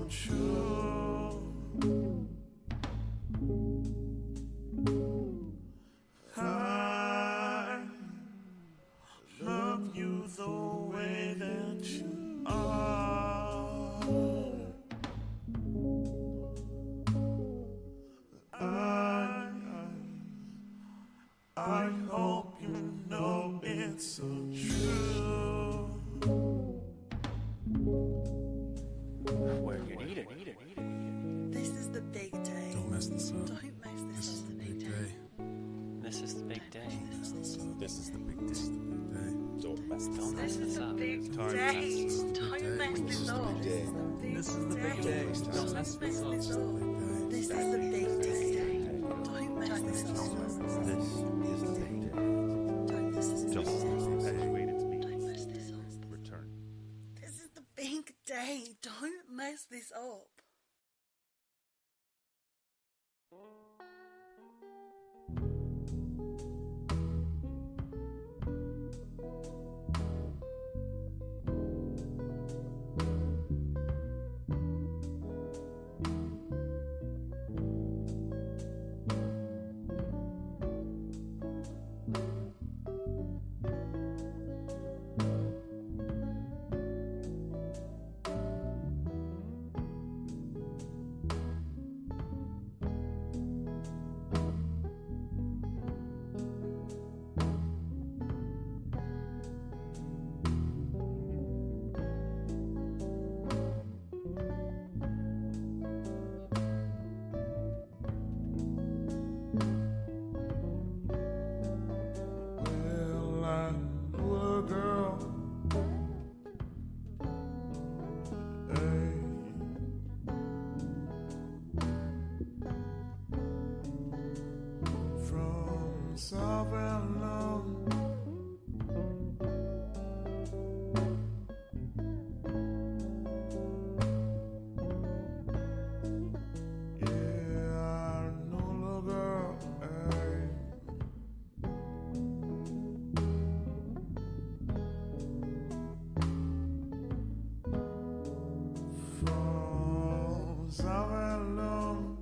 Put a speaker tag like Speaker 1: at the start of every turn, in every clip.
Speaker 1: so true. I love you the way that you are. I hope you know it's so true.
Speaker 2: Where you need it.
Speaker 3: This is the big day.
Speaker 4: Don't mess this up.
Speaker 3: Don't mess this up.
Speaker 4: This is the big day.
Speaker 2: This is the big day.
Speaker 4: This is the
Speaker 5: This is the big
Speaker 4: big day.
Speaker 5: Don't mess this
Speaker 2: Don't
Speaker 5: up.
Speaker 2: mess this up.
Speaker 3: Big
Speaker 4: Time.
Speaker 3: day.
Speaker 4: This is the big
Speaker 3: Don't
Speaker 4: day.
Speaker 3: mess
Speaker 4: This
Speaker 3: this
Speaker 4: is the
Speaker 3: up.
Speaker 4: big day.
Speaker 3: This is the big day.
Speaker 4: Don't mess
Speaker 3: this up. This is the big day. Don't mess this up.
Speaker 5: This is the big day.
Speaker 3: Don't mess this up.
Speaker 5: Just perpetuated to
Speaker 3: Don't
Speaker 5: be
Speaker 3: mess this up.
Speaker 5: returned.
Speaker 3: This is the big day. Don't mess this up.
Speaker 1: Well, I knew a girl. Hey. From South Alabama. Yeah, I know a girl. Hey. From South Alabama.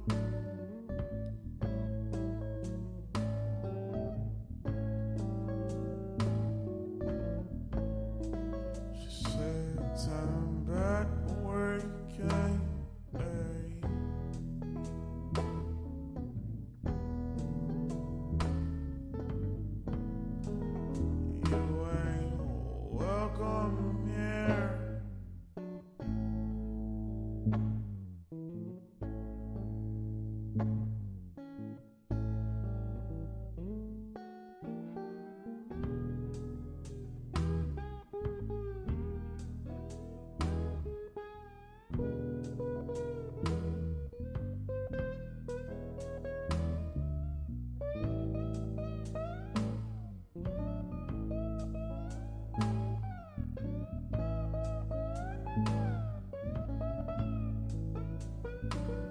Speaker 1: She said, time back where you came. Hey. You ain't welcome here.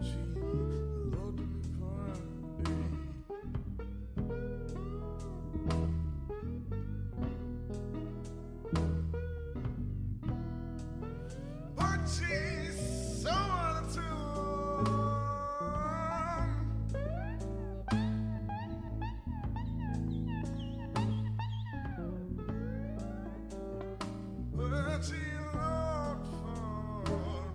Speaker 1: She loved me but she's so out of tune. But she loved fun.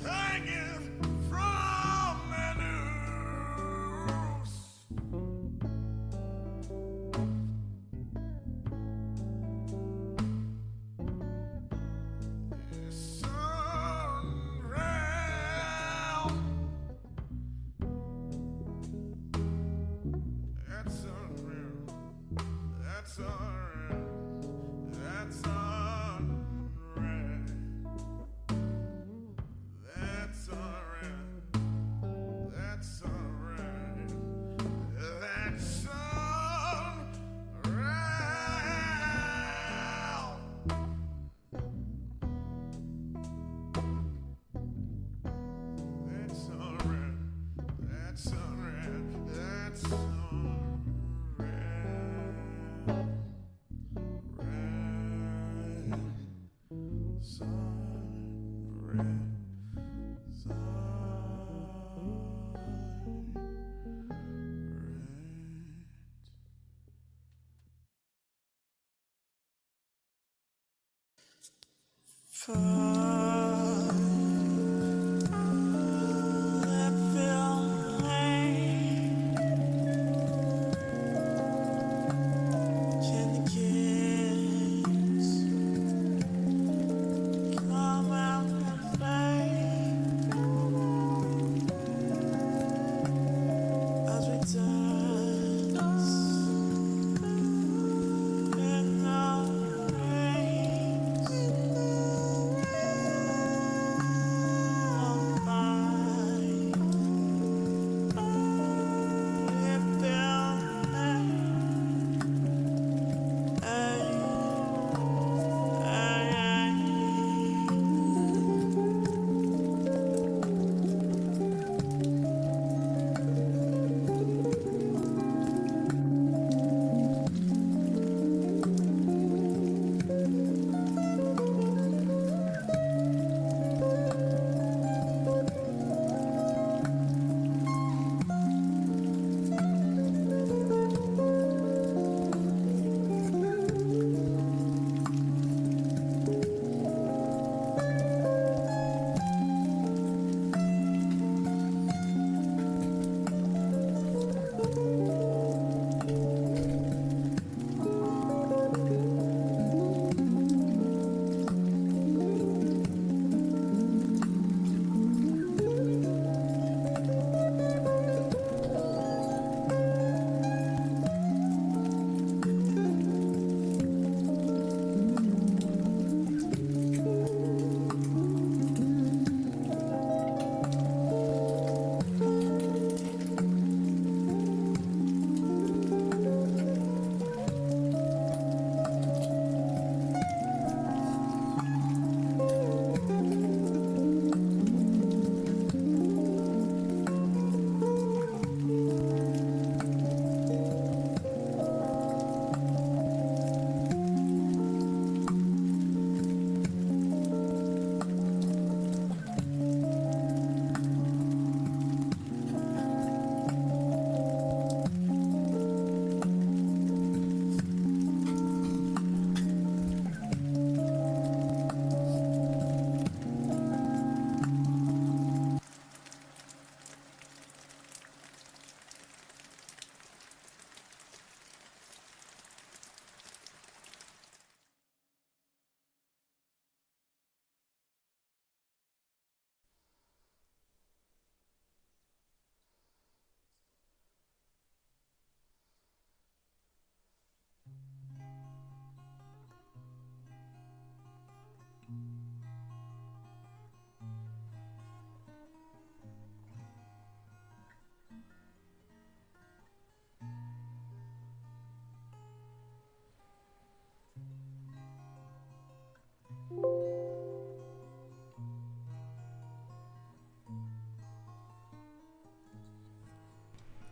Speaker 1: Hanging from the noose. Sunround. That's unreal. That's unreal. That's unreal. That's alright. That's alright. That's alright. That's alright. That's alright. That's alright. that feeling. Can the kids come out and play as we dance in the rays of light? It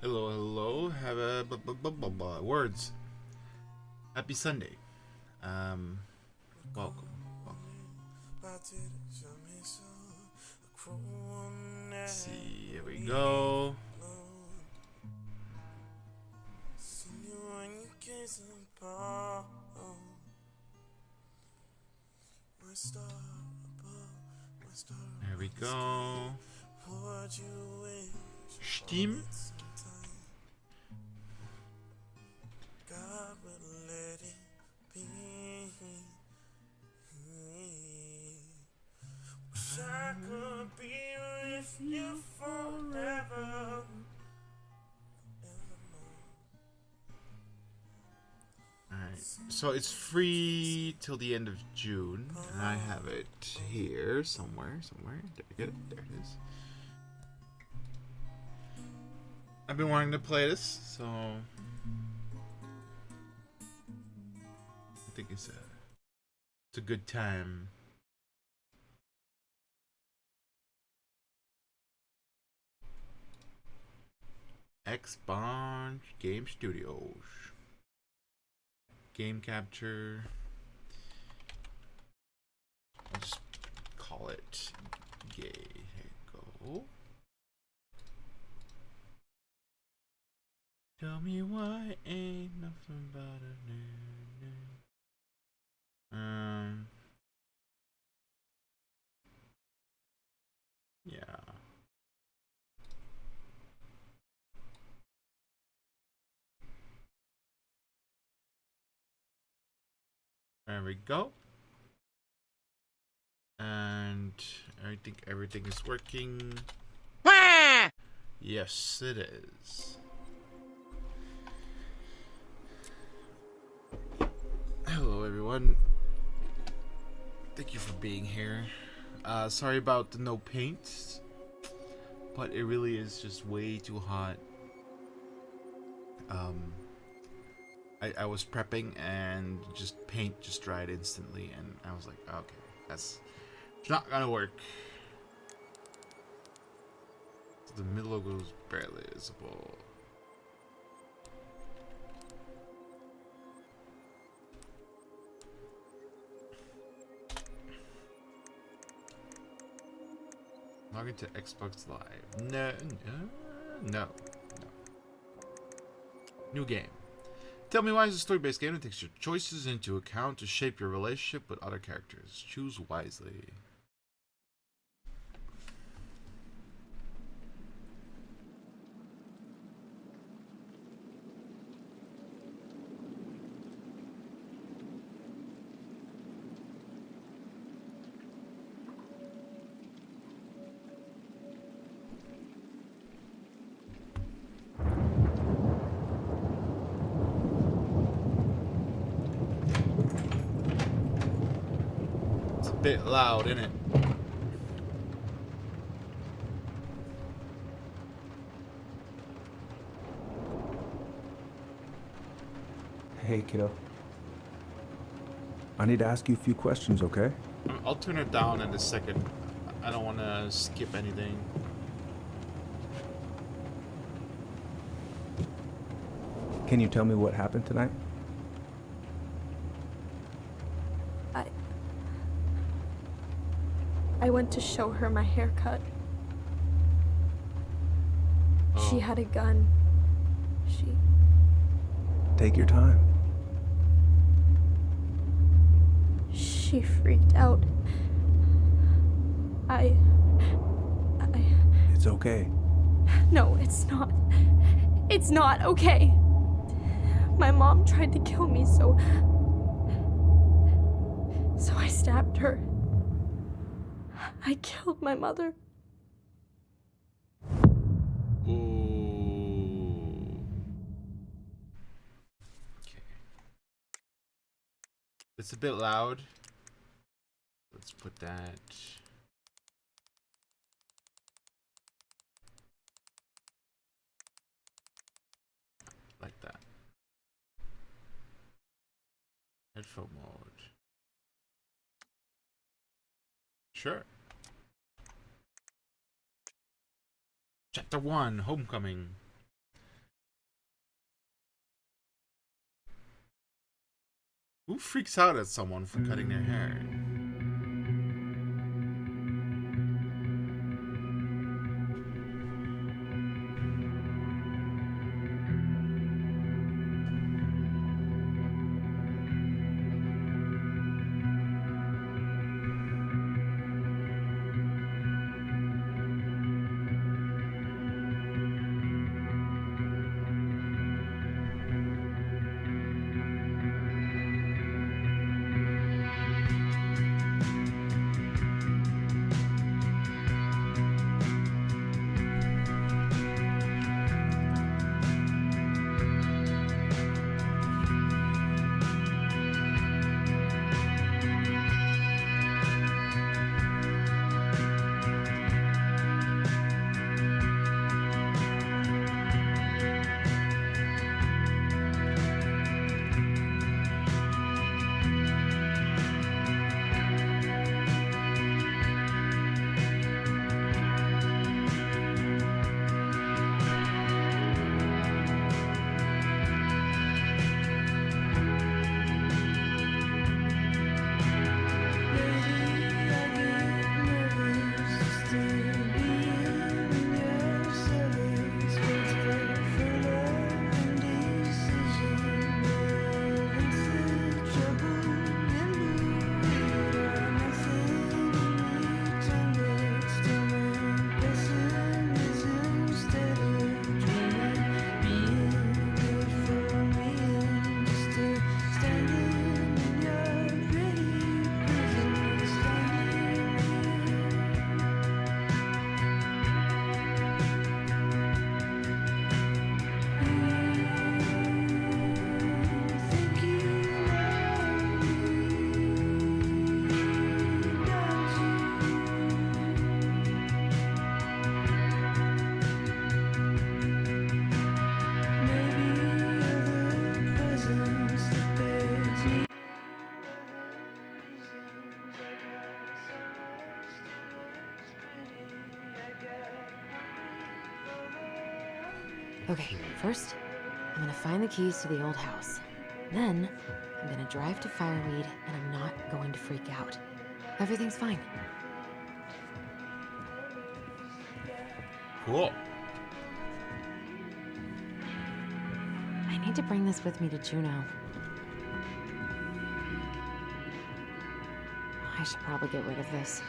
Speaker 4: Hello, hello. Have a words. Happy Sunday. Welcome. Let's see, here we go. There we go. Steam.
Speaker 1: God will let it be. Wish I could be with you forever.
Speaker 4: Alright, so it's free till the end of June, and I have it here somewhere. Did I get it? There it is. I've been wanting to play this, so I think it's a good time. X-Bond Game Studios. Game capture. I'll just call it gay. Here you go. Tell me why ain't nothing but a name. There we go. And I think everything is working. Yes, it is. Hello, everyone. Thank you for being here. Sorry about the no paint, but it really is just way too hot. I was prepping and just paint just dried instantly, and I was like, okay, that's not gonna work. The middle logo is barely visible. Log into Xbox Live. No. New game. Tell me, why is a story-based game that takes your choices into account to shape your relationship with other characters? Choose wisely. Bit loud, isn't it?
Speaker 6: Hey, kiddo. I need to ask you a few questions, okay?
Speaker 4: I'll turn it down in a second. I don't want to skip anything.
Speaker 6: Can you tell me what happened tonight?
Speaker 7: I went to show her my haircut.
Speaker 4: Oh.
Speaker 7: She had a gun.
Speaker 6: Take your time.
Speaker 7: She freaked out.
Speaker 6: It's okay.
Speaker 7: No, it's not. It's not okay. My mom tried to kill me, so I stabbed her. I killed my mother.
Speaker 4: Ooh. Okay. It's a bit loud. Let's put that. Like that. Headphone mode. Sure. Chapter 1, Homecoming. Who freaks out at someone for cutting their hair?
Speaker 8: Okay, first, I'm gonna find the keys to the old house. Then, I'm gonna drive to Fireweed, and I'm not going to freak out. Everything's fine.
Speaker 4: Cool.
Speaker 8: I need to bring this with me to Juneau. I should probably get rid of this.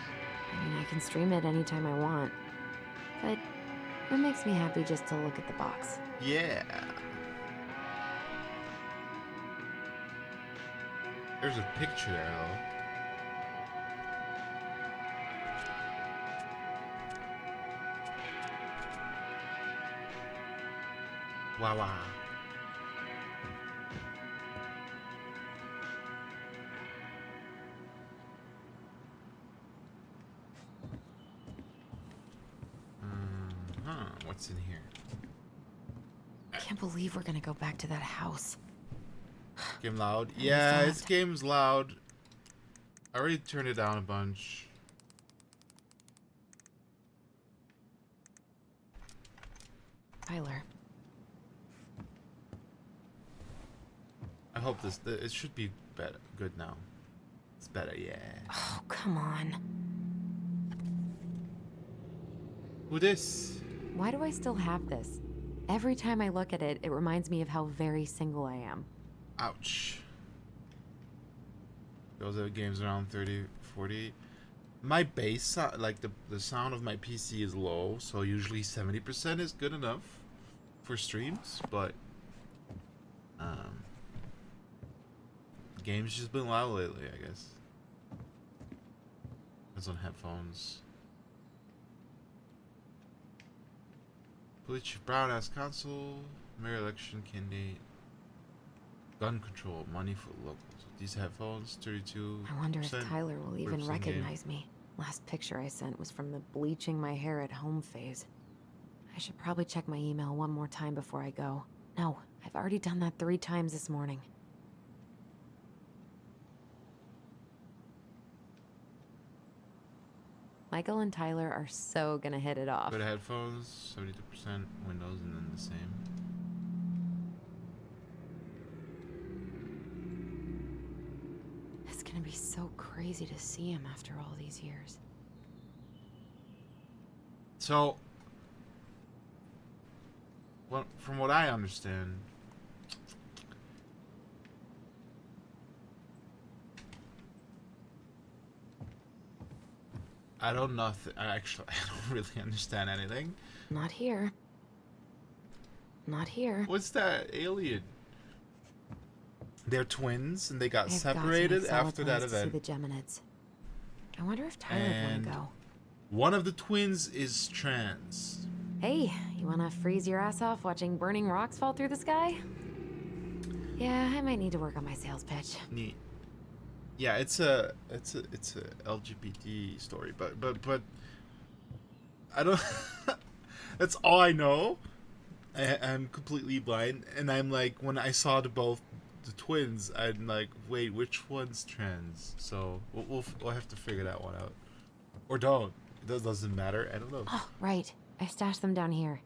Speaker 8: I mean, I can stream it anytime I want. But it makes me happy just to look at the box.
Speaker 4: Yeah. There's a picture there, though. Voila. What's in here?
Speaker 8: I can't believe we're gonna go back to that house.
Speaker 4: Game loud. Yeah, this game's loud. I already turned it down a bunch.
Speaker 8: Tyler.
Speaker 4: I hope it should be better. Good now. It's better, yeah.
Speaker 8: Oh, come on.
Speaker 4: Who this?
Speaker 8: Why do I still have this? Every time I look at it, it reminds me of how very single I am.
Speaker 4: Ouch. Those are games around 30, 40. My bass, like the sound of my PC is low, so usually 70% is good enough for streams, but game's just been loud lately, I guess. It's on headphones. Bleach brown ass console, mirror election candidate, gun control, money for locals. These headphones, 32%.
Speaker 8: I wonder if Tyler will even
Speaker 4: 40%
Speaker 8: recognize me. Last picture I sent was from the bleaching my hair at home phase. I should probably check my email one more time before I go. No, I've already done that 3 times this morning. Michael and Tyler are so gonna hit it off.
Speaker 4: Good headphones, 72%, Windows, and then the same.
Speaker 8: It's gonna be so crazy to see him after all these years.
Speaker 4: So, well, from what I understand, I don't know. Actually, I don't really understand anything.
Speaker 8: Not here. Not here.
Speaker 4: What's that alien? They're twins, and they got
Speaker 8: I've got to
Speaker 4: separated
Speaker 8: make solid
Speaker 4: after that
Speaker 8: plans to
Speaker 4: event.
Speaker 8: see the Geminids. I wonder if Tyler'd
Speaker 4: And
Speaker 8: wanna go.
Speaker 4: one of the twins is trans.
Speaker 8: Hey, you wanna freeze your ass off watching burning rocks fall through the sky? Yeah, I might need to work on my sales pitch.
Speaker 4: Neat. Yeah, it's a LGBT story, but I don't. That's all I know. I'm completely blind, and I'm like, when I saw the twins, I'm like, wait, which one's trans? So we'll have to figure that one out, or don't. It doesn't matter. I don't know.
Speaker 8: Oh, right. I stashed them down here.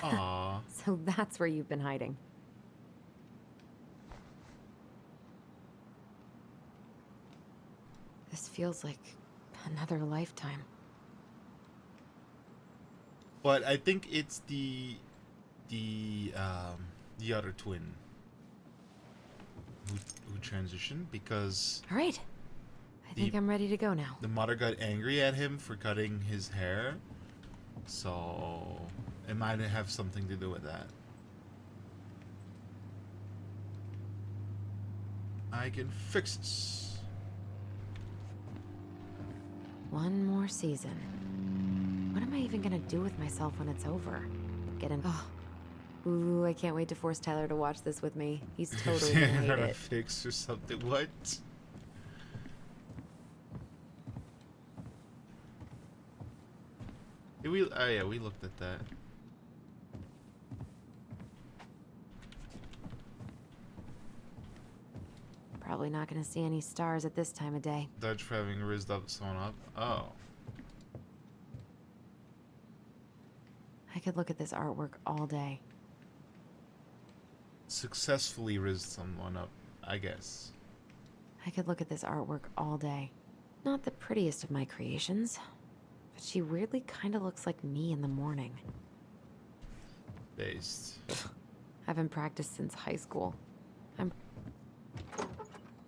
Speaker 4: Aww.
Speaker 8: So that's where you've been hiding. This feels like another lifetime.
Speaker 4: But I think it's the other twin who transitioned, because
Speaker 8: All right. I think I'm ready to go now.
Speaker 4: the mother got angry at him for cutting his hair, so it might have something to do with that. I can fix this.
Speaker 8: One more season. What am I even gonna do with myself when it's over? Get in. Oh. Ooh, I can't wait to force Tyler to watch this with me. He's totally gonna hate it.
Speaker 4: Fix or something. What? Yeah, we looked at that.
Speaker 8: Probably not gonna see any stars at this time of day.
Speaker 4: Dodge for having rizzed up someone up. Oh.
Speaker 8: I could look at this artwork all day.
Speaker 4: Successfully rizzed someone up, I guess.
Speaker 8: I could look at this artwork all day. Not the prettiest of my creations, but she weirdly kind of looks like me in the morning.
Speaker 4: Based.
Speaker 8: I haven't practiced since high school. I'm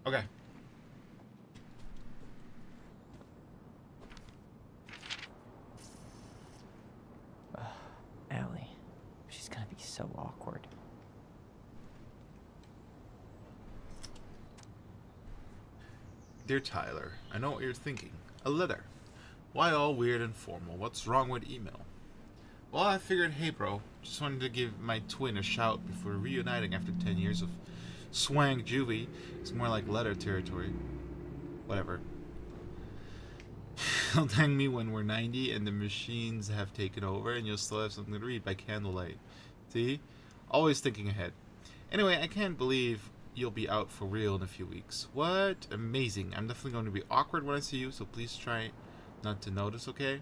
Speaker 4: Okay.
Speaker 9: Allie. She's gonna be so awkward.
Speaker 4: Dear Tyler, I know what you're thinking. A letter. Why all weird and formal? What's wrong with email? Well, I figured, hey bro, just wanted to give my twin a shout before reuniting after 10 years of swank juvie. It's more like letter territory. Whatever. Don't thank me when we're 90 and the machines have taken over and you'll still have something to read by candlelight. See? Always thinking ahead. Anyway, I can't believe you'll be out for real in a few weeks. What? Amazing. I'm definitely going to be awkward when I see you, so please try not to notice, okay?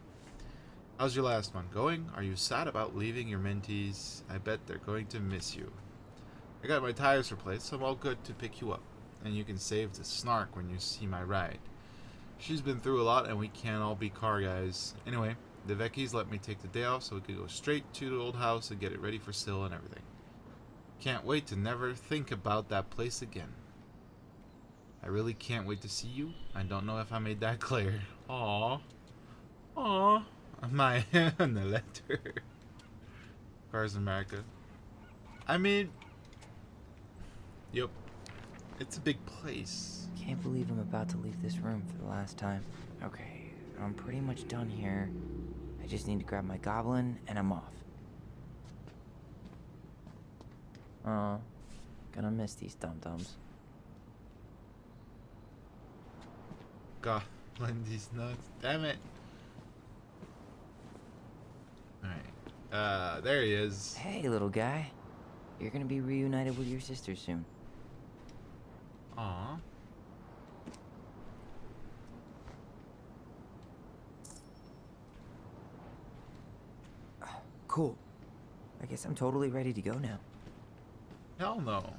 Speaker 4: How's your last one going? Are you sad about leaving your mentees? I bet they're going to miss you. I got my tires replaced, so I'm all good to pick you up. And you can save the snark when you see my ride. She's been through a lot and we can't all be car guys. Anyway, the Vecchies let me take the day off so we could go straight to the old house and get it ready for Syl and everything. Can't wait to never think about that place again. I really can't wait to see you. I don't know if I made that clear. Aww. Aww. My on the letter. Cars America. I mean, yep. It's a big place.
Speaker 9: Can't believe I'm about to leave this room for the last time. Okay, I'm pretty much done here. I just need to grab my goblin and I'm off. Gonna miss these dum-dums.
Speaker 4: Goblin, these nuts. Damn it. Alright. There he is.
Speaker 9: Hey, little guy. You're gonna be reunited with your sister soon.
Speaker 4: Aw.
Speaker 9: Cool. I guess I'm totally ready to go now.
Speaker 4: Hell no.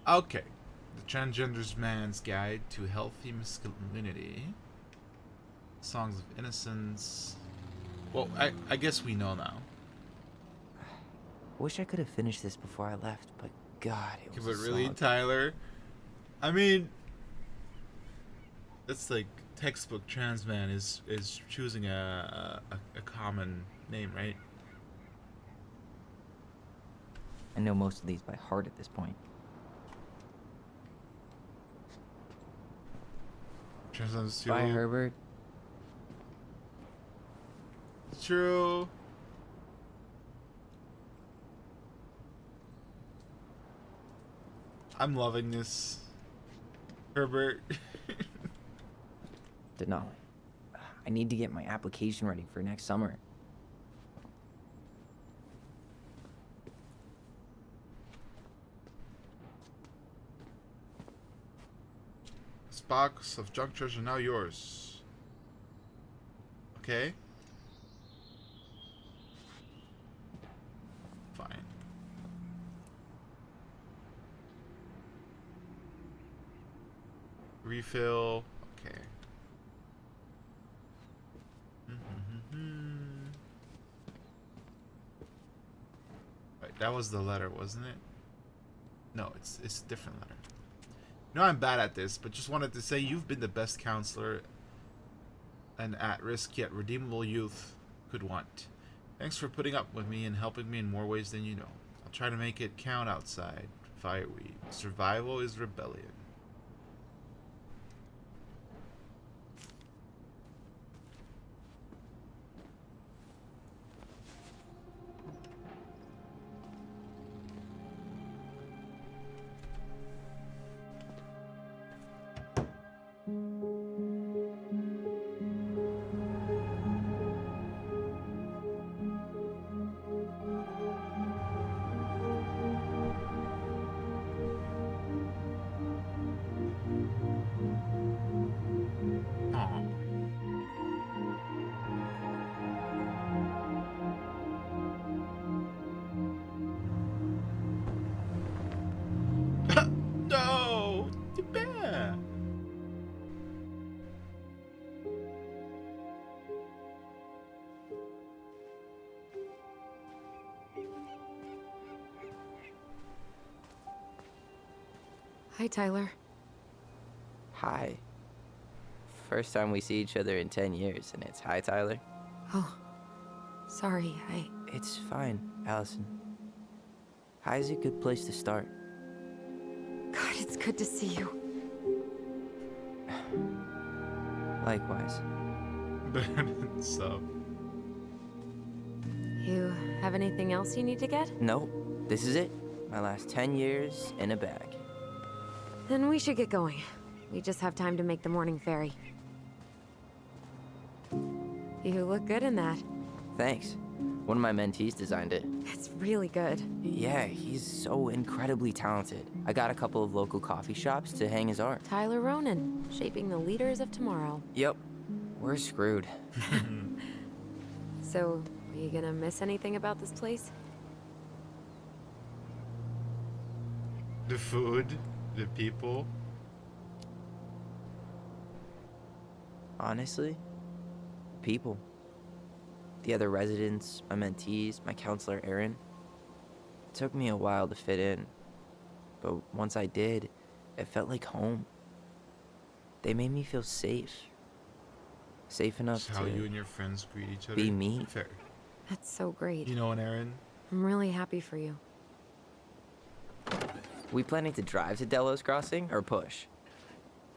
Speaker 4: Okay. The Transgender's Man's Guide to Healthy Masculinity. Songs of Innocence. Well, I guess we know now.
Speaker 9: Wish I could have finished this before I left, but God, it was
Speaker 4: But
Speaker 9: a
Speaker 4: really,
Speaker 9: slog.
Speaker 4: Tyler? I mean, that's like textbook trans man is choosing a common name, right?
Speaker 9: I know most of these by heart at this point.
Speaker 4: Trans
Speaker 9: Bye, Herbert.
Speaker 4: True. I'm loving this, Herbert.
Speaker 9: Denali. I need to get my application ready for next summer.
Speaker 4: This box of junk treasure now yours. Okay. Fine. Refill. Okay. Right, that was the letter, wasn't it? No, it's a different letter. No, I'm bad at this, but just wanted to say you've been the best counselor an at-risk yet redeemable youth could want. Thanks for putting up with me and helping me in more ways than you know. I'll try to make it count outside. Fireweed. Survival is rebellion.
Speaker 8: Hi, Tyler.
Speaker 9: Hi. First time we see each other in 10 years, and it's hi, Tyler.
Speaker 8: Oh, sorry,
Speaker 9: It's fine, Allison. Hi is a good place to start.
Speaker 8: God, it's good to see you.
Speaker 9: Likewise.
Speaker 4: So,
Speaker 8: You have anything else you need to get?
Speaker 9: Nope, this is it. My last 10 years in a bag.
Speaker 8: Then we should get going. We just have time to make the morning ferry. You look good in that.
Speaker 9: Thanks. One of my mentees designed it.
Speaker 8: It's really good.
Speaker 9: Yeah, he's so incredibly talented. I got a couple of local coffee shops to hang his art.
Speaker 8: Tyler Ronan, shaping the leaders of tomorrow.
Speaker 9: Yep, we're screwed.
Speaker 8: So, are you gonna miss anything about this place?
Speaker 4: the food, the people.
Speaker 9: Honestly, people. The other residents, my mentees, my counselor Aaron. It took me a while to fit in, but once I did, it felt like home. They made me feel safe. Safe enough
Speaker 4: That's how
Speaker 9: to
Speaker 4: you and your friends greet each other.
Speaker 9: be me.
Speaker 4: Fair.
Speaker 8: That's so great.
Speaker 4: You know what, Aaron?
Speaker 8: I'm really happy for you.
Speaker 9: We planning to drive to Delos Crossing or push?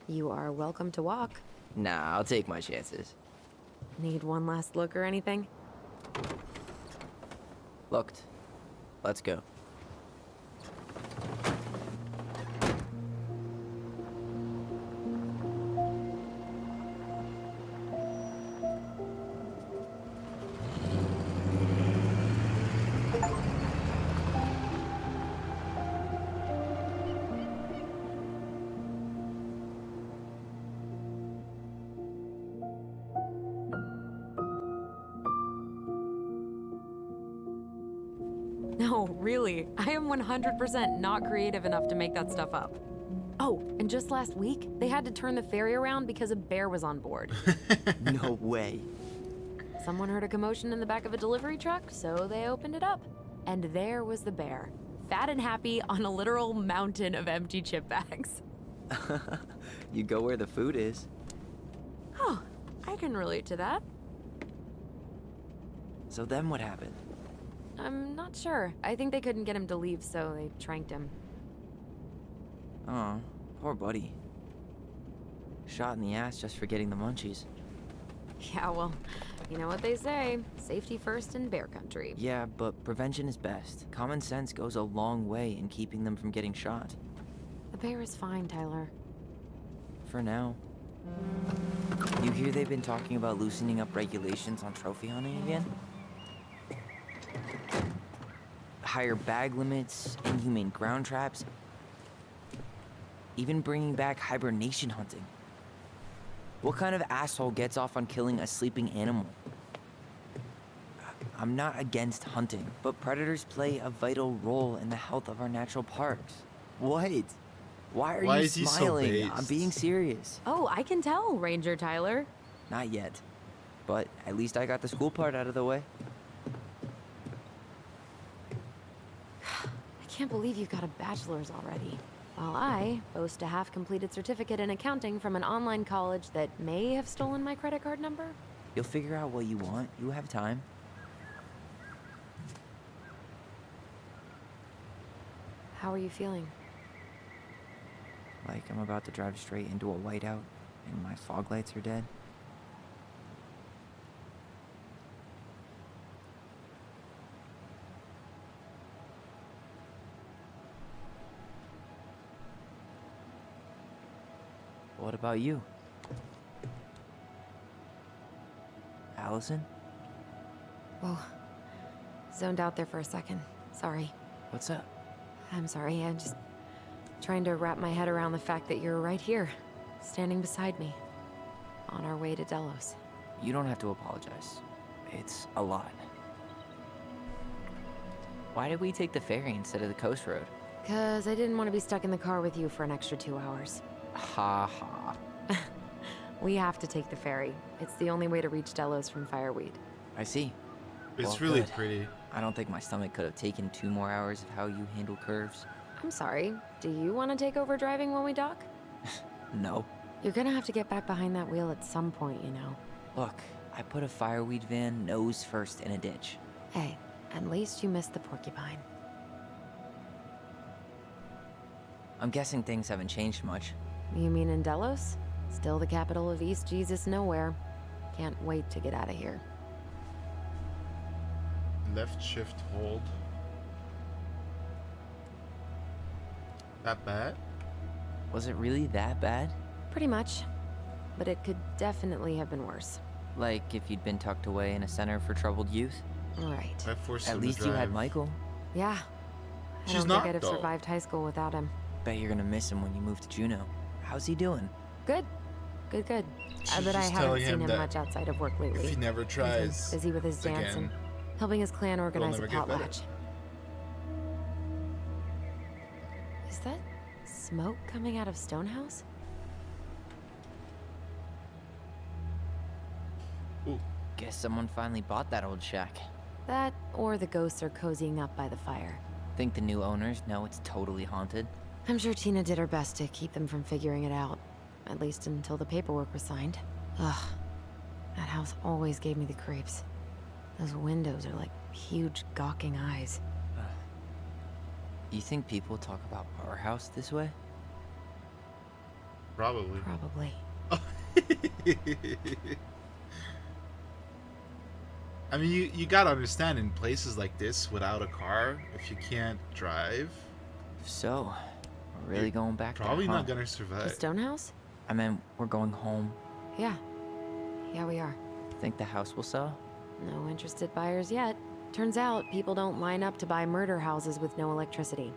Speaker 8: You are welcome to walk.
Speaker 9: Nah, I'll take my chances.
Speaker 8: Need one last look or anything?
Speaker 9: Looked. Let's go.
Speaker 8: No, really. I am 100% not creative enough to make that stuff up. Oh, and just last week, they had to turn the ferry around because a bear was on board.
Speaker 9: No way.
Speaker 8: Someone heard a commotion in the back of a delivery truck, so they opened it up. And there was the bear, fat and happy on a literal mountain of empty chip bags.
Speaker 9: You go where the food is.
Speaker 8: Oh, I can relate to that.
Speaker 9: So then what happened?
Speaker 8: I'm not sure. I think they couldn't get him to leave, so they tranked him.
Speaker 9: Oh, poor buddy. Shot in the ass just for getting the munchies.
Speaker 8: Yeah, well, you know what they say. Safety first in bear country.
Speaker 9: Yeah, but prevention is best. Common sense goes a long way in keeping them from getting shot.
Speaker 8: The bear is fine, Tyler.
Speaker 9: For now. You hear they've been talking about loosening up regulations on trophy hunting again? Higher bag limits, inhumane ground traps, even bringing back hibernation hunting. What kind of asshole gets off on killing a sleeping animal? I'm not against hunting, but predators play a vital role in the health of our natural parks. What? Why are
Speaker 4: Why
Speaker 9: you
Speaker 4: is he so
Speaker 9: smiling?
Speaker 4: based?
Speaker 9: I'm being serious.
Speaker 8: Oh, I can tell, Ranger Tyler.
Speaker 9: Not yet. But at least I got the school part out of the way.
Speaker 8: I can't believe you've got a bachelor's already. While I boast a half-completed certificate in accounting from an online college that may have stolen my credit card number.
Speaker 9: You'll figure out what you want. You have time.
Speaker 8: How are you feeling?
Speaker 9: Like I'm about to drive straight into a whiteout and my fog lights are dead. What about you? Allison?
Speaker 8: Whoa. Zoned out there for a second. Sorry.
Speaker 9: What's up?
Speaker 8: I'm sorry. I'm just trying to wrap my head around the fact that you're right here, standing beside me, on our way to Delos.
Speaker 9: You don't have to apologize. It's a lot. Why did we take the ferry instead of the coast road?
Speaker 8: 'Cause I didn't want to be stuck in the car with you for an extra 2 hours.
Speaker 9: Ha ha.
Speaker 8: We have to take the ferry. It's the only way to reach Delos from Fireweed.
Speaker 9: I see.
Speaker 4: It's
Speaker 9: Well,
Speaker 4: really
Speaker 9: good.
Speaker 4: pretty.
Speaker 9: I don't think my stomach could have taken 2 more hours of how you handle curves.
Speaker 8: I'm sorry. Do you want to take over driving when we dock?
Speaker 9: No.
Speaker 8: You're gonna have to get back behind that wheel at some point, you know.
Speaker 9: Look, I put a fireweed van nose first in a ditch.
Speaker 8: Hey, at least you missed the porcupine.
Speaker 9: I'm guessing things haven't changed much.
Speaker 8: You mean in Delos? Still the capital of East Jesus Nowhere. Can't wait to get out of here.
Speaker 4: Left shift hold. That bad?
Speaker 9: Was it really that bad?
Speaker 8: Pretty much. But it could definitely have been worse.
Speaker 9: Like if you'd been tucked away in a center for troubled youth?
Speaker 8: Right.
Speaker 4: I forced him
Speaker 9: At
Speaker 4: to
Speaker 9: least you had
Speaker 4: drive.
Speaker 9: Michael.
Speaker 8: Yeah. I
Speaker 4: She's
Speaker 8: don't
Speaker 4: not,
Speaker 8: think I'd have
Speaker 4: though.
Speaker 8: survived high school without him.
Speaker 9: Bet you're gonna miss him when you move to Juneau. How's he doing?
Speaker 8: Good. Good.
Speaker 4: She's
Speaker 8: But I
Speaker 4: just
Speaker 8: haven't
Speaker 4: telling
Speaker 8: seen
Speaker 4: him
Speaker 8: him
Speaker 4: that
Speaker 8: much outside of work
Speaker 4: If
Speaker 8: lately.
Speaker 4: he never
Speaker 8: He's
Speaker 4: tries
Speaker 8: busy with his dance and
Speaker 4: again,
Speaker 8: helping his clan organize a
Speaker 4: never get better.
Speaker 8: potlatch. Is that smoke coming out of Stonehouse?
Speaker 9: Guess someone finally bought that old shack.
Speaker 8: That, or the ghosts are cozying up by the fire.
Speaker 9: Think the new owners know it's totally haunted?
Speaker 8: I'm sure Tina did her best to keep them from figuring it out. At least until the paperwork was signed. Ugh. That house always gave me the creeps. Those windows are like huge gawking eyes.
Speaker 9: You think people talk about our house this way?
Speaker 4: probably.
Speaker 8: Probably.
Speaker 4: I mean, you gotta understand, in places like this, without a car, if you can't drive,
Speaker 9: So, we're really going back
Speaker 4: probably
Speaker 9: there, huh?
Speaker 4: not gonna
Speaker 8: The
Speaker 4: survive.
Speaker 8: Stonehouse?
Speaker 9: I mean, we're going home.
Speaker 8: Yeah. Yeah, we are.
Speaker 9: Think the house will sell?
Speaker 8: No interested buyers yet. Turns out people don't line up to buy murder houses with no electricity.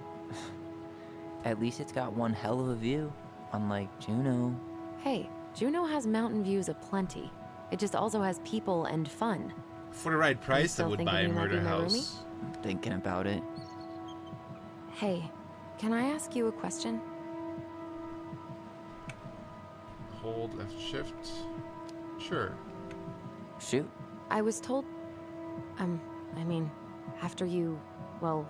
Speaker 9: At least it's got one hell of a view, unlike Juneau.
Speaker 8: Hey, Juneau has mountain views aplenty. It just also has people and fun.
Speaker 4: For the right price, I
Speaker 8: still
Speaker 4: would
Speaker 8: thinking
Speaker 4: buy a
Speaker 8: you might be
Speaker 4: murder
Speaker 8: my roomie?
Speaker 4: house.
Speaker 9: I'm thinking about it.
Speaker 8: Hey, can I ask you a question?
Speaker 4: Hold left shift. Sure.
Speaker 9: Shoot.
Speaker 8: I was told... I mean, after you, well,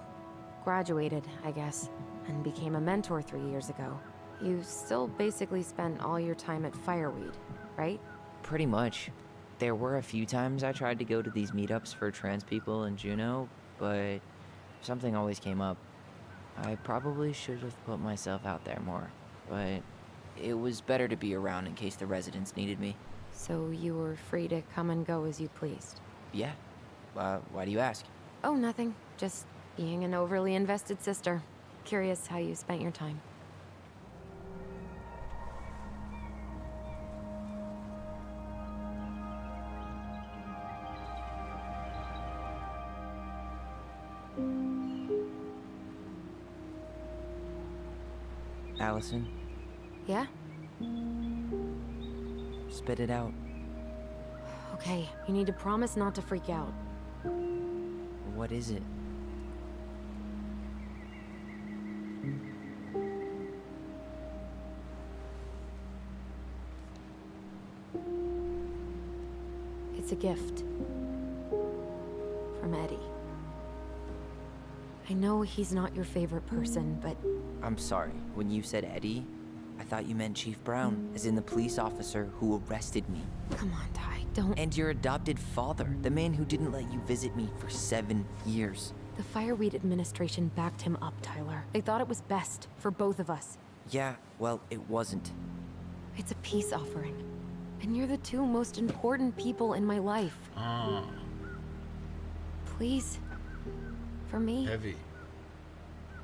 Speaker 8: graduated, I guess, and became a mentor 3 years ago, you still basically spent all your time at Fireweed, right?
Speaker 9: Pretty much. There were a few times I tried to go to these meetups for trans people in Juneau, but something always came up. I probably should have put myself out there more, but it was better to be around in case the residents needed me.
Speaker 8: So you were free to come and go as you pleased?
Speaker 9: Yeah. Why do you ask?
Speaker 8: Oh, nothing. Just being an overly invested sister. Curious how you spent your time.
Speaker 9: Allison,
Speaker 8: Yeah?
Speaker 9: spit it out.
Speaker 8: Okay, you need to promise not to freak out.
Speaker 9: What is it?
Speaker 8: It's a gift. From Eddie. I know he's not your favorite person, but
Speaker 9: I'm sorry. When you said Eddie, I thought you meant Chief Brown, as in the police officer who arrested me.
Speaker 8: come on, Ty, don't...
Speaker 9: And your adopted father, the man who didn't let you visit me for 7 years.
Speaker 8: The Fireweed administration backed him up, Tyler. They thought it was best for both of us.
Speaker 9: Yeah, well, it wasn't.
Speaker 8: It's a peace offering. And you're the two most important people in my life.
Speaker 4: Ah,
Speaker 8: Please. For me.
Speaker 4: heavy.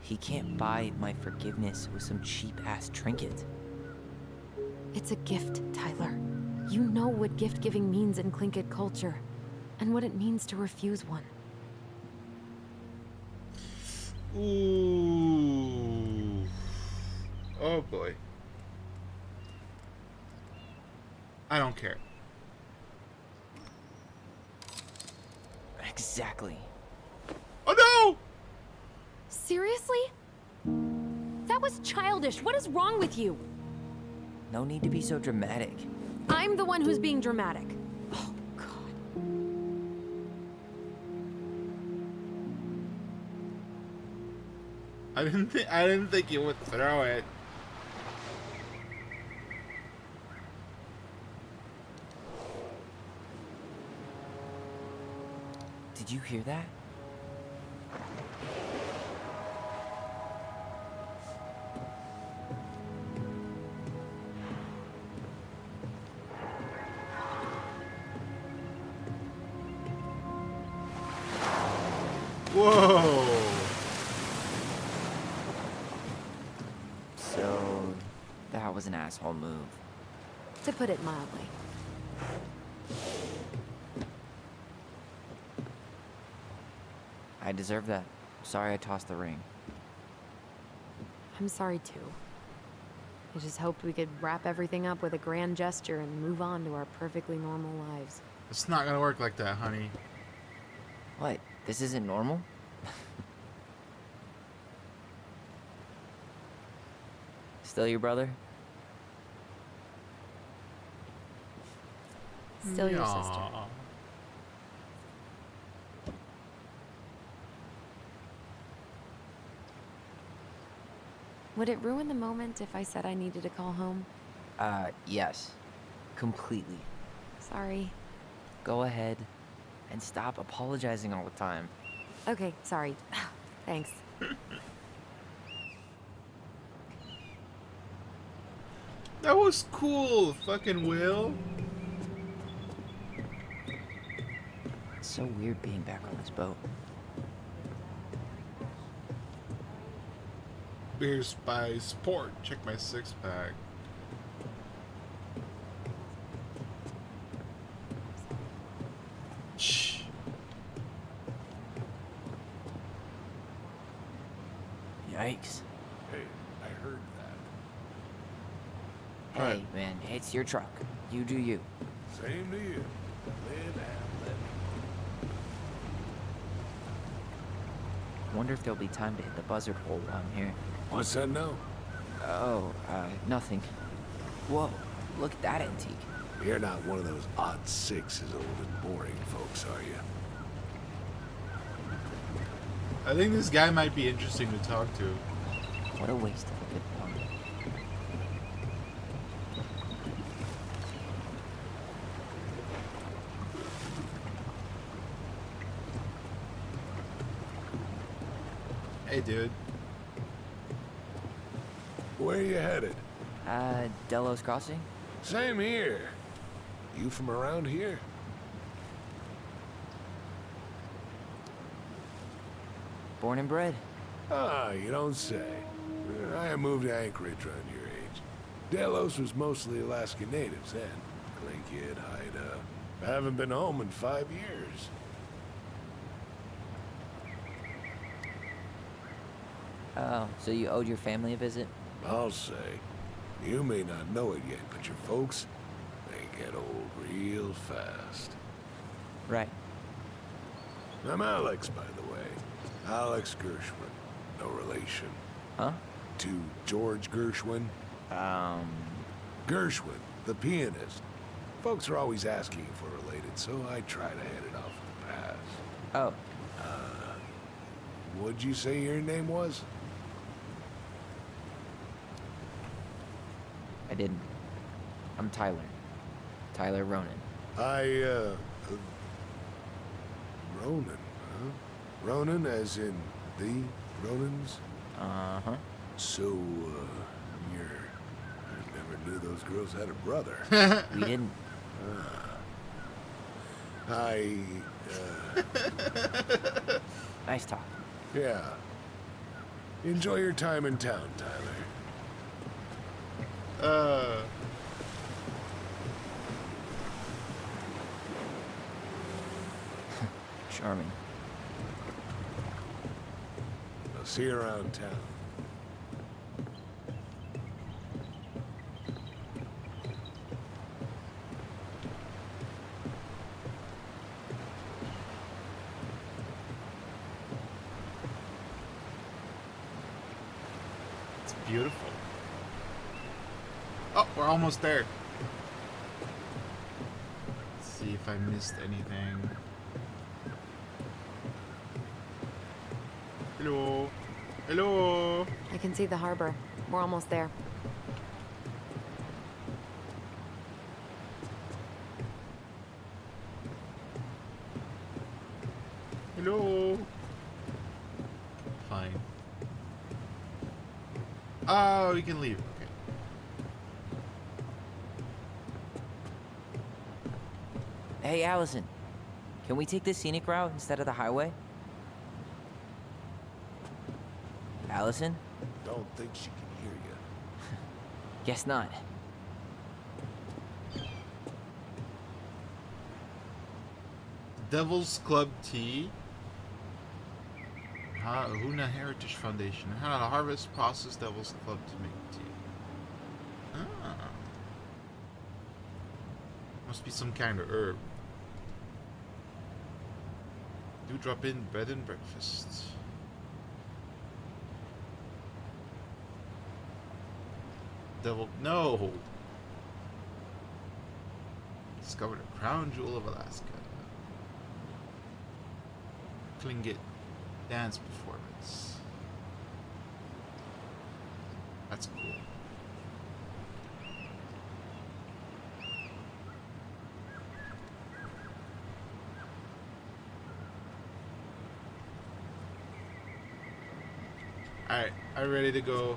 Speaker 9: He can't buy my forgiveness with some cheap-ass trinket.
Speaker 8: It's a gift, Tyler. You know what gift-giving means in Tlingit culture. And what it means to refuse one.
Speaker 4: Ooh. Oh boy. I don't care.
Speaker 9: Exactly.
Speaker 4: Oh no!
Speaker 8: Seriously? That was childish. What is wrong with you?
Speaker 9: No need to be so dramatic.
Speaker 8: I'm the one who's being dramatic. Oh, God.
Speaker 4: I didn't think you would throw it.
Speaker 9: Did you hear that?
Speaker 4: Whoa!
Speaker 9: So, that was an asshole move.
Speaker 8: To put it mildly.
Speaker 9: I deserve that. Sorry I tossed the ring.
Speaker 8: I'm sorry too. I just hoped we could wrap everything up with a grand gesture and move on to our perfectly normal lives.
Speaker 4: It's not gonna work like that, honey.
Speaker 9: What? This isn't normal? Still your brother?
Speaker 8: Still your sister.
Speaker 4: Aw.
Speaker 8: Would it ruin the moment if I said I needed to call home?
Speaker 9: Yes. Completely.
Speaker 8: Sorry.
Speaker 9: Go ahead and stop apologizing all the time.
Speaker 8: Okay, sorry. Thanks.
Speaker 4: That was cool, fucking Will.
Speaker 9: It's so weird being back on this boat.
Speaker 4: Beers by Sport. Check my six pack. Shh.
Speaker 9: Yikes.
Speaker 5: Hey, I heard that.
Speaker 9: Hey, man, it's your truck. You do you.
Speaker 5: Same to you. Live and let.
Speaker 9: Wonder if there'll be time to hit the buzzard hole while I'm here.
Speaker 5: What's that now?
Speaker 9: Oh, nothing. Whoa, look at that antique.
Speaker 5: You're not one of those odd sixes old and boring folks, are you?
Speaker 4: I think this guy might be interesting to talk to.
Speaker 9: What a waste of a good one.
Speaker 4: Hey, dude.
Speaker 5: Where you headed?
Speaker 9: Delos Crossing?
Speaker 5: Same here. You from around here?
Speaker 9: Born and bred.
Speaker 5: Ah, you don't say. I moved to Anchorage around your age. Delos was mostly Alaska natives then. Clay Kid, Haida. I haven't been home in 5 years.
Speaker 9: Oh, so you owed your family a visit?
Speaker 5: I'll say. You may not know it yet, but your folks, they get old real fast.
Speaker 9: Right.
Speaker 5: I'm Alex, by the way. Alex Gershwin. No relation.
Speaker 9: Huh?
Speaker 5: To George Gershwin. Gershwin, the pianist. Folks are always asking if we're related, so I try to head it off with the pass.
Speaker 9: Oh,
Speaker 5: What'd you say your name was?
Speaker 9: I didn't. I'm Tyler. Tyler Ronan.
Speaker 5: Ronan, huh? Ronan as in the Ronans?
Speaker 9: Uh-huh.
Speaker 5: So, I never knew those girls had a brother.
Speaker 9: We didn't. Nice talk.
Speaker 5: Yeah. Enjoy your time in town, Tyler.
Speaker 9: Charming.
Speaker 5: I'll see you around town.
Speaker 4: It's beautiful. Oh, we're almost there. Let's see if I missed anything. Hello. Hello.
Speaker 8: I can see the harbor. We're almost there.
Speaker 4: Hello. Fine. Oh, we can leave. Okay.
Speaker 9: Hey, Allison. Can we take the scenic route instead of the highway? Allison?
Speaker 5: Don't think she can hear you.
Speaker 9: Guess not.
Speaker 4: Devil's Club Tea. Huna Heritage Foundation. How to harvest process Devil's Club to make tea. Ah. Must be some kind of herb. Do drop in bed and breakfast. Devil. No! Discovered a crown jewel of Alaska. Tlingit dance performance. That's cool. Alright, I'm ready to go.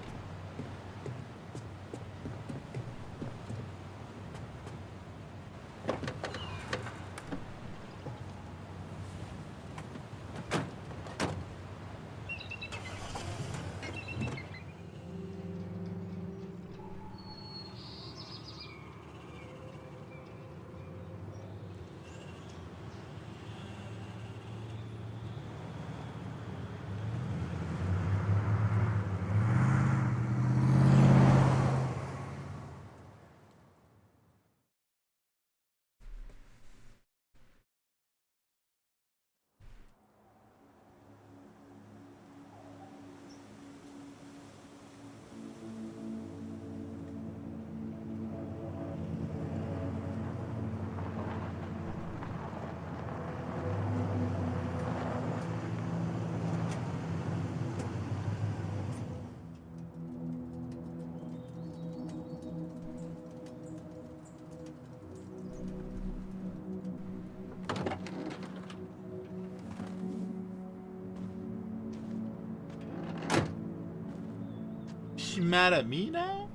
Speaker 4: She mad at me now?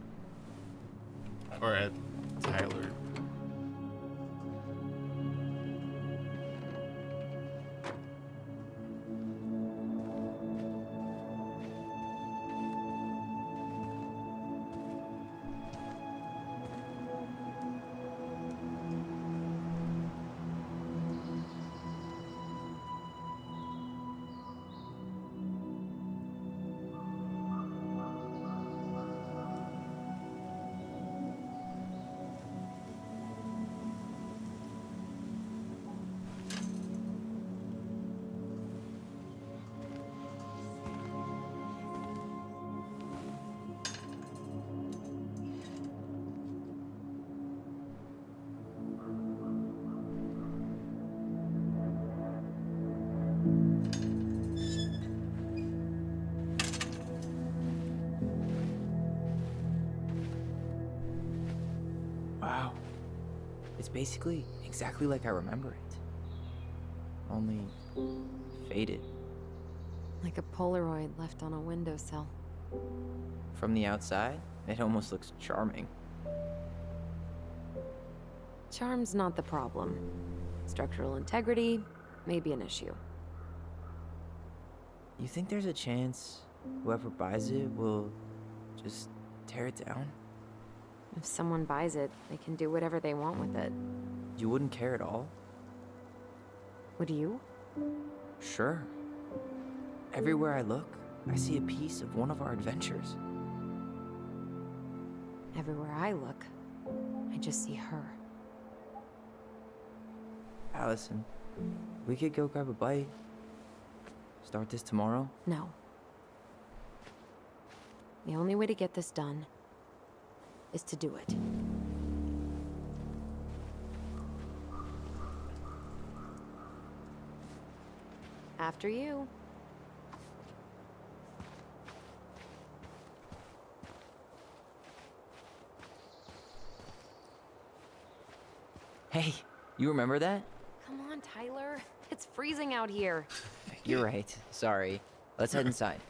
Speaker 4: Or at Tyler?
Speaker 9: Wow. It's basically exactly like I remember it. Only faded.
Speaker 8: Like a Polaroid left on a windowsill.
Speaker 9: From the outside, it almost looks charming.
Speaker 8: Charm's not the problem. Structural integrity may be an issue.
Speaker 9: You think there's a chance whoever buys it will just tear it down?
Speaker 8: If someone buys it, they can do whatever they want with it.
Speaker 9: You wouldn't care at all?
Speaker 8: Would you?
Speaker 9: Sure. Everywhere I look, I see a piece of one of our adventures.
Speaker 8: Everywhere I look, I just see her.
Speaker 9: Allison, we could go grab a bite. Start this tomorrow?
Speaker 8: No. The only way to get this done is to do it. After you.
Speaker 9: Hey, you remember that?
Speaker 8: Come on, Tyler. It's freezing out here.
Speaker 9: You're right. Sorry. Let's head inside.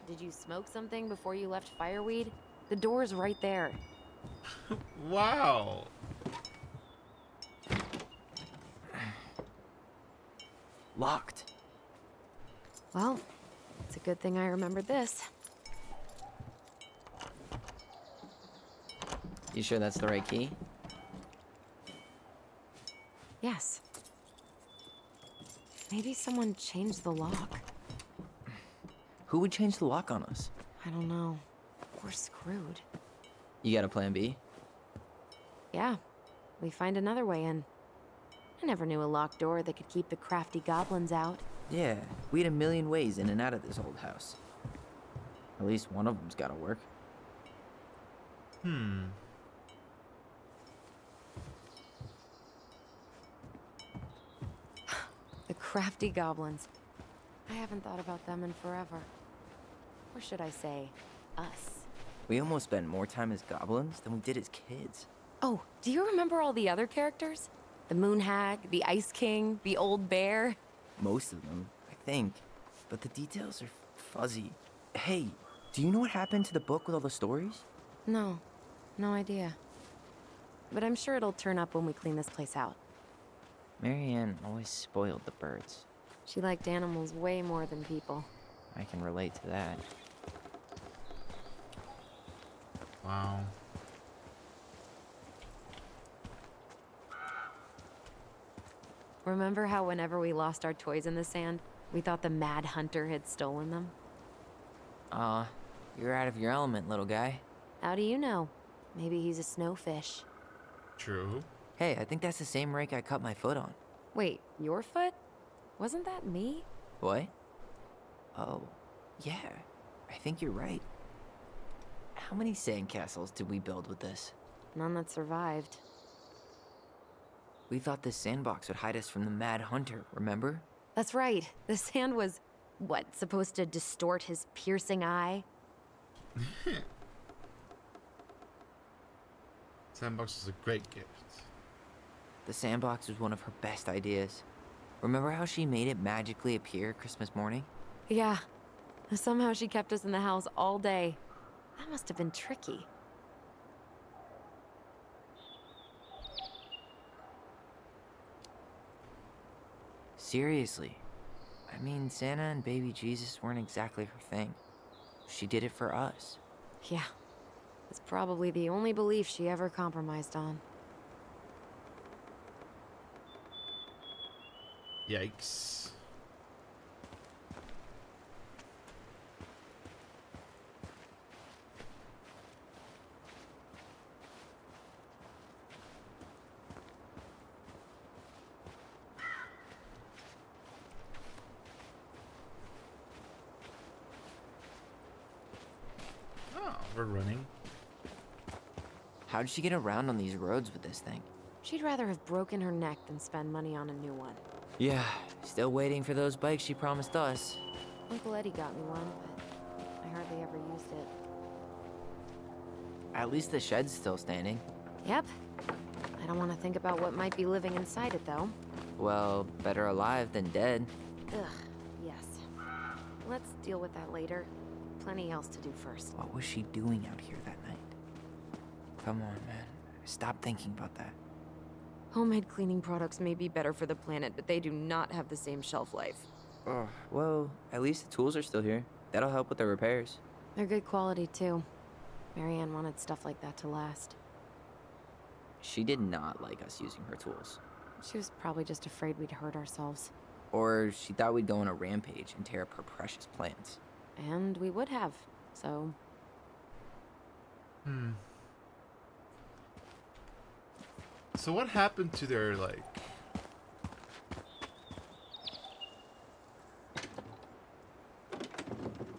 Speaker 8: Did you smoke something before you left Fireweed? The door's right there.
Speaker 4: Wow.
Speaker 9: Locked.
Speaker 8: Well, it's a good thing I remembered this.
Speaker 9: You sure that's the right key?
Speaker 8: Yes. Maybe someone changed the lock.
Speaker 9: Who would change the lock on us?
Speaker 8: I don't know. We're screwed.
Speaker 9: You got a plan B?
Speaker 8: Yeah, we find another way in. I never knew a locked door that could keep the crafty goblins out.
Speaker 9: Yeah, we had a million ways in and out of this old house. At least one of them's gotta work.
Speaker 8: The crafty goblins. I haven't thought about them in forever. Or should I say, us.
Speaker 9: We almost spent more time as goblins than we did as kids.
Speaker 8: Oh, do you remember all the other characters? The Moon Hag, the Ice King, the Old Bear?
Speaker 9: Most of them, I think. But the details are fuzzy. Hey, do you know what happened to the book with all the stories?
Speaker 8: No, no idea. But I'm sure it'll turn up when we clean this place out.
Speaker 9: Marianne always spoiled the birds.
Speaker 8: She liked animals way more than people.
Speaker 9: I can relate to that.
Speaker 4: Wow.
Speaker 8: Remember how whenever we lost our toys in the sand, we thought the Mad Hunter had stolen them?
Speaker 9: You're out of your element, little guy.
Speaker 8: How do you know? Maybe he's a snowfish.
Speaker 4: True.
Speaker 9: Hey, I think that's the same rake I cut my foot on.
Speaker 8: Wait, your foot? Wasn't that me?
Speaker 9: What? Oh, yeah. I think you're right. How many sandcastles did we build with this?
Speaker 8: None that survived.
Speaker 9: We thought this sandbox would hide us from the Mad Hunter, remember?
Speaker 8: That's right. The sand was, what, supposed to distort his piercing eye?
Speaker 4: Sandbox is a great gift.
Speaker 9: The sandbox was one of her best ideas. Remember how she made it magically appear Christmas morning?
Speaker 8: Yeah. Somehow she kept us in the house all day. That must have been tricky.
Speaker 9: Seriously. I mean, Santa and baby Jesus weren't exactly her thing. She did it for us.
Speaker 8: Yeah. It's probably the only belief she ever compromised on.
Speaker 4: Yikes. Oh, we're running.
Speaker 9: How'd she get around on these roads with this thing?
Speaker 8: She'd rather have broken her neck than spend money on a new one.
Speaker 9: Yeah, still waiting for those bikes she promised us.
Speaker 8: Uncle Eddie got me one, but I hardly ever used it.
Speaker 9: At least the shed's still standing.
Speaker 8: Yep. I don't want to think about what might be living inside it, though.
Speaker 9: Well, better alive than dead.
Speaker 8: Ugh, yes. Let's deal with that later. Plenty else to do first.
Speaker 9: What was she doing out here that night? Come on, man. Stop thinking about that.
Speaker 8: Homemade cleaning products may be better for the planet, but they do not have the same shelf life.
Speaker 9: Oh, well, at least the tools are still here. That'll help with the repairs.
Speaker 8: They're good quality, too. Marianne wanted stuff like that to last.
Speaker 9: She did not like us using her tools.
Speaker 8: She was probably just afraid we'd hurt ourselves.
Speaker 9: Or she thought we'd go on a rampage and tear up her precious plants.
Speaker 8: And we would have, so...
Speaker 4: So what happened to their, like...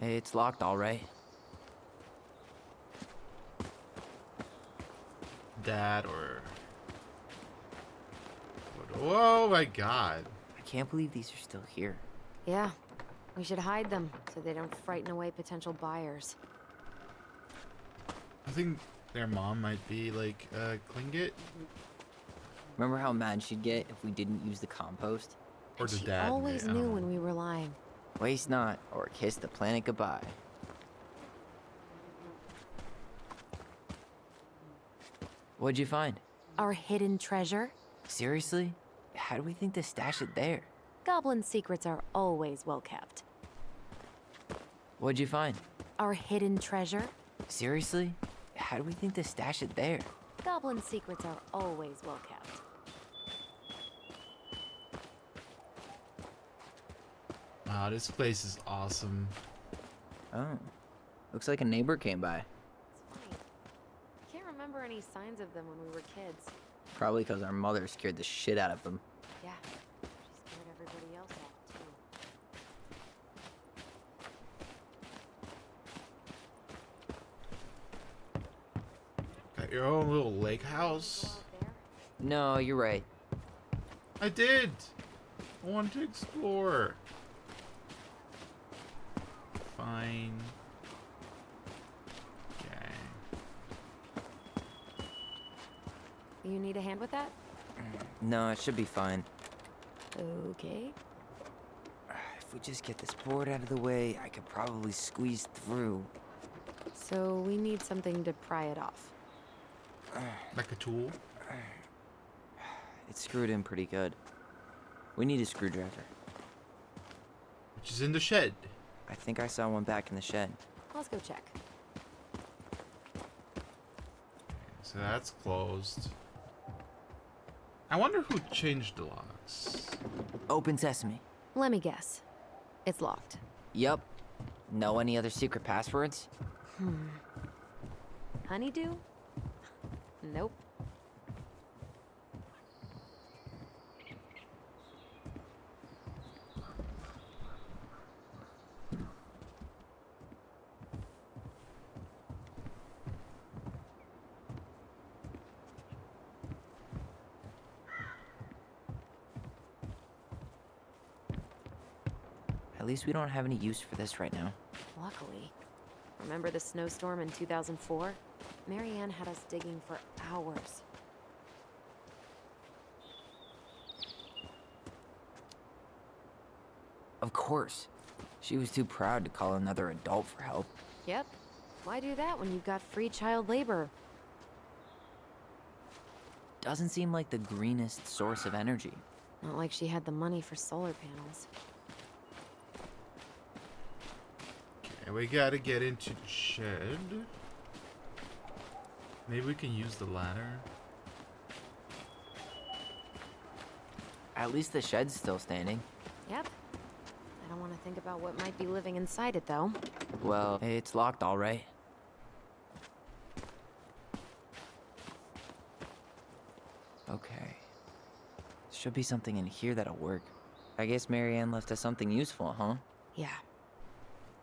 Speaker 9: Hey, it's locked, all right.
Speaker 4: dad or... Oh my god.
Speaker 9: I can't believe these are still here.
Speaker 8: Yeah, We should hide them so they don't frighten away potential buyers.
Speaker 4: I think their mom might be like Klingit
Speaker 9: Remember how mad she'd get if we didn't use the compost?
Speaker 4: or the
Speaker 8: She
Speaker 4: dad.
Speaker 8: always
Speaker 4: I don't
Speaker 8: knew
Speaker 4: know.
Speaker 8: when we were lying.
Speaker 9: Waste not, or kiss the planet goodbye. What'd you find?
Speaker 8: Our hidden treasure?
Speaker 9: Seriously? How do we think to stash it there?
Speaker 8: Goblin secrets are always well kept.
Speaker 9: What'd you find?
Speaker 8: Our hidden treasure?
Speaker 9: Seriously? How do we think to stash it there?
Speaker 8: Goblin secrets are always well kept.
Speaker 4: Wow, this place is awesome.
Speaker 9: Oh. Looks like a neighbor came by.
Speaker 8: It's funny. I can't remember any signs of them when we were kids.
Speaker 9: Probably because our mother scared the shit out of them.
Speaker 8: Yeah, she scared everybody else off, too.
Speaker 4: Got your own little lake house.
Speaker 8: Out there?
Speaker 9: No, you're right.
Speaker 4: I did. I wanted to explore. Fine. Okay.
Speaker 8: You need a hand with that?
Speaker 9: No, it should be fine.
Speaker 8: Okay.
Speaker 9: If we just get this board out of the way, I could probably squeeze through.
Speaker 8: So we need something to pry it off.
Speaker 4: Like a tool.
Speaker 9: It's screwed in pretty good. We need a screwdriver.
Speaker 4: Which is in the shed.
Speaker 9: I think I saw one back in the shed.
Speaker 8: Let's go check.
Speaker 4: So that's closed. I wonder who changed the locks.
Speaker 9: Open sesame.
Speaker 8: Let me guess. It's locked.
Speaker 9: Yup. Know any other secret passwords?
Speaker 8: Honeydew? Nope.
Speaker 9: At least we don't have any use for this right now.
Speaker 8: Luckily. Remember the snowstorm in 2004? Marianne had us digging for hours.
Speaker 9: Of course. She was too proud to call another adult for help.
Speaker 8: Yep. Why do that when you've got free child labor?
Speaker 9: Doesn't seem like the greenest source of energy.
Speaker 8: Not like she had the money for solar panels.
Speaker 4: Okay, we gotta get into the shed. Maybe we can use the ladder.
Speaker 9: At least the shed's still standing.
Speaker 8: Yep. I don't want to think about what might be living inside it, though.
Speaker 9: Well, it's locked all right. Okay. Should be something in here that'll work. I guess Marianne left us something useful, huh?
Speaker 8: Yeah.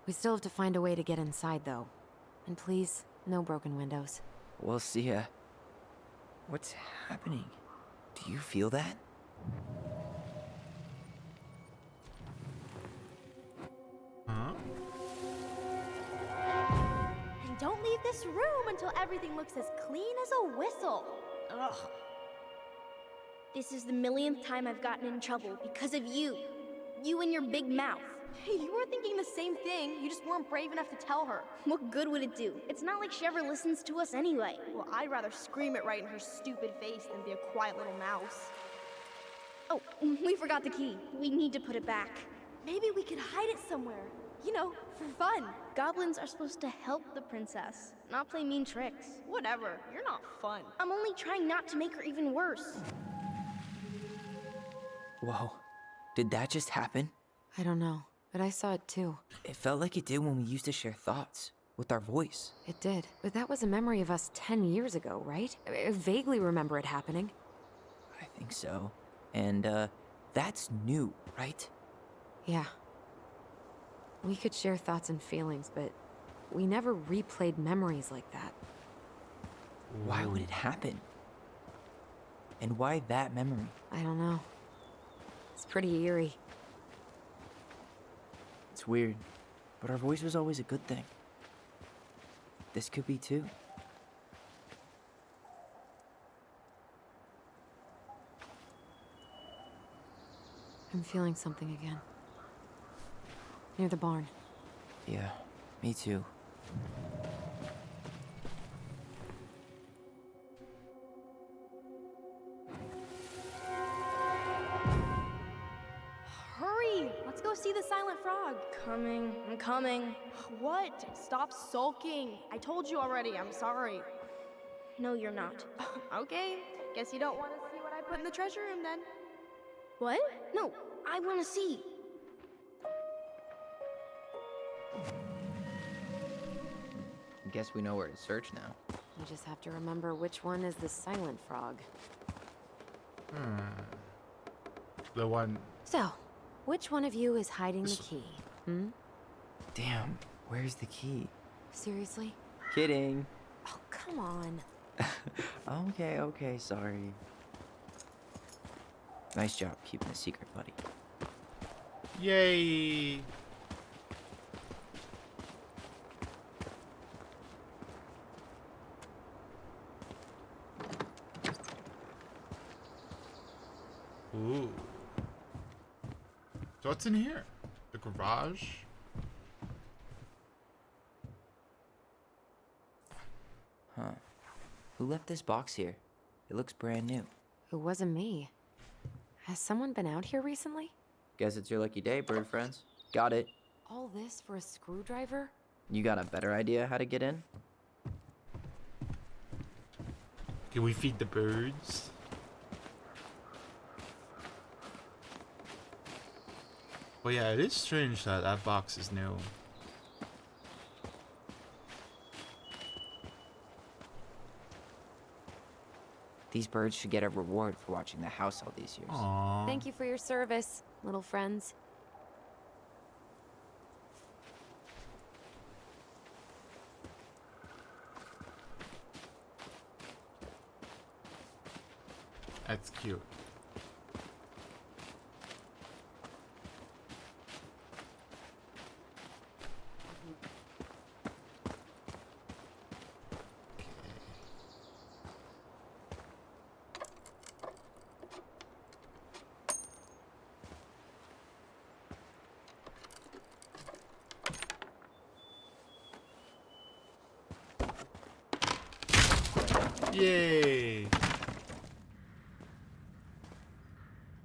Speaker 8: We still have to find a way to get inside, though. And please, no broken windows.
Speaker 9: We'll see ya. What's happening? Do you feel that?
Speaker 4: Huh?
Speaker 10: And don't leave this room until everything looks as clean as a whistle. Ugh. This is the millionth time I've gotten in trouble because of you. You and your big mouth.
Speaker 7: Hey, you were thinking the same thing. You just weren't brave enough to tell her.
Speaker 10: What good would it do? It's not like she ever listens to us anyway.
Speaker 7: Well, I'd rather scream it right in her stupid face than be a quiet little mouse.
Speaker 10: Oh, we forgot the key. We need to put it back.
Speaker 7: Maybe we could hide it somewhere. You know, for fun.
Speaker 10: Goblins are supposed to help the princess, not play mean tricks.
Speaker 7: Whatever, you're not fun.
Speaker 10: I'm only trying not to make her even worse.
Speaker 9: Whoa. Did that just happen?
Speaker 8: I don't know, but I saw it too.
Speaker 9: It felt like it did when we used to share thoughts with our voice.
Speaker 8: It did. But that was a memory of us 10 years ago, right? I vaguely remember it happening.
Speaker 9: I think so. And, that's new, right?
Speaker 8: Yeah. We could share thoughts and feelings, but we never replayed memories like that.
Speaker 9: Why would it happen? And why that memory?
Speaker 8: I don't know. It's pretty eerie.
Speaker 9: It's It's weird, but our voice was always a good thing. This could be too.
Speaker 8: I'm feeling something again. Near the barn.
Speaker 9: Yeah, me too.
Speaker 10: Hurry! Let's go see the silent frog. I'm coming. What? Stop sulking. I told you already, I'm sorry. No, you're not. Okay, guess you don't want to see what I put in the treasure room then. What? No, I want to see.
Speaker 9: Guess we know where to search now.
Speaker 8: You just have to remember which one is the silent frog.
Speaker 4: The one.
Speaker 8: So, which one of you is hiding the key? Hmm?
Speaker 9: Damn, where's the key?
Speaker 8: Seriously?
Speaker 9: Kidding.
Speaker 8: Oh, come on.
Speaker 9: Okay, sorry. Nice job keeping a secret, buddy.
Speaker 4: Yay! Ooh. So what's in here? The garage?
Speaker 9: Huh. Who left this box here? It looks brand new.
Speaker 8: It wasn't me. Has someone been out here recently?
Speaker 9: Guess it's your lucky day, bird friends. Got it.
Speaker 8: All this for a screwdriver?
Speaker 9: You got a better idea how to get in?
Speaker 4: Can we feed the birds? Well, yeah, it is strange that that box is new.
Speaker 9: These birds should get a reward for watching the house all these years.
Speaker 4: Aww.
Speaker 8: Thank you for your service, little friends.
Speaker 4: That's cute. Yay!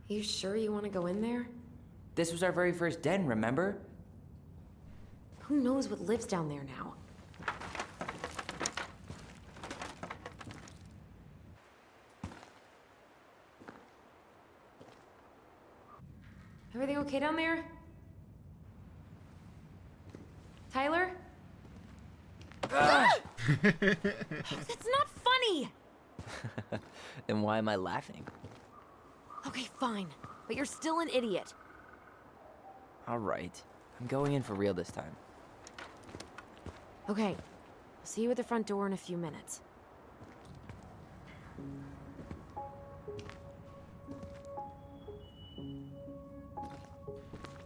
Speaker 8: You sure you want to go in there?
Speaker 9: This was our very first den, remember?
Speaker 8: Who knows what lives down there now? Everything okay down there? Tyler? That's not funny!
Speaker 9: Then why am I laughing?
Speaker 8: Okay, fine. But you're still an idiot.
Speaker 9: Alright. I'm going in for real this time.
Speaker 8: Okay. I'll see you at the front door in a few minutes.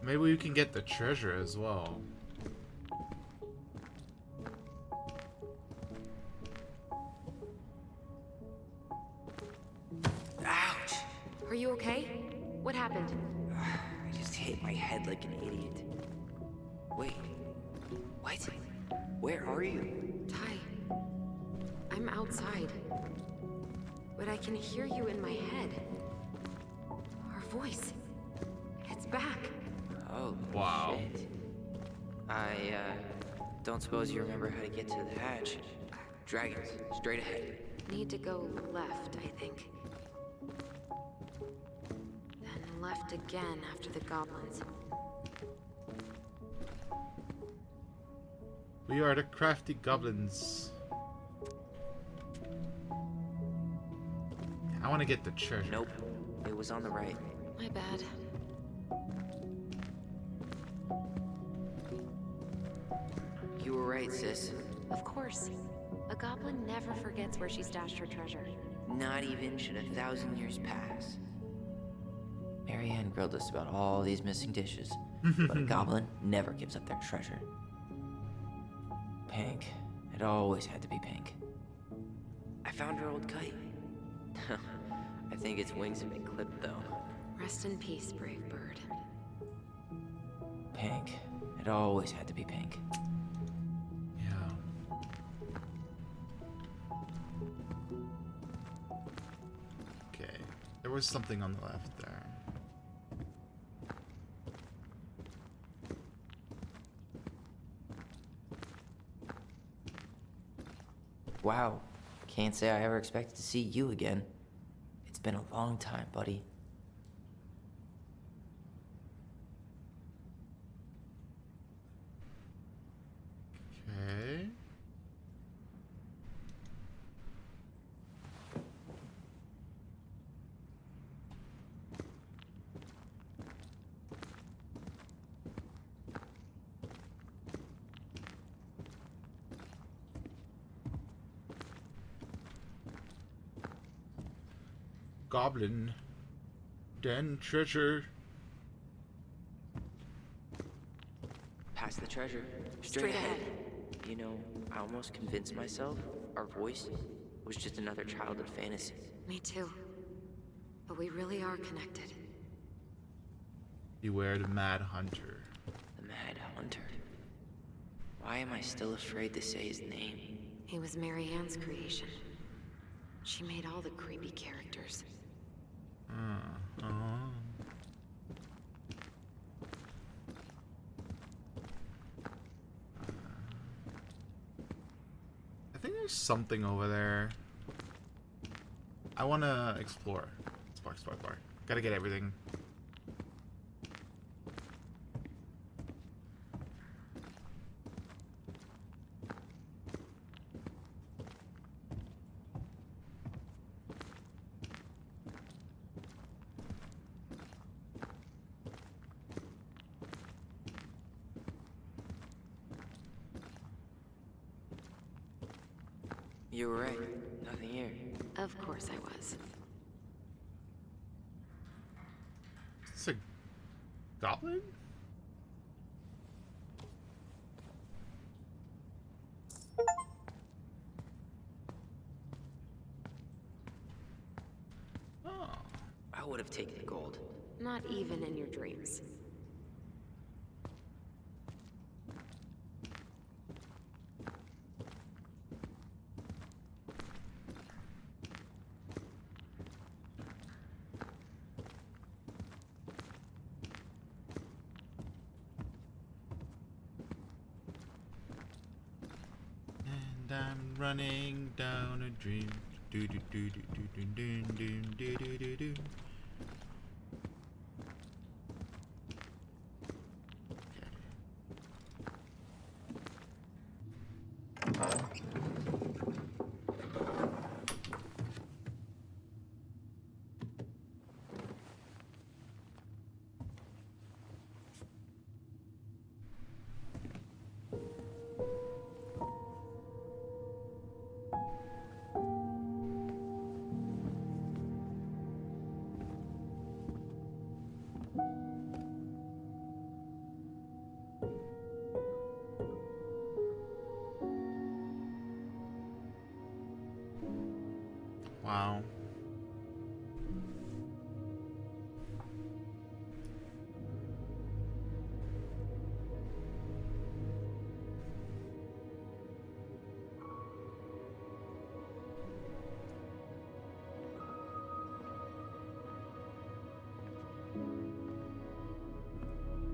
Speaker 4: Maybe we can get the treasure as well.
Speaker 9: Ouch!
Speaker 8: Are you okay? What happened?
Speaker 9: I just hit my head like an idiot. Wait. What? Where are you?
Speaker 8: Ty, I'm outside. But I can hear you in my head. Our voice. It's back.
Speaker 9: Oh,
Speaker 4: Wow.
Speaker 9: shit. I, don't suppose you remember how to get to the hatch. Dragons, straight ahead.
Speaker 8: Need to go left, I think. Then left again after the goblins.
Speaker 4: We are the crafty goblins. I want to get the treasure.
Speaker 9: Nope. It was on the right.
Speaker 8: My bad.
Speaker 9: You were right, sis.
Speaker 8: Of course. A goblin never forgets where she stashed her treasure.
Speaker 9: Not even should 1,000 years pass. Marianne grilled us about all these missing dishes, but a goblin never gives up their treasure. Pink. It always had to be pink. I found her old kite. I think its wings have been clipped, though.
Speaker 8: Rest in peace, brave bird.
Speaker 9: Pink. It always had to be pink.
Speaker 4: Yeah. Okay. There was something on the left there.
Speaker 9: Wow. Can't say I ever expected to see you again. It's been a long time, buddy.
Speaker 4: Okay. Goblin Den treasure.
Speaker 9: Past the treasure. Straight ahead. You know, I almost convinced myself our voice was just another childhood fantasy.
Speaker 8: Me too. But we really are connected.
Speaker 4: Beware the Mad Hunter.
Speaker 9: The Mad Hunter. Why am I still afraid to say his name?
Speaker 8: He was Marianne's creation. She made all the creepy characters.
Speaker 4: I think there's something over there. I want to explore. Spark. Gotta get everything.
Speaker 9: You were right. Nothing here.
Speaker 8: Of course I was.
Speaker 4: Is this a goblin? Oh.
Speaker 9: I would have taken the gold.
Speaker 8: Not even in your dreams.
Speaker 4: And I'm running down a dream. Do do do do do do do do do do do. Wow.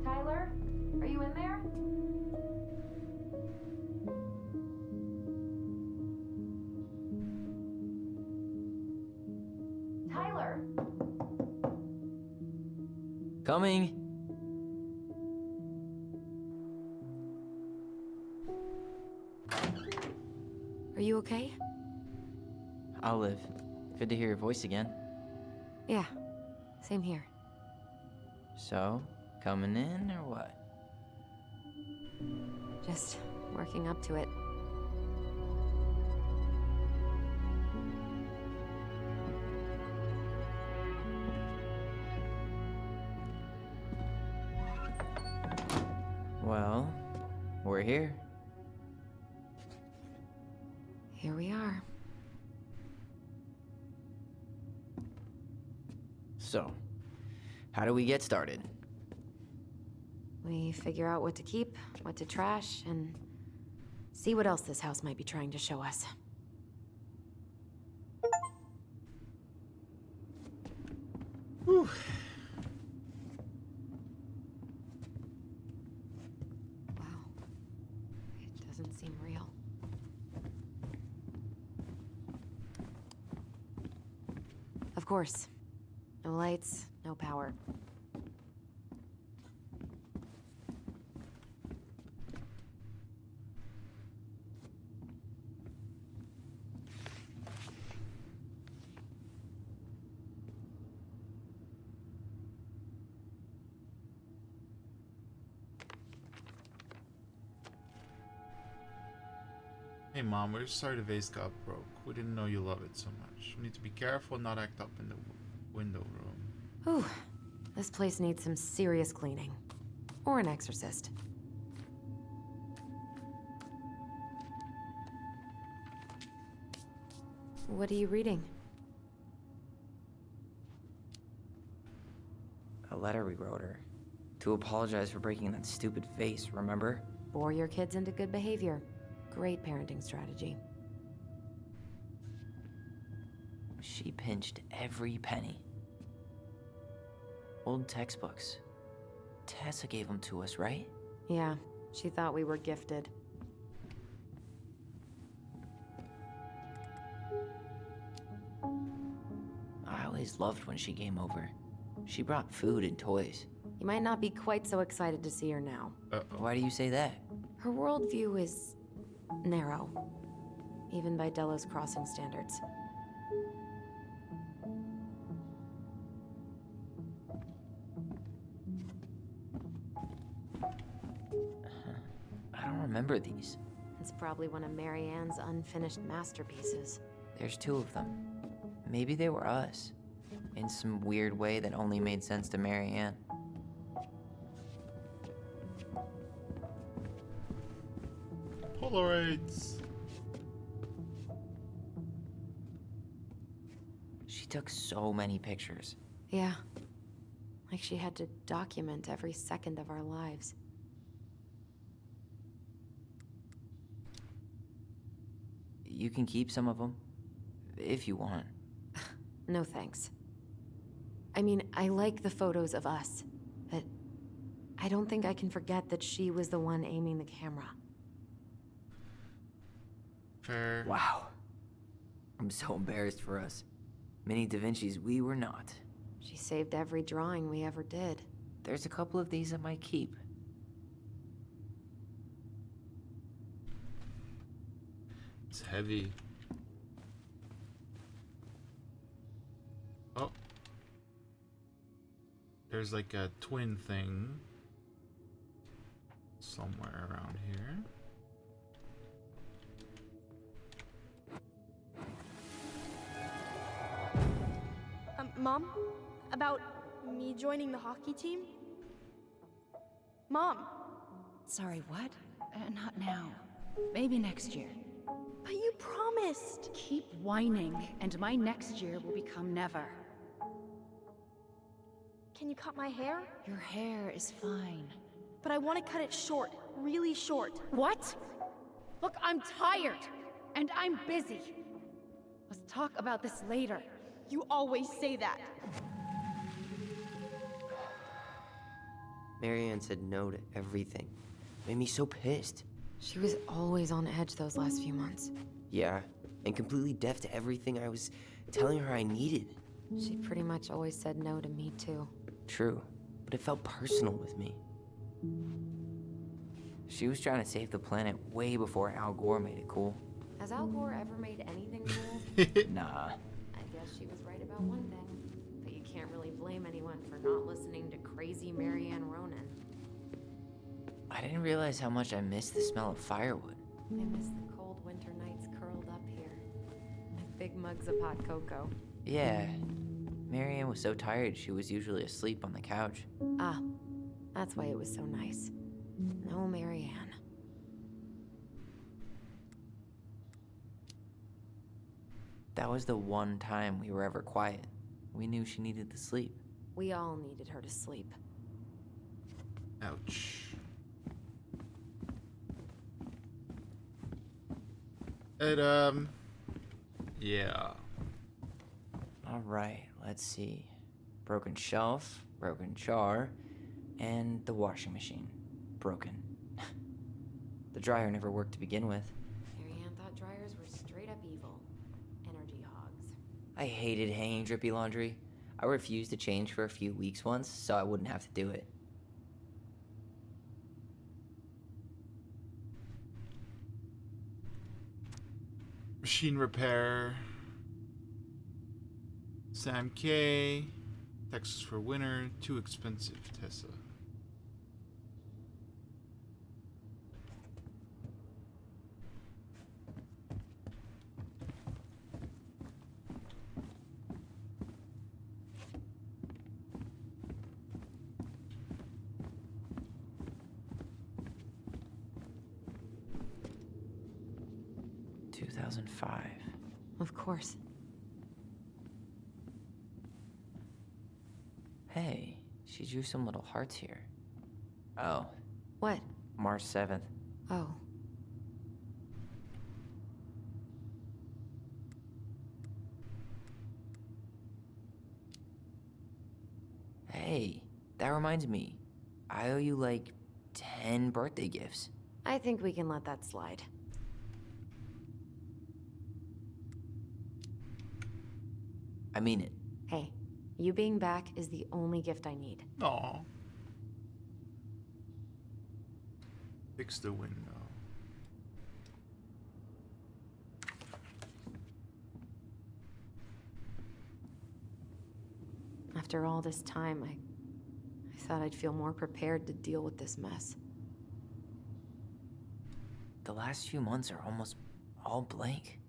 Speaker 8: Tyler, are you in there? Tyler!
Speaker 9: Coming!
Speaker 8: Are you okay?
Speaker 9: I'll live. Good to hear your voice again.
Speaker 8: Yeah, same here.
Speaker 9: So, coming in or what?
Speaker 8: Just working up to it.
Speaker 9: Well, we're here.
Speaker 8: Here we are.
Speaker 9: So, how do we get started?
Speaker 8: We figure out what to keep, what to trash, and see what else this house might be trying to show us.
Speaker 4: Whew.
Speaker 8: Wow. It doesn't seem real. Of course. No lights, no power.
Speaker 4: Hey Mom, we're sorry the vase got broke. We didn't know you love it so much. We need to be careful and not act up in the window room.
Speaker 8: Whew. This place needs some serious cleaning. Or an exorcist. What are you reading?
Speaker 9: A letter we wrote her. To apologize for breaking that stupid vase, remember?
Speaker 8: Bore your kids into good behavior. Great parenting strategy.
Speaker 9: She pinched every penny. Old textbooks. Tessa gave them to us, right?
Speaker 8: Yeah, she thought we were gifted.
Speaker 9: I always loved when she came over. She brought food and toys.
Speaker 8: You might not be quite so excited to see her now.
Speaker 9: Why do you say that?
Speaker 8: Her worldview is narrow, even by Delos Crossing standards.
Speaker 9: I don't remember these.
Speaker 8: It's probably one of Marianne's unfinished masterpieces.
Speaker 9: There's 2 of them. Maybe they were us. In some weird way that only made sense to Marianne.
Speaker 4: Polaroids.
Speaker 9: She took so many pictures.
Speaker 8: Yeah. Like she had to document every second of our lives.
Speaker 9: You can keep some of them, if you want.
Speaker 8: No thanks. I mean, I like the photos of us, but I don't think I can forget that she was the one aiming the camera.
Speaker 4: Fair.
Speaker 9: Wow. I'm so embarrassed for us. Many Da Vinci's we were not.
Speaker 8: She saved every drawing we ever did.
Speaker 9: There's a couple of these I might keep.
Speaker 4: It's heavy. Oh. There's like a twin thing somewhere around here.
Speaker 10: Mom? About me joining the hockey team? Mom!
Speaker 11: Sorry, what? Not now. Maybe next year.
Speaker 10: But you promised!
Speaker 11: Keep whining, and my next year will become never.
Speaker 10: Can you cut my hair?
Speaker 11: Your hair is fine.
Speaker 10: But I want to cut it short. Really short.
Speaker 11: What? Look, I'm tired, and I'm busy. Let's talk about this later.
Speaker 10: You always say that.
Speaker 9: Marianne said no to everything. Made me so pissed.
Speaker 8: She was always on edge those last few months.
Speaker 9: Yeah, and completely deaf to everything I was telling her I needed.
Speaker 8: She pretty much always said no to me, too.
Speaker 9: True, but it felt personal with me. She was trying to save the planet way before Al Gore made it cool.
Speaker 8: Has Al Gore ever made anything cool?
Speaker 9: Nah.
Speaker 8: I guess she was right about one thing. But you can't really blame anyone for not listening to crazy Marianne Ronan.
Speaker 9: I didn't realize how much I missed the smell of firewood.
Speaker 8: I miss the cold winter nights curled up here. And big mugs of hot cocoa.
Speaker 9: Yeah. Marianne was so tired she was usually asleep on the couch.
Speaker 8: Ah, that's why it was so nice. No, Marianne.
Speaker 9: That was the one time we were ever quiet. We knew she needed the sleep.
Speaker 8: We all needed her to sleep.
Speaker 4: Ouch. Yeah.
Speaker 9: Alright, let's see. Broken shelf, broken jar, and the washing machine. Broken. The dryer never worked to begin with.
Speaker 8: Marianne thought dryers were straight up evil. Energy hogs.
Speaker 9: I hated hanging drippy laundry. I refused to change for a few weeks once, so I wouldn't have to do it.
Speaker 4: Machine repair. Sam K. Texas for winter. Too expensive, Tessa.
Speaker 8: Of course.
Speaker 9: Hey, she drew some little hearts here. Oh.
Speaker 8: What?
Speaker 9: March 7th.
Speaker 8: Oh.
Speaker 9: Hey, that reminds me. I owe you like 10 birthday gifts.
Speaker 8: I think we can let that slide.
Speaker 9: I mean it.
Speaker 8: Hey, you being back is the only gift I need.
Speaker 4: Aw. Fix the window.
Speaker 8: After all this time, I thought I'd feel more prepared to deal with this mess.
Speaker 9: The last few months are almost all blank.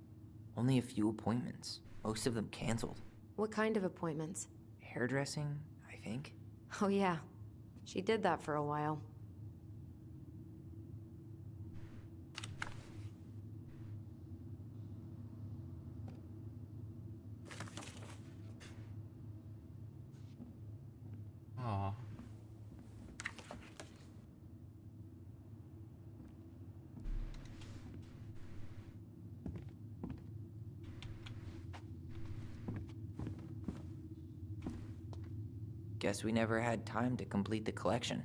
Speaker 9: Only a few appointments, most of them canceled.
Speaker 8: What kind of appointments?
Speaker 9: Hairdressing, I think.
Speaker 8: Oh yeah, she did that for a while.
Speaker 4: Aw.
Speaker 9: Guess we never had time to complete the collection.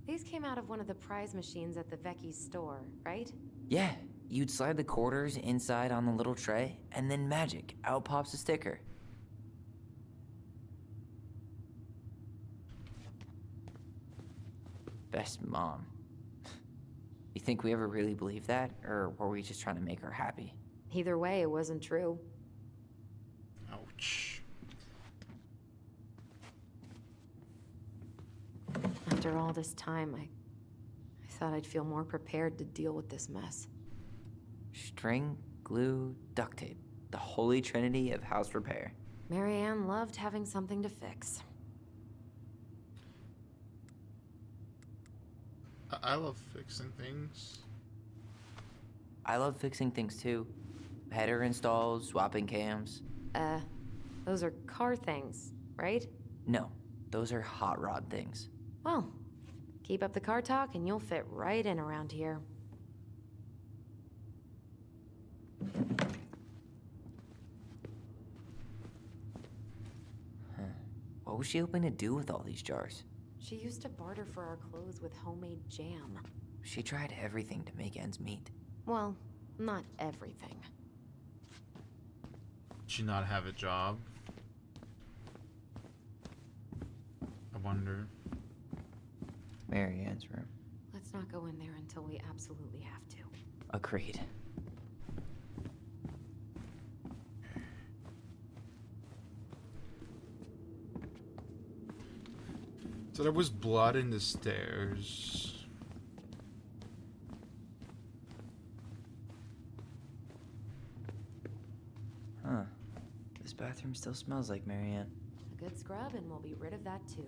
Speaker 8: These came out of one of the prize machines at the Vecchi's store, right?
Speaker 9: Yeah, you'd slide the quarters inside on the little tray, and then magic, out pops a sticker. Best mom. You think we ever really believed that, or were we just trying to make her happy?
Speaker 8: Either way, it wasn't true.
Speaker 4: Ouch.
Speaker 8: After all this time, I thought I'd feel more prepared to deal with this mess.
Speaker 9: String, glue, duct tape. The holy trinity of house repair.
Speaker 8: Marianne loved having something to fix.
Speaker 4: I love fixing things.
Speaker 9: I love fixing things too. Header installs, swapping cams.
Speaker 8: Those are car things, right?
Speaker 9: No, those are hot rod things.
Speaker 8: Well, keep up the car talk and you'll fit right in around here.
Speaker 9: What was she hoping to do with all these jars?
Speaker 8: She used to barter for our clothes with homemade jam.
Speaker 9: She tried everything to make ends meet.
Speaker 8: Well, not everything.
Speaker 4: Did she not have a job? I wonder.
Speaker 9: Marianne's room.
Speaker 8: Let's not go in there until we absolutely have to.
Speaker 9: Agreed.
Speaker 4: So there was blood in the stairs.
Speaker 9: Huh. This bathroom still smells like Marianne.
Speaker 8: A good scrub and we'll be rid of that too.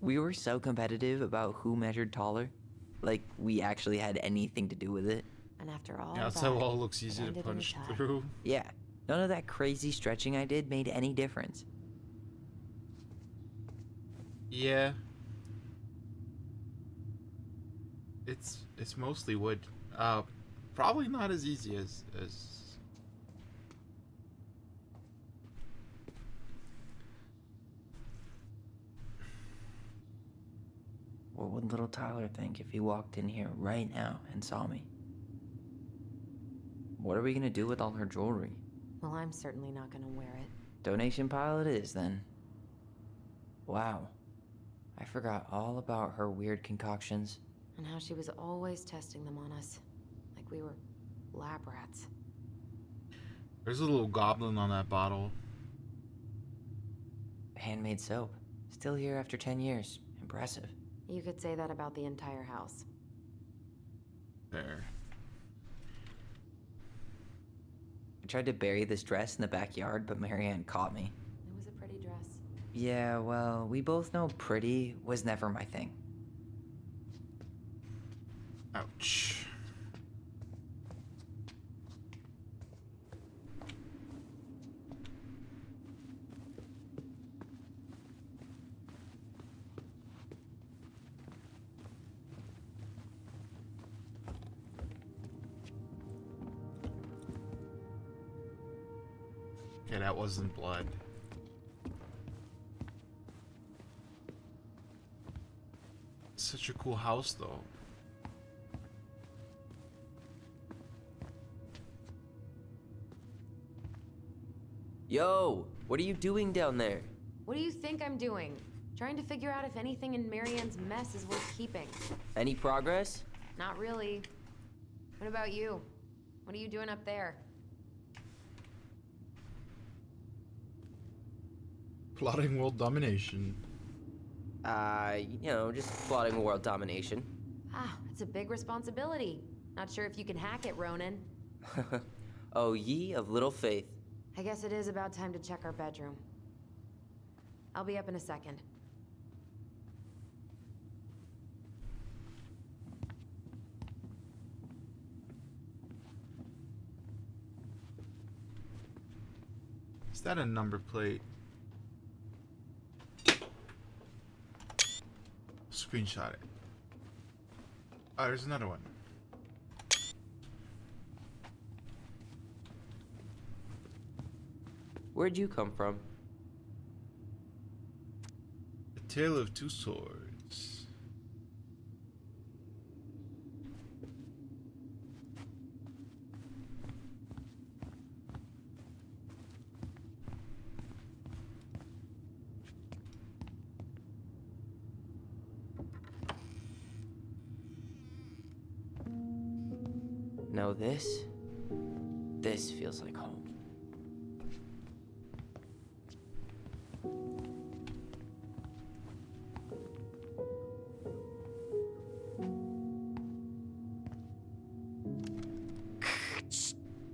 Speaker 9: We were so competitive about who measured taller. Like we actually had anything to do with it.
Speaker 8: And after all
Speaker 4: Yeah, that's
Speaker 8: that,
Speaker 4: how it all looks
Speaker 8: it
Speaker 4: easy to
Speaker 8: ended in
Speaker 4: punch
Speaker 8: a tie.
Speaker 4: through.
Speaker 9: Yeah, none of that crazy stretching I did made any difference.
Speaker 4: Yeah. It's mostly wood. Probably not as easy as
Speaker 9: What would little Tyler think if he walked in here right now and saw me? What are we gonna do with all her jewelry?
Speaker 8: Well, I'm certainly not gonna wear it.
Speaker 9: Donation pile it is, then. Wow. I forgot all about her weird concoctions.
Speaker 8: And how she was always testing them on us. Like we were lab rats.
Speaker 4: there's a little goblin on that bottle.
Speaker 9: Handmade soap. Still here after 10 years. Impressive.
Speaker 8: You could say that about the entire house.
Speaker 4: There.
Speaker 9: I tried to bury this dress in the backyard, but Marianne caught me.
Speaker 8: It was a pretty dress.
Speaker 9: Yeah, well, we both know pretty was never my thing.
Speaker 4: Ouch. Okay, that wasn't blood. Such a cool house, though.
Speaker 9: Yo, what are you doing down there?
Speaker 8: What do you think I'm doing? Trying to figure out if anything in Marianne's mess is worth keeping.
Speaker 9: Any progress?
Speaker 8: Not really. What about you? What are you doing up there?
Speaker 4: Plotting world domination.
Speaker 9: Just plotting world domination.
Speaker 8: Ah, it's a big responsibility. Not sure if you can hack it, Ronan.
Speaker 9: Oh, ye of little faith.
Speaker 8: I guess it is about time to check our bedroom. I'll be up in a second.
Speaker 4: Is that a number plate? Screenshot it. Oh, there's another one.
Speaker 9: Where'd you come from?
Speaker 4: A Tale of Two Swords.
Speaker 9: No, this feels like home.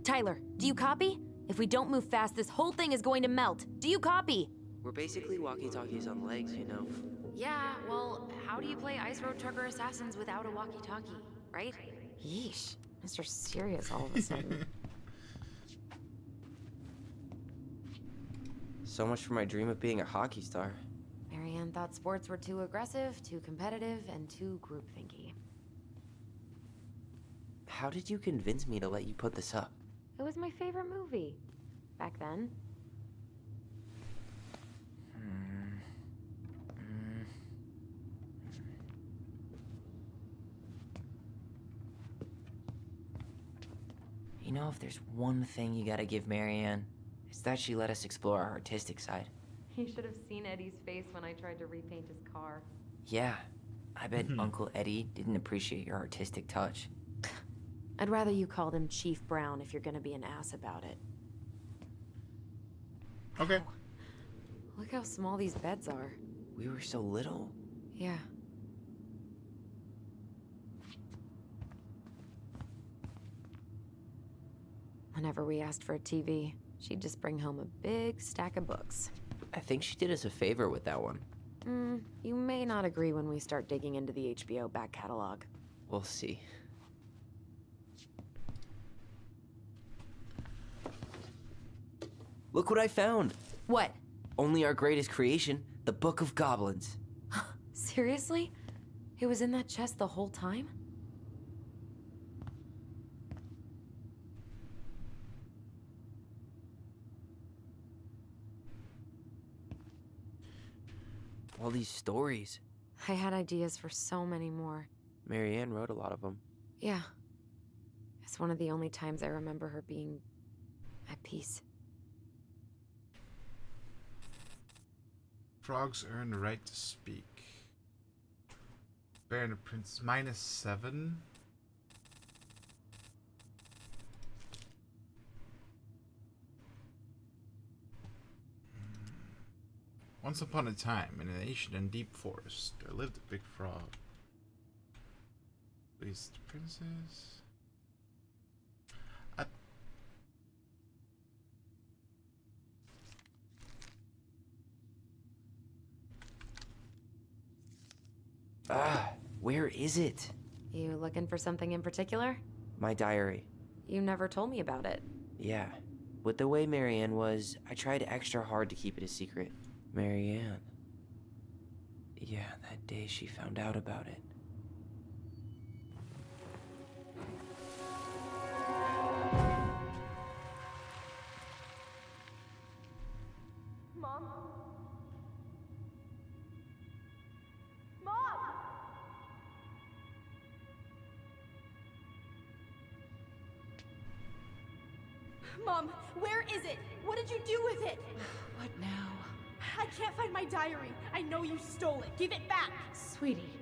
Speaker 8: Tyler, do you copy? If we don't move fast, this whole thing is going to melt. Do you copy?
Speaker 9: We're basically walkie-talkies on legs, you know.
Speaker 8: Yeah, well, how do you play Ice Road Trucker Assassins without a walkie-talkie, right? Yeesh, Mr. Serious all of a sudden.
Speaker 9: So much for my dream of being a hockey star.
Speaker 8: Marianne thought sports were too aggressive, too competitive, and too groupthinky.
Speaker 9: How did you convince me to let you put this up?
Speaker 8: It was my favorite movie. Back then.
Speaker 9: You know, if there's one thing you gotta give Marianne, it's that she let us explore our artistic side.
Speaker 8: You should have seen Eddie's face when I tried to repaint his car.
Speaker 9: Yeah, I bet Uncle Eddie didn't appreciate your artistic touch.
Speaker 8: I'd rather you called him Chief Brown if you're gonna be an ass about it.
Speaker 4: Okay.
Speaker 8: Wow. Look how small these beds are.
Speaker 9: We were so little.
Speaker 8: Yeah. Whenever we asked for a TV, she'd just bring home a big stack of books.
Speaker 9: I think she did us a favor with that one.
Speaker 8: You may not agree when we start digging into the HBO back catalog.
Speaker 9: We'll see. Look what I found!
Speaker 8: What?
Speaker 9: Only our greatest creation, the Book of Goblins.
Speaker 8: Seriously? It was in that chest the whole time?
Speaker 9: All these stories.
Speaker 8: I had ideas for so many more.
Speaker 9: Marianne wrote a lot of them.
Speaker 8: Yeah. It's one of the only times I remember her being at peace.
Speaker 4: Frogs earn the right to speak. Baron of Prince -7. Once upon a time, in an ancient and deep forest, there lived a big frog. Please, the princess.
Speaker 9: Where is it?
Speaker 8: You looking for something in particular?
Speaker 9: My diary.
Speaker 8: You never told me about it.
Speaker 9: Yeah. With the way Marianne was, I tried extra hard to keep it a secret. Marianne. Yeah, that day she found out about it.
Speaker 10: Mom? Mom! Mom, where is it? What did you do with it?
Speaker 11: What now?
Speaker 10: I can't find my diary. I know you stole it. Give it back.
Speaker 11: Sweetie,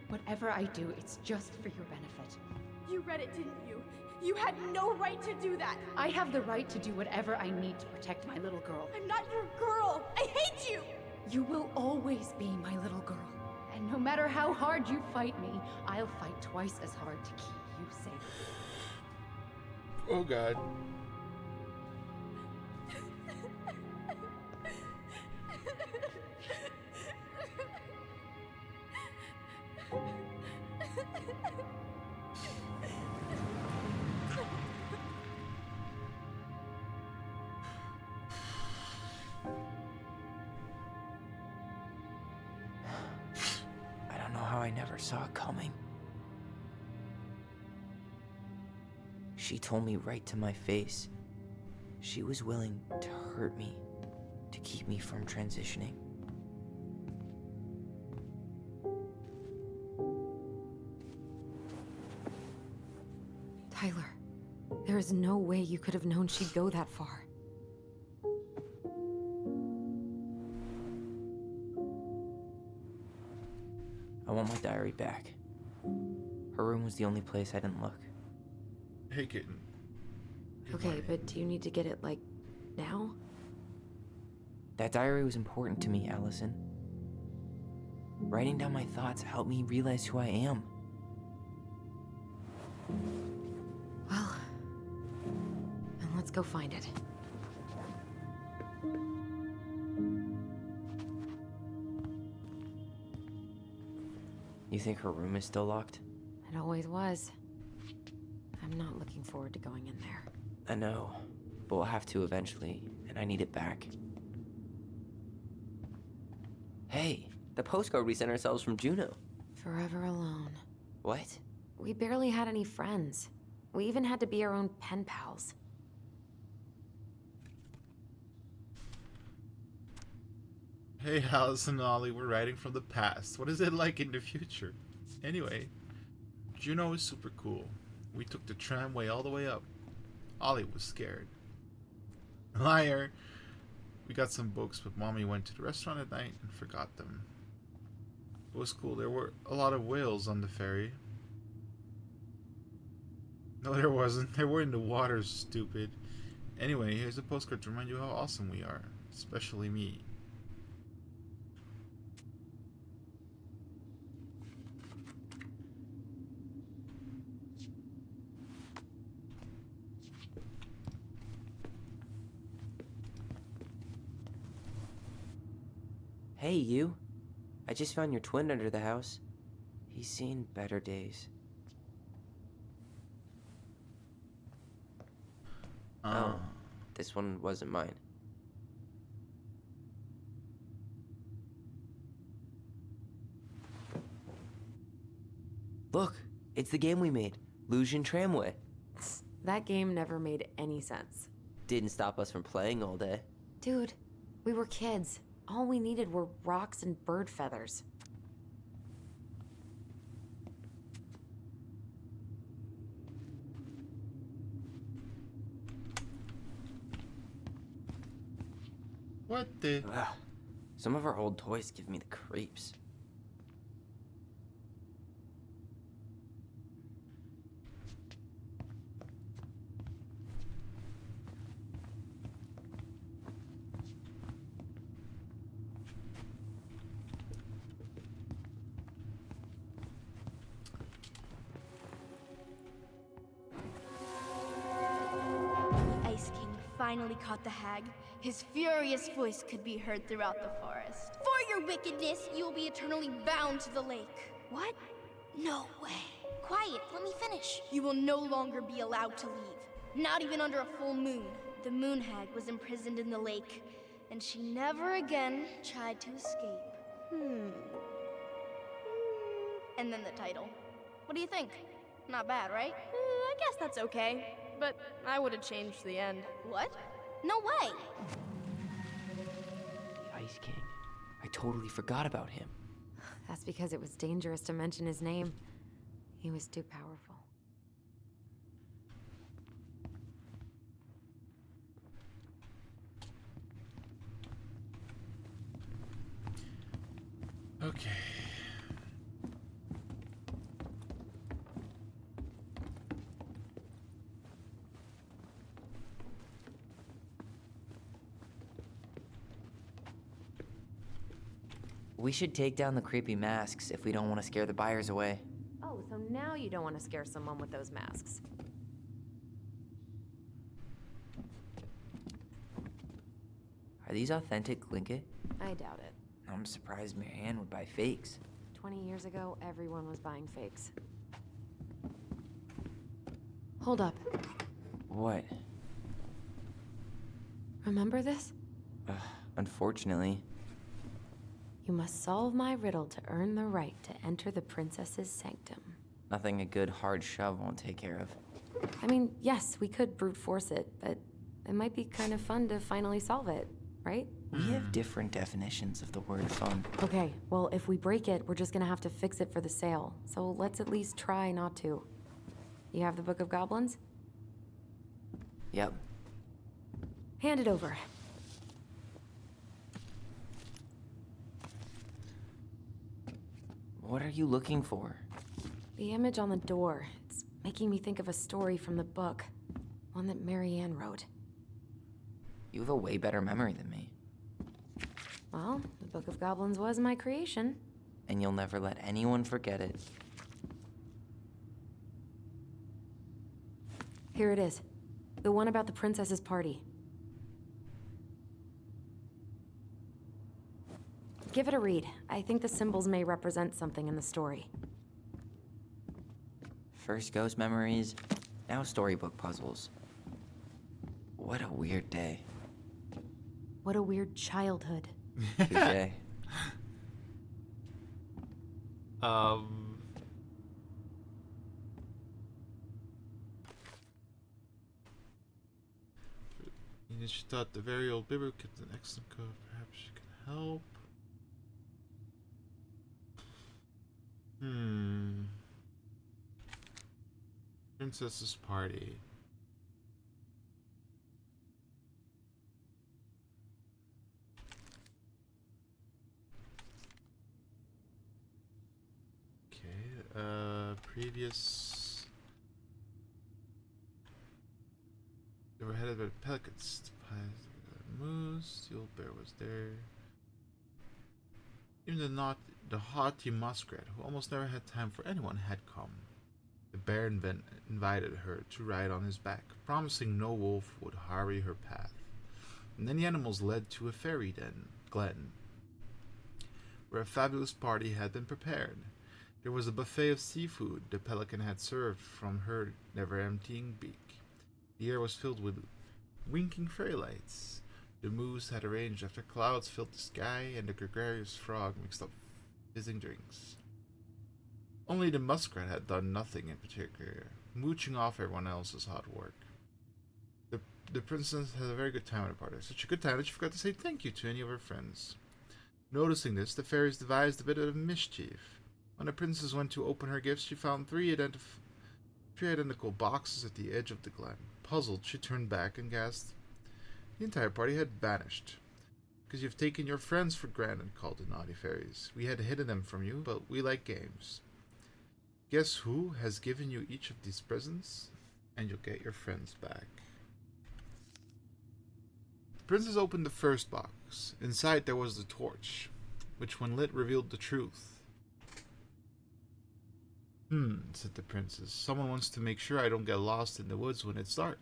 Speaker 11: whatever I do, it's just for your benefit.
Speaker 10: You read it, didn't you? You had no right to do that.
Speaker 11: I have the right to do whatever I need to protect my little girl.
Speaker 10: I'm not your girl. I hate you.
Speaker 11: You will always be my little girl. And no matter how hard you fight me, I'll fight twice as hard to keep you safe.
Speaker 4: Oh god.
Speaker 9: I don't know how I never saw it coming. She told me right to my face. She was willing to hurt me, to keep me from transitioning.
Speaker 8: Tyler, there is no way you could have known she'd go that far.
Speaker 9: I want my diary back. Her room was the only place I didn't look.
Speaker 4: Hey, kitten. Good
Speaker 8: Okay,
Speaker 4: morning.
Speaker 8: but do you need to get it, like, now?
Speaker 9: That diary was important to me, Allison. Writing down my thoughts helped me realize who I am.
Speaker 8: Well, then let's go find it.
Speaker 9: You think her room is still locked?
Speaker 8: It always was. I'm not looking forward to going in there.
Speaker 9: I know, but we'll have to eventually, and I need it back. Hey, the postcard we sent ourselves from Juneau.
Speaker 8: Forever alone.
Speaker 9: What?
Speaker 8: We barely had any friends. We even had to be our own pen pals.
Speaker 4: Hey, Allison and Ollie, we're writing from the past. What is it like in the future? Anyway, Juneau is super cool. We took the tramway all the way up. Ollie was scared. Liar! We got some books, but Mommy went to the restaurant at night and forgot them. It was cool. There were a lot of whales on the ferry. No, there wasn't. They were in the water, stupid. Anyway, here's a postcard to remind you how awesome we are. Especially me.
Speaker 9: Hey, you. I just found your twin under the house. He's seen better days. Oh, this one wasn't mine. Look, it's the game we made, Lucian Tramway.
Speaker 8: That game never made any sense.
Speaker 9: Didn't stop us from playing all day.
Speaker 8: Dude, we were kids. All we needed were rocks and bird feathers.
Speaker 4: What the?
Speaker 9: Ugh. Some of our old toys give me the creeps.
Speaker 10: The Ice King finally caught the hag. His furious voice could be heard throughout the forest. For your wickedness, you will be eternally bound to the lake. What? No way. Quiet, let me finish. You will no longer be allowed to leave. Not even under a full moon. The moon hag was imprisoned in the lake, and she never again tried to escape. And then the title. What do you think? Not bad, right?
Speaker 7: I guess that's okay, but I would have changed the end.
Speaker 10: What? No way!
Speaker 9: The Ice King. I totally forgot about him.
Speaker 8: That's because it was dangerous to mention his name. He was too powerful.
Speaker 4: Okay.
Speaker 9: We should take down the creepy masks if we don't want to scare the buyers away.
Speaker 8: Oh, so now you don't want to scare someone with those masks.
Speaker 9: Are these authentic Glinkit?
Speaker 8: I doubt it.
Speaker 9: I'm surprised Marianne would buy fakes.
Speaker 8: 20 years ago, everyone was buying fakes. Hold up.
Speaker 9: What?
Speaker 8: Remember this?
Speaker 9: Unfortunately.
Speaker 8: You must solve my riddle to earn the right to enter the princess's sanctum.
Speaker 9: Nothing a good hard shove won't take care of.
Speaker 8: I mean, yes, we could brute force it, but it might be kind of fun to finally solve it, right?
Speaker 9: We have different definitions of the word fun.
Speaker 8: Okay, well, if we break it, we're just gonna have to fix it for the sale. So let's at least try not to. You have the Book of Goblins?
Speaker 9: Yep.
Speaker 8: Hand it over.
Speaker 9: What are you looking for?
Speaker 8: The image on the door. It's making me think of a story from the book. One that Marianne wrote.
Speaker 9: You have a way better memory than me.
Speaker 8: Well, the Book of Goblins was my creation.
Speaker 9: And you'll never let anyone forget it.
Speaker 8: Here it is. The one about the princess's party. Give it a read. I think the symbols may represent something in the story.
Speaker 9: First ghost memories, now storybook puzzles. What a weird day.
Speaker 8: What a weird childhood.
Speaker 9: Touché.
Speaker 4: She thought the very old Bibber kept an excellent code. Perhaps she can help. Princess's party. Okay, previous. They were headed by the pelicans. The moose, the old bear was there. Even the haughty muskrat, who almost never had time for anyone, had come. The bear invited her to ride on his back, promising no wolf would harry her path. And then the animals led to a fairy glen, where a fabulous party had been prepared. There was a buffet of seafood the pelican had served from her never-emptying beak. The air was filled with winking fairy lights. The moose had arranged after clouds filled the sky and the gregarious frog mixed up fizzing drinks. Only the muskrat had done nothing in particular, mooching off everyone else's hard work. The princess had a very good time at the party, such a good time that she forgot to say thank you to any of her friends. Noticing this, the fairies devised a bit of mischief. When the princess went to open her gifts, she found three identical boxes at the edge of the glen. Puzzled, she turned back and gasped. The entire party had vanished. Because you've taken your friends for granted, called the naughty fairies. We had hidden them from you, but we like games. Guess who has given you each of these presents? And you'll get your friends back. The princess opened the first box. Inside there was the torch, which when lit revealed the truth. Said the princess. Someone wants to make sure I don't get lost in the woods when it's dark.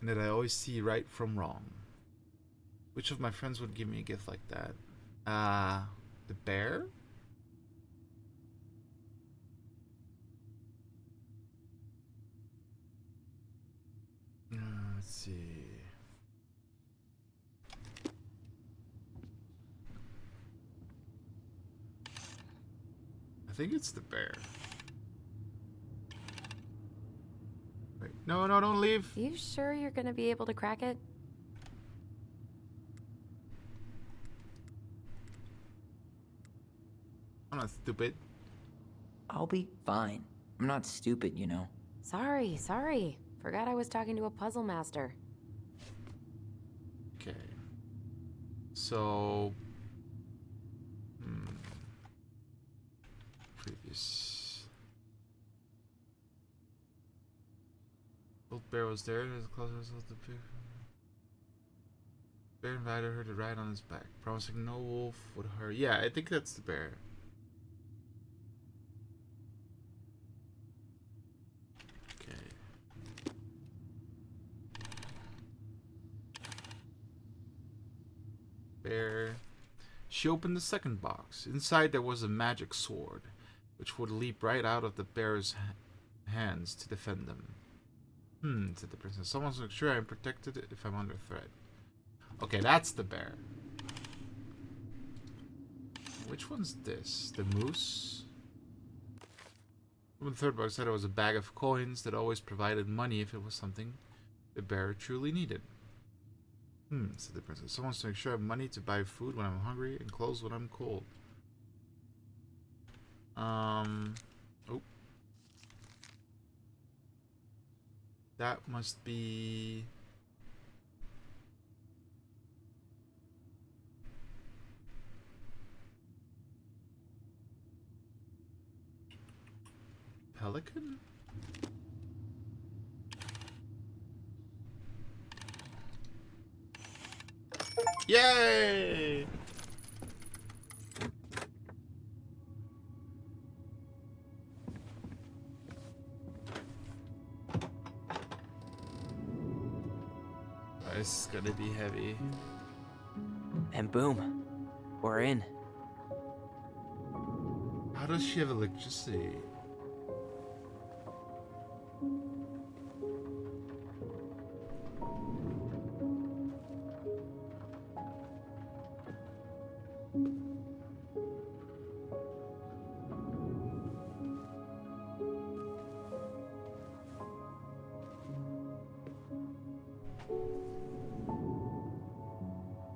Speaker 4: And that I always see right from wrong. Which of my friends would give me a gift like that? The bear? Let's see. I think it's the bear. Wait, no, don't leave.
Speaker 8: You sure you're gonna be able to crack it?
Speaker 4: I'm not stupid.
Speaker 9: I'll be fine. I'm not stupid, you know.
Speaker 8: Sorry. Forgot I was talking to a puzzle master.
Speaker 4: Okay. So... Previous... Old bear was there, and as close as the pig. Bear invited her to ride on his back, promising no wolf would hurt. Yeah, I think that's the bear. Bear. She opened the second box. Inside there was a magic sword, which would leap right out of the bear's hands to defend them. Said the princess. Someone's make sure I'm protected if I'm under threat. Okay, that's the bear. Which one's this? The moose? The third box said it was a bag of coins that always provided money if it was something the bear truly needed. Said the princess. Someone wants to make sure I have money to buy food when I'm hungry and clothes when I'm cold. Oh. That must be... Pelican? Yay! This is gonna be heavy.
Speaker 9: And boom, we're in.
Speaker 4: How does she have electricity?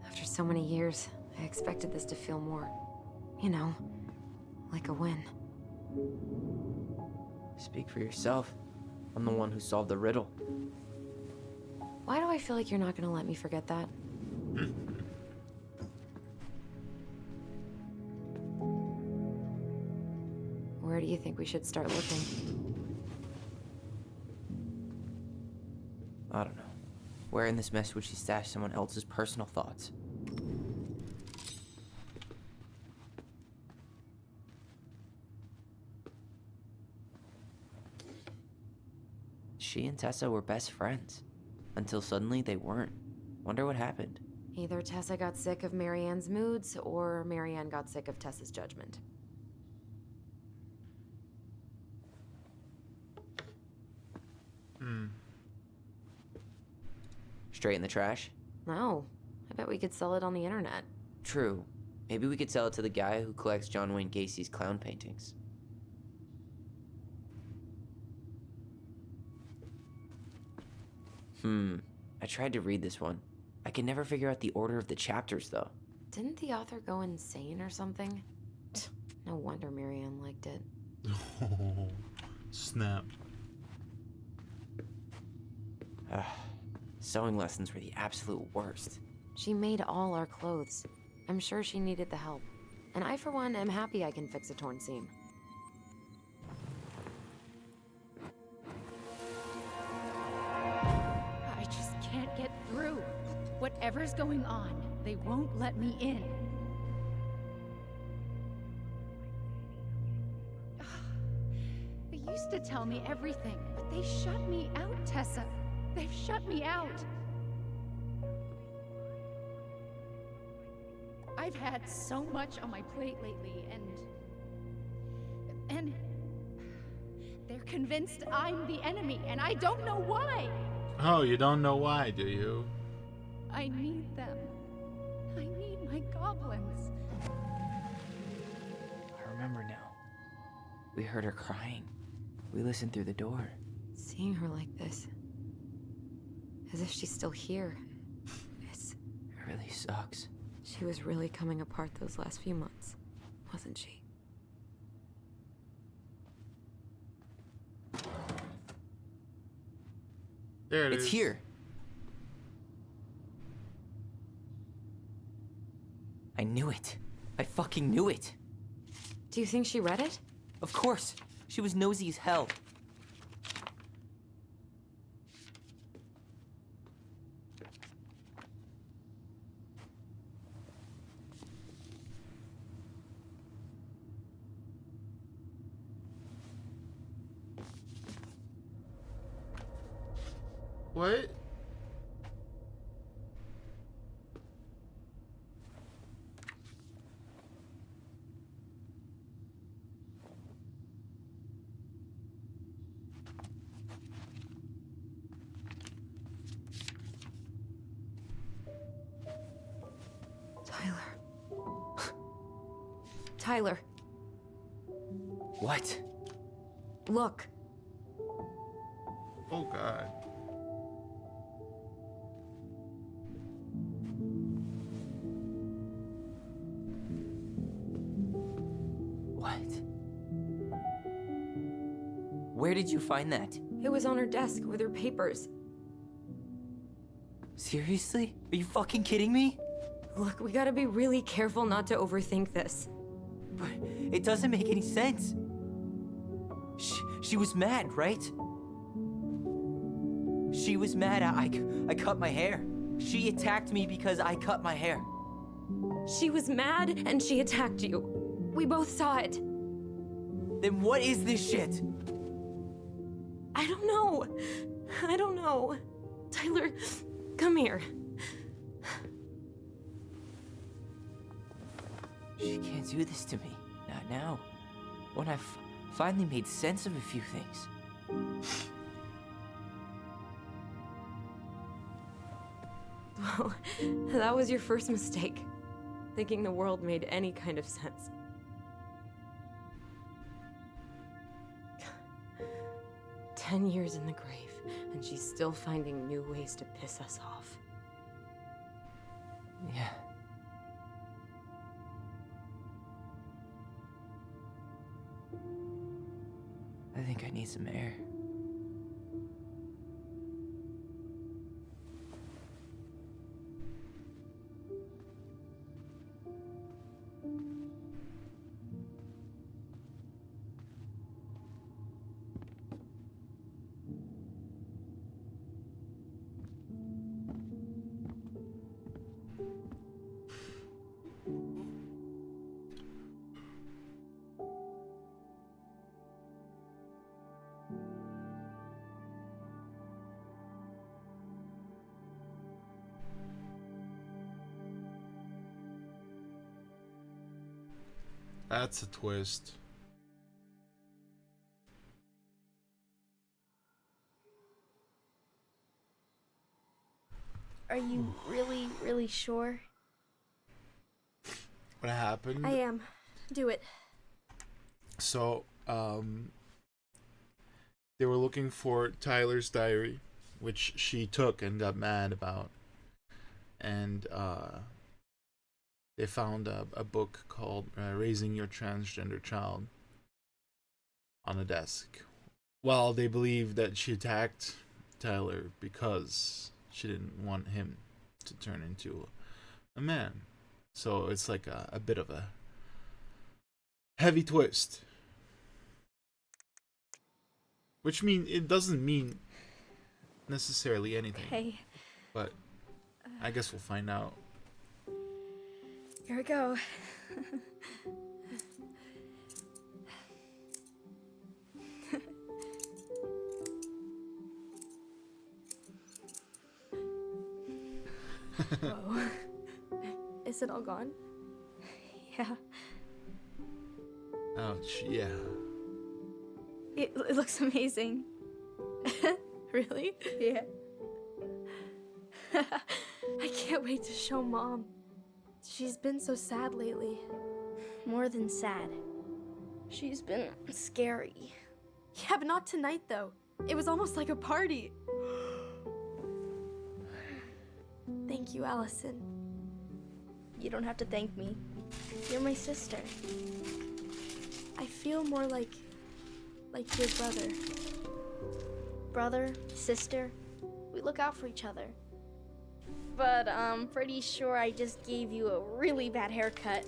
Speaker 8: After so many years, I expected this to feel more, you know, like a win.
Speaker 9: Speak for yourself. I'm the one who solved the riddle.
Speaker 8: Why do I feel like you're not gonna let me forget that? Where do you think we should start looking?
Speaker 9: I don't know. Where in this mess would she stash someone else's personal thoughts? She and Tessa were best friends. Until suddenly they weren't. Wonder what happened.
Speaker 8: Either Tessa got sick of Marianne's moods, or Marianne got sick of Tessa's judgment.
Speaker 9: Straight in the trash?
Speaker 8: No. I bet we could sell it on the internet.
Speaker 9: True. Maybe we could sell it to the guy who collects John Wayne Gacy's clown paintings. I tried to read this one. I can never figure out the order of the chapters, though.
Speaker 8: Didn't the author go insane or something? No wonder Marianne liked it.
Speaker 4: Oh, snap.
Speaker 9: Sewing lessons were the absolute worst.
Speaker 8: She made all our clothes. I'm sure she needed the help. And I, for one, am happy I can fix a torn seam.
Speaker 11: I just can't get through. Whatever's going on, they won't let me in. They used to tell me everything, but they shut me out, Tessa. They've shut me out. I've had so much on my plate lately, and they're convinced I'm the enemy, and I don't know why.
Speaker 4: Oh, you don't know why, do you?
Speaker 11: I need them. I need my goblins.
Speaker 9: I remember now. We heard her crying. We listened through the door.
Speaker 8: Seeing her like this, as if she's still here,
Speaker 9: It really sucks.
Speaker 8: she was really coming apart those last few months, wasn't she?
Speaker 4: There it is.
Speaker 9: It's here. I knew it. I fucking knew it.
Speaker 8: Do you think she read it?
Speaker 9: Of course. She was nosy as hell.
Speaker 4: What?
Speaker 8: Tyler,
Speaker 9: What?
Speaker 8: look.
Speaker 4: Oh god.
Speaker 9: What? Where did you find that?
Speaker 8: It was on her desk with her papers.
Speaker 9: Seriously? Are you fucking kidding me?
Speaker 8: Look, we gotta be really careful not to overthink this.
Speaker 9: But it doesn't make any sense. She was mad, right? She was mad I cut my hair. She attacked me because I cut my hair.
Speaker 8: She was mad and she attacked you. We both saw it.
Speaker 9: Then what is this shit?
Speaker 8: I don't know. I don't know. Tyler, come here.
Speaker 9: She can't do this to me. Not now. When I've finally made sense of a few things.
Speaker 8: Well, that was your first mistake. Thinking the world made any kind of sense. 10 years in the grave, and she's still finding new ways to piss us off.
Speaker 9: Yeah. I think I need some air.
Speaker 4: That's a twist.
Speaker 10: you really, really sure?
Speaker 4: What happened?
Speaker 7: I am. Do it.
Speaker 4: So, they were looking for Tyler's diary, which she took and got mad about. And they found a book called Raising Your Transgender Child on a desk. Well, they believe that she attacked Tyler because she didn't want him to turn into a man. So it's like a bit of a heavy twist. Which it doesn't mean necessarily anything.
Speaker 7: Hey,
Speaker 4: But I guess we'll find out.
Speaker 7: here we go. Whoa. Is it all gone? Yeah.
Speaker 4: Ouch, yeah.
Speaker 7: It looks amazing. Really? Yeah. I can't wait to show Mom. She's been so sad lately.
Speaker 10: More than sad. She's been scary.
Speaker 7: Yeah, but not tonight though. It was almost like a party. Thank you, Allison.
Speaker 10: You don't have to thank me. You're my sister.
Speaker 7: I feel more like your brother.
Speaker 10: Brother, sister, we look out for each other. But I'm pretty sure I just gave you a really bad haircut.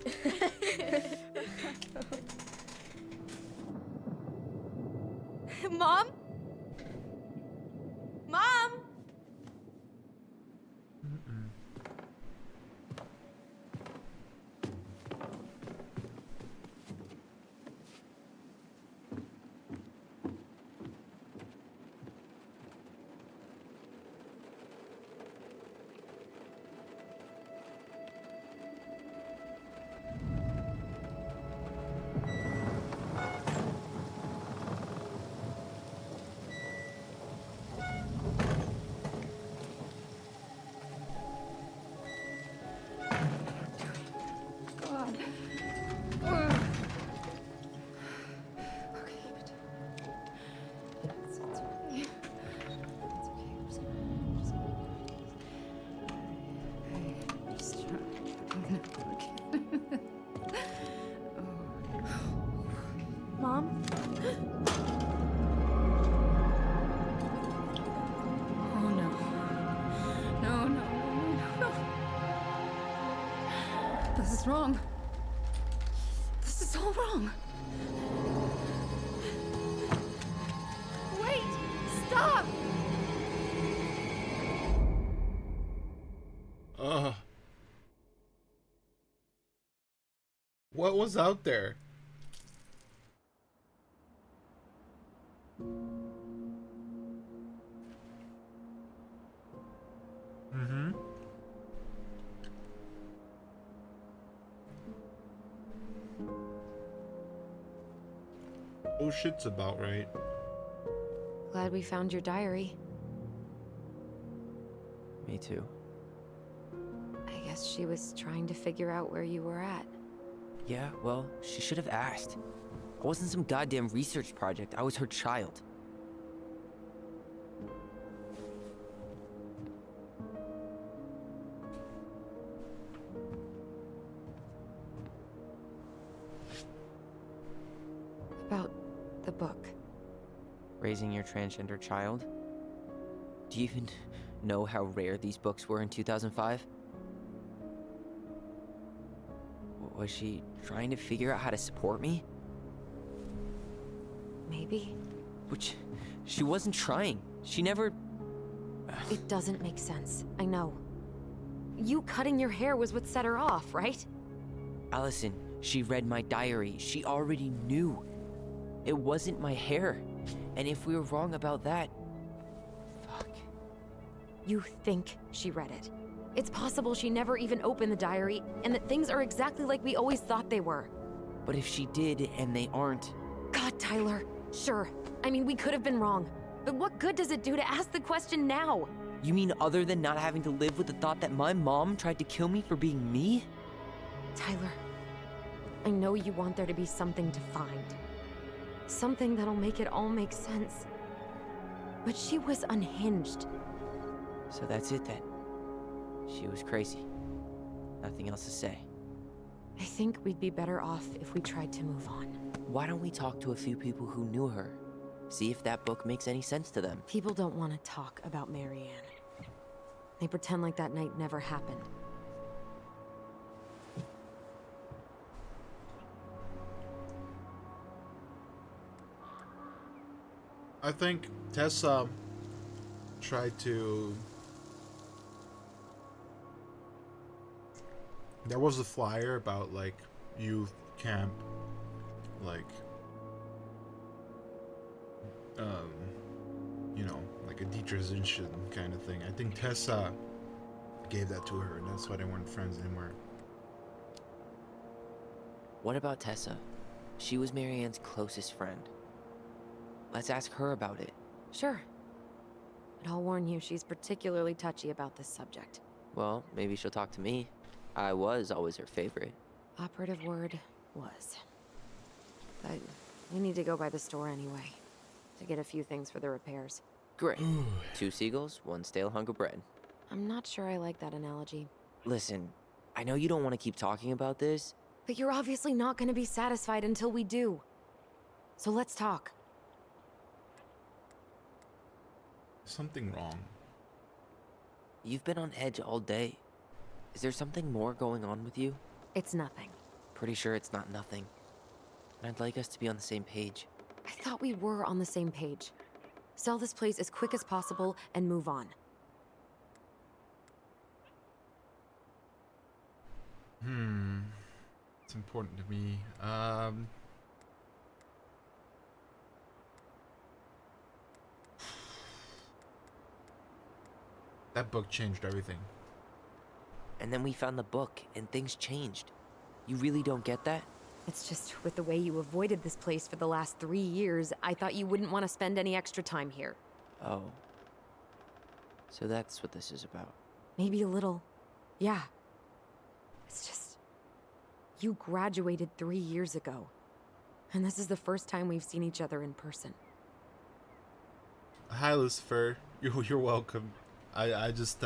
Speaker 7: Mom? Mom?
Speaker 11: God. Okay, but it's okay. It's okay. Just try.
Speaker 7: Mom?
Speaker 11: Oh no. No, no, no, no, no. This is wrong. This is all wrong.
Speaker 7: Wait! Stop!
Speaker 4: What was out there? Mm-hmm. Oh, shit's about right.
Speaker 8: Glad we found your diary.
Speaker 9: Me too.
Speaker 8: I guess she was trying to figure out where you were at.
Speaker 9: Yeah, well, she should have asked. I wasn't some goddamn research project. I was her child.
Speaker 8: About the book.
Speaker 9: Raising Your Transgender Child? Do you even know how rare these books were in 2005? Was she trying to figure out how to support me?
Speaker 8: Maybe.
Speaker 9: Which, she wasn't trying. She never...
Speaker 8: It doesn't make sense. I know. You cutting your hair was what set her off, right?
Speaker 9: Allison, she read my diary. She already knew. It wasn't my hair. And if we were wrong about that... Fuck.
Speaker 8: You think she read it. It's possible she never even opened the diary, and that things are exactly like we always thought they were.
Speaker 9: But if she did, and they aren't...
Speaker 8: God, Tyler. Sure. I mean, we could have been wrong. But what good does it do to ask the question now?
Speaker 9: You mean other than not having to live with the thought that my mom tried to kill me for being me?
Speaker 8: Tyler, I know you want there to be something to find. Something that'll make it all make sense. But she was unhinged.
Speaker 9: So that's it then. She was crazy. Nothing else to say.
Speaker 8: I think we'd be better off if we tried to move on.
Speaker 9: Why don't we talk to a few people who knew her? See if that book makes any sense to them.
Speaker 8: People don't want to talk about Marianne. They pretend like that night never happened.
Speaker 4: I think Tessa tried to... There was a flyer about, like, youth camp, like, you know, like a detransition kind of thing. I think Tessa gave that to her, and that's why they weren't friends anymore.
Speaker 9: What about Tessa? She was Marianne's closest friend. Let's ask her about it.
Speaker 8: Sure. But I'll warn you, she's particularly touchy about this subject.
Speaker 9: Well, maybe she'll talk to me. I was always her favorite.
Speaker 8: Operative word was. But we need to go by the store anyway, to get a few things for the repairs.
Speaker 9: Great. 2 seagulls, 1 stale hunk of bread.
Speaker 8: I'm not sure I like that analogy.
Speaker 9: Listen, I know you don't want to keep talking about this.
Speaker 8: But you're obviously not going to be satisfied until we do. So let's talk.
Speaker 4: Something wrong.
Speaker 9: You've been on edge all day. Is there something more going on with you?
Speaker 8: It's nothing.
Speaker 9: Pretty sure it's not nothing. And I'd like us to be on the same page.
Speaker 8: I thought we were on the same page. Sell this place as quick as possible and move on.
Speaker 4: It's important to me. That book changed everything.
Speaker 9: And then we found the book, and things changed. You really don't get that?
Speaker 8: It's just with the way you avoided this place for the last 3 years, I thought you wouldn't want to spend any extra time here.
Speaker 9: Oh. So that's what this is about.
Speaker 8: Maybe a little. Yeah. It's just... You graduated 3 years ago. And this is the first time we've seen each other in person.
Speaker 4: Hi, Lucifer. You're welcome. I just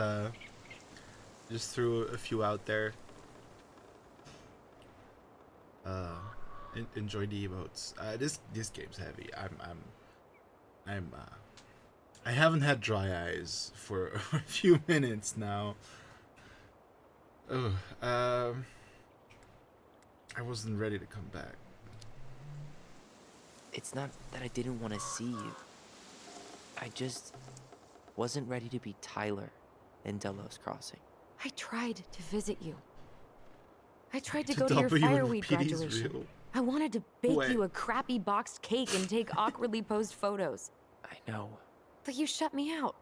Speaker 4: threw a few out there. Enjoy the emotes. This game's heavy. I haven't had dry eyes for a few minutes now. I wasn't ready to come back.
Speaker 9: It's not that I didn't want to see you. I just wasn't ready to be Tyler in Delos Crossing.
Speaker 8: I tried to visit you. I tried to
Speaker 4: To
Speaker 8: go to your
Speaker 4: W and
Speaker 8: fireweed
Speaker 4: PD's
Speaker 8: graduation.
Speaker 4: real.
Speaker 8: I wanted to bake
Speaker 4: Wait.
Speaker 8: you a crappy boxed cake and take awkwardly posed photos.
Speaker 9: I know.
Speaker 8: But you shut me out.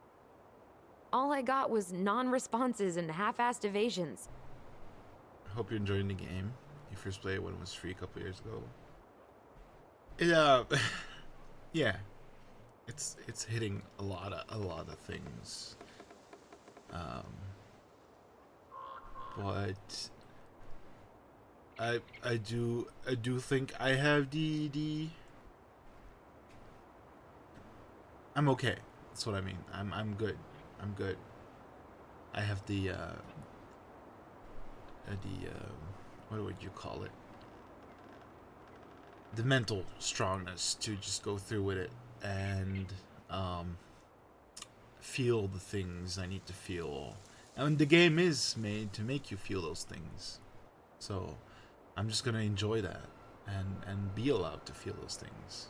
Speaker 8: All I got was non-responses and half-assed evasions.
Speaker 4: I hope you're enjoying the game. You first played it when it was free a couple years ago. It, yeah, it's hitting a lot of things. But I do think I have the I'm okay. That's what I mean. I'm good. I'm good. I have the what would you call it? The mental strongness to just go through with it and feel the things I need to feel. And the game is made to make you feel those things. So I'm just gonna enjoy that and be allowed to feel those things.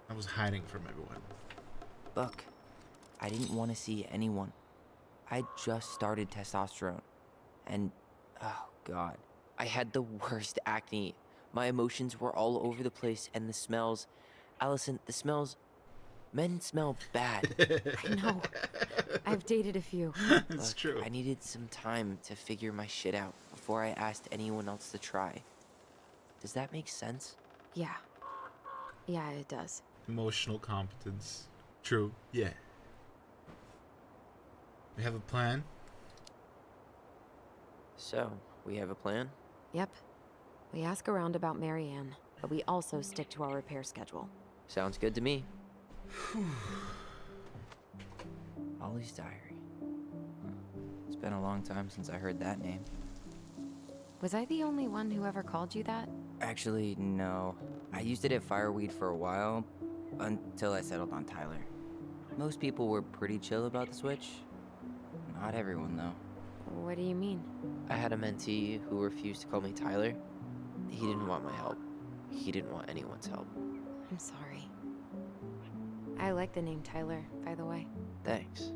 Speaker 4: I was hiding from everyone.
Speaker 9: Look, I didn't want to see anyone. I just started testosterone. And, oh god, I had the worst acne. My emotions were all over the place, and the smells... Allison, the smells... Men smell bad.
Speaker 8: I know. I've dated a few.
Speaker 4: It's
Speaker 9: Look,
Speaker 4: true.
Speaker 9: I needed some time to figure my shit out before I asked anyone else to try. Does that make sense?
Speaker 8: Yeah. Yeah, it does.
Speaker 4: Emotional competence. True. Yeah. We have a plan?
Speaker 9: So, we have a plan?
Speaker 8: Yep. We ask around about Marianne, but we also stick to our repair schedule.
Speaker 9: Sounds good to me. Ollie's Diary. It's been a long time since I heard that name.
Speaker 8: Was I the only one who ever called you that?
Speaker 9: Actually, no. I used it at Fireweed for a while, until I settled on Tyler. Most people were pretty chill about the switch. Not everyone, though.
Speaker 8: What do you mean?
Speaker 9: I had a mentee who refused to call me Tyler. He didn't want my help. He didn't want anyone's help.
Speaker 8: I'm sorry. I like the name Tyler, by the way.
Speaker 9: Thanks.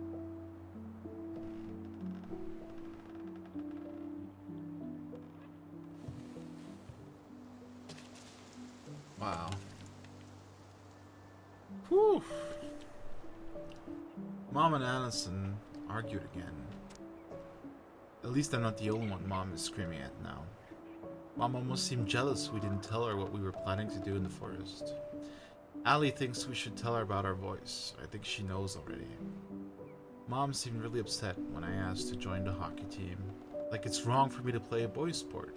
Speaker 4: Wow. Whew. Mom and Allison argued again. At least I'm not the only one Mom is screaming at now. Mom almost seemed jealous we didn't tell her what we were planning to do in the forest. Allie thinks we should tell her about our voice. I think she knows already. Mom seemed really upset when I asked to join the hockey team. Like it's wrong for me to play a boys' sport.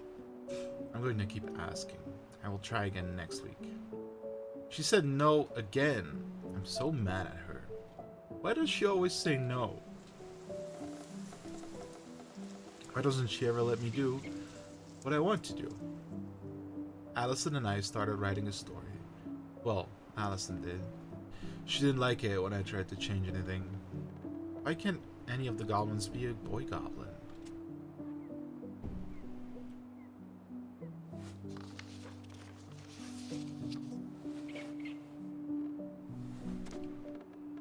Speaker 4: I'm going to keep asking. I will try again next week. She said no again. I'm so mad at her. Why does she always say no? Why doesn't she ever let me do what I want to do? Allison and I started writing a story. Well, Allison did. She didn't like it when I tried to change anything. Why can't any of the goblins be a boy goblin?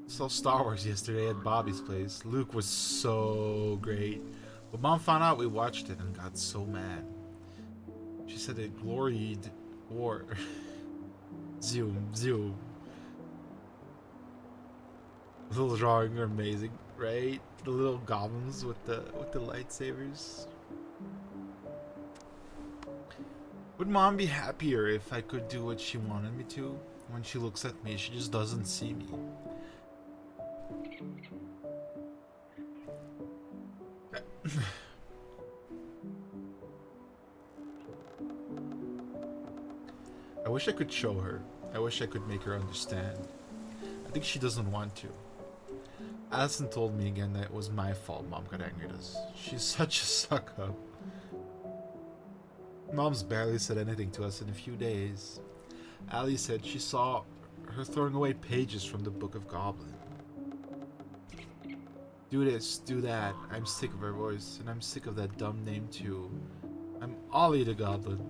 Speaker 4: Saw Star Wars yesterday at Bobby's place. Luke was so great. But Mom found out we watched it and got so mad. She said it gloried war. Zoom, zoom. The little drawings are amazing, right? The little goblins with the lightsabers. Would Mom be happier if I could do what she wanted me to? When she looks at me, she just doesn't see me. I wish I could show her. I wish I could make her understand. I think she doesn't want to. Allison told me again that it was my fault Mom got angry at us. She's such a suck up. Mom's barely said anything to us in a few days. Allie said she saw her throwing away pages from the Book of Goblin. Do this, do that. I'm sick of her voice, and I'm sick of that dumb name too. I'm Ollie the Goblin.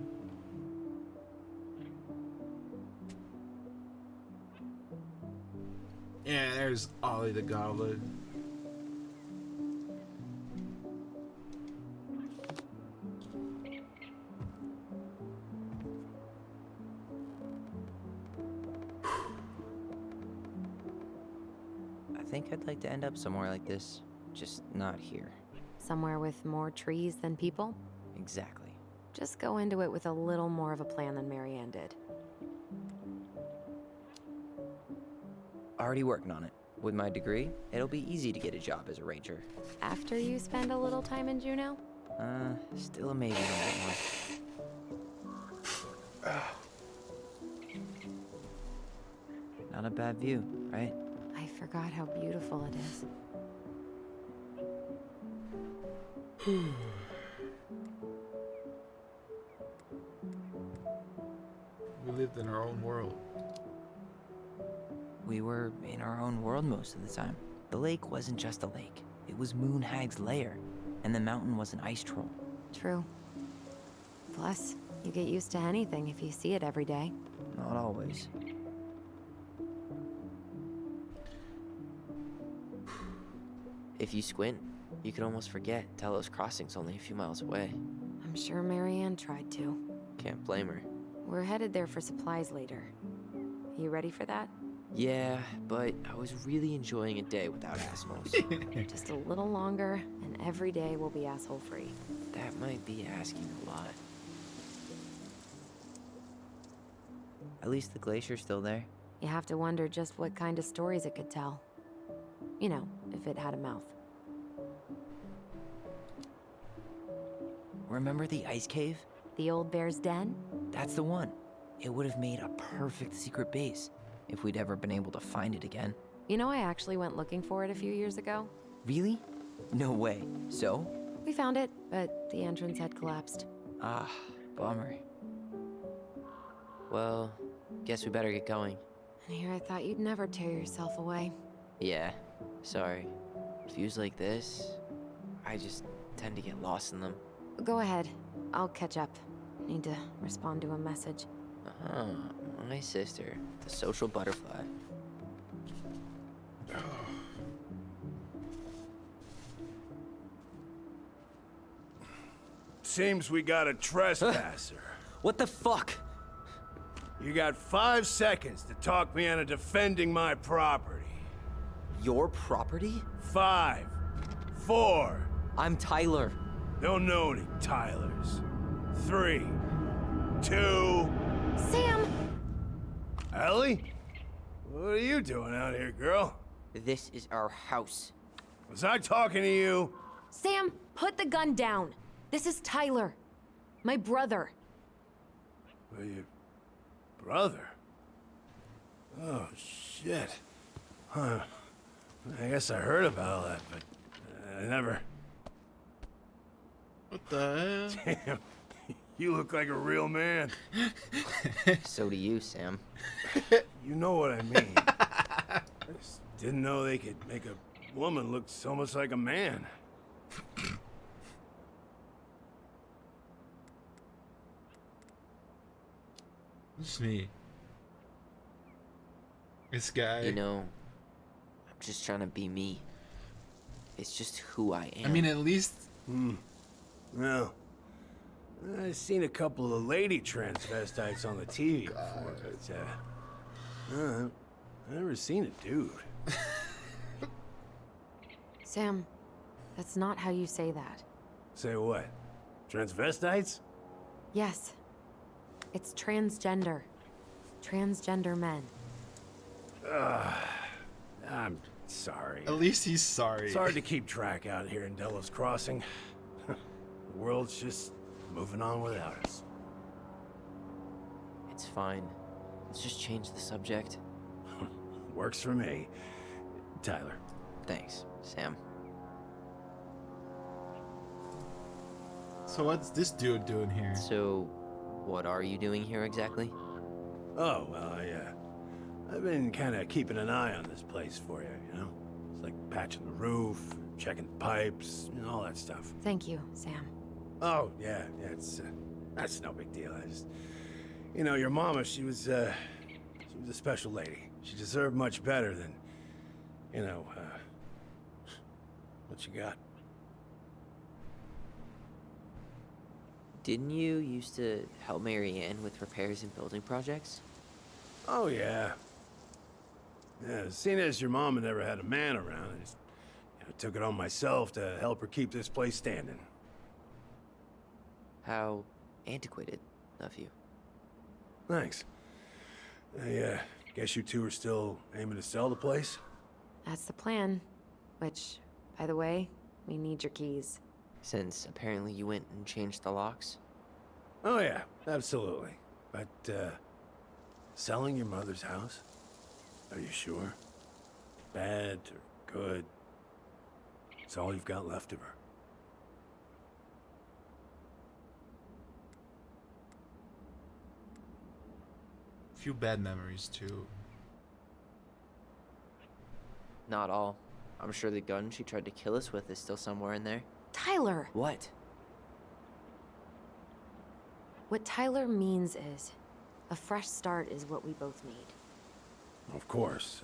Speaker 4: Yeah, there's Ollie the Goblin.
Speaker 9: I think I'd like to end up somewhere like this, just not here.
Speaker 8: Somewhere with more trees than people?
Speaker 9: Exactly.
Speaker 8: Just go into it with a little more of a plan than Marianne did.
Speaker 9: Already working on it. With my degree, it'll be easy to get a job as a ranger.
Speaker 8: After you spend a little time in Juneau?
Speaker 9: Still a maybe on that one. Not a bad view, right?
Speaker 8: I forgot how beautiful it is.
Speaker 4: We lived in our own world.
Speaker 9: We were in our own world most of the time. The lake wasn't just a lake. It was Moonhag's lair, and the mountain was an ice troll.
Speaker 8: True. Plus, you get used to anything if you see it every day.
Speaker 9: Not always. If you squint, you can almost forget Telos Crossing's only a few miles away.
Speaker 8: I'm sure Marianne tried to.
Speaker 9: Can't blame her.
Speaker 8: We're headed there for supplies later. You ready for that?
Speaker 9: Yeah, but I was really enjoying a day without assholes.
Speaker 8: Just a little longer, and every day will be asshole-free.
Speaker 9: That might be asking a lot. At least the glacier's still there.
Speaker 8: You have to wonder just what kind of stories it could tell. You know, if it had a mouth.
Speaker 9: Remember the ice cave?
Speaker 8: The old bear's den?
Speaker 9: That's the one. It would have made a perfect secret base if we'd ever been able to find it again.
Speaker 8: You know, I actually went looking for it a few years ago.
Speaker 9: Really? No way. So?
Speaker 8: We found it, but the entrance had collapsed.
Speaker 9: Ah, bummer. Well, guess we better get going.
Speaker 8: And here I thought you'd never tear yourself away.
Speaker 9: Yeah, sorry. Views like this, I just tend to get lost in them.
Speaker 8: Go ahead. I'll catch up. Need to respond to a message.
Speaker 9: Ah, my sister, the social butterfly.
Speaker 5: Seems we got a trespasser.
Speaker 9: What the fuck?
Speaker 5: You got 5 seconds to talk me into defending my property.
Speaker 9: Your property?
Speaker 5: 5, 4.
Speaker 9: I'm Tyler.
Speaker 5: Don't know any Tylers. 3, 2.
Speaker 8: Sam!
Speaker 5: Ellie? What are you doing out here, girl?
Speaker 9: This is our house.
Speaker 5: Was I talking to you?
Speaker 8: Sam, put the gun down. This is Tyler. My brother.
Speaker 5: Well, your brother? Oh, shit. Huh. I guess I heard about all that, but I never...
Speaker 4: What the hell?
Speaker 5: Damn. You look like a real man.
Speaker 9: So do you, Sam.
Speaker 5: You know what I mean. I just didn't know they could make a woman look so much like a man.
Speaker 4: It's me. This guy.
Speaker 9: You know, I'm just trying to be me. It's just who I am.
Speaker 4: I mean, at least.
Speaker 5: Well, I've seen a couple of lady transvestites on the TV before, but I've never seen a dude.
Speaker 8: Sam, that's not how you say that.
Speaker 5: Say what? Transvestites?
Speaker 8: Yes. It's transgender. Transgender men.
Speaker 5: I'm sorry.
Speaker 4: At least he's sorry.
Speaker 5: It's hard to keep track out here in Delos Crossing. The world's just moving on without us.
Speaker 9: It's fine. Let's just change the subject.
Speaker 5: Works for me. Tyler.
Speaker 9: Thanks, Sam.
Speaker 4: So what's this dude doing here?
Speaker 9: So, what are you doing here exactly?
Speaker 5: Oh, well, I've been kind of keeping an eye on this place for you, you know? It's like patching the roof, checking the pipes, and all that stuff.
Speaker 8: Thank you, Sam.
Speaker 5: Oh, yeah, that's no big deal. I just, you know, your mama, she was a special lady. She deserved much better than, you know, what you got.
Speaker 9: Didn't you used to help Mary Ann with repairs and building projects?
Speaker 5: Oh, yeah. Yeah, seeing as your mama never had a man around, I just took it on myself to help her keep this place standing.
Speaker 9: How antiquated of you.
Speaker 5: Thanks. I guess you two are still aiming to sell the place?
Speaker 8: That's the plan. Which, by the way, we need your keys.
Speaker 9: Since apparently you went and changed the locks?
Speaker 5: Oh, yeah, absolutely. But, selling your mother's house? Are you sure? Bad or good? It's all you've got left of her.
Speaker 4: Few bad memories too.
Speaker 9: Not all. I'm sure the gun she tried to kill us with is still somewhere in there.
Speaker 8: Tyler!
Speaker 9: What?
Speaker 8: What Tyler means is, a fresh start is what we both need.
Speaker 5: Of course.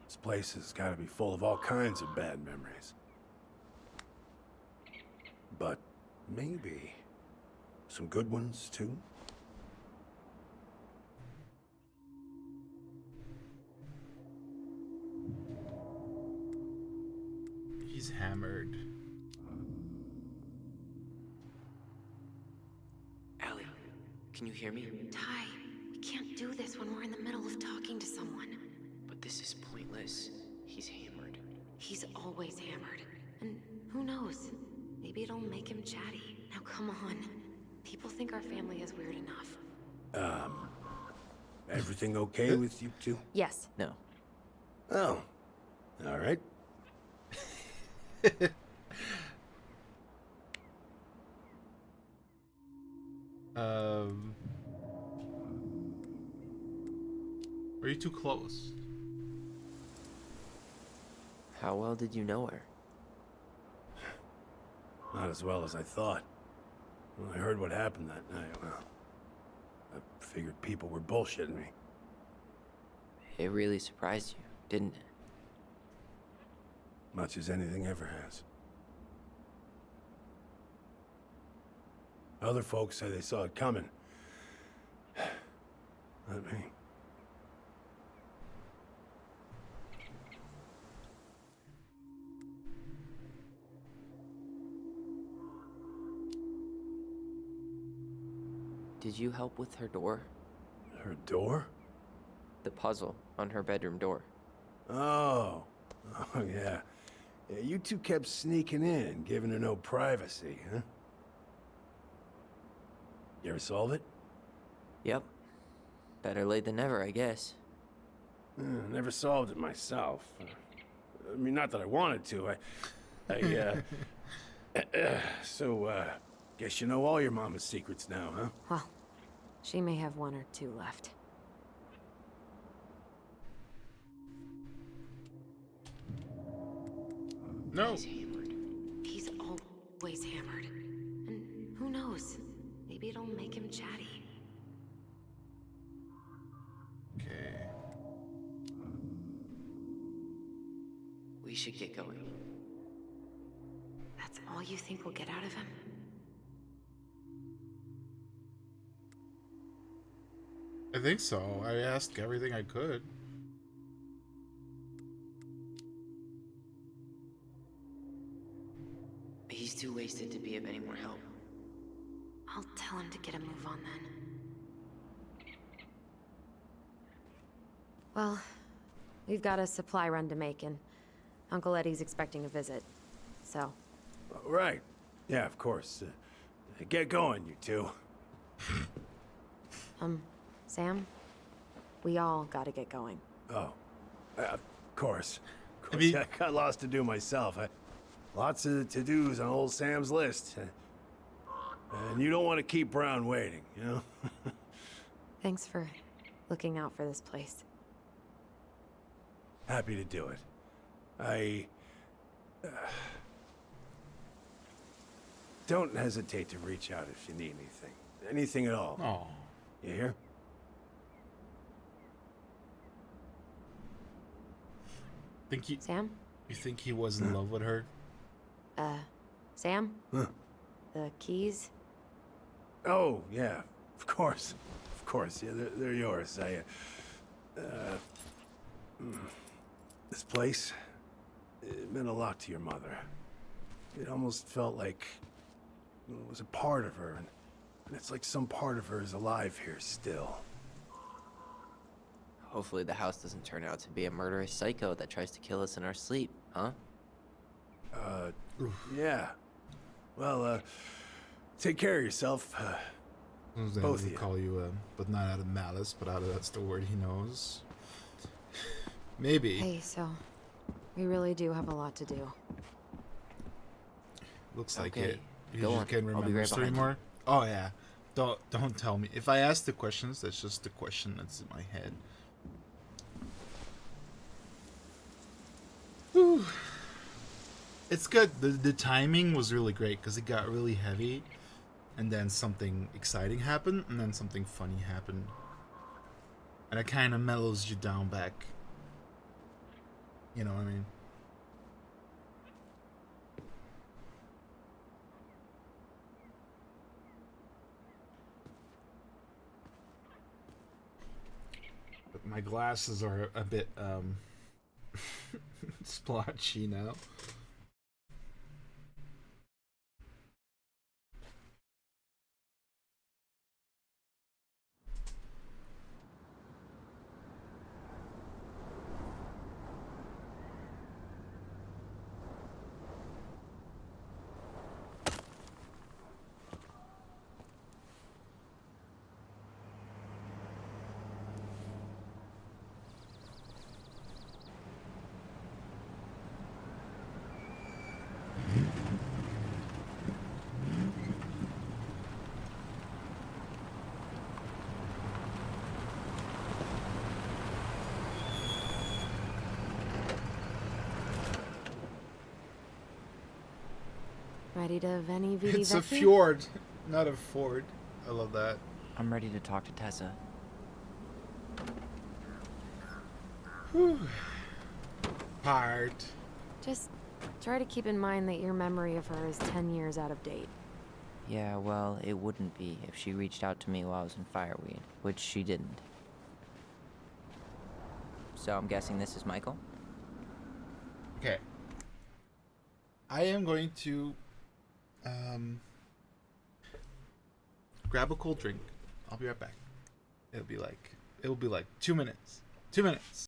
Speaker 5: This place has got to be full of all kinds of bad memories. But maybe some good ones, too?
Speaker 4: He's hammered.
Speaker 9: Ellie, Can you hear me?
Speaker 8: Ty, we can't do this when we're in the middle of talking to someone.
Speaker 9: But this is pointless. He's hammered.
Speaker 8: He's always hammered. And who knows? Maybe it'll make him chatty. Now come on. People think our family is weird enough.
Speaker 5: Everything okay with you two?
Speaker 8: Yes.
Speaker 9: No.
Speaker 5: Oh. All right.
Speaker 4: Are you too close?
Speaker 9: How well did you know her?
Speaker 5: Not as well as I thought. When I heard what happened that night, well, I figured people were bullshitting me.
Speaker 9: It really surprised you, didn't it?
Speaker 5: Much as anything ever has. Other folks say they saw it coming. Not me.
Speaker 9: Did you help with her door?
Speaker 5: Her door?
Speaker 9: The puzzle on her bedroom door.
Speaker 5: Oh. Oh, yeah. Yeah, you two kept sneaking in, giving her no privacy, huh? You ever solve it?
Speaker 9: Yep. Better late than never, I guess.
Speaker 5: Never solved it myself. I mean, not that I wanted to. Guess you know all your mama's secrets now, huh?
Speaker 8: Well, she may have one or two left.
Speaker 4: No.
Speaker 9: He's hammered.
Speaker 8: He's always hammered. And who knows? Maybe it'll make him chatty.
Speaker 4: Okay.
Speaker 9: We should get going.
Speaker 8: That's all you think we'll get out of him?
Speaker 4: I think so. I asked everything I could.
Speaker 9: He's too wasted to be of any more help.
Speaker 8: I'll tell him to get a move on then. Well, we've got a supply run to make, and Uncle Eddie's expecting a visit. So.
Speaker 5: Right. Yeah, of course. Get going, you two.
Speaker 8: Sam? We all gotta get going.
Speaker 5: Oh. Of course. Of course.
Speaker 4: I mean-
Speaker 5: I got lots to do myself. Lots of to-dos on old Sam's list. And you don't want to keep Brown waiting, you know?
Speaker 8: Thanks for looking out for this place.
Speaker 5: Happy to do it. Don't hesitate to reach out if you need anything. Anything at all.
Speaker 4: Oh.
Speaker 5: You hear?
Speaker 8: Sam?
Speaker 4: You think he was in love with her?
Speaker 8: Sam?
Speaker 5: Huh.
Speaker 8: The keys?
Speaker 5: Oh, yeah. Of course. Of course. Yeah, they're yours. This place, it meant a lot to your mother. It almost felt like it was a part of her, and it's like some part of her is alive here still.
Speaker 9: Hopefully the house doesn't turn out to be a murderous psycho that tries to kill us in our sleep, huh?
Speaker 5: Yeah. Well, take care of yourself. Both of you.
Speaker 4: Call you, but not out of malice, but out of that's the word he knows. Maybe.
Speaker 8: Hey, so we really do have a lot to do.
Speaker 4: Looks like
Speaker 9: Okay,
Speaker 4: it. You
Speaker 9: go
Speaker 4: just
Speaker 9: on.
Speaker 4: can't
Speaker 9: I'll be
Speaker 4: remember
Speaker 9: right
Speaker 4: story
Speaker 9: behind you.
Speaker 4: anymore. Oh yeah. Don't tell me. If I ask the questions, that's just the question that's in my head. Whew. It's good. The timing was really great because it got really heavy, and then something exciting happened, and then something funny happened, and it kind of mellows you down back. You know what I mean? But my glasses are a bit splotchy now.
Speaker 8: Ready to Veni Vidi
Speaker 4: It's a
Speaker 8: Vici?
Speaker 4: fjord, not a ford. I love that.
Speaker 9: I'm ready to talk to Tessa.
Speaker 4: Whew. Hard.
Speaker 8: Just try to keep in mind that your memory of her is 10 years out of date.
Speaker 9: Yeah, well, it wouldn't be if she reached out to me while I was in Fireweed, which she didn't. So I'm guessing this is Michael?
Speaker 4: Okay. I am going to grab a cold drink. I'll be right back. It'll be like 2 minutes. 2 minutes.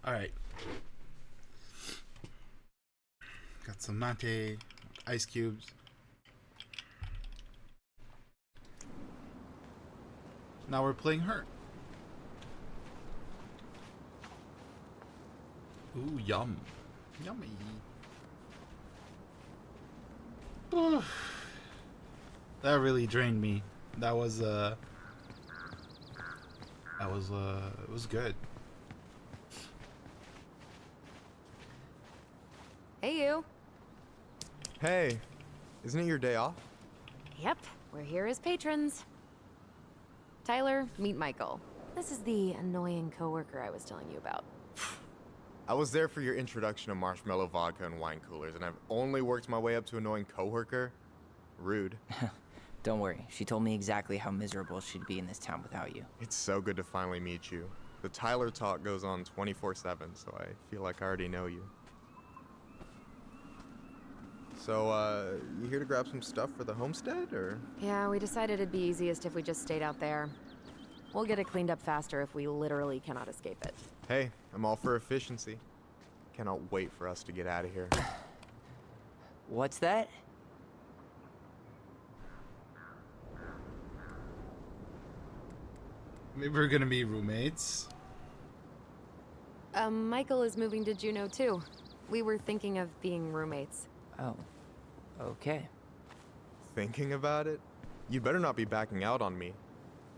Speaker 4: All right. Got some mate, ice cubes. Now we're playing her. Ooh, yum. Yummy. Ooh. That really drained me. That was it was good.
Speaker 8: Hey, you.
Speaker 12: Hey, isn't it your day off?
Speaker 8: Yep, we're here as patrons. Tyler, meet Michael. This is the annoying coworker I was telling you about.
Speaker 12: I was there for your introduction to marshmallow vodka and wine coolers, and I've only worked my way up to annoying coworker. Rude.
Speaker 9: Don't worry. She told me exactly how miserable she'd be in this town without you.
Speaker 12: It's so good to finally meet you. The Tyler talk goes on 24/7, so I feel like I already know you. So, you here to grab some stuff for the homestead, or?
Speaker 8: Yeah, we decided it'd be easiest if we just stayed out there. We'll get it cleaned up faster if we literally cannot escape it.
Speaker 12: Hey, I'm all for efficiency. Cannot wait for us to get out of here.
Speaker 9: What's that?
Speaker 4: Maybe we're gonna be roommates.
Speaker 8: Michael is moving to Juneau too. We were thinking of being roommates.
Speaker 9: Oh, okay.
Speaker 12: Thinking about it? You better not be backing out on me.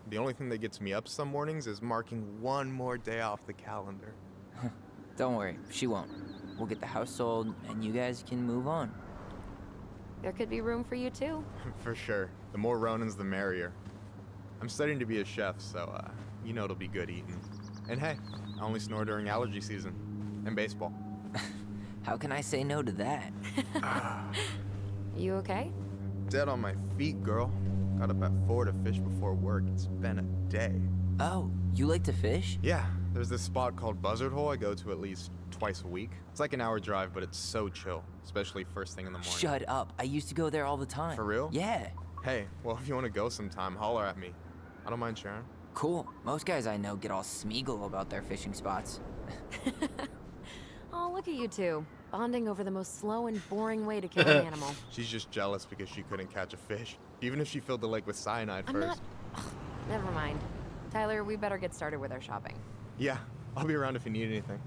Speaker 12: The only thing that gets me up some mornings is marking one more day off the calendar.
Speaker 9: Don't worry, she won't. We'll get the house sold, and you guys can move on.
Speaker 8: There could be room for you too.
Speaker 12: For sure. The more Ronins, the merrier. I'm studying to be a chef, so, you know it'll be good eating. And hey, I only snore during allergy season. And baseball.
Speaker 9: How can I say no to that?
Speaker 8: You okay?
Speaker 12: Dead on my feet, girl. Got up at 4 to fish before work. It's been a day.
Speaker 9: Oh, you like to fish?
Speaker 12: Yeah, there's this spot called Buzzard Hole I go to at least twice a week. It's like an hour drive, but it's so chill, especially first thing in the morning.
Speaker 9: Shut up. I used to go there all the time.
Speaker 12: For real?
Speaker 9: Yeah.
Speaker 12: Hey, well, if you want to go sometime, holler at me. I don't mind sharing.
Speaker 9: Cool. Most guys I know get all smeagol about their fishing spots.
Speaker 8: Oh, look at you two. Bonding over the most slow and boring way to kill an animal.
Speaker 12: She's just jealous because she couldn't catch a fish. Even if she filled the lake with cyanide
Speaker 8: I'm
Speaker 12: first.
Speaker 8: not... Ugh, never mind. Tyler, we better get started with our shopping.
Speaker 12: Yeah, I'll be around if you need anything.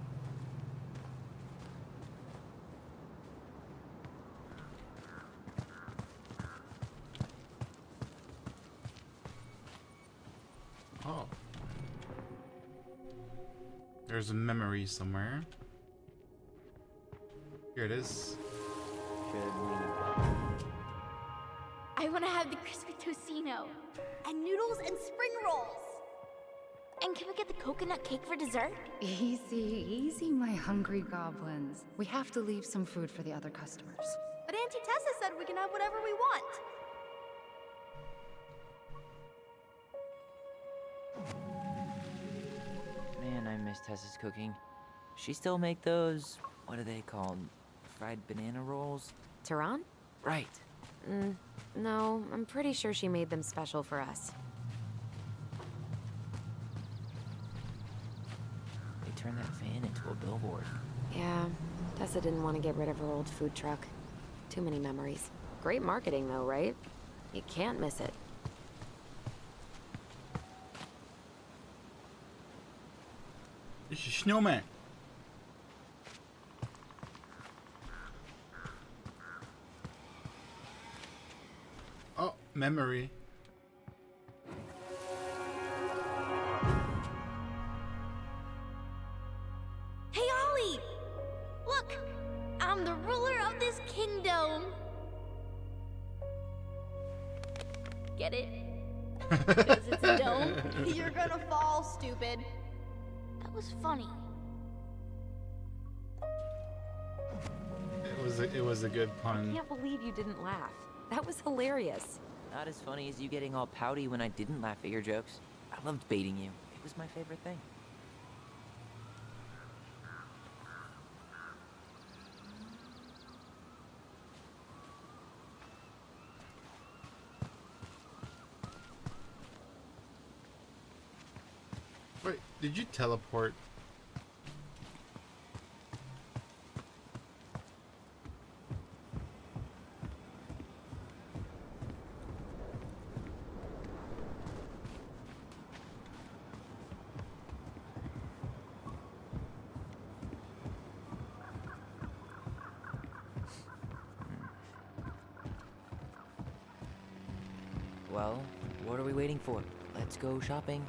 Speaker 4: Oh. There's a memory somewhere. Here it is.
Speaker 10: I want to have the crispy tocino, and noodles and spring rolls. And can we get the coconut cake for dessert?
Speaker 11: Easy, easy, my hungry goblins. We have to leave some food for the other customers.
Speaker 10: But Auntie Tessa said we can have whatever we want.
Speaker 9: Man, I miss Tessa's cooking. She still make those, what are they called? Fried banana rolls?
Speaker 8: Tehran?
Speaker 9: Right.
Speaker 8: No, I'm pretty sure she made them special for us.
Speaker 9: They turned that van into a billboard.
Speaker 8: Yeah, Tessa didn't want to get rid of her old food truck. Too many memories. Great marketing though, right? You can't miss it.
Speaker 4: It's a snowman. Oh, memory.
Speaker 10: Hey, Ollie! Look! I'm the ruler of this kingdom! Get it? Because it's a dome? You're gonna fall, stupid. That was funny.
Speaker 4: It was a good
Speaker 8: I
Speaker 4: pun.
Speaker 8: can't believe you didn't laugh. That was hilarious.
Speaker 9: Not as funny as you getting all pouty when I didn't laugh at your jokes. I loved baiting you. It was my favorite thing.
Speaker 4: Wait, did you teleport?
Speaker 9: Well, what are we waiting for? Let's go shopping.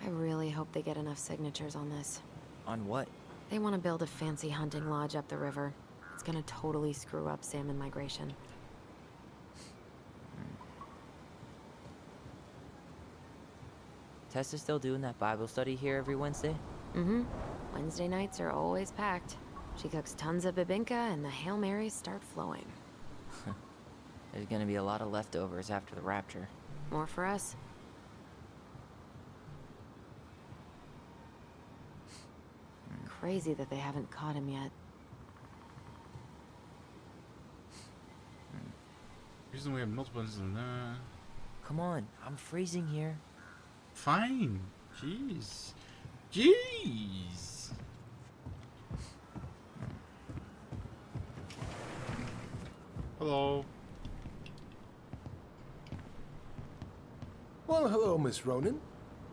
Speaker 8: I really hope they get enough signatures on this.
Speaker 9: On what?
Speaker 8: They want to build a fancy hunting lodge up the river. It's gonna totally screw up salmon migration.
Speaker 9: Tessa's still doing that Bible study here every Wednesday?
Speaker 8: Mm-hmm. Wednesday nights are always packed. She cooks tons of bibinka and the Hail Marys start flowing.
Speaker 9: There's gonna be a lot of leftovers after the rapture.
Speaker 8: More for us. Crazy that they haven't caught him yet.
Speaker 4: Reason we have multiple instances.
Speaker 9: Come on, I'm freezing here.
Speaker 4: Fine. Jeez. Jeez. Hello.
Speaker 5: Well, hello, Miss Ronan.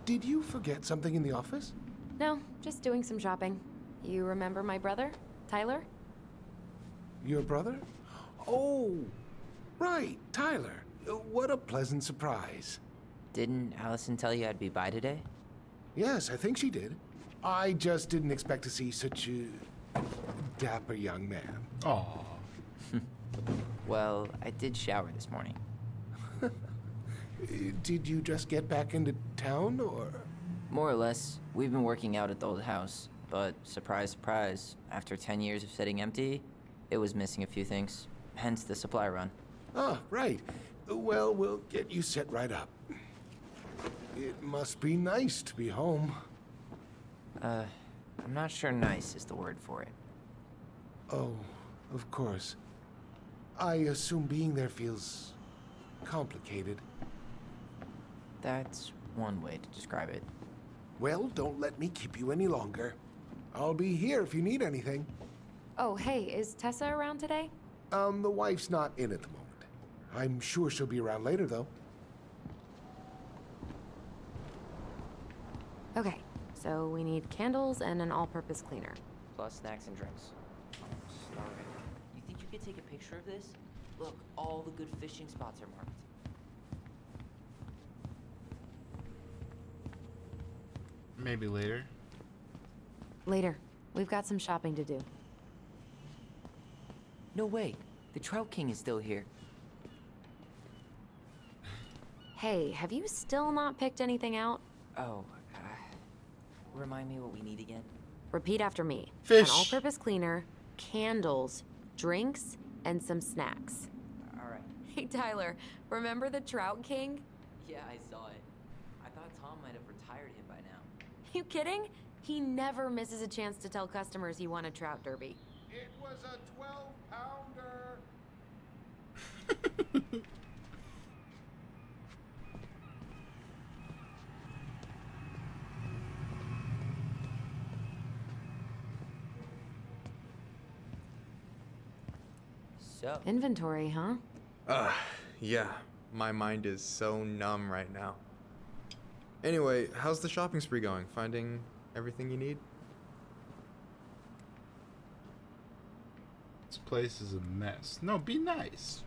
Speaker 5: Did you forget something in the office?
Speaker 8: No, just doing some shopping. You remember my brother, Tyler?
Speaker 5: Your brother? Oh, right, Tyler. What a pleasant surprise.
Speaker 9: Didn't Allison tell you I'd be by today?
Speaker 5: Yes, I think she did. I just didn't expect to see such a dapper young man.
Speaker 4: Aw.
Speaker 9: Well, I did shower this morning.
Speaker 5: Did you just get back into town, or?
Speaker 9: More or less. We've been working out at the old house, but surprise, surprise, after 10 years of sitting empty, it was missing a few things. Hence the supply run.
Speaker 5: Ah, right. Well, we'll get you set right up. It must be nice to be home.
Speaker 9: I'm not sure nice is the word for it.
Speaker 5: Oh, of course. I assume being there feels complicated.
Speaker 9: That's one way to describe it.
Speaker 5: Well, don't let me keep you any longer. I'll be here if you need anything.
Speaker 8: Oh, hey, is Tessa around today?
Speaker 5: The wife's not in at the moment. I'm sure she'll be around later, though.
Speaker 8: Okay, so we need candles and an all-purpose cleaner.
Speaker 9: Plus snacks and drinks. I'm starving. You think you could take a picture of this? Look, all the good fishing spots are marked.
Speaker 4: Maybe later.
Speaker 8: Later. We've got some shopping to do.
Speaker 9: No way. The Trout King is still here.
Speaker 8: Hey, have you still not picked anything out?
Speaker 9: Oh, remind me what we need again?
Speaker 8: Repeat after me.
Speaker 4: Fish.
Speaker 8: An all-purpose cleaner, candles, drinks, and some snacks.
Speaker 9: Alright.
Speaker 8: Hey, Tyler, remember the Trout King?
Speaker 9: Yeah, I saw it. I thought Tom might have retired him by now.
Speaker 8: You kidding? He never misses a chance to tell customers he won a trout derby.
Speaker 5: It was a 12-pounder.
Speaker 9: So,
Speaker 8: Inventory, huh?
Speaker 12: Yeah. My mind is so numb right now. Anyway, how's the shopping spree going? Finding everything you need?
Speaker 4: This place is a mess. No, be nice.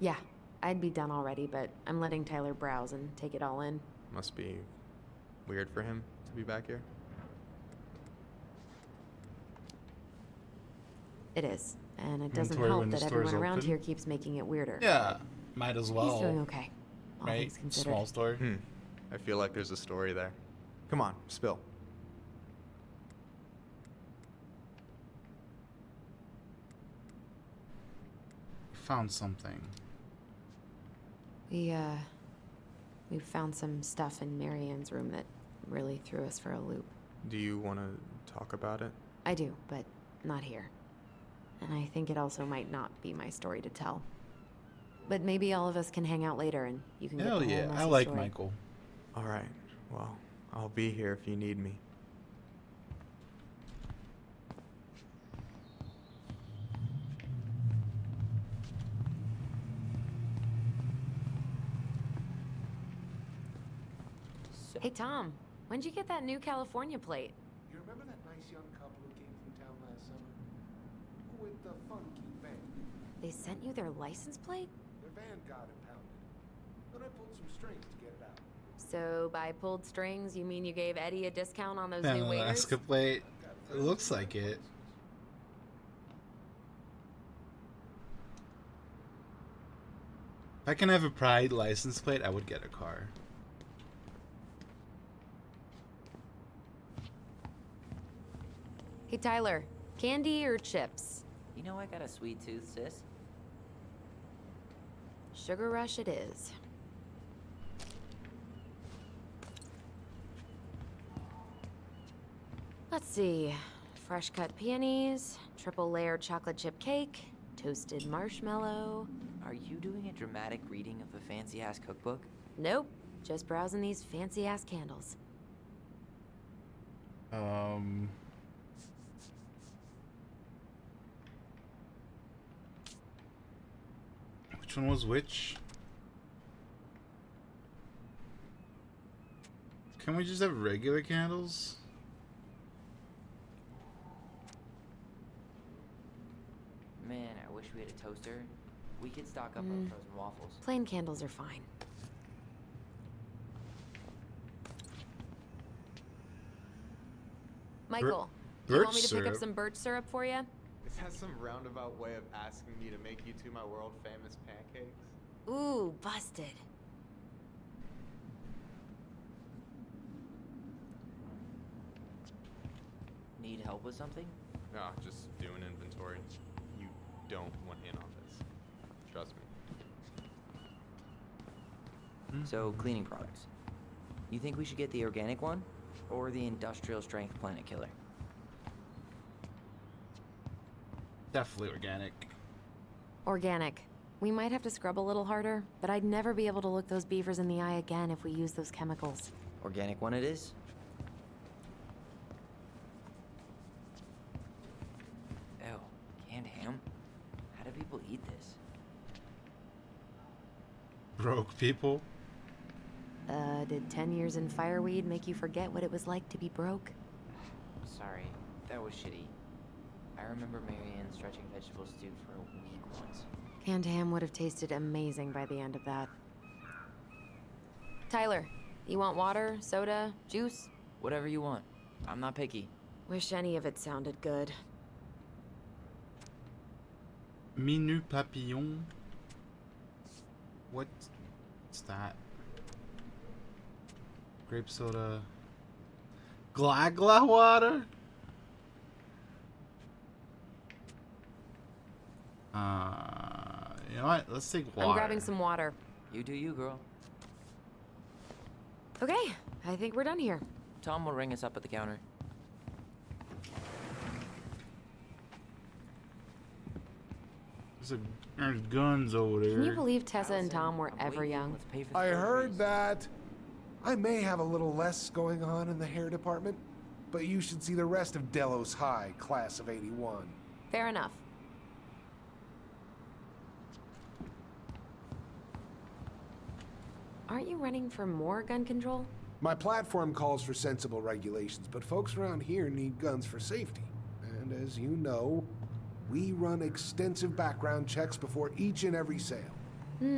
Speaker 8: Yeah, I'd be done already, but I'm letting Tyler browse and take it all in.
Speaker 12: Must be weird for him to be back here.
Speaker 8: It is, and it doesn't
Speaker 4: Inventory
Speaker 8: help
Speaker 4: when the
Speaker 8: that
Speaker 4: store's
Speaker 8: everyone around
Speaker 4: open?
Speaker 8: here keeps making it weirder.
Speaker 4: Yeah, might as well.
Speaker 8: He's doing okay, all
Speaker 4: Right?
Speaker 8: things considered.
Speaker 4: Small store.
Speaker 12: I feel like there's a story there. Come on, spill.
Speaker 4: Found something.
Speaker 8: We found some stuff in Marianne's room that really threw us for a loop.
Speaker 12: Do you want to talk about it?
Speaker 8: I do, but not here. And I think it also might not be my story to tell. But maybe all of us can hang out later and you can get
Speaker 4: Hell
Speaker 8: the whole
Speaker 4: yeah,
Speaker 8: messy
Speaker 4: I like
Speaker 8: story.
Speaker 4: Michael.
Speaker 12: Alright, well, I'll be here if you need me.
Speaker 8: Hey Tom, when'd you get that new California plate?
Speaker 5: You remember that nice young couple who came through town last summer? With the funky van.
Speaker 8: They sent you their license plate?
Speaker 5: Their van got impounded. But I pulled some strings to get it out.
Speaker 8: So by pulled strings, you mean you gave Eddie a discount on those
Speaker 4: And
Speaker 8: new
Speaker 4: the
Speaker 8: waiters?
Speaker 4: Alaska plate. It looks like it. If I can have a Pride license plate, I would get a car.
Speaker 8: Hey Tyler, Candy or chips?
Speaker 9: You know I got a sweet tooth, sis.
Speaker 8: Sugar Rush it is. Let's see. Fresh cut peonies, triple layered chocolate chip cake, toasted marshmallow.
Speaker 9: Are you doing a dramatic reading of a fancy-ass cookbook?
Speaker 8: Nope, just browsing these fancy-ass candles.
Speaker 4: Which one was which? Can we just have regular candles?
Speaker 9: Man, I wish we had a toaster. We could stock up on frozen waffles.
Speaker 8: Plain candles are fine. Michael, do you want me to pick up some birch syrup for you?
Speaker 12: Is that some roundabout way of asking me to make you two my world famous pancakes?
Speaker 8: Ooh, busted.
Speaker 9: Need help with something?
Speaker 12: No, just doing inventory. You don't want in on this. Trust me.
Speaker 9: So, cleaning products. You think we should get the organic one? Or the industrial strength planet killer?
Speaker 4: Definitely organic.
Speaker 8: Organic. We might have to scrub a little harder, but I'd never be able to look those beavers in the eye again if we use those chemicals.
Speaker 9: Organic one it is? Ew, canned ham? How do people eat this?
Speaker 4: Broke people.
Speaker 8: Did 10 years in fireweed make you forget what it was like to be broke?
Speaker 9: Sorry, that was shitty. I remember Marianne stretching vegetable stew for a week once.
Speaker 8: Canned ham would have tasted amazing by the end of that. Tyler, you want water, soda, juice?
Speaker 9: Whatever you want. I'm not picky.
Speaker 8: Wish any of it sounded good.
Speaker 4: Menu papillon. What's that? Grape soda. Glagla water? You know what? Let's take water.
Speaker 8: I'm grabbing some water.
Speaker 9: You do you, girl.
Speaker 8: Okay, I think we're done here.
Speaker 9: Tom will ring us up at the counter.
Speaker 4: There's guns over there.
Speaker 8: Can you believe Tessa and Tom were ever young?
Speaker 5: I heard that. I may have a little less going on in the hair department, but you should see the rest of Delos High, class of '81.
Speaker 8: Fair enough. Aren't you running for more gun control?
Speaker 5: My platform calls for sensible regulations, but folks around here need guns for safety. And as you know, we run extensive background checks before each and every sale.
Speaker 4: All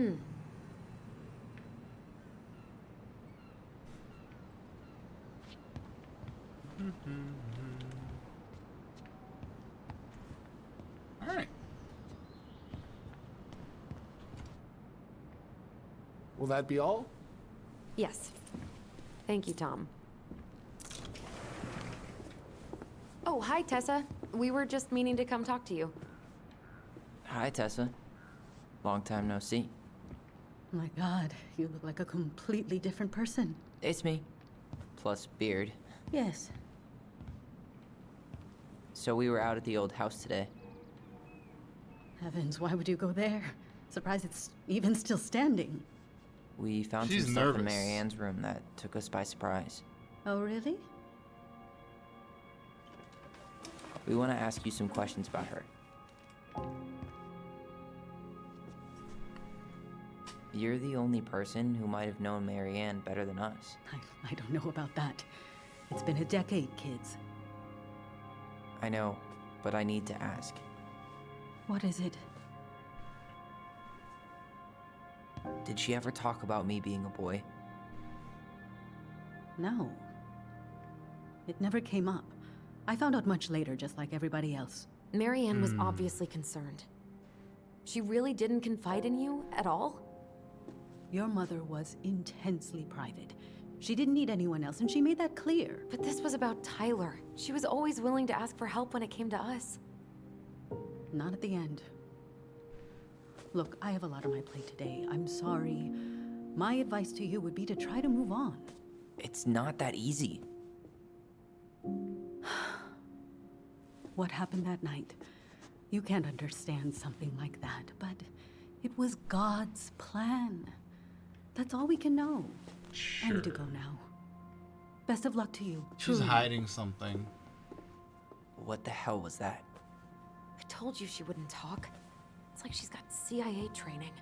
Speaker 4: right.
Speaker 5: Will that be all?
Speaker 8: Yes. Thank you, Tom. Oh, hi, Tessa. We were just meaning to come talk to you.
Speaker 9: Hi, Tessa. Long time no see.
Speaker 3: My God, you look like a completely different person.
Speaker 9: It's me. Plus beard.
Speaker 3: Yes.
Speaker 9: So we were out at the old house today.
Speaker 3: Heavens, why would you go there? Surprised it's even still standing.
Speaker 9: We found
Speaker 4: She's
Speaker 9: some stuff
Speaker 4: nervous.
Speaker 9: in Marianne's room that took us by surprise.
Speaker 3: Oh, really?
Speaker 9: We want to ask you some questions about her. You're the only person who might have known Marianne better than us.
Speaker 3: I don't know about that. It's been a decade, kids.
Speaker 9: I know, but I need to ask.
Speaker 3: What is it?
Speaker 9: Did she ever talk about me being a boy?
Speaker 3: No. It never came up. I found out much later, just like everybody else.
Speaker 8: Marianne was obviously concerned. She really didn't confide in you at all?
Speaker 3: Your mother was intensely private. She didn't need anyone else, and she made that clear.
Speaker 8: But this was about Tyler. She was always willing to ask for help when it came to us.
Speaker 3: Not at the end. Look, I have a lot on my plate today. I'm sorry. My advice to you would be to try to move on.
Speaker 9: It's not that easy.
Speaker 3: What happened that night? You can't understand something like that, but it was God's plan. That's all we can know. I need to go now. Best of luck to you.
Speaker 4: She's
Speaker 3: truly.
Speaker 4: hiding something.
Speaker 9: What the hell was that?
Speaker 8: I told you she wouldn't talk. It's like she's got CIA training.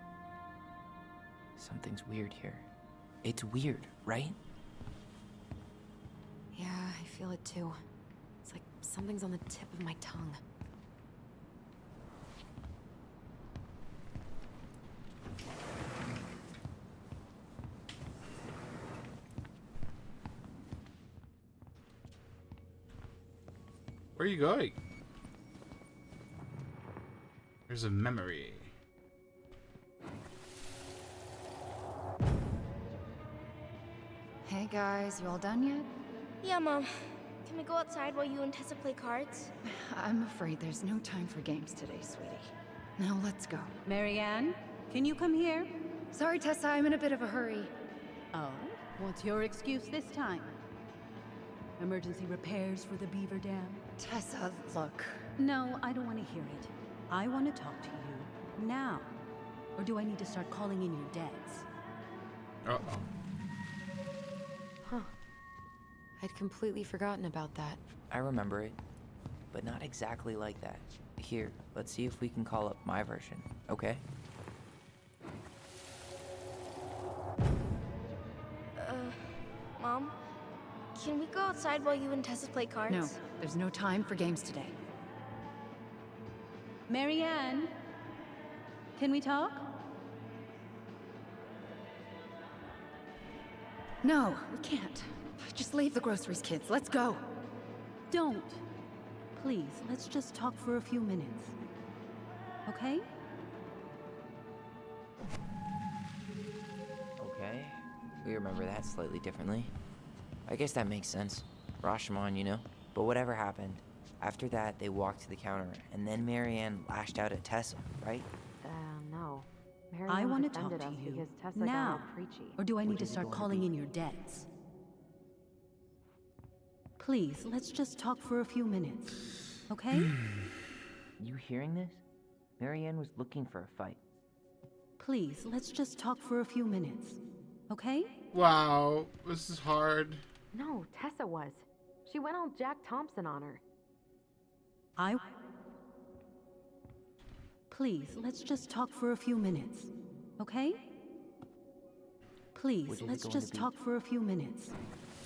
Speaker 9: Something's weird here. It's weird, right?
Speaker 8: Yeah, I feel it too. It's like something's on the tip of my tongue.
Speaker 4: Where are you going? There's a memory.
Speaker 11: Hey guys, you all done yet?
Speaker 10: Yeah, Mom. Can we go outside while you and Tessa play cards?
Speaker 11: I'm afraid there's no time for games today, sweetie. Now let's go.
Speaker 3: Marianne, can you come here?
Speaker 11: Sorry, Tessa, I'm in a bit of a hurry.
Speaker 3: Oh, what's your excuse this time? Emergency repairs for the beaver dam?
Speaker 11: Tessa, look.
Speaker 3: No, I don't want to hear it. I want to talk to you now. Or do I need to start calling in your debts?
Speaker 4: Uh-oh.
Speaker 8: Huh. I'd completely forgotten about that.
Speaker 9: I remember it, but not exactly like that. Here, let's see if we can call up my version, okay?
Speaker 10: Mom? Can we go outside while you and Tessa play cards?
Speaker 11: No, there's no time for games today.
Speaker 3: Marianne, can we talk?
Speaker 11: No, we can't. Just leave the groceries, kids. Let's go.
Speaker 3: Don't. Please, let's just talk for a few minutes. Okay?
Speaker 9: Okay. We remember that slightly differently. I guess that makes sense. Rashomon, you know? But whatever happened, after that, they walked to the counter, and then Marianne lashed out at Tessa, right?
Speaker 8: No.
Speaker 3: I want to talk to you
Speaker 8: because Tessa
Speaker 3: now.
Speaker 8: got all preachy.
Speaker 3: Or do I need to
Speaker 9: is it
Speaker 3: start
Speaker 9: going to
Speaker 3: calling
Speaker 9: be?
Speaker 3: in your debts? Please, let's just talk for a few minutes. Okay?
Speaker 9: You hearing this? Marianne was looking for a fight.
Speaker 3: Please, let's just talk for a few minutes. Okay?
Speaker 4: Wow, this is hard.
Speaker 8: No, Tessa was. She went all Jack Thompson on her.
Speaker 3: Please, let's just talk for a few minutes. Okay? Please,
Speaker 9: Which is it
Speaker 3: let's
Speaker 9: going to
Speaker 3: just
Speaker 9: be?
Speaker 3: talk for a few minutes.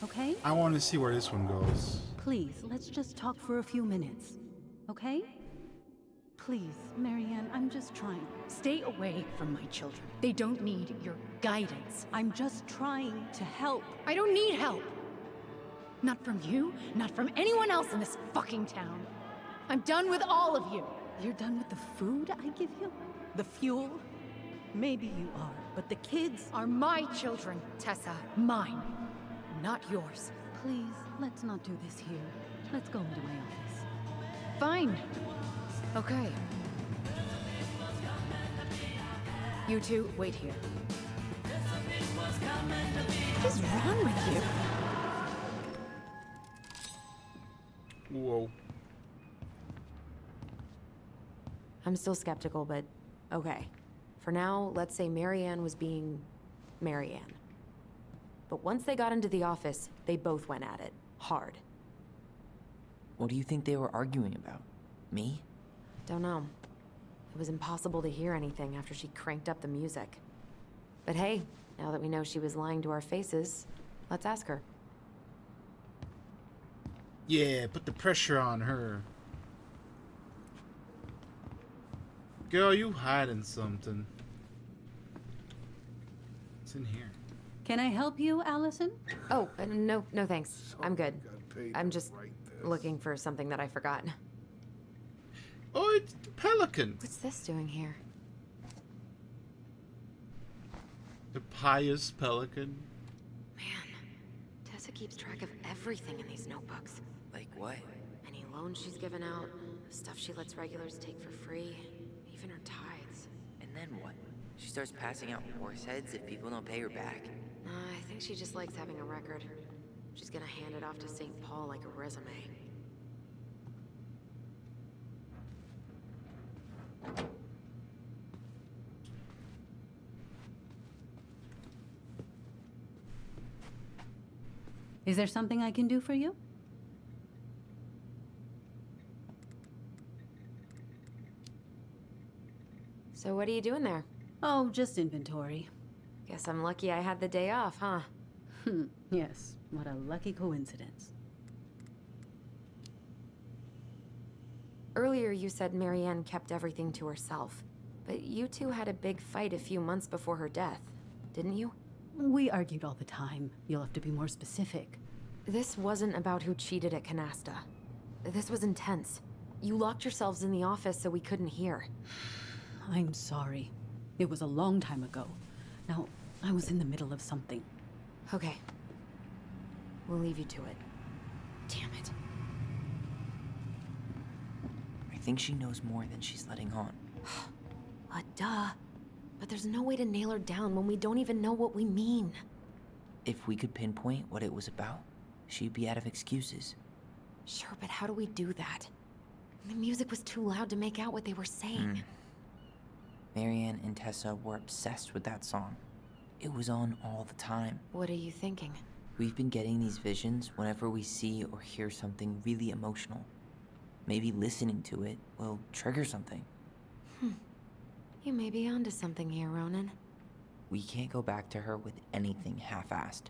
Speaker 3: Okay?
Speaker 4: I want to see where this one goes.
Speaker 3: Please, let's just talk for a few minutes. Okay? Please, Marianne, I'm just trying.
Speaker 11: Stay away from my children. They don't need your guidance.
Speaker 3: I'm just trying to help.
Speaker 11: I don't need help. Not from you, not from anyone else in this fucking town. I'm done with all of you.
Speaker 3: You're done with the food I give you? The fuel? Maybe you are, but the kids
Speaker 11: Are my children, Tessa. Mine. Not yours.
Speaker 3: Please, let's not do this here. Let's go into my office.
Speaker 11: Fine. Okay. You two, wait here. What is wrong with you?
Speaker 4: Whoa.
Speaker 8: I'm still skeptical, but okay. For now, let's say Marianne was being Marianne. But once they got into the office, they both went at it. Hard.
Speaker 9: What do you think they were arguing about? Me?
Speaker 8: Don't know. It was impossible to hear anything after she cranked up the music. But hey, now that we know she was lying to our faces, let's ask her.
Speaker 4: Yeah, put the pressure on her. Girl, you hiding something. It's in here.
Speaker 3: Can I help you, Allison?
Speaker 8: Oh, no thanks. I'm good.
Speaker 5: Got paid
Speaker 8: I'm
Speaker 5: to
Speaker 8: just
Speaker 5: write this.
Speaker 8: looking for something that I forgot.
Speaker 4: Oh, it's the pelican.
Speaker 8: What's this doing here?
Speaker 4: The pious pelican.
Speaker 8: Man, keeps track of everything in these notebooks.
Speaker 9: Like what?
Speaker 8: Any loans she's given out, stuff she lets regulars take for free, even her tithes.
Speaker 9: And then what? She starts passing out horse heads if people don't pay her back?
Speaker 8: I think she just likes having a record. She's gonna hand it off to St. Paul like a resume.
Speaker 3: Is there something I can do for you?
Speaker 8: So what are you doing there?
Speaker 3: Oh, just inventory.
Speaker 8: Guess I'm lucky I had the day off, huh?
Speaker 3: Yes, what a lucky coincidence.
Speaker 8: Earlier you said Marianne kept everything to herself. But you two had a big fight a few months before her death, didn't you?
Speaker 3: We argued all the time. You'll have to be more specific.
Speaker 8: This wasn't about who cheated at Canasta. This was intense. You locked yourselves in the office so we couldn't hear.
Speaker 3: I'm sorry. It was a long time ago. Now, I was in the middle of something.
Speaker 8: Okay. We'll leave you to it. Damn it.
Speaker 9: I think she knows more than she's letting on.
Speaker 8: Duh. But there's no way to nail her down when we don't even know what we mean.
Speaker 9: If we could pinpoint what it was about, she'd be out of excuses.
Speaker 8: Sure, but how do we do that? The music was too loud to make out what they were saying.
Speaker 9: Marianne and Tessa were obsessed with that song. It was on all the time.
Speaker 8: What are you thinking?
Speaker 9: We've been getting these visions whenever we see or hear something really emotional. Maybe listening to it will trigger something.
Speaker 8: You may be onto something here, Ronan.
Speaker 9: We can't go back to her with anything half-assed.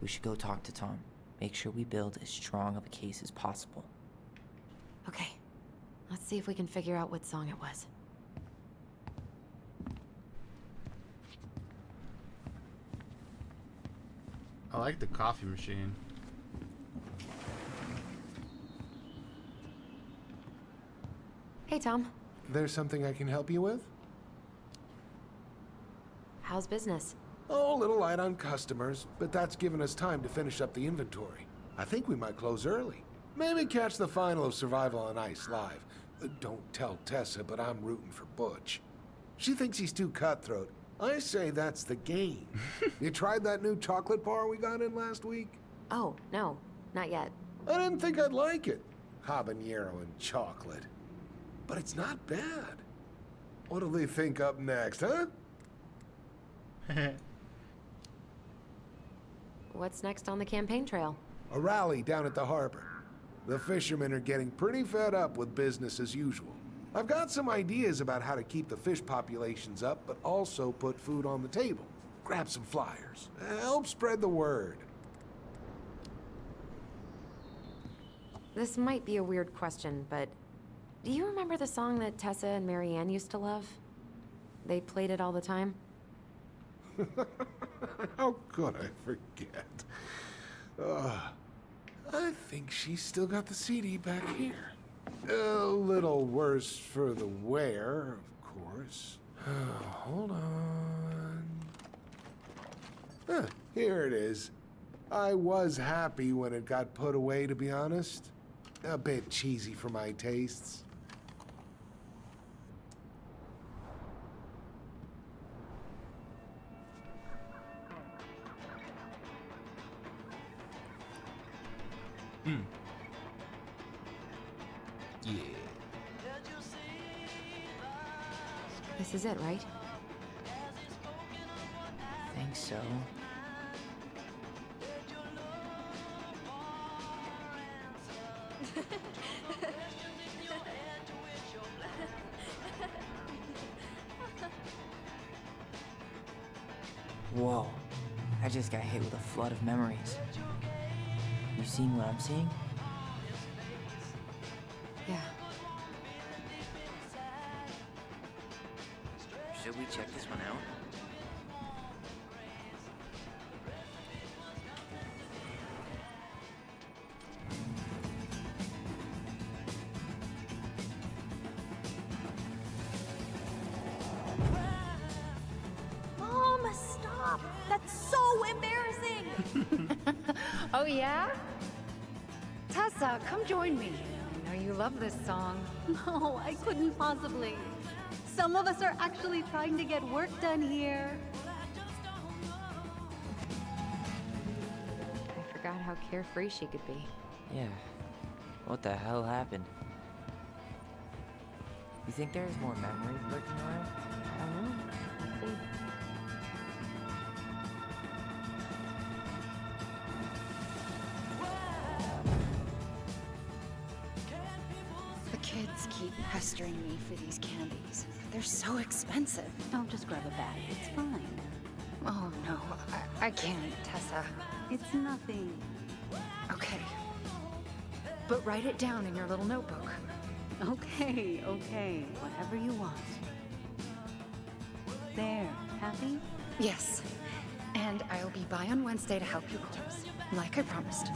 Speaker 9: We should go talk to Tom. Make sure we build as strong of a case as possible.
Speaker 8: Okay. Let's see if we can figure out what song it was.
Speaker 4: I like the coffee machine.
Speaker 8: Hey, Tom.
Speaker 5: There's something I can help you with?
Speaker 8: How's business?
Speaker 5: Oh, a little light on customers, but that's given us time to finish up the inventory. I think we might close early. Maybe catch the final of Survival on Ice live. Don't tell Tessa, but I'm rooting for Butch. She thinks he's too cutthroat. I say that's the game. You tried that new chocolate bar we got in last week?
Speaker 8: Oh, no. Not yet.
Speaker 5: I didn't think I'd like it. Habanero and chocolate. But it's not bad. What'll they think up next, huh?
Speaker 8: What's next on the campaign trail?
Speaker 5: A rally down at the harbor. The fishermen are getting pretty fed up with business as usual. I've got some ideas about how to keep the fish populations up, but also put food on the table. Grab some flyers. Help spread the word.
Speaker 8: This might be a weird question, but do you remember the song that Tessa and Marianne used to love? They played it all the time.
Speaker 5: How could I forget? I think she's still got the CD back here. A little worse for the wear, of course. Hold on. Here it is. I was happy when it got put away, to be honest. A bit cheesy for my tastes. Yeah.
Speaker 8: This is it, right?
Speaker 9: Think so. Whoa. I just got hit with a flood of memories. You seeing what I'm seeing?
Speaker 8: Yeah.
Speaker 9: Should we check this one out?
Speaker 10: Mom, stop! That's so embarrassing!
Speaker 3: Oh
Speaker 11: yeah? Tessa, come join me. I know you love this song.
Speaker 3: No, I couldn't possibly. Some of us are actually trying to get work done here.
Speaker 8: I forgot how carefree she could be.
Speaker 9: Yeah. What the hell happened? You think there's more memories lurking around?
Speaker 8: I don't know. Let's see.
Speaker 11: The kids keep pestering me for these candies. They're so expensive.
Speaker 3: Don't just grab a bag. It's fine.
Speaker 11: Oh no, I can't, Tessa.
Speaker 3: It's nothing.
Speaker 11: Okay. But write it down in your little notebook.
Speaker 3: Okay, okay. Whatever you want. There. Happy?
Speaker 11: Yes. And I'll be by on Wednesday to help you close. Like I promised.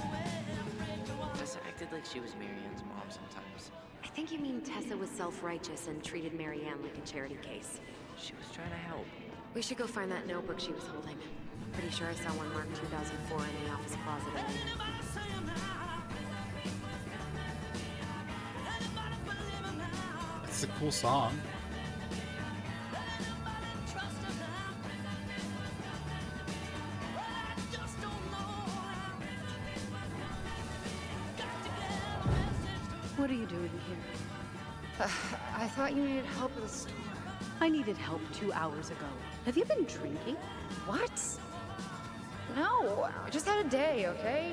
Speaker 9: Tessa acted like she was Marianne's mom sometimes.
Speaker 8: I think you mean Tessa was self-righteous and treated Marianne like a charity case.
Speaker 9: She was trying to help.
Speaker 8: We should go find that notebook she was holding. Pretty sure I saw one marked 2004 in the office closet earlier.
Speaker 4: It's a cool song.
Speaker 3: What are you doing here?
Speaker 11: I thought you needed help with the store.
Speaker 3: I needed help 2 hours ago. Have you been drinking?
Speaker 11: What? No, I just had a day, okay?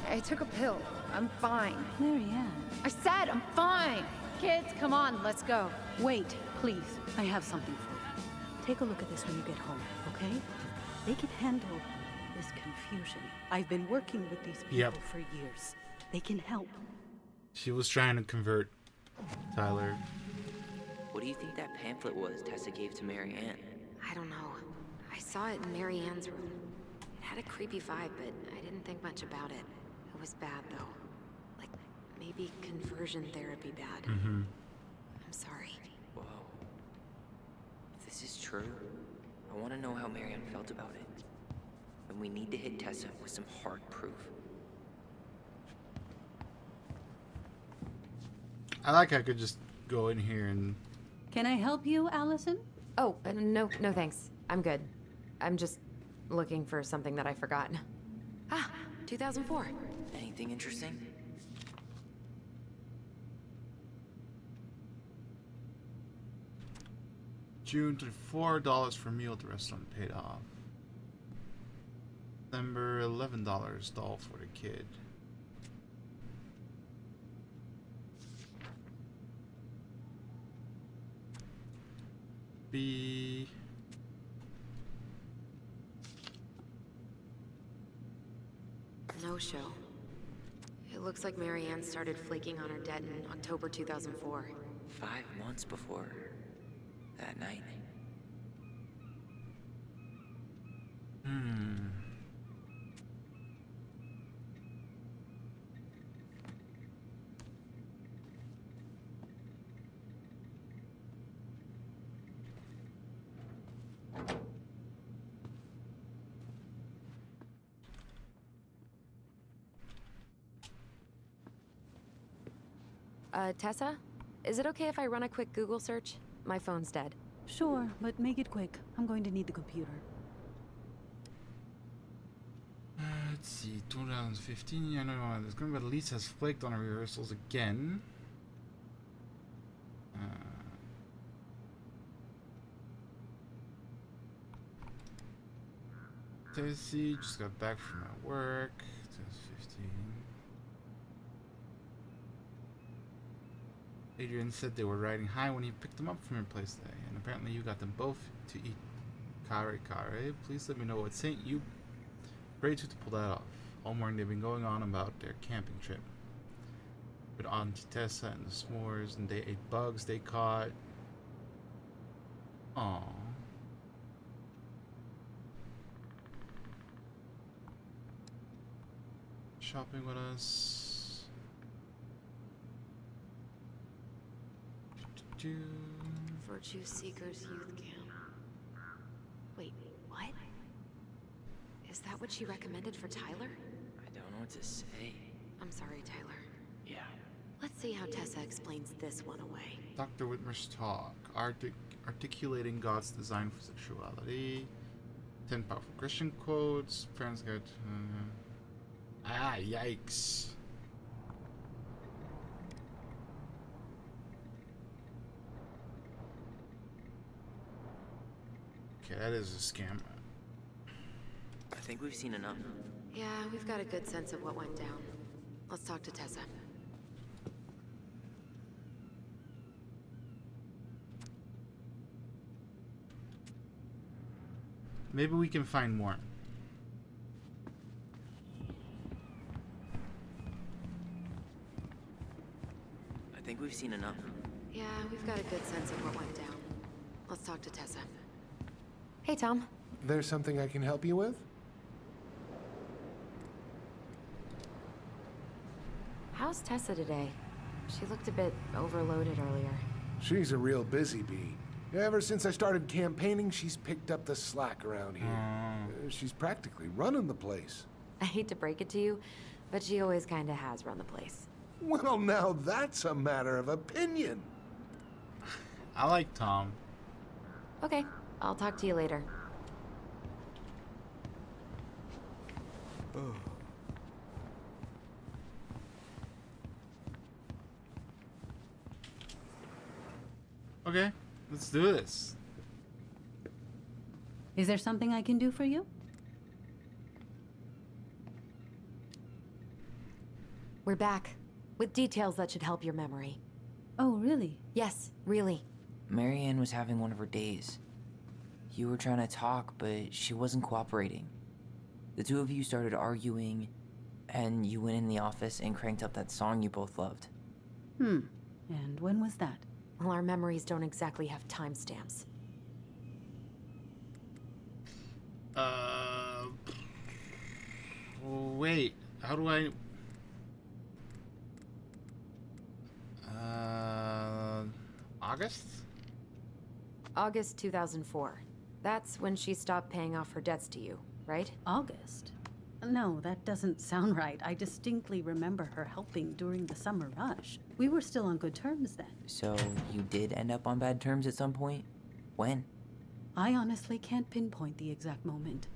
Speaker 11: I took a pill. I'm fine.
Speaker 3: Marianne.
Speaker 11: I said I'm fine. Kids, come on, let's go.
Speaker 3: Wait, please. I have something for you. Take a look at this when you get home, okay? They can handle this confusion. I've been working with these people for years. They can help.
Speaker 4: She was trying to convert Tyler.
Speaker 9: What do you think that pamphlet was Tessa gave to Marianne?
Speaker 8: I don't know. I saw it in Marianne's room. It had a creepy vibe, but I didn't think much about it. It was bad, though. Like, maybe conversion therapy bad.
Speaker 4: Mm-hmm.
Speaker 8: I'm sorry.
Speaker 9: Whoa. If this is true, I want to know how Marianne felt about it. And we need to hit Tessa with some hard proof.
Speaker 4: I like I could just go in here and...
Speaker 3: Can I help you, Allison?
Speaker 8: Oh, no thanks. I'm good. I'm just looking for something that I forgot. Ah, 2004.
Speaker 9: Anything interesting?
Speaker 4: June $4 for meal at the restaurant paid off. December $11 doll for the kid. B.
Speaker 8: No show. It looks like Marianne started flaking on her debt in October 2004.
Speaker 9: 5 months before that night.
Speaker 8: Tessa? Is it okay if I run a quick Google search? My phone's dead.
Speaker 3: Sure, but make it quick. I'm going to need the computer.
Speaker 4: Let's see, 2015. I know there's going to be Lisa has flaked on her rehearsals again. Stacy just got back from at work. 2015. Adrian said they were riding high when he picked them up from your place today, and apparently you got them both to eat kare kare. Please let me know what sent you brave to pull that off. All morning they've been going on about their camping trip. With Auntie Tessa and the s'mores, and they ate bugs they caught. Aww. Shopping with us.
Speaker 8: Virtue Seekers Youth Camp. Wait, what? Is that what she recommended for Tyler?
Speaker 9: I
Speaker 2: to say.
Speaker 8: I'm sorry, Tyler.
Speaker 2: Yeah.
Speaker 8: Let's see how Tessa explains this one away.
Speaker 4: Dr. Whitmer's talk. Articulating God's design for sexuality. 10 powerful Christian quotes. Parents Guide. Yikes. Okay, that is a scam.
Speaker 9: I think we've seen enough.
Speaker 8: Yeah, we've got a good sense of what went down. Let's talk to Tessa.
Speaker 4: Maybe we can find more.
Speaker 9: I think we've seen enough.
Speaker 8: Yeah, we've got a good sense of what went down. Let's talk to Tessa. Hey, Tom.
Speaker 5: There's something I can help you with?
Speaker 8: How's Tessa today? She looked a bit overloaded earlier.
Speaker 5: She's a real busy bee. Ever since I started campaigning, she's picked up the slack around here. She's practically running the place.
Speaker 8: I hate to break it to you, but she always kinda has run the place.
Speaker 5: Well, now that's a matter of opinion.
Speaker 4: I like Tom.
Speaker 8: Okay, I'll talk to you later.
Speaker 4: Okay, let's do this.
Speaker 3: Is there something I can do for you?
Speaker 8: We're back, with details that should help your memory.
Speaker 3: Oh, really?
Speaker 8: Yes, really.
Speaker 9: Marianne was having one of her days. You were trying to talk, but she wasn't cooperating. The two of you started arguing, and you went in the office and cranked up that song you both loved.
Speaker 3: And when was that?
Speaker 8: Well, our memories don't exactly have timestamps.
Speaker 4: Wait, how do I... August?
Speaker 8: August 2004. That's when she stopped paying off her debts to you, right?
Speaker 3: August? No, that doesn't sound right. I distinctly remember her helping during the summer rush. We were still on good terms then.
Speaker 9: So you did end up on bad terms at some point? When?
Speaker 3: I honestly can't pinpoint the exact moment,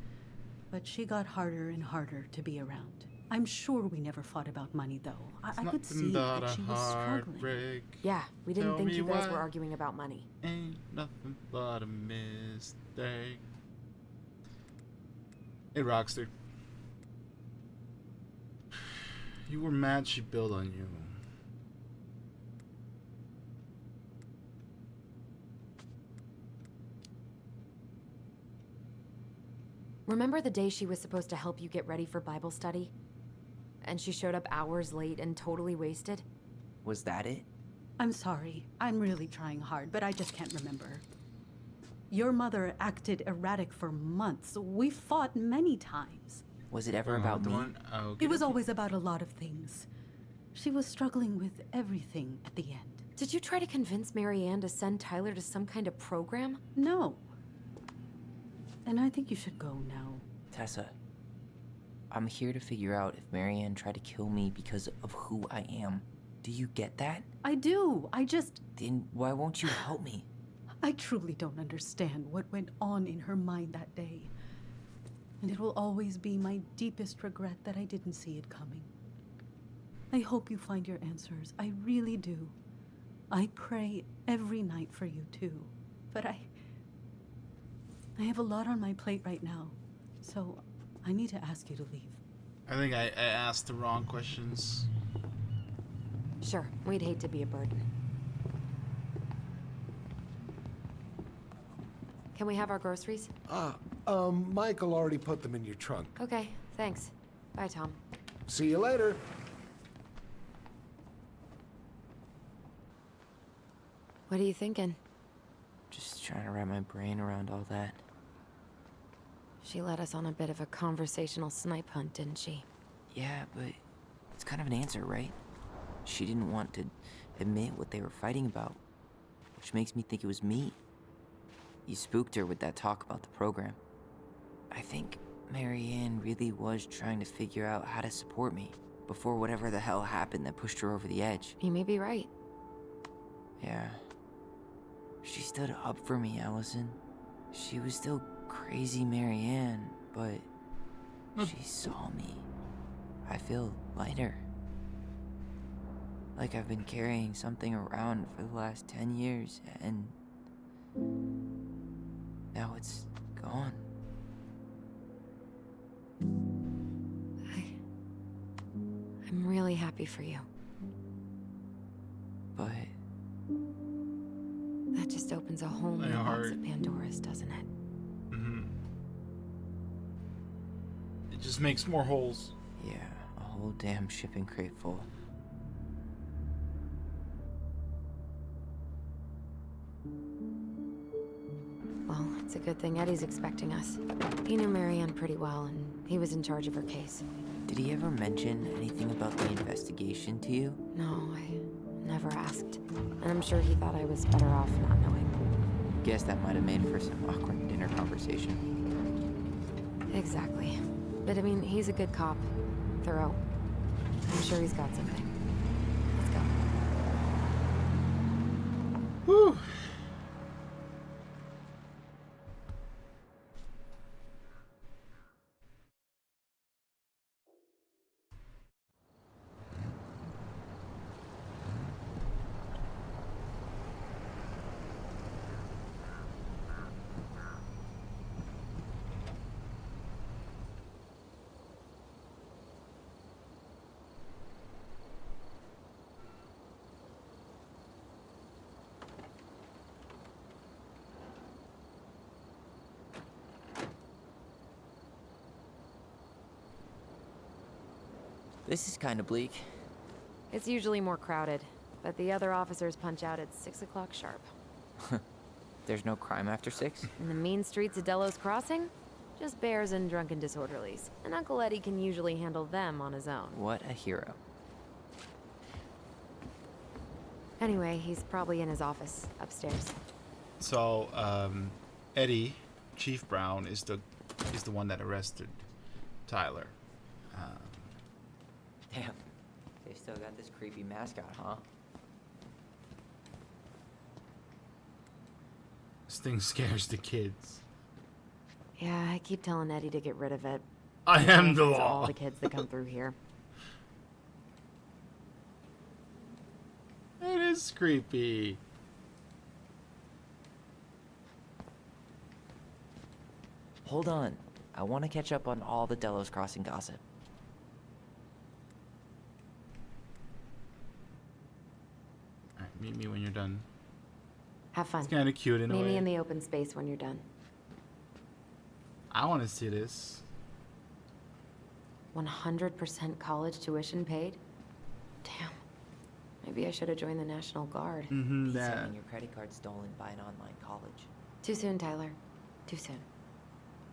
Speaker 3: but she got harder and harder to be around. I'm sure we never fought about money, though. I could see that she was struggling.
Speaker 8: Yeah, we didn't
Speaker 4: Tell
Speaker 8: think
Speaker 4: me
Speaker 8: you guys
Speaker 4: why.
Speaker 8: were arguing about money.
Speaker 4: Ain't nothing but a mistake. Hey, Rockster. You were mad she bailed on you.
Speaker 8: Remember the day she was supposed to help you get ready for Bible study? And she showed up hours late and totally wasted?
Speaker 9: Was that it?
Speaker 3: I'm sorry. I'm really trying hard, but I just can't remember. Your mother acted erratic for months. We fought many times.
Speaker 9: Was it ever about
Speaker 4: the
Speaker 9: me?
Speaker 4: one? Oh, okay.
Speaker 3: It was always about a lot of things. She was struggling with everything at the end.
Speaker 8: Did you try to convince Marianne to send Tyler to some kind of program?
Speaker 3: No. And I think you should go now.
Speaker 9: Tessa, I'm here to figure out if Marianne tried to kill me because of who I am. Do you get that?
Speaker 3: I do.
Speaker 9: Then why won't you help me?
Speaker 3: I truly don't understand what went on in her mind that day. And it will always be my deepest regret that I didn't see it coming. I hope you find your answers. I really do. I pray every night for you too. But I have a lot on my plate right now. So I need to ask you to leave.
Speaker 4: I think I asked the wrong questions.
Speaker 8: Sure, we'd hate to be a burden. Can we have our groceries?
Speaker 5: Michael already put them in your trunk.
Speaker 8: Okay, thanks. Bye, Tom.
Speaker 5: See you later.
Speaker 8: What are you thinking?
Speaker 9: Just trying to wrap my brain around all that.
Speaker 8: She led us on a bit of a conversational snipe hunt, didn't she?
Speaker 9: Yeah, but it's kind of an answer, right? She didn't want to admit what they were fighting about, which makes me think it was me. You spooked her with that talk about the program. I think Marianne really was trying to figure out how to support me before whatever the hell happened that pushed her over the edge.
Speaker 8: You may be right.
Speaker 9: Yeah. She stood up for me, Allison. She was still crazy Marianne, but she saw me. I feel lighter. Like I've been carrying something around for the last 10 years, and now it's gone.
Speaker 8: I'm really happy for you.
Speaker 9: But
Speaker 8: that just opens a whole new box of Pandora's, doesn't it?
Speaker 4: It just makes more holes.
Speaker 9: yeah, a whole damn shipping crate full.
Speaker 8: Well, it's a good thing Eddie's expecting us. He knew Marianne pretty well, and he was in charge of her case.
Speaker 9: Did he ever mention anything about the investigation to you?
Speaker 8: No, I never asked. And I'm sure he thought I was better off not knowing.
Speaker 9: Guess that might have made for some awkward dinner conversation.
Speaker 8: Exactly. But I mean, he's a good cop. Thorough. I'm sure he's got something. Let's go.
Speaker 4: Whew.
Speaker 9: This is kind of bleak.
Speaker 8: It's usually more crowded, but the other officers punch out at 6 o'clock sharp.
Speaker 9: There's no crime after 6?
Speaker 8: In the mean streets of Delos Crossing? Just bears and drunken disorderlies. And Uncle Eddie can usually handle them on his own.
Speaker 9: What a hero.
Speaker 8: Anyway, he's probably in his office, upstairs.
Speaker 4: So, Eddie, Chief Brown, is the one that arrested Tyler.
Speaker 9: Damn. They still got this creepy mascot, huh?
Speaker 4: This thing scares the kids.
Speaker 8: Yeah, I keep telling Eddie to get rid of it.
Speaker 4: I am the
Speaker 8: It
Speaker 4: law.
Speaker 8: all the kids that come through here.
Speaker 4: It is creepy.
Speaker 9: Hold on. I want to catch up on all the Delos Crossing gossip.
Speaker 4: Alright, meet me when you're done.
Speaker 8: Have fun.
Speaker 4: It's kind of cute in a
Speaker 8: Meet
Speaker 4: way.
Speaker 8: me in the open space when you're done.
Speaker 4: I want to see this.
Speaker 8: 100% college tuition paid? Damn. Maybe I should have joined the National Guard.
Speaker 4: Mm-hmm,
Speaker 9: Pizza
Speaker 4: that.
Speaker 9: and your credit card stolen by an online college.
Speaker 8: Too soon, Tyler. Too soon.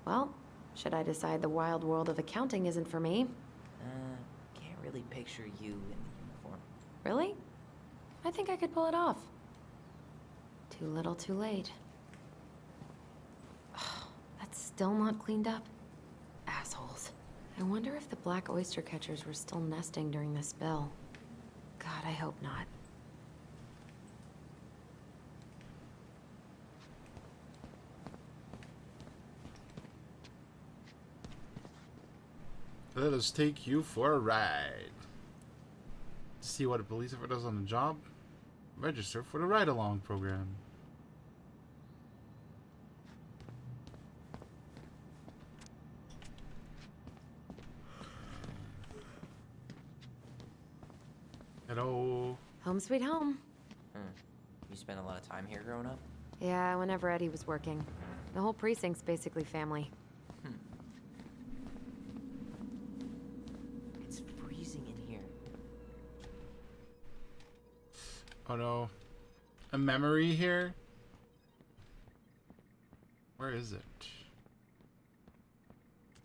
Speaker 8: Well, should I decide the wild world of accounting isn't for me?
Speaker 9: Can't really picture you in the uniform.
Speaker 8: Really? I think I could pull it off. Too little, too late. That's still not cleaned up. Assholes. I wonder if the black oyster catchers were still nesting during the spill. God, I hope not.
Speaker 4: Let us take you for a ride. To see what a police officer does on the job, register for the ride-along program. Hello.
Speaker 8: Home sweet home.
Speaker 9: You spent a lot of time here growing up?
Speaker 8: Yeah, whenever Eddie was working. The whole precinct's basically family.
Speaker 9: It's freezing in here.
Speaker 4: Oh no. A memory here? Where is it?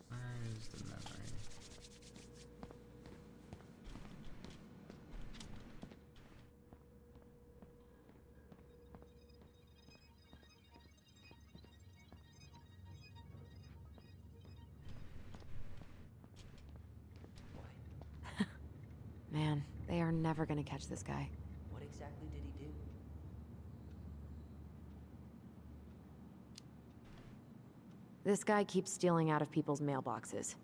Speaker 4: Where is the memory?
Speaker 8: never gonna catch this guy.
Speaker 9: What exactly did he do?
Speaker 8: This guy keeps stealing out of people's mailboxes.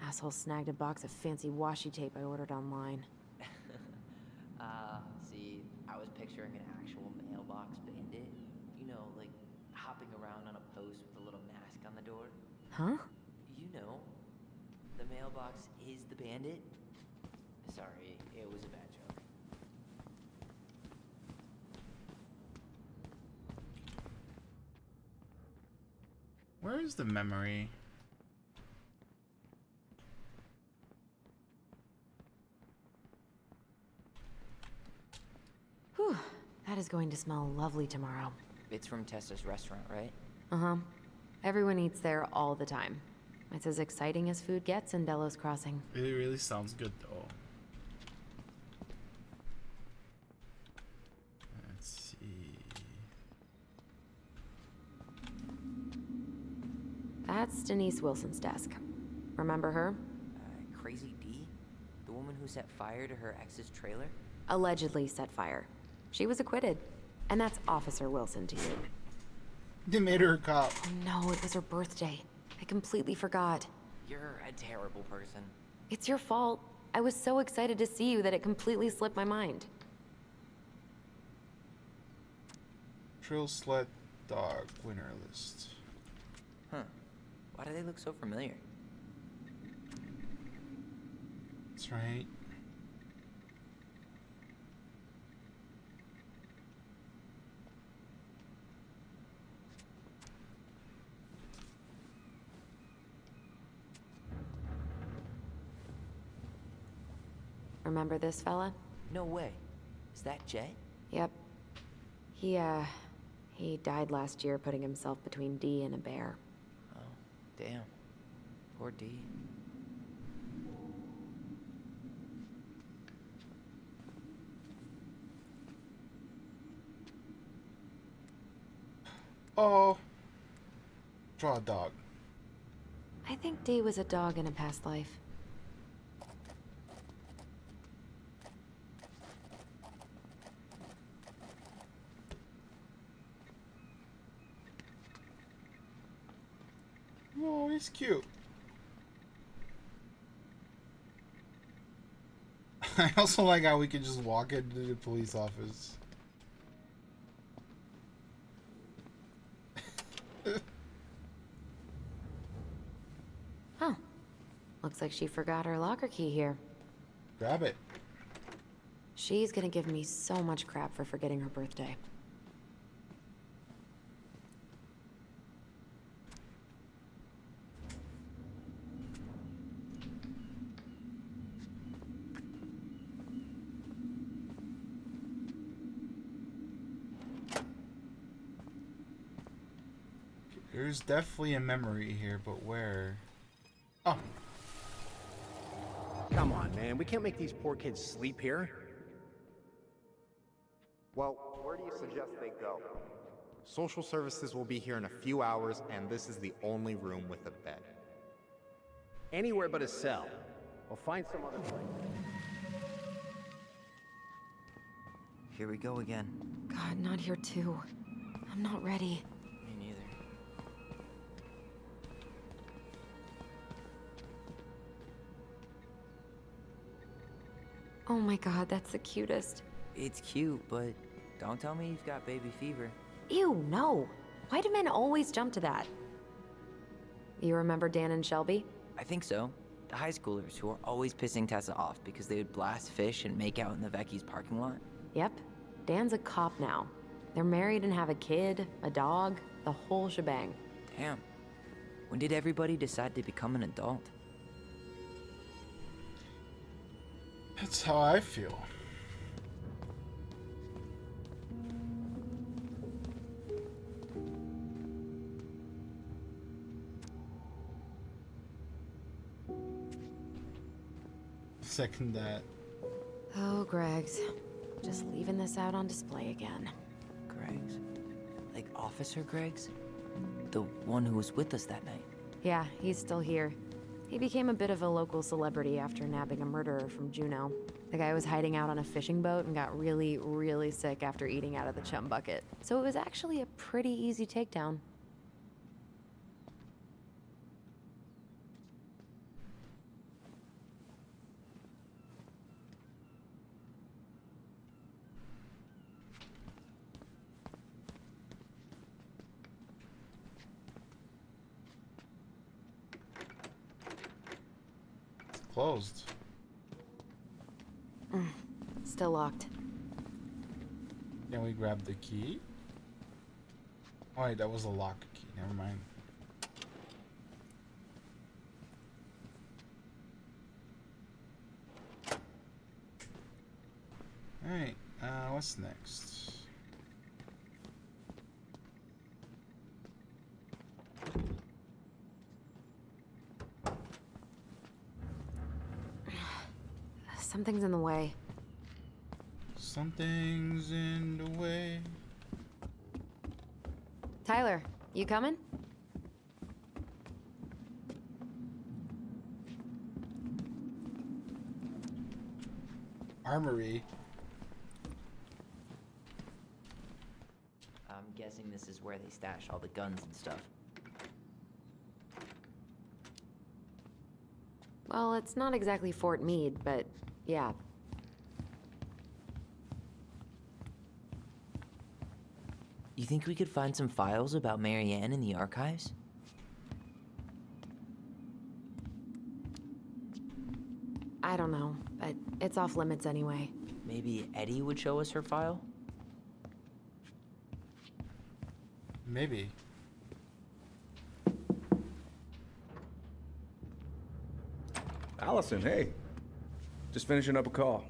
Speaker 8: Asshole snagged a box of fancy washi tape I ordered online.
Speaker 9: See, I was picturing an actual mailbox bandit. You know, like hopping around on a post with a little mask on the door.
Speaker 8: Huh?
Speaker 9: You know, the mailbox is the bandit. Sorry, it was a bad joke.
Speaker 4: Where is the memory?
Speaker 8: Whew, that is going to smell lovely tomorrow.
Speaker 9: It's from Tessa's restaurant, right?
Speaker 8: Uh-huh. Everyone eats there all the time. It's as exciting as food gets in Delos Crossing.
Speaker 4: It really sounds good though. Let's see.
Speaker 8: That's Denise Wilson's desk. Remember her?
Speaker 9: Crazy D? The woman who set fire to her ex's trailer?
Speaker 8: Allegedly set fire. She was acquitted. And that's Officer Wilson to you.
Speaker 4: They made her a cop.
Speaker 8: Oh no, it was her birthday. I completely forgot.
Speaker 9: You're a terrible person.
Speaker 8: It's your fault. I was so excited to see you that it completely slipped my mind.
Speaker 4: Trill Sled Dog winner list.
Speaker 9: Huh. Why do they look so familiar?
Speaker 4: That's right.
Speaker 8: Remember this fella?
Speaker 9: No way. Is that Jet?
Speaker 8: Yep. He died last year putting himself between D and a bear.
Speaker 9: Oh, damn. Poor D.
Speaker 4: Oh. Draw a dog.
Speaker 8: I think D was a dog in a past life.
Speaker 4: Oh, he's cute. I also like how we can just walk into the police office.
Speaker 8: Huh. Looks like she forgot her locker key here.
Speaker 4: Grab it.
Speaker 8: She's gonna give me so much crap for forgetting her birthday.
Speaker 4: There's definitely a memory here, but where? Oh.
Speaker 13: Come on, man. We can't make these poor kids sleep here.
Speaker 12: Well, where do you suggest they go? Social services will be here in a few hours, and this is the only room with a bed.
Speaker 13: Anywhere but a cell. We'll find some other place.
Speaker 9: Here we go again.
Speaker 8: God, not here too. I'm not ready.
Speaker 9: Me neither.
Speaker 8: Oh my god, that's the cutest.
Speaker 9: It's cute, but don't tell me you've got baby fever.
Speaker 8: Ew, no. Why do men always jump to that? You remember Dan and Shelby?
Speaker 9: I think so. The high schoolers who are always pissing Tessa off because they would blast fish and make out in the Vecchi's parking lot.
Speaker 8: Yep. Dan's a cop now. They're married and have a kid, a dog, the whole shebang.
Speaker 9: Damn. When did everybody decide to become an adult?
Speaker 4: That's how I feel. Second that.
Speaker 8: Oh, Greg's. Just leaving this out on display again.
Speaker 9: Greg's? Like Officer Greg's? The one who was with us that night?
Speaker 8: Yeah, he's still here. He became a bit of a local celebrity after nabbing a murderer from Juneau. The guy was hiding out on a fishing boat and got really, really sick after eating out of the chum bucket. So it was actually a pretty easy takedown.
Speaker 4: Closed.
Speaker 8: Still locked.
Speaker 4: Can we grab the key? Oh wait, that was a lock key. Never mind. Alright, what's next?
Speaker 8: Something's in the way.
Speaker 4: Something's in the way.
Speaker 8: Tyler, you coming?
Speaker 4: Armory.
Speaker 9: I'm guessing this is where they stash all the guns and stuff.
Speaker 8: Well, it's not exactly Fort Meade, but yeah.
Speaker 9: You think we could find some files about Marianne in the archives?
Speaker 8: I don't know, but it's off limits anyway.
Speaker 9: Maybe Eddie would show us her file?
Speaker 4: Maybe.
Speaker 6: Allison, hey. Just finishing up a call.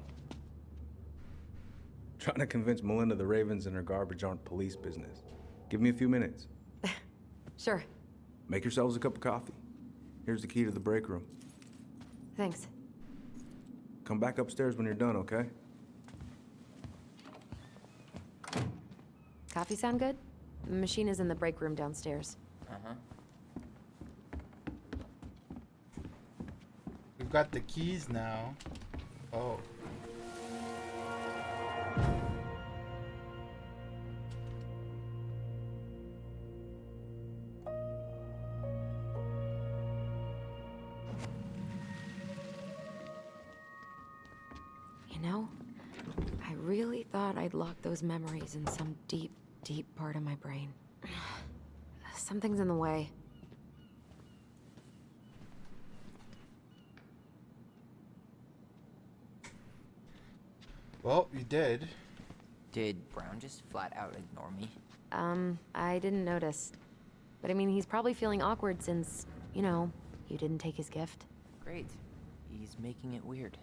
Speaker 6: Trying to convince Melinda the Ravens and her garbage aren't police business. Give me a few minutes.
Speaker 8: Sure.
Speaker 6: Make yourselves a cup of coffee. Here's the key to the break room.
Speaker 8: Thanks.
Speaker 6: Come back upstairs when you're done, okay?
Speaker 8: Coffee sound good? The machine is in the break room downstairs.
Speaker 9: Uh-huh.
Speaker 4: We've got the keys now. Oh.
Speaker 8: You know, I really thought I'd locked those memories in some deep, deep part of my brain. Something's in the way.
Speaker 4: Well, you did.
Speaker 9: Did Brown just flat out ignore me?
Speaker 8: I didn't notice. But I mean, he's probably feeling awkward since, you know, you didn't take his gift.
Speaker 9: Great. He's making it weird.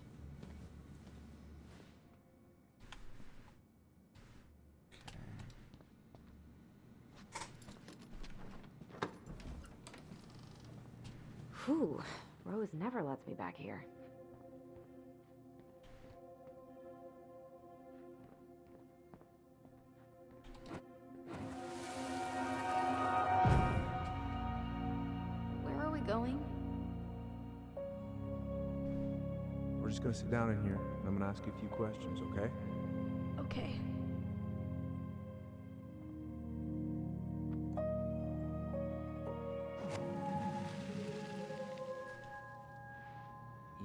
Speaker 8: Whew. Rose never lets me back here.
Speaker 10: Where are we going?
Speaker 6: We're just gonna sit down in here, and I'm gonna ask you a few questions, okay?
Speaker 10: Okay.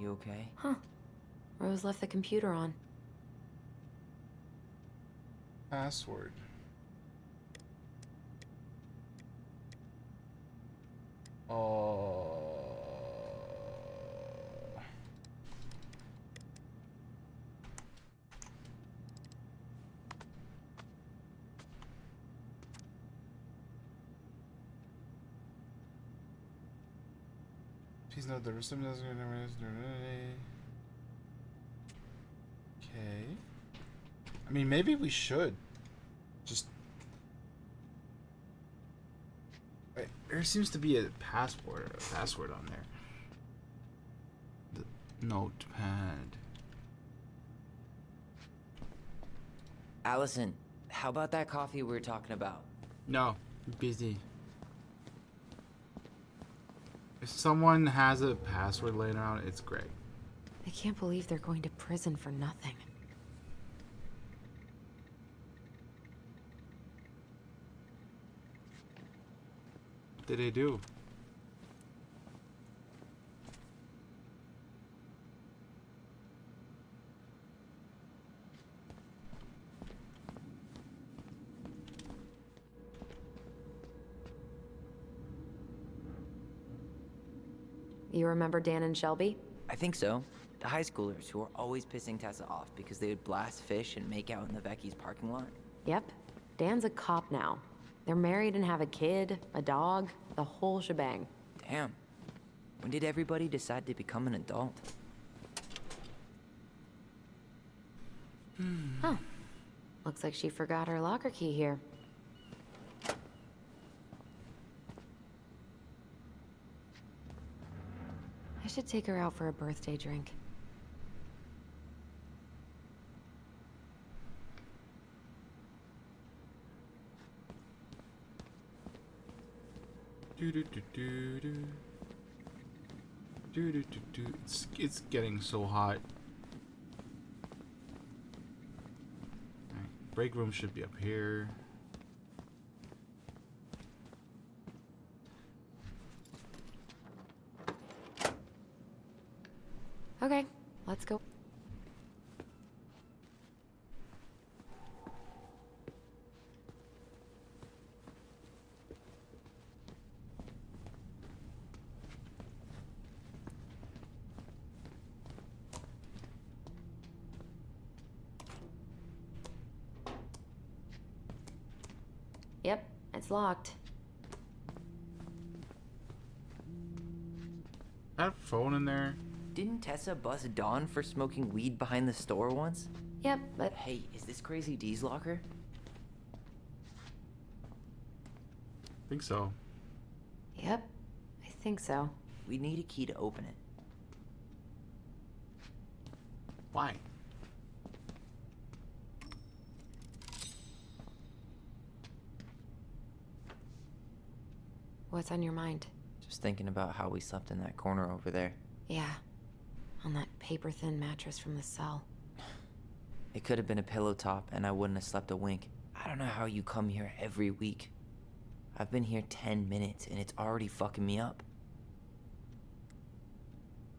Speaker 9: You okay?
Speaker 8: Huh. Rose left the computer on.
Speaker 4: Password. Oh. Please note the recipient doesn't get Okay. I mean, maybe we should just. Wait, there seems to be a password on there. The notepad.
Speaker 9: Allison, how about that coffee we were talking about?
Speaker 4: No, busy. If someone has a password laying around, it's great.
Speaker 8: I can't believe they're going to prison for nothing.
Speaker 4: What did they do?
Speaker 8: You remember Dan and Shelby?
Speaker 9: I think so. The high schoolers who were always pissing Tessa off because they would blast fish and make out in the Vecchi's parking lot.
Speaker 8: Yep. Dan's a cop now. They're married and have a kid, a dog, the whole shebang.
Speaker 9: Damn. When did everybody decide to become an adult?
Speaker 8: Huh. Looks like she forgot her locker key here. I should take her out for a birthday drink.
Speaker 4: It's getting so hot. Alright, break room should be up here.
Speaker 8: Okay, let's go. Yep, it's locked.
Speaker 4: That phone in there.
Speaker 9: Didn't Tessa bust Dawn for smoking weed behind the store once?
Speaker 8: Yep, but...
Speaker 9: Hey, is this Crazy D's locker?
Speaker 4: I think so.
Speaker 8: Yep, I think so.
Speaker 9: We need a key to open it.
Speaker 4: Why?
Speaker 8: What's on your mind?
Speaker 9: Just thinking about how we slept in that corner over there.
Speaker 8: Yeah, on that paper-thin mattress from the cell.
Speaker 9: It could have been a pillow top and I wouldn't have slept a wink. I don't know how you come here every week. I've been here 10 minutes and it's already fucking me up.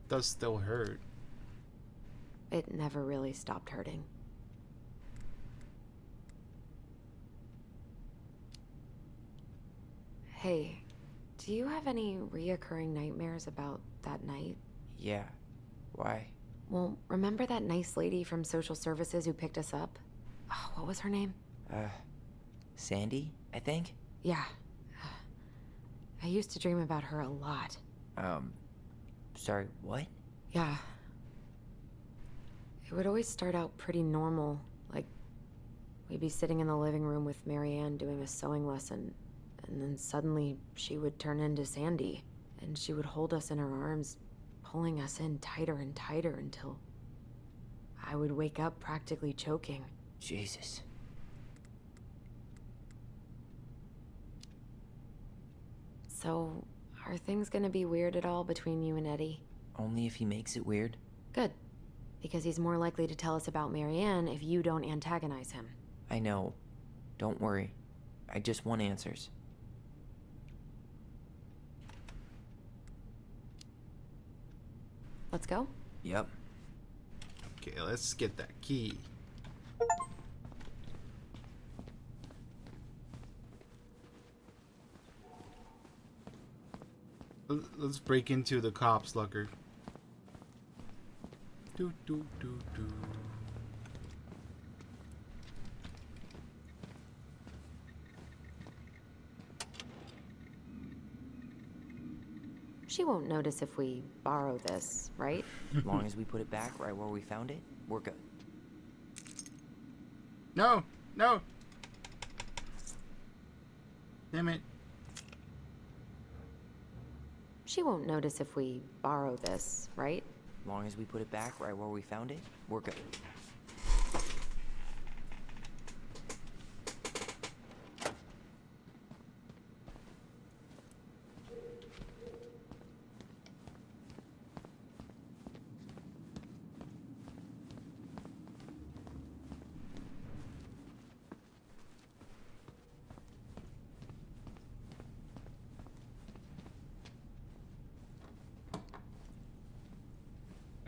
Speaker 4: Does still hurt.
Speaker 8: It never really stopped hurting. Hey, do you have any reoccurring nightmares about that night?
Speaker 9: Yeah. Why?
Speaker 8: Well, remember that nice lady from social services who picked us up? Oh, what was her name?
Speaker 9: Sandy, I think?
Speaker 8: Yeah. I used to dream about her a lot.
Speaker 9: Sorry, what?
Speaker 8: Yeah. It would always start out pretty normal, like we'd be sitting in the living room with Marianne doing a sewing lesson, and then suddenly she would turn into Sandy, and she would hold us in her arms, pulling us in tighter and tighter until I would wake up practically choking.
Speaker 9: Jesus.
Speaker 8: So, are things gonna be weird at all between you and Eddie?
Speaker 9: Only if he makes it weird.
Speaker 8: Good. Because he's more likely to tell us about Marianne if you don't antagonize him.
Speaker 9: I know. Don't worry. I just want answers.
Speaker 8: Let's go?
Speaker 9: Yep.
Speaker 4: Okay, let's get that key. Let's break into the cops' locker. Do do do do.
Speaker 8: She won't notice if we borrow this, right?
Speaker 9: As long as we put it back right where we found it, we're good.
Speaker 4: No, no. Damn it.
Speaker 8: She won't notice if we borrow this, right?
Speaker 9: As long as we put it back right where we found it, we're good.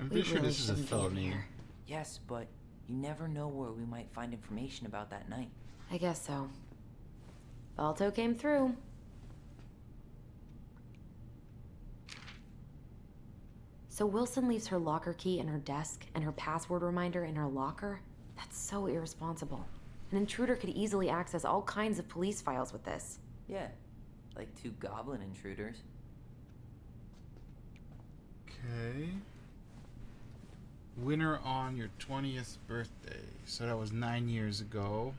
Speaker 4: I'm
Speaker 9: We
Speaker 4: pretty sure
Speaker 9: really
Speaker 4: this is a
Speaker 9: shouldn't be in
Speaker 4: felony.
Speaker 9: here. Yes, but you never know where we might find information about that night.
Speaker 8: I guess so. Balto came through. So Wilson leaves her locker key in her desk and her password reminder in her locker? That's so irresponsible. An intruder could easily access all kinds of police files with this.
Speaker 9: Yeah, like 2 goblin intruders.
Speaker 4: Okay. Winner on your 20th birthday. So that was 9 years ago.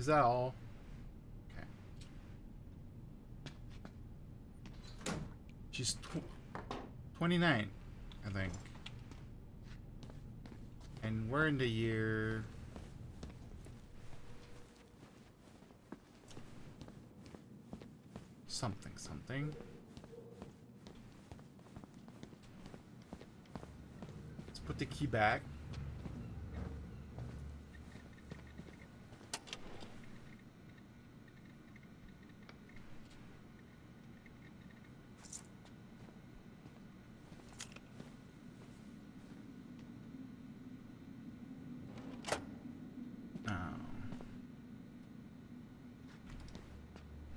Speaker 4: Is that all? Okay. She's 29, I think. And we're in the year... something. Let's put the key back.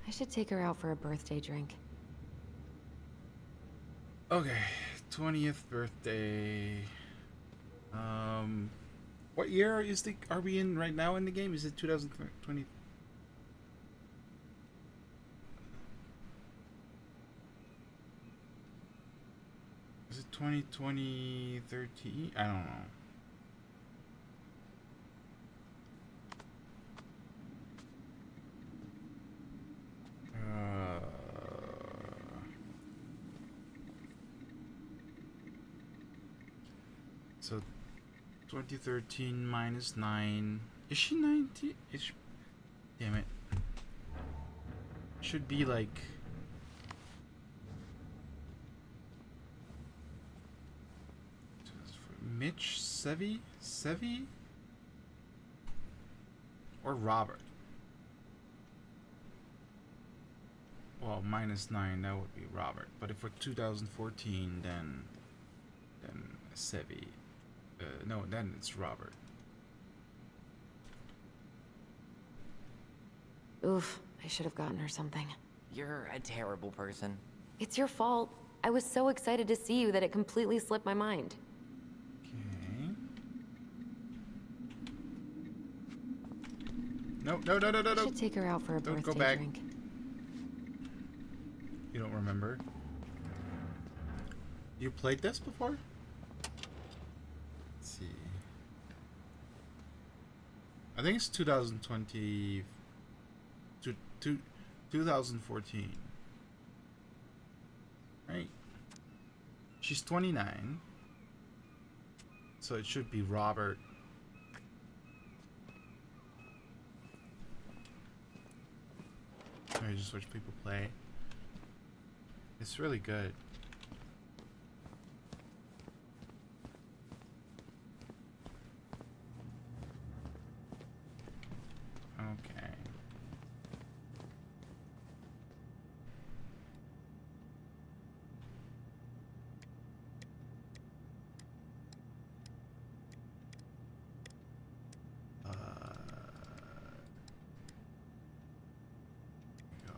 Speaker 8: I should take her out for a birthday drink.
Speaker 4: Okay, 20th birthday. What year are we in right now in the game? Is it 2020? Is it 2020, 13? I don't know. So 2013 minus 9. Is she 19? Damn it. Should be like... Mitch? Sevi? Or Robert? Well, minus 9, that would be Robert. But if we're 2014, then Sevi. No, then it's Robert.
Speaker 8: Oof, I should have gotten her something.
Speaker 9: You're a terrible person.
Speaker 8: It's your fault. I was so excited to see you that it completely slipped my mind.
Speaker 4: Okay. No.
Speaker 8: I should take her out for a
Speaker 4: Don't
Speaker 8: birthday
Speaker 4: go back.
Speaker 8: drink.
Speaker 4: You don't remember? You played this before? Let's see. I think it's 2020... 2014. Right? She's 29. So it should be Robert. I just watch people play. It's really good. Okay. Go.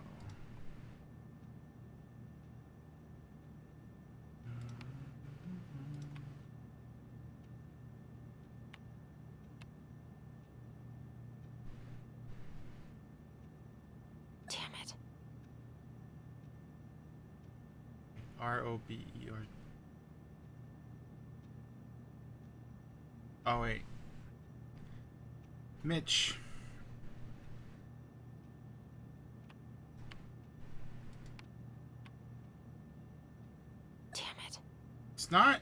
Speaker 8: Damn it.
Speaker 4: ROBER. Oh wait. Mitch.
Speaker 8: Damn it.
Speaker 4: It's not.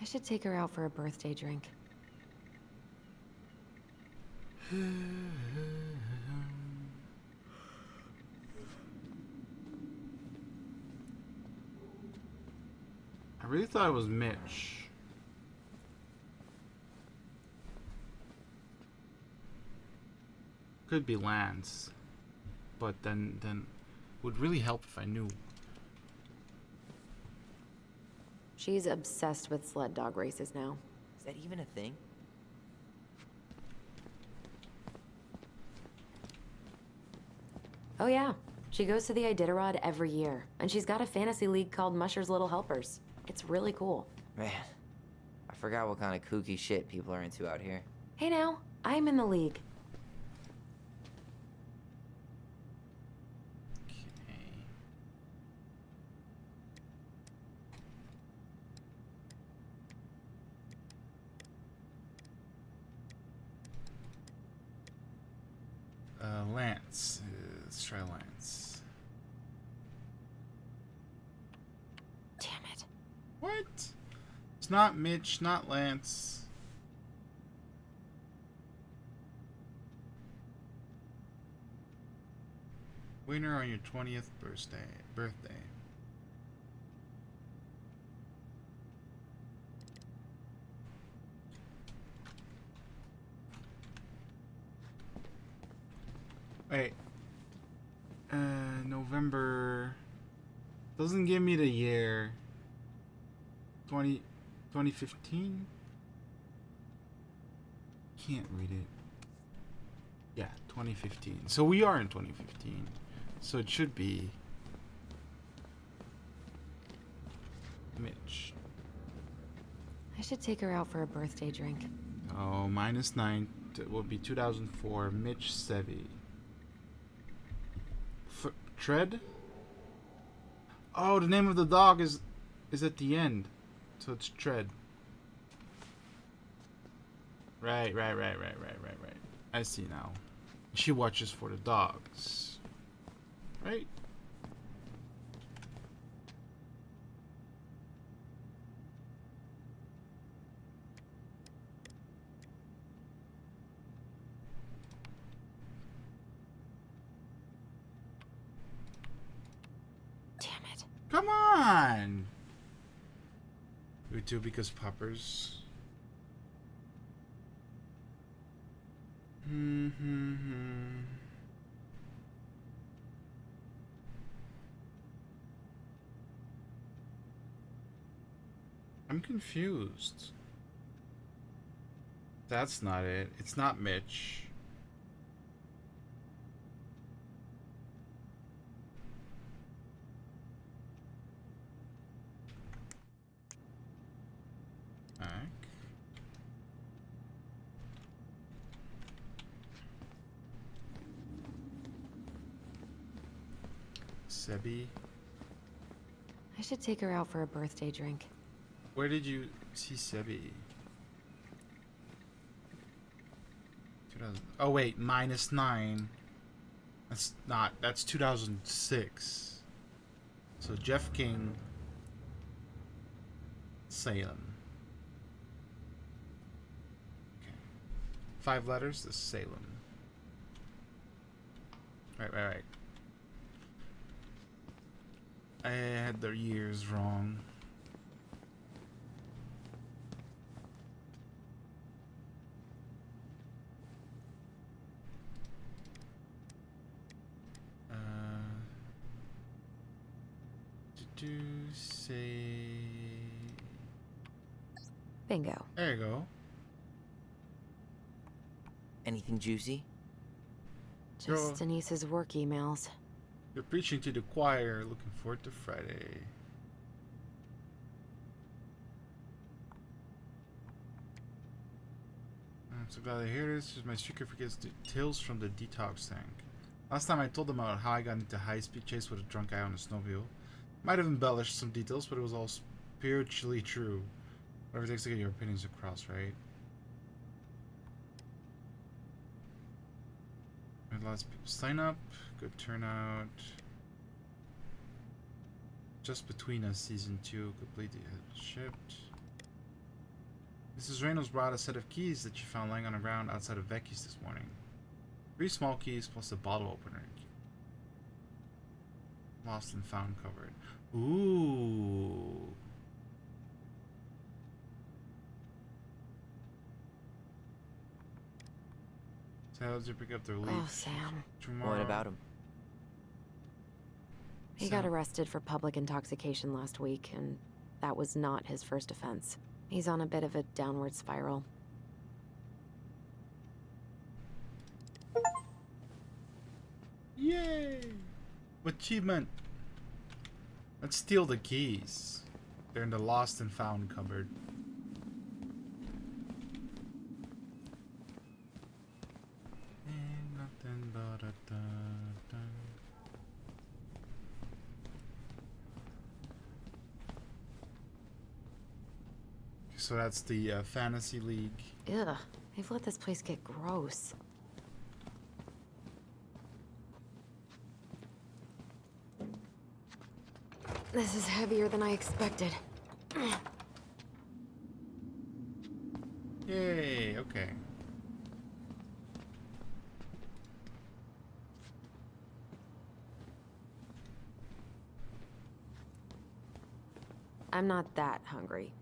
Speaker 8: I should take her out for a birthday drink.
Speaker 4: I really thought it was Mitch. Could be Lance, but then would really help if I knew.
Speaker 8: She's obsessed with sled dog races now.
Speaker 9: Is that even a thing?
Speaker 8: Oh yeah, she goes to the Iditarod every year, and she's got a fantasy league called Musher's Little Helpers. It's really cool.
Speaker 9: Man, I forgot what kind of kooky shit people are into out here.
Speaker 8: Hey now, I'm in the league.
Speaker 4: Lance. Let's try Lance.
Speaker 8: Damn it.
Speaker 4: What? It's not Mitch, not Lance. Winner on your 20th birthday. Wait. November. Doesn't give me the year. 2015? Can't read it. Yeah, 2015. So we are in 2015. So it should be Mitch.
Speaker 8: I should take her out for a birthday drink.
Speaker 4: Oh, -9 will be 2004. Mitch Sevi. Tread? Oh, the name of the dog is at the end. So it's Tread. Right. I see now. She watches for the dogs. Right? Come on! We do because poppers. I'm confused. That's not it. It's not Mitch. Sebi.
Speaker 8: I should take her out for a birthday drink.
Speaker 4: Where did you see Sebi? 2000. Oh wait, -9. That's not. That's 2006. So Jeff King, Salem. Okay. 5 letters. This is Salem. Right. I had their years wrong. Say
Speaker 8: bingo.
Speaker 4: There you go.
Speaker 9: Anything juicy?
Speaker 8: Just Denise's work emails.
Speaker 4: You're preaching to the choir. Looking forward to Friday. I'm so glad to hear this. Just my secret forgets tales from the detox tank. Last time I told them about how I got into high-speed chase with a drunk guy on a snowmobile. Might have embellished some details, but it was all spiritually true. Whatever it takes to get your opinions across, right? And lots of people sign up. Good turnout. Just Between Us Season 2 completely shipped. Mrs. Reynolds brought a set of keys that she found lying on the ground outside of Becky's this morning. 3 small keys plus a bottle opener. Lost and found covered. Ooh. Tell to pick up their leaf.
Speaker 8: Oh, Sam.
Speaker 4: Tomorrow.
Speaker 9: What about him?
Speaker 8: He got arrested for public intoxication last week, and that was not his first offense. He's on a bit of a downward spiral.
Speaker 4: Yay! Achievement! Let's steal the keys. They're in the lost and found cupboard. Ain't nothing but a dun. So that's the fantasy league.
Speaker 8: Ugh, they've let this place get gross. This is heavier than I expected.
Speaker 4: Yay, okay.
Speaker 8: I'm not that hungry.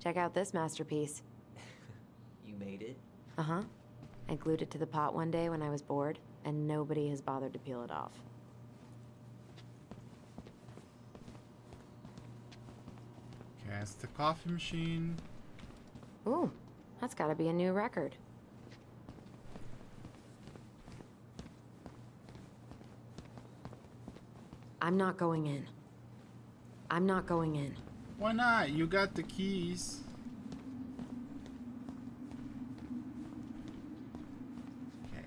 Speaker 8: Check out this masterpiece.
Speaker 9: You made it?
Speaker 8: Uh-huh. I glued it to the pot one day when I was bored, and nobody has bothered to peel it off.
Speaker 4: Okay, that's the coffee machine.
Speaker 8: Ooh, that's gotta be a new record. I'm not going in. I'm not going in.
Speaker 4: Why not? You got the keys. Okay.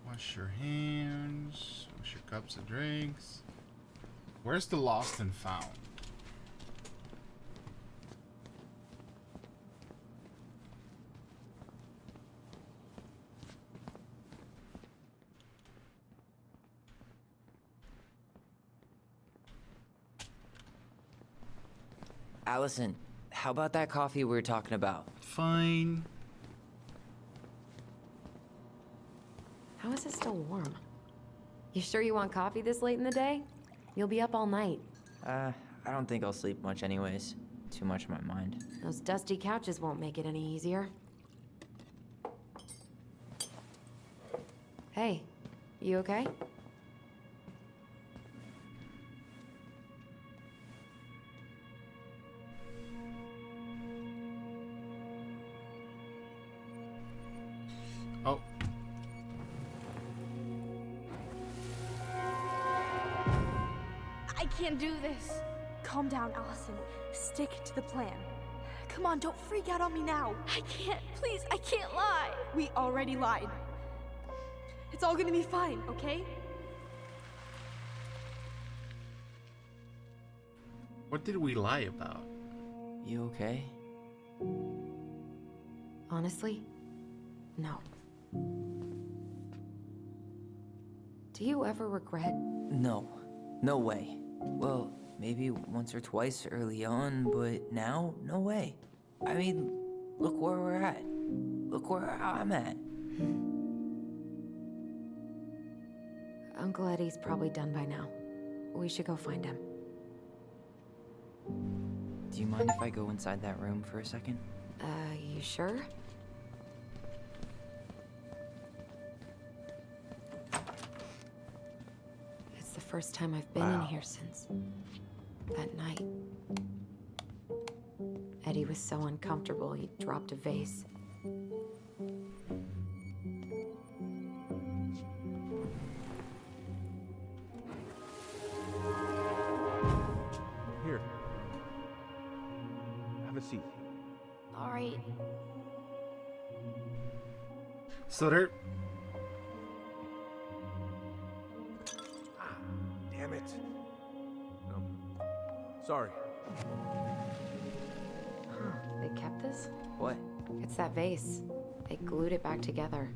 Speaker 4: Wash your hands. Wash your cups of drinks. Where's the lost and found?
Speaker 9: Allison, how about that coffee we were talking about?
Speaker 4: Fine.
Speaker 8: How is it still warm? You sure you want coffee this late in the day? You'll be up all night.
Speaker 9: I don't think I'll sleep much anyways. Too much on my mind.
Speaker 8: Those dusty couches won't make it any easier. Hey, you okay?
Speaker 4: Oh.
Speaker 10: I can't do this. Calm down, Allison. Stick to the plan. Come on, don't freak out on me now. I can't. Please, I can't lie. We already lied. It's all gonna be fine, okay?
Speaker 4: What did we lie about?
Speaker 9: You okay?
Speaker 8: Honestly, no. Do you ever regret?
Speaker 9: No. No way. Well, maybe once or twice early on, but now, no way. I mean, look where we're at. Look where I'm at.
Speaker 8: Uncle Eddie's probably done by now. We should go find him.
Speaker 9: Do you mind if I go inside that room for a second?
Speaker 8: You sure? It's the first time I've been in here since that night. Eddie was so uncomfortable, he dropped a vase.
Speaker 13: Here. Have a seat.
Speaker 10: All right.
Speaker 4: So there.
Speaker 13: Damn it. Sorry.
Speaker 8: Huh, they kept this?
Speaker 9: What?
Speaker 8: It's that vase. They glued it back together.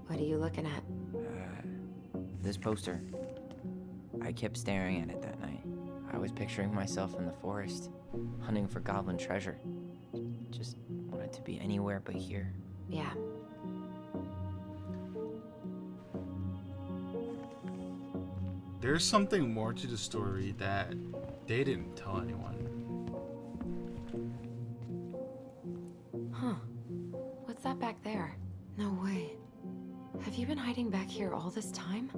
Speaker 8: What are you looking at?
Speaker 9: This poster. I kept staring at it that night. I was picturing myself in the forest, hunting for goblin treasure. Just wanted to be anywhere but here.
Speaker 8: Yeah.
Speaker 4: There's something more to the story that they didn't tell anyone.
Speaker 8: Huh. What's that back there? No way. Have you been hiding back here all this time?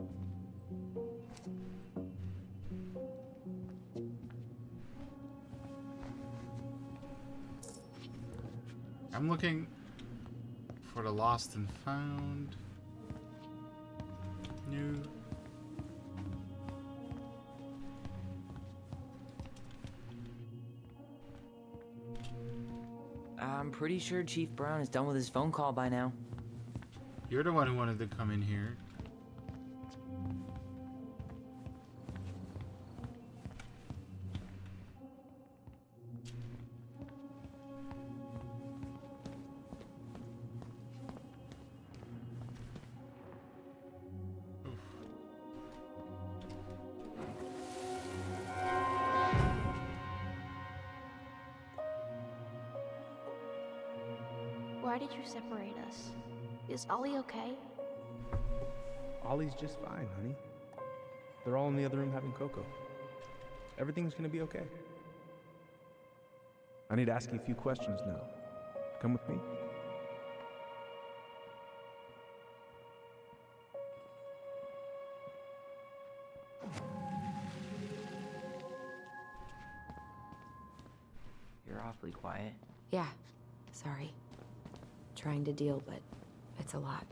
Speaker 4: I'm looking for the lost and found. New.
Speaker 9: I'm pretty sure Chief Brown is done with his phone call by now.
Speaker 4: You're the one who wanted to come in here.
Speaker 10: Why did you separate us? Is Ollie okay?
Speaker 6: Ollie's just fine, honey. They're all in the other room having cocoa. Everything's gonna be okay. I need to ask you a few questions now. Come with me?
Speaker 9: You're awfully quiet.
Speaker 8: Yeah. Sorry. Trying to deal, but it's a lot.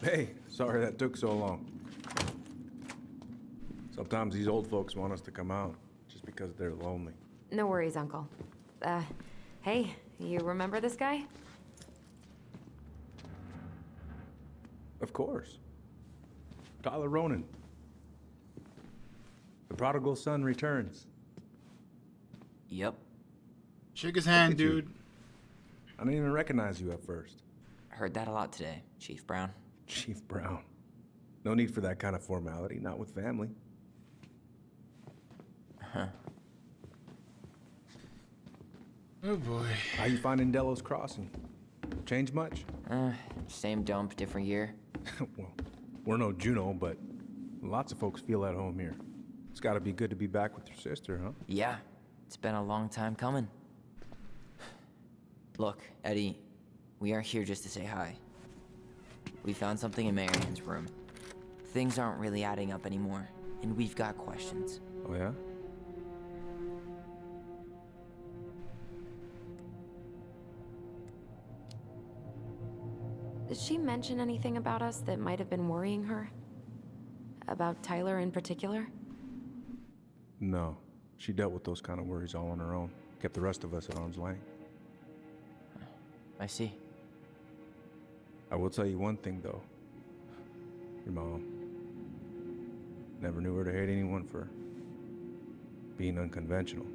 Speaker 6: Hey, sorry that took so long. Sometimes these old folks want us to come out just because they're lonely.
Speaker 8: No worries, Uncle. Hey, you remember this guy?
Speaker 6: Of course. Tyler Ronan. The prodigal son returns.
Speaker 9: Yep.
Speaker 4: Shake his hand, dude.
Speaker 6: I didn't even recognize you at first.
Speaker 9: Heard that a lot today, Chief Brown.
Speaker 6: Chief Brown. No need for that kind of formality, not with family.
Speaker 9: Huh.
Speaker 4: Oh boy.
Speaker 6: How you finding Delos Crossing? Change much?
Speaker 9: Same dump, different year.
Speaker 6: Well, we're no Juno, but lots of folks feel at home here. It's gotta be good to be back with your sister, huh?
Speaker 9: Yeah, it's been a long time coming. Look, Eddie, we aren't here just to say hi. We found something in Marion's room. Things aren't really adding up anymore, and we've got questions.
Speaker 6: Oh, yeah?
Speaker 8: Did she mention anything about us that might have been worrying her? About Tyler in particular?
Speaker 6: No. She dealt with those kind of worries all on her own. Kept the rest of us at arm's length.
Speaker 9: I see.
Speaker 6: I will tell you one thing, though. Your mom. Never knew her to hate anyone for being unconventional.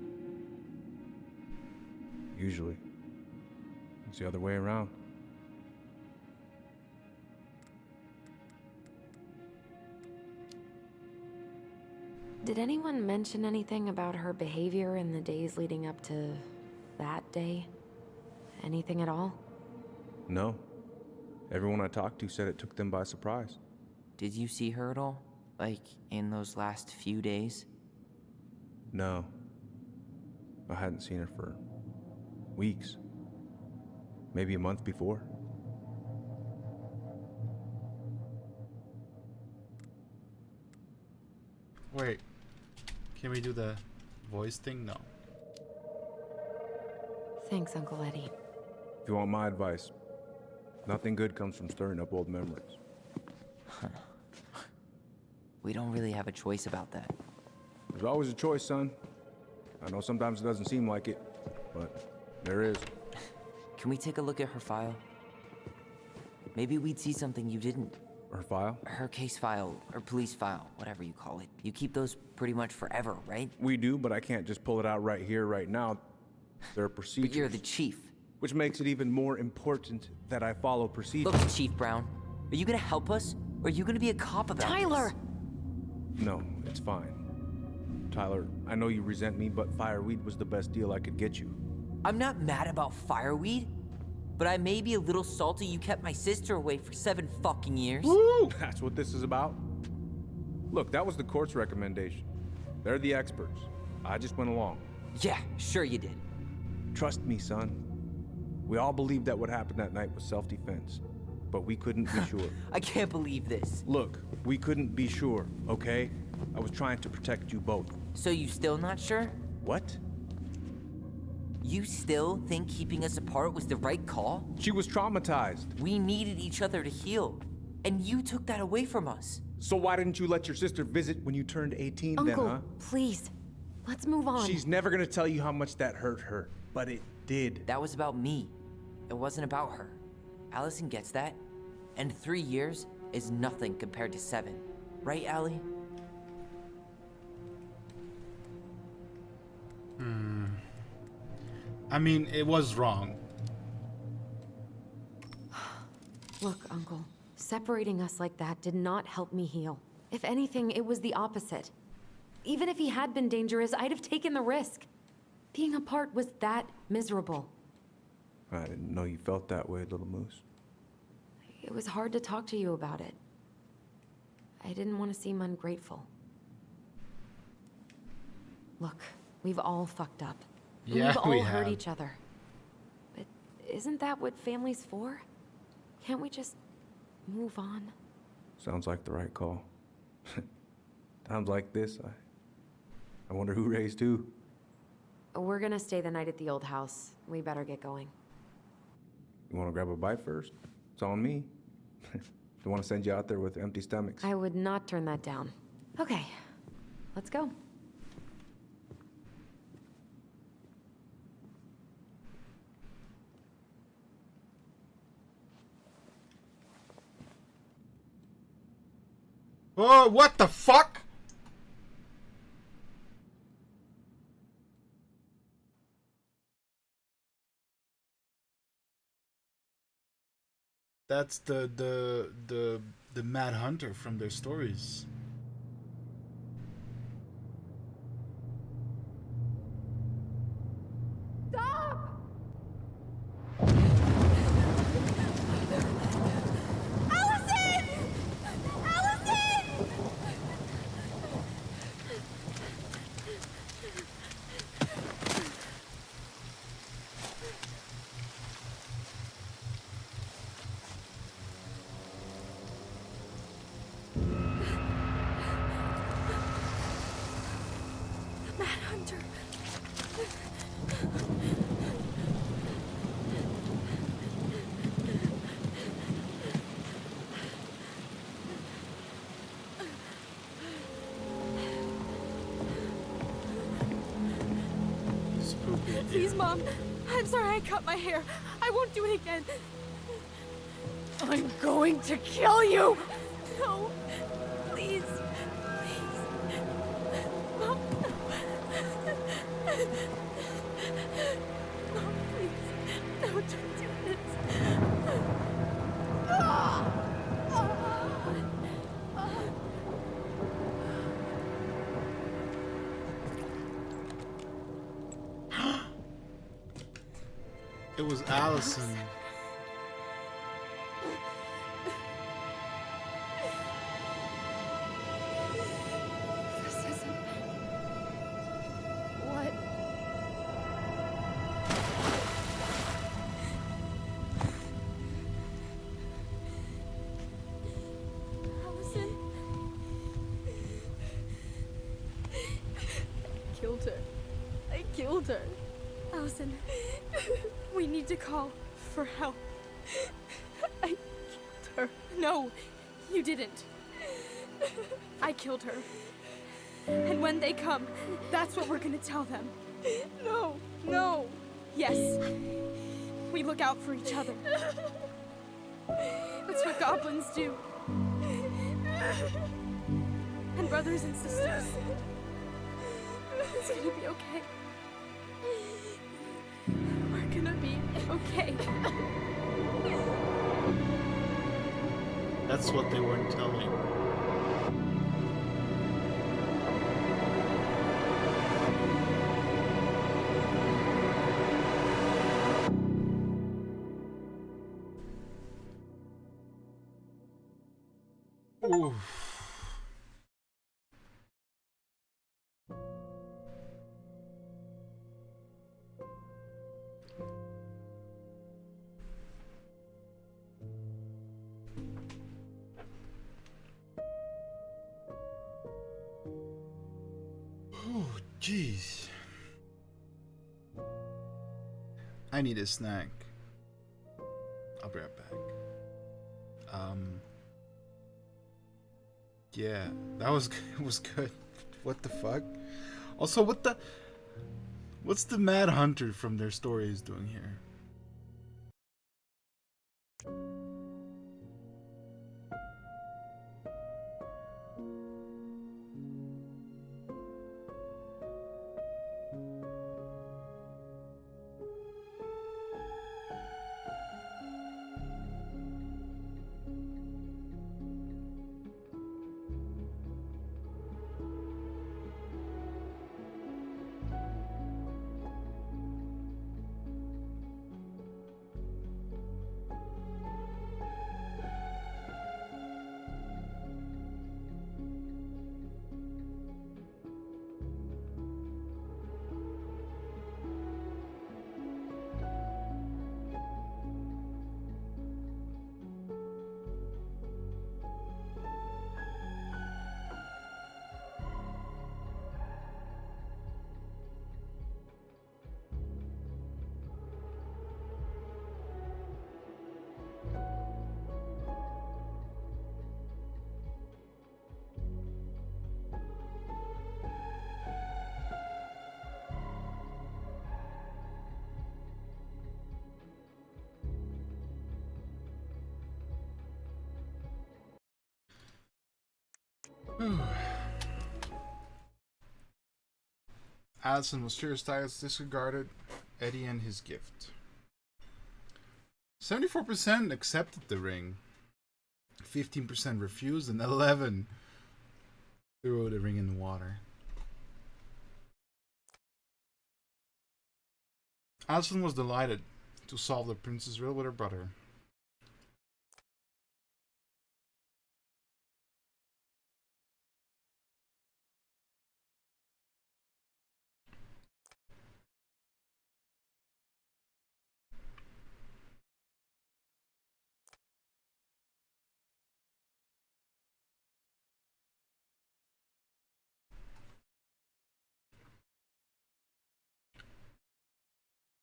Speaker 6: Usually, it's the other way around.
Speaker 8: Did anyone mention anything about her behavior in the days leading up to that day? Anything at all?
Speaker 6: No. Everyone I talked to said it took them by surprise.
Speaker 9: Did you see her at all? Like, in those last few days?
Speaker 6: No. I hadn't seen her for weeks. Maybe a month before.
Speaker 4: Wait. Can we do the voice thing? No.
Speaker 8: Thanks, Uncle Eddie.
Speaker 6: If you want my advice, Nothing good comes from stirring up old memories.
Speaker 9: We don't really have a choice about that.
Speaker 6: There's always a choice, son. I know sometimes it doesn't seem like it, but there is.
Speaker 9: Can we take a look at her file? Maybe we'd see something you didn't.
Speaker 6: Her file?
Speaker 9: Her case file, or police file, whatever you call it. You keep those pretty much forever, right?
Speaker 6: We do, but I can't just pull it out right here, right now. There are procedures.
Speaker 9: But you're the chief.
Speaker 6: Which makes it even more important that I follow procedures.
Speaker 9: Look, Chief Brown, are you gonna help us, or are you gonna be a cop about
Speaker 8: Tyler!
Speaker 9: this?
Speaker 6: No, it's fine. Tyler, I know you resent me, but fireweed was the best deal I could get you.
Speaker 9: I'm not mad about fireweed, but I may be a little salty you kept my sister away for 7 fucking years.
Speaker 6: Woo! That's what this is about? Look, that was the court's recommendation. They're the experts. I just went along.
Speaker 9: Yeah, sure you did.
Speaker 6: Trust me, son. We all believed that what happened that night was self-defense, but we couldn't be sure.
Speaker 9: I can't believe this.
Speaker 6: Look, we couldn't be sure, okay? I was trying to protect you both.
Speaker 9: So you still not sure?
Speaker 6: What?
Speaker 9: You still think keeping us apart was the right call?
Speaker 6: She was traumatized.
Speaker 9: We needed each other to heal, and you took that away from us.
Speaker 6: So why didn't you let your sister visit when you turned 18
Speaker 8: Uncle,
Speaker 6: then, huh?
Speaker 8: please. Let's move on.
Speaker 6: She's never gonna tell you how much that hurt her, but it did.
Speaker 9: That was about me. It wasn't about her. Allison gets that, and 3 years is nothing compared to 7. Right, Allie?
Speaker 4: I mean, it was wrong.
Speaker 8: Look, Uncle, separating us like that did not help me heal. If anything, it was the opposite. Even if he had been dangerous, I'd have taken the risk. Being apart was that miserable.
Speaker 6: I didn't know you felt that way, little moose.
Speaker 8: It was hard to talk to you about it. I didn't want to seem ungrateful. Look, we've all fucked up. And
Speaker 4: Yeah,
Speaker 8: we've all
Speaker 4: we
Speaker 8: hurt
Speaker 4: have.
Speaker 8: each other. But isn't that what family's for? Can't we just move on?
Speaker 6: Sounds like the right call. Times like this, I wonder who raised who.
Speaker 8: We're gonna stay the night at the old house. We better get going.
Speaker 6: You want to grab a bite first? It's on me. Don't want to send you out there with empty stomachs.
Speaker 8: I would not turn that down. Okay, let's go.
Speaker 4: Oh, what the fuck? That's the Mad Hunter from their stories.
Speaker 7: Stop! Allison! Allison! The Mad Hunter.
Speaker 4: Spooky.
Speaker 7: Please, Mom. I'm sorry I cut my hair. I won't do it again. I'm going to kill you! No. Please. Please. Mom. Mom, please. No, don't do this.
Speaker 4: It was Allison.
Speaker 7: This isn't... What? Allison? I killed her. I killed her. Allison, we need to call for help. her. No, you didn't. I killed her. And when they come, that's what we're gonna tell them. No, no. Yes. We look out for each other. That's what goblins do. And brothers and sisters. It's gonna be okay. We're gonna be okay.
Speaker 4: That's what they weren't telling. Oof. Oh, jeez. I need a snack. I'll be right back. Yeah, that was was good. What the fuck? Also, what's the Mad Hunter from their stories doing here? Addison mysterious disregarded Eddie and his gift. 74% accepted the ring. 15% refused, and 11 threw the ring in the water. Addison was delighted to solve the prince's riddle with her brother.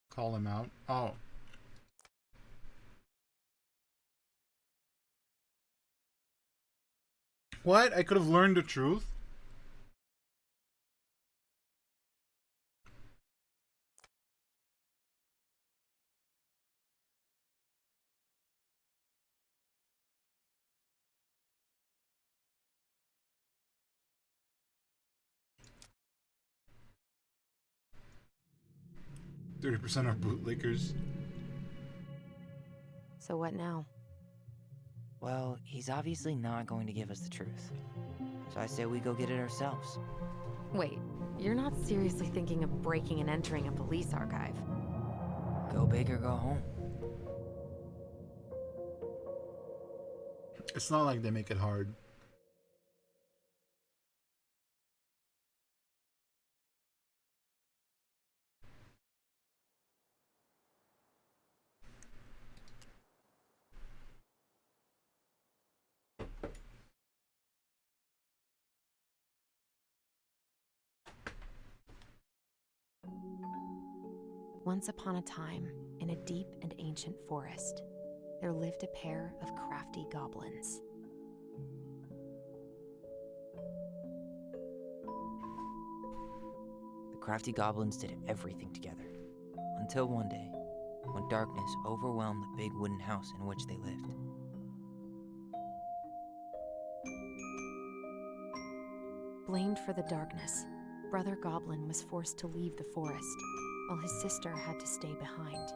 Speaker 4: Call him out. Oh. What? I could have learned the truth? %30 are bootlickers.
Speaker 8: So what now?
Speaker 9: Well, he's obviously not going to give us the truth. So I say we go get it ourselves.
Speaker 8: Wait, you're not seriously thinking of breaking and entering a police archive?
Speaker 9: Go big or go home.
Speaker 4: It's not like they make it hard.
Speaker 8: Once upon a time, in a deep and ancient forest, there lived a pair of crafty goblins.
Speaker 9: The crafty goblins did everything together, until one day, when darkness overwhelmed the big wooden house in which they lived.
Speaker 8: Blamed for the darkness, Brother Goblin was forced to leave the forest, while his sister had to stay behind.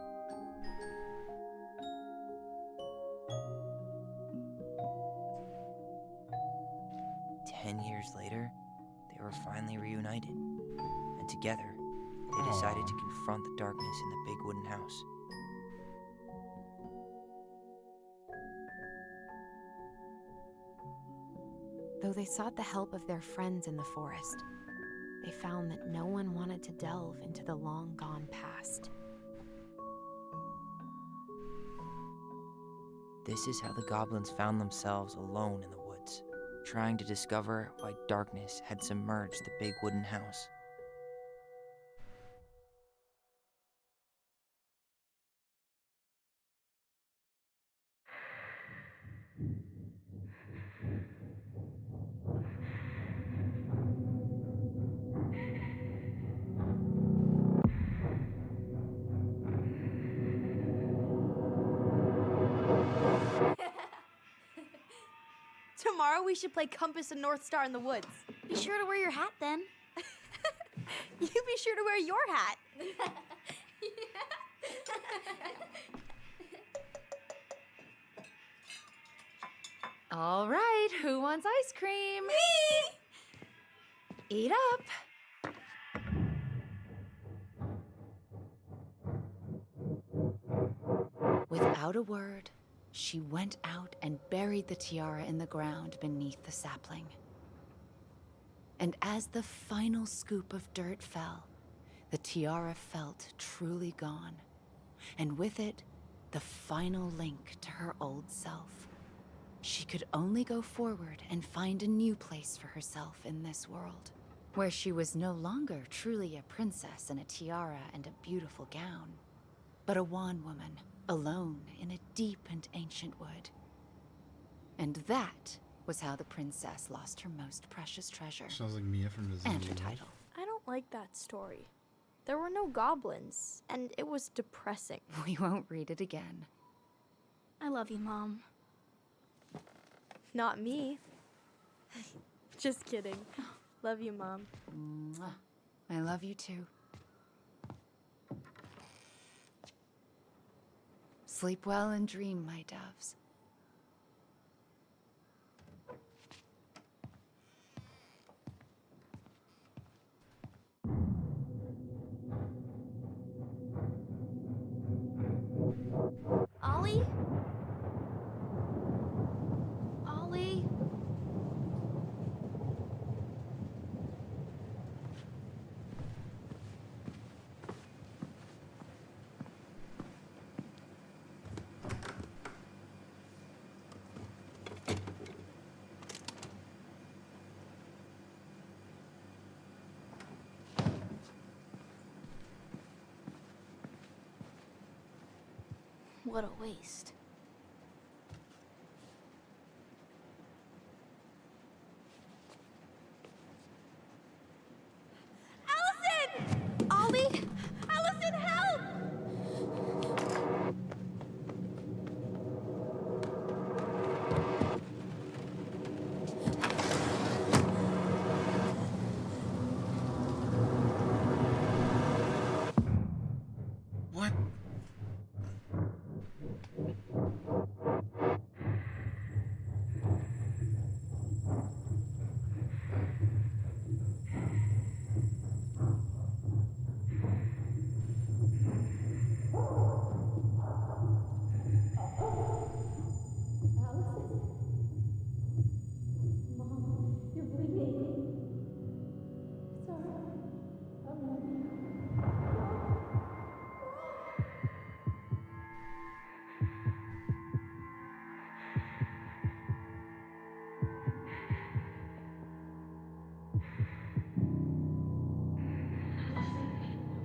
Speaker 9: Years later, they were finally reunited, and together, they decided to confront the darkness in the big wooden house.
Speaker 8: Though they sought the help of their friends in the forest, they found that no one wanted to delve into the long-gone past.
Speaker 9: This is how the goblins found themselves alone in the woods, trying to discover why darkness had submerged the big wooden house.
Speaker 10: Tomorrow we should play Compass and North Star in the woods. Be sure to wear your hat then. You be sure to wear your hat.
Speaker 11: All right, who wants ice cream?
Speaker 10: Me!
Speaker 11: Eat up. Without a word, she went out and buried the tiara in the ground beneath the sapling. And as the final scoop of dirt fell, the tiara felt truly gone, and with it, the final link to her old self. She could only go forward and find a new place for herself in this world, where she was no longer truly a princess in a tiara and a beautiful gown, but a wan woman, alone in a deep and ancient wood. And that was how the princess lost her most precious treasure.
Speaker 4: Sounds like Mia from Disney.
Speaker 8: And her title.
Speaker 10: I don't like that story. There were no goblins, and it was depressing.
Speaker 8: We won't read it again.
Speaker 10: I love you, Mom. Not me. Just kidding. Love you, Mom.
Speaker 8: Mwah. I love you too. Sleep well and dream, my doves.
Speaker 10: Ollie? Ollie? What a waste. Allison! Ollie? Allison, help!
Speaker 4: What?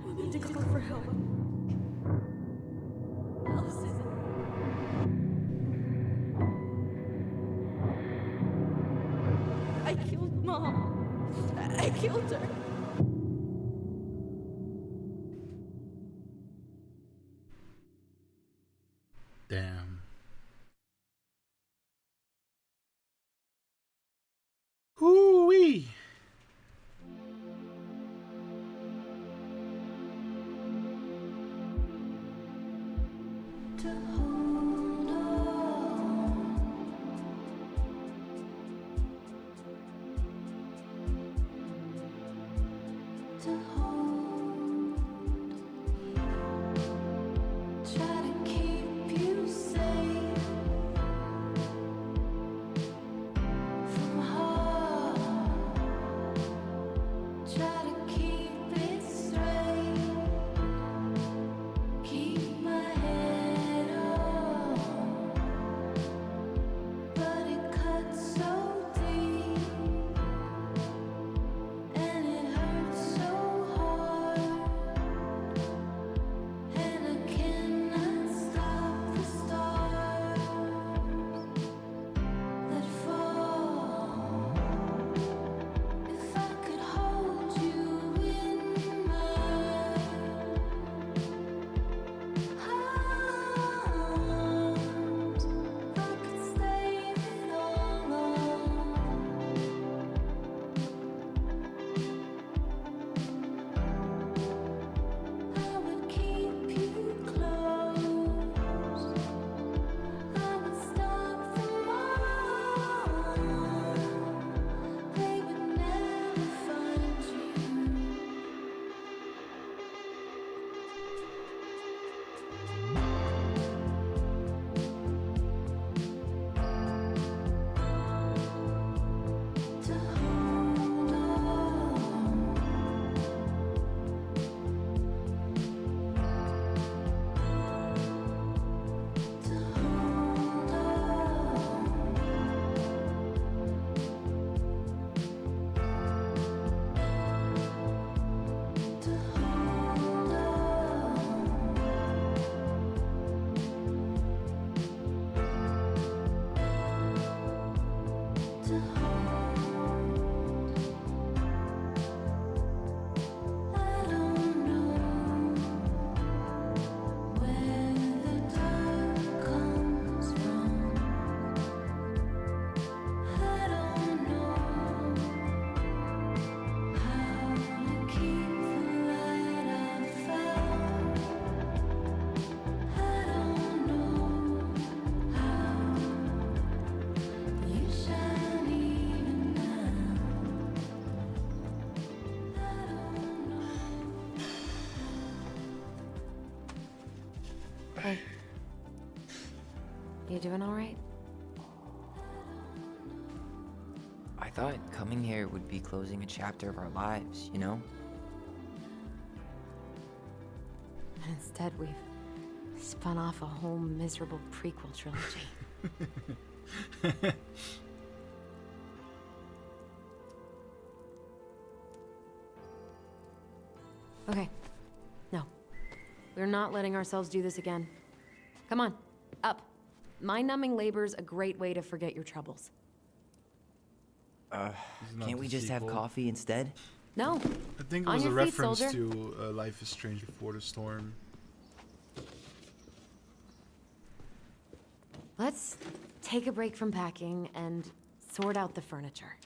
Speaker 10: We need to call for help. Allison.
Speaker 7: Mom, I killed her.
Speaker 4: Damn. Hoo-wee.
Speaker 8: Hey. You doing all right?
Speaker 9: I thought coming here would be closing a chapter of our lives, you know?
Speaker 8: And instead, we've spun off a whole miserable prequel trilogy. Okay. No. We're not letting ourselves do this again. Come on, up. Mind-numbing labor's a great way to forget your troubles.
Speaker 9: Can't we just have coffee instead?
Speaker 8: No.
Speaker 4: I think it
Speaker 8: On
Speaker 4: was a
Speaker 8: your feet,
Speaker 4: reference
Speaker 8: soldier.
Speaker 4: to Life is Strange Before the Storm.
Speaker 8: Let's take a break from packing and sort out the furniture.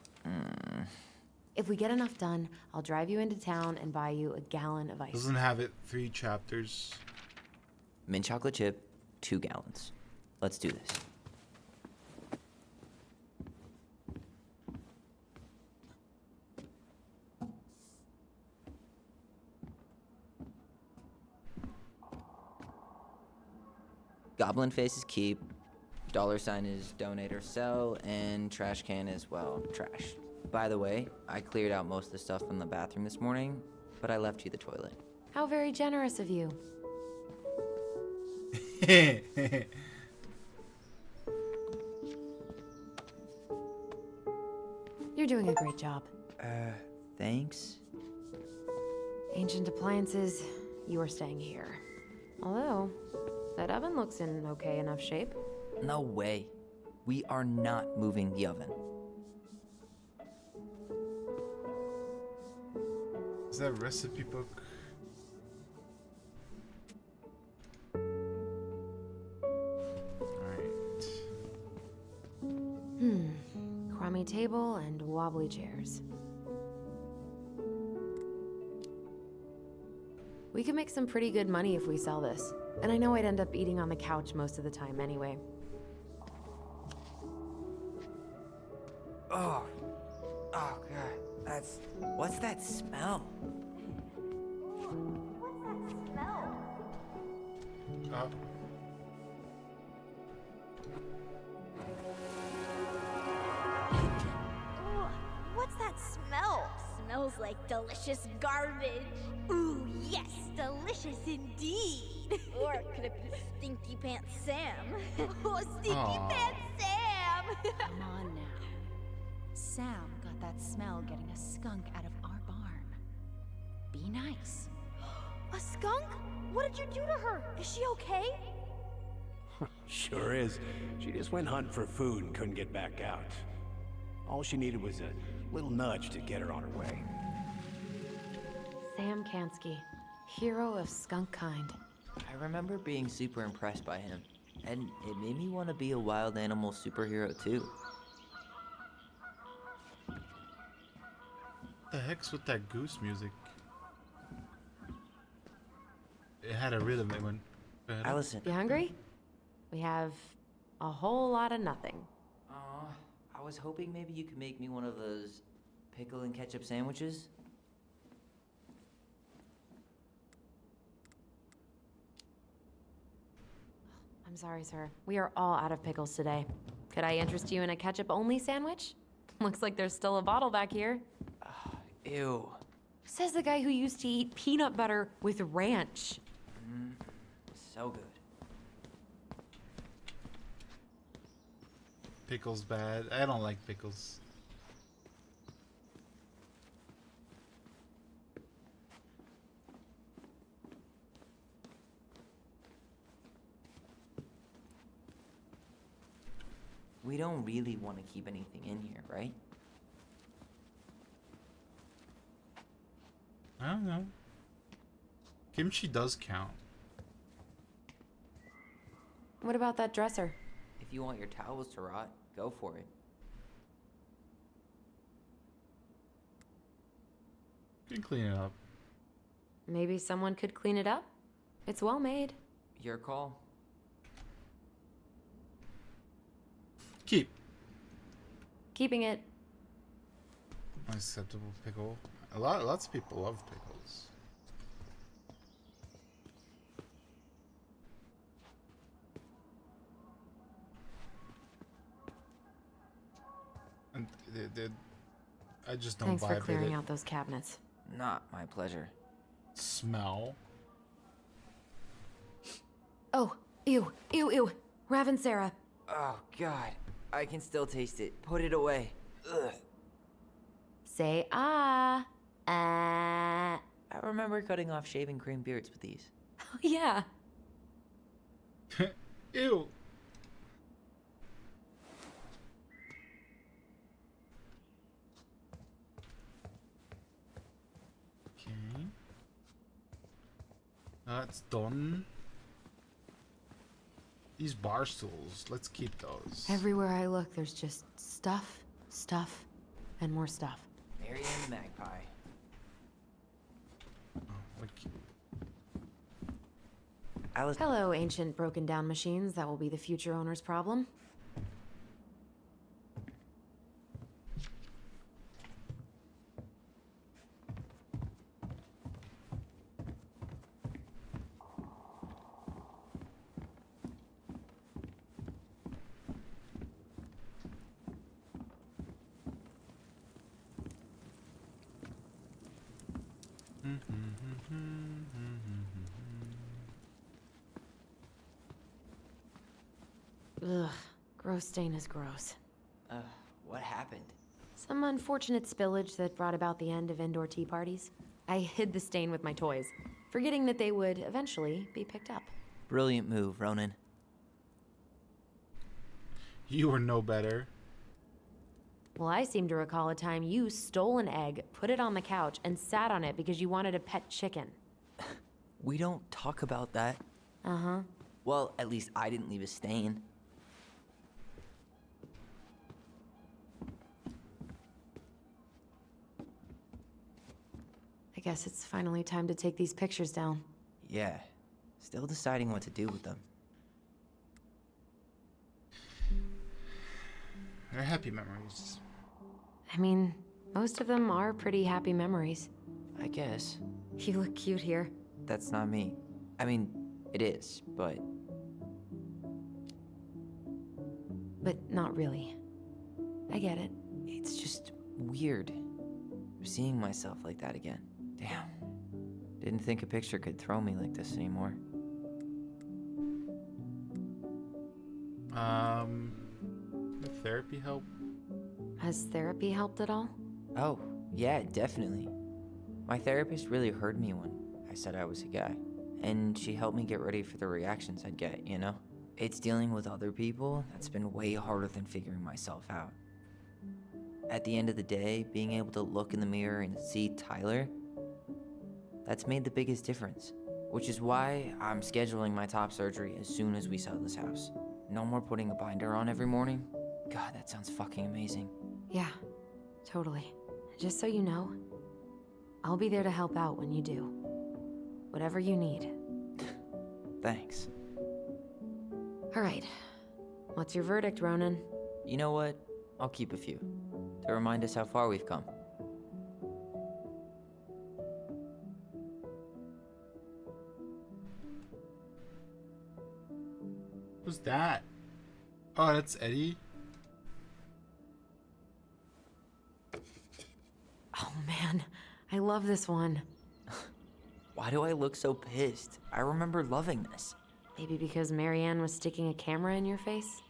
Speaker 8: If we get enough done, I'll drive you into town and buy you a gallon of ice.
Speaker 4: Doesn't have it 3 chapters.
Speaker 9: Mint chocolate chip, 2 gallons. Let's do this. Goblin face is keep, $sign is donate or sell, and trash can is, well, trash. By the way, I cleared out most of the stuff from the bathroom this morning, but I left you the toilet.
Speaker 8: How very generous of you. You're doing a great job.
Speaker 9: Thanks?
Speaker 8: Ancient appliances, you are staying here. Although, that oven looks in okay enough shape.
Speaker 9: No way. We are not moving the oven.
Speaker 4: that a recipe book? Alright.
Speaker 8: Crummy table and wobbly chairs. We could make some pretty good money if we sell this. And I know I'd end up eating on the couch most of the time anyway.
Speaker 9: Oh. Oh, God. What's that smell?
Speaker 10: What's that smell? Ugh, what's that smell? Smells like delicious garbage. Ooh, yes, delicious indeed. Or could it be Stinky Pants Sam? Oh, Stinky Pants Sam!
Speaker 11: Come on now. Sam got that smell getting a skunk out of our barn. Be nice.
Speaker 10: A skunk? What did you do to her? Is she okay?
Speaker 13: Sure is. She just went hunting for food and couldn't get back out. All she needed was a little nudge to get her on her way.
Speaker 8: Sam Kansky, hero of skunk kind.
Speaker 9: I remember being super impressed by him, and it made me want to be a wild animal superhero too.
Speaker 4: The heck's with that goose music? It had a rhythm. It went.
Speaker 9: Allison.
Speaker 8: You hungry? We have a whole lot of nothing.
Speaker 9: I was hoping maybe you could make me one of those pickle and ketchup sandwiches.
Speaker 8: I'm sorry, sir. We are all out of pickles today. Could I interest you in a ketchup-only sandwich? Looks like there's still a bottle back here.
Speaker 9: Ew.
Speaker 8: Says the guy who used to eat peanut butter with ranch.
Speaker 9: So good.
Speaker 4: Pickles bad. I don't like pickles.
Speaker 9: We don't really want to keep anything in here, right?
Speaker 4: I don't know. Kimchi does count.
Speaker 8: What about that dresser?
Speaker 9: If you want your towels to rot, go for it.
Speaker 4: You can clean it up.
Speaker 8: Maybe someone could clean it up? It's well made.
Speaker 9: Your call.
Speaker 4: Keep.
Speaker 8: Keeping it.
Speaker 4: Unacceptable pickle. Lots of people love pickles. And I just don't
Speaker 8: Thanks for
Speaker 4: vibe with
Speaker 8: clearing
Speaker 4: it.
Speaker 8: out those cabinets.
Speaker 9: Not my pleasure.
Speaker 4: Smell.
Speaker 8: Oh, ew, ew, ew. Raven Sarah.
Speaker 9: Oh, God. I can still taste it. Put it away. Ugh.
Speaker 8: Say ah.
Speaker 9: I remember cutting off shaving cream beards with these.
Speaker 8: Oh, yeah.
Speaker 4: Ew. Okay. That's done. These bar stools, let's keep those.
Speaker 8: Everywhere I look, there's just stuff, stuff, and more stuff.
Speaker 9: Marion the Magpie. Alice.
Speaker 8: Hello, ancient broken down machines that will be the future owner's problem. Ugh, gross stain is gross.
Speaker 9: What happened?
Speaker 8: Some unfortunate spillage that brought about the end of indoor tea parties. I hid the stain with my toys, forgetting that they would eventually be picked up.
Speaker 9: Brilliant move, Ronan.
Speaker 4: You were no better.
Speaker 8: Well, I seem to recall a time you stole an egg, put it on the couch, and sat on it because you wanted a pet chicken.
Speaker 9: We don't talk about that.
Speaker 8: Uh-huh.
Speaker 9: Well, at least I didn't leave a stain.
Speaker 8: I guess it's finally time to take these pictures down.
Speaker 9: Yeah. Still deciding what to do with them.
Speaker 4: They're happy memories.
Speaker 8: I mean, most of them are pretty happy memories.
Speaker 9: I guess.
Speaker 8: You look cute here.
Speaker 9: That's not me. I mean, it is, but...
Speaker 8: But not really. I get it.
Speaker 9: It's just weird. Seeing myself like that again. Damn. Didn't think a picture could throw me like this anymore.
Speaker 4: Did therapy help?
Speaker 8: Has therapy helped at all?
Speaker 9: Oh, yeah, definitely. My therapist really heard me when I said I was a guy. And she helped me get ready for the reactions I'd get, you know? It's dealing with other people that's been way harder than figuring myself out. At the end of the day, being able to look in the mirror and see Tyler, that's made the biggest difference. Which is why I'm scheduling my top surgery as soon as we sell this house. No more putting a binder on every morning. God, that sounds fucking amazing.
Speaker 8: Yeah, totally. Just so you know, I'll be there to help out when you do. Whatever you need.
Speaker 9: Thanks.
Speaker 8: All right. What's your verdict, Ronan?
Speaker 9: You know what? I'll keep a few. To remind us how far we've come.
Speaker 4: Who's that? Oh, that's Eddie.
Speaker 8: Oh man, I love this one.
Speaker 9: Why do I look so pissed? I remember loving this.
Speaker 8: Maybe because Marianne was sticking a camera in your face?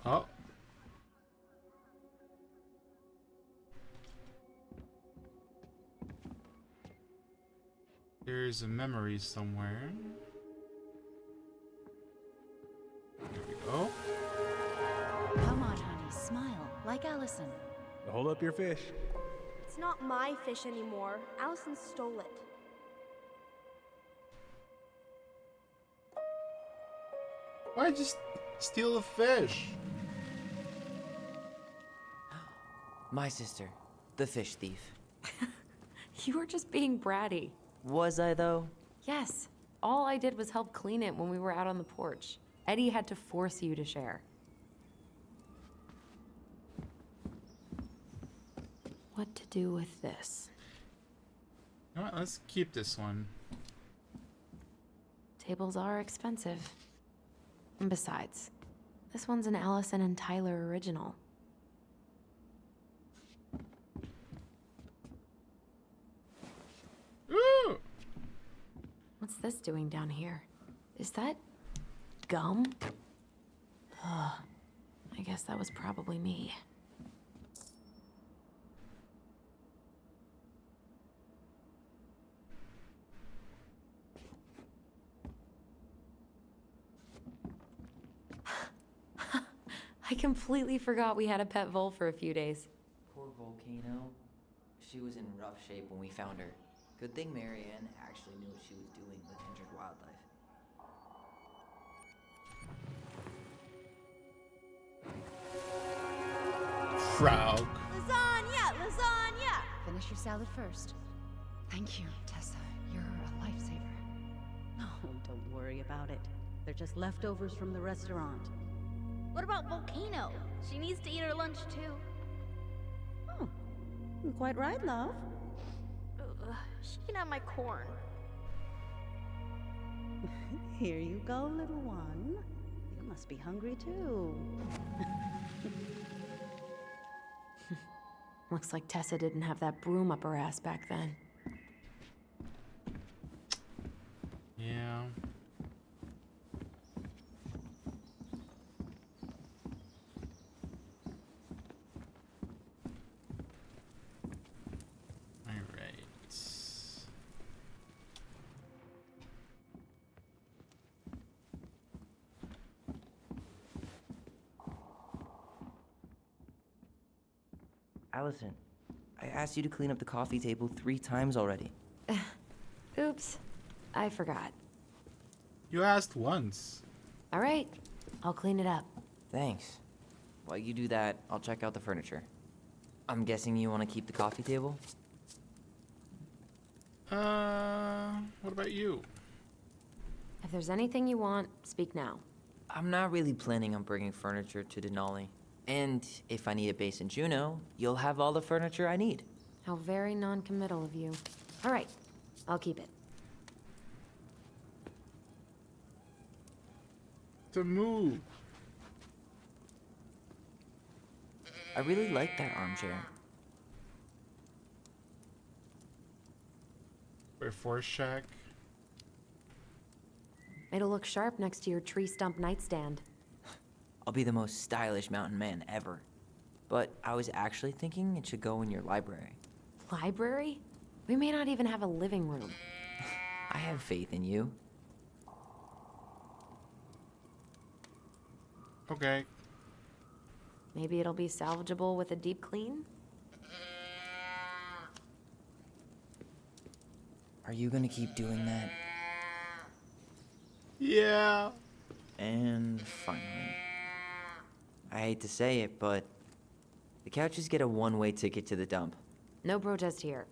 Speaker 4: Oh. There's a memory somewhere. There we go.
Speaker 11: Come on, honey, smile, like Allison.
Speaker 13: Hold up your fish.
Speaker 10: It's not my fish anymore. Allison stole it.
Speaker 4: Why'd you steal a fish?
Speaker 9: My sister, the fish thief.
Speaker 8: You were just being bratty.
Speaker 9: Was I, though?
Speaker 8: Yes. All I did was help clean it when we were out on the porch. Eddie had to force you to share. What to do with this?
Speaker 4: You know what? Let's keep this one.
Speaker 8: Tables are expensive. And besides, this one's an Allison and Tyler original.
Speaker 4: Ooh!
Speaker 8: What's this doing down here? Is that gum? Ugh. I guess that was probably me. I completely forgot we had a pet vole for a few days.
Speaker 9: Poor Volcano. She was in rough shape when we found her. Good thing Marianne actually knew what she was doing with injured wildlife.
Speaker 4: Frog.
Speaker 10: Lasagna! Lasagna!
Speaker 11: Finish your salad first. Thank you, Tessa. You're a lifesaver.
Speaker 3: Oh, don't worry about it. They're just leftovers from the restaurant.
Speaker 10: What about Volcano? She needs to eat her lunch too.
Speaker 3: Oh, quite right, love.
Speaker 10: Ugh, she can have my corn.
Speaker 3: Here you go, little one. You must be hungry too.
Speaker 8: Looks like Tessa didn't have that broom up her ass back then.
Speaker 4: Yeah.
Speaker 9: Allison, I asked you to clean up the coffee table 3 times already.
Speaker 8: Oops. I forgot.
Speaker 4: You asked once.
Speaker 8: All right. I'll clean it up.
Speaker 9: Thanks. While you do that, I'll check out the furniture. I'm guessing you want to keep the coffee table?
Speaker 4: What about you?
Speaker 8: If there's anything you want, speak now.
Speaker 9: I'm not really planning on bringing furniture to Denali. And if I need a base in Juneau, you'll have all the furniture I need.
Speaker 8: How very non-committal of you. All right. I'll keep it.
Speaker 4: To move.
Speaker 9: I really like that armchair.
Speaker 4: Wait, Force Shack.
Speaker 8: It'll look sharp next to your tree stump nightstand.
Speaker 9: I'll be the most stylish mountain man ever. But I was actually thinking it should go in your library.
Speaker 8: Library? We may not even have a living room.
Speaker 9: I have faith in you.
Speaker 4: Okay.
Speaker 8: Maybe it'll be salvageable with a deep clean?
Speaker 9: Are you gonna keep doing that?
Speaker 4: Yeah.
Speaker 9: And finally, I hate to say it, but the couches get a one-way ticket to the dump.
Speaker 8: No protest here.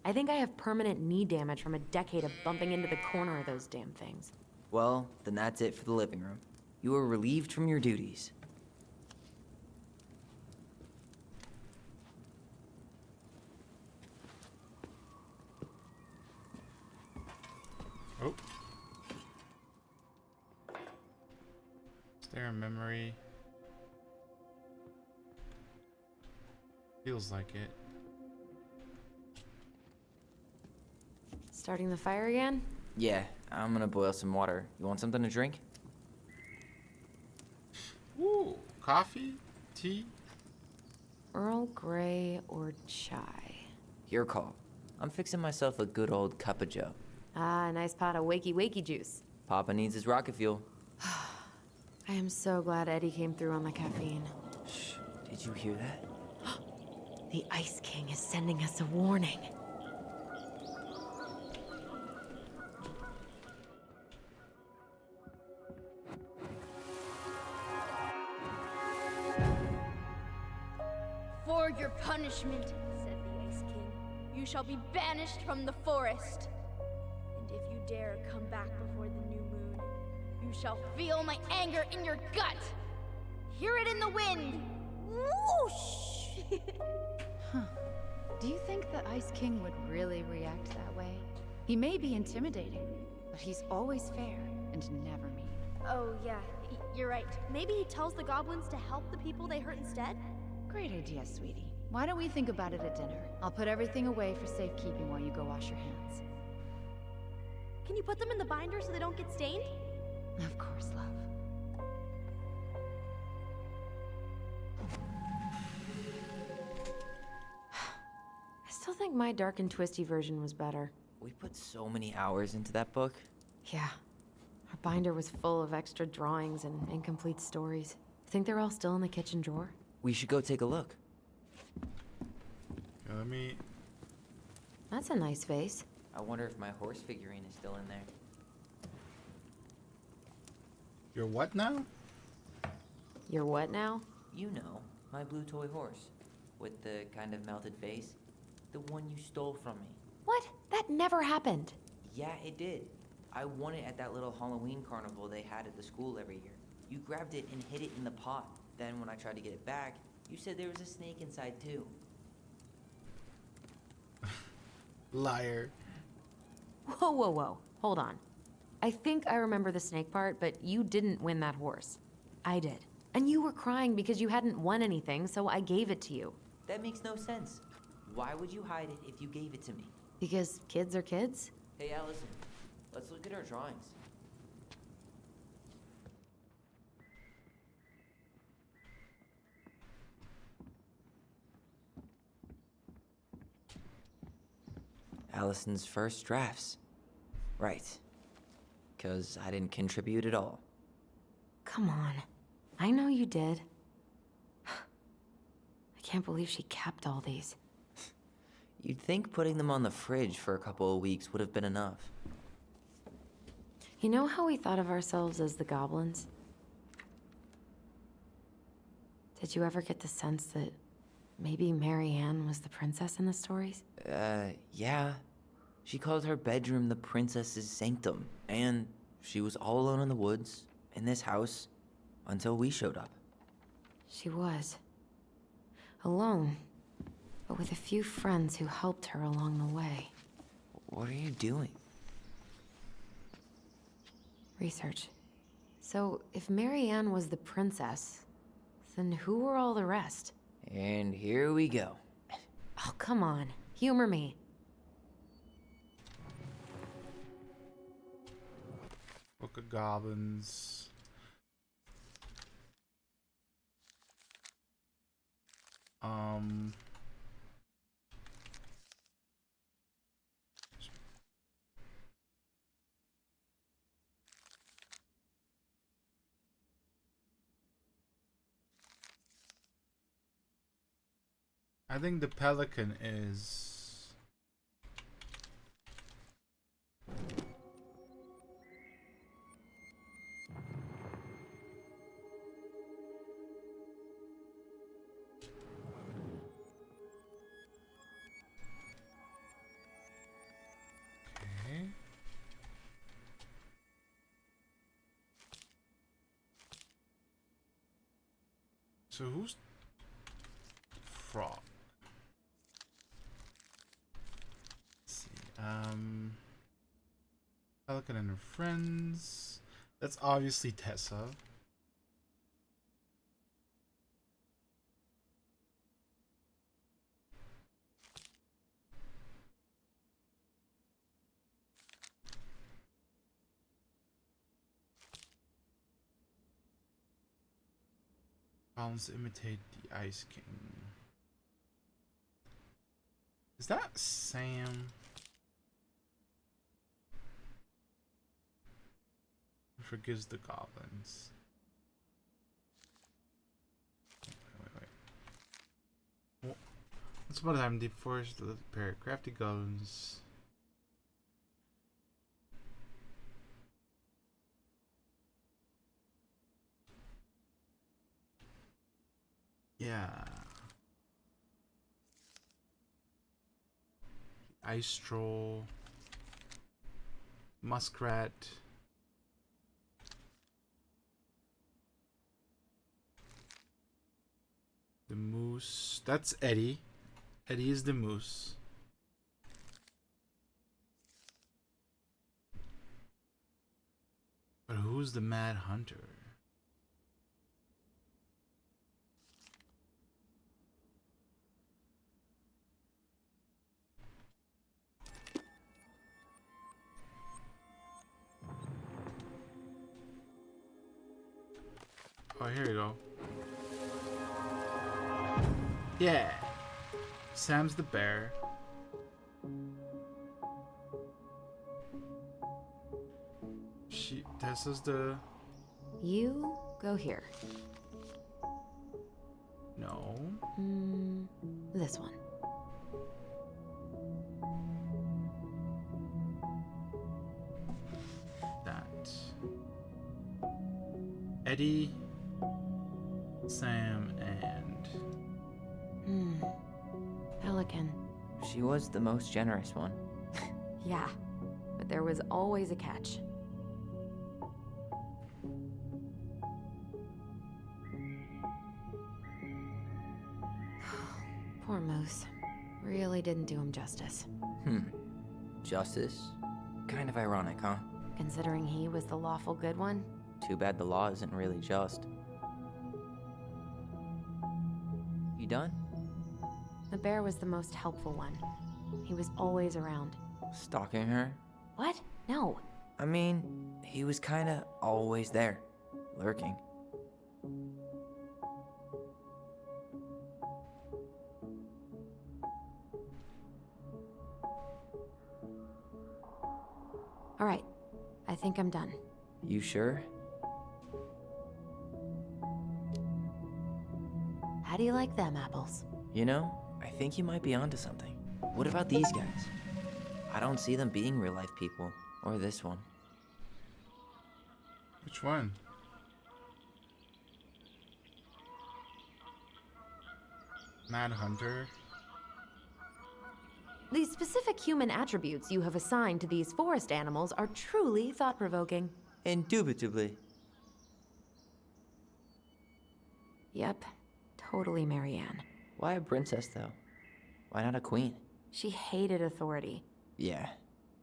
Speaker 8: I think I have permanent knee damage from a decade of bumping into the corner of those damn things.
Speaker 9: Well, then that's it for the living room. You are relieved from your duties.
Speaker 4: Oh. Is there a memory? Feels like it.
Speaker 8: Starting the fire again?
Speaker 9: Yeah, I'm gonna boil some water. You want something to drink?
Speaker 4: Ooh, coffee? Tea?
Speaker 8: Earl Grey or chai?
Speaker 9: Your call. I'm fixing myself a good old cup of joe.
Speaker 8: Ah, a nice pot of wakey juice.
Speaker 9: Papa needs his rocket fuel.
Speaker 8: I am so glad Eddie came through on the caffeine.
Speaker 9: Shh, did you hear that?
Speaker 8: The Ice King is sending us a warning.
Speaker 10: For your punishment, said the Ice King, you shall be banished from the forest. And if you dare come back before the new moon, you shall feel my anger in your gut. Hear it in the wind. Whoosh!
Speaker 11: Do you think the Ice King would really react that way? He may be intimidating, but he's always fair and never mean.
Speaker 10: Oh, yeah, you're right. Maybe he tells the goblins to help the people they hurt instead?
Speaker 11: Great idea, sweetie. Why don't we think about it at dinner? I'll put everything away for safekeeping while you go wash your hands.
Speaker 10: Can you put them in the binder so they don't get stained?
Speaker 11: Of course, love.
Speaker 8: I still think my dark and twisty version was better.
Speaker 9: We put so many hours into that book.
Speaker 8: Yeah. Our binder was full of extra drawings and incomplete stories. Think they're all still in the kitchen drawer?
Speaker 9: We should go take a look.
Speaker 4: Okay, let me...
Speaker 8: That's a nice vase.
Speaker 9: I wonder if my horse figurine is still in there.
Speaker 4: You're what now?
Speaker 8: You're what now?
Speaker 9: You know, my blue toy horse. With the kind of melted face. The one you stole from me.
Speaker 8: What? That never happened.
Speaker 9: Yeah, it did. I won it at that little Halloween carnival they had at the school every year. You grabbed it and hid it in the pot. Then when I tried to get it back, you said there was a snake inside too.
Speaker 4: Liar.
Speaker 8: Whoa. Hold on. I think I remember the snake part, but you didn't win that horse. I did. And you were crying because you hadn't won anything, so I gave it to you.
Speaker 9: That makes no sense. Why would you hide it if you gave it to me?
Speaker 8: Because kids are kids?
Speaker 9: Hey, Allison, let's look at our drawings. Allison's first drafts. Right. Because I didn't contribute at all.
Speaker 8: Come on. I know you did. I can't believe she kept all these.
Speaker 9: You'd think putting them on the fridge for a couple of weeks would have been enough.
Speaker 8: You know how we thought of ourselves as the goblins? Did you ever get the sense that maybe Mary Ann was the princess in the stories?
Speaker 9: Yeah. She called her bedroom the princess's sanctum, and she was all alone in the woods, in this house, until we showed up.
Speaker 8: She was. Alone, but with a few friends who helped her along the way.
Speaker 9: What are you doing?
Speaker 8: Research. So, if Mary Ann was the princess, then who were all the rest?
Speaker 9: And here we go.
Speaker 8: Oh, come on. Humor me.
Speaker 4: Book of Goblins. I think the pelican is... Okay. So who's frog? Let's see. Pelican and her friends. That's obviously Tessa. Goblins imitate the Ice King. Is that Sam? Who forgives the goblins? Wait. What's about time? Deep forest, the pair crafty goblins. Yeah. Ice troll. Muskrat. The moose. That's Eddie. Eddie is the moose. But who's the mad hunter? Oh, here we go. Yeah. Sam's the bear. Tessa's the...
Speaker 8: You go here.
Speaker 4: No.
Speaker 8: This one.
Speaker 4: That. Eddie, Sam, and...
Speaker 8: Pelican.
Speaker 9: She was the most generous one.
Speaker 8: Yeah, but there was always a catch. Poor Moose. Really didn't do him justice.
Speaker 9: Justice? Kind of ironic, huh?
Speaker 8: Considering he was the lawful good one?
Speaker 9: Too bad the law isn't really just. You done?
Speaker 8: The bear was the most helpful one. He was always around.
Speaker 9: Stalking her?
Speaker 8: What? No.
Speaker 9: I mean, he was kinda always there. Lurking.
Speaker 8: All right. I think I'm done.
Speaker 9: You sure?
Speaker 8: How do you like them apples?
Speaker 9: You know, I think you might be onto something. What about these guys? I don't see them being real-life people, or this one.
Speaker 4: Which one? Mad Hunter?
Speaker 8: The specific human attributes you have assigned to these forest animals are truly thought-provoking.
Speaker 9: Indubitably.
Speaker 8: Yep, totally Marianne.
Speaker 9: Why a princess, though? Why not a queen?
Speaker 8: She hated authority.
Speaker 9: Yeah,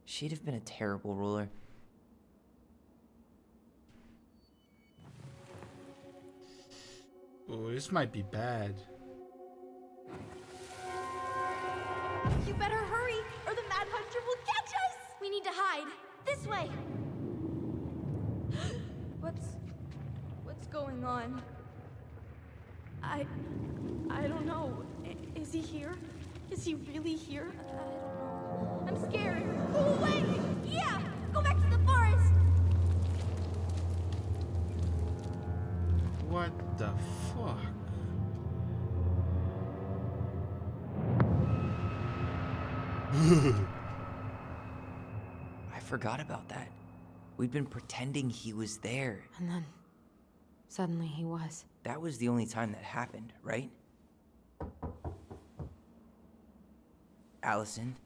Speaker 9: she'd have been a terrible ruler.
Speaker 4: Oh, this might be bad.
Speaker 10: You better hurry, or the Mad Hunter will catch us! We need to hide. This way!
Speaker 7: What's going on? I don't know. Is he here? Is he really here?
Speaker 10: I'm scared. Go away! Yeah! Go back to the forest!
Speaker 4: What the fuck?
Speaker 9: I forgot about that. We'd been pretending he was there.
Speaker 8: And then, suddenly he was.
Speaker 9: That was the only time that happened, right? Allison?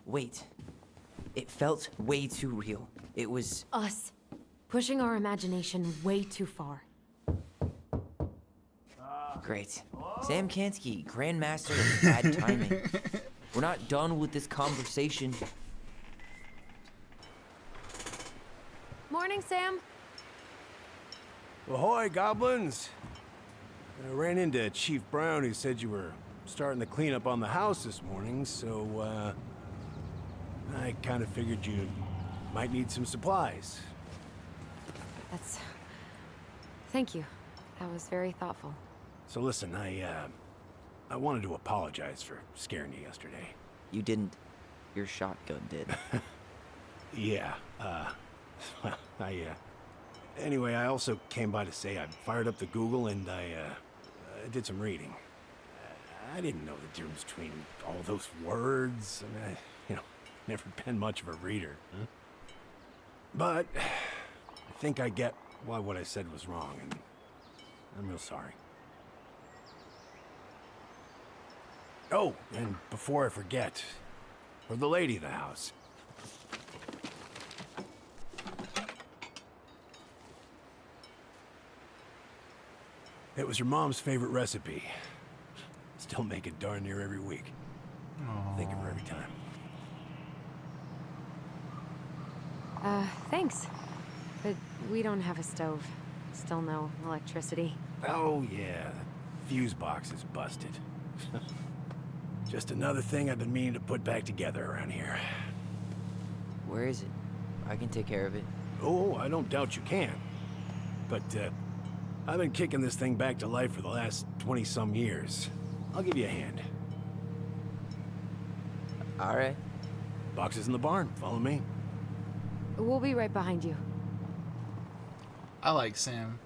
Speaker 9: Wait. It felt way too real. It was...
Speaker 8: Us. Pushing our imagination way too far.
Speaker 9: Great. Sam Kansky, Grandmaster of Bad Timing. We're not done with this conversation.
Speaker 8: Morning, Sam.
Speaker 13: Ahoy, goblins! I ran into Chief Brown, who said you were starting the cleanup on the house this morning, so, I kind of figured you might need some supplies.
Speaker 8: That's... Thank you. That was very thoughtful.
Speaker 13: So listen, I wanted to apologize for scaring you yesterday.
Speaker 9: You didn't. Your shotgun did.
Speaker 13: Yeah, well, anyway, I also came by to say I fired up the Google and I did some reading. I didn't know the difference between all those words. I mean, never been much of a reader. Huh? But I think I get why what I said was wrong, and I'm real sorry. Oh, and before I forget, for the lady of the house. It was your mom's favorite recipe. Still make it darn near every week. Think of her every time.
Speaker 8: Thanks. But we don't have a stove. Still no electricity.
Speaker 13: Oh, yeah. The fuse box is busted. Just another thing I've been meaning to put back together around here.
Speaker 9: Where is it? I can take care of it.
Speaker 13: Oh, I don't doubt you can. But, I've been kicking this thing back to life for the last 20-some years. I'll give you a hand.
Speaker 9: All right.
Speaker 13: Box is in the barn. Follow me.
Speaker 8: We'll be right behind you.
Speaker 4: I like Sam.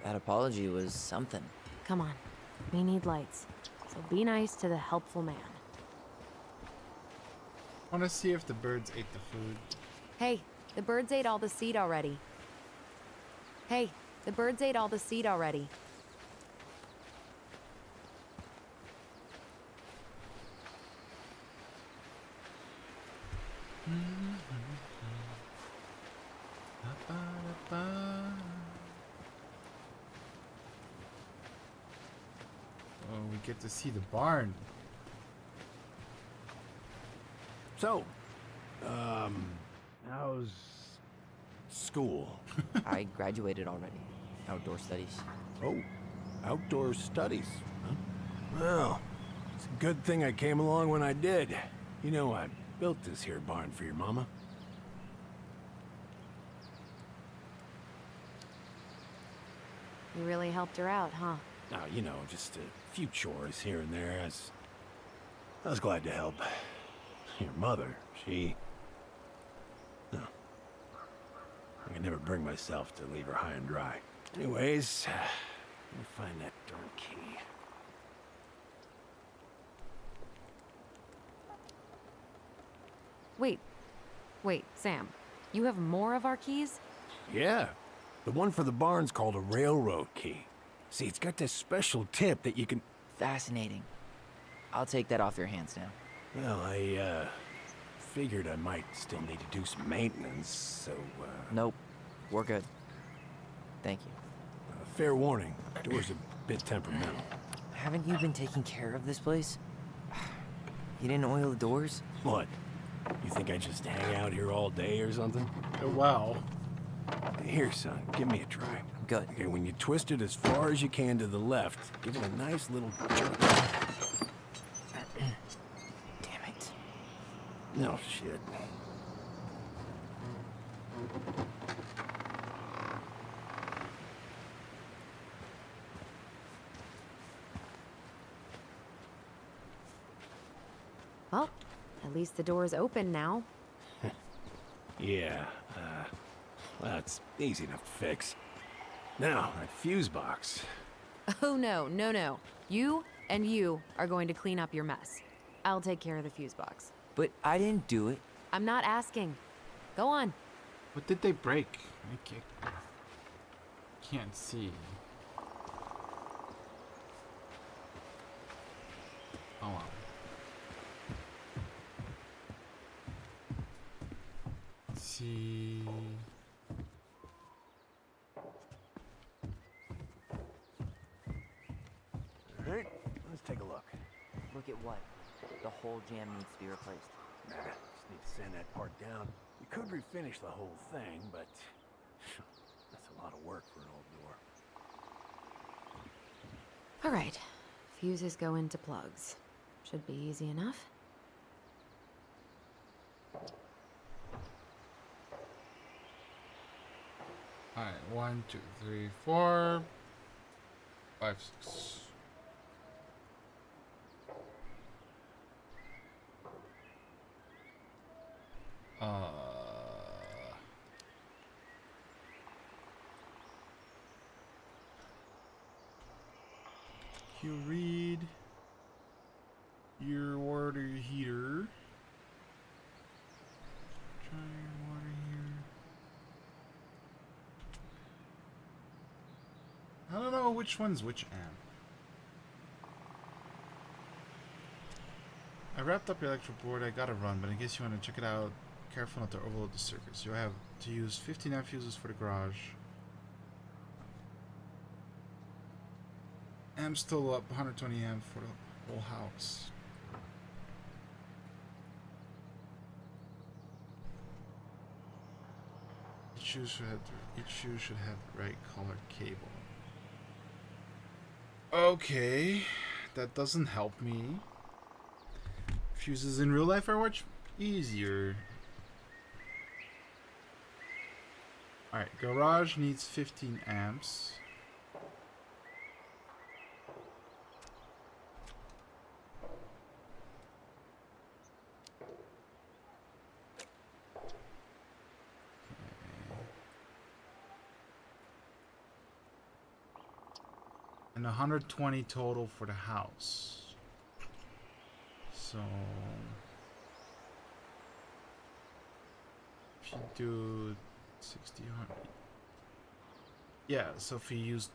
Speaker 9: That apology was something.
Speaker 8: Come on. We need lights. So be nice to the helpful man.
Speaker 4: I want to see if the birds ate the food.
Speaker 8: Hey, the birds ate all the seed already. Hey, the birds ate all the seed already.
Speaker 4: Oh, we get to see the barn.
Speaker 13: So, how's school?
Speaker 9: I graduated already. Outdoor studies.
Speaker 13: Oh, outdoor studies, huh? Well, it's a good thing I came along when I did. You know, I built this here barn for your mama.
Speaker 8: You really helped her out, huh?
Speaker 13: Now, you know, just a few chores here and there. I was glad to help. Your mother, she... No. I could never bring myself to leave her high and dry. Anyways, let me find that darn key.
Speaker 8: Wait, Sam. You have more of our keys?
Speaker 13: Yeah. The one for the barn's called a railroad key. See, it's got this special tip that you can...
Speaker 9: Fascinating. I'll take that off your hands now.
Speaker 13: Well, I, figured I might still need to do some maintenance, so,
Speaker 9: Nope. We're good. Thank you.
Speaker 13: Fair warning. Door's a bit temperamental.
Speaker 9: Haven't you been taking care of this place? You didn't oil the doors?
Speaker 13: What? You think I just hang out here all day or something?
Speaker 4: Oh, wow.
Speaker 13: Here, son, give me a try.
Speaker 9: Good.
Speaker 13: Okay, when you twist it as far as you can to the left, give it a nice little jerk.
Speaker 9: Damn it.
Speaker 13: No shit.
Speaker 8: Well, at least the door's open now.
Speaker 13: Yeah, that's easy enough to fix. Now, that fuse box.
Speaker 8: Oh, no. You and you are going to clean up your mess. I'll take care of the fuse box.
Speaker 9: But I didn't do it.
Speaker 8: I'm not asking. Go on.
Speaker 4: What did they break? I can't see. Oh wow. Let's see.
Speaker 13: Alright, let's take a look.
Speaker 9: Look at what? The whole jam needs to be replaced.
Speaker 13: Nah, just need to sand that part down. You could refinish the whole thing, but that's a lot of work for an old door.
Speaker 8: All right. Fuses go into plugs. Should be easy enough.
Speaker 4: Alright, 1, 2, 3, 4, 5, 6. You read your water heater. Try your water heater. I don't know which one's which amp. I wrapped up your electrical board. I gotta run, but in case you want to check it out, careful not to overload the circuits. You'll have to use 15 amp fuses for the garage. Amps total up 120 amp for the whole house. Each shoe should have the right color cable. Okay, that doesn't help me. Fuses in real life are much easier. Alright, garage needs 15 amps. And 120 total for the house. So if you do 60, 100. Yeah, so if you use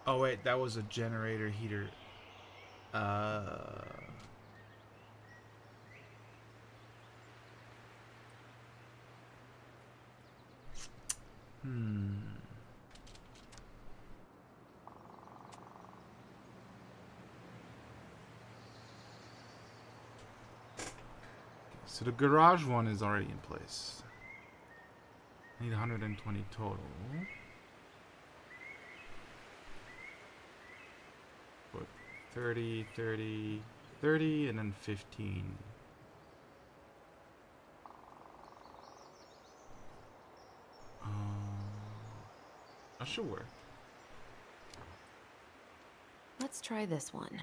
Speaker 4: Oh wait, that was a generator heater. So the garage one is already in place. I need 120 total. But 30, 30, 30 and then 15. That should work.
Speaker 8: Let's try this one.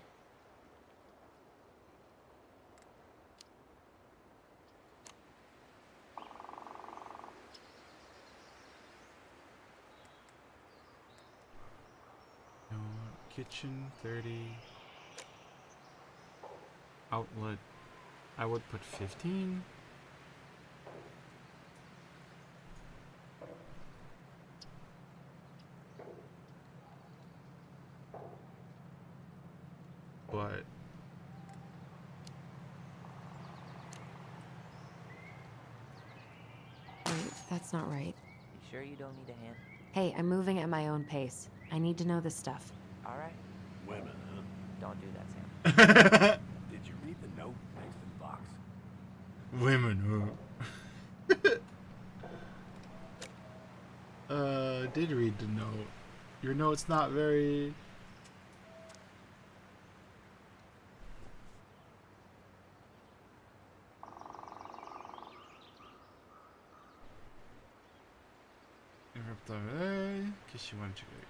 Speaker 4: Kitchen 30. Outlet, I would put 15. But
Speaker 8: Wait, that's not right.
Speaker 9: You sure you don't need a hand?
Speaker 8: Hey, I'm moving at my own pace. I need to know this stuff.
Speaker 9: All right.
Speaker 13: Women, huh?
Speaker 9: Don't do that, Sam.
Speaker 13: Did you read the note next to the box?
Speaker 4: women, did read the note. Your note's not very... Interrupt over there. In case you want to check it.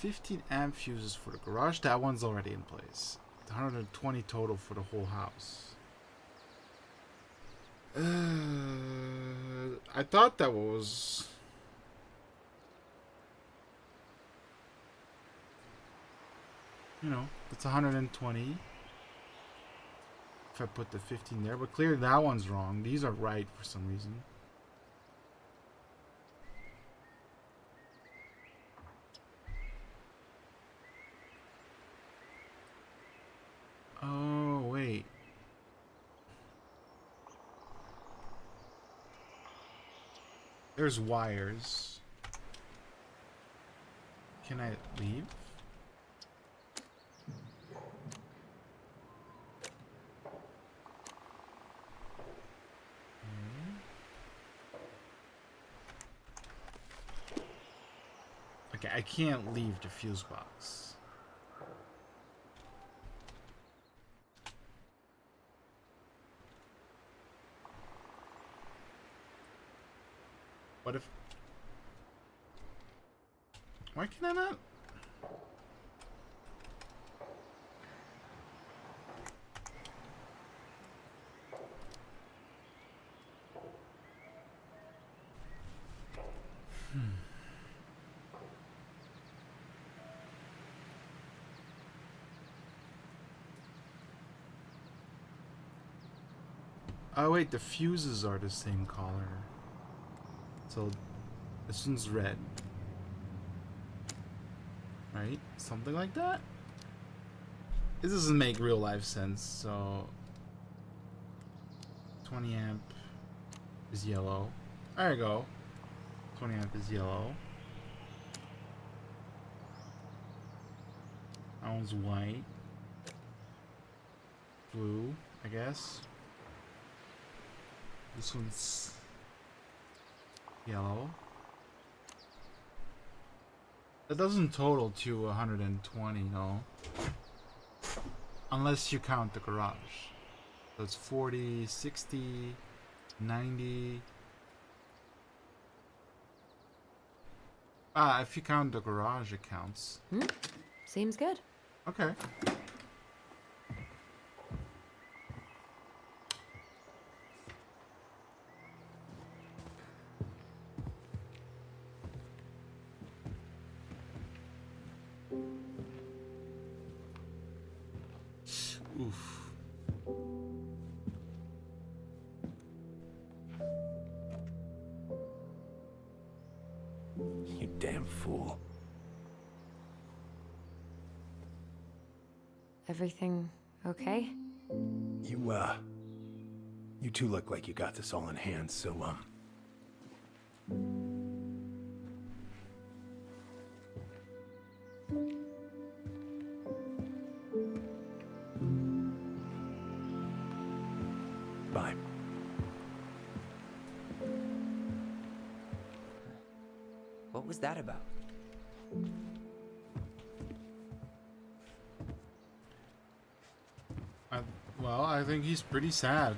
Speaker 4: 15 amp fuses for the garage. That one's already in place. 120 total for the whole house. I thought that was... You know, it's 120. If I put the 15 there, but clearly that one's wrong. These are right for some reason. Oh, wait. There's wires. Can I leave? Okay, I can't leave the fuse box. What if... Why can I not? Oh wait, the fuses are the same color. So this one's red. Right? Something like that? This doesn't make real life sense, so 20 amp is yellow. There you go. 20 amp is yellow. That one's white. Blue, I guess. This one's yellow. That doesn't total to 120, no. Unless you count the garage. So it's 40, 60, 90. Ah, if you count the garage, it counts.
Speaker 8: Seems good.
Speaker 4: Okay. Oof.
Speaker 13: You damn fool.
Speaker 8: Everything okay?
Speaker 13: You two look like you got this all in hand, so, bye.
Speaker 9: What was that about?
Speaker 4: Well, I think he's pretty sad.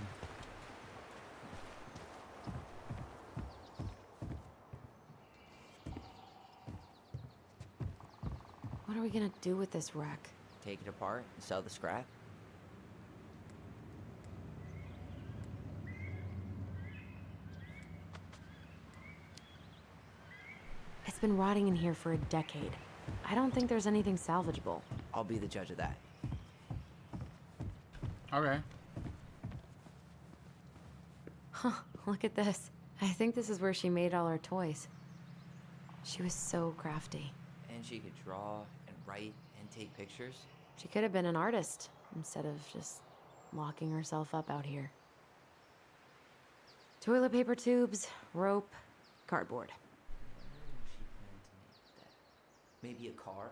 Speaker 8: What are we gonna do with this wreck?
Speaker 9: Take it apart and sell the scrap.
Speaker 8: It's been rotting in here for a decade. I don't think there's anything salvageable.
Speaker 9: I'll be the judge of that.
Speaker 4: Okay.
Speaker 8: Huh, look at this. I think this is where she made all her toys. She was so crafty.
Speaker 9: And she could draw and write and take pictures.
Speaker 8: She could have been an artist instead of just locking herself up out here. Toilet paper tubes, rope, cardboard.
Speaker 9: Maybe a car?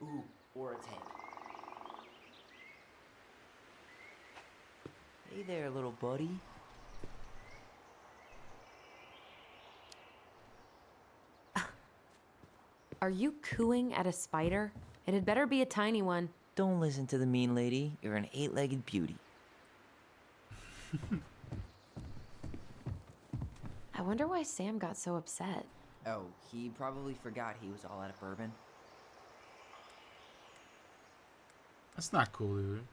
Speaker 9: Ooh, or a tank. Hey there, little buddy.
Speaker 8: Are you cooing at a spider? It had better be a tiny one.
Speaker 9: Don't listen to the mean lady. You're an 8-legged beauty.
Speaker 8: I wonder why Sam got so upset.
Speaker 9: Oh, he probably forgot he was all out of bourbon.
Speaker 4: That's not cool, dude.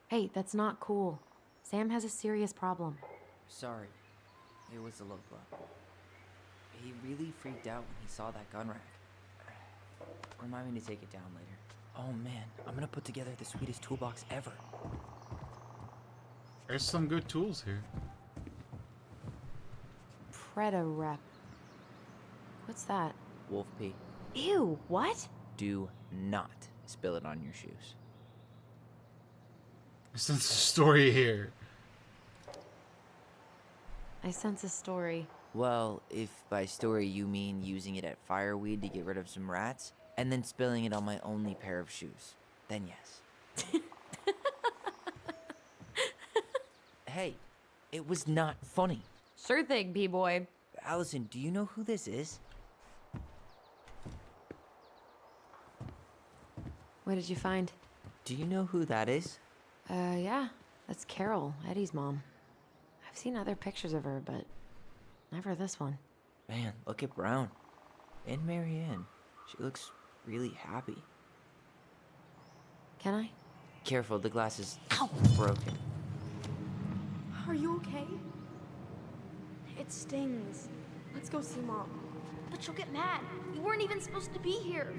Speaker 8: Hey, that's not cool. Sam has a serious problem.
Speaker 9: Sorry. It was a low blow. He really freaked out when he saw that gun rack. Remind me to take it down later. Oh man, I'm gonna put together the sweetest toolbox ever.
Speaker 4: There's some good tools here.
Speaker 8: Preda-rep. What's that?
Speaker 9: Wolf pee.
Speaker 8: Ew, what?
Speaker 9: Do not spill it on your shoes.
Speaker 4: I sense a story here.
Speaker 8: I sense a story.
Speaker 9: Well, if by story you mean using it at fireweed to get rid of some rats, and then spilling it on my only pair of shoes, then yes. Hey, it was not funny.
Speaker 8: Sure thing, B-boy.
Speaker 9: Allison, do you know who this is?
Speaker 8: What did you find?
Speaker 9: Do you know who that is?
Speaker 8: Yeah. That's Carol, Eddie's mom. I've seen other pictures of her, but never this one.
Speaker 9: Man, look at Brown. And Marianne. She looks really happy.
Speaker 8: Can I?
Speaker 9: Careful, the glass is broken.
Speaker 7: Are you okay?
Speaker 10: It stings.
Speaker 7: Let's go see Mom.
Speaker 10: But she'll get mad. You weren't even supposed to be here.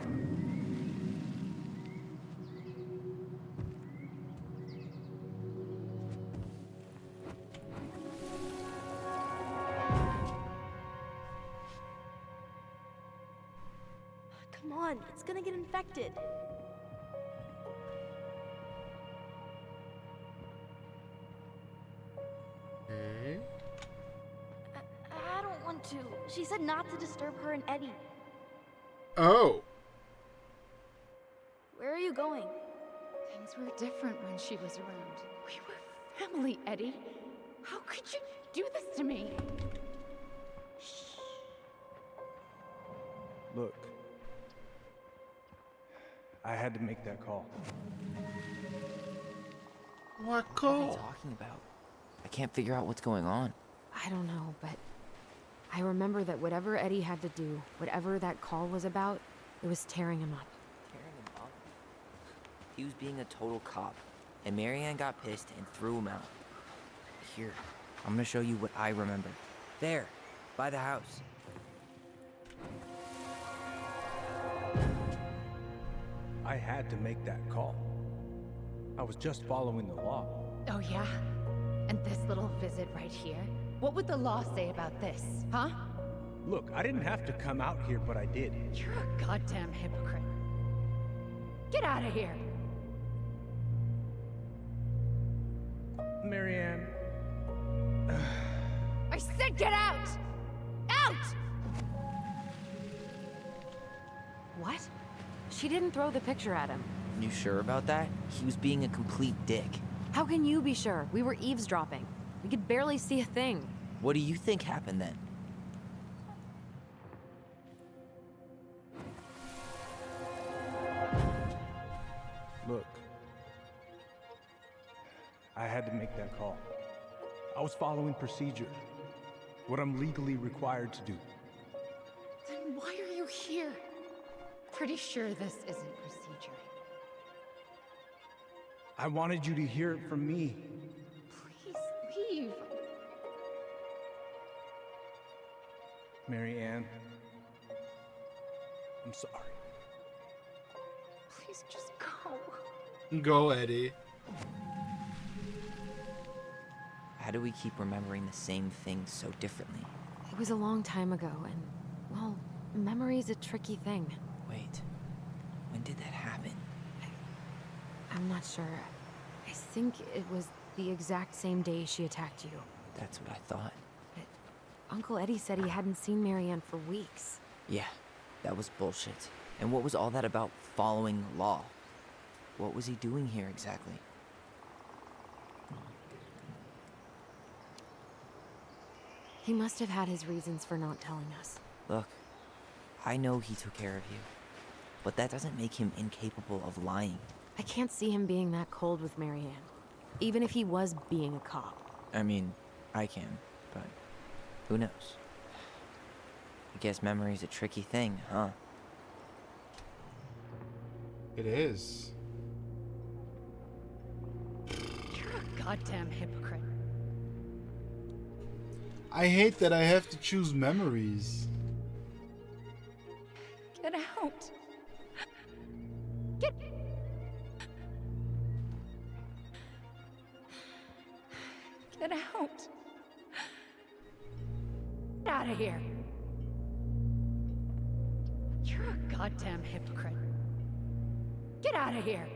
Speaker 10: Come on, it's gonna get infected.
Speaker 4: Okay.
Speaker 10: I don't want to. She said not to disturb her and Eddie.
Speaker 4: Oh.
Speaker 10: Where are you going?
Speaker 11: Things were different when she was around. We were family, Eddie. How could you do this to me?
Speaker 6: Look, I had to make that call.
Speaker 4: What
Speaker 9: What are you
Speaker 4: call?
Speaker 9: talking about? I can't figure out what's going on.
Speaker 8: I don't know, but I remember that whatever Eddie had to do, whatever that call was about, it was tearing him up.
Speaker 9: Tearing him up. He was being a total cop, and Marianne got pissed and threw him out. Here, I'm gonna show you what I remember. There, by the house.
Speaker 6: I had to make that call. I was just following the law.
Speaker 11: Oh, yeah? And this little visit right here? What would the law say about this, huh?
Speaker 6: Look, I didn't have to come out here, but I did.
Speaker 11: You're a goddamn hypocrite. Get out of here!
Speaker 6: Marianne.
Speaker 11: I said get out! Out!
Speaker 8: What? She didn't throw the picture at him.
Speaker 9: You sure about that? He was being a complete dick.
Speaker 8: How can you be sure? We were eavesdropping. We could barely see a thing.
Speaker 9: What do you think happened then?
Speaker 6: Look. I had to make that call. I was following procedure, what I'm legally required to do.
Speaker 11: Then why are you here? Pretty sure this isn't procedure.
Speaker 6: I wanted you to hear it from me.
Speaker 11: Please leave.
Speaker 6: Mary Ann, I'm sorry.
Speaker 11: Please just go.
Speaker 4: Go, Eddie.
Speaker 9: How do we keep remembering the same things so differently?
Speaker 8: It was a long time ago, and, well, memory's a tricky thing.
Speaker 9: Wait, when did that happen?
Speaker 8: I'm not sure. I think it was the exact same day she attacked you.
Speaker 9: That's what I thought.
Speaker 8: But Uncle Eddie said he hadn't seen Marianne for weeks.
Speaker 9: Yeah, that was bullshit. And what was all that about following the law? What was he doing here exactly?
Speaker 8: He must have had his reasons for not telling us.
Speaker 9: Look, I know he took care of you, but that doesn't make him incapable of lying.
Speaker 8: I can't see him being that cold with Marianne, even if he was being a cop.
Speaker 9: I mean, I can, but who knows? I guess memory's a tricky thing, huh?
Speaker 4: It is.
Speaker 11: You're a goddamn hypocrite.
Speaker 4: I hate that I have to choose memories.
Speaker 11: Get out. Get... Get out. Get out of here. You're a goddamn hypocrite. Get out of here.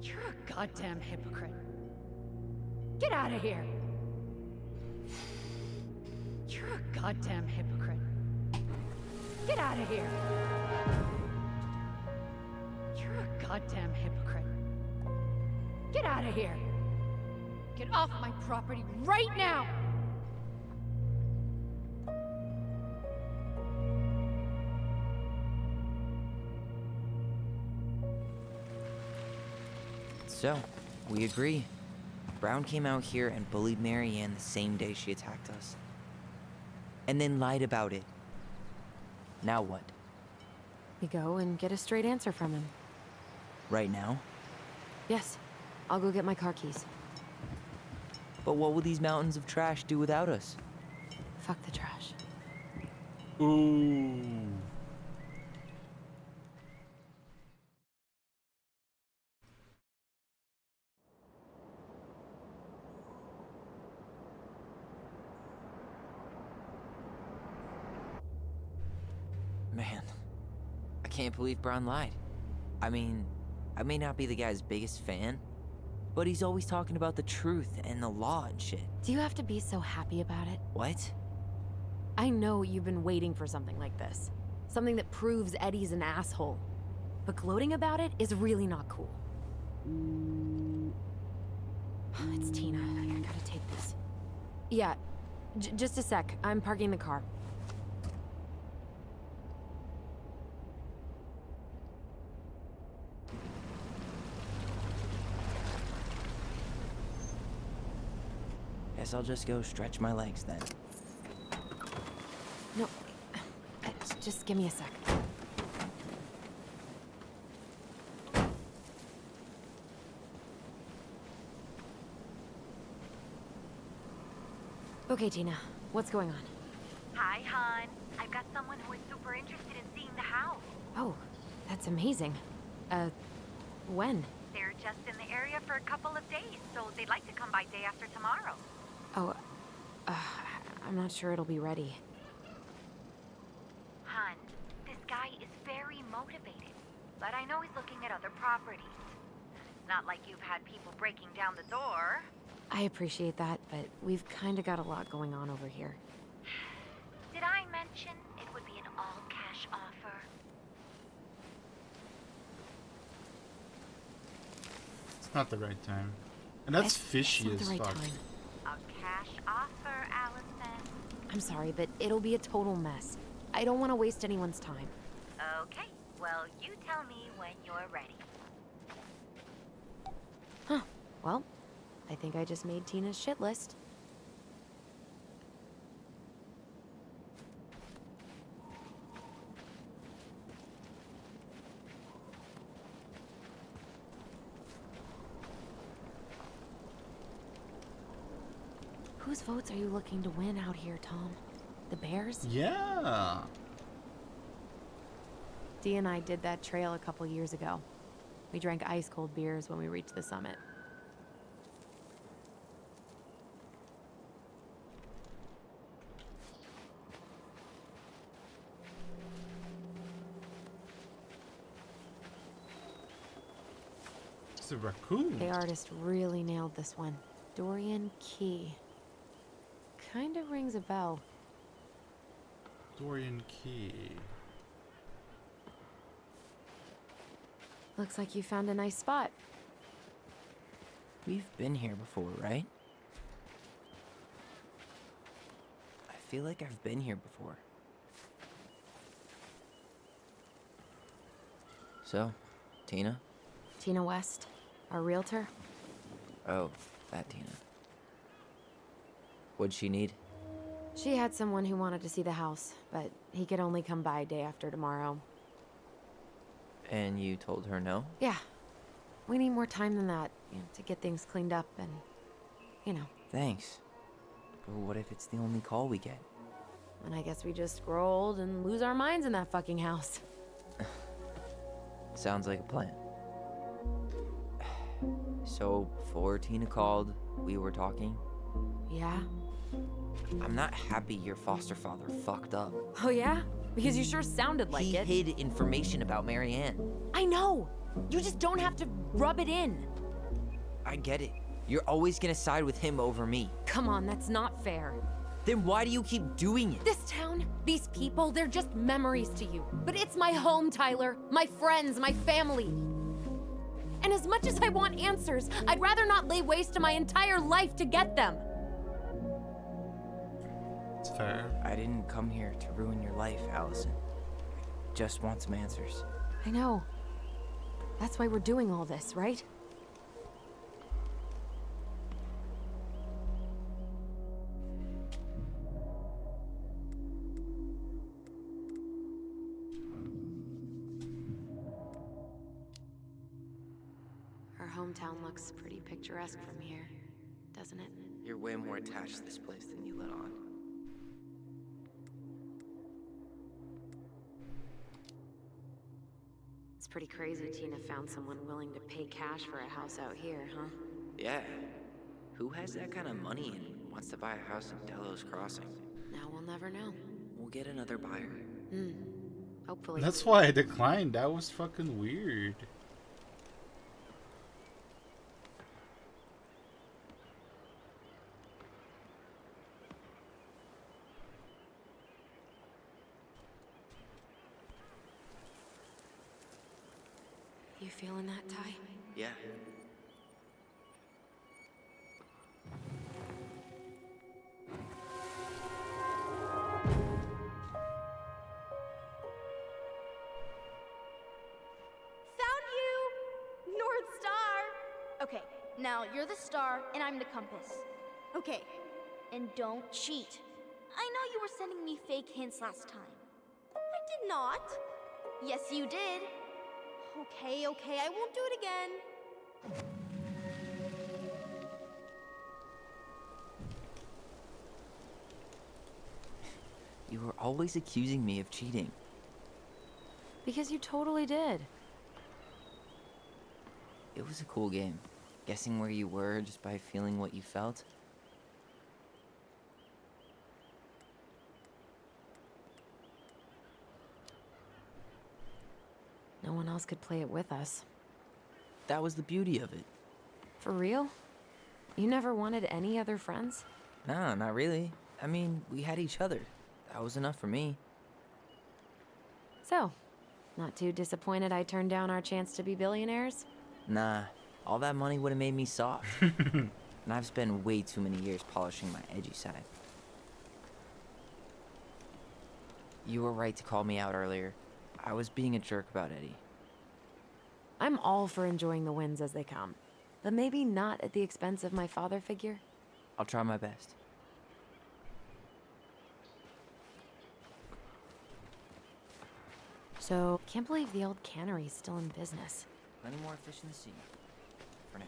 Speaker 11: You're a goddamn hypocrite. Get out of here. You're a goddamn hypocrite. Get out of here. You're a goddamn hypocrite. Get out of here. Get off my property right now!
Speaker 9: So, we agree. Brown came out here and bullied Marianne the same day she attacked us. And then lied about it. Now what?
Speaker 8: We go and get a straight answer from him.
Speaker 9: Right now?
Speaker 8: Yes. I'll go get my car keys.
Speaker 9: But what will these mountains of trash do without us?
Speaker 8: Fuck the trash.
Speaker 4: Ooh.
Speaker 9: Man, I can't believe Brown lied. I mean, I may not be the guy's biggest fan, but he's always talking about the truth and the law and shit.
Speaker 8: Do you have to be so happy about it?
Speaker 9: What?
Speaker 8: I know you've been waiting for something like this. Something that proves Eddie's an asshole. But gloating about it is really not cool. It's Tina. I gotta take this. Yeah, just a sec. I'm parking the car.
Speaker 9: Guess I'll just go stretch my legs then.
Speaker 8: No, just give me a sec. Okay, Tina, what's going on?
Speaker 14: Hi, hon. I've got someone who is super interested in seeing the house.
Speaker 8: Oh, that's amazing. When?
Speaker 14: They're just in the area for a couple of days, so they'd like to come by day after tomorrow.
Speaker 8: Oh, I'm not sure it'll be ready.
Speaker 14: Hun, this guy is very motivated, but I know he's looking at other properties. It's not like you've had people breaking down the door.
Speaker 8: I appreciate that, but we've kind of got a lot going on over here.
Speaker 14: Did I mention it would be an all-cash offer?
Speaker 4: It's not the right time. And that's fishy as fuck.
Speaker 14: A cash offer, Allison.
Speaker 8: I'm sorry, but it'll be a total mess. I don't want to waste anyone's time.
Speaker 14: Okay, well, you tell me when you're ready.
Speaker 8: Well, I think I just made Tina's shit list. Whose votes are you looking to win out here, Tom? The Bears?
Speaker 4: Yeah.
Speaker 8: Dee and I did that trail a couple years ago. We drank ice-cold beers when we reached the summit.
Speaker 4: It's a raccoon.
Speaker 8: The artist really nailed this one. Dorian Key. Kinda rings a bell.
Speaker 4: Dorian Key.
Speaker 8: Looks like you found a nice spot.
Speaker 9: We've been here before, right? I feel like I've been here before. So, Tina?
Speaker 8: Tina West, our realtor.
Speaker 9: Oh, that Tina. What'd she need?
Speaker 8: She had someone who wanted to see the house, but he could only come by day after tomorrow.
Speaker 9: And you told her no?
Speaker 8: Yeah. We need more time than that, to get things cleaned up and,
Speaker 9: Thanks. But what if it's the only call we get?
Speaker 8: And I guess we just grow old and lose our minds in that fucking house.
Speaker 9: Sounds like a plan. So, before Tina called, we were talking?
Speaker 8: Yeah?
Speaker 9: I'm not happy your foster father fucked up.
Speaker 8: Oh yeah? Because you sure sounded like it.
Speaker 9: He hid information about Marianne.
Speaker 8: I know! You just don't have to rub it in.
Speaker 9: I get it. You're always gonna side with him over me.
Speaker 8: Come on, that's not fair.
Speaker 9: Then why do you keep doing it?
Speaker 8: This town, these people, they're just memories to you. But it's my home, Tyler. My friends, my family. And as much as I want answers, I'd rather not lay waste to my entire life to get them.
Speaker 4: It's fair.
Speaker 9: I didn't come here to ruin your life, Allison. I just want some answers.
Speaker 8: I know. That's why we're doing all this, right? Our hometown looks pretty picturesque from here, doesn't it?
Speaker 9: You're way more attached to this place than you let on.
Speaker 8: It's pretty crazy Tina found someone willing to pay cash for a house out here, huh?
Speaker 9: Yeah. Who has that kind of money and wants to buy a house in Delos Crossing?
Speaker 8: Now we'll never know.
Speaker 9: We'll get another buyer.
Speaker 8: Hopefully.
Speaker 4: That's why I declined. That was fucking weird.
Speaker 8: You feeling that, Ty?
Speaker 9: Yeah.
Speaker 10: Found you! North Star! Okay, now you're the star and I'm the compass. Okay, and don't cheat. I know you were sending me fake hints last time. I did not. Yes, you did. Okay, I won't do it again.
Speaker 9: You were always accusing me of cheating.
Speaker 8: Because you totally did.
Speaker 9: It was a cool game. Guessing where you were just by feeling what you felt.
Speaker 8: No one else could play it with us.
Speaker 9: That was the beauty of it.
Speaker 8: For real? You never wanted any other friends?
Speaker 9: Nah, not really. I mean, we had each other. That was enough for me.
Speaker 8: So, not too disappointed I turned down our chance to be billionaires?
Speaker 9: Nah, all that money would have made me soft. And I've spent way too many years polishing my edgy side. You were right to call me out earlier. I was being a jerk about Eddie.
Speaker 8: I'm all for enjoying the wins as they come. but maybe not at the expense of my father figure.
Speaker 9: I'll try my best.
Speaker 8: So, can't believe the old cannery's still in business.
Speaker 9: Plenty more fish in the sea. For now.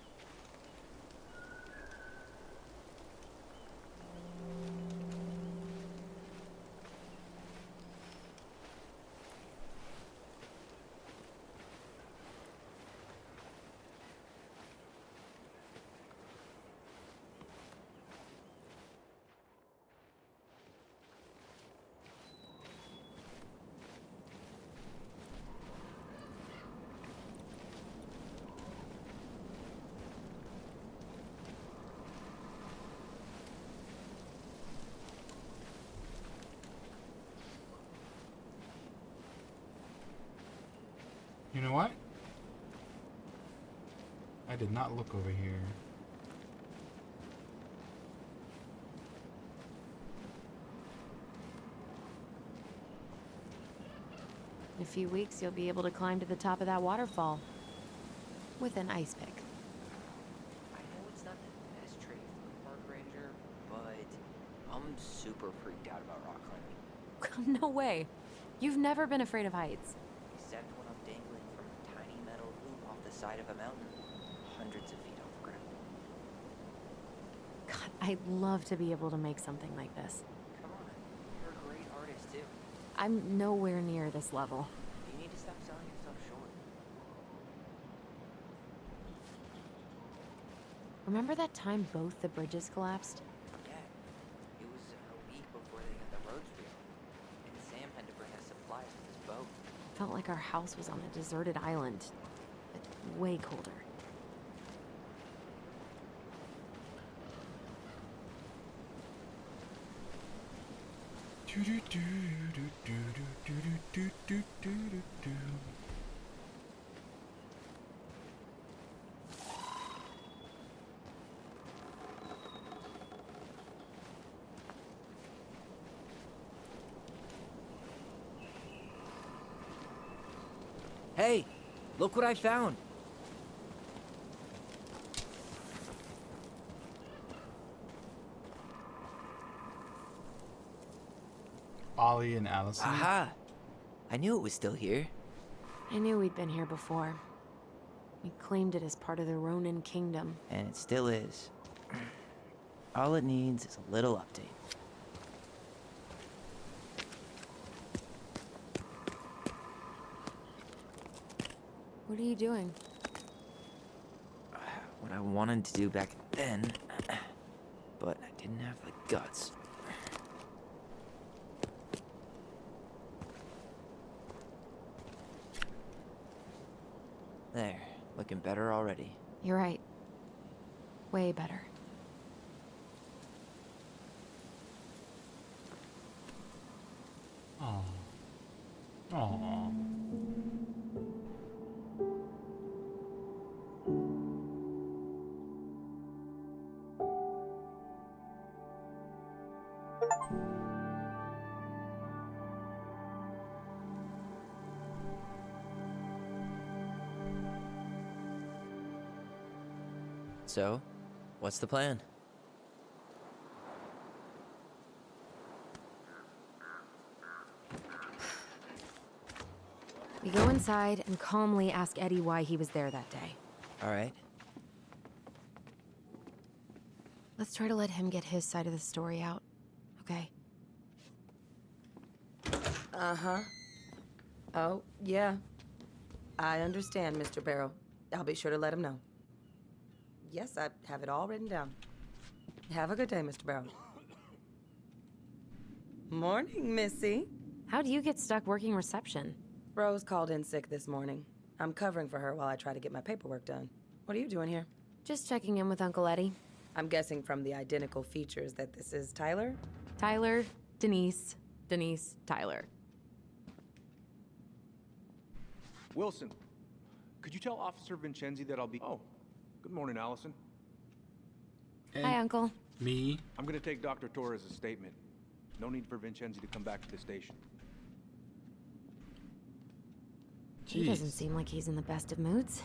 Speaker 4: You know what? I did not look over here.
Speaker 8: In a few weeks, you'll be able to climb to the top of that waterfall. With an ice pick.
Speaker 9: I know it's not the best trait for a park ranger, but I'm super freaked out about rock climbing.
Speaker 8: No way. You've never been afraid of heights.
Speaker 9: Except when I'm dangling from a tiny metal loop off the side of a mountain, hundreds of feet off the ground.
Speaker 8: God, I'd love to be able to make something like this.
Speaker 9: Come on, you're a great artist too.
Speaker 8: I'm nowhere near this level.
Speaker 9: You need to stop selling yourself short.
Speaker 8: Remember that time both the bridges collapsed?
Speaker 9: Yeah, it was a week before they got the roads real, and Sam had to bring us supplies with his boat.
Speaker 8: Felt like our house was on a deserted island, but way colder.
Speaker 9: Hey, look what I found.
Speaker 4: Ollie and Allison.
Speaker 9: Aha! I knew it was still here.
Speaker 8: I knew we'd been here before. We claimed it as part of the Ronin kingdom.
Speaker 9: And it still is. All it needs is a little update.
Speaker 8: What are you doing?
Speaker 9: What I wanted to do back then, but I didn't have the guts. There, looking better already.
Speaker 8: You're right. Way better.
Speaker 4: Oh. Oh.
Speaker 9: So, what's the plan?
Speaker 8: We go inside and calmly ask Eddie why he was there that day.
Speaker 9: All right.
Speaker 8: Let's try to let him get his side of the story out, okay?
Speaker 15: Uh-huh. Oh, yeah. I understand, Mr. Barrow. I'll be sure to let him know. Yes, I have it all written down. Have a good day, Mr. Barrow. Morning, Missy.
Speaker 8: How'd you get stuck working reception?
Speaker 15: Rose called in sick this morning. I'm covering for her while I try to get my paperwork done. What are you doing here?
Speaker 8: Just checking in with Uncle Eddie.
Speaker 15: I'm guessing from the identical features that this is Tyler?
Speaker 8: Tyler, Denise, Denise, Tyler.
Speaker 6: Wilson, could you tell Officer Vincenzi that I'll be... Oh, good morning, Allison.
Speaker 8: Hi, Uncle.
Speaker 4: Me?
Speaker 6: I'm gonna take Dr. Torres' statement. No need for Vincenzi to come back to the station.
Speaker 8: He doesn't seem like he's in the best of moods.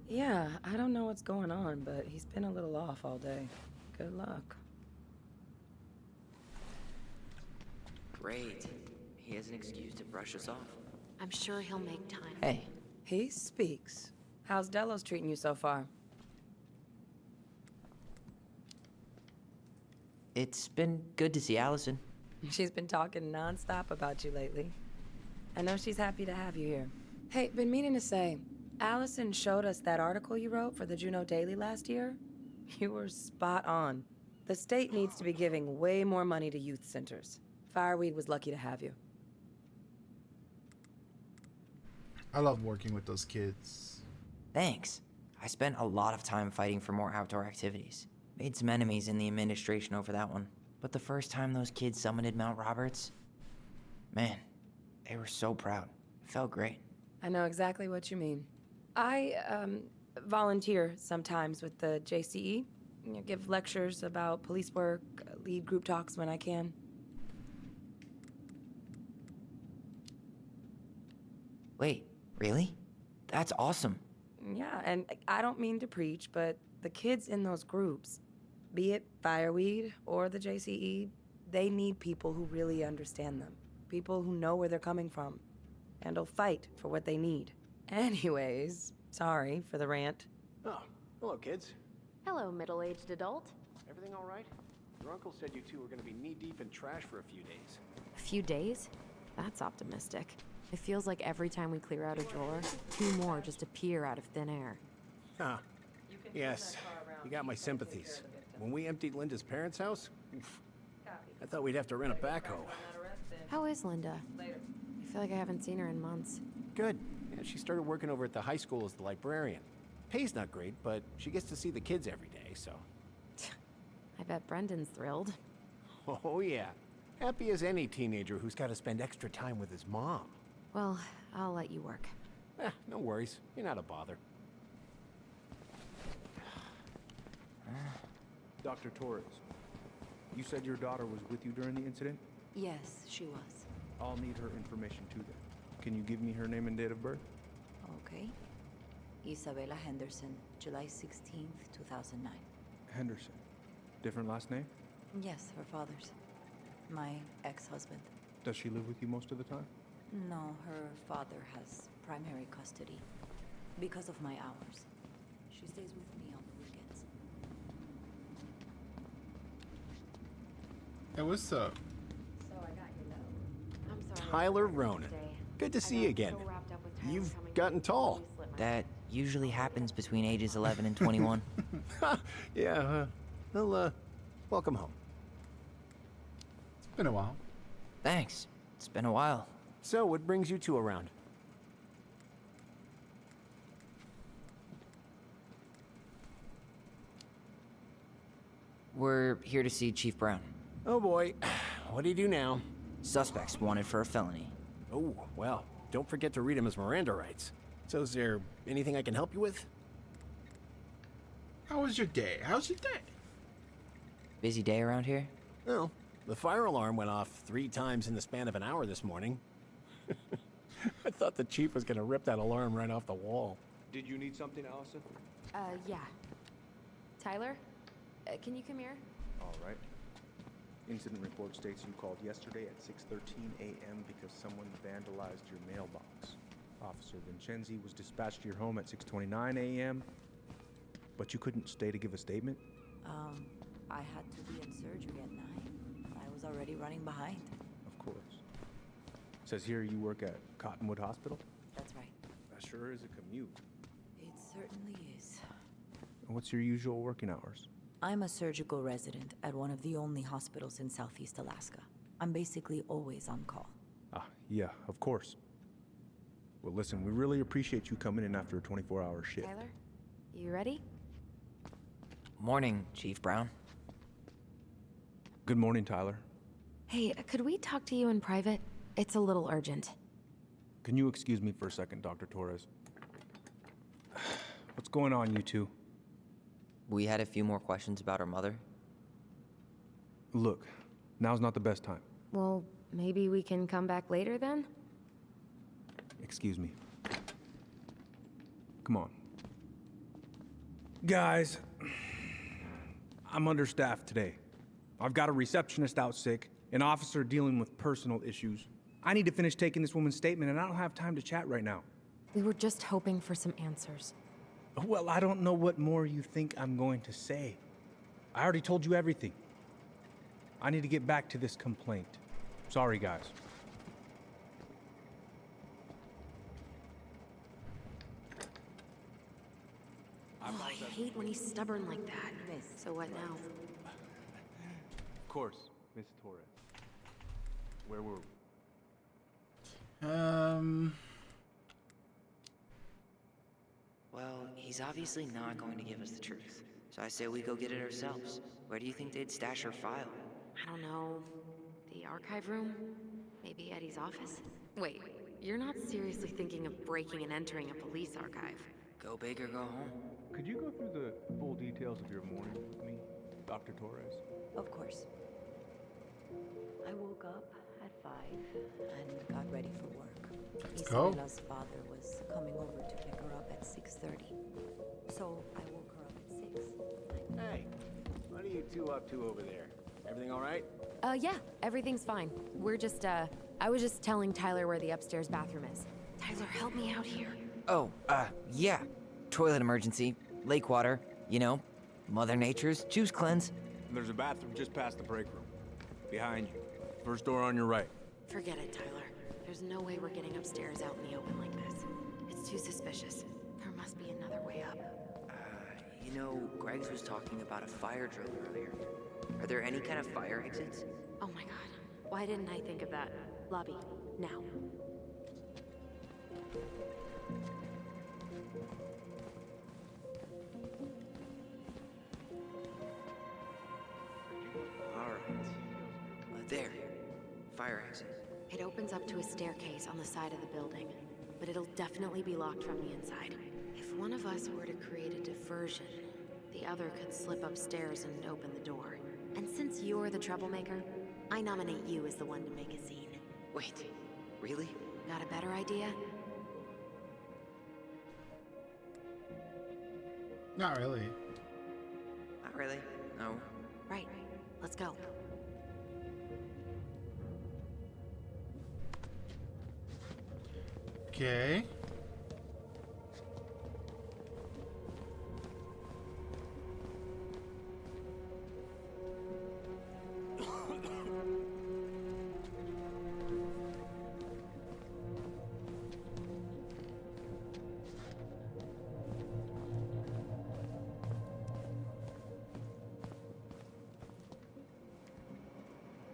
Speaker 15: Yeah, I don't know what's going on, but he's been a little off all day. Good luck.
Speaker 9: Great. He has an excuse to brush us off.
Speaker 8: I'm sure he'll make time.
Speaker 9: Hey,
Speaker 15: He speaks. How's Delos treating you so far?
Speaker 9: it's been good to see Allison.
Speaker 15: She's been talking nonstop about you lately. I know she's happy to have you here. Hey, been meaning to say, Allison showed us that article you wrote for the Juneau Daily last year. You were spot on. The state needs to be giving way more money to youth centers. Fireweed was lucky to have you.
Speaker 4: I love working with those kids.
Speaker 9: Thanks. I spent a lot of time fighting for more outdoor activities. Made some enemies in the administration over that one. But the first time those kids summited Mount Roberts, man, they were so proud. It felt great.
Speaker 15: I know exactly what you mean. I volunteer sometimes with the JCE. You know, give lectures about police work, lead group talks when I can.
Speaker 9: Wait, really? That's awesome.
Speaker 15: Yeah, and I don't mean to preach, but the kids in those groups, be it Fireweed or the JCE, they need people who really understand them. People who know where they're coming from and will fight for what they need. Anyways, sorry for the rant.
Speaker 13: Oh, hello, kids.
Speaker 8: Hello, middle-aged adult.
Speaker 13: Everything all right? Your uncle said you two were going to be knee-deep in trash for a few days.
Speaker 8: A few days? That's optimistic. It feels like every time we clear out a drawer, 2 more just appear out of thin air.
Speaker 13: Huh. Yes, you got my sympathies. When we emptied Linda's parents' house, oof, I thought we'd have to rent a backhoe.
Speaker 8: How is Linda? I feel like I haven't seen her in months.
Speaker 13: Good. Yeah, she started working over at the high school as the librarian. Pay's not great, but she gets to see the kids every day, so...
Speaker 8: I bet Brendan's thrilled.
Speaker 13: Oh, yeah. Happy as any teenager who's got to spend extra time with his mom.
Speaker 8: Well, I'll let you work.
Speaker 13: No worries. You're not a bother.
Speaker 6: Dr. Torres, you said your daughter was with you during the incident?
Speaker 11: Yes, she was.
Speaker 6: I'll need her information too then. Can you give me her name and date of birth?
Speaker 11: Okay. Isabella Henderson, July 16th, 2009.
Speaker 6: Henderson. Different last name?
Speaker 11: Yes, her father's. My ex-husband.
Speaker 6: Does she live with you most of the time?
Speaker 11: No, her father has primary custody because of my hours. She stays with me on the weekends.
Speaker 4: Hey, what's up?
Speaker 8: So I got your note. I'm sorry.
Speaker 13: Tyler Ronan. Good to see you again. You've gotten tall.
Speaker 9: That usually happens between ages 11 and 21.
Speaker 13: Yeah, well, welcome home.
Speaker 4: It's been a while.
Speaker 9: Thanks. It's been a while.
Speaker 13: So, what brings you two around?
Speaker 9: We're here to see Chief Brown.
Speaker 13: Oh boy, what do you do now?
Speaker 9: Suspects wanted for a felony.
Speaker 13: Oh, well, don't forget to read him his Miranda rights. So is there anything I can help you with?
Speaker 4: How was your day? How's your day?
Speaker 9: Busy day around here?
Speaker 13: Well, the fire alarm went off 3 times in the span of an hour this morning. I thought the chief was gonna rip that alarm right off the wall.
Speaker 6: Did you need something, Allison?
Speaker 8: Yeah. Tyler, can you come here?
Speaker 6: All right. Incident report states you called yesterday at 6:13 a.m. because someone vandalized your mailbox. Officer Vincenzi was dispatched to your home at 6:29 a.m. But you couldn't stay to give a statement?
Speaker 11: I had to be in surgery at 9. I was already running behind.
Speaker 6: Of course. Says here you work at Cottonwood Hospital?
Speaker 11: That's right.
Speaker 6: That sure is a commute.
Speaker 11: It certainly is.
Speaker 6: What's your usual working hours?
Speaker 11: I'm a surgical resident at one of the only hospitals in Southeast Alaska. I'm basically always on call.
Speaker 6: Ah, yeah, of course. Well, listen, we really appreciate you coming in after a 24-hour shift.
Speaker 8: Tyler, you ready?
Speaker 9: Morning, Chief Brown.
Speaker 6: Good morning, Tyler.
Speaker 8: Hey, could we talk to you in private? It's a little urgent.
Speaker 6: Can you excuse me for a second, Dr. Torres? What's going on, you two?
Speaker 9: We had a few more questions about her mother.
Speaker 6: Look, now's not the best time.
Speaker 8: Well, maybe we can come back later then?
Speaker 6: Excuse me. Come on. Guys, I'm understaffed today. I've got a receptionist out sick, an officer dealing with personal issues. I need to finish taking this woman's statement, and I don't have time to chat right now.
Speaker 8: We were just hoping for some answers.
Speaker 6: Well, I don't know what more you think I'm going to say. I already told you everything. I need to get back to this complaint. Sorry, guys.
Speaker 8: Oh, I hate when he's stubborn like that. So what now?
Speaker 6: Of course, Miss Torres. Where were we?
Speaker 9: Well, he's obviously not going to give us the truth. So I say we go get it ourselves. Where do you think they'd stash her file?
Speaker 8: I don't know. The archive room? Maybe Eddie's office? Wait, you're not seriously thinking of breaking and entering a police archive?
Speaker 9: Go big or go home.
Speaker 6: Could you go through the full details of your morning with me, Dr. Torres?
Speaker 11: Of course. I woke up at 5 and got ready for work. Isabella's father was coming over to pick her up at 6:30. So I woke her up at 6.
Speaker 13: Hey, what are you two up to over there? Everything all right?
Speaker 8: Yeah, everything's fine. We're just, I was just telling Tyler where the upstairs bathroom is. Tyler, help me out here.
Speaker 9: Oh, yeah. Toilet emergency, lake water, you know, Mother Nature's juice cleanse.
Speaker 6: And there's a bathroom just past the break room. Behind you. First door on your right.
Speaker 8: Forget it, Tyler. There's no way we're getting upstairs out in the open like this. It's too suspicious. There must be another way up.
Speaker 9: You know, Greggs was talking about a fire drill earlier. Are there any kind of fire exits?
Speaker 8: Oh my god. Why didn't I think of that? Lobby, now.
Speaker 9: Alright. There. Fire exit.
Speaker 8: It opens up to a staircase on the side of the building, but it'll definitely be locked from the inside. If one of us were to create a diversion, the other could slip upstairs and open the door. And since you're the troublemaker, I nominate you as the one to make a scene.
Speaker 9: Wait, really?
Speaker 8: Got a better idea?
Speaker 4: Not really.
Speaker 9: Not really, no.
Speaker 8: Right, let's go.
Speaker 4: Okay.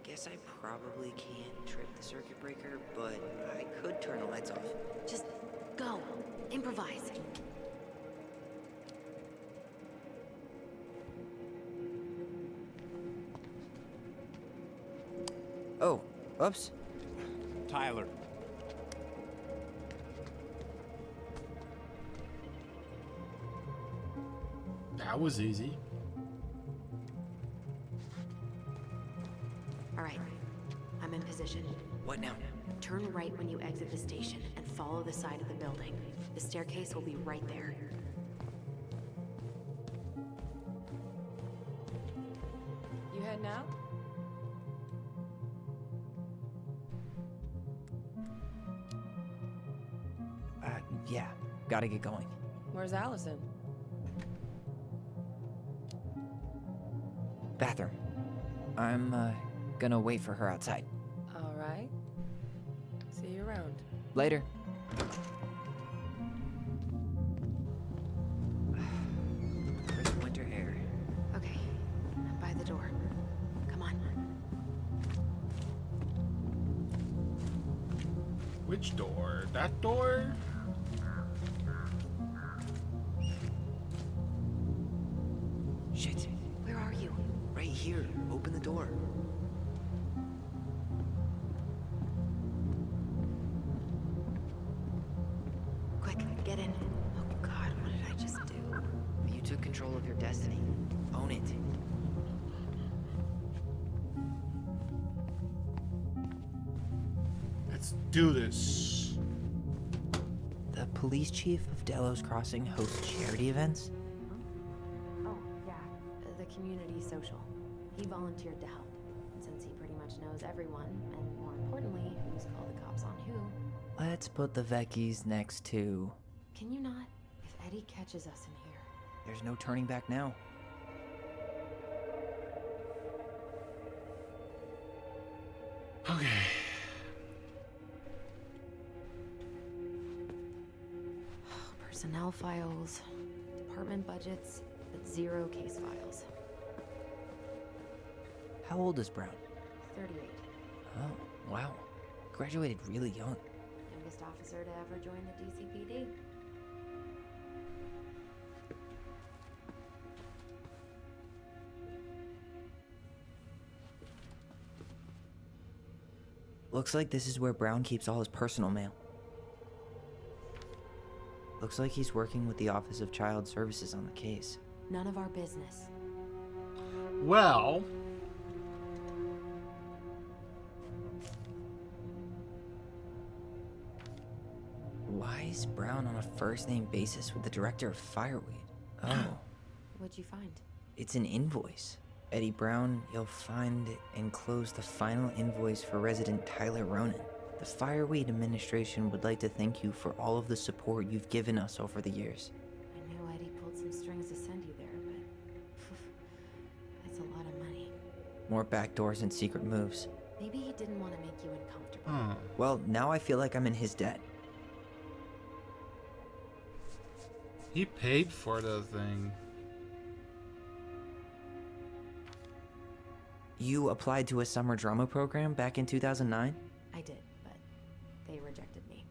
Speaker 9: Guess I probably can't trip the circuit breaker, but I could turn the lights off.
Speaker 8: Just go. Improvise.
Speaker 9: Oh, oops.
Speaker 6: Tyler.
Speaker 4: That was easy.
Speaker 8: All right, I'm in position.
Speaker 9: What now?
Speaker 8: Turn right when you exit the station and follow the side of the building. The staircase will be right there.
Speaker 15: You heading out?
Speaker 9: Yeah, gotta get going.
Speaker 15: Where's Allison?
Speaker 9: Bathroom. I'm, gonna wait for her outside.
Speaker 15: All right. See you around.
Speaker 9: Later. Crisp winter air.
Speaker 8: Okay, I'm by the door. Come on.
Speaker 4: Which door? That door?
Speaker 9: Shit.
Speaker 8: Where are you?
Speaker 9: Right here. Open the door.
Speaker 8: Quick, get in. Oh god, what did I just do?
Speaker 9: You took control of your destiny. Own it.
Speaker 4: Let's do this.
Speaker 9: The police chief of Delos Crossing hosts charity events?
Speaker 8: community social. He volunteered to help. Since he pretty much knows everyone, and more importantly, who's called the cops on who.
Speaker 9: Let's put the Vecchies next to...
Speaker 8: Can you not? If Eddie catches us in here.
Speaker 9: There's no turning back now.
Speaker 4: Okay.
Speaker 8: Personnel files, department budgets, but 0 case files.
Speaker 9: How old is Brown?
Speaker 8: 38.
Speaker 9: Oh, wow. Graduated really young.
Speaker 8: Youngest officer to ever join the DCPD.
Speaker 9: Looks like this is where Brown keeps all his personal mail. Looks like he's working with the Office of Child Services on the case.
Speaker 8: None of our business.
Speaker 4: Well...
Speaker 9: Why is Brown on a first-name basis with the director of Fireweed? Oh.
Speaker 8: What'd you find?
Speaker 9: It's an invoice. Eddie Brown, you'll find enclosed the final invoice for resident Tyler Ronan. The Fireweed administration would like to thank you for all of the support you've given us over the years.
Speaker 8: I knew Eddie pulled some strings to send you there, but that's a lot of money.
Speaker 9: More backdoors and secret moves.
Speaker 8: Maybe he didn't want to make you uncomfortable.
Speaker 9: Well, now I feel like I'm in his debt.
Speaker 4: He paid for the thing.
Speaker 9: You applied to a summer drama program back in 2009?
Speaker 8: I did, but they rejected me.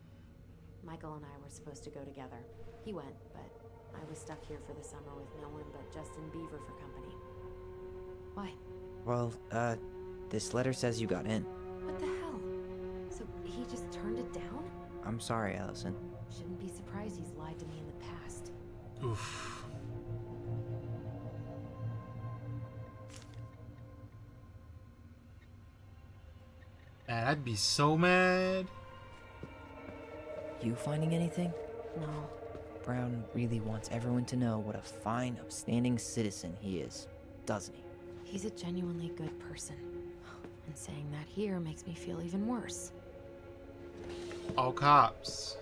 Speaker 8: Michael and I were supposed to go together. He went, but I was stuck here for the summer with no one but Justin Beaver for company. Why?
Speaker 9: Well, this letter says you got in.
Speaker 8: What the hell? So he just turned it down?
Speaker 9: I'm sorry, Allison.
Speaker 8: Shouldn't be surprised he's lied to me in the past.
Speaker 4: Oof. Man, I'd be so mad.
Speaker 9: You finding anything?
Speaker 8: No.
Speaker 9: Brown really wants everyone to know what a fine, upstanding citizen he is, doesn't he?
Speaker 8: He's a genuinely good person. And saying that here makes me feel even worse.
Speaker 4: All cops.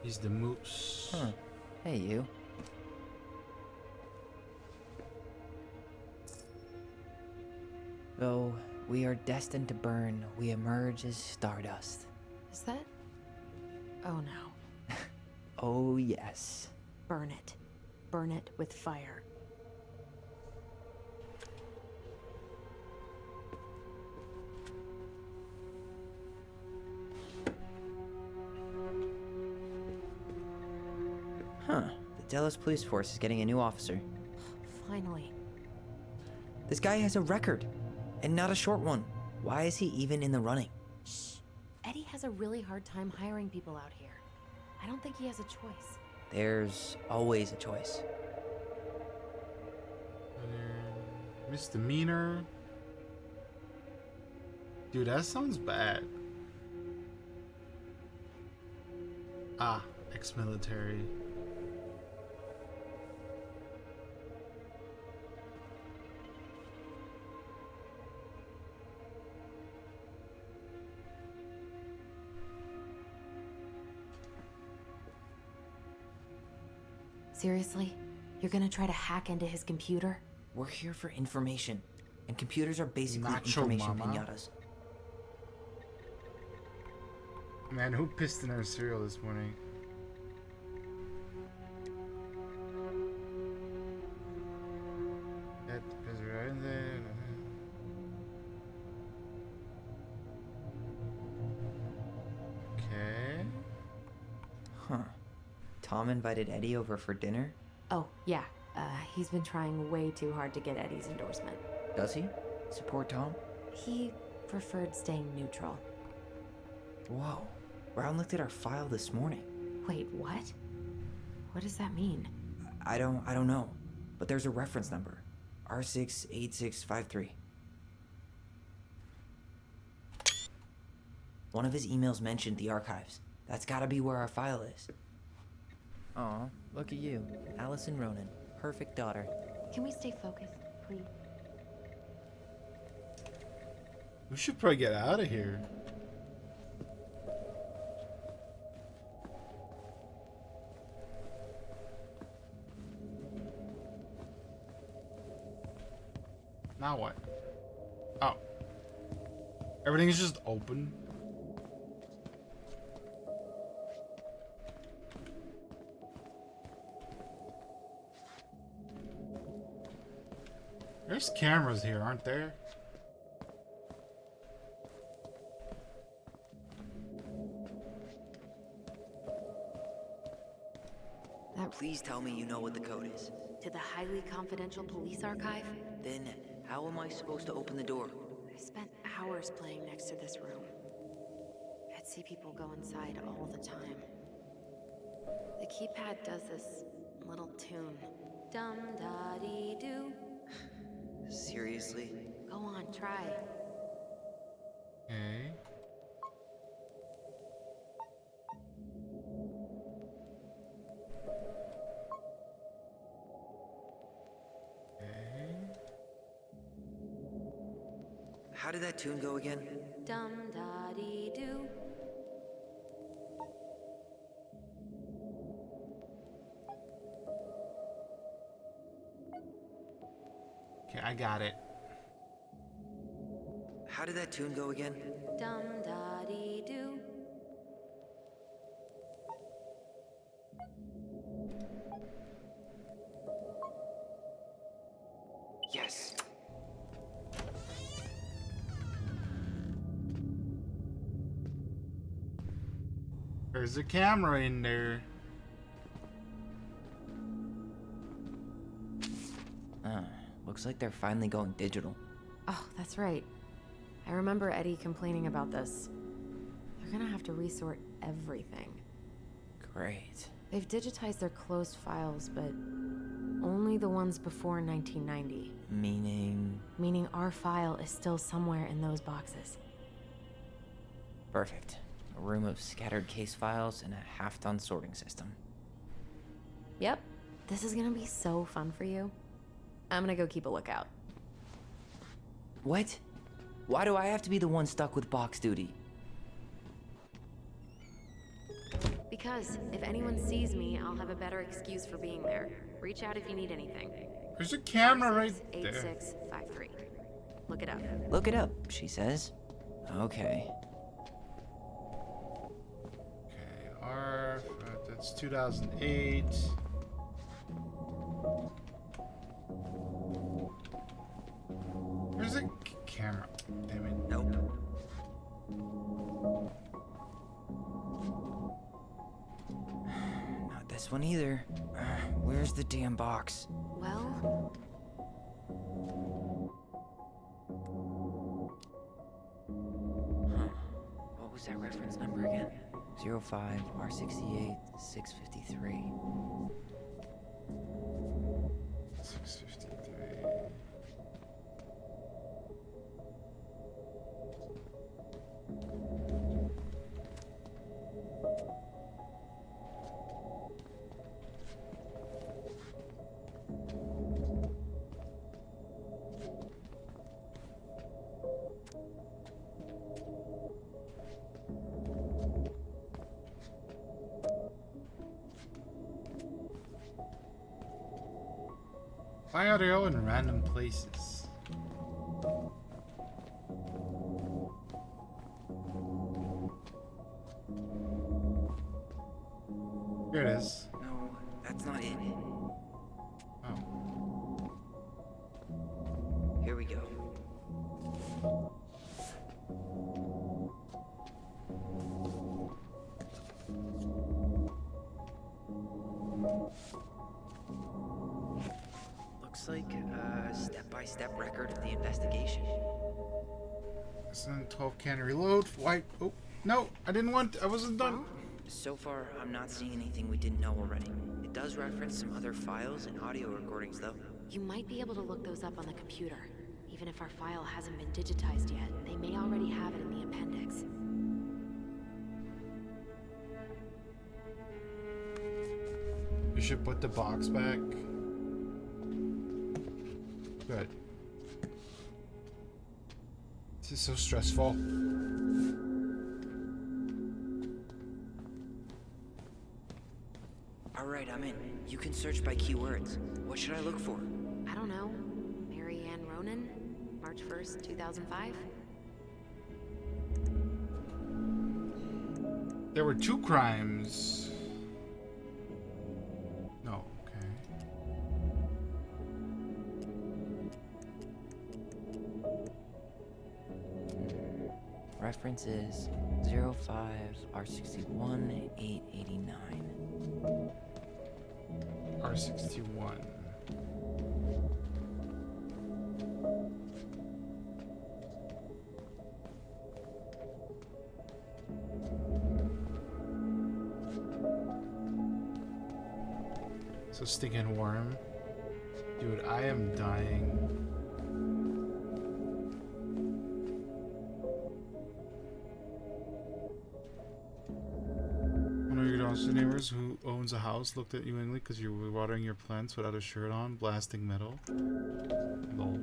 Speaker 4: He's the moose.
Speaker 9: Huh. Hey, you. Though we are destined to burn, we emerge as stardust.
Speaker 8: Is that? Oh no.
Speaker 9: Oh, yes.
Speaker 8: Burn it. Burn it with fire.
Speaker 9: Huh. The Delos Police Force is getting a new officer.
Speaker 8: Finally.
Speaker 9: This guy has a record, and not a short one. Why is he even in the running?
Speaker 8: Shh. Eddie has a really hard time hiring people out here. I don't think he has a choice.
Speaker 9: There's always a choice.
Speaker 4: Misdemeanor. Dude, that sounds bad. Ah, ex-military.
Speaker 8: Seriously? You're gonna try to hack into his computer?
Speaker 9: We're here for information, and computers are basically
Speaker 4: Nacho
Speaker 9: information
Speaker 4: mama.
Speaker 9: pinatas.
Speaker 4: Man, who pissed in our cereal this morning? That is right there. Okay.
Speaker 9: Huh. Tom invited Eddie over for dinner?
Speaker 8: Oh, yeah. He's been trying way too hard to get Eddie's endorsement.
Speaker 9: Does he? Support Tom?
Speaker 8: He preferred staying neutral.
Speaker 9: Whoa. Brown looked at our file this morning.
Speaker 8: Wait, what? What does that mean?
Speaker 9: I don't know. But there's a reference number. R68653. One of his emails mentioned the archives. That's gotta be where our file is. Aw, look at you. Allison Ronan. Perfect daughter.
Speaker 8: Can we stay focused, please?
Speaker 4: We should probably get out of here. Now what? Oh. Everything is just open. There's cameras here, aren't there?
Speaker 16: Please tell me you know what the code is.
Speaker 8: To the highly confidential police archive?
Speaker 16: Then, how am I supposed to open the door?
Speaker 8: I spent hours playing next to this room. I'd see people go inside all the time. The keypad does this little tune. Dum-da-dee-doo.
Speaker 16: Seriously?
Speaker 8: Go on, try.
Speaker 4: Okay.
Speaker 16: How did that tune go again?
Speaker 8: Dum-da-dee-doo.
Speaker 4: Okay, I got it.
Speaker 16: How did that tune go again?
Speaker 8: Dum-da-dee-doo.
Speaker 16: Yes.
Speaker 4: There's a camera in there.
Speaker 9: Looks like they're finally going digital.
Speaker 8: Oh, that's right. I remember Eddie complaining about this. They're gonna have to resort everything.
Speaker 9: Great.
Speaker 8: They've digitized their closed files, but only the ones before 1990.
Speaker 9: Meaning?
Speaker 8: Meaning our file is still somewhere in those boxes.
Speaker 9: Perfect. A room of scattered case files and a half-done sorting system.
Speaker 8: Yep. This is gonna be so fun for you. I'm gonna go keep a lookout.
Speaker 9: What? Why do I have to be the one stuck with box duty?
Speaker 8: Because if anyone sees me, I'll have a better excuse for being there. Reach out if you need anything.
Speaker 4: There's a camera right there.
Speaker 8: 8653. Look it up.
Speaker 9: Look it up, she says. Okay.
Speaker 4: Okay, that's 2008. There's a camera. Damn it.
Speaker 16: Nope.
Speaker 9: Not this one either. Where's the damn box?
Speaker 8: Well...
Speaker 9: What was that reference number again? 05 R68 653.
Speaker 4: 653. Why are they all in random places? Here it is.
Speaker 16: No, that's not it.
Speaker 4: Oh.
Speaker 16: Here we go. Looks like a step-by-step record of the investigation.
Speaker 4: Then 12 can reload. Why? Oh, no, I didn't want. I wasn't done.
Speaker 16: So far, I'm not seeing anything we didn't know already. It does reference some other files and audio recordings, though.
Speaker 8: You might be able to look those up on the computer. Even if our file hasn't been digitized yet, they may already have it in the appendix.
Speaker 4: You should put the box back. is so stressful.
Speaker 16: Alright, I'm in. You can search by keywords. What should I look for?
Speaker 8: I don't know. Mary Ann Ronan? March 1st, 2005?
Speaker 4: There were 2 crimes. No, okay.
Speaker 9: References 05R61 889.
Speaker 4: R61. So stinking worm. Dude, I am dying. One of your downstairs neighbors who owns a house looked at you angrily because you were watering your plants without a shirt on, blasting metal. Lol.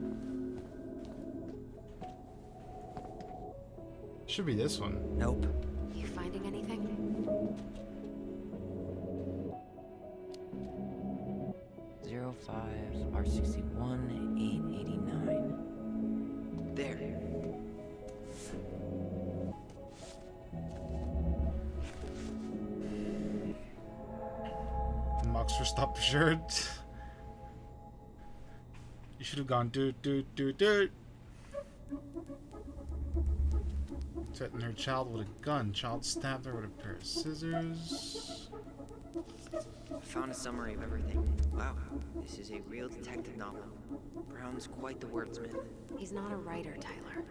Speaker 4: Should be this one.
Speaker 9: Nope.
Speaker 8: You finding anything?
Speaker 9: Zero 05R61 889.
Speaker 16: There.
Speaker 4: Moxer, stop the shirt. You should have gone dude. Threatened her child with a gun. Child stabbed her with a pair of scissors.
Speaker 16: I found a summary of everything. Wow, this is a real detective novel. Brown's quite the wordsmith.
Speaker 8: He's not a writer, Tyler.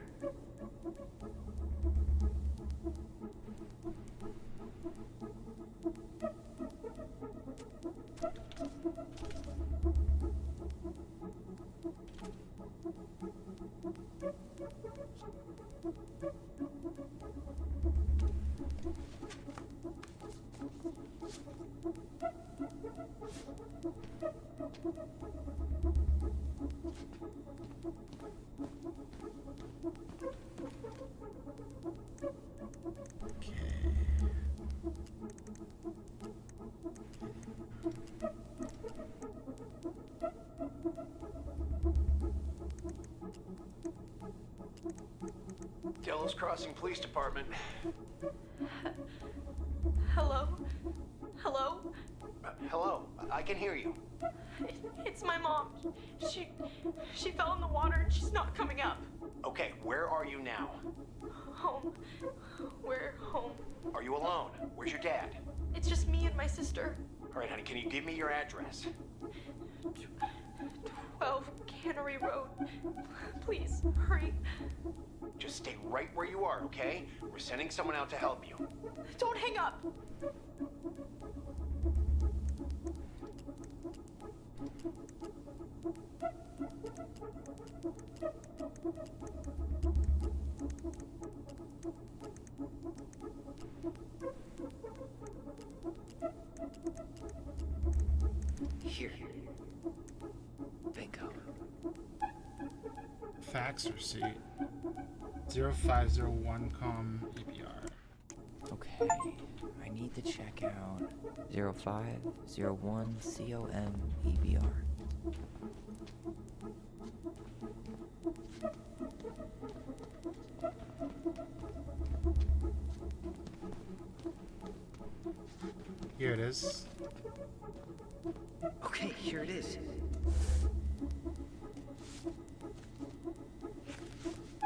Speaker 13: Delos Crossing Police Department.
Speaker 7: Hello? Hello?
Speaker 13: Hello, I can hear you.
Speaker 7: It's my mom. She fell in the water and she's not coming up.
Speaker 13: Okay, where are you now?
Speaker 7: Home. We're home.
Speaker 13: Are you alone? Where's your dad?
Speaker 7: It's just me and my sister.
Speaker 13: All right, honey, can you give me your address?
Speaker 7: 12 Cannery Road. Please, hurry.
Speaker 13: Just stay right where you are, okay? We're sending someone out to help you.
Speaker 7: Don't hang up.
Speaker 16: Here. Bingo.
Speaker 4: Fax receipt. 0501 EPR.
Speaker 9: Okay, I need to check out 0501 EBR.
Speaker 4: Here it is.
Speaker 16: Okay, here it is.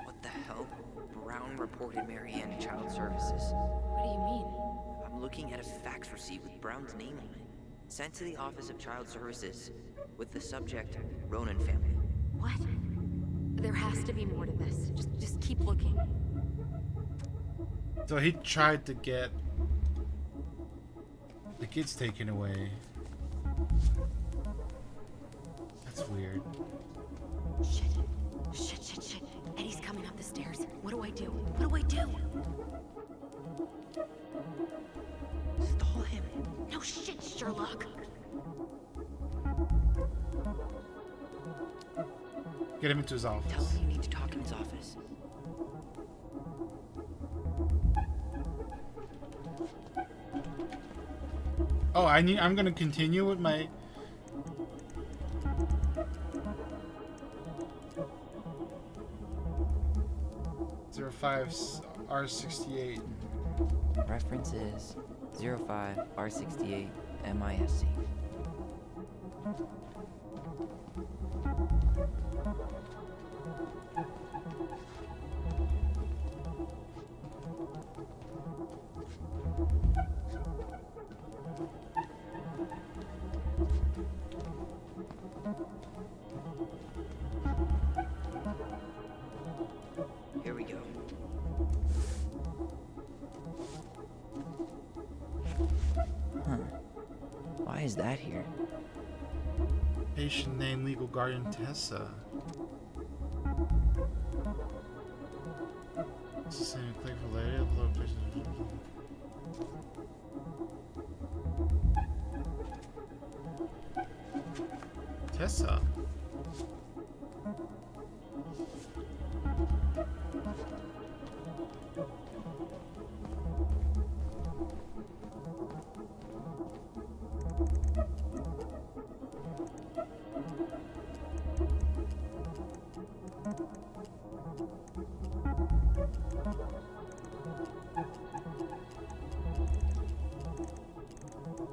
Speaker 16: What the hell? Brown reported Mary Ann to Child Services.
Speaker 8: What do you mean?
Speaker 16: I'm looking at a fax receipt with Brown's name on it. Sent to the Office of Child Services with the subject, Ronan family.
Speaker 8: What? There has to be more to this. Just keep looking.
Speaker 4: So he tried to get the kids taken away. That's weird.
Speaker 8: Shit. Eddie's coming up the stairs. What do I do? What do I do?
Speaker 16: Stall him.
Speaker 8: No shit, Sherlock.
Speaker 4: Get him into his office.
Speaker 16: Tell him you need to talk in his office.
Speaker 4: Oh, I'm gonna continue with my. R68.
Speaker 9: Reference is 05R68 MISC. Here we go. Huh. Why is that here?
Speaker 4: Patient name, legal guardian Tessa. It's the same click related. Upload patient. Tessa.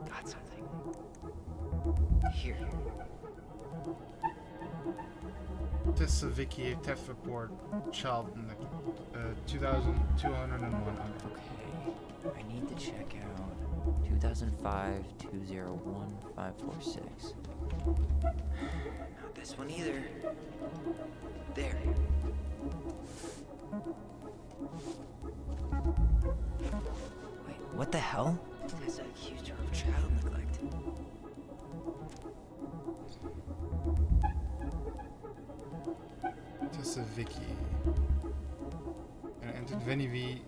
Speaker 9: Got something. Here.
Speaker 4: Tessa Vicky, theft report, child in the 2201.
Speaker 9: Okay, I need to check out 2005-201-546. Not this one either. There. Wait, what the hell? Tessa accused her of child neglect.
Speaker 4: Tessa Vicky. And entered Veni Vicky,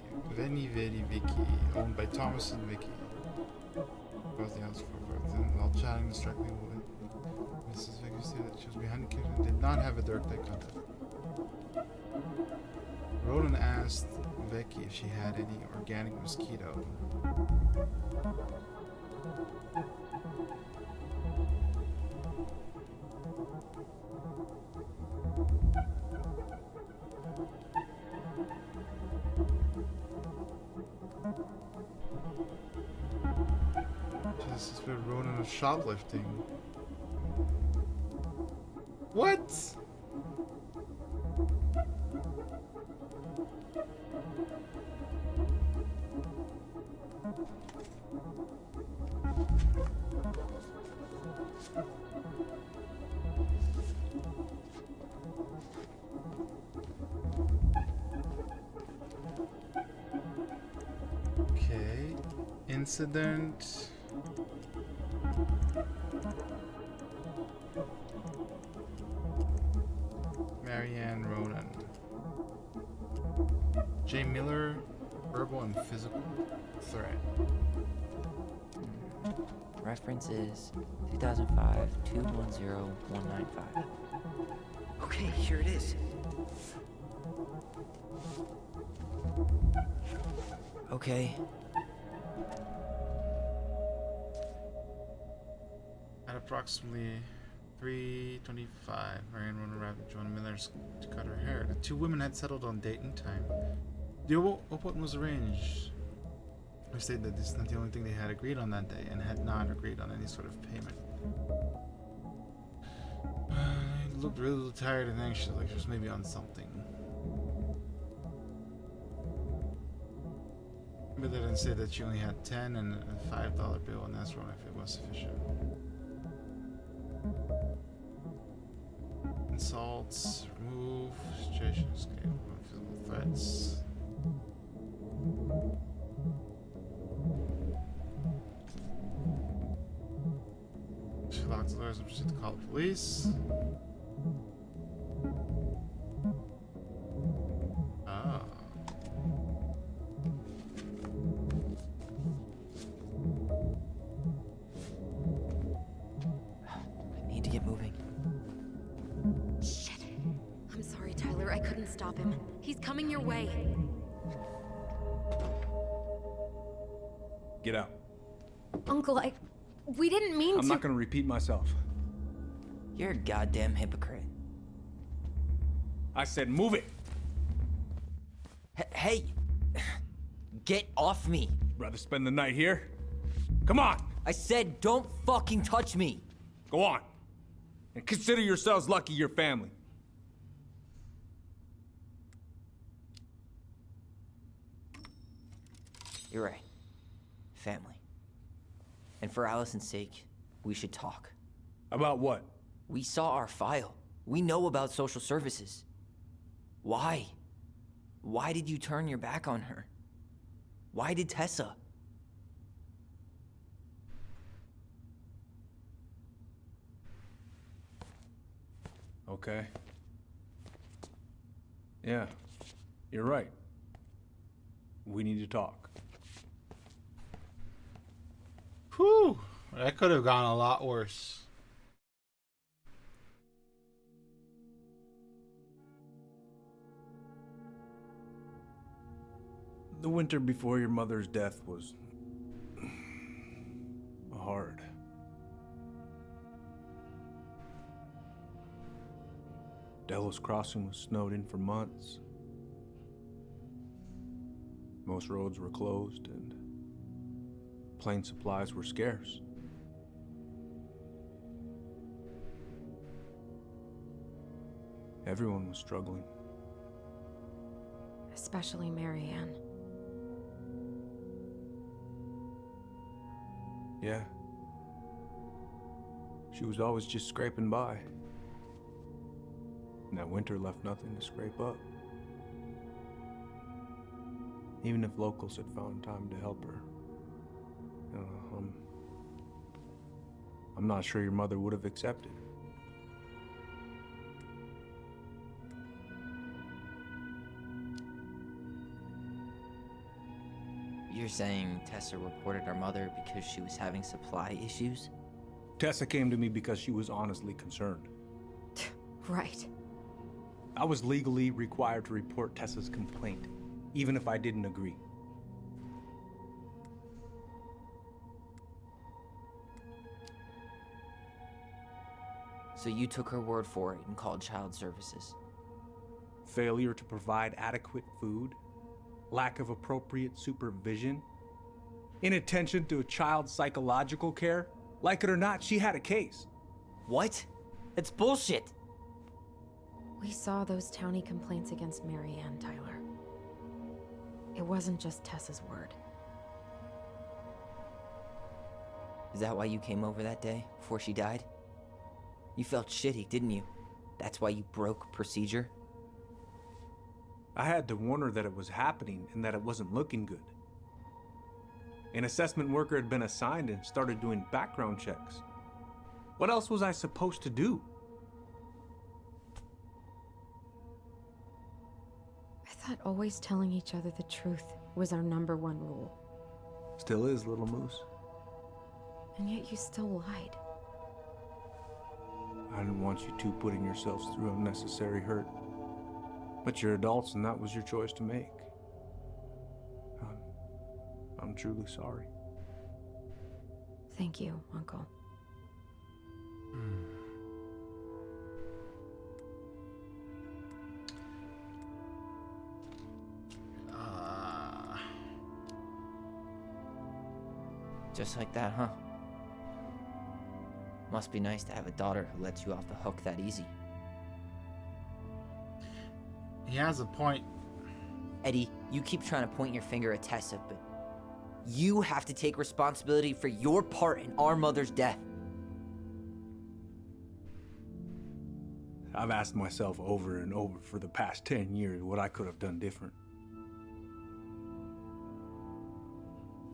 Speaker 4: owned by Thomas and Vicky. Both the house for birth. And while chatting distractly with Mrs. Vicky stated that she was behind the kitchen and did not have a direct eye contact. Roland asked Vicky if she had any organic mosquito. This is for Ronan of shoplifting. What? Okay. Incident. Marianne Ronan. J. Miller, verbal and physical threat.
Speaker 9: Reference is 2005-210-195. Okay, here it is. Okay.
Speaker 4: At approximately 3:25, Marianne Ronan arrived at Joanna Miller's to cut her hair. The two women had settled on date and time. The appointment was arranged. They stated that this is not the only thing they had agreed on that day and had not agreed on any sort of payment. He looked really tired and anxious, like she was maybe on something. But they didn't say that she only had 10 and a $5 bill, and asked Ronan if it was sufficient. Insults, remove, situation escape, physical threats. She locked the doors and proceeded to call the police. Ah.
Speaker 9: I need to get moving.
Speaker 8: Shit. I'm sorry, Tyler. I couldn't stop him. He's coming your way.
Speaker 17: Get out.
Speaker 8: Uncle, We didn't mean to.
Speaker 6: I'm not gonna repeat myself.
Speaker 9: You're a goddamn hypocrite.
Speaker 6: I said move it.
Speaker 9: Hey! Get off me!
Speaker 6: Rather spend the night here? Come on!
Speaker 9: I said don't fucking touch me!
Speaker 6: Go on. And consider yourselves lucky you're family.
Speaker 9: You're right. Family. And for Allison's sake, we should talk.
Speaker 6: About what?
Speaker 9: We saw our file. We know about social services. Why? Why did you turn your back on her? Why did Tessa?
Speaker 6: Okay. Yeah, you're right. We need to talk.
Speaker 4: Whew. That could have gone a lot worse.
Speaker 6: The winter before your mother's death was hard. Delos Crossing was snowed in for months. Most roads were closed and plane supplies were scarce. Everyone was struggling.
Speaker 8: Especially Marianne.
Speaker 6: Yeah. She was always just scraping by. And that winter left nothing to scrape up. Even if locals had found time to help her. You know, I'm not sure your mother would have accepted.
Speaker 9: You're saying Tessa reported our mother because she was having supply issues?
Speaker 6: Tessa came to me because she was honestly concerned.
Speaker 8: Right.
Speaker 6: I was legally required to report Tessa's complaint, even if I didn't agree.
Speaker 9: So you took her word for it and called child services?
Speaker 6: Failure to provide adequate food, lack of appropriate supervision, inattention to a child's psychological care. Like it or not, she had a case.
Speaker 9: What? That's bullshit!
Speaker 8: We saw those townie complaints against Marianne, Tyler. It wasn't just Tessa's word.
Speaker 9: Is that why you came over that day, before she died? You felt shitty, didn't you? That's why you broke procedure?
Speaker 6: I had to warn her that it was happening and that it wasn't looking good. An assessment worker had been assigned and started doing background checks. What else was I supposed to do?
Speaker 8: I thought always telling each other the truth was our #1 rule.
Speaker 6: Still is, little moose.
Speaker 8: And yet you still lied.
Speaker 6: I didn't want you two putting yourselves through unnecessary hurt. But you're adults and that was your choice to make. I'm truly sorry.
Speaker 8: Thank you, Uncle.
Speaker 9: Just like that, huh? Must be nice to have a daughter who lets you off the hook that easy.
Speaker 4: He has a point.
Speaker 9: Eddie, you keep trying to point your finger at Tessa, but you have to take responsibility for your part in our mother's death.
Speaker 6: I've asked myself over and over for the past 10 years what I could have done different.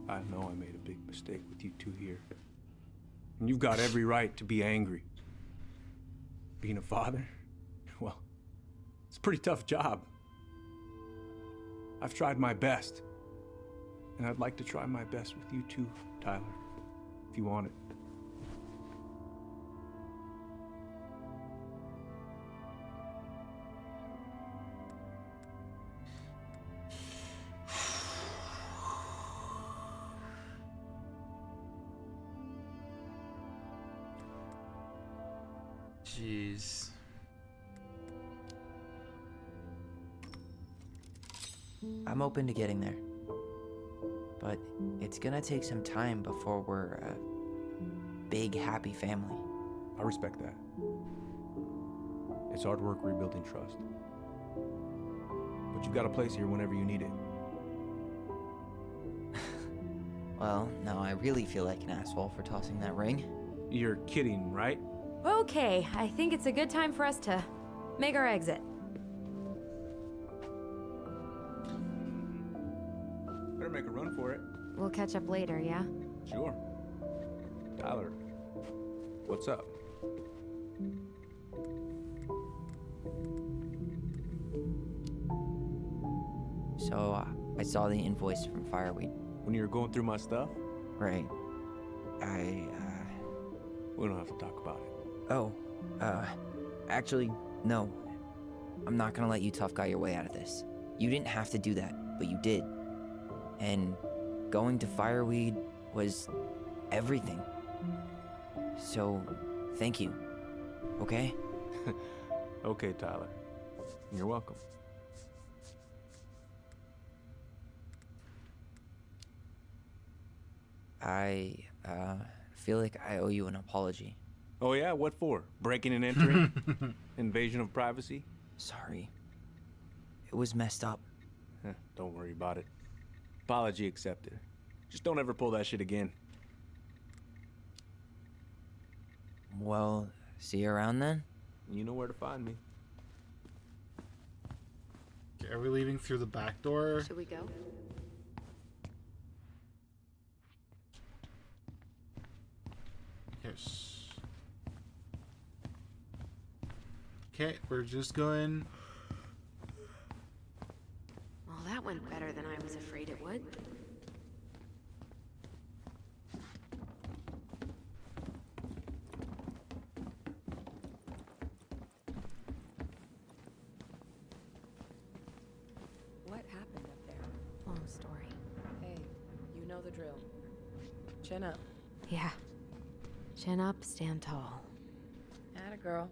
Speaker 6: I know I made a big mistake with you two here. And you've got every right to be angry. Being a father? Well, it's a pretty tough job. I've tried my best. And I'd like to try my best with you too, Tyler, if you want it.
Speaker 4: Jeez.
Speaker 9: I'm open to getting there. But it's gonna take some time before we're a big, happy family.
Speaker 6: I respect that. It's hard work rebuilding trust. But you got a place here whenever you need it.
Speaker 9: Well, now I really feel like an asshole for tossing that ring.
Speaker 6: You're kidding, right?
Speaker 8: Okay, I think it's a good time for us to make our exit.
Speaker 6: Better make a run for it.
Speaker 8: We'll catch up later, yeah?
Speaker 6: Sure. Tyler, what's up?
Speaker 9: So, I saw the invoice from Fireweed.
Speaker 6: When you were going through my stuff?
Speaker 9: Right.
Speaker 6: We don't have to talk about it.
Speaker 9: Oh, actually, no. I'm not gonna let you tough guy your way out of this. You didn't have to do that, but you did. And going to Fireweed was everything. So, thank you. Okay?
Speaker 6: Okay, Tyler. You're welcome.
Speaker 9: I feel like I owe you an apology.
Speaker 6: Oh yeah? What for? Breaking and entering? Invasion of privacy?
Speaker 9: Sorry. It was messed up.
Speaker 6: Don't worry about it. Apology accepted. Just don't ever pull that shit again.
Speaker 9: Well, see you around then?
Speaker 6: You know where to find me.
Speaker 4: Okay, are we leaving through the back door?
Speaker 8: Should we go?
Speaker 4: Yes. Okay, we're just going.
Speaker 8: Well, that went better than I was afraid it would.
Speaker 15: What happened up there?
Speaker 8: Long story.
Speaker 15: Hey, you know the drill. Chin up.
Speaker 8: Yeah. Chin up, stand tall.
Speaker 15: Atta girl.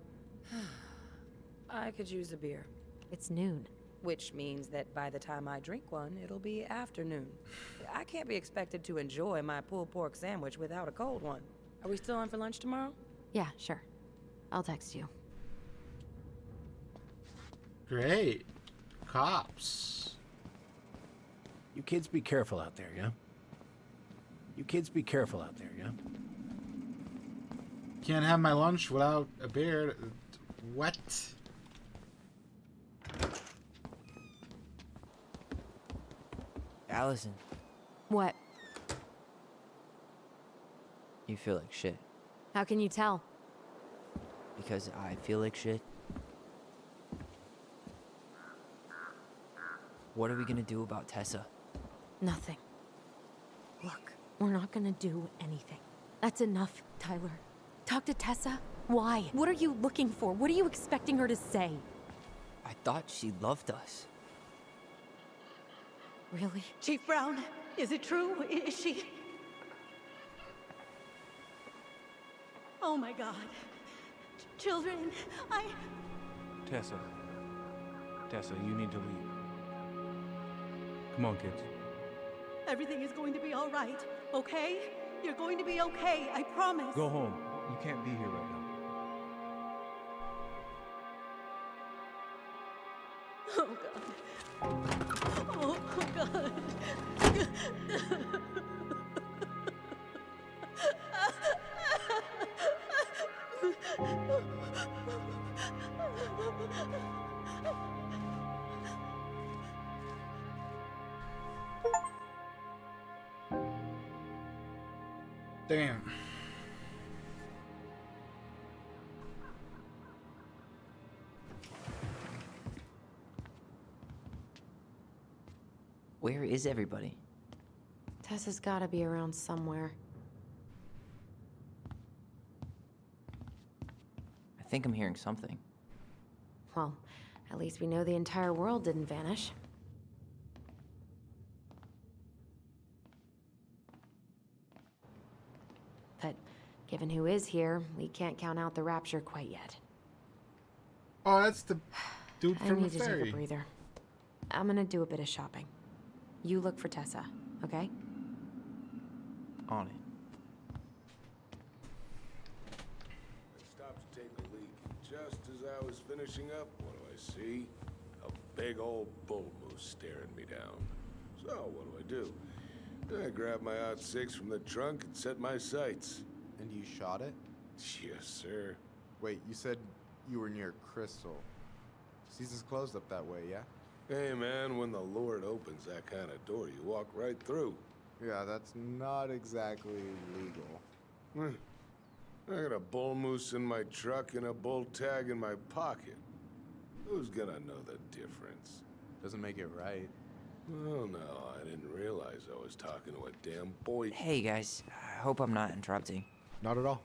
Speaker 15: I could use a beer.
Speaker 8: It's noon.
Speaker 15: Which means that by the time I drink one, it'll be afternoon. I can't be expected to enjoy my pulled pork sandwich without a cold one. Are we still on for lunch tomorrow?
Speaker 8: Yeah, sure. I'll text you.
Speaker 4: Great. Cops.
Speaker 13: You kids be careful out there, yeah? You kids be careful out there, yeah?
Speaker 4: Can't have my lunch without a beer. What?
Speaker 9: Allison,
Speaker 8: What?
Speaker 9: you feel like shit.
Speaker 8: How can you tell?
Speaker 9: Because I feel like shit. What are we gonna do about Tessa?
Speaker 8: Nothing. Look, we're not gonna do anything. That's enough, Tyler. Talk to Tessa? Why? What are you looking for? What are you expecting her to say?
Speaker 9: I thought she loved us.
Speaker 8: Really?
Speaker 17: Chief Brown, is it true? Is she... Oh my God. Children,
Speaker 6: Tessa. Tessa, you need to leave. Come on, kids.
Speaker 17: Everything is going to be all right, okay? You're going to be okay, I promise.
Speaker 6: Go home. You can't be here right now.
Speaker 17: Oh God. Oh God.
Speaker 4: Damn.
Speaker 9: Where is everybody?
Speaker 8: Tessa's gotta be around somewhere.
Speaker 9: I think I'm hearing something.
Speaker 8: Well, at least we know the entire world didn't vanish. But given who is here, we can't count out the rapture quite yet.
Speaker 4: Oh, that's the dude
Speaker 8: I
Speaker 4: from the
Speaker 8: need to take
Speaker 4: ferry.
Speaker 8: a breather. I'm gonna do a bit of shopping. You look for Tessa, okay?
Speaker 9: On it.
Speaker 5: I stopped to take a leak. Just as I was finishing up, what do I see? A big old bull moose staring me down. So, what do? I grabbed my .6 from the trunk and set my sights.
Speaker 12: And you shot it?
Speaker 5: Yes, sir.
Speaker 12: Wait, you said you were near Crystal. Season's closed up that way, yeah?
Speaker 5: Hey, man, when the Lord opens that kind of door, you walk right through.
Speaker 12: Yeah, that's not exactly legal.
Speaker 5: I got a bull moose in my truck and a bull tag in my pocket. Who's gonna know the difference?
Speaker 12: Doesn't make it right.
Speaker 5: Oh, no, I didn't realize I was talking to a damn boy.
Speaker 9: Hey, guys. I hope I'm not interrupting.
Speaker 12: Not at all.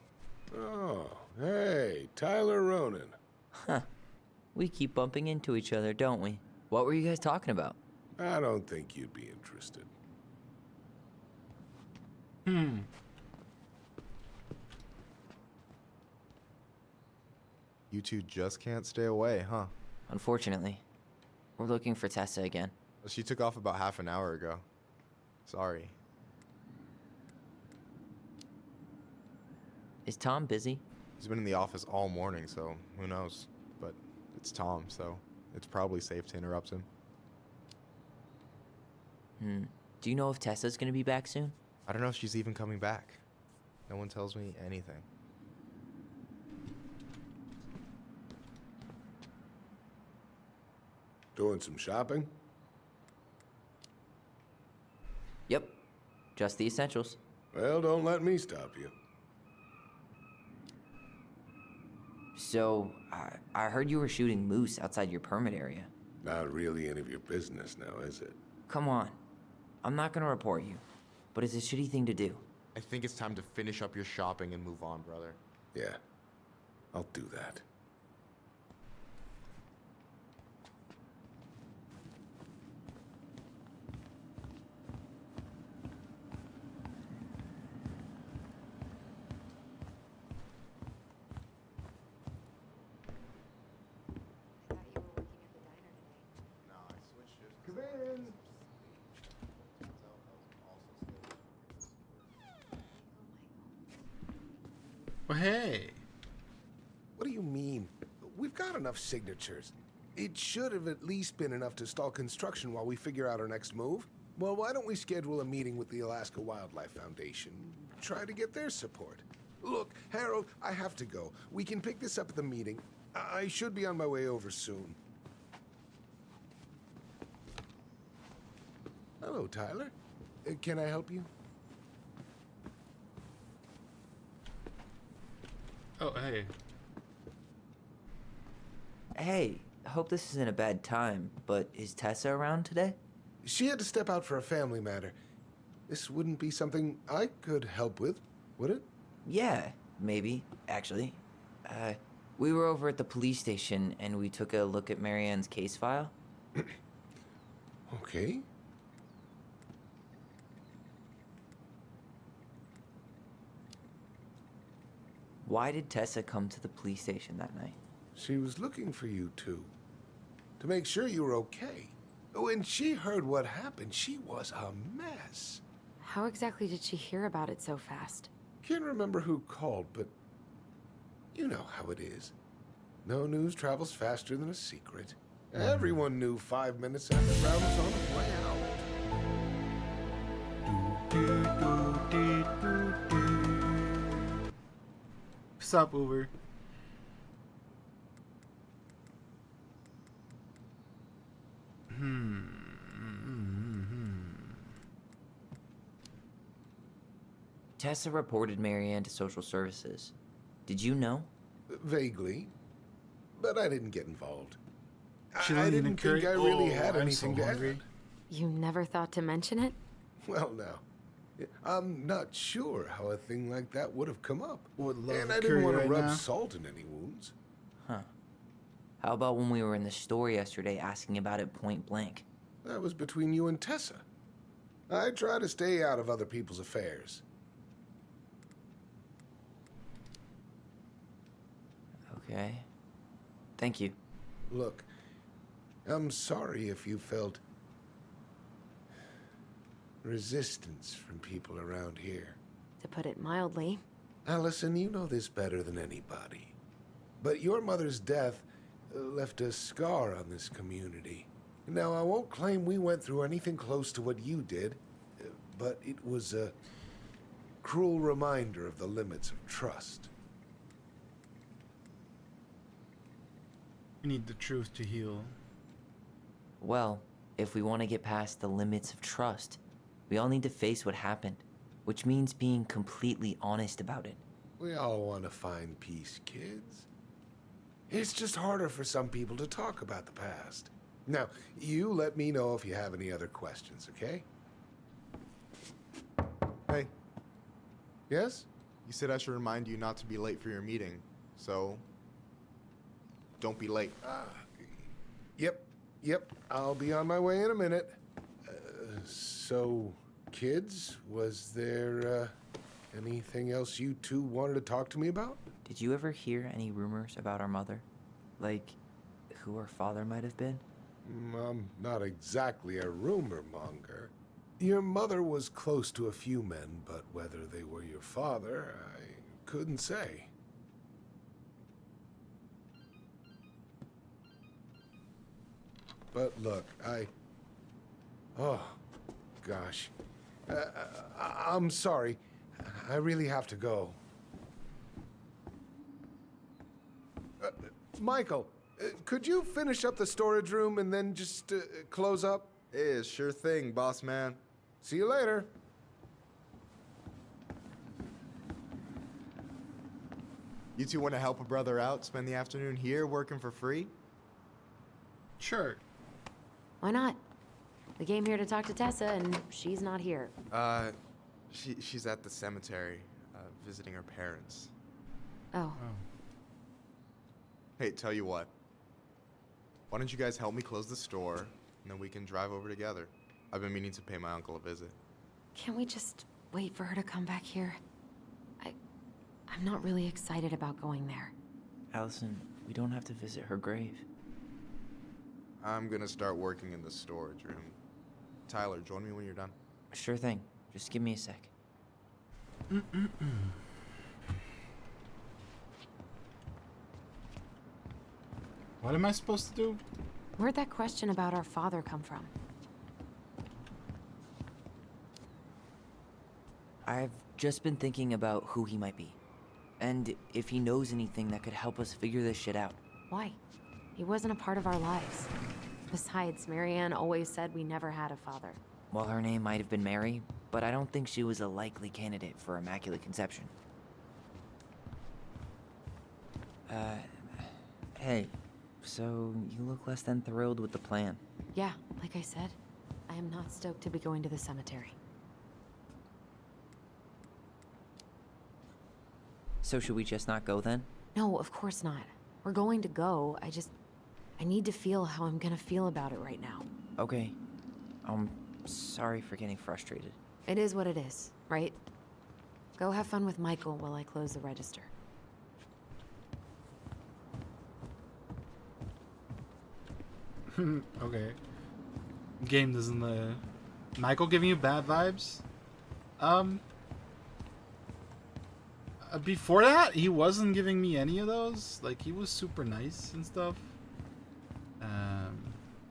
Speaker 5: Oh, hey, Tyler Ronan.
Speaker 9: Huh. We keep bumping into each other, don't we? What were you guys talking about?
Speaker 5: I don't think you'd be interested.
Speaker 12: You two just can't stay away, huh?
Speaker 9: Unfortunately. We're looking for Tessa again.
Speaker 12: She took off about half an hour ago. Sorry.
Speaker 9: Is Tom busy?
Speaker 12: He's been in the office all morning, so who knows? But it's Tom, so it's probably safe to interrupt him.
Speaker 9: Do you know if Tessa's gonna be back soon?
Speaker 12: I don't know if she's even coming back. No one tells me anything.
Speaker 5: Doing some shopping?
Speaker 9: Yep. Just the essentials.
Speaker 5: Well, don't let me stop you.
Speaker 9: So, I heard you were shooting moose outside your permit area.
Speaker 5: Not really any of your business now, is it?
Speaker 9: Come on. I'm not gonna report you, but it's a shitty thing to do.
Speaker 12: I think it's time to finish up your shopping and move on, brother.
Speaker 5: Yeah, I'll do that.
Speaker 12: Come in.
Speaker 4: Well, hey.
Speaker 5: What do you mean? We've got enough signatures. It should have at least been enough to stall construction while we figure out our next move. Well, why don't we schedule a meeting with the Alaska Wildlife Foundation? Try to get their support. Look, Harold, I have to go. We can pick this up at the meeting. I should be on my way over soon. Hello, Tyler. Can I help you?
Speaker 4: Oh, hey.
Speaker 9: Hey, I hope this isn't a bad time, but is Tessa around today?
Speaker 5: She had to step out for a family matter. This wouldn't be something I could help with, would it?
Speaker 9: Yeah, maybe, actually. We were over at the police station and we took a look at Marianne's case file.
Speaker 5: Okay.
Speaker 9: Why did Tessa come to the police station that night?
Speaker 5: She was looking for you two. To make sure you were okay. When she heard what happened, she was a mess.
Speaker 8: How exactly did she hear about it so fast?
Speaker 5: Can't remember who called, but you know how it is. No news travels faster than a secret. Everyone knew 5 minutes after Brown was on his way out.
Speaker 4: What's up, Uber?
Speaker 9: Tessa reported Marianne to social services. Did you know?
Speaker 5: Vaguely. But I didn't get involved.
Speaker 4: She
Speaker 5: I
Speaker 4: doesn't
Speaker 5: didn't
Speaker 4: even
Speaker 5: think
Speaker 4: care.
Speaker 5: I really
Speaker 4: Oh,
Speaker 5: had
Speaker 4: I'm
Speaker 5: anything
Speaker 4: so
Speaker 5: to
Speaker 4: hungry.
Speaker 5: add.
Speaker 8: You never thought to mention it?
Speaker 5: Well, now, I'm not sure how a thing like that would have come up.
Speaker 4: Would love
Speaker 5: And
Speaker 4: to
Speaker 5: I
Speaker 4: cure
Speaker 5: didn't
Speaker 4: you
Speaker 5: want to
Speaker 4: right
Speaker 5: rub
Speaker 4: now.
Speaker 5: salt in any wounds.
Speaker 9: Huh. How about when we were in the store yesterday asking about it point blank?
Speaker 5: That was between you and Tessa. I try to stay out of other people's affairs.
Speaker 9: Okay. Thank you.
Speaker 5: Look, I'm sorry if you felt resistance from people around here.
Speaker 8: To put it mildly.
Speaker 5: Allison, you know this better than anybody. But your mother's death left a scar on this community. Now, I won't claim we went through anything close to what you did, but it was a cruel reminder of the limits of trust.
Speaker 4: We need the truth to heal.
Speaker 9: Well, if we want to get past the limits of trust, we all need to face what happened, which means being completely honest about it.
Speaker 5: We all want to find peace, kids. It's just harder for some people to talk about the past. Now, you let me know if you have any other questions, okay?
Speaker 12: Hey.
Speaker 5: Yes?
Speaker 12: You said I should remind you not to be late for your meeting, so don't be late.
Speaker 5: Yep. I'll be on my way in a minute. So, kids, was there anything else you two wanted to talk to me about?
Speaker 9: Did you ever hear any rumors about our mother? Like, who our father might have been?
Speaker 5: I'm not exactly a rumor monger. Your mother was close to a few men, but whether they were your father, I couldn't say. But look, oh, gosh. I'm sorry. I really have to go. Michael, could you finish up the storage room and then just close up?
Speaker 12: Yeah, sure thing, boss man.
Speaker 5: See you later.
Speaker 12: You two want to help a brother out, spend the afternoon here working for free?
Speaker 4: Sure.
Speaker 8: Why not? We came here to talk to Tessa, and she's not here.
Speaker 12: She's at the cemetery, visiting her parents.
Speaker 8: Oh.
Speaker 12: Hey, tell you what. Why don't you guys help me close the store, and then we can drive over together? I've been meaning to pay my uncle a visit.
Speaker 8: Can't we just wait for her to come back here? I'm not really excited about going there.
Speaker 9: Allison, we don't have to visit her grave.
Speaker 12: I'm gonna start working in the storage room. Tyler, join me when you're done.
Speaker 9: Sure thing. Just give me a sec.
Speaker 4: What am I supposed to do?
Speaker 8: Where'd that question about our father come from?
Speaker 9: I've just been thinking about who he might be. And if he knows anything that could help us figure this shit out.
Speaker 8: Why? He wasn't a part of our lives. Besides, Marianne always said we never had a father.
Speaker 9: Well, her name might have been Mary, but I don't think she was a likely candidate for Immaculate Conception. Hey, so you look less than thrilled with the plan.
Speaker 8: Yeah, like I said, I am not stoked to be going to the cemetery.
Speaker 9: So should we just not go then?
Speaker 8: No, of course not. We're going to go, I need to feel how I'm gonna feel about it right now.
Speaker 9: Okay. Sorry for getting frustrated.
Speaker 8: It is what it is, right? Go have fun with Michael while I close the register.
Speaker 4: Okay. Game doesn't Michael giving you bad vibes? Before that, he wasn't giving me any of those. Like, he was super nice and stuff.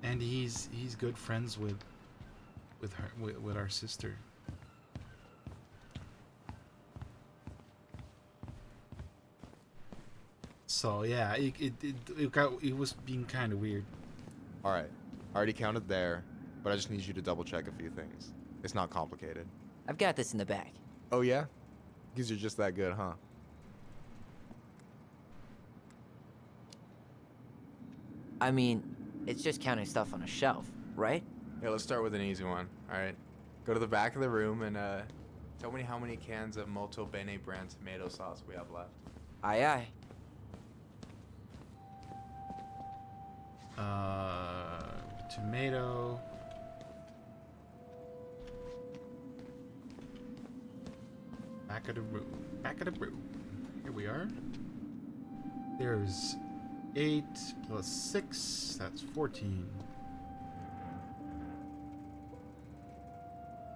Speaker 4: And he's good friends with her, with our sister. So yeah, it was being kind of weird.
Speaker 12: All right, I already counted there, but I just need you to double check a few things. It's not complicated.
Speaker 9: I've got this in the bag.
Speaker 12: Oh yeah? Because you're just that good, huh?
Speaker 9: I mean, it's just counting stuff on a shelf, right?
Speaker 12: Yeah, let's start with an easy one, all right? Go to the back of the room and tell me how many cans of Molto Bene brand tomato sauce we have left.
Speaker 9: Aye, aye.
Speaker 4: Tomato. Back of the room. Back of the room. Here we are. There's 8 plus 6, that's 14.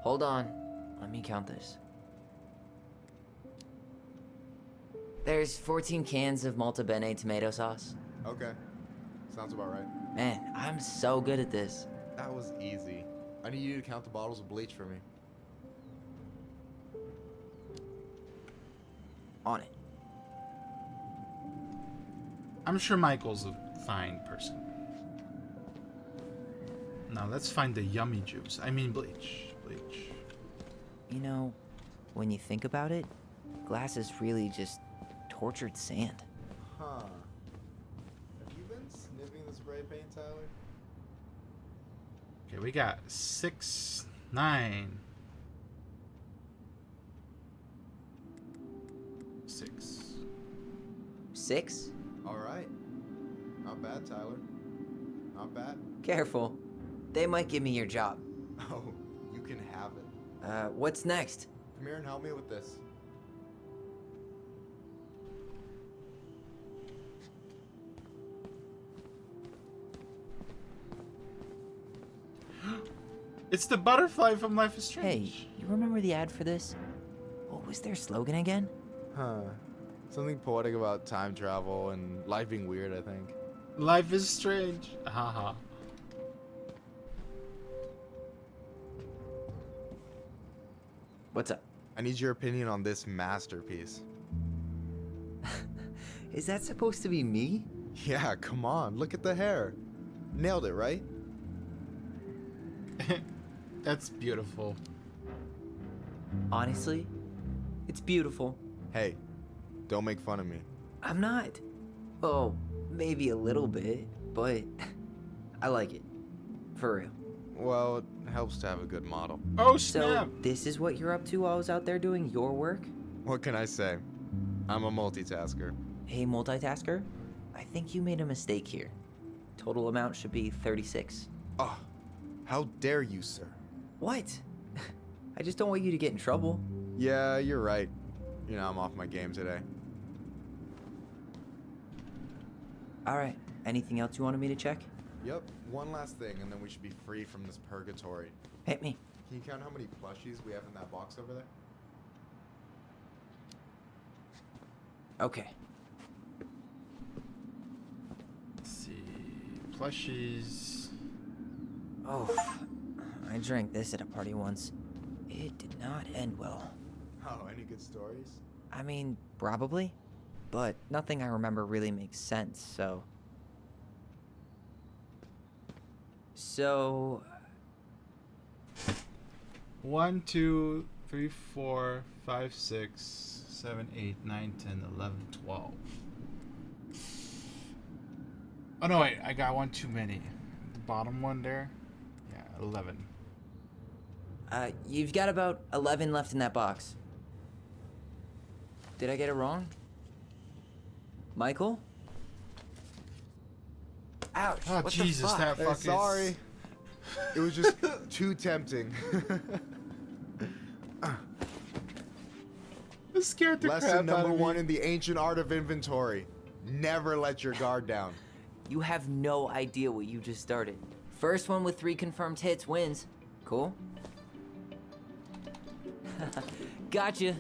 Speaker 9: Hold on. Let me count this. There's 14 cans of Malta Bene tomato sauce.
Speaker 12: Okay. Sounds about right.
Speaker 9: Man, I'm so good at this.
Speaker 12: That was easy. I need you to count the bottles of bleach for me.
Speaker 9: On it.
Speaker 4: I'm sure Michael's a fine person. Now let's find the yummy juice. I mean bleach. Bleach.
Speaker 9: You know, when you think about it, glass is really just tortured sand.
Speaker 12: Huh. Have you been sniffing the spray paint, Tyler?
Speaker 4: Okay, we got 6, 9. 6.
Speaker 9: 6?
Speaker 12: Alright. Not bad, Tyler. Not bad.
Speaker 9: Careful. They might give me your job.
Speaker 12: Oh, you can have it.
Speaker 9: What's next?
Speaker 12: Come here and help me with this.
Speaker 4: It's the butterfly from Life is Strange.
Speaker 9: Hey, you remember the ad for this? What was their slogan again?
Speaker 12: Huh. Something poetic about time travel and life being weird, I think.
Speaker 4: Life is strange. Haha.
Speaker 9: What's up?
Speaker 12: I need your opinion on this masterpiece.
Speaker 9: Is that supposed to be me?
Speaker 12: Yeah, come on. Look at the hair. Nailed it, right?
Speaker 4: That's beautiful.
Speaker 9: Honestly, it's beautiful.
Speaker 12: Hey, don't make fun of me.
Speaker 9: I'm not. Oh, maybe a little bit, but I like it. For real.
Speaker 12: Well, it helps to have a good model.
Speaker 4: Oh,
Speaker 9: So, this is what you're up to while I was out there doing your work?
Speaker 12: What can I say? I'm a multitasker.
Speaker 9: Hey, multitasker. I think you made a mistake here. Total amount should be 36.
Speaker 12: Oh, how dare you, sir?
Speaker 9: What? I just don't want you to get in trouble.
Speaker 12: Yeah, you're right. You know, I'm off my game today.
Speaker 9: Alright, anything else you wanted me to check?
Speaker 12: Yep, one last thing, and then we should be free from this purgatory.
Speaker 9: Hit me.
Speaker 12: Can you count how many plushies we have in that box over there?
Speaker 9: Okay.
Speaker 4: Let's see. Plushies.
Speaker 9: Oh, I drank this at a party once. It did not end well.
Speaker 12: Oh, any good stories?
Speaker 9: I mean, probably. But nothing I remember really makes sense, so... So...
Speaker 4: 1, 2, 3, 4, 5, 6, 7, 8, 9, 10, 11, 12. Oh no, wait, I got one too many. The bottom one there? Yeah, 11.
Speaker 9: You've got about 11 left in that box. Did I get it wrong? Michael? Ouch.
Speaker 4: Oh,
Speaker 9: what
Speaker 4: Jesus,
Speaker 9: the fuck?
Speaker 4: that
Speaker 12: Hey,
Speaker 4: fuck
Speaker 12: sorry. It was just too tempting.
Speaker 4: It scared the crap
Speaker 12: Lesson
Speaker 4: out
Speaker 12: number
Speaker 4: of me.
Speaker 12: 1 in the ancient art of inventory. Never let your guard down.
Speaker 9: You have no idea what you just started. First one with 3 confirmed hits wins. Cool? Gotcha.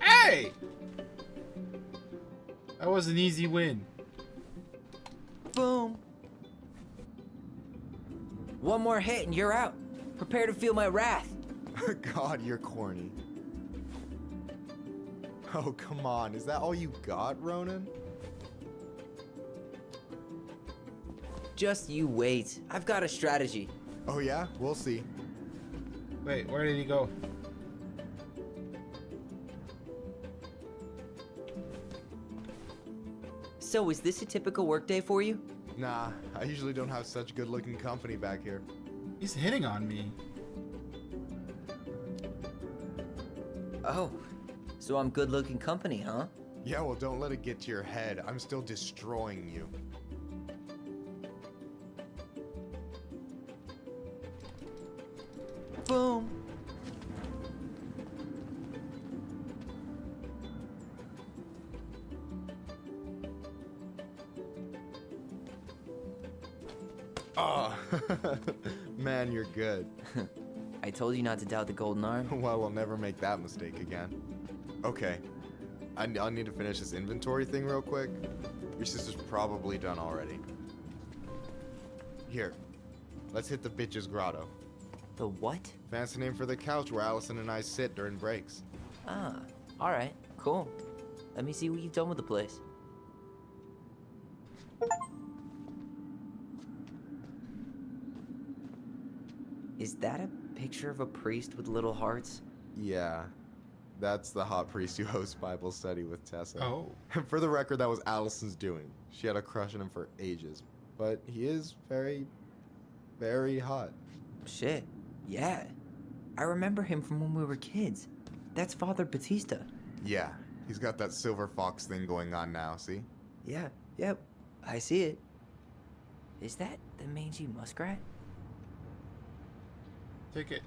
Speaker 4: Hey! That was an easy win.
Speaker 9: Boom. One more hit and you're out. Prepare to feel my wrath.
Speaker 12: God, you're corny. Oh, come on. Is that all you got, Ronan?
Speaker 9: Just you wait. I've got a strategy.
Speaker 12: Oh, yeah? We'll see.
Speaker 4: Wait, where did he go?
Speaker 9: So, is this a typical workday for you?
Speaker 12: Nah, I usually don't have such good-looking company back here.
Speaker 4: He's hitting on me.
Speaker 9: Oh, so I'm good-looking company, huh?
Speaker 12: Yeah, well, don't let it get to your head. I'm still destroying you.
Speaker 9: Boom.
Speaker 12: Oh, man, you're good.
Speaker 9: I told you not to doubt the golden arm.
Speaker 12: Well, we'll never make that mistake again. Okay, I'll need to finish this inventory thing real quick. Your sister's probably done already. Here, let's hit the bitch's grotto.
Speaker 9: The what?
Speaker 12: Fancy name for the couch where Allison and I sit during breaks.
Speaker 9: Ah, alright, cool. Let me see what you've done with the place. Is that a picture of a priest with little hearts?
Speaker 12: Yeah, that's the hot priest who hosts Bible study with Tessa.
Speaker 4: Oh.
Speaker 12: For the record, that was Allison's doing. She had a crush on him for ages. But he is very, very hot.
Speaker 9: Shit, yeah. I remember him from when we were kids. That's Father Batista.
Speaker 12: Yeah, he's got that silver fox thing going on now, see?
Speaker 9: Yeah, yep, I see it. Is that the mangy muskrat?
Speaker 4: Take it.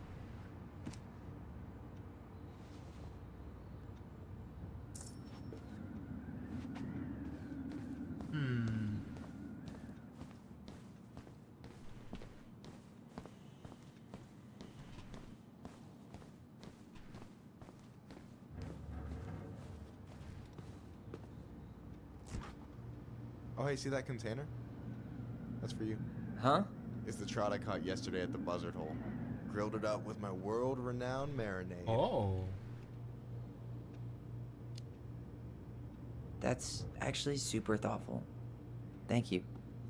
Speaker 12: Oh, hey, see that container? That's for you.
Speaker 9: Huh?
Speaker 12: It's the trout I caught yesterday at the buzzard hole. Grilled it up with my world-renowned marinade.
Speaker 4: Oh.
Speaker 9: That's actually super thoughtful. Thank you.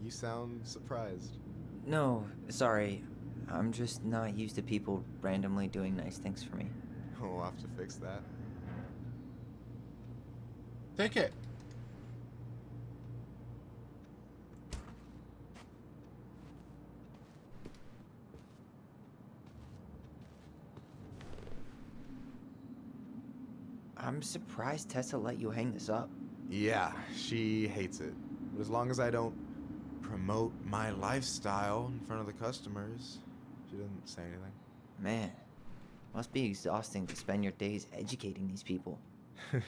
Speaker 12: You sound surprised.
Speaker 9: No, sorry. I'm just not used to people randomly doing nice things for me.
Speaker 12: We'll have to fix that.
Speaker 4: Take it.
Speaker 9: I'm surprised Tessa let you hang this up.
Speaker 12: Yeah, she hates it. But as long as I don't promote my lifestyle in front of the customers, she doesn't say anything.
Speaker 9: Man, must be exhausting to spend your days educating these people.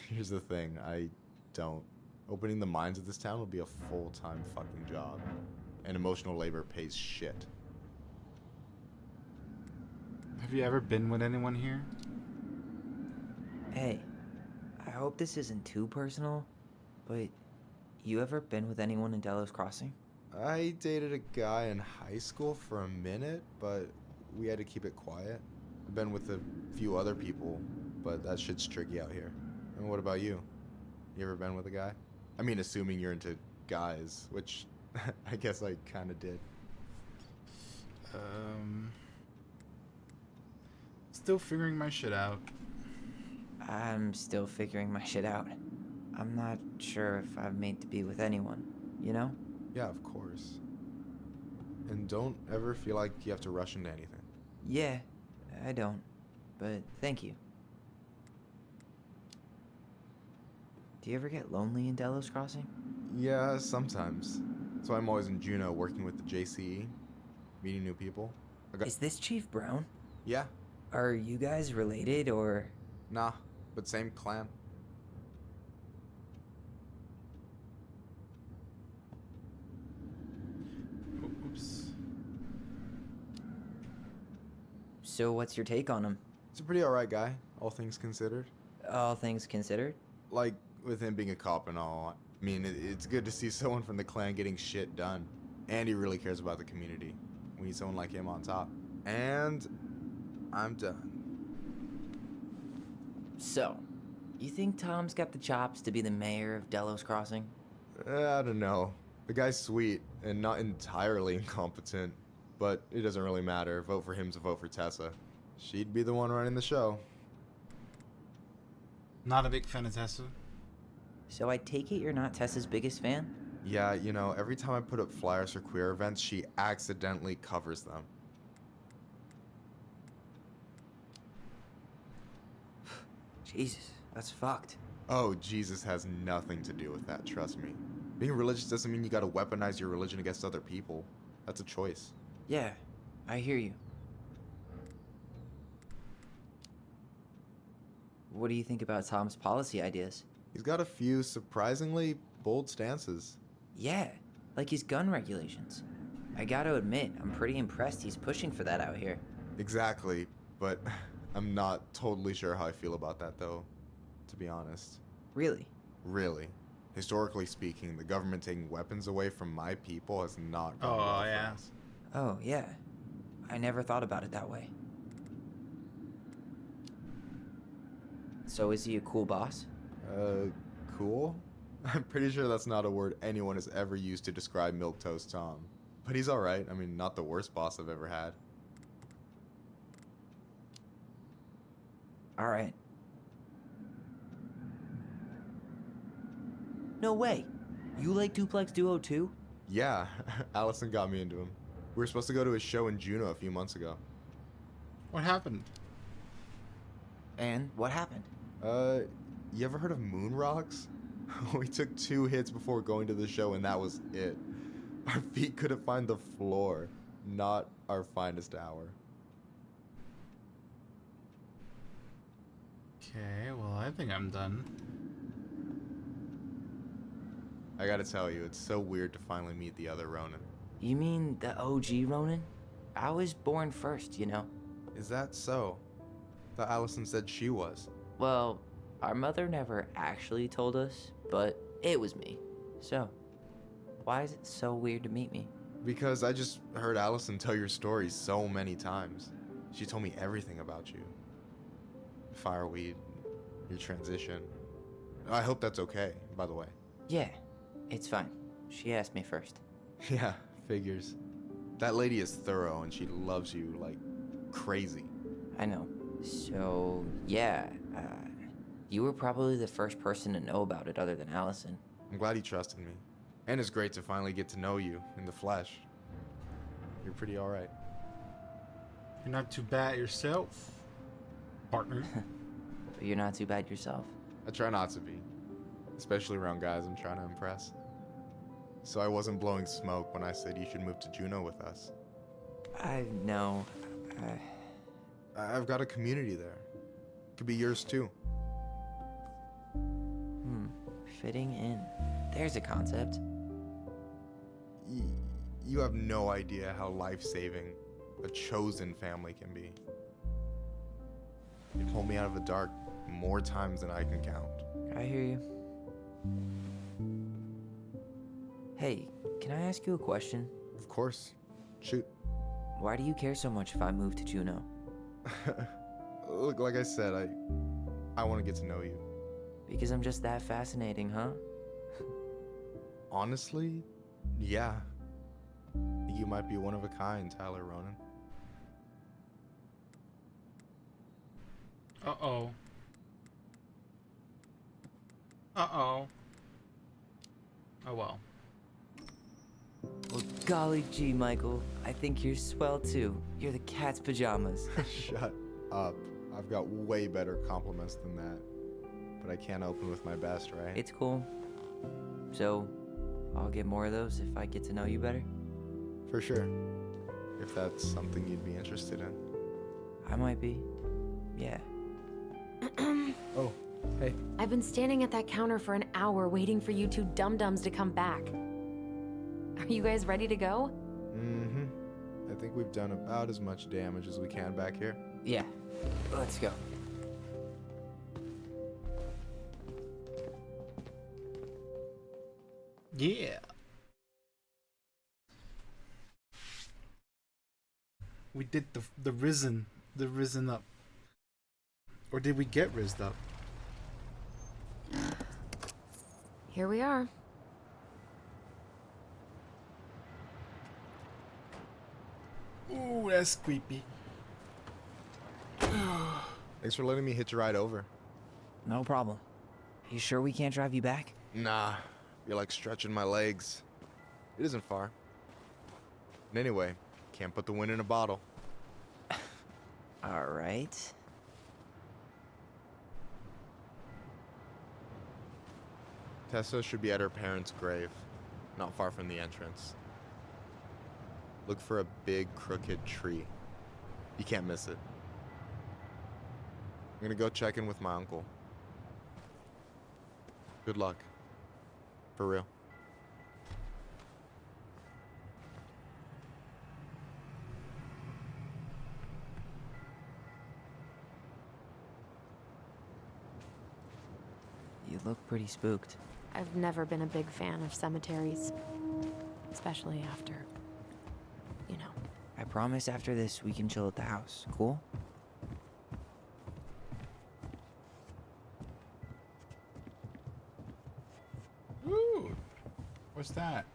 Speaker 12: Here's the thing, I don't. Opening the mines of this town will be a full-time fucking job. And emotional labor pays shit.
Speaker 4: Have you ever been with anyone here?
Speaker 9: Hey, I hope this isn't too personal, but you ever been with anyone in Delos Crossing?
Speaker 12: I dated a guy in high school for a minute, but we had to keep it quiet. I've been with a few other people, but that shit's tricky out here. And what about you? You ever been with a guy? I mean, assuming you're into guys, which I guess I kind of did.
Speaker 4: Still figuring my shit out.
Speaker 9: I'm still figuring my shit out. I'm not sure if I'm made to be with anyone, you know?
Speaker 12: Yeah, of course. And don't ever feel like you have to rush into anything.
Speaker 9: Yeah, I don't. But thank you. Do you ever get lonely in Delos Crossing?
Speaker 12: Yeah, sometimes. So I'm always in Juneau working with the JCE, meeting new people.
Speaker 9: Is this Chief Brown?
Speaker 12: Yeah.
Speaker 9: Are you guys related, or...?
Speaker 12: Nah, but same clan.
Speaker 4: Oops.
Speaker 9: So what's your take on him?
Speaker 12: He's a pretty alright guy, all things considered.
Speaker 9: All things considered?
Speaker 12: Like, with him being a cop and all, I mean, it's good to see someone from the clan getting shit done. And he really cares about the community. We need someone like him on top. And I'm done.
Speaker 9: So, you think Tom's got the chops to be the mayor of Delos Crossing?
Speaker 12: I don't know. The guy's sweet and not entirely incompetent, but it doesn't really matter. Vote for him to vote for Tessa. She'd be the one running the show.
Speaker 4: Not a big fan of Tessa.
Speaker 9: So I take it you're not Tessa's biggest fan?
Speaker 12: Yeah, you know, every time I put up flyers for queer events, she accidentally covers them.
Speaker 9: Jesus, that's fucked.
Speaker 12: Oh, Jesus has nothing to do with that, trust me. Being religious doesn't mean you gotta weaponize your religion against other people. That's a choice.
Speaker 9: Yeah, I hear you. What do you think about Tom's policy ideas?
Speaker 12: He's got a few surprisingly bold stances.
Speaker 9: Yeah, like his gun regulations. I gotta admit, I'm pretty impressed he's pushing for that out here.
Speaker 12: Exactly, but I'm not totally sure how I feel about that, though, to be honest.
Speaker 9: Really?
Speaker 12: Really. Historically speaking, the government taking weapons away from my people has not gone well for us.
Speaker 9: Oh, yeah. I never thought about it that way. So is he a cool boss?
Speaker 12: Cool? I'm pretty sure that's not a word anyone has ever used to describe Milquetoast Tom. But he's alright. I mean, not the worst boss I've ever had.
Speaker 9: Alright. No way! You like Duplex Duo too?
Speaker 12: Yeah, Allison got me into him. We were supposed to go to his show in Juneau a few months ago.
Speaker 4: What happened?
Speaker 9: And what happened?
Speaker 12: You ever heard of moon rocks? We took 2 hits before going to the show and that was it. Our feet couldn't find the floor. Not our finest hour.
Speaker 4: Okay, well, I think I'm done.
Speaker 12: I gotta tell you, it's so weird to finally meet the other Ronin.
Speaker 9: You mean the OG Ronin? I was born first, you know.
Speaker 12: Is that so? Thought Allison said she was.
Speaker 9: Well, our mother never actually told us, but it was me. So, why is it so weird to meet me?
Speaker 12: Because I just heard Allison tell your story so many times. She told me everything about you. Fireweed, your transition. I hope that's okay, by the way.
Speaker 9: Yeah, it's fine. She asked me first.
Speaker 12: Yeah, figures. That lady is thorough and she loves you like crazy.
Speaker 9: I know. So, yeah, you were probably the first person to know about it other than Allison.
Speaker 12: I'm glad he trusted me. And it's great to finally get to know you in the flesh. You're pretty alright.
Speaker 4: You're not too bad yourself, partner.
Speaker 9: But you're not too bad yourself.
Speaker 12: I try not to be. Especially around guys I'm trying to impress. So I wasn't blowing smoke when I said you should move to Juneau with us.
Speaker 9: I know.
Speaker 12: I've got a community there. Could be yours too.
Speaker 9: Fitting in. There's a concept.
Speaker 12: You have no idea how life-saving a chosen family can be. You pulled me out of the dark more times than I can count.
Speaker 9: I hear you. Hey, can I ask you a question?
Speaker 12: Of course. Shoot.
Speaker 9: Why do you care so much if I move to Juneau?
Speaker 12: Look, like I said, I want to get to know you.
Speaker 9: Because I'm just that fascinating, huh?
Speaker 12: Honestly, yeah. You might be one of a kind, Tyler Ronin.
Speaker 4: Uh-oh. Uh-oh. Oh, well.
Speaker 9: Well, golly gee, Michael. I think you're swell, too. You're the cat's pajamas.
Speaker 12: Shut up. I've got way better compliments than that. But I can't open with my best, right?
Speaker 9: It's cool. So, I'll get more of those if I get to know you better?
Speaker 12: For sure. If that's something you'd be interested in.
Speaker 9: I might be. Yeah.
Speaker 12: Oh, hey.
Speaker 8: I've been standing at that counter for an hour waiting for you 2 dum-dums to come back. Are you guys ready to go?
Speaker 12: Mm-hmm. I think we've done about as much damage as we can back here.
Speaker 9: Yeah. Let's go.
Speaker 4: Yeah. We did the risen up. Or did we get rizzed up?
Speaker 8: Here we are.
Speaker 4: Ooh, that's creepy.
Speaker 12: Thanks for letting me hitch a ride over.
Speaker 9: No problem. You sure we can't drive you back?
Speaker 12: Nah, you're like stretching my legs. It isn't far. And anyway, can't put the wind in a bottle.
Speaker 9: All right.
Speaker 12: Tessa should be at her parents' grave, not far from the entrance. Look for a big crooked tree. You can't miss it. gonna go check in with my uncle. Good luck. For real.
Speaker 9: You look pretty spooked.
Speaker 8: I've never been a big fan of cemeteries, especially after, you know.
Speaker 9: I promise after this we can chill at the house. Cool?
Speaker 4: Ooh. What's that?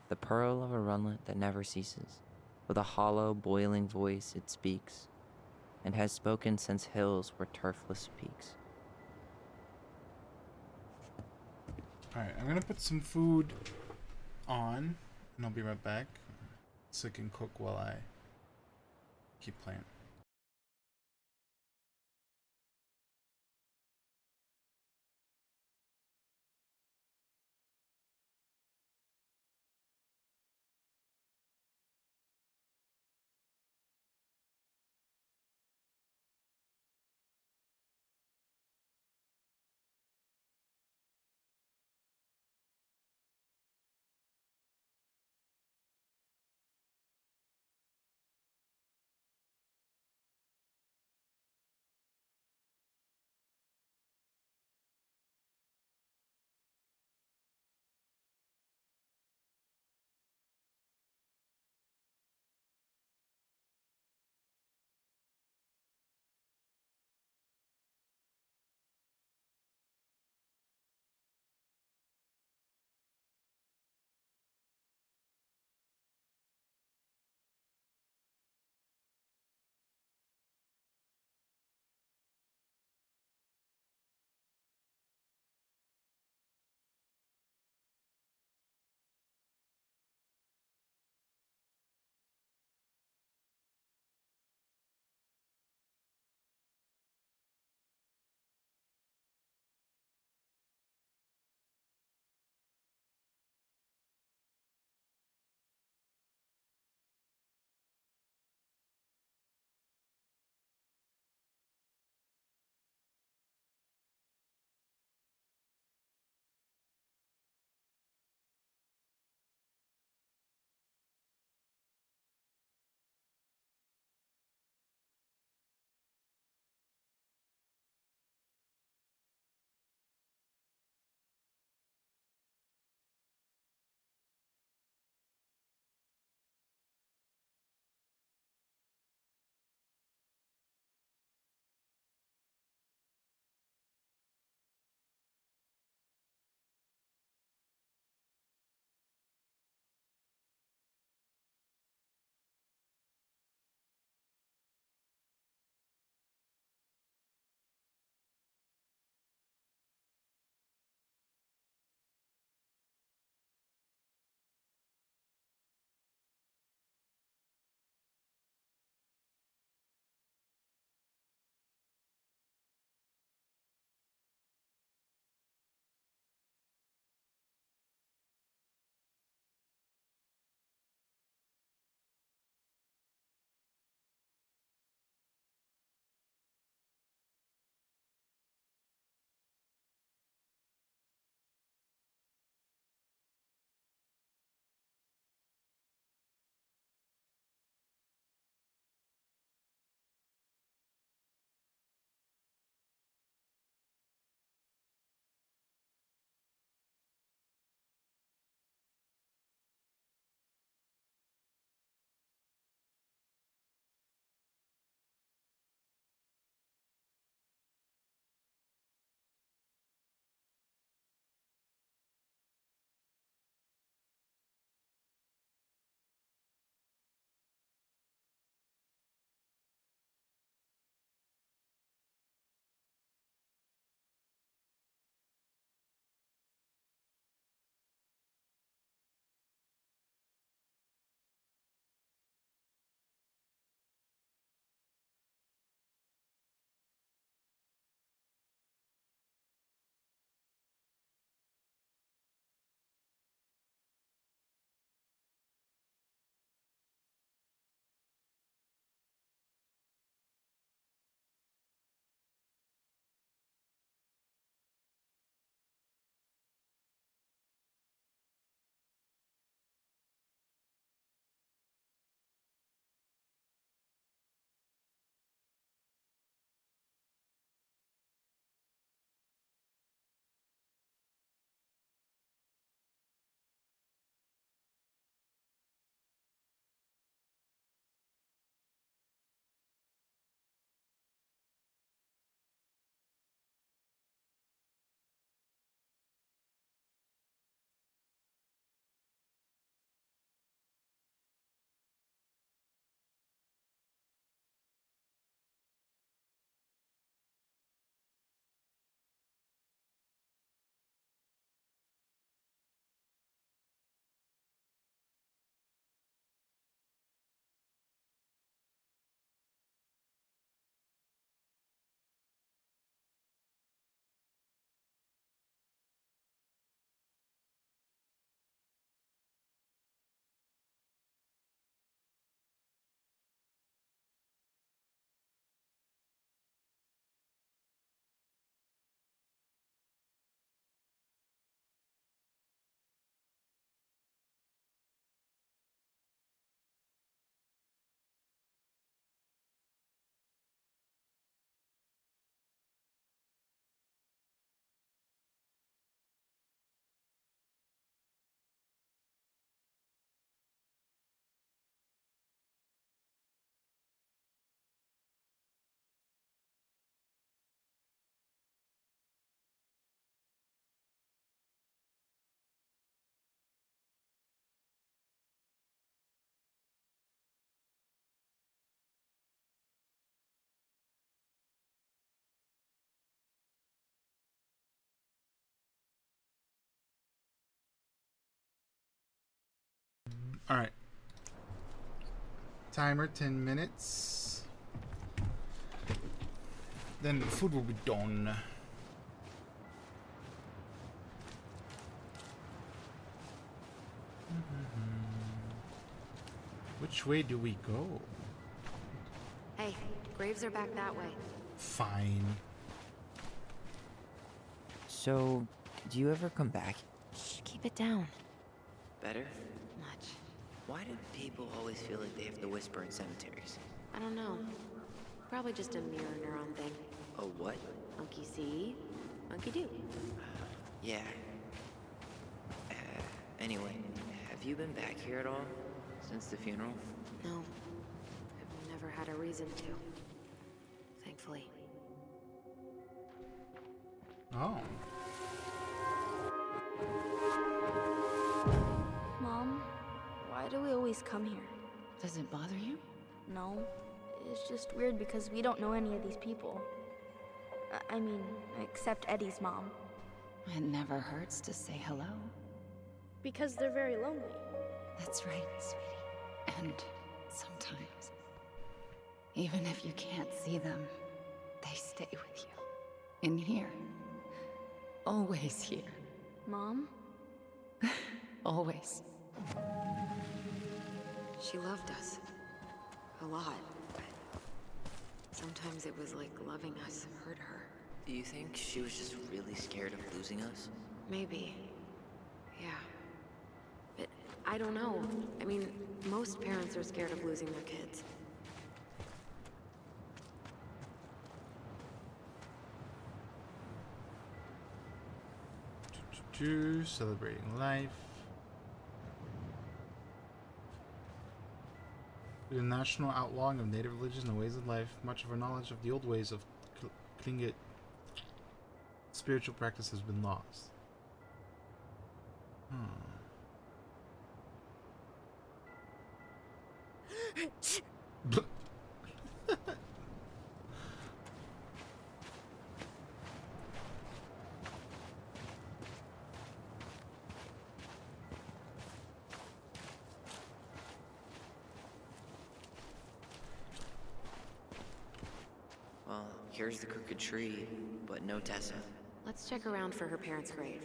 Speaker 9: The pearl of a runlet that never ceases. With a hollow, boiling voice it speaks, and has spoken since hills were turfless peaks.
Speaker 4: Alright, I'm gonna put some food on, and I'll be right back. So I can cook while I keep playing. Alright. Timer 10 minutes. Then the food will be done. Which way do we go?
Speaker 8: Hey, graves are back that way.
Speaker 4: Fine.
Speaker 9: So, did you ever come back?
Speaker 8: Shh, keep it down.
Speaker 9: Better?
Speaker 8: Much.
Speaker 9: Why do people always feel like they have to whisper in cemeteries?
Speaker 8: I don't know. Probably just a mirror neuron thing.
Speaker 9: A what?
Speaker 8: Monkey see, monkey do.
Speaker 9: Yeah. Anyway, have you been back here at all? Since the funeral?
Speaker 8: No. I've never had a reason to. Thankfully.
Speaker 4: Oh.
Speaker 10: Mom, why do we always come here?
Speaker 11: Does it bother you?
Speaker 10: No. It's just weird because we don't know any of these people. I mean, except Eddie's mom.
Speaker 11: It never hurts to say hello.
Speaker 10: Because they're very lonely.
Speaker 11: That's right, sweetie. And sometimes, even if you can't see them, they stay with you. In here. Always here.
Speaker 10: Mom?
Speaker 11: Always.
Speaker 8: She loved us. A lot. But sometimes it was like loving us hurt her.
Speaker 9: Do you think she was just really scared of losing us?
Speaker 8: Maybe. Yeah. But I don't know. I mean, most parents are scared of losing their kids.
Speaker 4: Celebrating life. With the national outlawing of native religions and ways of life, much of our knowledge of the old ways of Tlingit spiritual practice has been lost.
Speaker 9: Well, here's the crooked tree, but no Tessa.
Speaker 8: Let's check around for her parents' grave.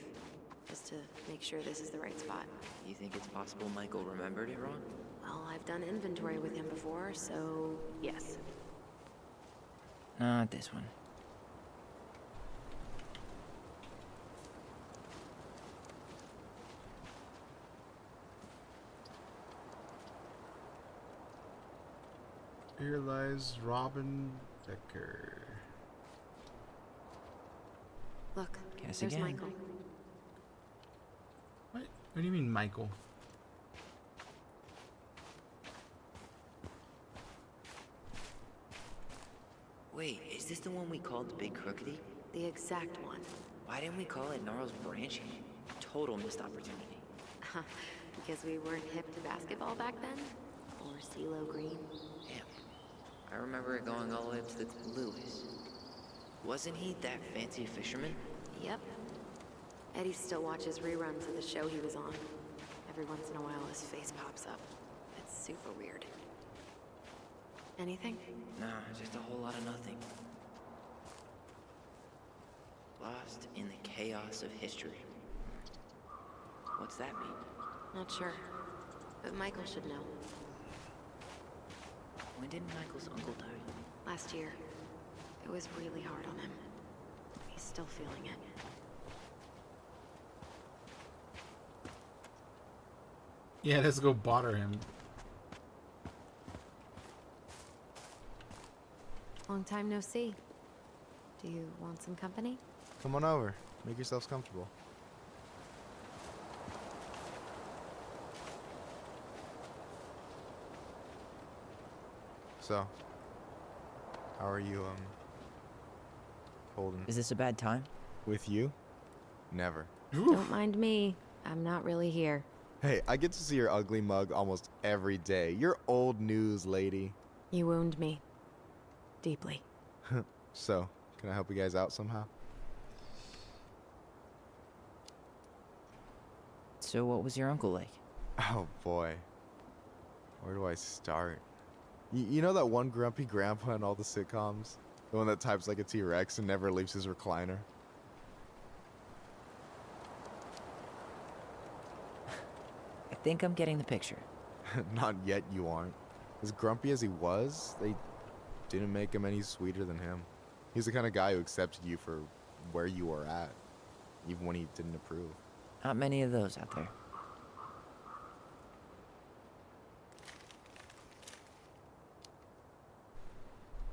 Speaker 8: Just to make sure this is the right spot.
Speaker 9: You think it's possible Michael remembered it wrong?
Speaker 8: Well, I've done inventory with him before, so yes.
Speaker 9: Not this one.
Speaker 4: Here lies Robin Becker.
Speaker 8: Look,
Speaker 9: Guess
Speaker 8: there's
Speaker 9: again.
Speaker 8: Michael.
Speaker 4: What? What do you mean, Michael?
Speaker 9: Wait, is this the one we called the Big Crookedy?
Speaker 8: The exact one.
Speaker 9: Why didn't we call it Gnarls Branching? Total missed opportunity.
Speaker 8: Because we weren't hip to basketball back then? Or CeeLo Green?
Speaker 9: Damn. I remember it going all the way up to the Lewis. Wasn't he that fancy fisherman?
Speaker 8: Yep. Eddie still watches reruns of the show he was on. Every once in a while his face pops up. It's super weird. Anything?
Speaker 9: Nah, just a whole lot of nothing. Lost in the chaos of history. What's that mean?
Speaker 8: Not sure. But Michael should know.
Speaker 9: When did Michael's uncle die?
Speaker 8: Last year. It was really hard on him. He's still feeling it.
Speaker 4: Yeah, let's go bother him.
Speaker 8: Long time no see. Do you want some company?
Speaker 12: Come on over. Make yourselves comfortable. So, how are you, holding?
Speaker 9: Is this a bad time?
Speaker 12: With you? Never.
Speaker 8: Don't mind me. I'm not really here.
Speaker 12: Hey, I get to see your ugly mug almost every day. You're old news, lady.
Speaker 8: You wound me. Deeply.
Speaker 12: So, can I help you guys out somehow?
Speaker 9: So what was your uncle like?
Speaker 12: Oh boy. Where do I start? You know that one grumpy grandpa in all the sitcoms? The one that types like a T-Rex and never leaves his recliner?
Speaker 16: I think I'm getting the picture.
Speaker 12: Not yet, you aren't. As grumpy as he was, they didn't make him any sweeter than him. He's the kind of guy who accepted you for where you were at, even when he didn't approve.
Speaker 16: Not many of those out there.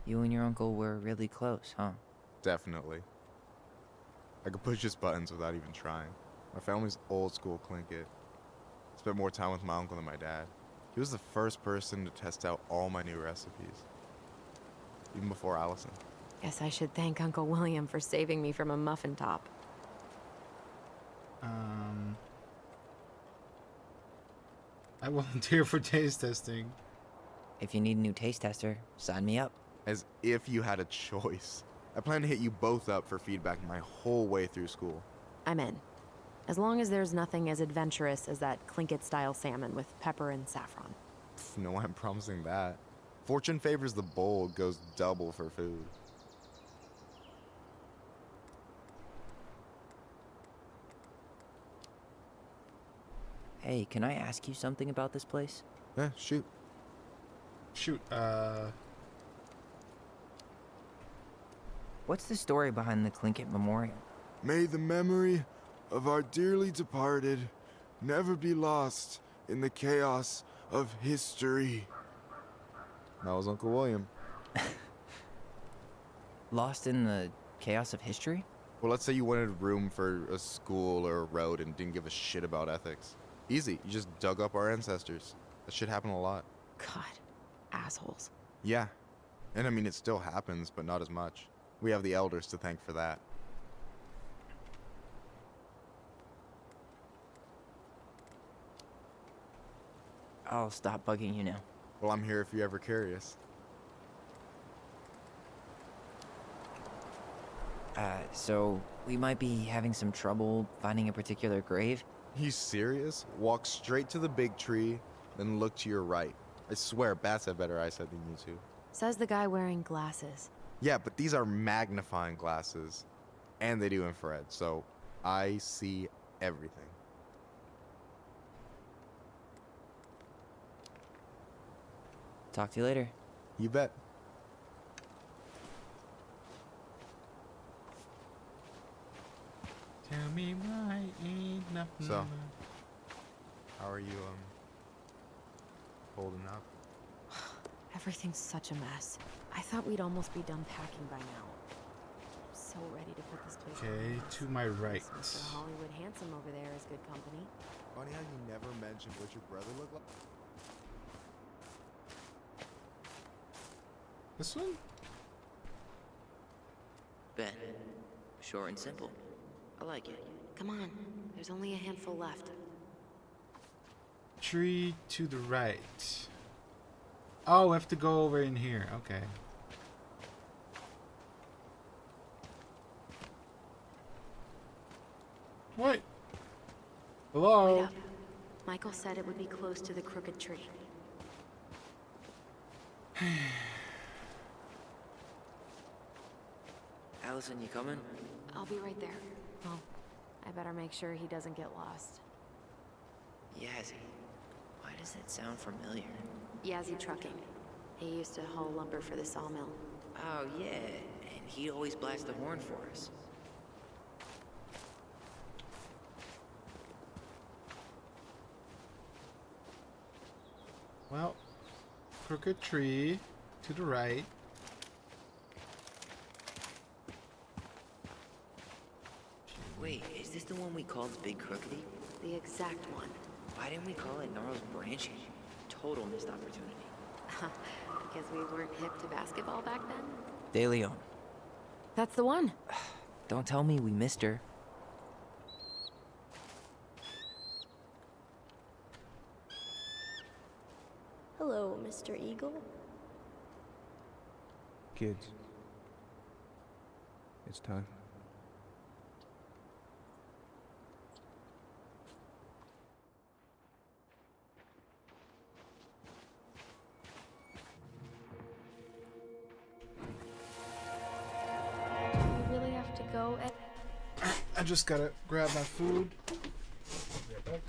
Speaker 16: You and your uncle were really close, huh?
Speaker 12: Definitely. I could push his buttons without even trying. My family's old school Tlingit. Spent more time with my uncle than my dad. He was the first person to test out all my new recipes. Even before Allison.
Speaker 8: Guess I should thank Uncle William for saving me from a muffin top.
Speaker 4: I volunteer for taste testing.
Speaker 16: If you need a new taste tester, sign me up.
Speaker 12: As if you had a choice. I plan to hit you both up for feedback my whole way through school.
Speaker 8: I'm in. As long as there's nothing as adventurous as that Tlingit-style salmon with pepper and saffron.
Speaker 12: No, I'm promising that. Fortune favors the bold, goes double for food.
Speaker 16: Hey, can I ask you something about this place?
Speaker 12: Yeah, shoot.
Speaker 4: Shoot,
Speaker 16: What's the story behind the Tlingit Memorial?
Speaker 5: May the memory of our dearly departed never be lost in the chaos of history.
Speaker 12: That was Uncle William.
Speaker 16: Lost in the chaos of history?
Speaker 12: Well, let's say you wanted room for a school or a road and didn't give a shit about ethics. Easy, you just dug up our ancestors. That shit happened a lot.
Speaker 8: God, assholes.
Speaker 12: Yeah. And I mean, it still happens, but not as much. We have the elders to thank for that.
Speaker 16: I'll stop bugging you now.
Speaker 12: Well, I'm here if you're ever curious.
Speaker 16: So we might be having some trouble finding a particular grave?
Speaker 12: You serious? Walk straight to the big tree, then look to your right. I swear, bats have better eyesight than you two.
Speaker 8: Says the guy wearing glasses.
Speaker 12: Yeah, but these are magnifying glasses. And they do infrared, so I see everything.
Speaker 16: Talk to you later.
Speaker 12: You bet.
Speaker 4: tell me why ain't nothing.
Speaker 12: So, how are you, holding up?
Speaker 8: Everything's such a mess. I thought we'd almost be done packing by now. I'm so ready to put this place
Speaker 4: Okay, to my right.
Speaker 8: Mr. Hollywood Handsome over there is good company.
Speaker 12: Funny how you never mentioned what your brother looked like.
Speaker 4: This one?
Speaker 16: Ben. Short and simple. I like it.
Speaker 8: Come on, there's only a handful left.
Speaker 4: Tree to the right. Oh, we have to go over in here. Okay. What? Hello?
Speaker 8: Wait up. Michael said it would be close to the crooked tree.
Speaker 16: Allison, you coming?
Speaker 8: I'll be right there. Well, I better make sure he doesn't get lost.
Speaker 16: Yazzie. Why does that sound familiar?
Speaker 8: Yazzie Trucking. He used to haul lumber for the sawmill.
Speaker 16: Oh, yeah. And he'd always blast the horn for us.
Speaker 4: Well, crooked tree to the right.
Speaker 16: Wait, is this the one we called Big Crookedy?
Speaker 8: The exact one.
Speaker 16: Why didn't we call it Gnarls Branching? Total missed opportunity.
Speaker 8: Because we weren't hip to basketball back then?
Speaker 16: De Leon.
Speaker 8: That's the one.
Speaker 16: Don't tell me we missed her.
Speaker 10: Hello, Mr. Eagle.
Speaker 6: Kids, it's time.
Speaker 4: just gotta grab my food. Be right back.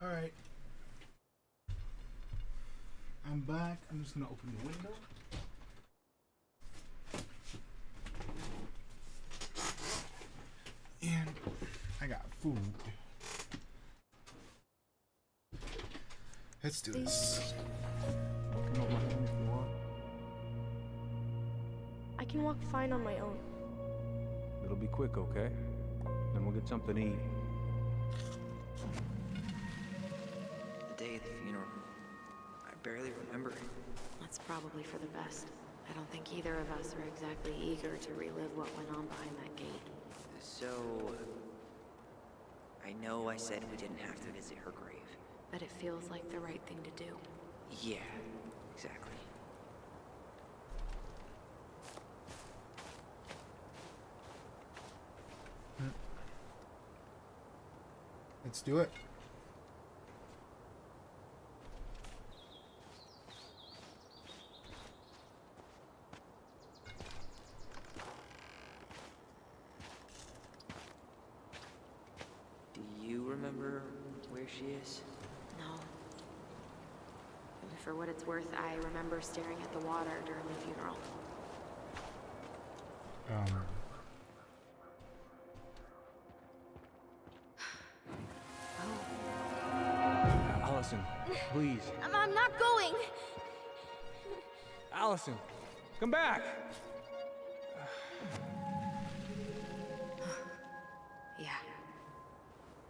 Speaker 4: Alright. I'm back. I'm just gonna open the window. And I got food. Let's do this.
Speaker 7: I can walk fine on my own.
Speaker 6: It'll be quick, okay? Then we'll get something to eat.
Speaker 16: The day of the funeral. I barely remember it.
Speaker 8: That's probably for the best. I don't think either of us are exactly eager to relive what went on behind that gate.
Speaker 16: So... I know I said we didn't have to visit her grave.
Speaker 8: But it feels like the right thing to do.
Speaker 16: Yeah, exactly.
Speaker 4: Let's do it.
Speaker 16: Do you remember where she is?
Speaker 8: No. For what it's worth, I remember staring at the water during the funeral.
Speaker 6: Allison, please.
Speaker 10: I'm not going.
Speaker 6: Allison, come back!
Speaker 8: Yeah.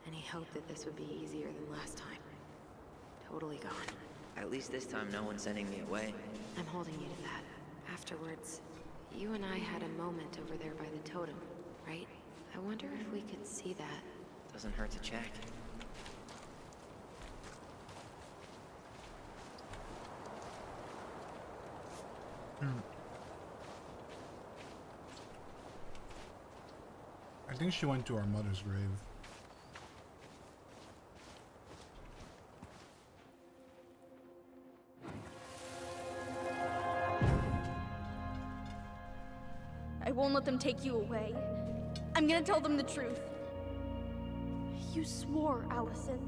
Speaker 8: Any hope that this would be easier than last time? Totally gone.
Speaker 16: At least this time no one's sending me away.
Speaker 8: I'm holding you to that. Afterwards, You and I had a moment over there by the totem, right? I wonder if we could see that.
Speaker 16: Doesn't hurt to check.
Speaker 4: I think she went to our mother's grave.
Speaker 10: I won't let them take you away. I'm gonna tell them the truth. You swore, Allison.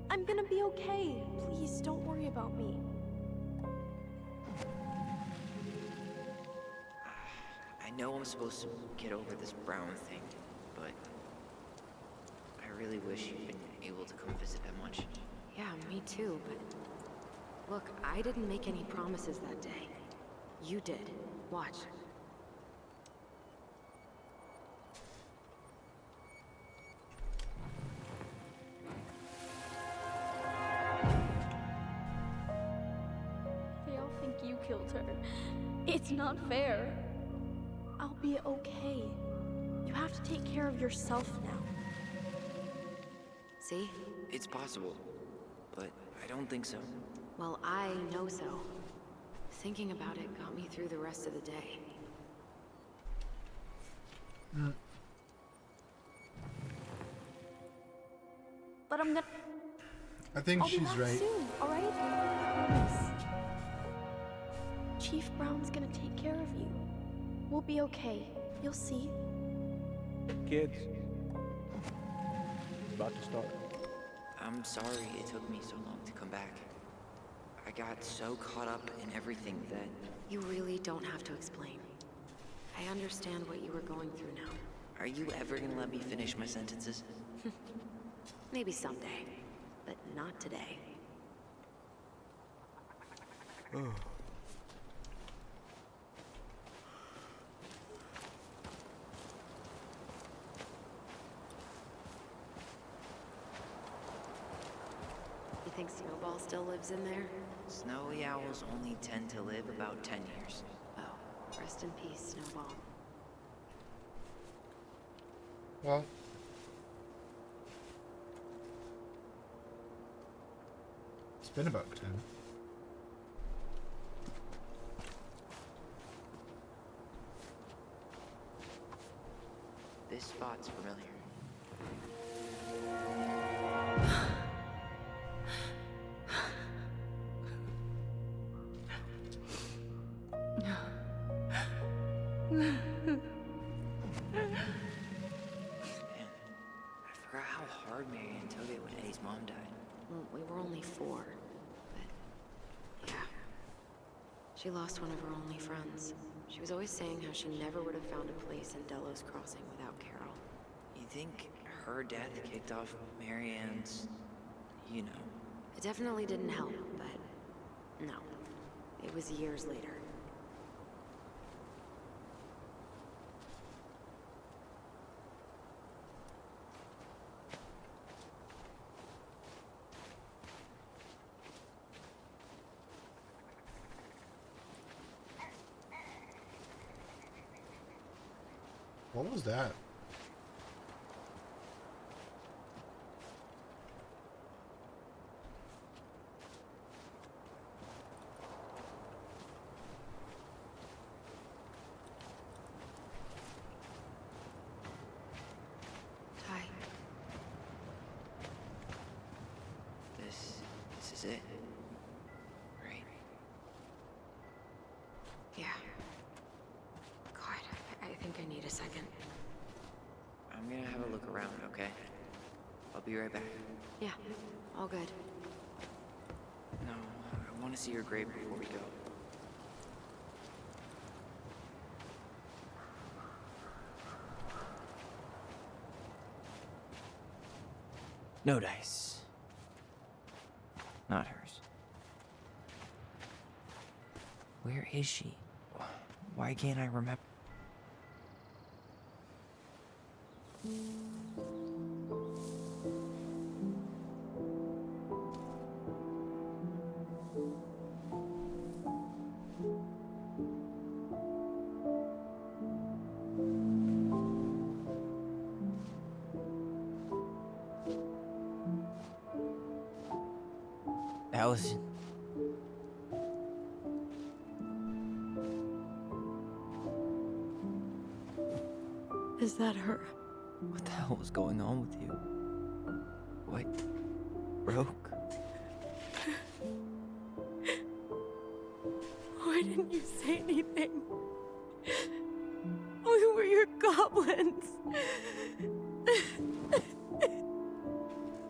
Speaker 10: I'm gonna be okay. Please, don't worry about me.
Speaker 16: I know I'm supposed to get over this Brown thing, but I really wish you'd been able to come visit that much.
Speaker 8: Yeah, me too, but... Look, I didn't make any promises that day. You did. Watch.
Speaker 10: They all think you killed her. It's not fair. I'll be okay. You have to take care of yourself now.
Speaker 8: See?
Speaker 16: It's possible, but I don't think so.
Speaker 8: Well, I know so. Thinking about it got me through the rest of the day.
Speaker 10: But I'm gonna...
Speaker 4: I think
Speaker 10: I'll be
Speaker 4: she's
Speaker 10: back
Speaker 4: right.
Speaker 10: soon, all right? I promise. Chief Brown's gonna take care of you. We'll be okay. You'll see.
Speaker 6: Kids. About to start.
Speaker 16: I'm sorry it took me so long to come back. I got so caught up in everything that...
Speaker 8: You really don't have to explain. I understand what you were going through now.
Speaker 16: Are you ever gonna let me finish my sentences?
Speaker 8: Maybe someday, but not today. You think Snowball still lives in there?
Speaker 16: Snowy owls only tend to live about 10 years.
Speaker 8: Oh, rest in peace, Snowball.
Speaker 4: Well, it's been about 10.
Speaker 16: This spot's familiar. I forgot how hard Marianne took it when Eddie's mom died.
Speaker 8: Well, we were only 4, but yeah. She lost one of her only friends. She was always saying how she never would have found a place in Delos Crossing without Carol.
Speaker 16: You think her death kicked off Marianne's, you know?
Speaker 8: It definitely didn't help, but no. It was years later.
Speaker 4: What was that?
Speaker 8: Ty.
Speaker 16: This is it. Right?
Speaker 8: Yeah. God, I think I need a second.
Speaker 16: I'm gonna have a look around, okay? I'll be right back.
Speaker 8: Yeah, all good.
Speaker 16: No, I want to see your grave before we go. No dice. Not hers. Where is she? Why can't I remember?
Speaker 9: Allison.
Speaker 8: Is that her?
Speaker 9: What the hell was going on with you? What? Broke?
Speaker 8: Why didn't you say anything? We were your goblins.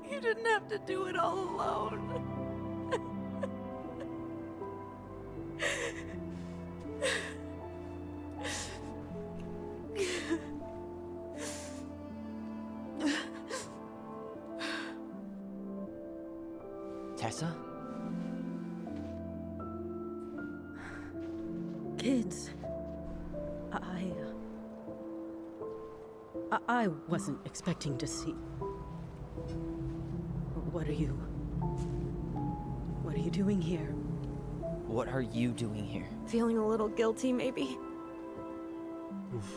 Speaker 8: You didn't have to do it all alone.
Speaker 9: Tessa?
Speaker 3: Kids, I wasn't expecting to see. What are you doing here?
Speaker 9: What are you doing here?
Speaker 8: Feeling a little guilty, maybe?
Speaker 4: Oof.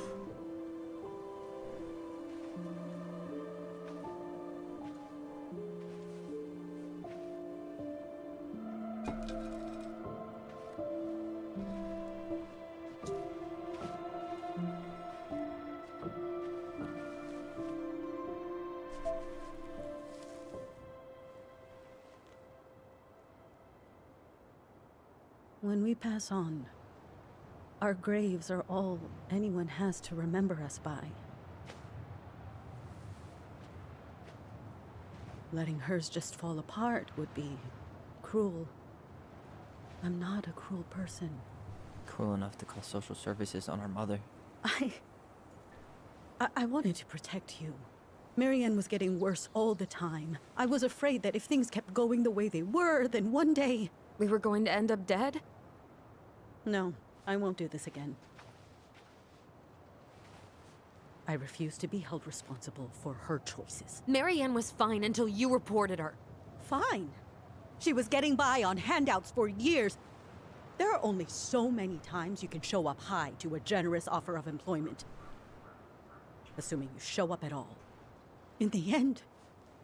Speaker 3: When we pass on, our graves are all anyone has to remember us by. Letting hers just fall apart would be cruel. I'm not a cruel person.
Speaker 9: Cruel enough to call social services on our mother.
Speaker 3: I wanted to protect you. Marianne was getting worse all the time. I was afraid that if things kept going the way they were, then one day...
Speaker 8: We were going to end up dead?
Speaker 3: No, I won't do this again. I refuse to be held responsible for her choices.
Speaker 8: Marianne was fine until you reported her.
Speaker 3: Fine. She was getting by on handouts for years. There are only so many times you can show up high to a generous offer of employment. Assuming you show up at all. In the end,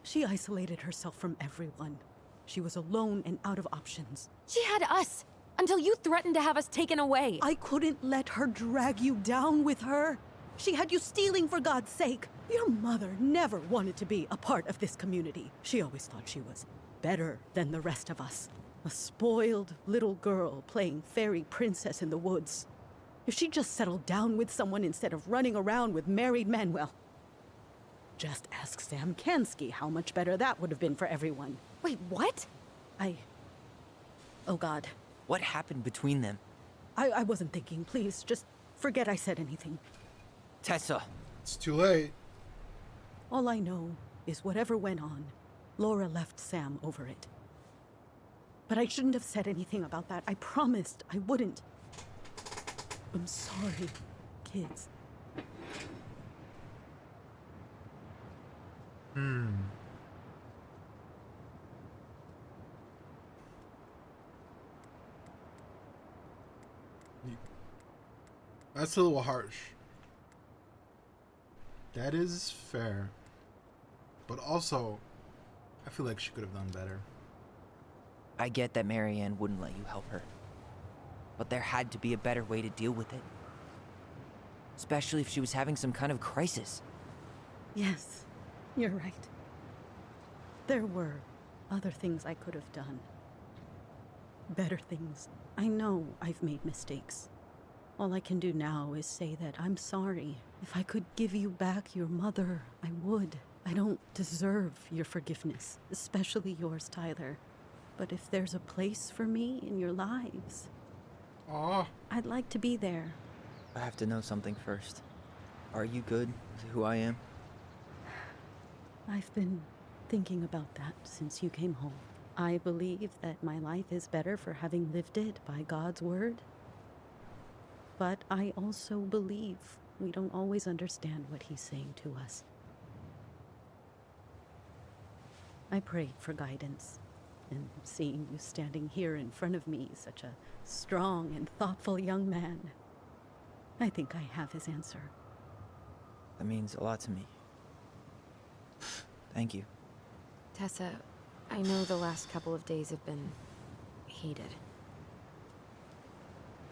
Speaker 3: she isolated herself from everyone. She was alone and out of options.
Speaker 8: She had us, until you threatened to have us taken away.
Speaker 3: I couldn't let her drag you down with her. She had you stealing for God's sake. Your mother never wanted to be a part of this community. She always thought she was better than the rest of us. A spoiled little girl playing fairy princess in the woods. If she just settled down with someone instead of running around with married men, well, just ask Sam Kansky how much better that would have been for everyone.
Speaker 8: Wait, what?
Speaker 3: Oh God.
Speaker 9: What happened between them?
Speaker 3: I wasn't thinking. Please, just forget I said anything.
Speaker 9: Tessa!
Speaker 4: It's too late.
Speaker 3: All I know is whatever went on, Laura left Sam over it. But I shouldn't have said anything about that. I promised I wouldn't. I'm sorry, kids.
Speaker 4: That's a little harsh. That is fair. But also, I feel like she could have done better.
Speaker 9: I get that Marianne wouldn't let you help her. But there had to be a better way to deal with it. Especially if she was having some kind of crisis.
Speaker 3: Yes, you're right. There were other things I could have done. Better things. I know I've made mistakes. All I can do now is say that I'm sorry. If I could give you back your mother, I would. I don't deserve your forgiveness, especially yours, Tyler. But if there's a place for me in your lives, I'd like to be there.
Speaker 9: I have to know something first. Are you good with who I am?
Speaker 3: I've been thinking about that since you came home. I believe that my life is better for having lived it by God's word. But I also believe we don't always understand what he's saying to us. I prayed for guidance, and seeing you standing here in front of me, such a strong and thoughtful young man, I think I have his answer.
Speaker 9: That means a lot to me. Thank you.
Speaker 8: Tessa, I know the last couple of days have been heated.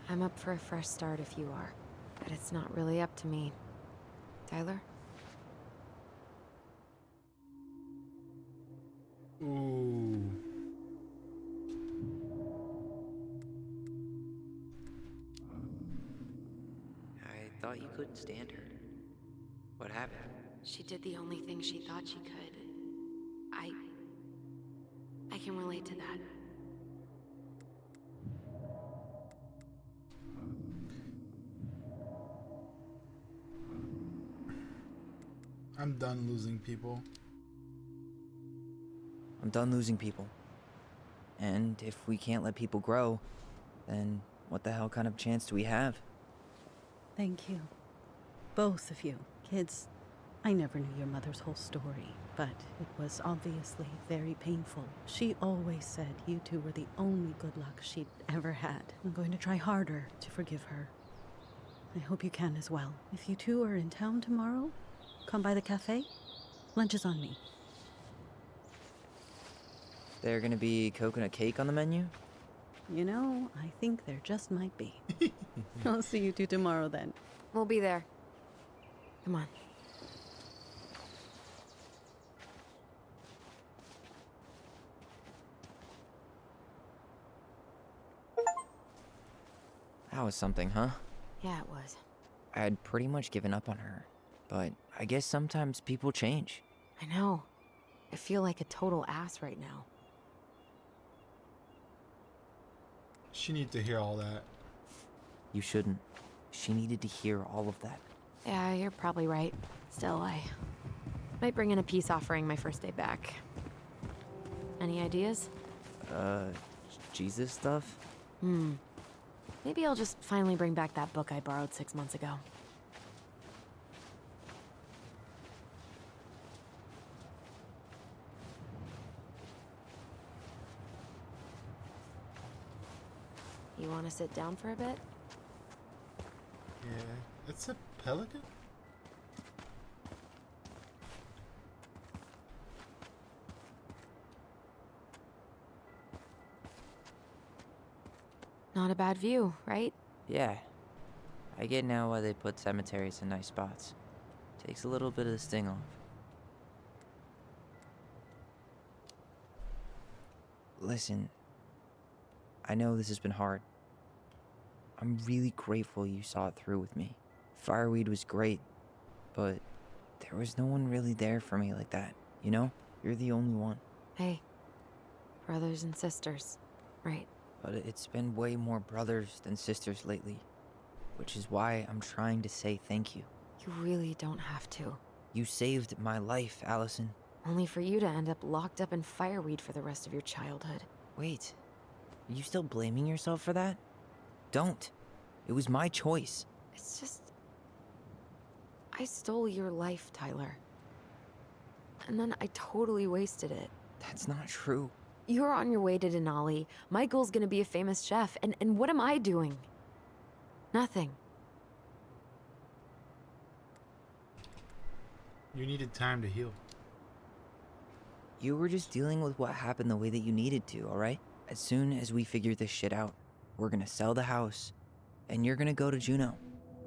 Speaker 8: I'm up for a fresh start if you are, but it's not really up to me. Tyler?
Speaker 4: Ooh.
Speaker 16: I thought you couldn't stand her. What happened?
Speaker 8: She did the only thing she thought she could. I can relate to that.
Speaker 4: I'm done losing people.
Speaker 9: I'm done losing people. And if we can't let people grow, then what the hell kind of chance do we have?
Speaker 3: Thank you. Both of you. Kids, I never knew your mother's whole story, but it was obviously very painful. She always said you two were the only good luck she'd ever had. I'm going to try harder to forgive her. I hope you can as well. If you two are in town tomorrow, come by the cafe. Lunch is on me.
Speaker 9: There gonna be coconut cake on the menu?
Speaker 3: You know, I think there just might be. I'll see you two tomorrow then.
Speaker 8: We'll be there. Come on.
Speaker 9: That was something, huh?
Speaker 8: Yeah, it was.
Speaker 9: I had pretty much given up on her, but I guess sometimes people change.
Speaker 8: I know. I feel like a total ass right now.
Speaker 4: She needs to hear all that.
Speaker 9: You shouldn't. She needed to hear all of that.
Speaker 8: Yeah, you're probably right. Still, I might bring in a peace offering my first day back. Any ideas?
Speaker 9: Jesus stuff?
Speaker 8: Maybe I'll just finally bring back that book I borrowed 6 months ago. You want to sit down for a bit?
Speaker 4: Yeah. It's a pelican?
Speaker 8: Not a bad view, right?
Speaker 9: Yeah. I get now why they put cemeteries in nice spots. Takes a little bit of the sting off. Listen, I know this has been hard. I'm really grateful you saw it through with me. Fireweed was great, but there was no one really there for me like that, you know? You're the only one.
Speaker 8: Hey, brothers and sisters, right?
Speaker 9: But it's been way more brothers than sisters lately, which is why I'm trying to say thank you.
Speaker 8: You really don't have to.
Speaker 9: You saved my life, Allison.
Speaker 8: Only for you to end up locked up in fireweed for the rest of your childhood.
Speaker 9: Wait, are you still blaming yourself for that? Don't. It was my choice.
Speaker 8: It's just... I stole your life, Tyler. And then I totally wasted it.
Speaker 9: That's not true.
Speaker 8: You're on your way to Denali. Michael's gonna be a famous chef. And what am I doing? Nothing.
Speaker 4: You needed time to heal.
Speaker 9: You were just dealing with what happened the way that you needed to, alright? As soon as we figure this shit out, we're gonna sell the house, and you're gonna go to Juneau.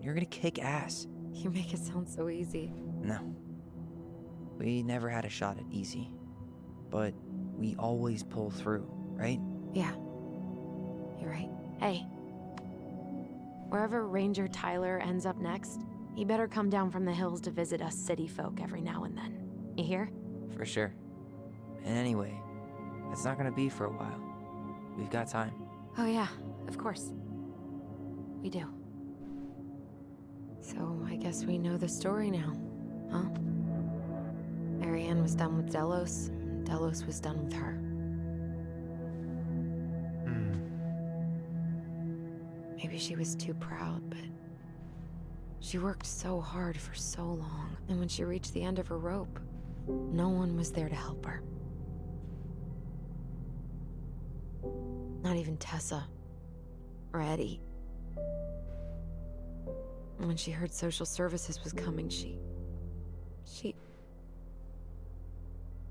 Speaker 9: You're gonna kick ass.
Speaker 8: You make it sound so easy.
Speaker 9: No. We never had a shot at easy. But we always pull through, right?
Speaker 8: Yeah. You're right. Hey. Wherever Ranger Tyler ends up next, he better come down from the hills to visit us city folk every now and then. You hear?
Speaker 9: For sure. And anyway, it's not gonna be for a while. We've got time.
Speaker 8: Oh yeah, of course. We do. So I guess we know the story now, huh? Marianne was done with Delos, and Delos was done with her. Maybe she was too proud, but she worked so hard for so long, and when she reached the end of her rope, no one was there to help her. Not even Tessa or Eddie. And when she heard social services was coming, she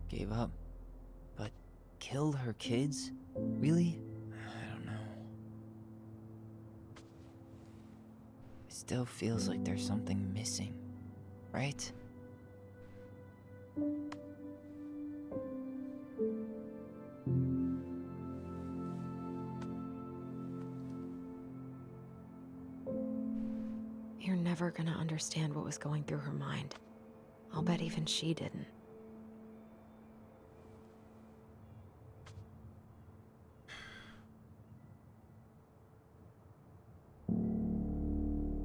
Speaker 9: gave up. But killed her kids? Really? I don't know. It still feels like there's something missing, right?
Speaker 8: You're never gonna understand what was going through her mind. I'll bet even she didn't.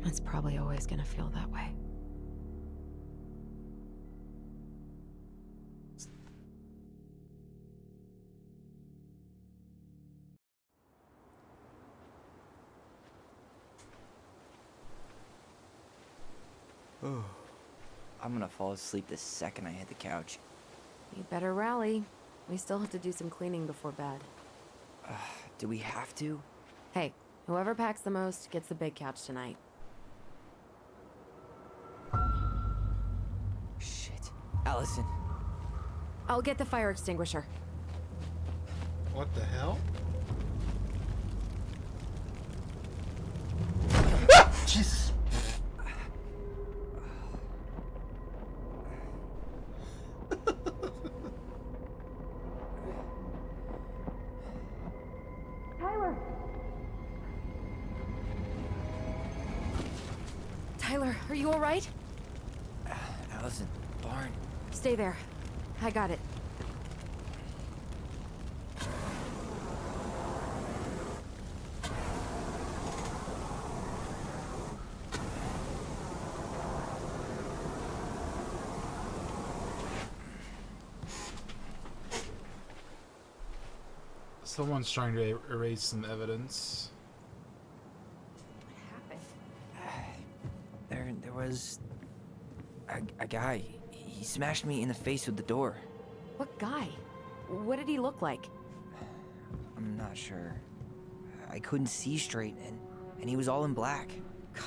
Speaker 8: It's probably always gonna feel that way.
Speaker 9: I'm gonna fall asleep the second I hit the couch.
Speaker 8: You better rally. We still have to do some cleaning before bed.
Speaker 9: Do we have to?
Speaker 8: Hey, whoever packs the most gets the big couch tonight.
Speaker 9: Shit. Allison.
Speaker 8: I'll get the fire extinguisher.
Speaker 4: What the hell? Jesus.
Speaker 8: Tyler, are you all right?
Speaker 9: Allison, barn.
Speaker 8: Stay there. I got it.
Speaker 4: Someone's trying to erase some evidence.
Speaker 9: There was a guy. He smashed me in the face with the door.
Speaker 8: What guy? What did he look like?
Speaker 9: I'm not sure. I couldn't see straight, and he was all in black.
Speaker 8: God,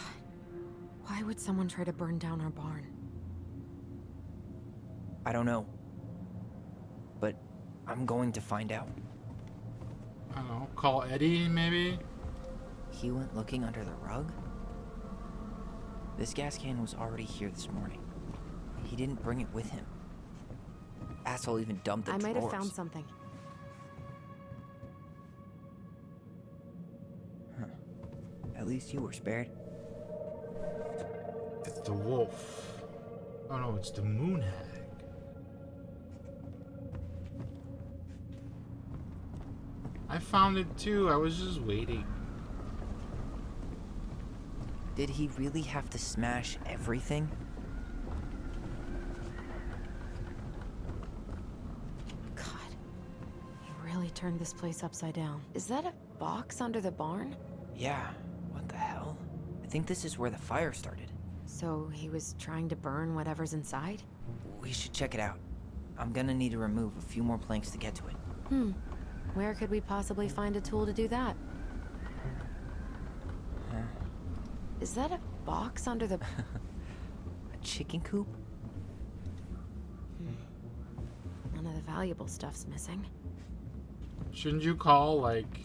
Speaker 8: why would someone try to burn down our barn?
Speaker 9: I don't know. But I'm going to find out.
Speaker 4: I don't know. Call Eddie, maybe?
Speaker 9: He went looking under the rug? This gas can was already here this morning. He didn't bring it with him. Asshole even dumped the
Speaker 8: I might
Speaker 9: drawers.
Speaker 8: have found something.
Speaker 9: Huh. At least you were spared.
Speaker 4: It's the wolf. Oh no, it's the moon hag. I found it too. I was just waiting.
Speaker 9: Did he really have to smash everything?
Speaker 8: God, he really turned this place upside down. Is that a box under the barn?
Speaker 9: Yeah, what the hell? I think this is where the fire started.
Speaker 8: So he was trying to burn whatever's inside?
Speaker 9: We should check it out. I'm gonna need to remove a few more planks to get to it.
Speaker 8: Where could we possibly find a tool to do that?
Speaker 9: Huh?
Speaker 8: Is that a box under the...
Speaker 9: A chicken coop?
Speaker 8: None of the valuable stuff's missing.
Speaker 4: Shouldn't you call, like...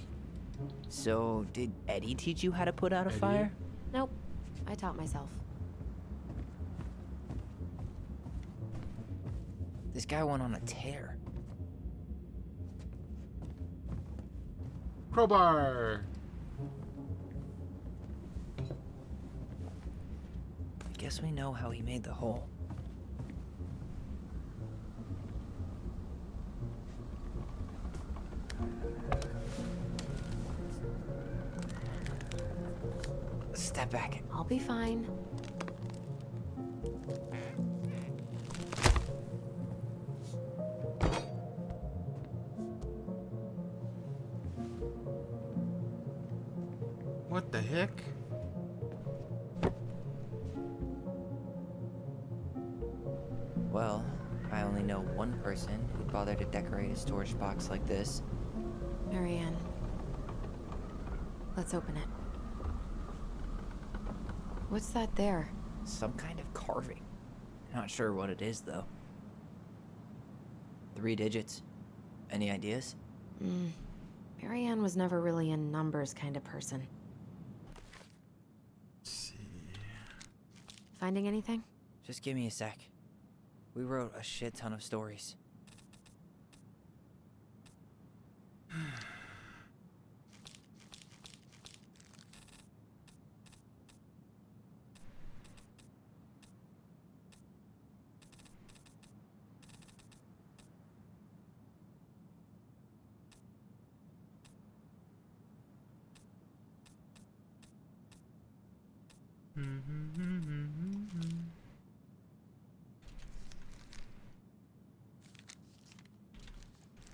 Speaker 9: So, did Eddie teach you how to put out a
Speaker 4: Eddie?
Speaker 9: fire?
Speaker 8: Nope, I taught myself.
Speaker 9: This guy went on a tear.
Speaker 4: Crowbar!
Speaker 9: I guess we know how he made the hole. Step back.
Speaker 8: I'll be fine.
Speaker 4: What the heck?
Speaker 9: Well, I only know one person who'd bother to decorate a storage box like this.
Speaker 8: Marianne. Let's open it. What's that there?
Speaker 9: Some kind of carving. Not sure what it is, though. 3 digits. Any ideas?
Speaker 8: Marianne was never really a numbers kind of person.
Speaker 4: Let's see.
Speaker 8: Finding anything?
Speaker 9: Just give me a sec. We wrote a shit ton of stories.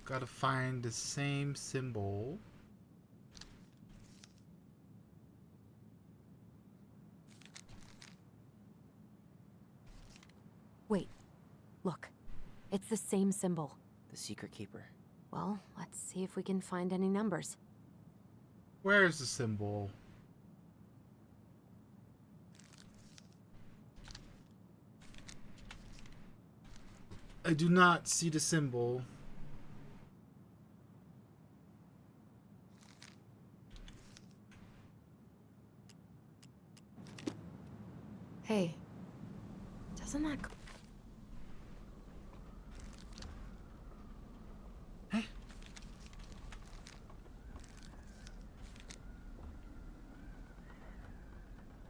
Speaker 4: Gotta find the same symbol.
Speaker 8: Wait. Look. It's the same symbol.
Speaker 9: The Secret Keeper.
Speaker 8: Well, let's see if we can find any numbers.
Speaker 4: Where's the symbol? I do not see the symbol.
Speaker 8: Hey. Doesn't that...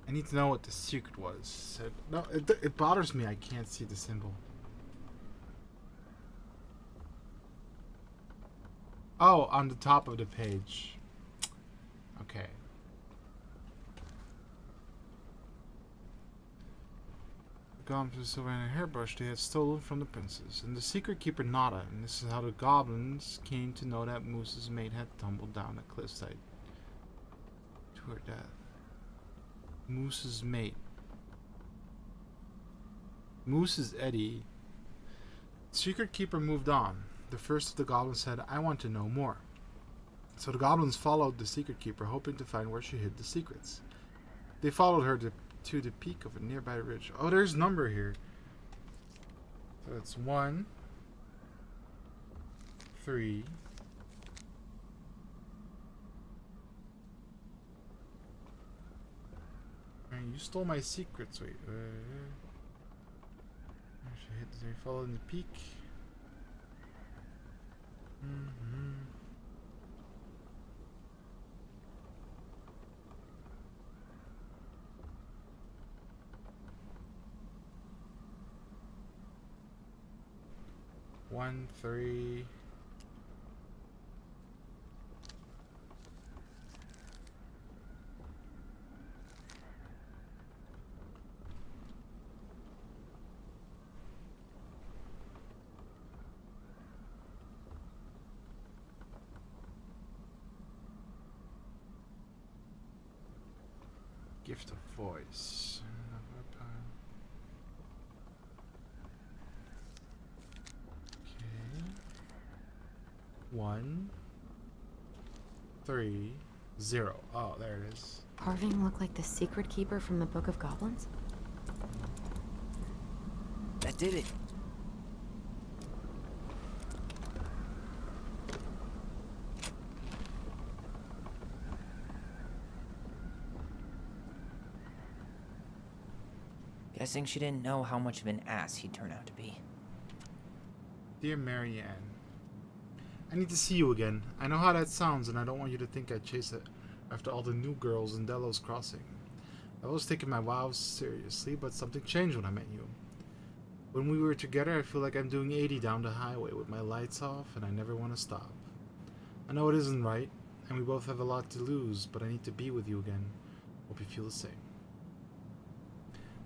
Speaker 4: I need to know what the secret was. No, it bothers me I can't see the symbol. Oh, on the top of the page. Okay. Gone for the silver and a hairbrush they had stolen from the princess, and the secret keeper Nada, and this is how the goblins came to know that Moose's mate had tumbled down a cliffside to her death. Moose's mate. Moose is Eddie. Secret keeper moved on. The first of the goblins said, "I want to know more." So the goblins followed the secret keeper, hoping to find where she hid the secrets. They followed her to the peak of a nearby ridge. Oh, there's number here. So it's 1, 3. Man, you stole my secrets. Wait. She hid. They followed the peak. One, 3. Gift of voice. Okay. 1, 3, 0. Oh, there it is.
Speaker 8: Carving look like the secret keeper from the Book of Goblins?
Speaker 9: That did it. Guessing she didn't know how much of an ass he'd turn out to be.
Speaker 4: Dear Marianne, I need to see you again. I know how that sounds, and I don't want you to think I chase it after all the new girls in Delos Crossing. I was taking my vows seriously, but something changed when I met you. When we were together, I feel like I'm doing 80 down the highway with my lights off, and I never want to stop. I know it isn't right, and we both have a lot to lose, but I need to be with you again. Hope you feel the same.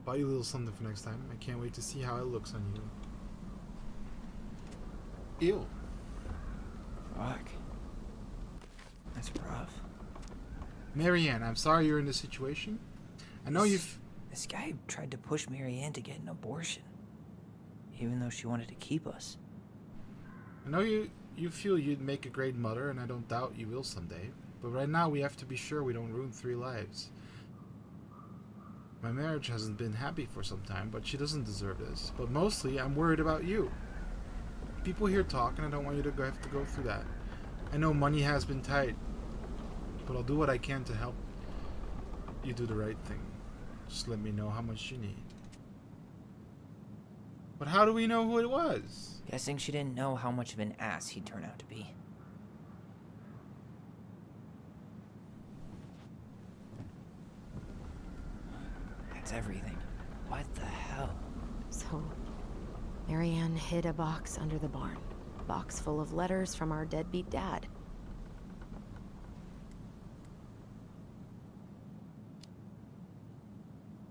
Speaker 4: Bought you a little something for next time. I can't wait to see how it looks on you. Ew.
Speaker 9: Fuck. That's rough.
Speaker 4: Marianne, I'm sorry you're in this situation. I know
Speaker 9: This guy tried to push Marianne to get an abortion. Even though she wanted to keep us.
Speaker 4: I know you feel you'd make a great mother, and I don't doubt you will someday. But right now we have to be sure we don't ruin 3 lives. My marriage hasn't been happy for some time, but she doesn't deserve this. But mostly, I'm worried about you. people here talking. I don't want you to have to go through that. I know money has been tight, but I'll do what I can to help you do the right thing. Just let me know how much you need. But how do we know who it was?
Speaker 16: Guessing she didn't know how much of an ass he'd turn out to be. That's everything. What the hell?
Speaker 8: So, Marianne hid a box under the barn. A box full of letters from our deadbeat dad.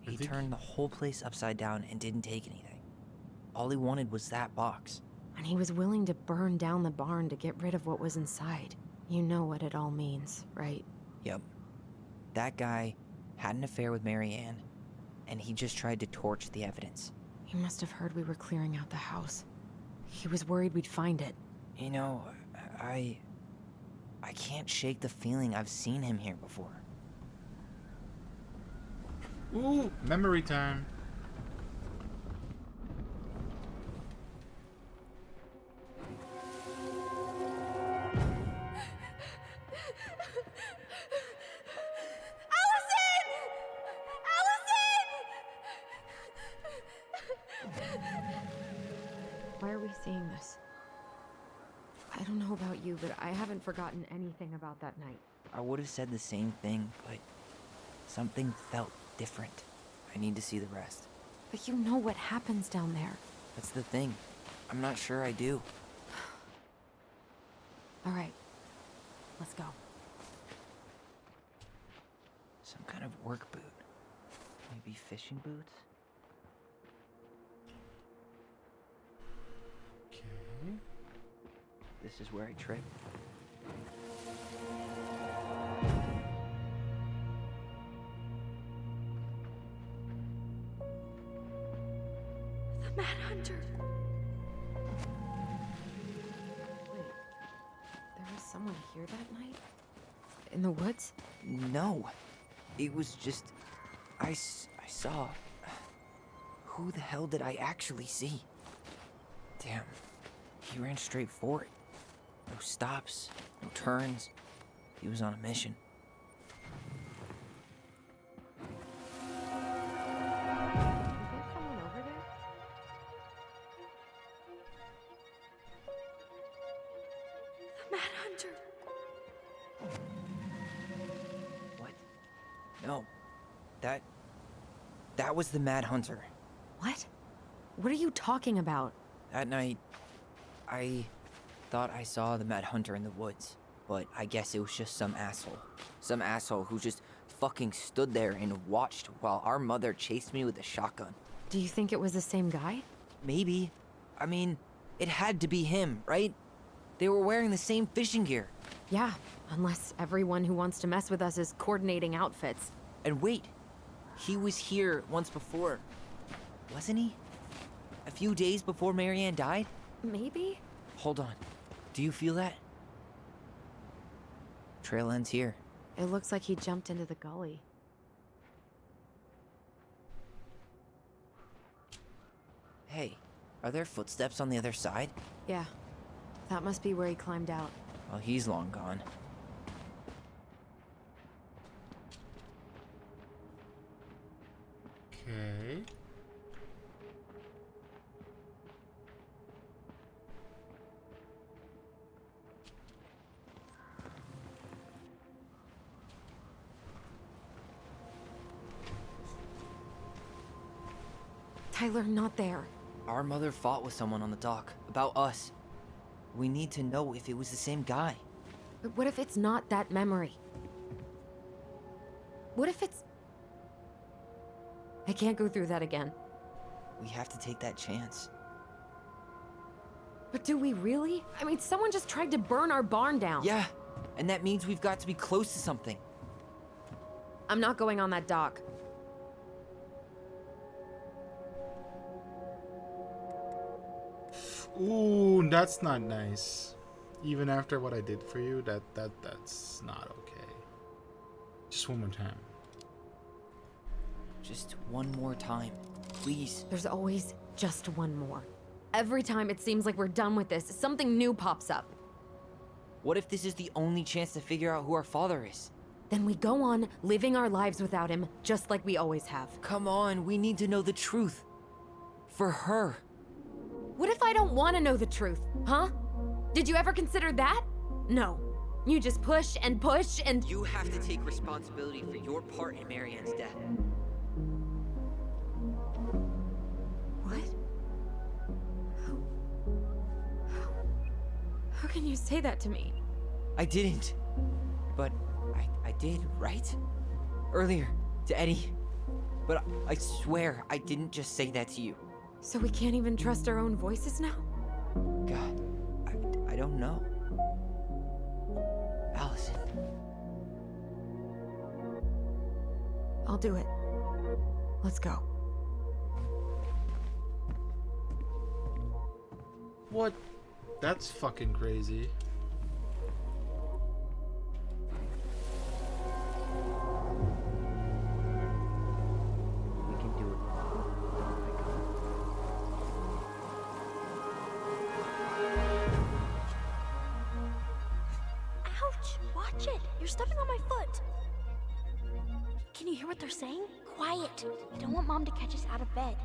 Speaker 16: He turned the whole place upside down and didn't take anything. All he wanted was that box.
Speaker 8: And he was willing to burn down the barn to get rid of what was inside. You know what it all means, right?
Speaker 16: Yep. That guy had an affair with Marianne, and he just tried to torch the evidence.
Speaker 8: He must have heard we were clearing out the house. He was worried we'd find it.
Speaker 16: You know, I can't shake the feeling I've seen him here before.
Speaker 4: Ooh, memory time.
Speaker 8: Why are we seeing this? I don't know about you, but I haven't forgotten anything about that night.
Speaker 16: I would have said the same thing, but something felt different. I need to see the rest.
Speaker 8: But you know what happens down there.
Speaker 16: That's the thing. I'm not sure I do.
Speaker 8: All right, let's go.
Speaker 16: Some kind of work boot. Maybe fishing boots?
Speaker 4: Okay.
Speaker 16: This is where I tripped.
Speaker 7: The Mad Hunter.
Speaker 8: Wait, there was someone here that night? In the woods?
Speaker 16: No. It was just... I saw... Who the hell did I actually see? Damn. He ran straight for it. No stops, no turns. He was on a mission.
Speaker 7: The Mad Hunter.
Speaker 16: What? No. That was the Mad Hunter.
Speaker 8: What? What are you talking about?
Speaker 16: That night, I thought I saw the Mad Hunter in the woods, but I guess it was just some asshole. Some asshole who just fucking stood there and watched while our mother chased me with a shotgun.
Speaker 8: Do you think it was the same guy?
Speaker 16: Maybe. I mean, it had to be him, right? They were wearing the same fishing gear.
Speaker 8: Yeah, unless everyone who wants to mess with us is coordinating outfits.
Speaker 16: And wait, he was here once before, wasn't he? A few days before Marianne died?
Speaker 8: Maybe?
Speaker 16: Hold on. Do you feel that? Trail ends here.
Speaker 8: It looks like he jumped into the gully.
Speaker 16: Hey, are there footsteps on the other side?
Speaker 8: Yeah, that must be where he climbed out.
Speaker 16: Well, he's long gone.
Speaker 4: Okay.
Speaker 8: Tyler, not there.
Speaker 16: Our mother fought with someone on the dock about us. We need to know if it was the same guy.
Speaker 8: But what if it's not that memory? What if it's... I can't go through that again.
Speaker 16: We have to take that chance.
Speaker 8: But do we really? I mean, someone just tried to burn our barn down.
Speaker 16: Yeah, and that means we've got to be close to something.
Speaker 8: I'm not going on that dock.
Speaker 4: Ooh, that's not nice. Even after what I did for you, that's not okay. Just one more time.
Speaker 16: Just one more time, please.
Speaker 8: There's always just one more. Every time it seems like we're done with this, something new pops up.
Speaker 16: What if this is the only chance to figure out who our father is?
Speaker 8: Then we go on, living our lives without him, just like we always have.
Speaker 16: Come on, we need to know the truth. For her.
Speaker 8: What if I don't want to know the truth, huh? Did you ever consider that? No. You just push and push and...
Speaker 16: You have to take responsibility for your part in Marianne's death.
Speaker 8: What? How can you say that to me?
Speaker 16: I didn't. But I did, right? Earlier, to Eddie. But I swear I didn't just say that to you.
Speaker 8: So we can't even trust our own voices now?
Speaker 16: God, I don't know. Allison.
Speaker 8: I'll do it. Let's go.
Speaker 4: What? That's fucking crazy.
Speaker 16: We can do it.
Speaker 10: Ouch! Watch it! You're stepping on my foot! Can you hear what they're saying? Quiet! We don't want Mom to catch us out of bed.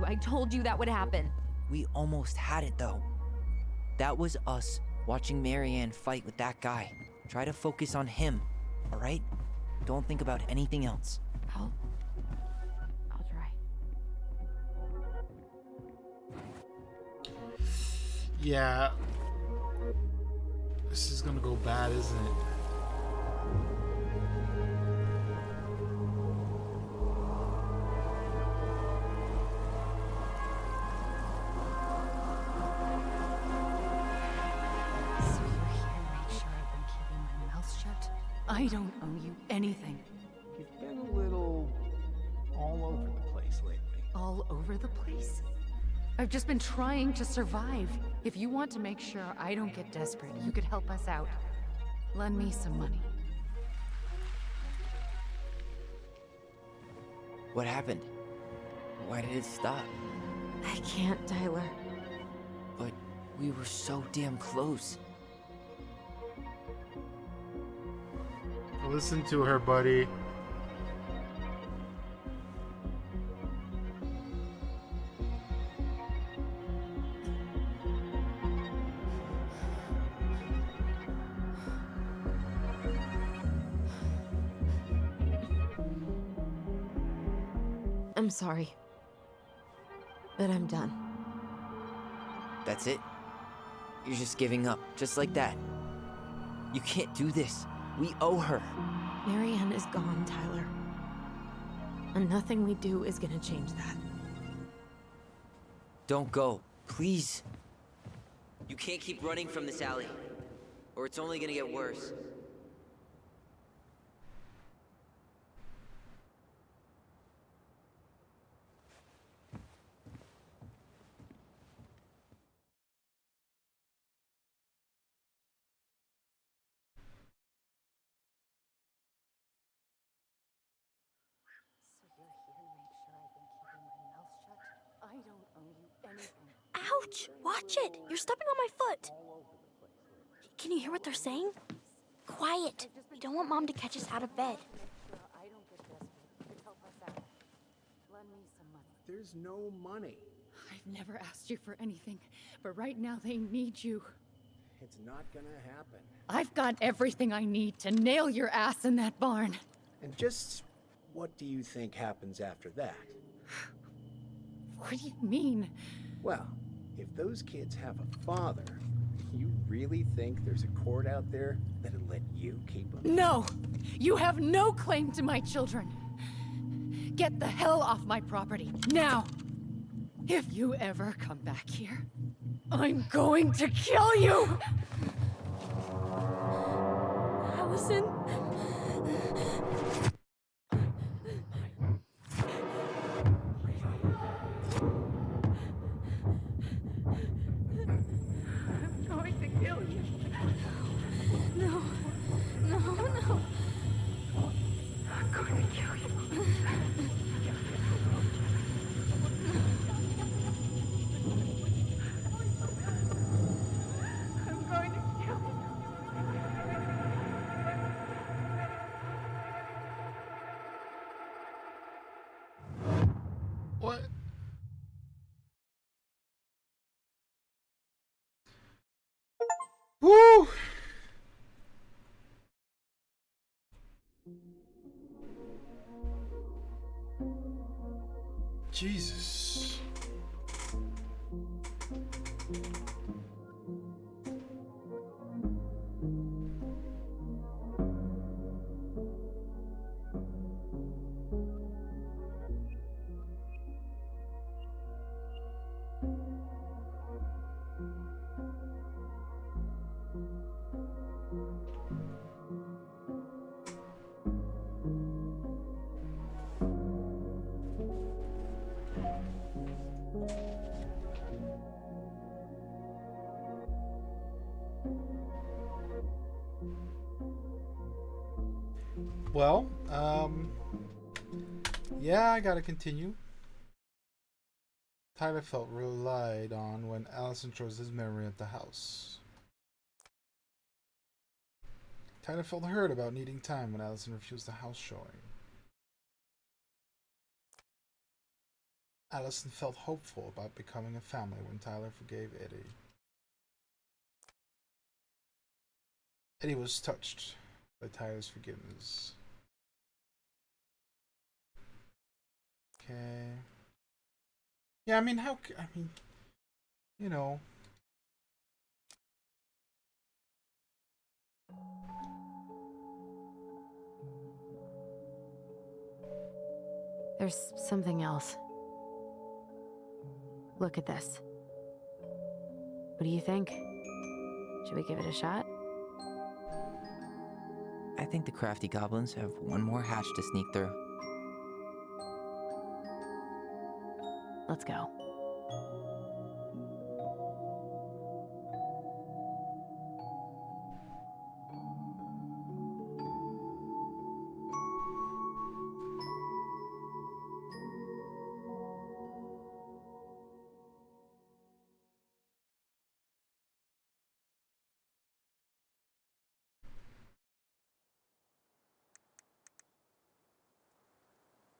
Speaker 8: I told you that would happen.
Speaker 16: We almost had it, though. That was us watching Marianne fight with that guy. Try to focus on him, all right? Don't think about anything else.
Speaker 8: I'll try.
Speaker 4: Yeah. This is gonna go bad, isn't it?
Speaker 17: I don't owe you anything.
Speaker 13: You've been a little all over the place lately.
Speaker 17: All over the place? I've just been trying to survive. If you want to make sure I don't get desperate, you could help us out. Lend me some money.
Speaker 16: What happened? Why did it stop?
Speaker 8: I can't, Tyler.
Speaker 16: But we were so damn close.
Speaker 4: Listen to her, buddy.
Speaker 8: I'm sorry. But I'm done.
Speaker 16: That's it? You're just giving up, just like that. You can't do this. We owe her.
Speaker 8: Marianne is gone, Tyler. And nothing we do is gonna change that.
Speaker 16: Don't go, please. You can't keep running from this alley, or it's only gonna get worse.
Speaker 17: I don't owe you anything.
Speaker 10: Ouch! Watch it! You're stepping on my foot! Can you hear what they're saying? Quiet! We don't want Mom to catch us out of bed.
Speaker 13: There's no money.
Speaker 17: I've never asked you for anything, but right now they need you.
Speaker 13: It's not gonna happen.
Speaker 17: I've got everything I need to nail your ass in that barn.
Speaker 13: And just what do you think happens after that?
Speaker 17: What do you mean?
Speaker 13: Well, if those kids have a father, you really think there's a court out there that'll let you keep them?
Speaker 17: No! You have no claim to my children. Get the hell off my property, now! If you ever come back here, I'm going to kill you!
Speaker 10: Allison?
Speaker 17: I'm going to kill you.
Speaker 10: No, no, no.
Speaker 4: Jesus. Well, yeah, I gotta continue. Tyler felt relied on when Allison chose his memory at the house. Tyler felt hurt about needing time when Allison refused the house showing. Allison felt hopeful about becoming a family when Tyler forgave Eddie. Eddie was touched by Tyler's forgiveness. Okay. Yeah, I mean, you know.
Speaker 8: There's something else. Look at this. What do you think? Should we give it a shot?
Speaker 9: I think the crafty goblins have one more hatch to sneak through.
Speaker 8: Let's go.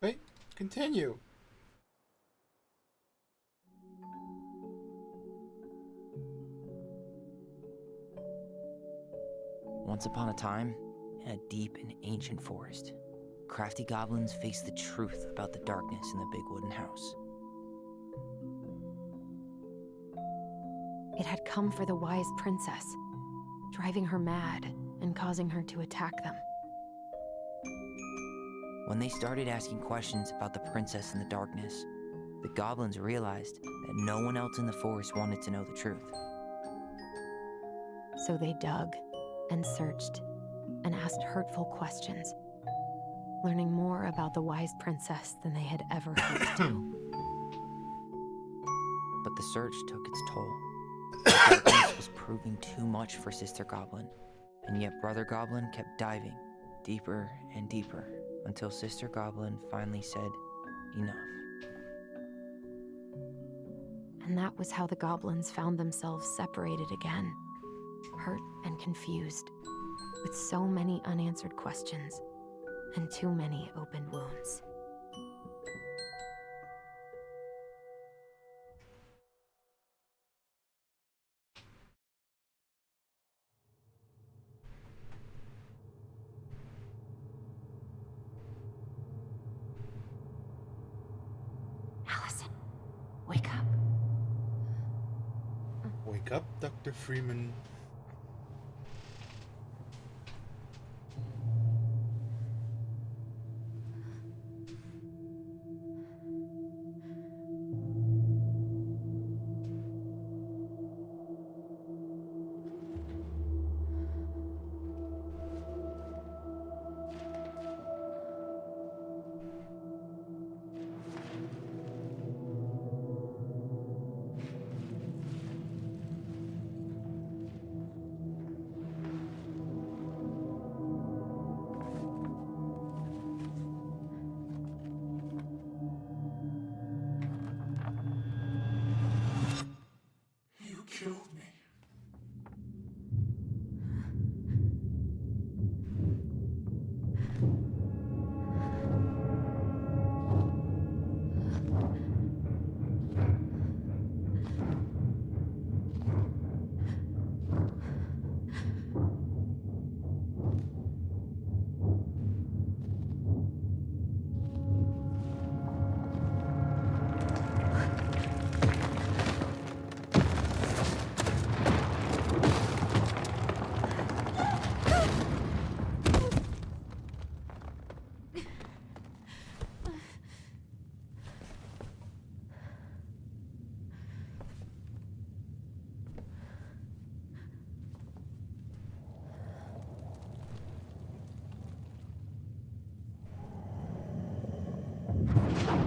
Speaker 4: Wait, continue.
Speaker 9: Once upon a time, in a deep and ancient forest, crafty goblins faced the truth about the darkness in the big wooden house.
Speaker 8: It had come for the wise princess, driving her mad and causing her to attack them.
Speaker 9: When they started asking questions about the princess in the darkness, the goblins realized that no one else in the forest wanted to know the truth.
Speaker 8: So they dug and searched and asked hurtful questions, learning more about the wise princess than they had ever hoped to.
Speaker 9: But the search took its toll. The darkness was proving too much for Sister Goblin, and yet Brother Goblin kept diving deeper and deeper until Sister Goblin finally said, enough.
Speaker 8: And that was how the goblins found themselves separated again, hurt and confused, with so many unanswered questions and too many open wounds. Allison, wake up.
Speaker 4: Wake up, Dr. Freeman.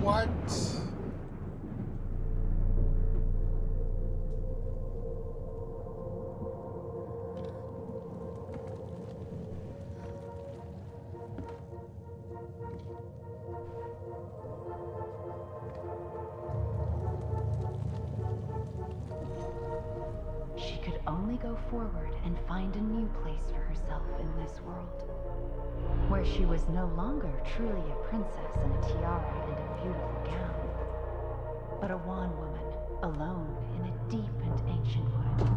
Speaker 12: What?
Speaker 11: She could only go forward and find a new place for herself in this world, where she was no longer truly a princess in a tiara and a beautiful gown, but a wan woman alone in a deep and ancient wood.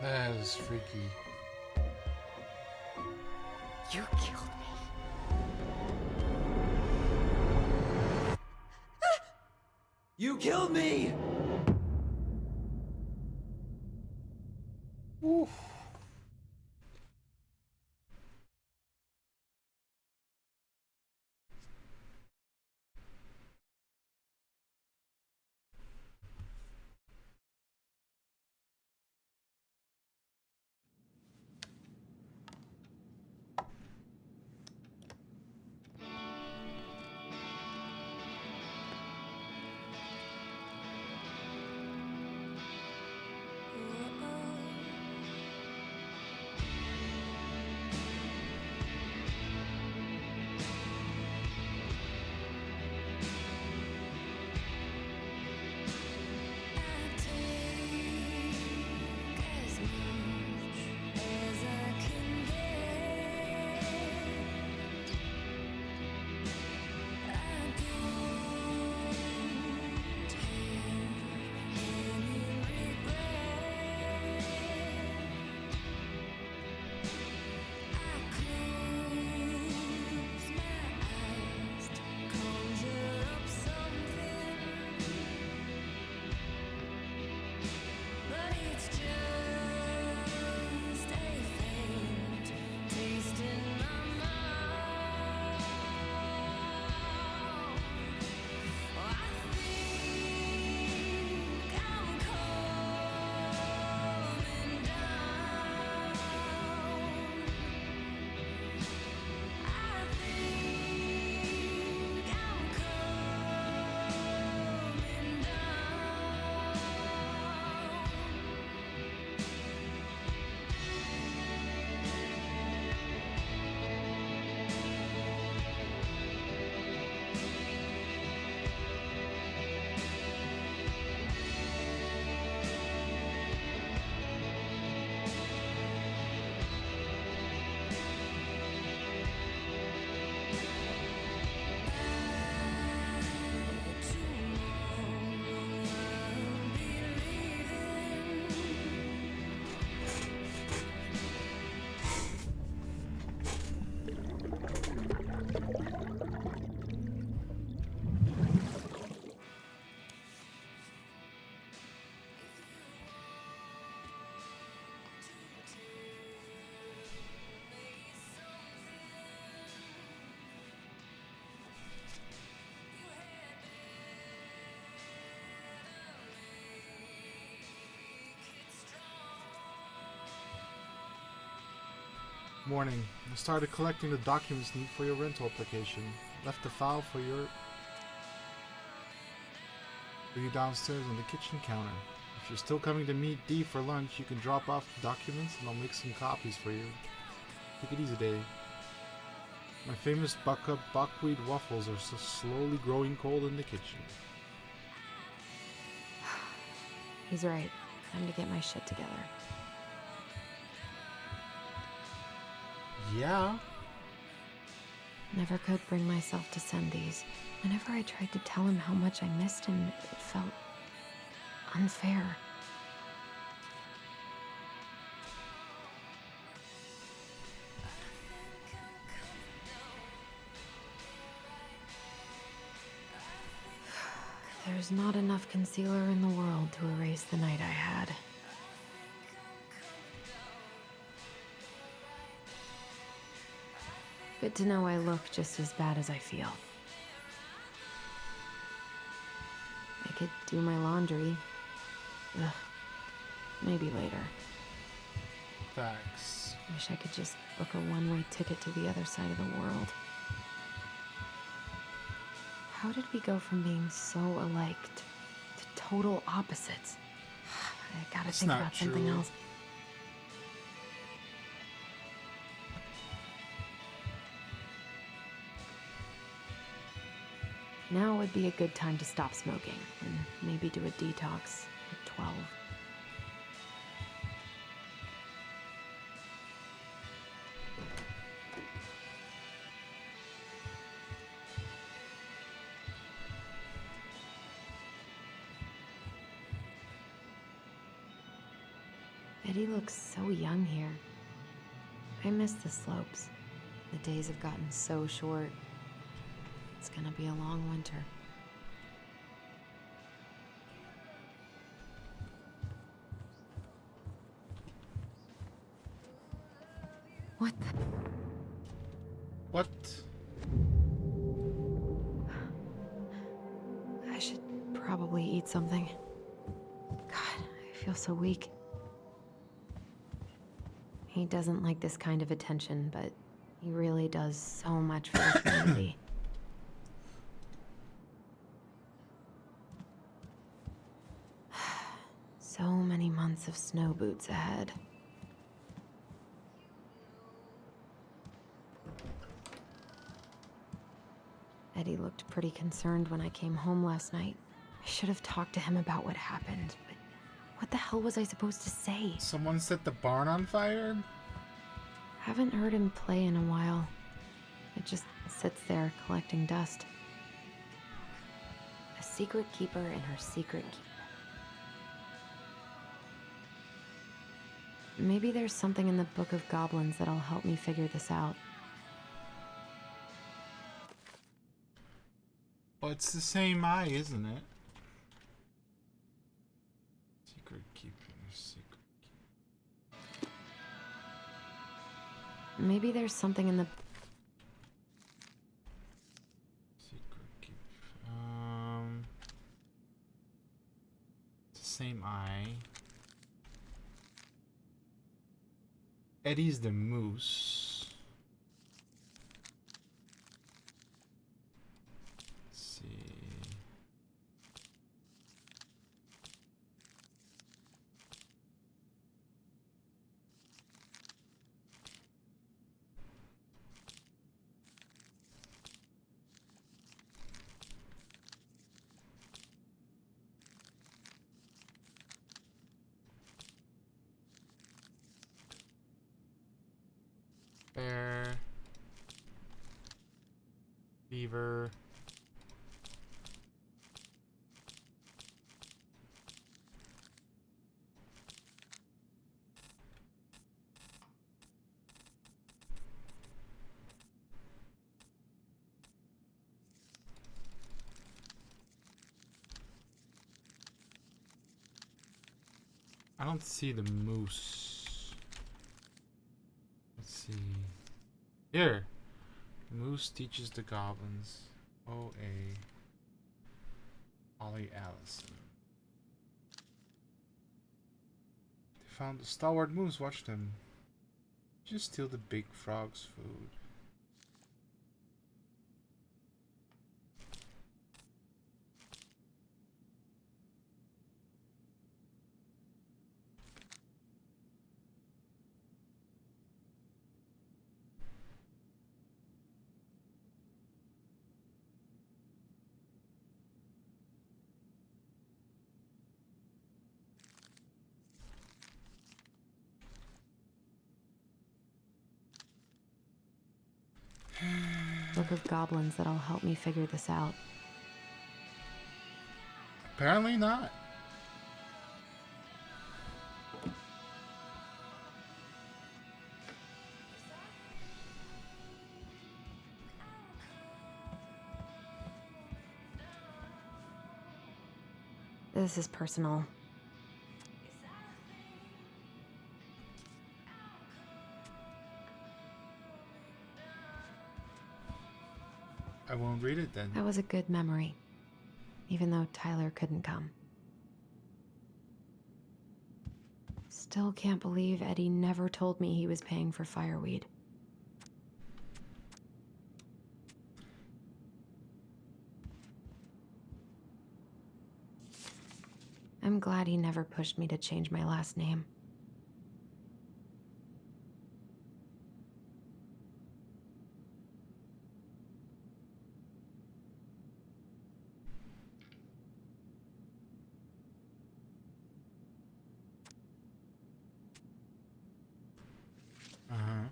Speaker 12: That is freaky.
Speaker 17: You killed me.
Speaker 16: You killed me!
Speaker 12: Oof. Morning. I started collecting the documents needed for your rental application. Left a file for you downstairs on the kitchen counter. If you're still coming to meet Dee for lunch, you can drop off the documents and I'll make some copies for you. Take it easy, Day. My famous buckwheat waffles are so slowly growing cold in the kitchen.
Speaker 8: He's right. Time to get my shit together.
Speaker 12: Yeah.
Speaker 8: Never could bring myself to send these. Whenever I tried to tell him how much I missed him, it felt unfair. There's not enough concealer in the world to erase the night I had. Good to know I look just as bad as I feel. I could do my laundry. Ugh. Maybe later.
Speaker 4: Facts.
Speaker 8: Wish I could just book a one-way ticket to the other side of the world. How did we go from being so alike to total opposites? I gotta think about something else. Now would be a good time to stop smoking and maybe do a detox at 12. Eddie looks so young here. I miss the slopes. The days have gotten so short. It's gonna be a long winter. What the?
Speaker 4: What?
Speaker 8: I should probably eat something. God, I feel so weak. He doesn't like this kind of attention, but he really does so much for the community. So many months of snow boots ahead. Eddie looked pretty concerned when I came home last night. I should have talked to him about what happened, but what the hell was I supposed to say?
Speaker 4: Someone set the barn on fire?
Speaker 8: Haven't heard him play in a while. It just sits there collecting dust. A secret keeper and her secret keeper. Maybe there's something in the Book of Goblins that'll help me figure this out.
Speaker 4: Well, it's the same eye, isn't it? Secret keeper, secret keeper.
Speaker 8: Maybe there's something in the...
Speaker 4: Secret keeper. It's the same eye. Eddie's the moose. Let's see. Bear. Beaver. I don't see the moose. Let's see. Here. Moose teaches the goblins. O.A. Ollie Allison. They found the stalwart moose. Watch them. Just steal the big frog's food.
Speaker 8: Book of Goblins that'll help me figure this out.
Speaker 4: Apparently not.
Speaker 8: This is personal.
Speaker 4: I won't read it then.
Speaker 8: That was a good memory, even though Tyler couldn't come. Still can't believe Eddie never told me he was paying for fireweed. I'm glad he never pushed me to change my last name.
Speaker 4: Uh-huh.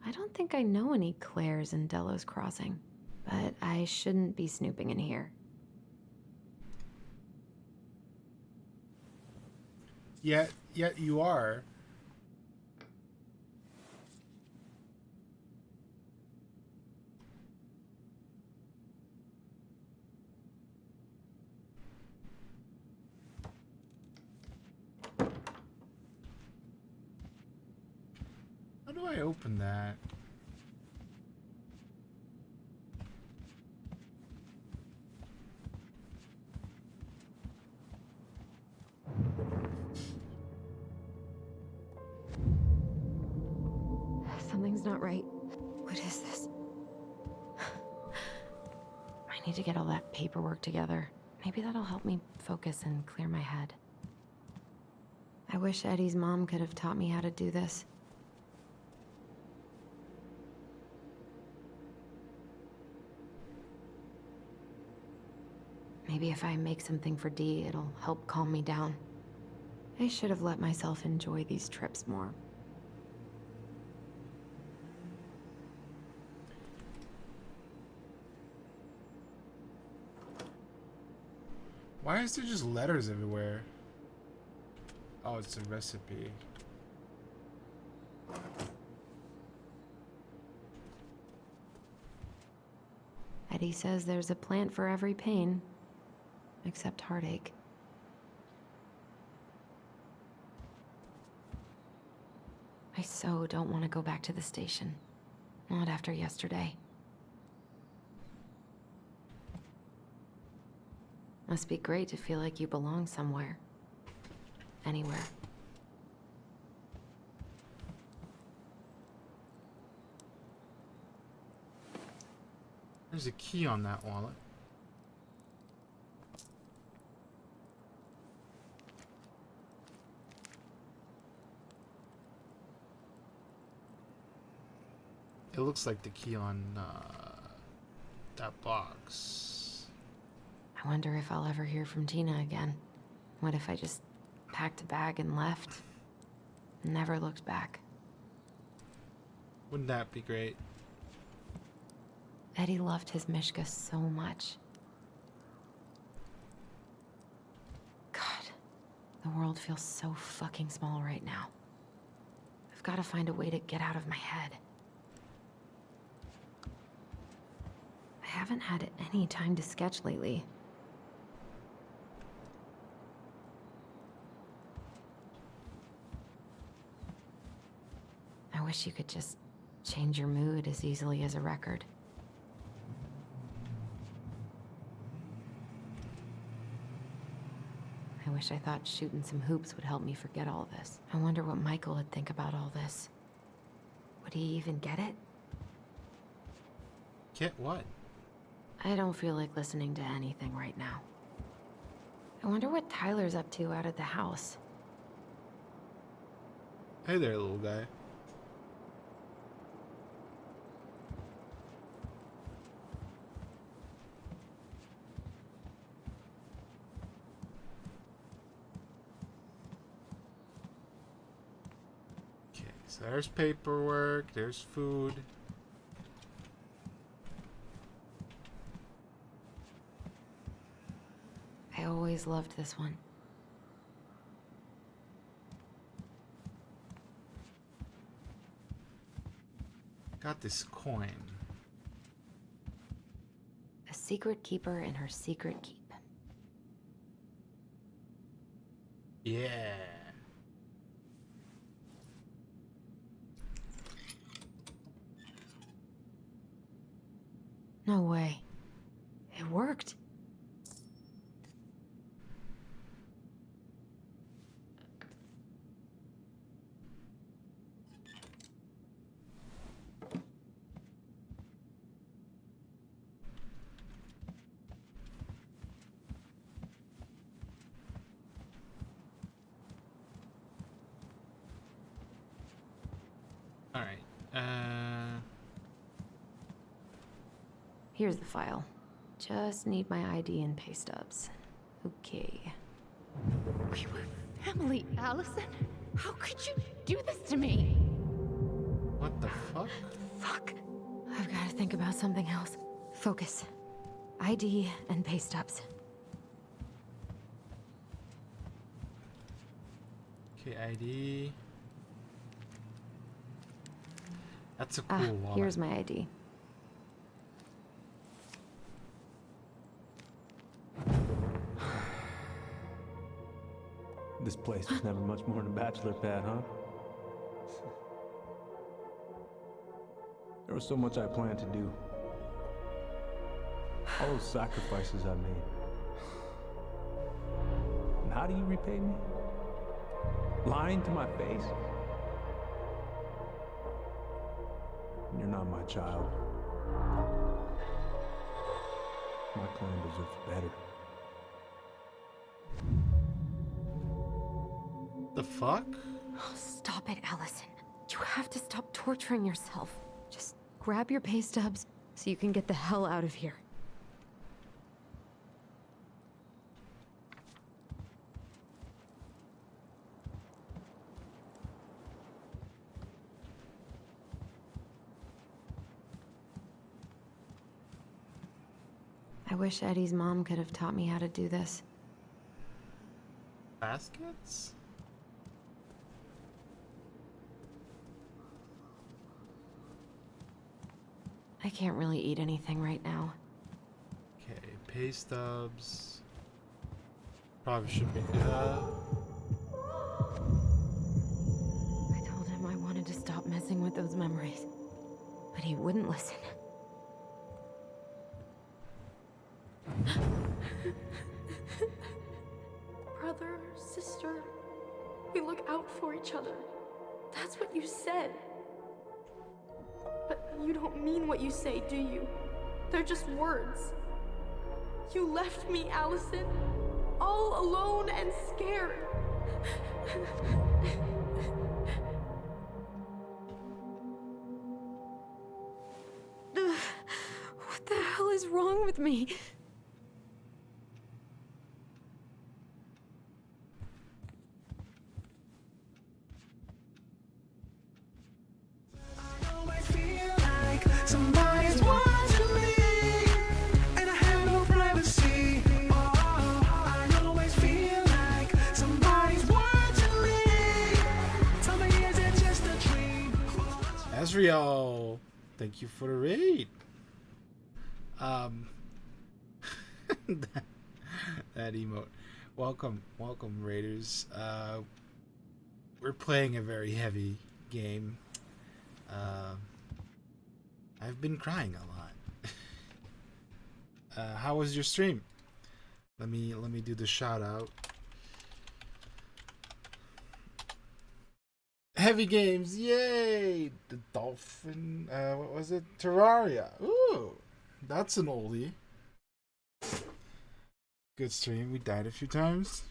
Speaker 8: I don't think I know any Claires in Delos Crossing, but I shouldn't be snooping in here.
Speaker 4: Yet you are. How do I open that?
Speaker 8: Something's not right. What is this? I need to get all that paperwork together. Maybe that'll help me focus and clear my head. I wish Eddie's mom could have taught me how to do this. Maybe if I make something for Dee, it'll help calm me down. I should have let myself enjoy these trips more.
Speaker 4: Why is there just letters everywhere? Oh, it's a recipe.
Speaker 8: Eddie says there's a plant for every pain, except heartache. I so don't want to go back to the station. Not after yesterday. Must be great to feel like you belong somewhere. Anywhere.
Speaker 4: There's a key on that wallet. It looks like the key on that box.
Speaker 8: I wonder if I'll ever hear from Tina again. What if I just packed a bag and left? Never looked back.
Speaker 4: Wouldn't that be great?
Speaker 8: Eddie loved his Mishka so much. God, the world feels so fucking small right now. I've got to find a way to get out of my head. I haven't had any time to sketch lately. I wish you could just change your mood as easily as a record. I wish I thought shooting some hoops would help me forget all this. I wonder what Michael would think about all this. Would he even get it?
Speaker 4: Get what?
Speaker 8: I don't feel like listening to anything right now. I wonder what Tyler's up to out at the house.
Speaker 4: Hey there, little guy. Okay, so there's paperwork, there's food.
Speaker 8: I always loved this one.
Speaker 4: got this coin.
Speaker 8: A secret keeper in her secret keep.
Speaker 4: Yeah.
Speaker 8: No way. It worked.
Speaker 4: All right.
Speaker 8: Here's the file. Just need my ID and pay stubs. Okay.
Speaker 17: We were family, Allison. How could you do this to me?
Speaker 4: What the fuck?
Speaker 8: Fuck. I've got to think about something else. Focus. ID and pay stubs.
Speaker 4: Okay, ID. That's a cool wallet.
Speaker 8: Here's my ID.
Speaker 6: This place was never much more than a bachelor pad, huh? There was so much I planned to do. All those sacrifices I made. And how do you repay me? Lying to my face? You're not my child. My clan deserves better.
Speaker 4: The fuck?
Speaker 8: Oh, stop it, Allison. You have to stop torturing yourself. Just grab your pay stubs so you can get the hell out of here. I wish Eddie's mom could have taught me how to do this.
Speaker 4: Baskets?
Speaker 8: I can't really eat anything right now.
Speaker 4: Okay, pay stubs. Probably should be.
Speaker 8: I told him I wanted to stop messing with those memories, but he wouldn't listen.
Speaker 7: Brother, sister, we look out for each other. That's what you said. But you don't mean what you say, do you? They're just words. You left me, Allison, all alone and scared.
Speaker 8: What the hell is wrong with me?
Speaker 1: Somebody's watching me, and I have no privacy. I always feel like somebody's watching me. Tell me, is it just a dream?
Speaker 4: Azriel, thank you for the raid. That emote. Welcome, raiders. We're playing a very heavy game. I've been crying a lot. How was your stream? Let me do the shout out. Heavy games, yay! The dolphin, what was it? Terraria. Ooh, that's an oldie. Good stream. We died a few times.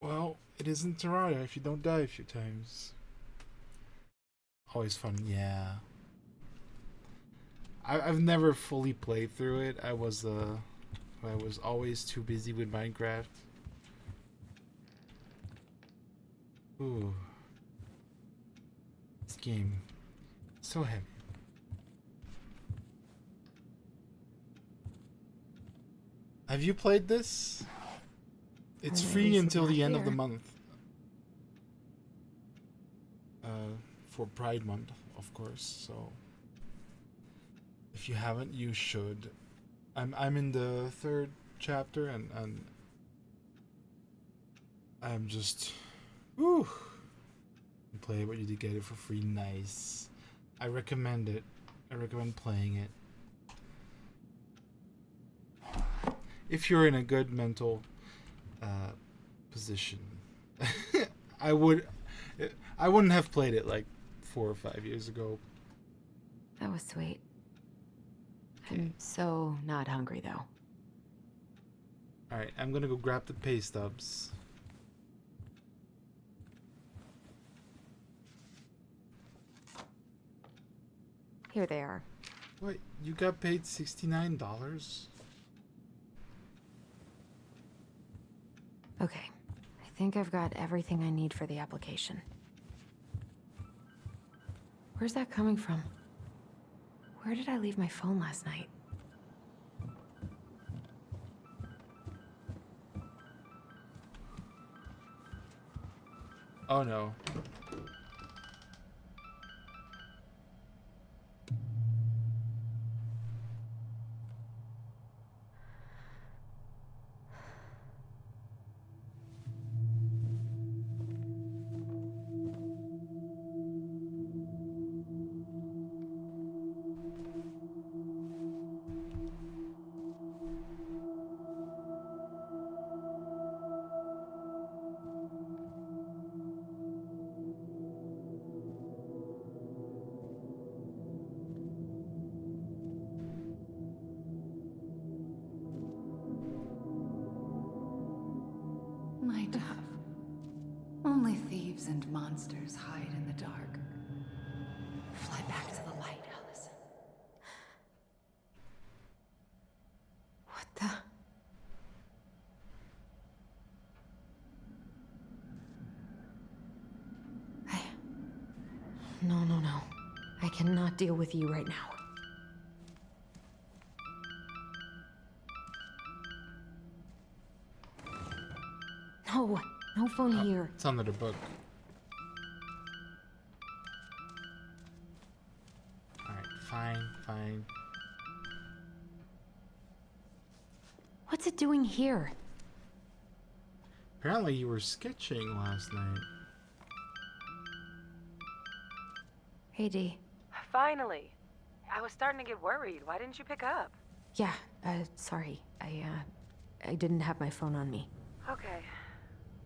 Speaker 4: Well, it isn't Terraria if you don't die a few times. Always fun, yeah. I've never fully played through it. I was always too busy with Minecraft. Ooh. This game, so heavy. Have you played this? It's free until the end of the month. for Pride Month, of course. So if you haven't, you should. I'm in the 3rd chapter, and I'm just, whew. Play it, but you did get it for free. Nice. I recommend it. I recommend playing it. If you're in a good mental position. I wouldn't have played it like 4 or 5 years ago.
Speaker 8: That was sweet. I'm so not hungry, though.
Speaker 4: Alright, I'm gonna go grab the pay stubs.
Speaker 8: Here they are.
Speaker 4: Wait, you got paid $69?
Speaker 8: Okay. I think I've got everything I need for the application. Where's that coming from? Where did I leave my phone last night?
Speaker 4: Oh no.
Speaker 11: My dove. Only thieves and monsters hide in the dark. Fly back to the light, Allison.
Speaker 8: What the? No, no, no. I cannot deal with you right now. No, no phone here.
Speaker 4: It's under the book. Alright, fine.
Speaker 8: What's it doing here?
Speaker 4: Apparently you were sketching last night.
Speaker 8: Hey, Dee.
Speaker 15: Finally. I was starting to get worried. Why didn't you pick up?
Speaker 8: Yeah, sorry. I didn't have my phone on me.
Speaker 15: Okay.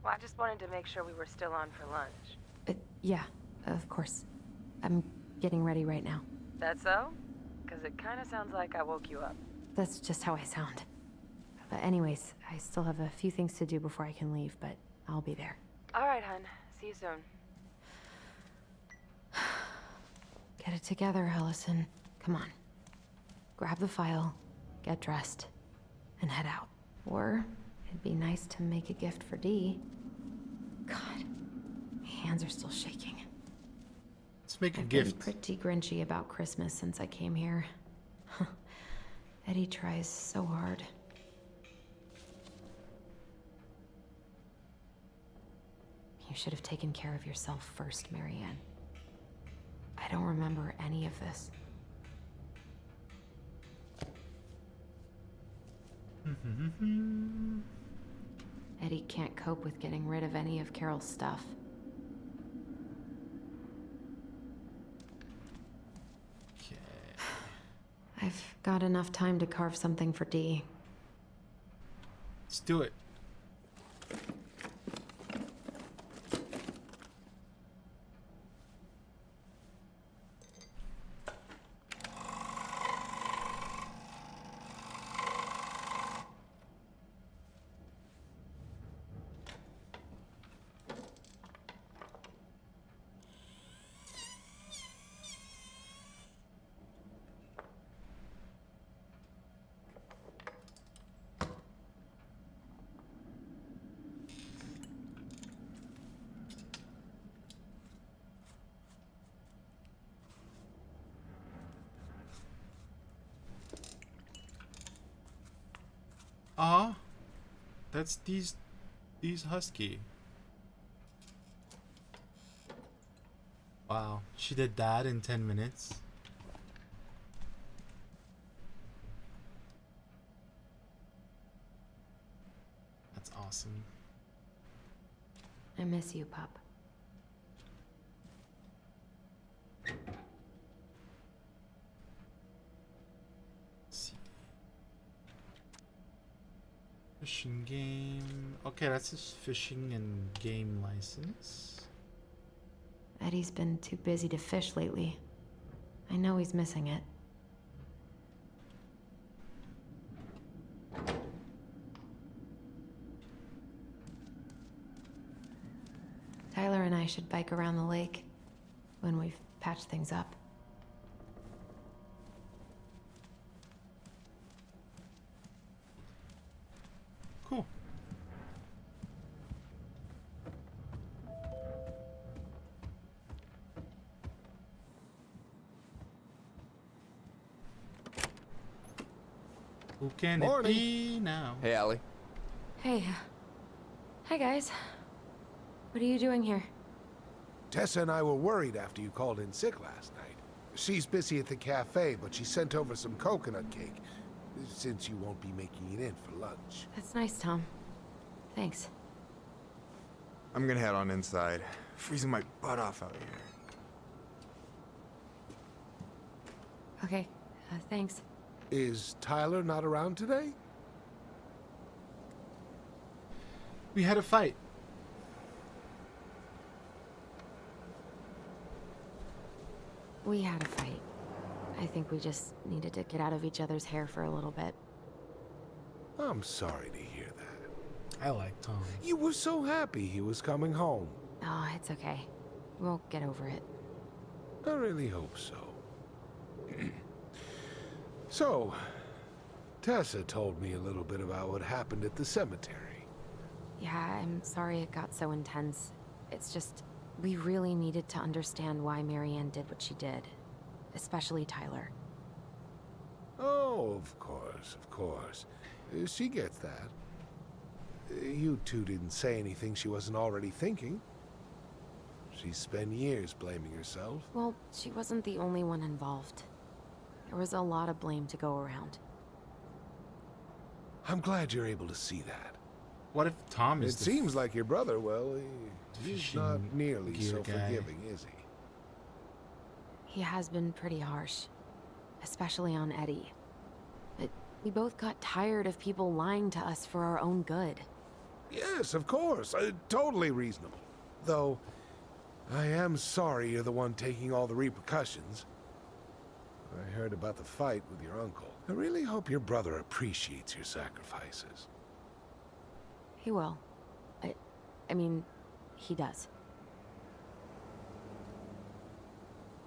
Speaker 15: Well, I just wanted to make sure we were still on for lunch.
Speaker 8: Yeah, of course. I'm getting ready right now.
Speaker 15: That so? Because it kind of sounds like I woke you up.
Speaker 8: That's just how I sound. But anyways, I still have a few things to do before I can leave, but I'll be there.
Speaker 15: All right, hun. See you soon.
Speaker 8: Get it together, Allison. Come on. Grab the file, get dressed, and head out. Or it'd be nice to make a gift for Dee. God, my hands are still shaking.
Speaker 4: Let's make a
Speaker 8: I've
Speaker 4: gift.
Speaker 8: been pretty grinchy about Christmas since I came here. Eddie tries so hard. You should have taken care of yourself first, Marianne. I don't remember any of this. Eddie can't cope with getting rid of any of Carol's stuff. I've got enough time to carve something for Dee.
Speaker 4: Let's do it. Ah, that's these husky. Wow, she did that in 10 minutes. That's awesome.
Speaker 8: I miss you, pup.
Speaker 4: Fishing game. Okay, that's his fishing and game license.
Speaker 8: Eddie's been too busy to fish lately. I know he's missing it. Tyler and I should bike around the lake when we've patched things up.
Speaker 4: Cool. Who can
Speaker 12: Morning.
Speaker 4: it be now?
Speaker 12: Hey, Allie.
Speaker 8: Hey. Hi, guys. What are you doing here?
Speaker 5: Tessa and I were worried after you called in sick last night. She's busy at the cafe, but she sent over some coconut cake, since you won't be making it in for lunch.
Speaker 8: That's nice, Tom. Thanks.
Speaker 12: I'm gonna head on inside. Freezing my butt off out here.
Speaker 8: Okay, thanks.
Speaker 5: Is Tyler not around today?
Speaker 4: We had a fight.
Speaker 8: We had a fight. I think we just needed to get out of each other's hair for a little bit.
Speaker 5: I'm sorry to hear that.
Speaker 4: I like Tom.
Speaker 5: You were so happy he was coming home.
Speaker 8: Oh, it's okay. We'll get over it.
Speaker 5: I really hope so. So, Tessa told me a little bit about what happened at the cemetery.
Speaker 8: Yeah, I'm sorry it got so intense. It's just, we really needed to understand why Marianne did what she did. Especially Tyler.
Speaker 5: Oh, of course, of course. She gets that. You two didn't say anything she wasn't already thinking. She spent years blaming herself.
Speaker 8: Well, she wasn't the only one involved. There was a lot of blame to go around.
Speaker 5: I'm glad you're able to see that.
Speaker 4: What if Tom is
Speaker 5: It seems like your brother, well, he's
Speaker 4: fishing
Speaker 5: not nearly
Speaker 4: gear
Speaker 5: so
Speaker 4: guy?
Speaker 5: forgiving, is he?
Speaker 8: He has been pretty harsh. Especially on Eddie. But we both got tired of people lying to us for our own good.
Speaker 5: Yes, of course. Totally reasonable. Though, I am sorry you're the one taking all the repercussions. I heard about the fight with your uncle. I really hope your brother appreciates your sacrifices.
Speaker 8: He will. I mean, he does.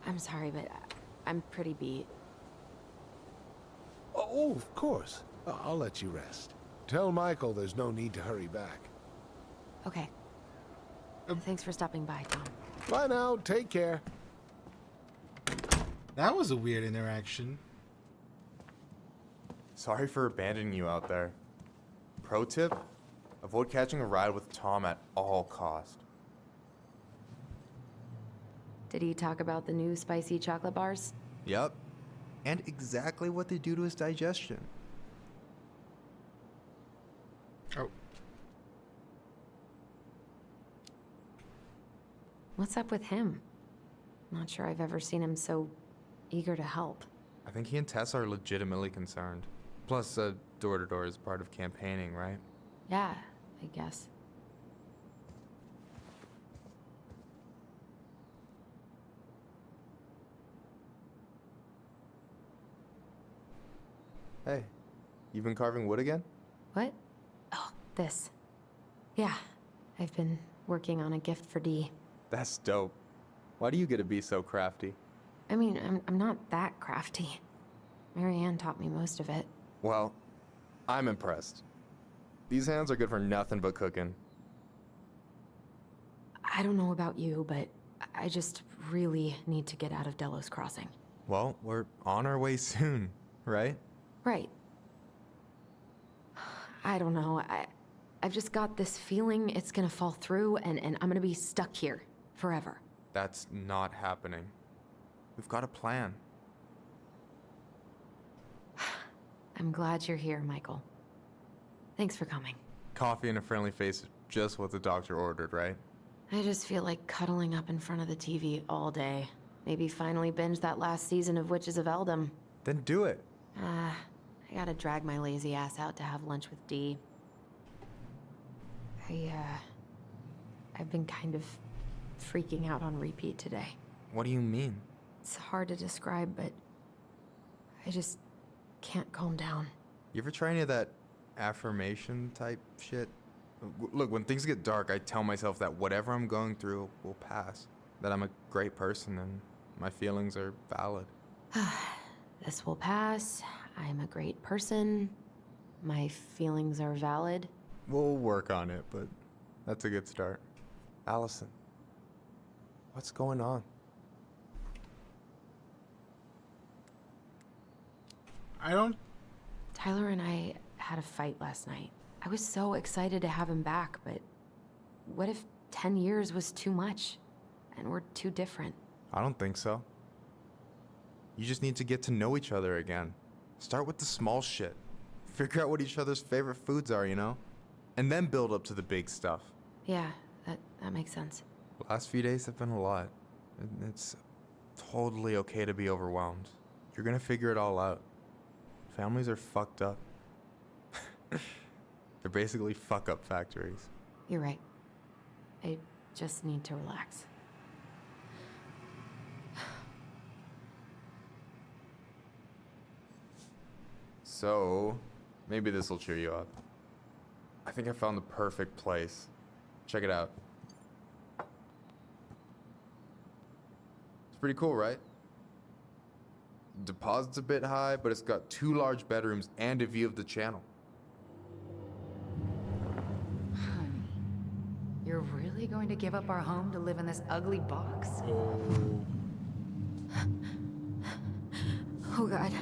Speaker 8: I'm sorry, but I'm pretty beat.
Speaker 5: Oh, of course. I'll let you rest. Tell Michael there's no need to hurry back.
Speaker 8: Okay. Thanks for stopping by, Tom.
Speaker 5: Bye now. Take care.
Speaker 4: That was a weird interaction.
Speaker 12: Sorry for abandoning you out there. Pro tip: avoid catching a ride with Tom at all cost.
Speaker 8: Did he talk about the new spicy chocolate bars?
Speaker 12: Yep. And exactly what they do to his digestion.
Speaker 4: Oh.
Speaker 8: What's up with him? Not sure I've ever seen him so eager to help.
Speaker 12: I think he and Tess are legitimately concerned. Plus, door-to-door is part of campaigning, right?
Speaker 8: Yeah, I guess.
Speaker 12: Hey, you've been carving wood again?
Speaker 8: What? Oh, this. Yeah, I've been working on a gift for Dee.
Speaker 12: That's dope. Why do you get to be so crafty?
Speaker 8: I mean, I'm not that crafty. Marianne taught me most of it.
Speaker 12: Well, I'm impressed. These hands are good for nothing but cooking.
Speaker 8: I don't know about you, but I just really need to get out of Delos Crossing.
Speaker 12: Well, we're on our way soon, right?
Speaker 8: Right. I don't know. I've just got this feeling it's gonna fall through and I'm gonna be stuck here forever.
Speaker 12: That's not happening. We've got a plan.
Speaker 8: I'm glad you're here, Michael. Thanks for coming.
Speaker 12: Coffee and a friendly face is just what the doctor ordered, right?
Speaker 8: I just feel like cuddling up in front of the TV all day. Maybe finally binge that last season of Witches of Eldom.
Speaker 12: Then do it.
Speaker 8: I gotta drag my lazy ass out to have lunch with Dee. I've been kind of freaking out on repeat today.
Speaker 12: What do you mean?
Speaker 8: It's hard to describe, but I just can't calm down.
Speaker 12: You ever try any of that affirmation type shit? Look, when things get dark, I tell myself that whatever I'm going through will pass. That I'm a great person and my feelings are valid.
Speaker 8: This will pass. I'm a great person. My feelings are valid.
Speaker 12: We'll work on it, but that's a good start. Allison, what's going on?
Speaker 4: I don't...
Speaker 8: Tyler and I had a fight last night. I was so excited to have him back, but what if 10 years was too much and we're too different?
Speaker 12: I don't think so. You just need to get to know each other again. Start with the small shit. Figure out what each other's favorite foods are, you know? And then build up to the big stuff.
Speaker 8: Yeah, that makes sense.
Speaker 12: The last few days have been a lot. It's totally okay to be overwhelmed. You're gonna figure it all out. Families are fucked up. They're basically fuck-up factories.
Speaker 8: You're right. I just need to relax.
Speaker 12: So, maybe this will cheer you up. I think I found the perfect place. Check it out. It's pretty cool, right? Deposit's a bit high, but it's got 2 large bedrooms and a view of the channel.
Speaker 11: Honey, you're really going to give up our home to live in this ugly box?
Speaker 8: Oh God.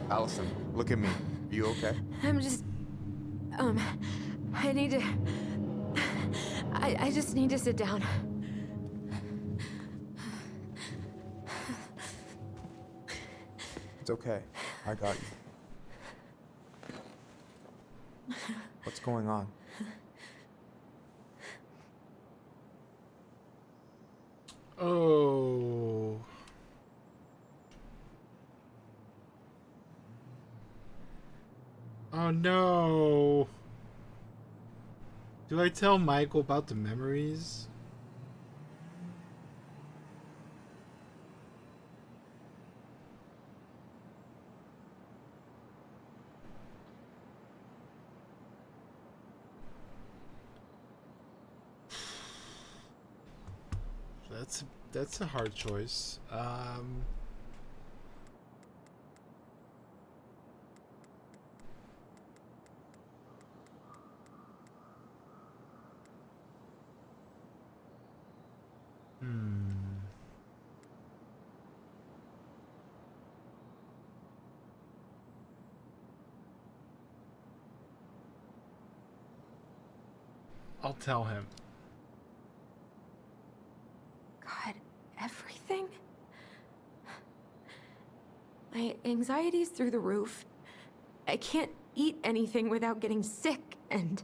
Speaker 12: Allison, look at me. You okay?
Speaker 8: I'm just... I need to... I just need to sit down.
Speaker 12: It's okay. I got you. What's going on?
Speaker 4: Oh. Oh no. Do I tell Michael about the memories? That's a hard choice. I'll tell him.
Speaker 8: God, everything? My anxiety's through the roof. I can't eat anything without getting sick, and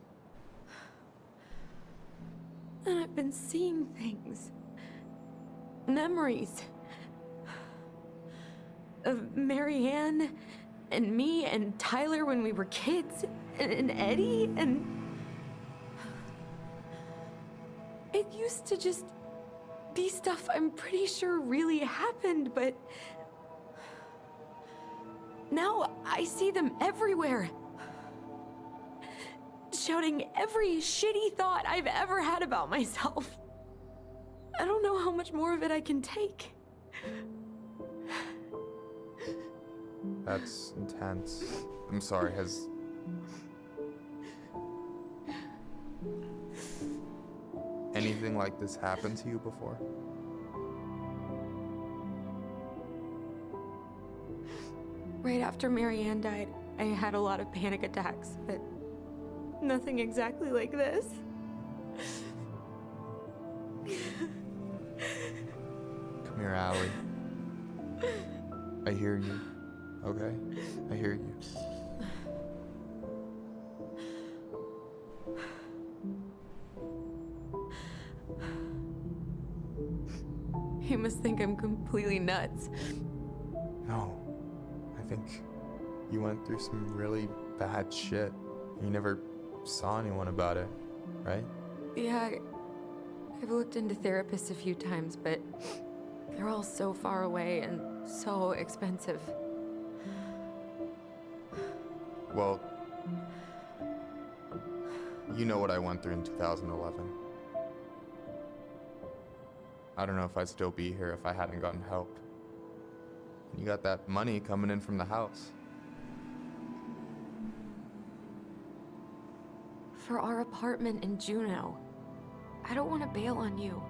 Speaker 8: I've been seeing things. Memories. Of Marianne, and me, and Tyler when we were kids, and Eddie, and... It used to just be stuff I'm pretty sure really happened, but... Now I see them everywhere. Shouting every shitty thought I've ever had about myself. I don't know how much more of it I can take.
Speaker 12: That's intense. I'm sorry, has... anything like this happened to you before?
Speaker 8: Right after Marianne died, I had a lot of panic attacks, but nothing exactly like this.
Speaker 12: here, Allie. I hear you. Okay? I hear you.
Speaker 8: You must think I'm completely nuts.
Speaker 12: No. I think you went through some really bad shit. You never saw anyone about it, right?
Speaker 8: Yeah, I've looked into therapists a few times, but they're all so far away and so expensive.
Speaker 12: Well, you know what I went through in 2011. I don't know if I'd still be here if I hadn't gotten help. You got that money coming in from the house.
Speaker 8: For our apartment in Juneau. I don't want to bail on you.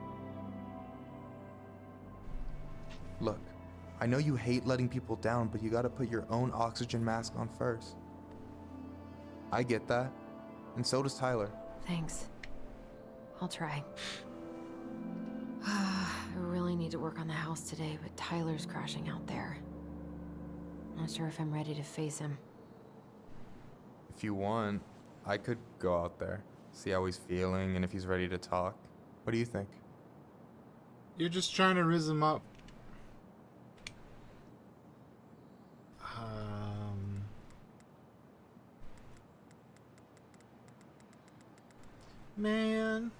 Speaker 12: Look, I know you hate letting people down, but you gotta put your own oxygen mask on first. I get that, and so does Tyler.
Speaker 8: Thanks. I'll try. I really need to work on the house today, but Tyler's crashing out there. Not sure if I'm ready to face him.
Speaker 12: If you want, I could go out there, see how he's feeling, and if he's ready to talk. What do you think?
Speaker 4: You're just trying to riz him up. Man.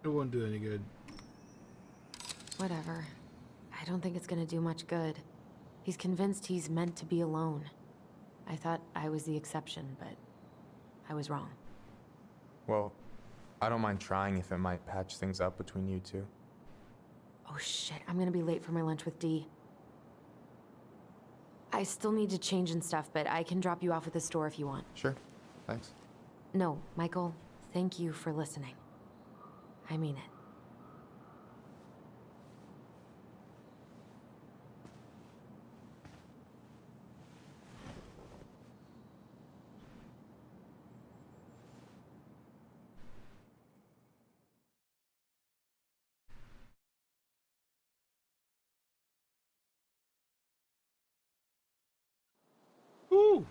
Speaker 4: It won't do any good.
Speaker 8: Whatever. I don't think it's gonna do much good. He's convinced he's meant to be alone. I thought I was the exception, but I was wrong.
Speaker 12: Well, I don't mind trying if it might patch things up between you two.
Speaker 8: Oh shit, I'm gonna be late for my lunch with Dee. I still need to change and stuff, but I can drop you off at the store if you want.
Speaker 12: Sure, thanks.
Speaker 8: No, Michael, thank you for listening. I mean it.
Speaker 4: Woo!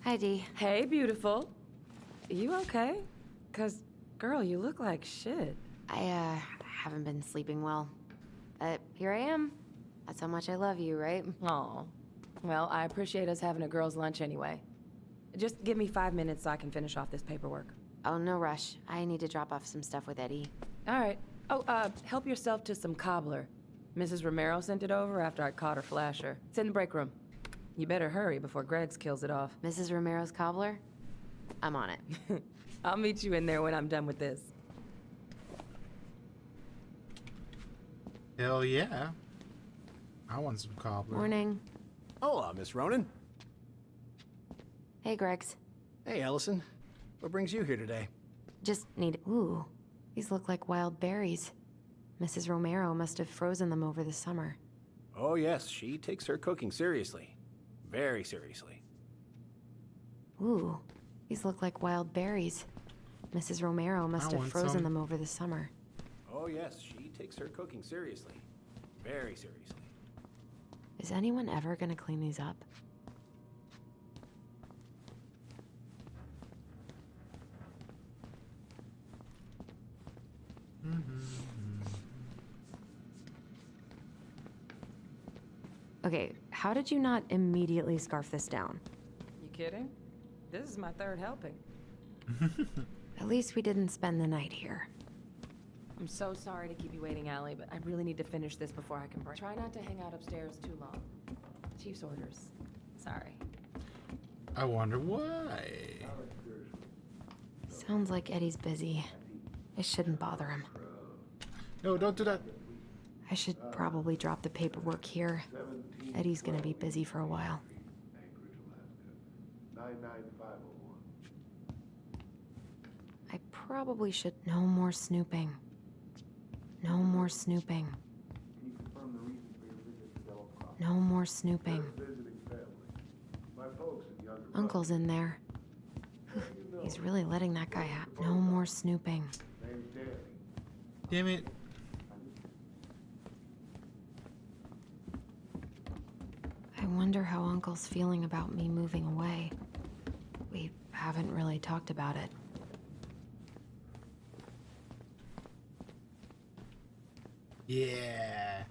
Speaker 8: Hi, Dee.
Speaker 15: Hey, beautiful. You okay? 'Cause, girl, you look like shit.
Speaker 8: I haven't been sleeping well. But here I am. That's how much I love you, right?
Speaker 15: Aw. Well, I appreciate us having a girls' lunch anyway. Just give me 5 minutes so I can finish off this paperwork.
Speaker 8: Oh, no rush. I need to drop off some stuff with Eddie.
Speaker 15: All right. Oh, help yourself to some cobbler. Mrs. Romero sent it over after I caught her flasher. It's in the break room. You better hurry before Greggs kills it off.
Speaker 8: Mrs. Romero's cobbler? I'm on it.
Speaker 15: I'll meet you in there when I'm done with this.
Speaker 4: Hell yeah. I want some cobbler.
Speaker 8: Morning.
Speaker 13: Hola, Miss Ronan.
Speaker 8: Hey, Greggs.
Speaker 13: Hey, Allison. What brings you here today?
Speaker 8: Just need... Ooh, these look like wild berries. Mrs. Romero must have frozen them over the summer.
Speaker 13: Oh, yes, she takes her cooking seriously. Very seriously.
Speaker 8: Ooh, these look like wild berries. Mrs. Romero must have frozen them over the summer.
Speaker 13: Oh, yes, she takes her cooking seriously. Very seriously.
Speaker 8: Is anyone ever gonna clean these up? Okay, how did you not immediately scarf this down?
Speaker 15: You kidding? This is my third helping.
Speaker 8: At least we didn't spend the night here.
Speaker 15: I'm so sorry to keep you waiting, Allie, but I really need to finish this before I can break. Try not to hang out upstairs too long. Chief's orders. Sorry.
Speaker 4: I wonder why.
Speaker 8: Sounds like Eddie's busy. I shouldn't bother him.
Speaker 4: No, don't do that.
Speaker 8: I should probably drop the paperwork here. Eddie's gonna be busy for a while.
Speaker 5: Anchorage, Alaska. 99501.
Speaker 8: I probably should. No more snooping. No more snooping.
Speaker 5: Can you confirm the reason for your visit to Delos Crossing?
Speaker 8: No more snooping.
Speaker 5: Just visiting family. My folks and younger
Speaker 8: Uncle's in there. He's really letting that guy have. No more snooping.
Speaker 5: name's Danny.
Speaker 4: Damn it.
Speaker 8: I wonder how Uncle's feeling about me moving away. We haven't really talked about it.
Speaker 4: Yeah.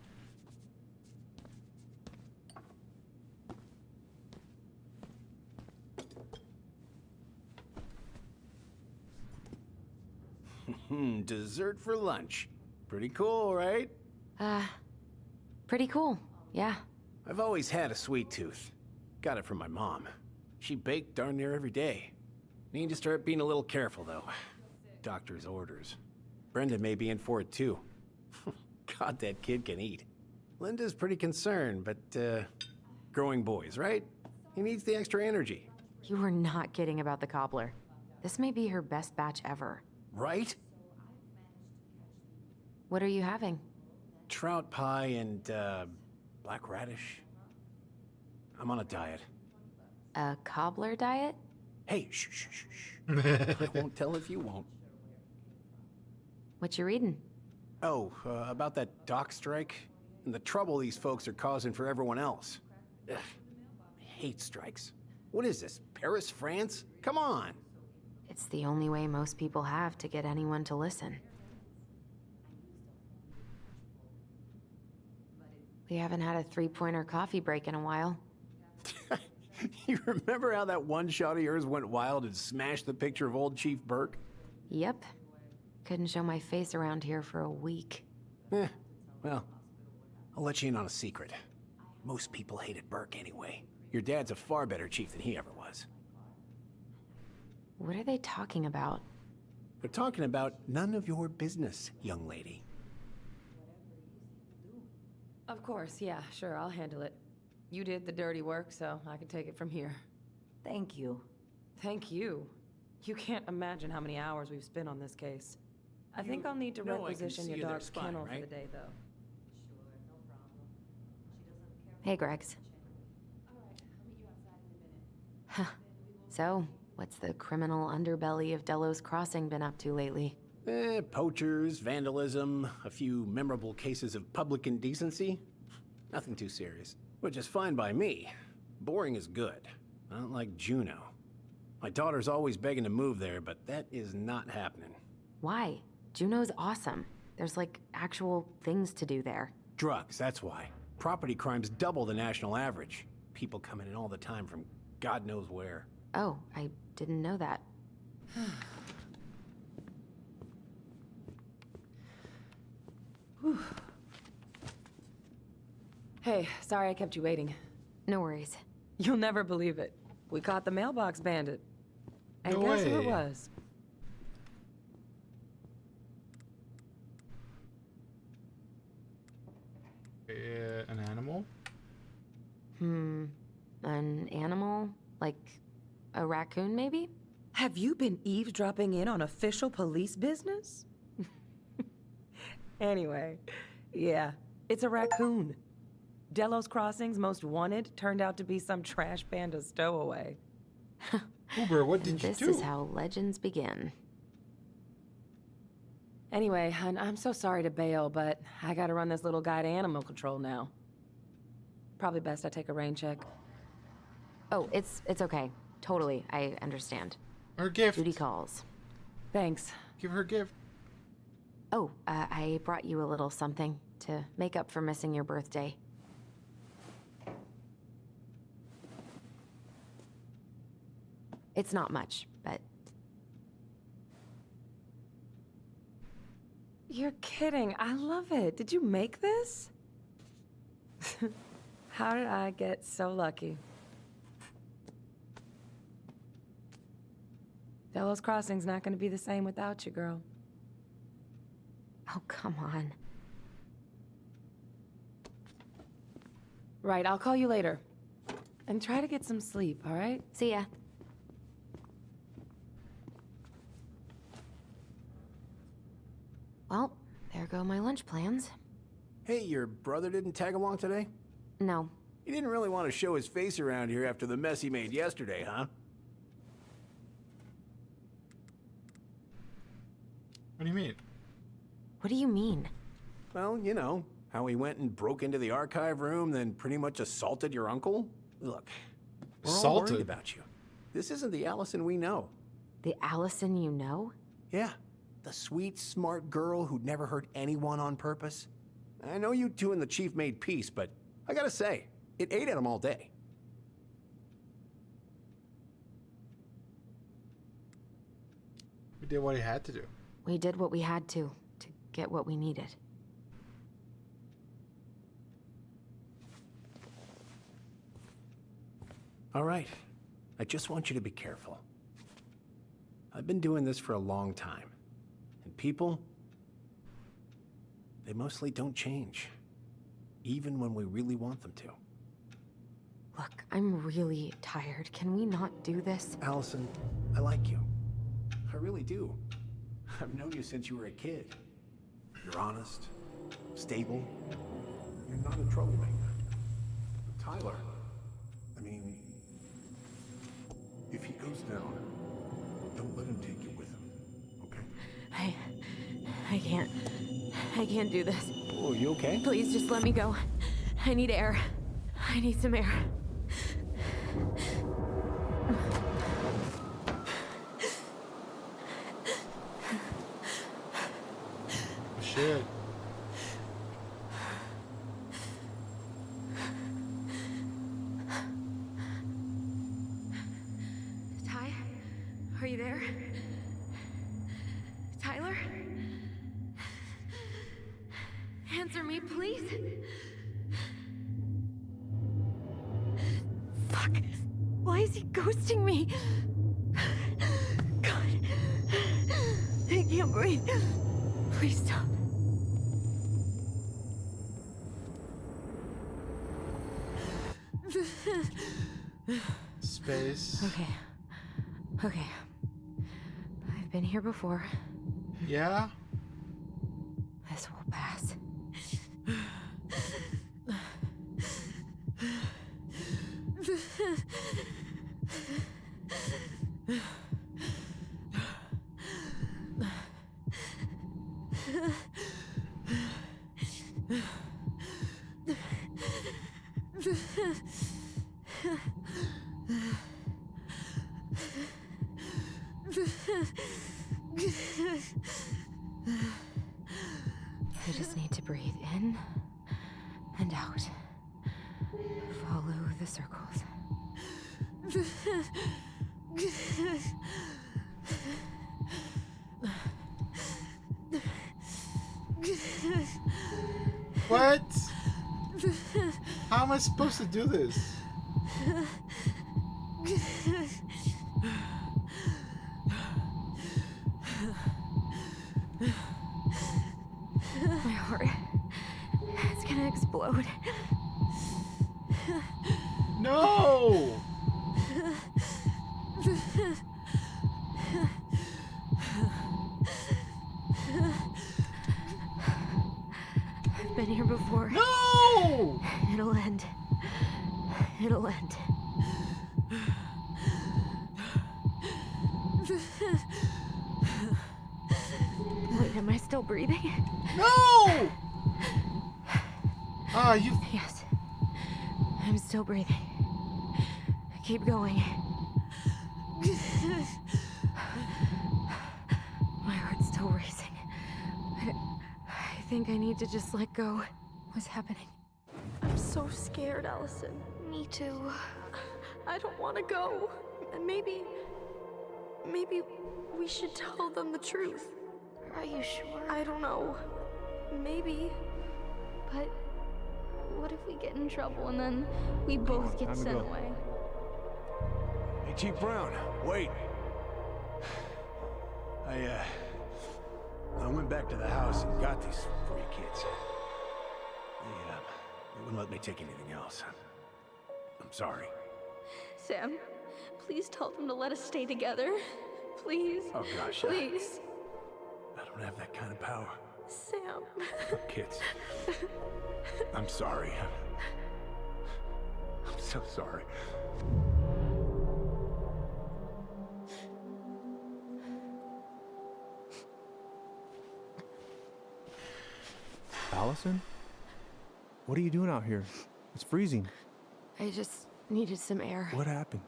Speaker 13: Dessert for lunch. Pretty cool, right?
Speaker 8: Pretty cool, yeah.
Speaker 13: I've always had a sweet tooth. Got it from my mom. She baked darn near every day. Need to start being a little careful, though. Doctor's orders. Brenda may be in for it, too. God, that kid can eat. Linda's pretty concerned, but, growing boys, right? He needs the extra energy.
Speaker 8: You were not kidding about the cobbler. This may be her best batch ever.
Speaker 13: Right?
Speaker 8: What are you having?
Speaker 13: Trout pie and, black radish. I'm on a diet.
Speaker 8: A cobbler diet?
Speaker 13: Hey, shh, shh, shh, shh. I won't tell if you won't.
Speaker 8: What you reading?
Speaker 13: Oh, about that dock strike and the trouble these folks are causing for everyone else. Ugh, I hate strikes. What is this, Paris, France? Come on!
Speaker 8: It's the only way most people have to get anyone to listen. We haven't had a three-pointer coffee break in a while.
Speaker 13: You remember how that one shot of yours went wild and smashed the picture of old Chief Burke?
Speaker 8: Yep. Couldn't show my face around here for a week.
Speaker 13: Well, I'll let you in on a secret. Most people hated Burke anyway. Your dad's a far better chief than he ever was.
Speaker 8: What are they talking about?
Speaker 13: They're talking about none of your business, young lady.
Speaker 15: Of course, yeah, sure, I'll handle it. You did the dirty work, so I can take it from here.
Speaker 11: Thank you.
Speaker 15: Thank you. You can't imagine how many hours we've spent on this case. I think I'll need to
Speaker 13: know I can
Speaker 15: requisition
Speaker 13: see
Speaker 15: your
Speaker 13: you there
Speaker 15: dog's
Speaker 13: spying,
Speaker 15: kennel for
Speaker 13: right?
Speaker 15: the day, though.
Speaker 8: Hey, Gregs. So, what's the criminal underbelly of Delos Crossing been up to lately?
Speaker 13: Poachers, vandalism, a few memorable cases of public indecency. Nothing too serious. Which is fine by me. Boring is good. Not like Juneau. My daughter's always begging to move there, but that is not happening.
Speaker 8: Why? Juneau's awesome. There's like actual things to do there.
Speaker 13: Drugs, that's why. Property crime's double the national average. People coming in all the time from God knows where.
Speaker 8: Oh, I didn't know that.
Speaker 15: Hey, sorry I kept you waiting.
Speaker 8: No worries.
Speaker 15: You'll never believe it. We caught the mailbox bandit. And
Speaker 4: No
Speaker 15: guess who it
Speaker 4: way.
Speaker 15: was?
Speaker 4: An animal?
Speaker 8: An animal? Like a raccoon, maybe?
Speaker 15: Have you been eavesdropping in on official police business? Anyway, yeah, it's a raccoon. Delos Crossing's most wanted turned out to be some trash panda stowaway.
Speaker 4: Uber, what did you
Speaker 8: This
Speaker 4: do?
Speaker 8: is how legends begin.
Speaker 15: Anyway, I'm so sorry to bail, but I gotta run this little guy to animal control now. Probably best I take a rain check.
Speaker 8: Oh, it's okay. Totally, I understand.
Speaker 4: Her gift.
Speaker 8: Duty calls.
Speaker 15: Thanks.
Speaker 4: Give her a gift.
Speaker 8: Oh, I brought you a little something to make up for missing your birthday. It's not much, but...
Speaker 15: You're kidding. I love it. Did you make this? How did I get so lucky? Delos Crossing's not gonna be the same without you, girl.
Speaker 8: Oh, come on.
Speaker 15: Right, I'll call you later. And try to get some sleep, all right?
Speaker 8: See ya. Well, there go my lunch plans.
Speaker 13: Hey, your brother didn't tag along today?
Speaker 8: No.
Speaker 13: He didn't really want to show his face around here after the mess he made yesterday, huh?
Speaker 4: What do you mean?
Speaker 8: What do you mean?
Speaker 13: Well, you know, how he went and broke into the archive room, then pretty much assaulted your uncle? Look, we're all
Speaker 4: Assaulted?
Speaker 13: worried about you. This isn't the Allison we know.
Speaker 8: The Allison you know?
Speaker 13: Yeah, the sweet, smart girl who'd never hurt anyone on purpose. I know you two and the chief made peace, but I gotta say, it ate at him all day.
Speaker 4: We did what he had to do.
Speaker 8: We did what we had to get what we needed.
Speaker 13: All right, I just want you to be careful. I've been doing this for a long time, and people, they mostly don't change, even when we really want them to.
Speaker 8: Look, I'm really tired. Can we not do this?
Speaker 13: Allison, I like you. I really do. I've known you since you were a kid. You're honest, stable. You're not a troublemaker. But Tyler, I mean, if he goes down, don't let him take you with him, okay?
Speaker 8: I can't do this.
Speaker 13: Oh, you okay?
Speaker 8: Please just let me go. I need air. I need some air.
Speaker 4: Shit.
Speaker 8: Ty? Are you there? Tyler? Answer me, please. Fuck. Why is he ghosting me? God. I can't breathe. Please stop.
Speaker 4: Space.
Speaker 8: Okay. I've been here before.
Speaker 4: Yeah?
Speaker 8: This will pass. I just need to breathe in and out. Follow the circles.
Speaker 4: What? How am I supposed to do this?
Speaker 8: My heart. It's gonna explode.
Speaker 4: No!
Speaker 8: I've been here before.
Speaker 4: No!
Speaker 8: It'll end. It'll end. Wait, am I still breathing?
Speaker 4: No! Ah, you...
Speaker 8: Yes. I'm still breathing. Keep going. My heart's still racing. I think I need to just let go. What's happening?
Speaker 7: I'm so scared, Allison.
Speaker 10: Me too.
Speaker 7: I don't want to go. And maybe we should tell them the truth.
Speaker 10: Are you sure?
Speaker 7: I don't know. Maybe.
Speaker 10: But what if we get in trouble and then we both get sent away?
Speaker 13: Hey, Chief Brown, wait. I went back to the house and got these 3 kids. They wouldn't let me take anything else. I'm sorry.
Speaker 7: Sam, please tell them to let us stay together. Please.
Speaker 13: Oh gosh.
Speaker 7: Please.
Speaker 13: I don't have that kind of power.
Speaker 7: Sam.
Speaker 13: Kids. I'm sorry. I'm so sorry.
Speaker 6: Allison? What are you doing out here? It's freezing.
Speaker 8: I just needed some air.
Speaker 6: What happened?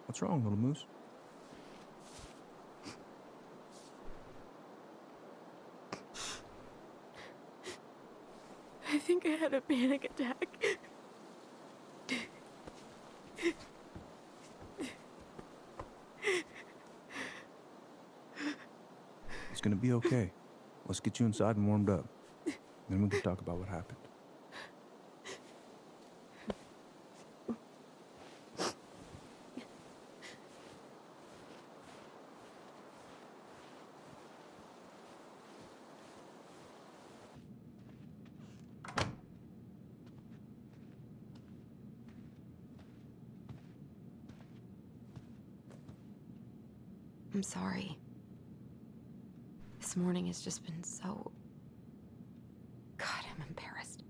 Speaker 6: What's wrong, little moose?
Speaker 7: I think I had a panic attack.
Speaker 6: It's gonna be okay. Let's get you inside and warmed up. Then we can talk about what happened.
Speaker 8: I'm sorry. This morning has just been so... God, I'm embarrassed.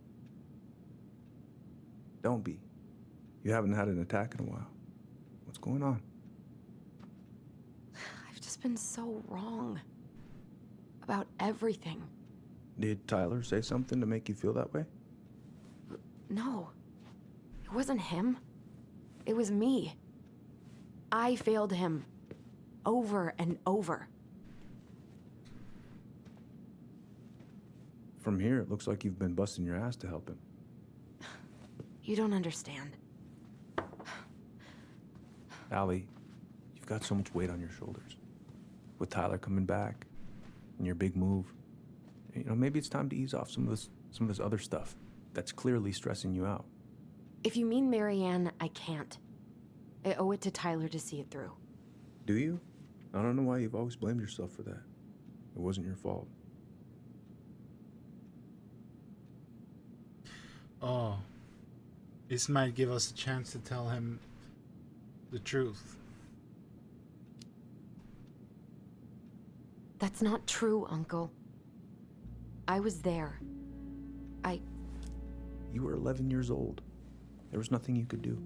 Speaker 6: Don't be. You haven't had an attack in a while. What's going on?
Speaker 8: I've just been so wrong. About everything.
Speaker 6: Did Tyler say something to make you feel that way?
Speaker 8: No. It wasn't him. It was me. I failed him. Over and over.
Speaker 6: From here, it looks like you've been busting your ass to help him.
Speaker 8: You don't understand.
Speaker 6: Allie, you've got so much weight on your shoulders. With Tyler coming back, and your big move, you know, maybe it's time to ease off some of this other stuff that's clearly stressing you out.
Speaker 8: If you mean Marianne, I can't. I owe it to Tyler to see it through.
Speaker 6: Do you? I don't know why you've always blamed yourself for that. It wasn't your fault.
Speaker 4: Oh. This might give us a chance to tell him the truth.
Speaker 8: That's not true, Uncle. I was there.
Speaker 6: You were 11 years old. There was nothing you could do.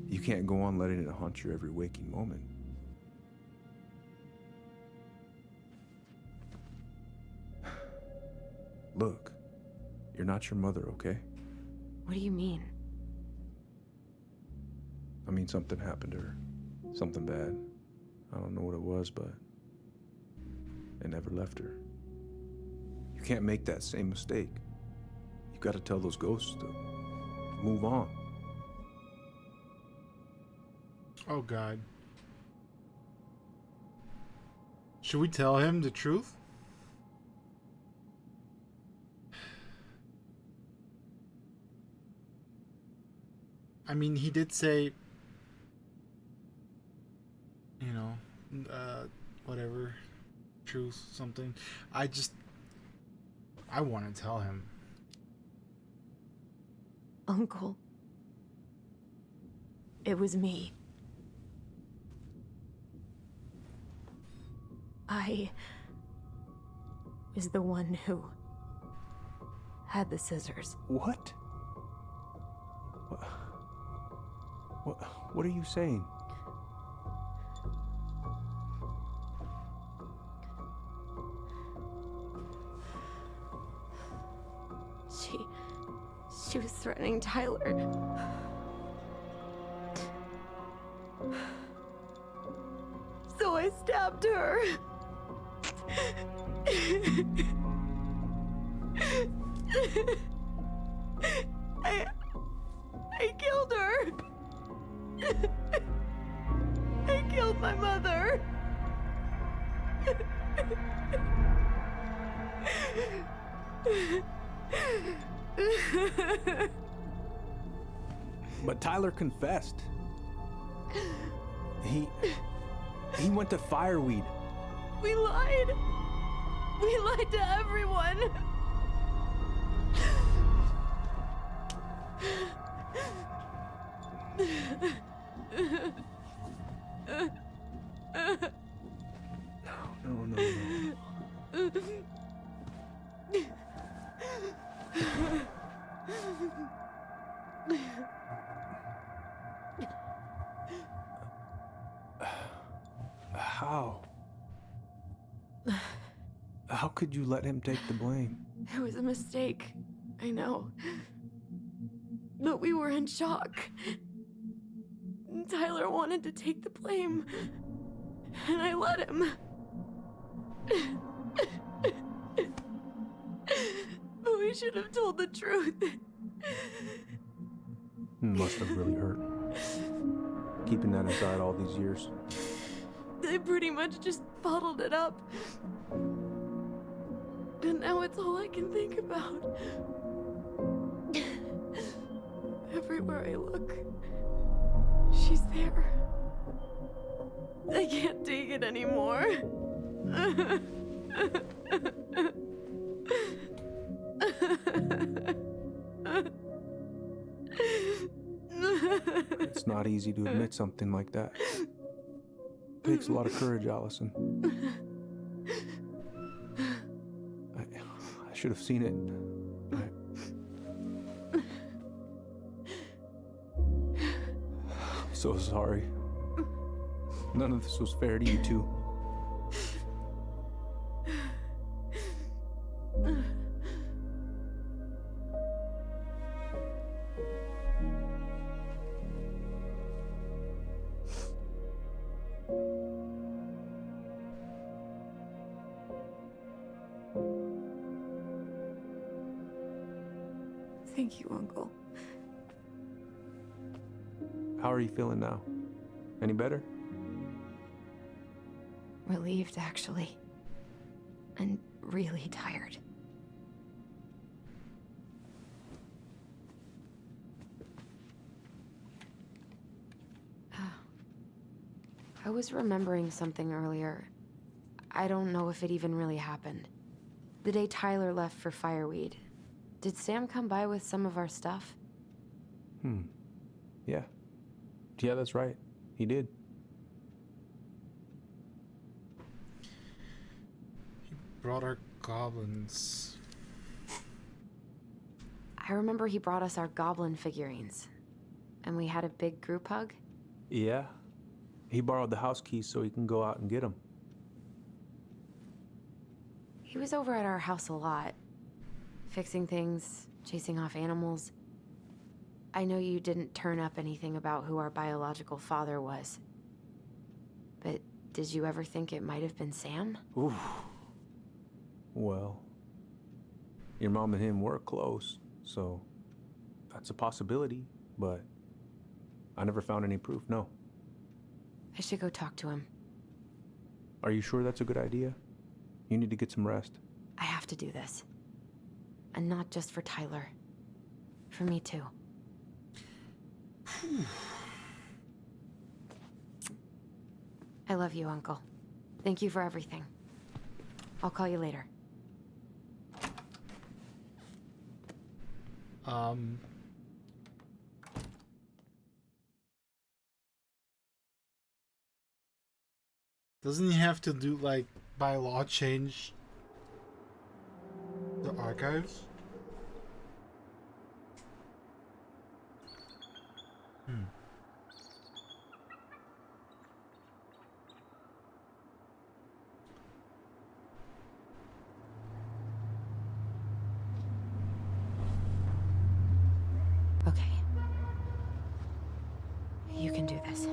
Speaker 6: You can't go on letting it haunt your every waking moment. Look, you're not your mother, okay?
Speaker 8: What do you mean?
Speaker 6: I mean, something happened to her. Something bad. I don't know what it was, but it never left her. You can't make that same mistake. You gotta tell those ghosts to move on.
Speaker 4: Oh, God. Should we tell him the truth? I mean, he did say, you know, whatever, truth, something. I want to tell him.
Speaker 8: Uncle. It was me. I was the one who had the scissors.
Speaker 6: What? What are you saying?
Speaker 8: She was threatening Tyler. So I stabbed her. I killed her. I killed my mother.
Speaker 6: But Tyler confessed. He went to Fireweed.
Speaker 7: We lied. We lied to everyone.
Speaker 6: No.
Speaker 18: How? How could you let him take the blame?
Speaker 7: It was a mistake. I know. But we were in shock. Tyler wanted to take the blame. And I let him. But we should have told the truth.
Speaker 18: Must have really hurt. Keeping that inside all these years.
Speaker 7: They pretty much just bottled it up. And now it's all I can think about. Everywhere I look, she's there. I can't take it anymore.
Speaker 18: It's not easy to admit something like that. Takes a lot of courage, Allison. I should have seen it. I'm so sorry. None of this was fair to you two.
Speaker 7: Thank you, Uncle.
Speaker 18: How are you feeling now? Any better?
Speaker 8: Relieved, actually. And really tired. I was remembering something earlier. I don't know if it even really happened. The day Tyler left for Fireweed, did Sam come by with some of our stuff?
Speaker 18: Yeah. Yeah, that's right. He did.
Speaker 4: He brought our goblins.
Speaker 8: I remember he brought us our goblin figurines. And we had a big group hug.
Speaker 18: Yeah. He borrowed the house keys so he can go out and get them.
Speaker 8: He was over at our house a lot. Fixing things, chasing off animals. I know you didn't turn up anything about who our biological father was. But did you ever think it might have been Sam?
Speaker 18: Ooh. Well, your mom and him were close, so that's a possibility, but I never found any proof, no.
Speaker 8: I should go talk to him.
Speaker 18: Are you sure that's a good idea? You need to get some rest.
Speaker 8: I have to do this. And not just for Tyler. For me too. I love you, Uncle. Thank you for everything. I'll call you later.
Speaker 4: Doesn't he have to do, like, by law change the archives?
Speaker 8: Okay. You can do this.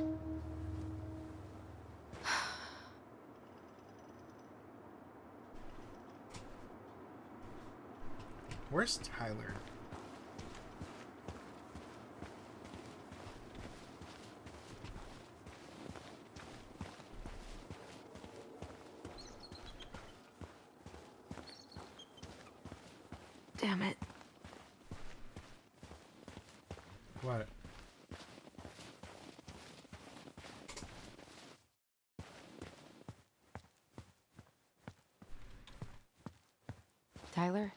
Speaker 4: Where's Tyler?
Speaker 8: Damn it.
Speaker 4: What?
Speaker 8: Tyler?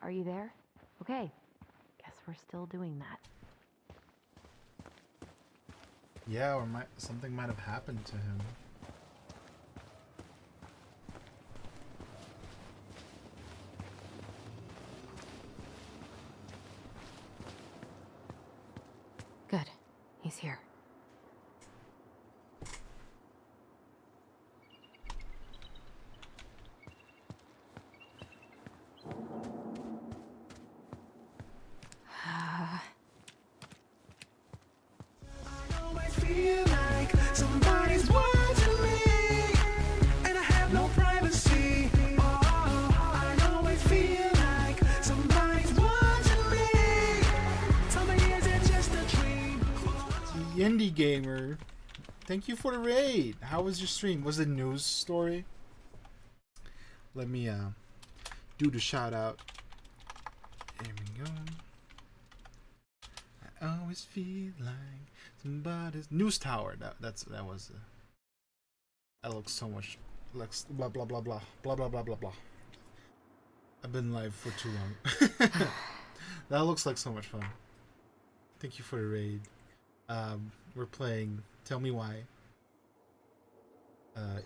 Speaker 8: Are you there? Okay. Guess we're still doing that.
Speaker 4: Yeah, or something might have happened to him.
Speaker 8: Good. He's here.
Speaker 1: always feel like somebody's watching me, and I have no privacy. Oh, I always feel like somebody's watching me. Tell me, is it just a dream?
Speaker 4: The Indie Gamer, thank you for the raid. How was your stream? Was it a news story? Let me do the shout out. There we go. I always feel like somebody's news tower. That looks so much like blah blah blah blah blah blah blah blah blah. I've been live for too long. That looks like so much fun. Thank you for the raid. We're playing Tell Me Why.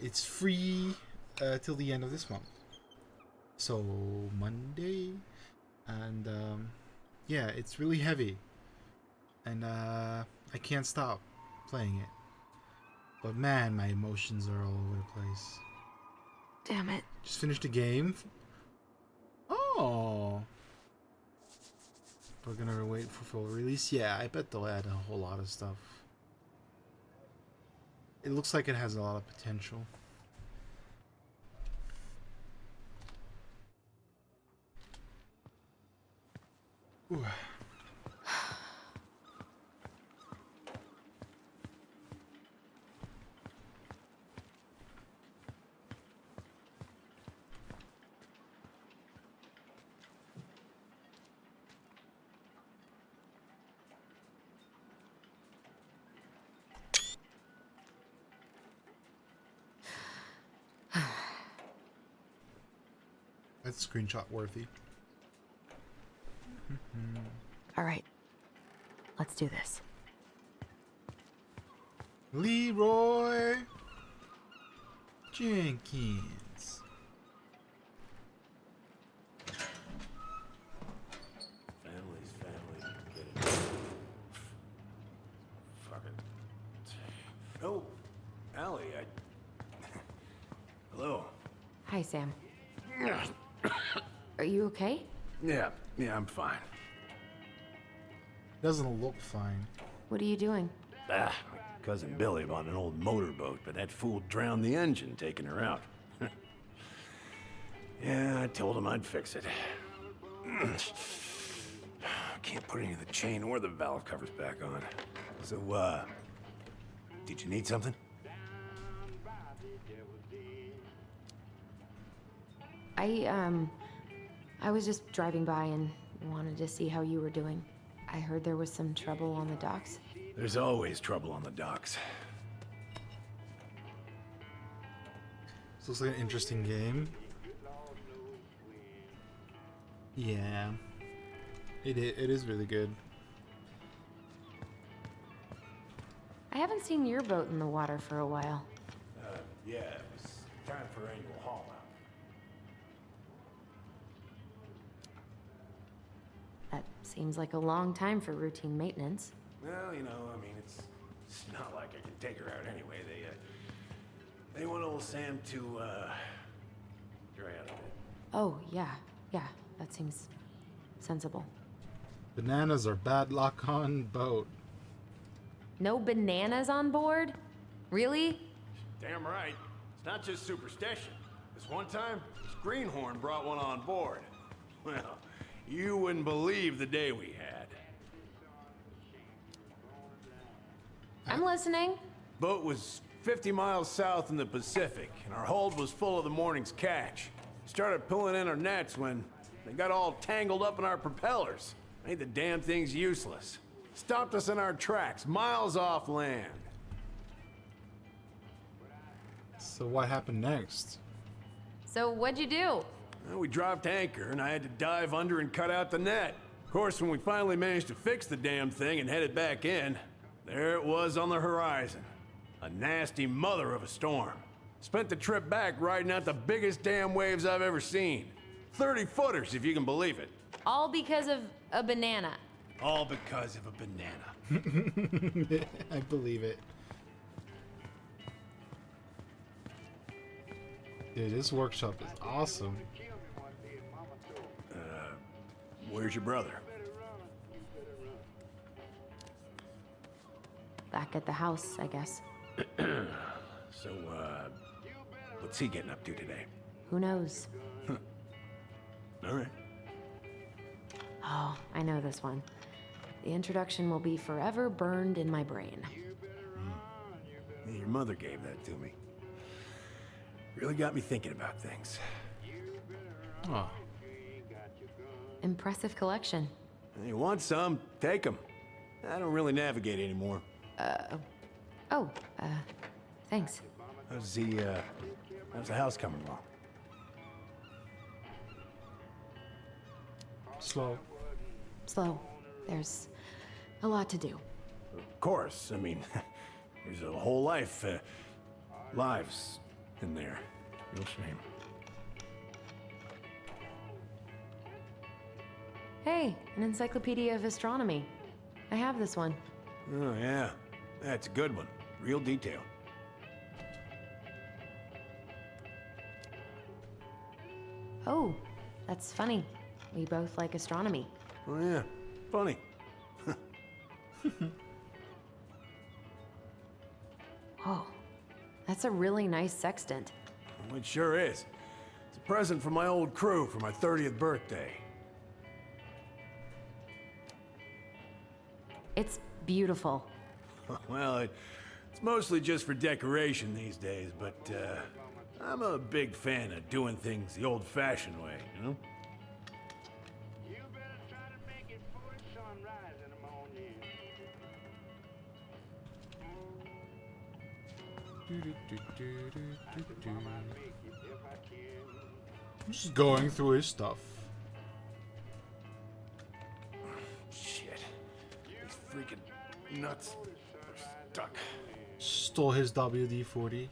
Speaker 4: It's free till the end of this month. So Monday, and yeah, it's really heavy, and I can't stop playing it. But man, my emotions are all over the place.
Speaker 8: Damn it.
Speaker 4: Just finished the game. Oh. We're gonna wait for full release. Yeah, I bet they'll add a whole lot of stuff. It looks like it has a lot of potential. Ooh. That's screenshot worthy.
Speaker 8: All right. Let's do this.
Speaker 4: Leroy Jenkins.
Speaker 13: Family's family. Get it. Fuck it. Oh, Allie, Hello.
Speaker 8: Hi, Sam. Are you okay?
Speaker 13: Yeah, I'm fine.
Speaker 4: Doesn't look fine.
Speaker 8: What are you doing?
Speaker 13: My cousin Billy bought an old motorboat, but that fool drowned the engine taking her out. Yeah, I told him I'd fix it. Can't put any of the chain or the valve covers back on. So, did you need something?
Speaker 8: I was just driving by and wanted to see how you were doing. I heard there was some trouble on the docks.
Speaker 13: There's always trouble on the docks.
Speaker 4: This looks like an interesting game. Yeah. It is really good.
Speaker 8: I haven't seen your boat in the water for a while.
Speaker 13: Yeah, it was time for annual haul out.
Speaker 8: That seems like a long time for routine maintenance.
Speaker 13: Well, you know, I mean, it's not like I can take her out anyway. They want old Sam to, dry out a bit.
Speaker 8: Oh, yeah, that seems sensible.
Speaker 4: Bananas are bad luck on boat.
Speaker 8: No bananas on board? Really?
Speaker 5: Damn right. It's not just superstition. This one time, this greenhorn brought one on board. Well, you wouldn't believe the day we had.
Speaker 8: I'm listening.
Speaker 5: Boat was 50 miles south in the Pacific, and our hold was full of the morning's catch. Started pulling in our nets when they got all tangled up in our propellers. Made the damn things useless. Stopped us in our tracks, miles off land.
Speaker 4: So what happened next?
Speaker 8: So what'd you do?
Speaker 5: Well, we dropped anchor, and I had to dive under and cut out the net. Of course, when we finally managed to fix the damn thing and headed back in,
Speaker 13: there it was on the horizon. A nasty mother of a storm. Spent the trip back riding out the biggest damn waves I've ever seen. 30-footers, if you can believe it.
Speaker 8: All because of a banana.
Speaker 13: All because of a banana.
Speaker 4: I believe it. Dude, this workshop is awesome.
Speaker 13: Where's your brother?
Speaker 8: Back at the house, I guess.
Speaker 13: So, what's he getting up to today?
Speaker 8: Who knows?
Speaker 13: All right.
Speaker 8: Oh, I know this one. The introduction will be forever burned in my brain.
Speaker 13: Yeah, your mother gave that to me. Really got me thinking about things.
Speaker 4: Oh.
Speaker 8: Impressive collection.
Speaker 13: You want some? Take them. I don't really navigate anymore.
Speaker 8: Thanks.
Speaker 13: How's the house coming along?
Speaker 4: Slow.
Speaker 8: Slow. There's a lot to do.
Speaker 13: Of course. I mean, there's a whole lives in there. Real shame.
Speaker 8: Hey, an encyclopedia of astronomy. I have this one.
Speaker 13: Oh, yeah. That's a good one. Real detail.
Speaker 8: Oh, that's funny. We both like astronomy.
Speaker 13: Oh, yeah. Funny.
Speaker 8: Oh, that's a really nice sextant.
Speaker 13: It sure is. It's a present from my old crew for my 30th birthday.
Speaker 8: It's beautiful.
Speaker 13: Well, it's mostly just for decoration these days, but I'm a big fan of doing things the old-fashioned way, you know?
Speaker 4: Just going through his stuff.
Speaker 13: Shit. These freaking nuts are stuck.
Speaker 4: Stole his WD-40.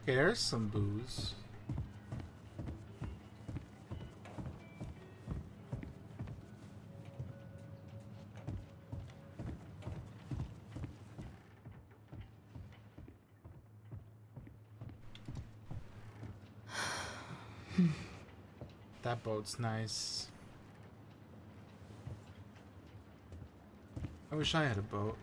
Speaker 4: Okay, there's some booze. That boat's nice. I wish I had a boat.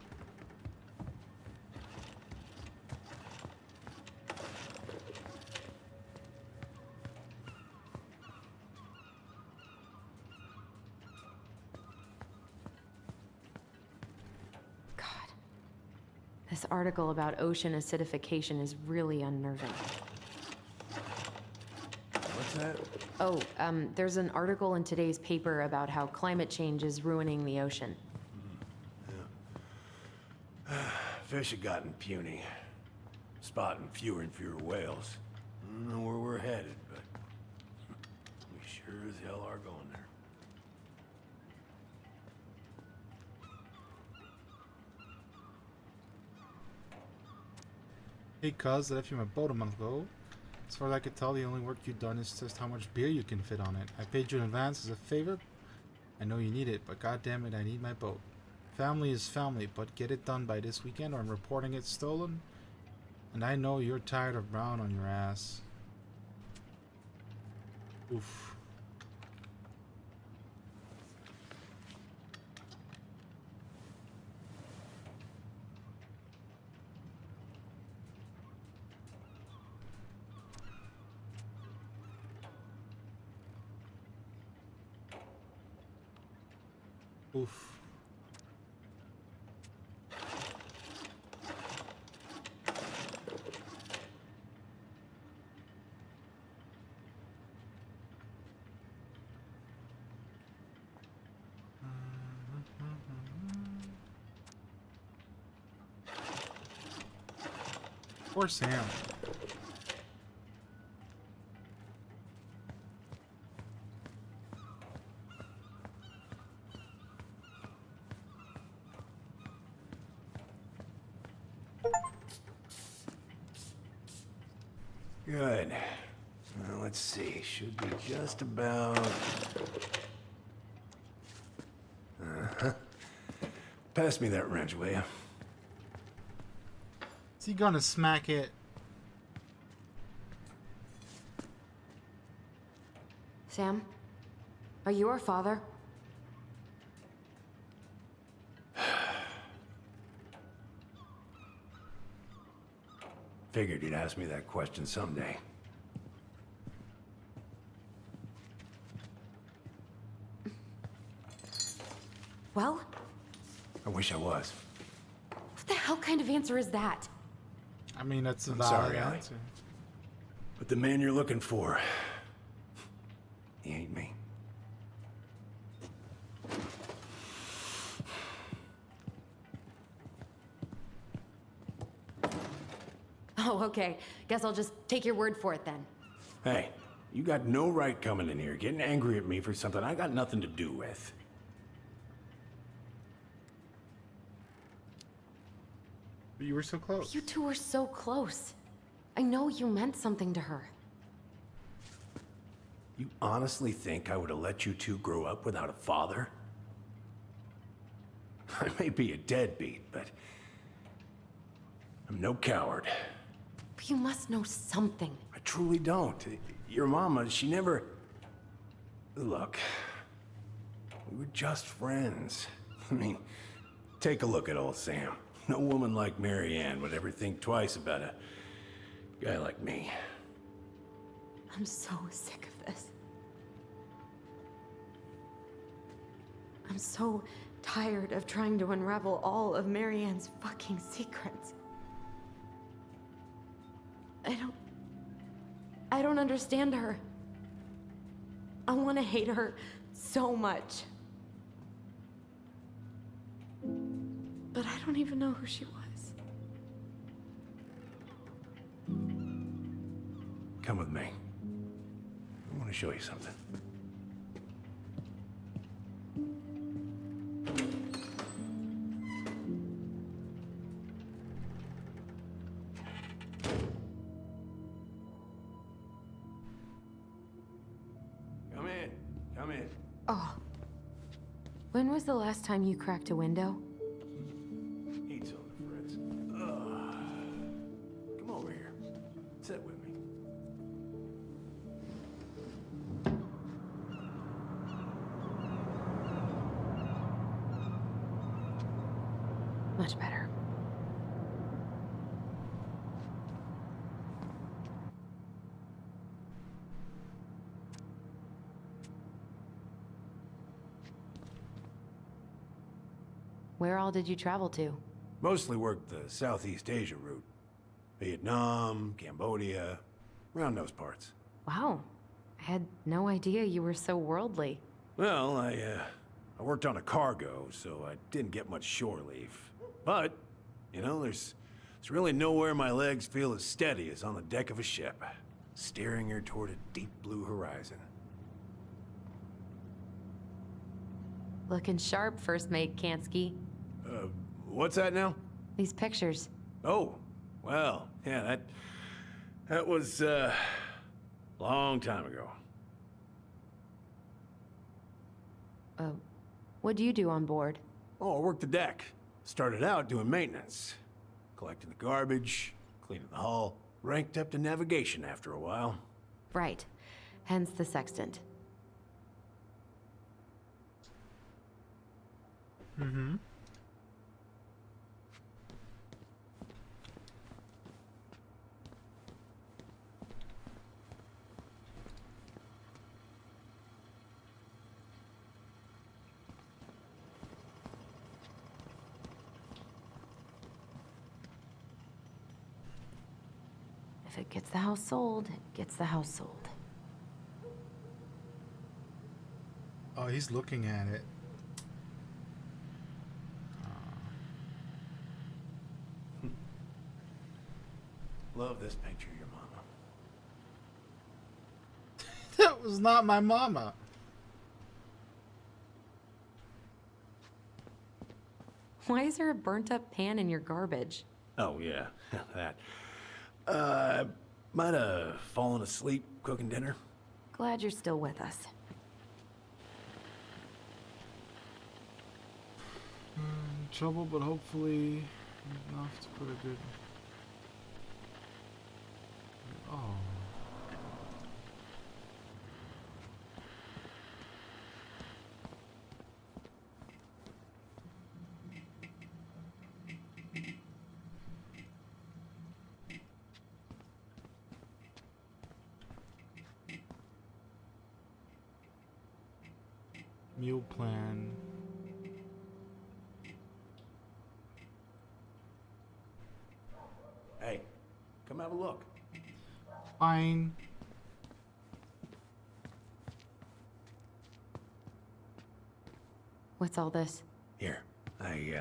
Speaker 8: This article about ocean acidification is really unnerving.
Speaker 13: What's that?
Speaker 8: Oh, there's an article in today's paper about how climate change is ruining the ocean.
Speaker 13: Fish have gotten puny. Spotting fewer and fewer whales. I don't know where we're headed, but we sure as hell are going there.
Speaker 4: Hey cuz, I left you my boat a month ago. As far as I could tell, the only work you've done is test how much beer you can fit on it. I paid you in advance as a favor. I know you need it, but goddammit, I need my boat. Family is family, but get it done by this weekend or I'm reporting it stolen. And I know you're tired of brown on your ass. Oof. Oof. Poor Sam.
Speaker 13: Good. Well, let's see. Should be just about... Uh-huh. Pass me that wrench, will you?
Speaker 4: Is he gonna smack it?
Speaker 8: Sam? Are you our father?
Speaker 13: Figured you'd ask me that question someday.
Speaker 8: Well?
Speaker 13: I wish I was.
Speaker 8: What the hell kind of answer is that?
Speaker 4: I mean, that's a
Speaker 13: I'm
Speaker 4: valid
Speaker 13: sorry, Allie.
Speaker 4: answer.
Speaker 13: But the man you're looking for, he ain't me.
Speaker 8: Oh, okay. Guess I'll just take your word for it then.
Speaker 13: Hey, you got no right coming in here getting angry at me for something I got nothing to do with.
Speaker 4: But you were so close.
Speaker 8: You two were so close. I know you meant something to her.
Speaker 13: You honestly think I would have let you two grow up without a father? I may be a deadbeat, but I'm no coward.
Speaker 8: But you must know something.
Speaker 13: I truly don't. Your mama, she never... Look, we were just friends. I mean, take a look at old Sam. No woman like Mary Ann would ever think twice about a guy like me.
Speaker 8: I'm so sick of this. I'm so tired of trying to unravel all of Mary Ann's fucking secrets. I don't understand her. I want to hate her so much. But I don't even know who she was.
Speaker 13: Come with me. I want to show you something. Come in. Come in.
Speaker 8: Oh. When was the last time you cracked a window?
Speaker 13: Heat's on the fritz. Come over here. Sit with me.
Speaker 8: Much better. Where all did you travel to?
Speaker 13: Mostly worked the Southeast Asia route. Vietnam, Cambodia, around those parts.
Speaker 8: Wow. I had no idea you were so worldly.
Speaker 13: Well, I worked on a cargo, so I didn't get much shore leave. But, you know, there's really nowhere my legs feel as steady as on the deck of a ship, steering her toward a deep blue horizon.
Speaker 8: Looking sharp, First Mate Kansky.
Speaker 13: What's that now?
Speaker 8: These pictures.
Speaker 13: Oh, well, yeah, that was, long time ago.
Speaker 8: What do you do on board?
Speaker 13: Oh, I worked the deck. Started out doing maintenance. Collecting the garbage, cleaning the hull. Ranked up to navigation after a while.
Speaker 8: Right. Hence the sextant.
Speaker 4: Mm-hmm.
Speaker 8: If it gets the house sold, it gets the house sold.
Speaker 4: Oh, he's looking at it.
Speaker 13: this picture of your mama.
Speaker 4: That was not my mama.
Speaker 8: Why is there a burnt up pan in your garbage?
Speaker 13: Oh, yeah, that. Might have fallen asleep cooking dinner.
Speaker 8: Glad you're still with us.
Speaker 4: Trouble, but hopefully enough to put a good. Oh. Meal plan.
Speaker 13: Hey, come have a look.
Speaker 4: Fine.
Speaker 8: What's all this?
Speaker 13: Here, I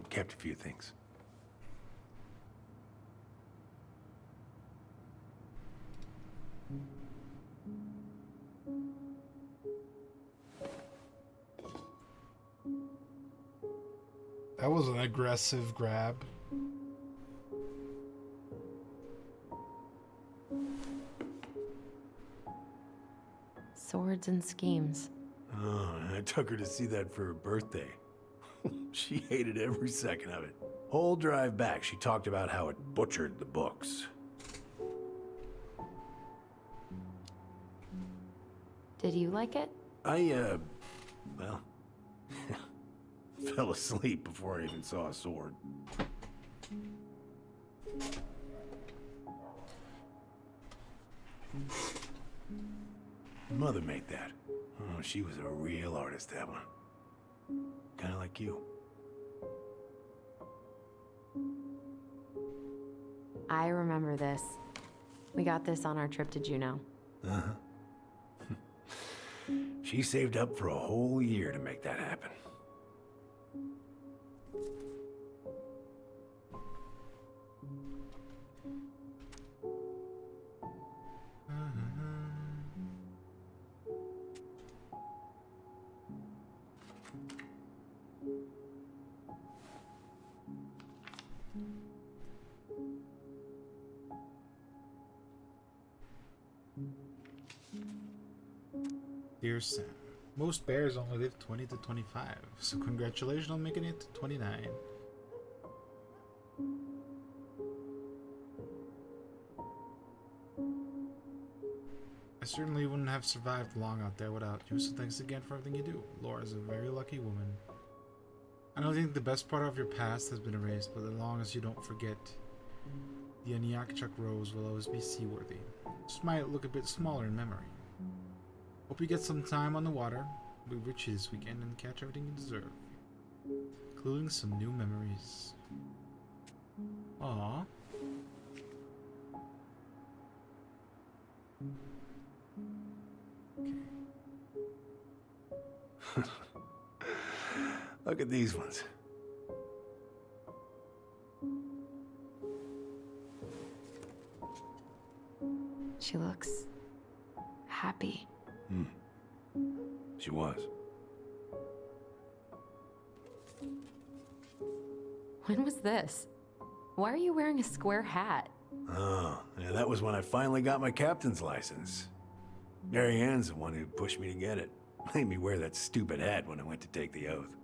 Speaker 13: kept a few things.
Speaker 4: That was an aggressive grab.
Speaker 8: Swords and schemes.
Speaker 13: Oh, I took her to see that for her birthday. She hated every second of it. Whole drive back, she talked about how it butchered the books.
Speaker 8: Did you like it?
Speaker 13: I, well, fell asleep before I even saw a sword. Mother made that. Oh, she was a real artist, that one. Kinda like you.
Speaker 8: I remember this. We got this on our trip to Juneau.
Speaker 13: Uh-huh. She saved up for a whole year to make that happen.
Speaker 4: Dear Sam, most bears only live 20 to 25, so congratulations on making it to 29. I certainly wouldn't have survived long out there without you, so thanks again for everything you do. Laura's a very lucky woman. I don't think the best part of your past has been erased, but as long as you don't forget, the Aniakchuk Rose will always be seaworthy. Just might look a bit smaller in memory. Hope you get some time on the water, be rich this weekend, and catch everything you deserve, including some new memories. Aww.
Speaker 13: Look at these ones.
Speaker 8: She looks happy.
Speaker 13: She was.
Speaker 8: When was this? Why are you wearing a square hat?
Speaker 13: Oh, yeah, that was when I finally got my captain's license. Mary Ann's the one who pushed me to get it. Made me wear that stupid hat when I went to take the oath.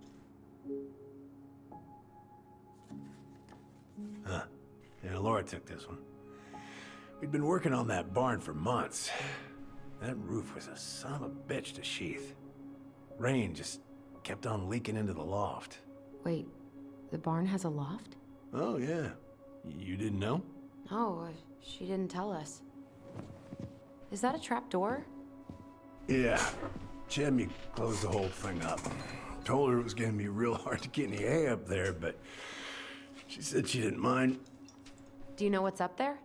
Speaker 13: Huh. Yeah, Laura took this one. We'd been working on that barn for months. That roof was a son of a bitch to sheath. Rain just kept on leaking into the loft.
Speaker 8: Wait, the barn has a loft?
Speaker 13: Oh, yeah. You didn't know?
Speaker 8: Oh, she didn't tell us. Is that a trap door?
Speaker 13: Yeah. Jimmy closed the whole thing up. Told her it was gonna be real hard to get any hay up there, but she said she didn't mind.
Speaker 8: Do you know what's up there?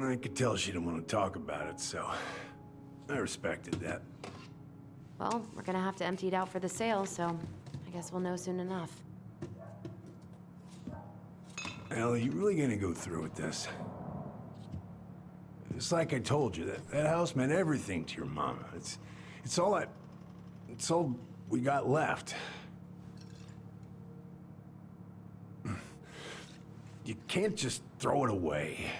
Speaker 13: I could tell she didn't want to talk about it, so I respected that.
Speaker 8: Well, we're gonna have to empty it out for the sale, so I guess we'll know soon enough.
Speaker 5: Hell, are you really gonna go through with this? It's like I told you, that house meant everything to your mama. It's all we got left. You can't just throw it away.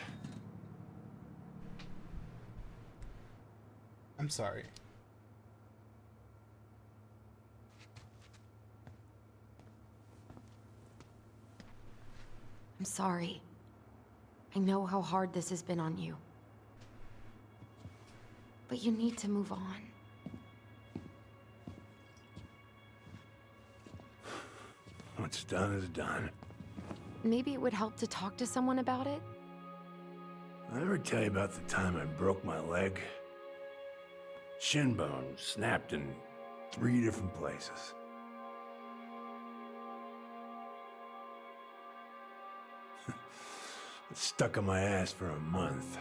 Speaker 4: I'm sorry.
Speaker 8: I'm sorry. I know how hard this has been on you. But you need to move on.
Speaker 5: What's done is done.
Speaker 8: Maybe it would help to talk to someone about it?
Speaker 5: I ever tell you about the time I broke my leg? Shin bone snapped in 3 different places. It stuck on my ass for a month.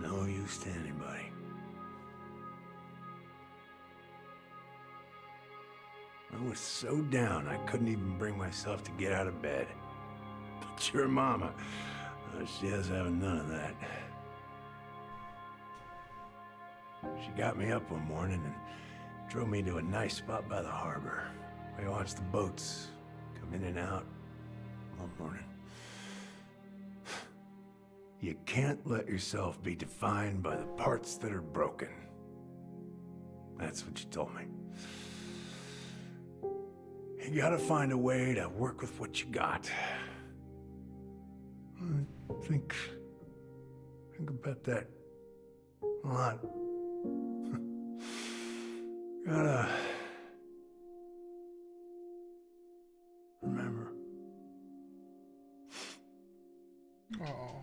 Speaker 5: No use to anybody. I was so down I couldn't even bring myself to get out of bed. But your mama, she has having none of that. She got me up one morning and drove me to a nice spot by the harbor. I watched the boats come in and out all morning. You can't let yourself be defined by the parts that are broken. That's what you told me. You gotta find a way to work with what you got. Think about that a lot. Gotta remember.
Speaker 4: Oh.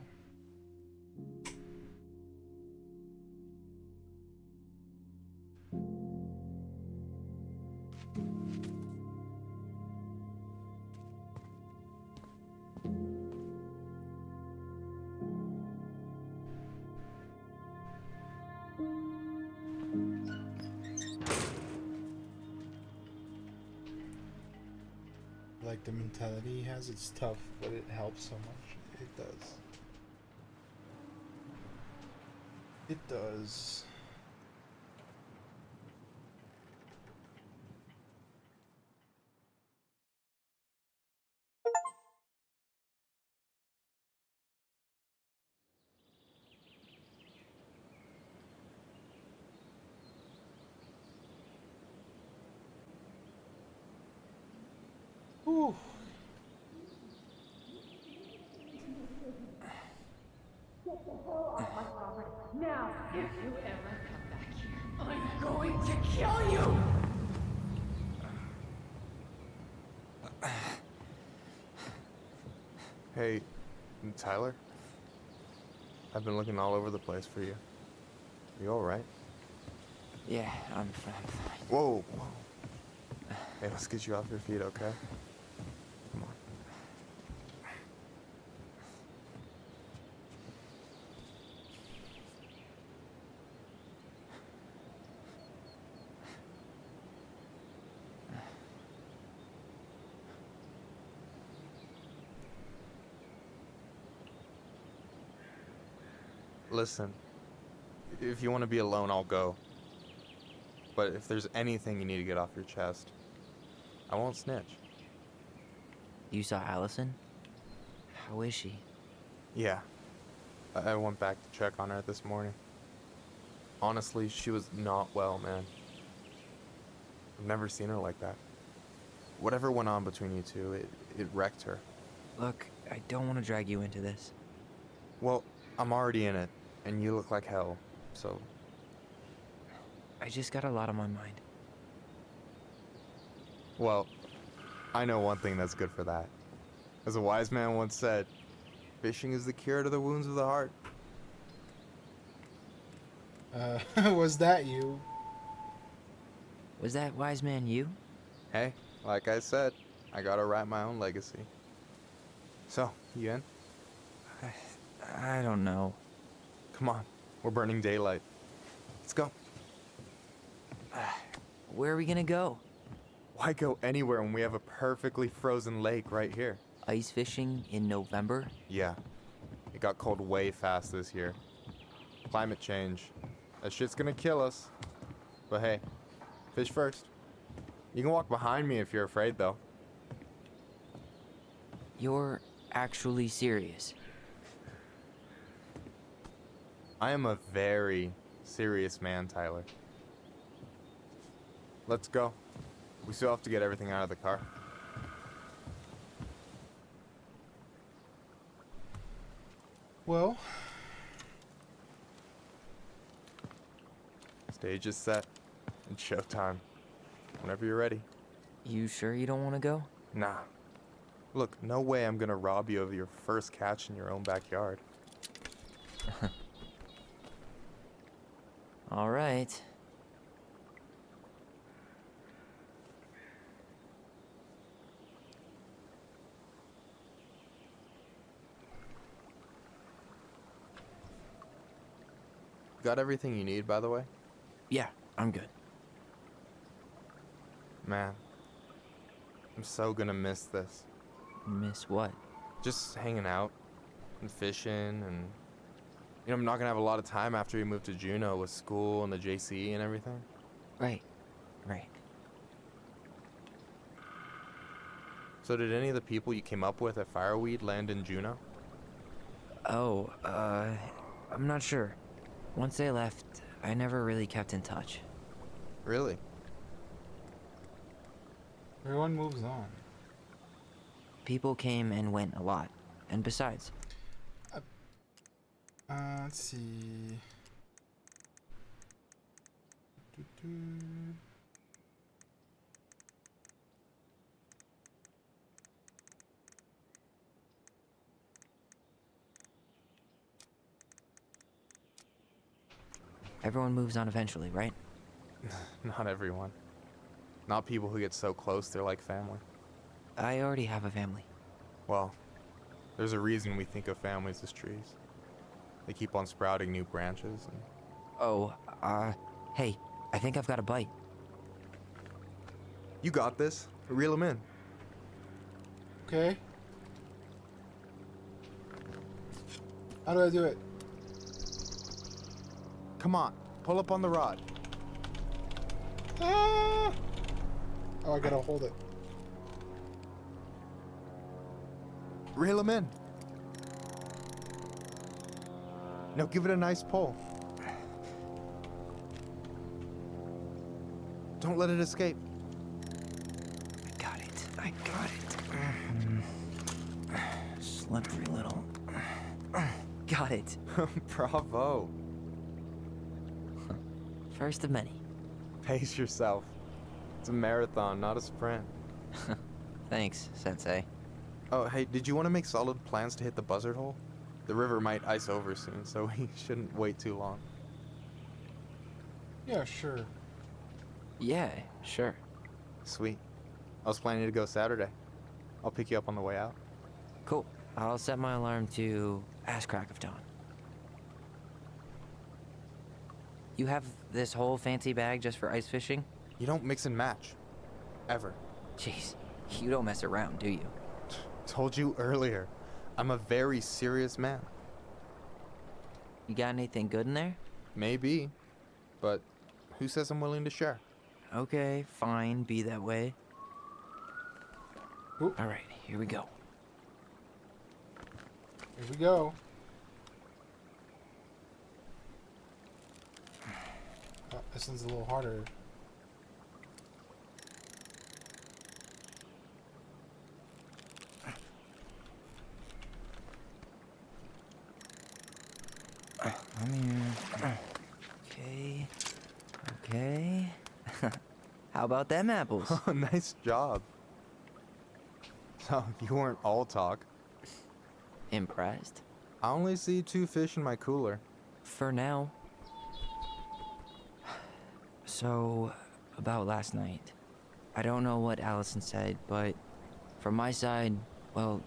Speaker 4: Like the mentality he has, it's tough, but it helps so much. It does. It does. Whew.
Speaker 17: Now, if you ever come back here, I'm going to kill you!
Speaker 12: Hey, Tyler? I've been looking all over the place for you. You alright?
Speaker 9: Yeah, I'm fine.
Speaker 12: Whoa, whoa. Hey, let's get you off your feet, okay? Come on. Listen, if you want to be alone, I'll go. But if there's anything you need to get off your chest, I won't snitch.
Speaker 9: You saw Allison? How is she?
Speaker 12: Yeah. I went back to check on her this morning. Honestly, she was not well, man. I've never seen her like that. Whatever went on between you two, it wrecked her.
Speaker 9: Look, I don't want to drag you into this.
Speaker 12: Well, I'm already in it, and you look like hell, so...
Speaker 9: I just got a lot on my mind.
Speaker 12: Well, I know one thing that's good for that. As a wise man once said, fishing is the cure to the wounds of the heart.
Speaker 4: Was that you?
Speaker 9: Was that wise man you?
Speaker 12: Hey, like I said, I gotta write my own legacy. So, you in?
Speaker 9: I don't know.
Speaker 12: Come on, we're burning daylight. Let's go.
Speaker 9: Where are we gonna go?
Speaker 12: Why go anywhere when we have a perfectly frozen lake right here?
Speaker 16: ice fishing in November?
Speaker 12: Yeah. It got cold way fast this year. Climate change. That shit's gonna kill us. But hey, fish first. You can walk behind me if you're afraid, though.
Speaker 16: You're actually serious?
Speaker 12: I am a very serious man, Tyler. Let's go. We still have to get everything out of the car.
Speaker 4: Well,
Speaker 12: stage is set. It's showtime. Whenever you're ready.
Speaker 16: You sure you don't want to go?
Speaker 12: Nah. Look, no way I'm gonna rob you of your first catch in your own backyard.
Speaker 16: All right.
Speaker 12: Got everything you need, by the way?
Speaker 16: Yeah, I'm good.
Speaker 12: Man, I'm so gonna miss this.
Speaker 16: Miss what?
Speaker 12: Just hanging out and fishing and... You know, I'm not gonna have a lot of time after we move to Juneau with school and the JC and everything.
Speaker 16: Right.
Speaker 12: So did any of the people you came up with at Fireweed land in Juneau?
Speaker 16: Oh, I'm not sure. Once they left, I never really kept in touch.
Speaker 12: Really?
Speaker 4: everyone moves on.
Speaker 16: People came and went a lot. And besides...
Speaker 4: Let's see.
Speaker 16: Everyone moves on eventually, right?
Speaker 12: Not everyone. Not people who get so close they're like family.
Speaker 16: I already have a family.
Speaker 12: Well, there's a reason we think of families as trees. They keep on sprouting new branches and...
Speaker 16: Oh, hey, I think I've got a bite.
Speaker 12: You got this. Reel them in.
Speaker 4: Okay. How do I do it?
Speaker 12: Come on, pull up on the rod.
Speaker 4: Ah! Oh, I gotta hold it.
Speaker 12: Reel them in. Now give it a nice pull. Don't let it escape.
Speaker 16: I got it. Slippery little... Got it.
Speaker 12: Bravo.
Speaker 16: First of many.
Speaker 12: Pace yourself. It's a marathon, not a sprint.
Speaker 16: Thanks, Sensei.
Speaker 12: Oh, hey, did you want to make solid plans to hit the buzzard hole? The river might ice over soon, so we shouldn't wait too long.
Speaker 4: Yeah, sure.
Speaker 16: Yeah, sure.
Speaker 12: Sweet. I was planning to go Saturday. I'll pick you up on the way out.
Speaker 16: Cool. I'll set my alarm to ass crack of dawn. You have this whole fancy bag just for ice fishing?
Speaker 12: You don't mix and match. Ever.
Speaker 16: Jeez, you don't mess around, do you?
Speaker 12: Told you earlier. I'm a very serious man.
Speaker 16: You got anything good in there?
Speaker 12: Maybe. But who says I'm willing to share?
Speaker 16: Okay, fine, be that way.
Speaker 4: Ooh.
Speaker 16: All right, here we go.
Speaker 4: Here we go. Oh, this one's a little harder.
Speaker 16: Okay. Okay. How about them apples?
Speaker 12: Oh, nice job. So, you weren't all talk.
Speaker 16: Impressed?
Speaker 12: I only see 2 fish in my cooler.
Speaker 16: For now. So, about last night. I don't know what Allison said, but from my side, well,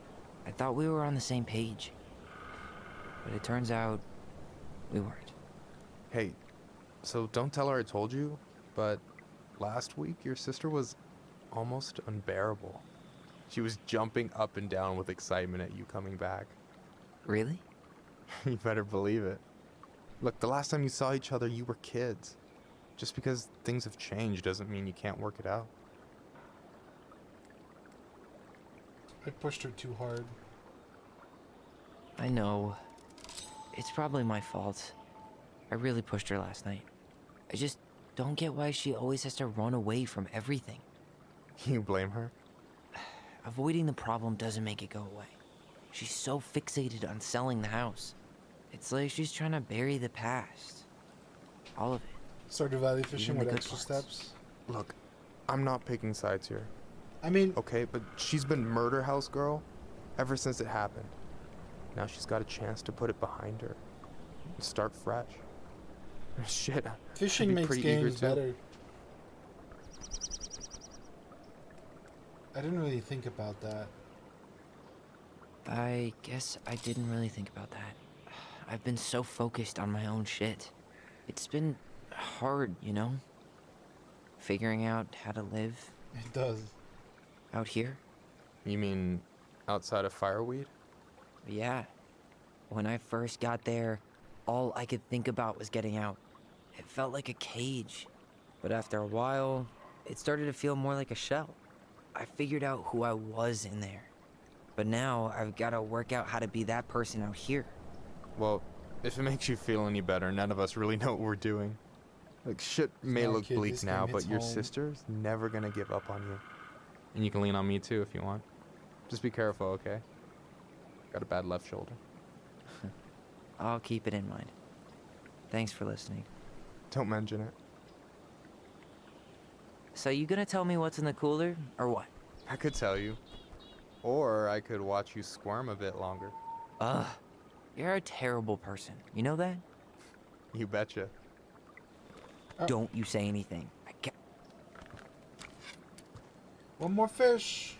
Speaker 16: I thought we were on the same page. But it turns out we weren't.
Speaker 12: Hey, so don't tell her I told you, but last week your sister was almost unbearable. She was jumping up and down with excitement at you coming back.
Speaker 9: Really?
Speaker 12: You better believe it. Look, the last time you saw each other, you were kids. Just because things have changed doesn't mean you can't work it out.
Speaker 4: I pushed her too hard.
Speaker 9: I know. It's probably my fault. I really pushed her last night. I just don't get why she always has to run away from everything.
Speaker 12: You blame her?
Speaker 9: Avoiding the problem doesn't make it go away. She's so fixated on selling the house. It's like she's trying to bury the past. All of it.
Speaker 4: Started value fishing
Speaker 9: Even the
Speaker 4: with
Speaker 9: good
Speaker 4: extra
Speaker 9: parts.
Speaker 4: steps.
Speaker 12: Look, I'm not picking sides here.
Speaker 4: I mean...
Speaker 12: Okay, but she's been murder house girl ever since it happened. Now she's got a chance to put it behind her and start fresh. Shit,
Speaker 4: Fishing
Speaker 12: I'd be
Speaker 4: makes
Speaker 12: pretty eager
Speaker 4: games
Speaker 12: too.
Speaker 4: better. I didn't really think about that.
Speaker 9: I guess I didn't really think about that. I've been so focused on my own shit. It's been hard, you know? Figuring out how to live.
Speaker 4: It does.
Speaker 9: Out here?
Speaker 12: You mean outside of Fireweed?
Speaker 9: Yeah. When I first got there, all I could think about was getting out. It felt like a cage. But after a while, it started to feel more like a shell. I figured out who I was in there. But now I've got to work out how to be that person out here.
Speaker 12: Well, if it makes you feel any better, none of us really know what we're doing. Like, shit may
Speaker 4: No,
Speaker 12: look
Speaker 4: kid,
Speaker 12: bleak
Speaker 4: this
Speaker 12: now,
Speaker 4: game
Speaker 12: but
Speaker 4: hits
Speaker 12: your
Speaker 4: home.
Speaker 12: sister's never gonna give up on you. And you can lean on me too if you want. Just be careful, okay? Got a bad left shoulder.
Speaker 9: I'll keep it in mind. Thanks for listening.
Speaker 12: Don't mention it.
Speaker 9: So you gonna tell me what's in the cooler, or what?
Speaker 12: I could tell you. Or I could watch you squirm a bit longer.
Speaker 9: Ugh. You're a terrible person. You know that?
Speaker 12: You betcha.
Speaker 9: Don't you say anything. I can't.
Speaker 4: One more fish.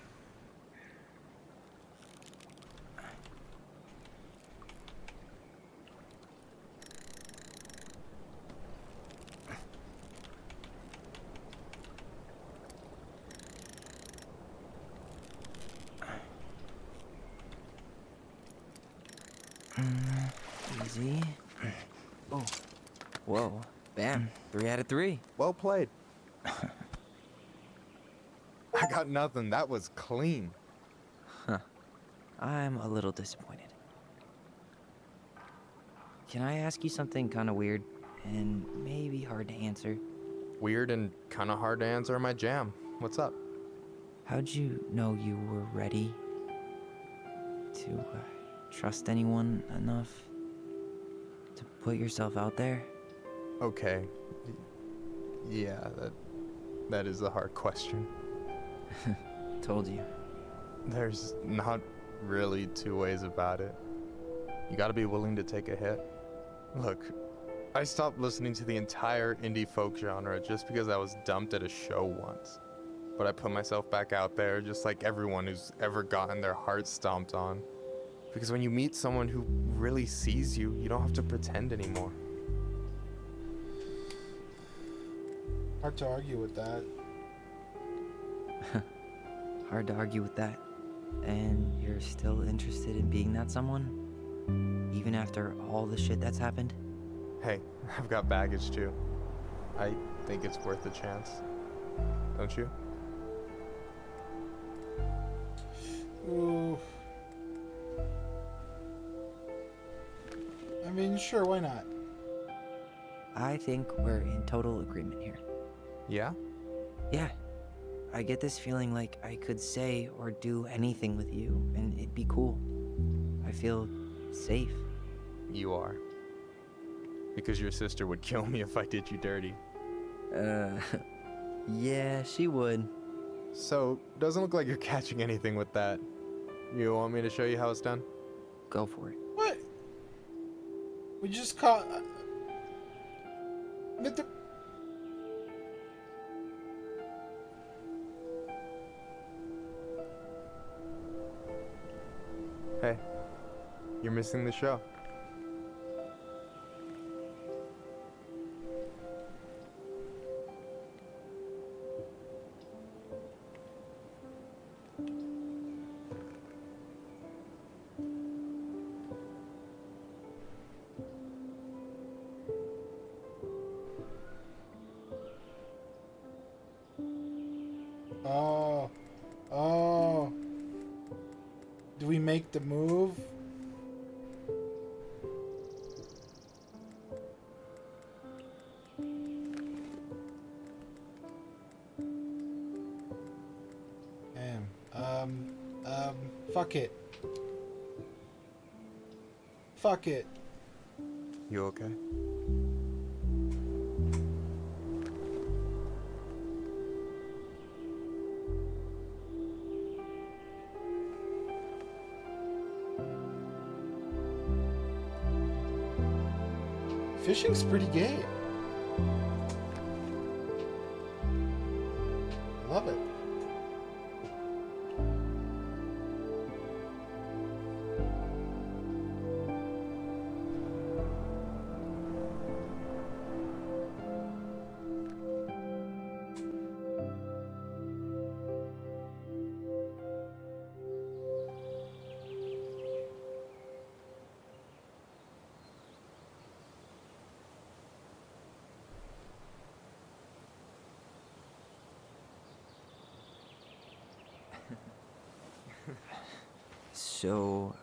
Speaker 9: Easy. Oh. Whoa. Bam. 3 out of 3.
Speaker 12: Well played. I got nothing. That was clean.
Speaker 9: Huh. I'm a little disappointed. Can I ask you something kind of weird and maybe hard to answer?
Speaker 12: Weird and kind of hard to answer are my jam. What's up?
Speaker 9: How'd you know you were ready to trust anyone enough to put yourself out there?
Speaker 12: Okay. Yeah, that is a hard question.
Speaker 9: Told you.
Speaker 12: There's not really two ways about it. You gotta be willing to take a hit. Look, I stopped listening to the entire indie folk genre just because I was dumped at a show once. But I put myself back out there just like everyone who's ever gotten their heart stomped on. Because when you meet someone who really sees you, you don't have to pretend anymore.
Speaker 4: Hard to argue with that.
Speaker 9: Hard to argue with that. And you're still interested in being that someone? Even after all the shit that's happened?
Speaker 12: Hey, I've got baggage too. I think it's worth a chance. Don't you?
Speaker 4: Ooh. I mean, sure, why not?
Speaker 9: I think we're in total agreement here.
Speaker 12: Yeah?
Speaker 9: Yeah. I get this feeling like I could say or do anything with you, and it'd be cool. I feel safe.
Speaker 12: You are. Because your sister would kill me if I did you dirty.
Speaker 9: Yeah, she would.
Speaker 12: So, doesn't look like you're catching anything with that. You want me to show you how it's done?
Speaker 9: Go for it.
Speaker 4: What? We just caught...
Speaker 12: Hey, you're missing the show.
Speaker 4: we make the move. Damn. Fuck it. Fuck it.
Speaker 12: You okay?
Speaker 4: Fishing's pretty gay. Love it.
Speaker 16: So,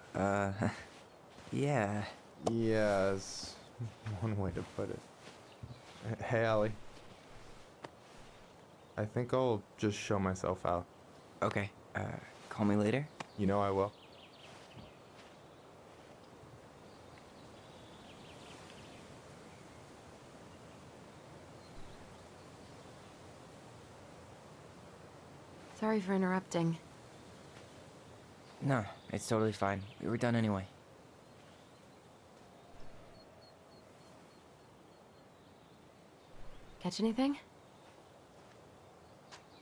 Speaker 16: yeah.
Speaker 12: Yeah, is one way to put it. Hey, Allie. I think I'll just show myself out.
Speaker 16: Okay, call me later?
Speaker 12: You know I will.
Speaker 8: Sorry for interrupting.
Speaker 16: No, it's totally fine. We were done anyway.
Speaker 8: Catch anything?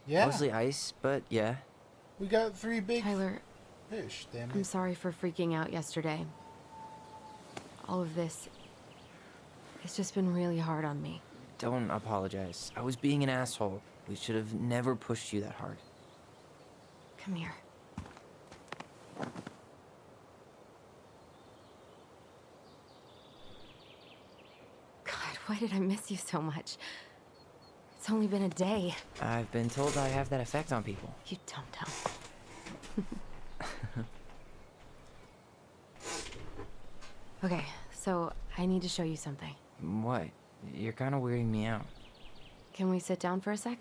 Speaker 4: Yeah.
Speaker 16: Mostly ice, but yeah.
Speaker 4: We got 3 big
Speaker 8: Tyler,
Speaker 4: fish, damn it.
Speaker 8: I'm sorry for freaking out yesterday. All of this, it's just been really hard on me.
Speaker 16: Don't apologize. I was being an asshole. We should have never pushed you that hard.
Speaker 8: Come here. God, why did I miss you so much? It's only been a day.
Speaker 16: I've been told I have that effect on people.
Speaker 8: You dum-dum. Okay, so I need to show you something.
Speaker 16: What? You're kind of weirding me out.
Speaker 8: Can we sit down for a sec?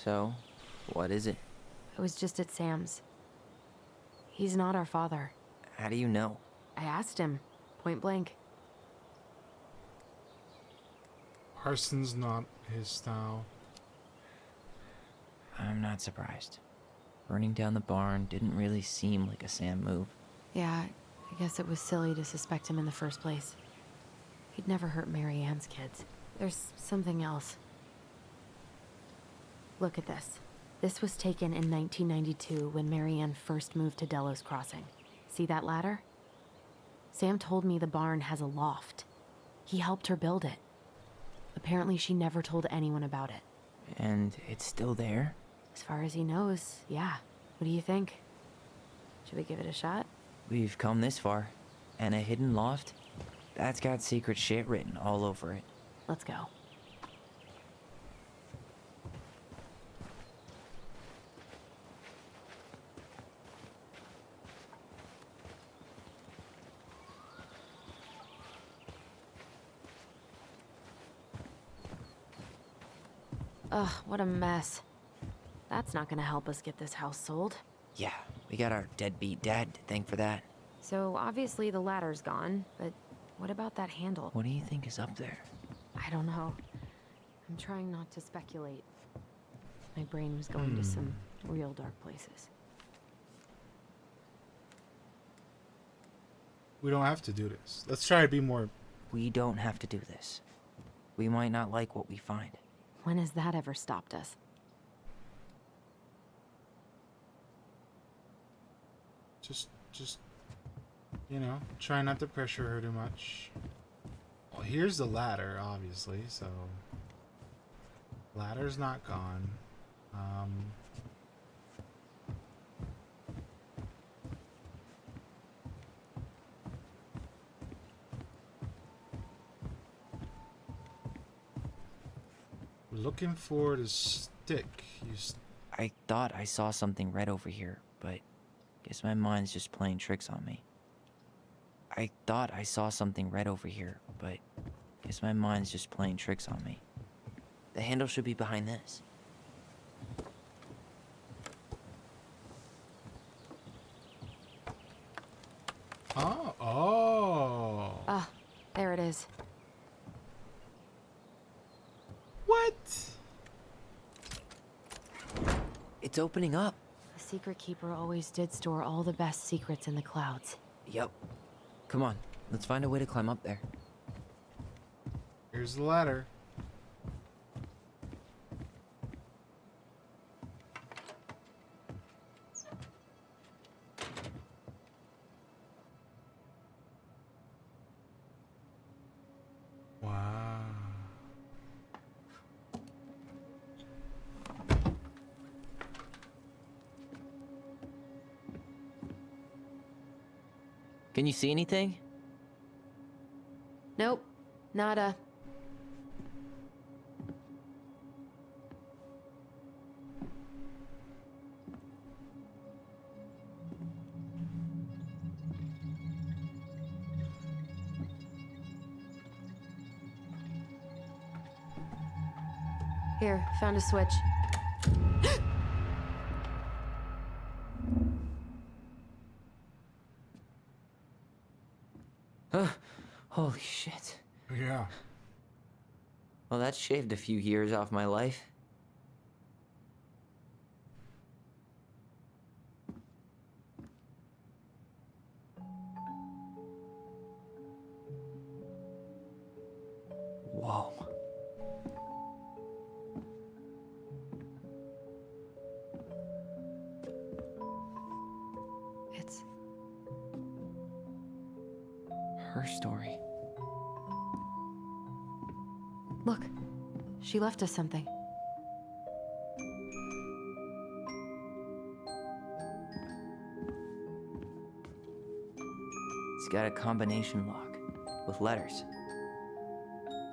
Speaker 16: So, what is it?
Speaker 8: I was just at Sam's. He's not our father.
Speaker 16: How do you know?
Speaker 8: I asked him, point blank.
Speaker 4: Arson's not his style.
Speaker 16: I'm not surprised. Burning down the barn didn't really seem like a Sam move.
Speaker 8: Yeah, I guess it was silly to suspect him in the first place. He'd never hurt Mary Ann's kids. There's something else. Look at this. This was taken in 1992 when Mary Ann first moved to Delos Crossing. See that ladder? Sam told me the barn has a loft. He helped her build it. Apparently she never told anyone about it.
Speaker 16: And it's still there?
Speaker 8: As far as he knows, yeah. What do you think? Should we give it a shot?
Speaker 16: We've come this far. And a hidden loft? That's got secret shit written all over it.
Speaker 8: Let's go. Ugh, what a mess. That's not gonna help us get this house sold.
Speaker 16: Yeah, we got our deadbeat dad to thank for that.
Speaker 8: So obviously the ladder's gone, but what about that handle?
Speaker 16: What do you think is up there?
Speaker 8: I don't know. I'm trying not to speculate. My brain was going to some real dark places.
Speaker 4: We don't have to do this. Let's try to be more...
Speaker 16: We don't have to do this. We might not like what we find.
Speaker 8: When has that ever stopped us?
Speaker 4: Just, you know, try not to pressure her too much. Well, here's the ladder, obviously, so... Ladder's not gone. Looking for the stick.
Speaker 16: I thought I saw something red over here, but guess my mind's just playing tricks on me. I thought I saw something red over here, but guess my mind's just playing tricks on me. The handle should be behind this.
Speaker 4: Oh.
Speaker 8: Ah, there it is.
Speaker 4: What?
Speaker 16: It's opening up.
Speaker 8: The secret keeper always did store all the best secrets in the clouds.
Speaker 16: Yep. Come on, let's find a way to climb up there.
Speaker 4: Here's the ladder. Wow.
Speaker 16: Can you see anything?
Speaker 8: Nope, nada. Here, found a switch.
Speaker 16: Holy shit.
Speaker 4: Yeah.
Speaker 16: Well, that shaved a few years off my life. Whoa.
Speaker 8: It's
Speaker 16: her story.
Speaker 8: Look, she left us something.
Speaker 16: It's got a combination lock with letters.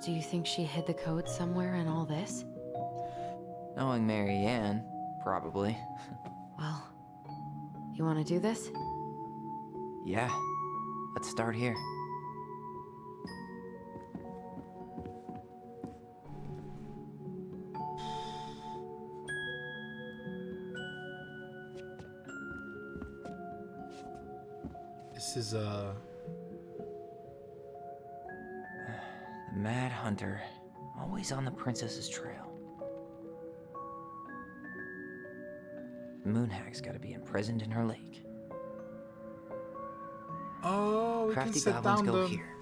Speaker 8: Do you think she hid the code somewhere in all this?
Speaker 16: Knowing Mary Ann, probably.
Speaker 8: Well, you want to do this?
Speaker 16: Yeah, let's start here.
Speaker 4: This is
Speaker 16: The Mad Hunter, always on the princess's trail. The Moonhag's gotta be imprisoned in her lake.
Speaker 4: Oh, we
Speaker 16: Crafty
Speaker 4: can set
Speaker 16: goblins
Speaker 4: down
Speaker 16: go
Speaker 4: the...
Speaker 16: here.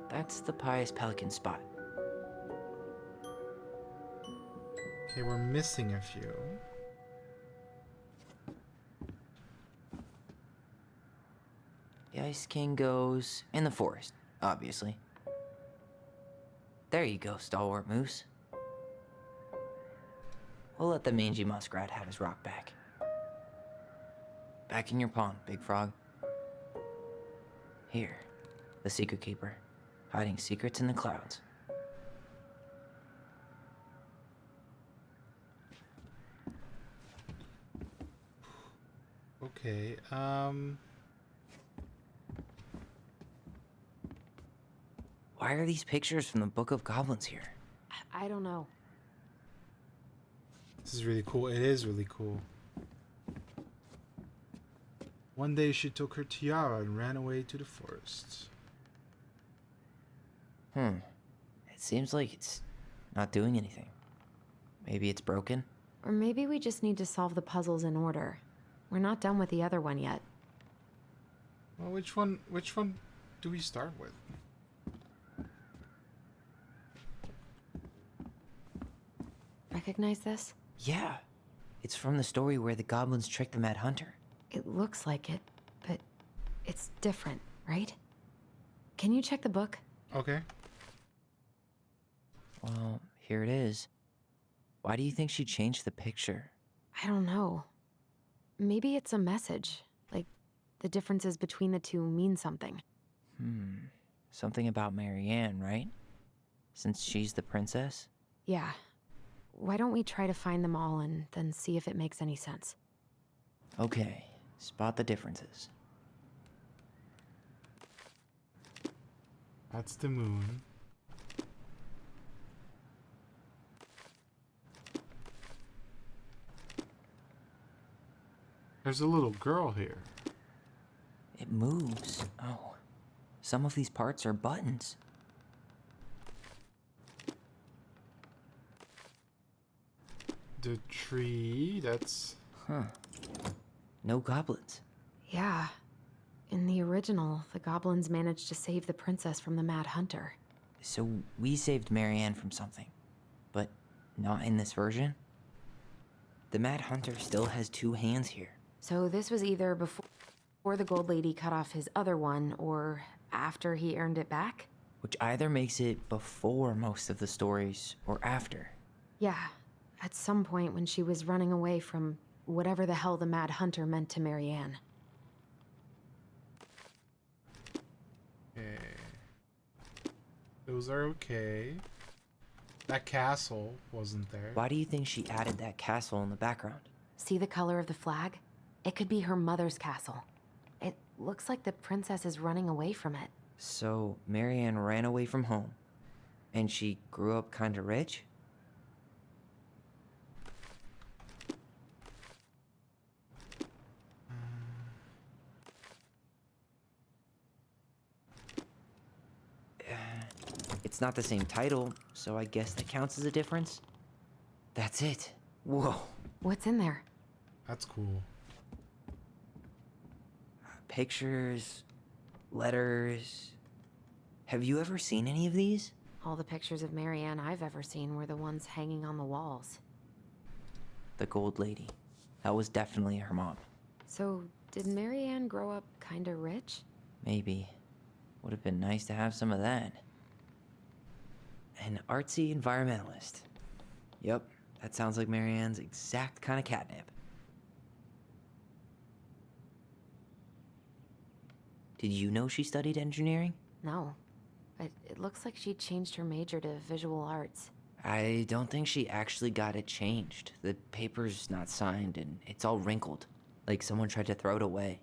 Speaker 16: That's the pious pelican spot.
Speaker 4: Okay, we're missing a few.
Speaker 16: The Ice King goes in the forest, obviously. There you go, stalwart moose. We'll let the mangy muskrat have his rock back. Back in your pond, Big Frog. Here, the Secret Keeper, hiding secrets in the clouds.
Speaker 4: Okay,
Speaker 16: Why are these pictures from the Book of Goblins here?
Speaker 8: I don't know.
Speaker 4: this is really cool. It is really cool. One day she took her tiara and ran away to the forest.
Speaker 16: It seems like it's not doing anything. Maybe it's broken?
Speaker 8: Or maybe we just need to solve the puzzles in order. We're not done with the other one yet.
Speaker 4: Well, which one do we start with?
Speaker 8: Recognize this?
Speaker 16: Yeah. It's from the story where the goblins tricked the Mad Hunter.
Speaker 8: It looks like it, but it's different, right? Can you check the book?
Speaker 4: Okay.
Speaker 16: Well, here it is. Why do you think she changed the picture?
Speaker 8: I don't know. Maybe it's a message. Like, the differences between the two mean something.
Speaker 16: Something about Mary Ann, right?
Speaker 9: since she's the princess?
Speaker 8: Yeah. Why don't we try to find them all and then see if it makes any sense?
Speaker 9: Okay, spot the differences.
Speaker 4: That's the moon. There's a little girl here.
Speaker 9: It moves. Oh, some of these parts are buttons.
Speaker 4: The tree, that's...
Speaker 9: Huh. No goblins.
Speaker 8: Yeah. In the original, the goblins managed to save the princess from the Mad Hunter.
Speaker 9: So we saved Marianne from something, but not in this version? The Mad Hunter still has two hands here.
Speaker 8: So this was either before the Gold Lady cut off his other one, or after he earned it back?
Speaker 9: Which either makes it before most of the stories, or after.
Speaker 8: Yeah. At some point when she was running away from whatever the hell the Mad Hunter meant to Marianne.
Speaker 4: Okay. Those are okay. That castle wasn't there.
Speaker 9: Why do you think she added that castle in the background?
Speaker 8: See the color of the flag? It could be her mother's castle. It looks like the princess is running away from it.
Speaker 9: So Marianne ran away from home, and she grew up kinda rich? It's not the same title, so I guess that counts as a difference. That's it. Whoa.
Speaker 8: What's in there?
Speaker 4: That's cool.
Speaker 9: Pictures, letters. Have you ever seen any of these?
Speaker 8: All the pictures of Marianne I've ever seen were the ones hanging on the walls.
Speaker 9: The Gold Lady. That was definitely her mom.
Speaker 8: So, did Marianne grow up kinda rich?
Speaker 9: Maybe. Would have been nice to have some of that. An artsy environmentalist. Yep, that sounds like Marianne's exact kind of catnip. Did you know she studied engineering?
Speaker 8: No. But it looks like she changed her major to visual arts.
Speaker 9: I don't think she actually got it changed. The paper's not signed and it's all wrinkled. Like someone tried to throw it away.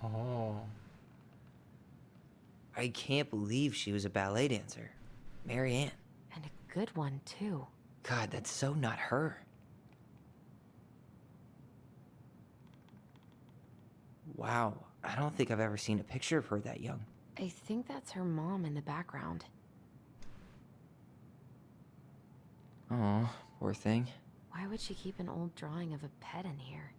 Speaker 4: Oh.
Speaker 9: I can't believe she was a ballet dancer. Marianne.
Speaker 8: And a good one, too.
Speaker 9: God, that's so not her. Wow, I don't think I've ever seen a picture of her that young.
Speaker 8: I think that's her mom in the background.
Speaker 9: Oh, poor thing.
Speaker 8: Why would she keep an old drawing of a pet in here?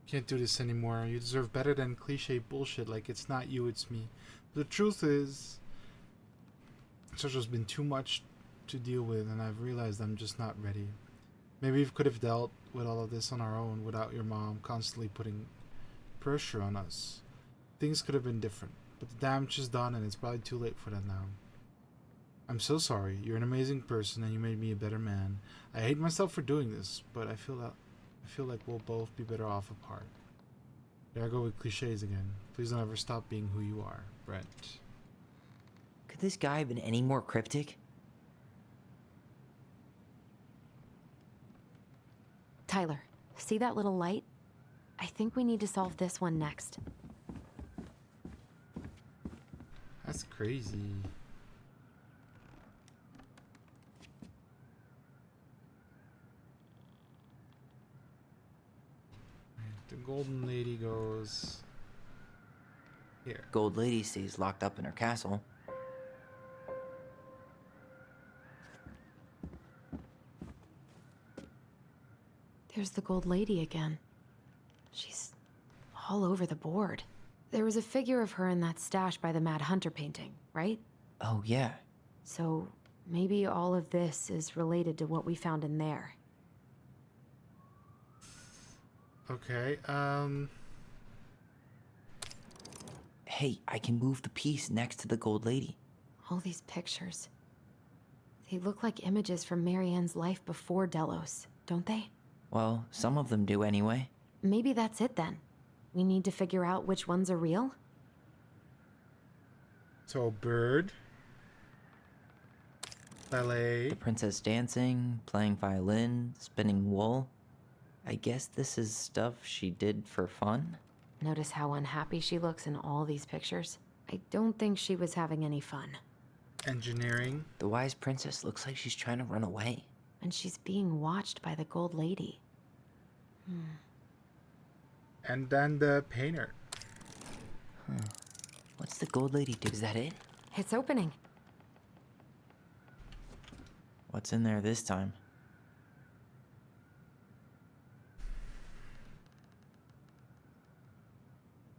Speaker 4: Can't do this anymore. You deserve better than cliche bullshit like it's not you, it's me. The truth is, it's just been too much to deal with, and I've realized I'm just not ready. Maybe we could have dealt with all of this on our own without your mom constantly putting pressure on us. Things could have been different, but the damage is done and it's probably too late for that now. I'm so sorry. You're an amazing person and you made me a better man. I hate myself for doing this, but I feel like we'll both be better off apart. There I go with cliches again. Please don't ever stop being who you are, Brent.
Speaker 9: Could this guy have been any more cryptic?
Speaker 8: Tyler, see that little light? I think we need to solve this one next.
Speaker 4: That's crazy. The golden lady goes here.
Speaker 9: Gold Lady stays locked up in her castle.
Speaker 8: There's the Gold Lady again. She's all over the board. There was a figure of her in that stash by the Mad Hunter painting, right?
Speaker 9: Oh, yeah.
Speaker 8: So maybe all of this is related to what we found in there.
Speaker 4: Okay,
Speaker 9: Hey, I can move the piece next to the Gold Lady.
Speaker 8: All these pictures. They look like images from Marianne's life before Delos, don't they?
Speaker 9: Well, some of them do anyway.
Speaker 8: Maybe that's it then. We need to figure out which ones are real?
Speaker 4: So, bird. Ballet.
Speaker 9: The princess dancing, playing violin, spinning wool. I guess this is stuff she did for fun?
Speaker 8: Notice how unhappy she looks in all these pictures? I don't think she was having any fun.
Speaker 4: Engineering.
Speaker 9: The wise princess looks like she's trying to run away.
Speaker 8: And she's being watched by the gold lady.
Speaker 4: And then the painter.
Speaker 9: What's the gold lady do? Is that it?
Speaker 8: It's opening.
Speaker 9: What's in there this time?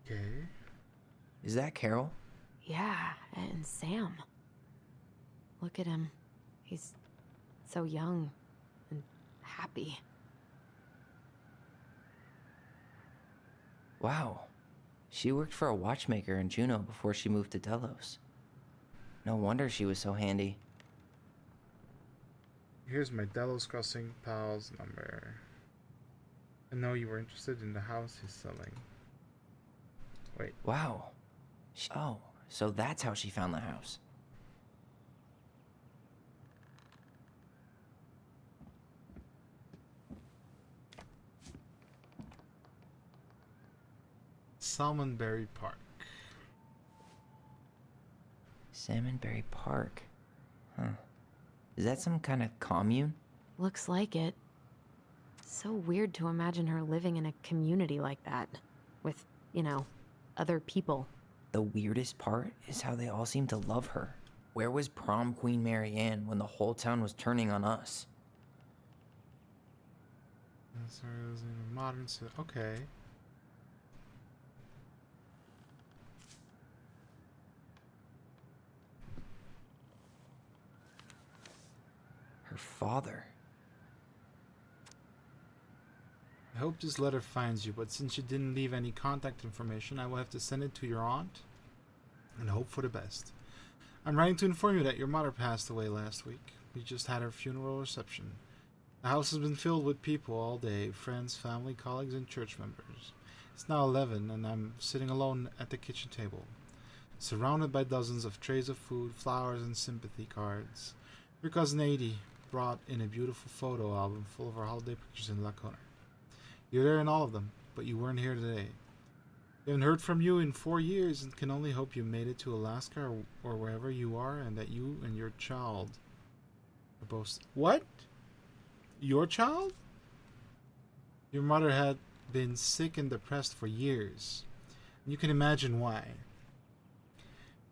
Speaker 4: Okay.
Speaker 9: Is that Carol?
Speaker 8: Yeah, and Sam. Look at him. He's so young and happy.
Speaker 9: Wow. She worked for a watchmaker in Juneau before she moved to Delos. No wonder she was so handy.
Speaker 4: Here's my Delos Crossing pal's number. I know you were interested in the house he's selling. Wait.
Speaker 9: Wow. Oh, so that's how she found the house.
Speaker 4: Salmonberry Park.
Speaker 9: Salmonberry Park. Huh. Is that some kind of commune?
Speaker 8: Looks like it. So weird to imagine her living in a community like that. With, you know, other people.
Speaker 9: The weirdest part is how they all seem to love her. Where was prom queen Mary Ann when the whole town was turning on us?
Speaker 4: Modern. Okay.
Speaker 9: Her father.
Speaker 4: I hope this letter finds you, but since you didn't leave any contact information, I will have to send it to your aunt and hope for the best. I'm writing to inform you that your mother passed away last week. We just had her funeral reception. The house has been filled with people all day, friends, family, colleagues, and church members. It's now 11, and I'm sitting alone at the kitchen table, surrounded by dozens of trays of food, flowers, and sympathy cards. Your cousin Adie brought in a beautiful photo album full of her holiday pictures in Lacona. You're there in all of them, but you weren't here today. We haven't heard from you in 4 years and can only hope you made it to Alaska or wherever you are and that you and your child are both... What? Your child? Your mother had been sick and depressed for years. And you can imagine why.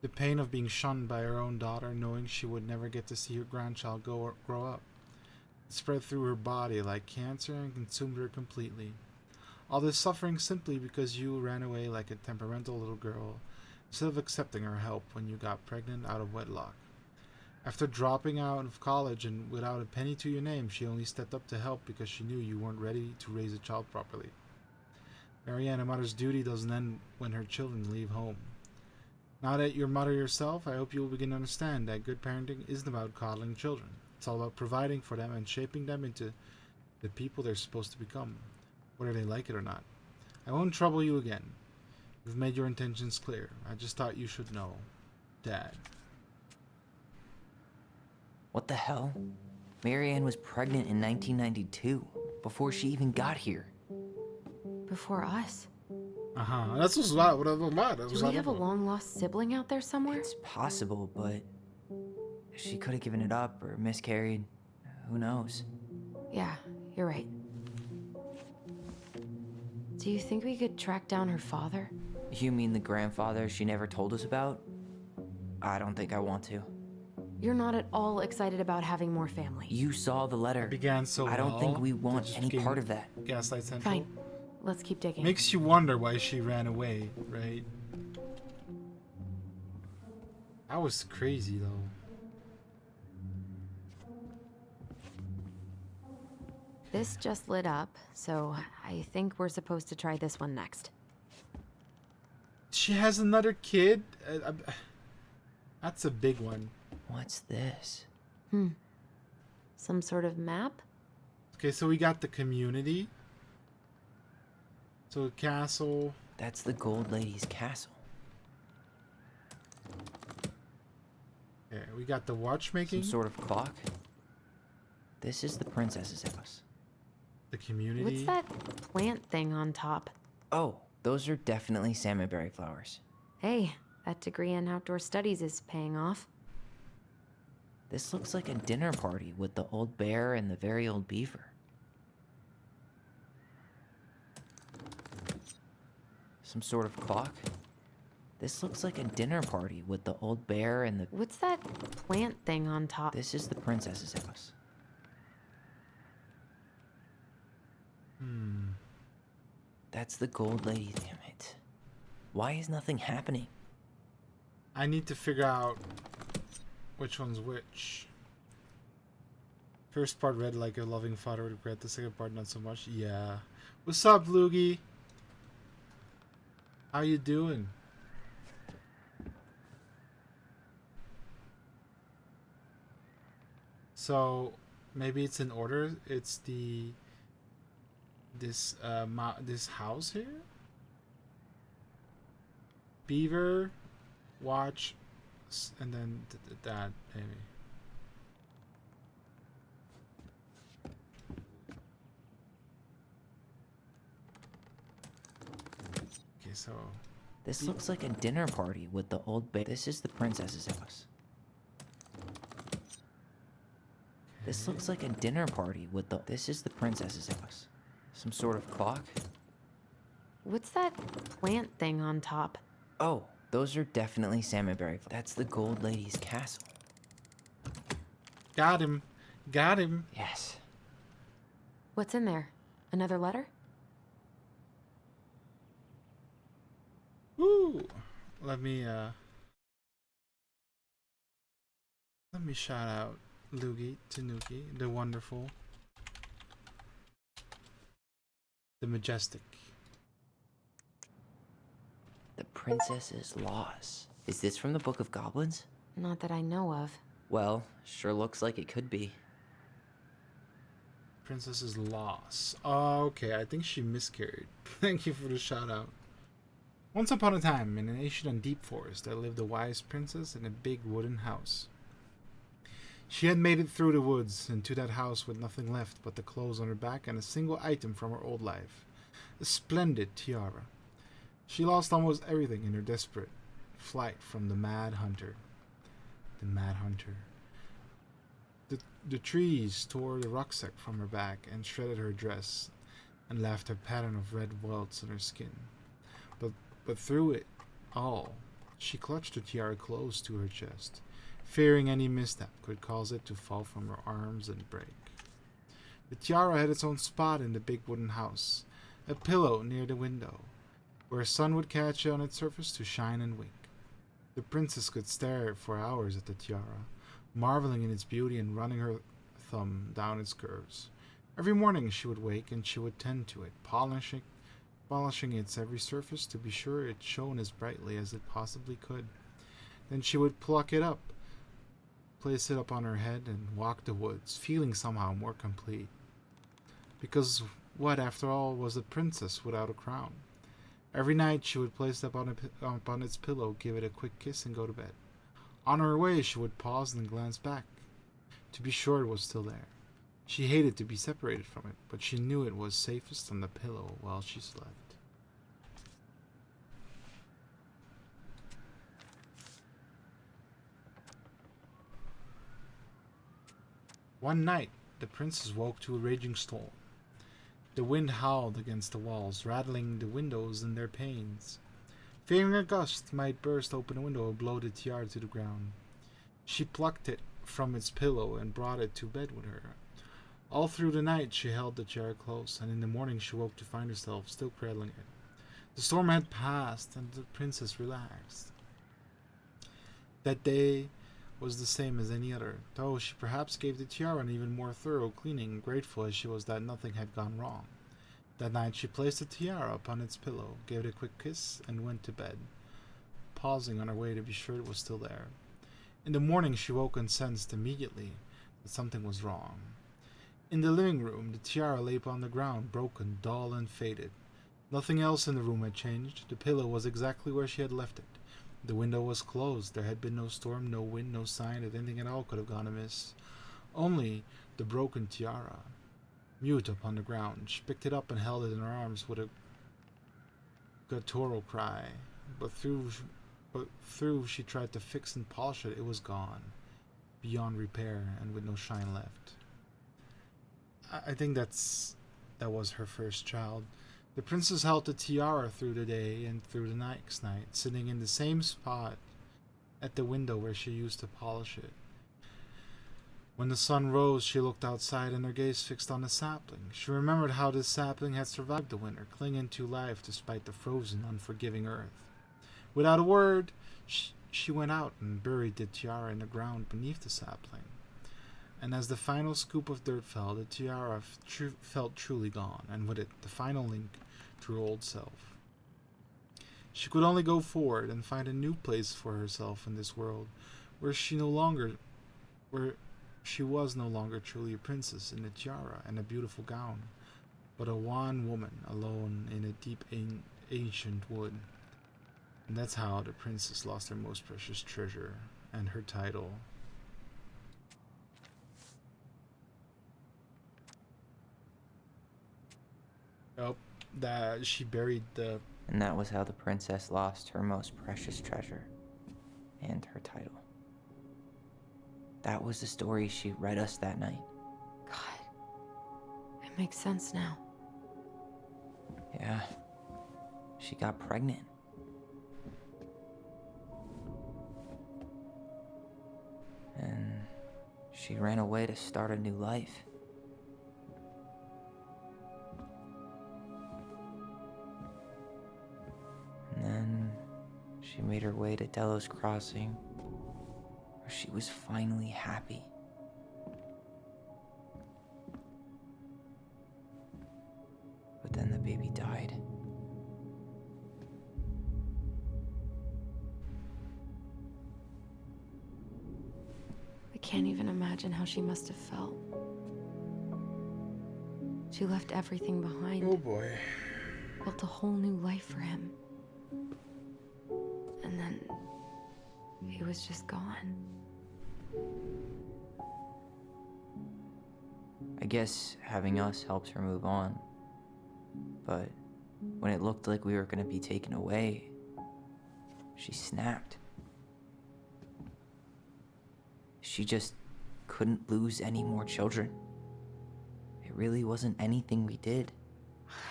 Speaker 4: The pain of being shunned by her own daughter, knowing she would never get to see her grandchild grow up. It spread through her body like cancer and consumed her completely. All this suffering simply because you ran away like a temperamental little girl, instead of accepting her help when you got pregnant out of wedlock. After dropping out of college and without a penny to your name, she only stepped up to help because she knew you weren't ready to raise a child properly. Marianne, a mother's duty doesn't end when her children leave home. Now that you're mother yourself, I hope you will begin to understand that good parenting isn't about coddling children. It's all about providing for them and shaping them into the people they're supposed to become, whether they like it or not. I won't trouble you again. You've made your intentions clear. I just thought you should know. Dad.
Speaker 9: What the hell? Mary Ann was pregnant in 1992, before she even got here.
Speaker 8: Before us?
Speaker 4: That's what's lot. What about?
Speaker 8: Do we have a long-lost sibling out there somewhere?
Speaker 9: It's possible, but she could have given it up or miscarried. Who knows?
Speaker 8: Yeah, you're right. Do you think we could track down her father?
Speaker 9: You mean the grandfather she never told us about? I don't think I want to.
Speaker 8: You're not at all excited about having more family.
Speaker 9: You saw the letter.
Speaker 4: It began so
Speaker 9: I don't
Speaker 4: well,
Speaker 9: think we want any part of that.
Speaker 4: Gaslight Central.
Speaker 8: Fine. Let's keep digging.
Speaker 4: Makes you wonder why she ran away, right? That was crazy, though.
Speaker 8: This just lit up, so I think we're supposed to try this one next.
Speaker 4: She has another kid? That's a big one.
Speaker 9: What's this?
Speaker 8: Some sort of map?
Speaker 4: Okay, so we got the community. So a castle,
Speaker 16: That's the Gold Lady's castle.
Speaker 4: Okay, we got the watchmaking.
Speaker 16: Some sort of clock. This is the princess's house.
Speaker 4: The community.
Speaker 8: What's that plant thing on top?
Speaker 16: Oh, those are definitely salmonberry flowers.
Speaker 8: Hey, that degree in outdoor studies is paying off.
Speaker 16: This looks like a dinner party with the old bear and the very old beaver. Some sort of clock. This looks like a dinner party with the old bear and the...
Speaker 8: What's that plant thing on top?
Speaker 16: This is the princess's house. That's the Gold Lady, damn it. Why is nothing happening?
Speaker 4: I need to figure out which one's which. First part read like a loving father would regret, the second part not so much. Yeah. What's up, Loogie? How you doing? So maybe it's in order. It's this house here. Beaver, watch, and then that maybe. Okay, so
Speaker 16: This looks like a dinner party with the old bear. This is the princess's house. This looks like a dinner party with the... This is the princess's house. Some sort of clock?
Speaker 8: What's that plant thing on top?
Speaker 16: Oh, those are definitely salmonberry. That's the Gold Lady's castle.
Speaker 4: Got him. Got him.
Speaker 16: Yes.
Speaker 8: What's in there? Another letter?
Speaker 4: Woo! Let me shout out Lugi Tanuki, the wonderful, the majestic.
Speaker 16: The princess's loss. Is this from the Book of Goblins?
Speaker 8: Not that I know of.
Speaker 16: Well, sure looks like it could be.
Speaker 4: Princess's loss. Oh, okay, I think she miscarried. Thank you for the shout out. Once upon a time, in an ancient and deep forest, there lived a wise princess in a big wooden house. She had made it through the woods and to that house with nothing left but the clothes on her back and a single item from her old life, a splendid tiara. She lost almost everything in her desperate flight from the Mad Hunter. The Mad Hunter. The trees tore the rucksack from her back and shredded her dress and left a pattern of red welts on her skin. But through it all, she clutched the tiara close to her chest, fearing any misstep could cause it to fall from her arms and break. The tiara had its own spot in the big wooden house, a pillow near the window, where a sun would catch on its surface to shine and wink. The princess could stare for hours at the tiara, marveling in its beauty and running her thumb down its curves. Every morning she would wake and she would tend to it, polishing its every surface to be sure it shone as brightly as it possibly could. Then she would pluck it up, place it up on her head, and walk the woods, feeling somehow more complete. Because what, after all, was a princess without a crown? Every night she would place it upon its pillow, give it a quick kiss, and go to bed. On her way she would pause and glance back, to be sure it was still there. She hated to be separated from it, but she knew it was safest on the pillow while she slept. One night, the princess woke to a raging storm. The wind howled against the walls, rattling the windows in their panes. Fearing a gust might burst open a window and blow the tiara to the ground, she plucked it from its pillow and brought it to bed with her. All through the night she held the tiara close, and in the morning she woke to find herself still cradling it. The storm had passed, and the princess relaxed. That day was the same as any other, though she perhaps gave the tiara an even more thorough cleaning, grateful as she was that nothing had gone wrong. That night she placed the tiara upon its pillow, gave it a quick kiss, and went to bed, pausing on her way to be sure it was still there. In the morning she woke and sensed immediately that something was wrong. In the living room, the tiara lay upon the ground, broken, dull, and faded. Nothing else in the room had changed. The pillow was exactly where she had left it. The window was closed. There had been no storm, no wind, no sign that anything at all could have gone amiss. Only the broken tiara. Mute upon the ground, she picked it up and held it in her arms with a guttural cry. But through she tried to fix and polish it, it was gone, beyond repair, and with no shine left. I think that was her first child. The princess held the tiara through the day and through the next night, sitting in the same spot at the window where she used to polish it. When the sun rose, she looked outside and her gaze fixed on the sapling. She remembered how this sapling had survived the winter, clinging to life despite the frozen, unforgiving earth. Without a word, she went out and buried the tiara in the ground beneath the sapling. And as the final scoop of dirt fell, the tiara felt truly gone, and with it, the final link to her old self. She could only go forward and find a new place for herself in this world, where she was no longer truly a princess in a tiara and a beautiful gown, but a wan woman alone in a deep ancient wood. And that's how the princess lost her most precious treasure and her title. Oh, that she buried the...
Speaker 9: And that was how the princess lost her most precious treasure and her title. That was the story she read us that night.
Speaker 8: God, it makes sense now.
Speaker 9: Yeah, she got pregnant. And she ran away to start a new life. And then she made her way to Delos Crossing, where she was finally happy. But then the baby died.
Speaker 8: I can't even imagine how she must have felt. She left everything behind.
Speaker 4: Oh boy.
Speaker 8: Built a whole new life for him. And then he was just gone.
Speaker 9: I guess having us helps her move on. But when it looked like we were gonna be taken away, she snapped. She just couldn't lose any more children. It really wasn't anything we did.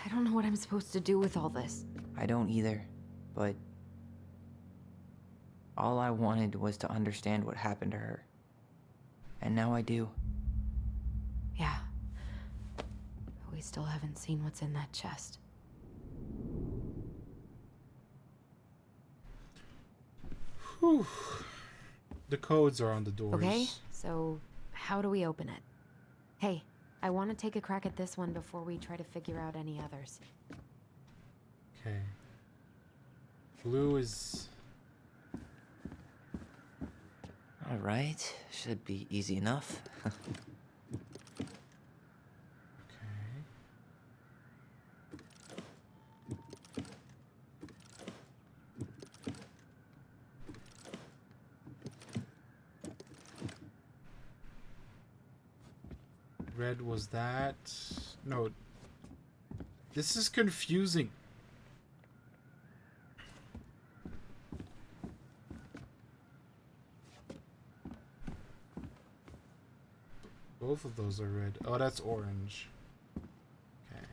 Speaker 8: I don't know what I'm supposed to do with all this.
Speaker 9: I don't either, but all I wanted was to understand what happened to her. And now I do.
Speaker 8: Yeah. But we still haven't seen what's in that chest.
Speaker 4: Whew. The codes are on the doors.
Speaker 8: Okay, so how do we open it? Hey, I want to take a crack at this one before we try to figure out any others.
Speaker 4: Okay. Blue is...
Speaker 9: Alright, should be easy enough.
Speaker 4: Red was that. No. This is confusing. Both of those are red. Oh, that's orange. Okay.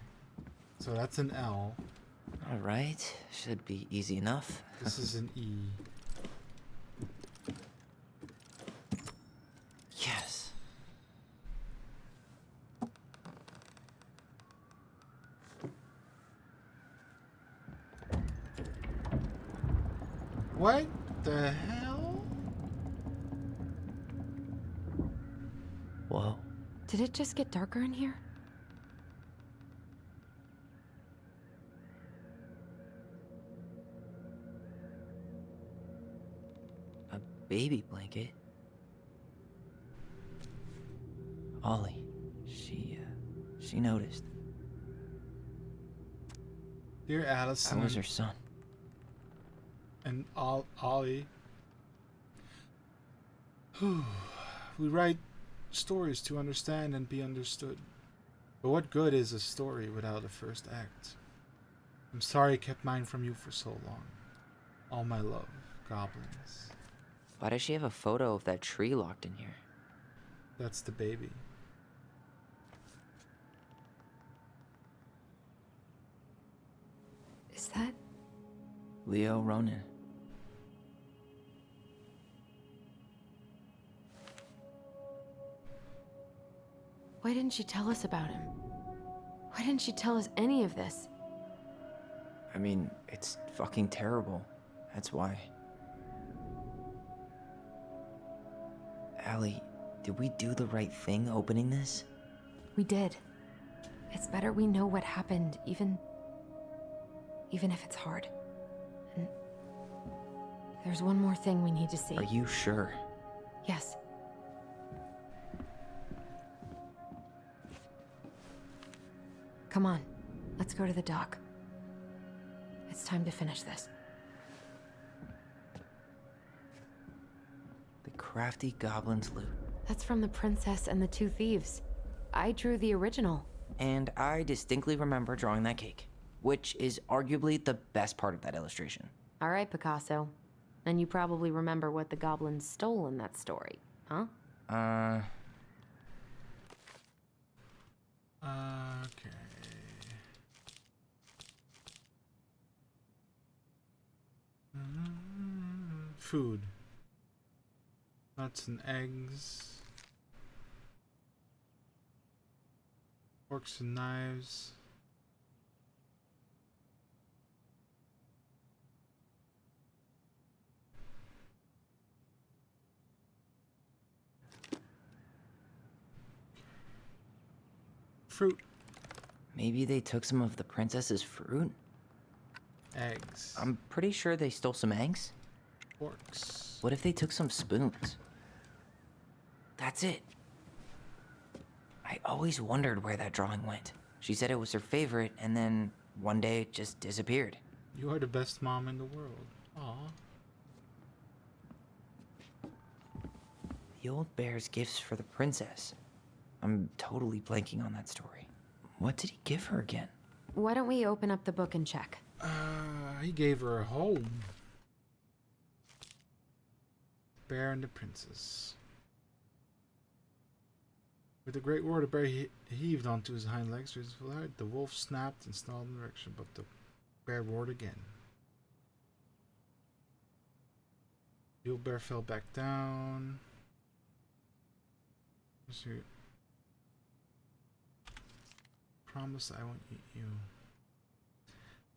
Speaker 4: So that's an L.
Speaker 9: Alright, should be easy enough.
Speaker 4: This is an E.
Speaker 9: Yes.
Speaker 4: What the hell?
Speaker 9: Whoa.
Speaker 8: Did it just get darker in here?
Speaker 9: A baby blanket? Ollie, she noticed.
Speaker 4: Dear Allison.
Speaker 16: I was her son.
Speaker 4: And Ollie. We write stories to understand and be understood. But what good is a story without a first act? I'm sorry I kept mine from you for so long. All my love, goblins.
Speaker 16: Why does she have a photo of that tree locked in here?
Speaker 4: That's the baby.
Speaker 8: Is that...
Speaker 16: Leo Ronan.
Speaker 8: Why didn't she tell us about him? Why didn't she tell us any of this?
Speaker 16: I mean, it's fucking terrible. That's why. Allie, did we do the right thing opening this?
Speaker 8: We did. It's better we know what happened, even if it's hard. And there's one more thing we need to see.
Speaker 16: Are you sure?
Speaker 8: Yes. Come on, let's go to the dock. It's time to finish this.
Speaker 16: The crafty goblin's loot.
Speaker 8: That's from the princess and the two thieves. I drew the original.
Speaker 16: And I distinctly remember drawing that cake, which is arguably the best part of that illustration.
Speaker 8: All right, Picasso. And you probably remember what the goblins stole in that story, huh?
Speaker 4: Okay. Food. Nuts and eggs. Forks and knives. Fruit.
Speaker 16: Maybe they took some of the princess's fruit?
Speaker 4: Eggs.
Speaker 16: I'm pretty sure they stole some eggs.
Speaker 4: Forks.
Speaker 16: What if they took some spoons? That's it. I always wondered where that drawing went. She said it was her favorite, and then one day it just disappeared.
Speaker 4: You are the best mom in the world. Aw.
Speaker 16: The old bear's gifts for the princess. I'm totally blanking on that story. What did he give her again?
Speaker 8: Why don't we open up the book and check?
Speaker 4: He gave her a home. Bear and the princess. With a great roar, the bear heaved onto his hind legs. The wolf snapped and snarled in direction, but the bear roared again. The old bear fell back down. Let's see. Promise I won't eat you.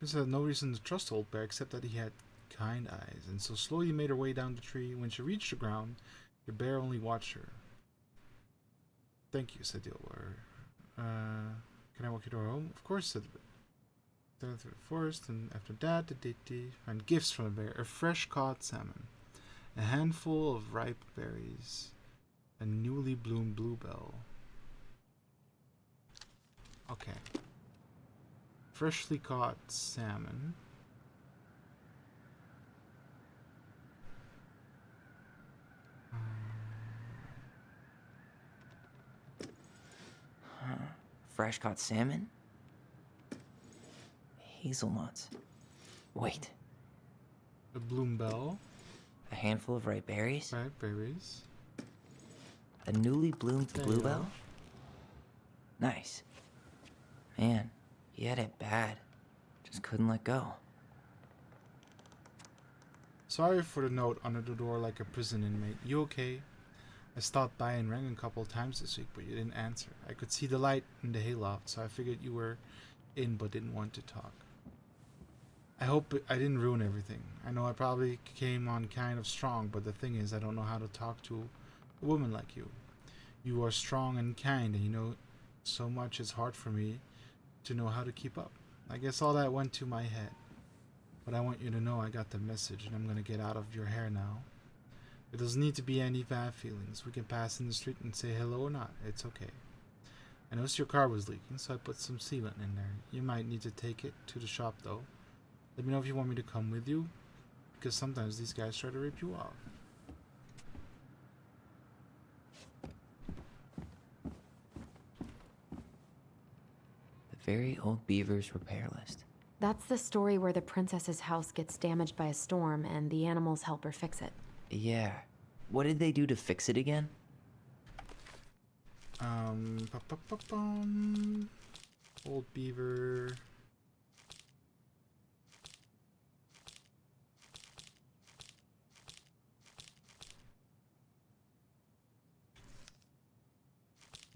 Speaker 4: Princess had no reason to trust the old bear except that he had kind eyes, and so slowly made her way down the tree. When she reached the ground, the bear only watched her. Thank you, said the old bear. Can I walk you to our home? Of course, said the bear. Down through the forest, and after that, they find gifts from the bear: a fresh caught salmon, a handful of ripe berries, a newly bloomed bluebell. Okay. Freshly caught salmon.
Speaker 16: Fresh caught salmon? Hazelnuts. Wait.
Speaker 4: A bluebell.
Speaker 16: A handful of ripe berries?
Speaker 4: Ripe berries.
Speaker 16: A newly bloomed
Speaker 4: There you
Speaker 16: bluebell? Nice. Man, he had it bad. Just couldn't let go.
Speaker 4: Sorry for the note under the door like a prison inmate. You okay? I stopped by and rang a couple times this week, but you didn't answer. I could see the light in the hayloft, so I figured you were in but didn't want to talk. I hope I didn't ruin everything. I know I probably came on kind of strong, but the thing is, I don't know how to talk to a woman like you. You are strong and kind, and you know so much it's hard for me to know how to keep up. I guess all that went to my head. But I want you to know I got the message, and I'm gonna get out of your hair now. There doesn't need to be any bad feelings. We can pass in the street and say hello or not. It's okay. I noticed your car was leaking, so I put some sealant in there. You might need to take it to the shop, though. Let me know if you want me to come with you, because sometimes these guys try to rip you off.
Speaker 16: The very old beaver's repair list.
Speaker 8: That's the story where the princess's house gets damaged by a storm and the animals help her fix it.
Speaker 16: Yeah. What did they do to fix it again?
Speaker 4: Old beaver.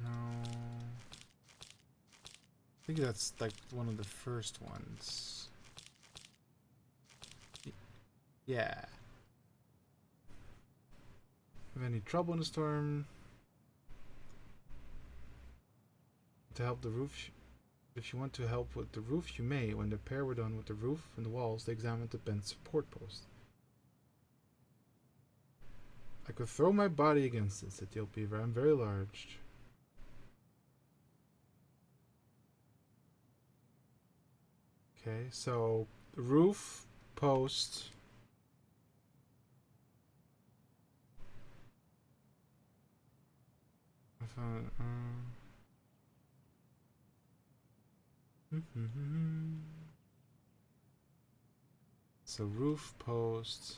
Speaker 4: No. I think that's like one of the first ones. Yeah. Have any trouble in the storm? To help the roof. If you want to help with the roof, you may. When the pair were done with the roof and the walls, they examined the bent support post. I could throw my body against it, said the old beaver. I'm very large. Okay, so roof, post. I found, so roof, post.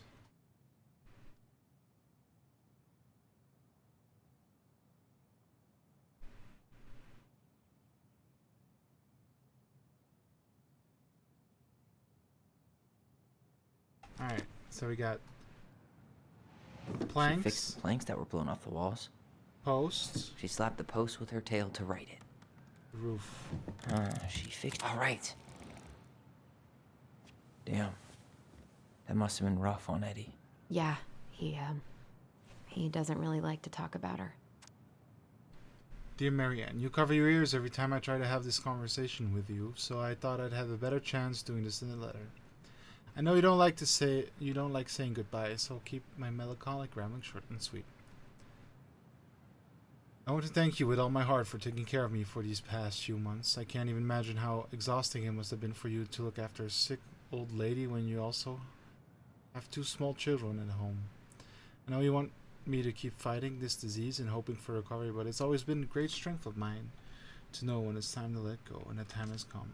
Speaker 4: Alright, so we got planks.
Speaker 16: She fixed the planks that were blown off the walls.
Speaker 4: Posts.
Speaker 16: She slapped the post with her tail to right it.
Speaker 4: Roof.
Speaker 16: She fixed. All right. Damn. That must have been rough on Eddie.
Speaker 8: Yeah, he doesn't really like to talk about her.
Speaker 4: Dear Marianne, you cover your ears every time I try to have this conversation with you, so I thought I'd have a better chance doing this in a letter. I know you don't like saying goodbye, so I'll keep my melancholic rambling short and sweet. I want to thank you with all my heart for taking care of me for these past few months. I can't even imagine how exhausting it must have been for you to look after a sick old lady when you also have 2 small children at home. I know you want me to keep fighting this disease and hoping for recovery, but it's always been a great strength of mine to know when it's time to let go, and the time has come.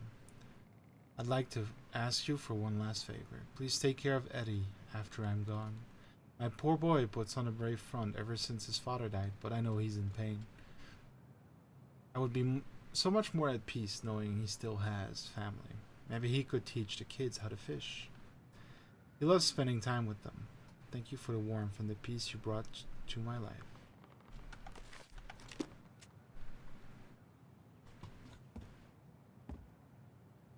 Speaker 4: I'd like to ask you for one last favor. Please take care of Eddie after I'm gone. My poor boy puts on a brave front ever since his father died, but I know he's in pain. I would be so much more at peace knowing he still has family. Maybe he could teach the kids how to fish. He loves spending time with them. Thank you for the warmth and the peace you brought to my life.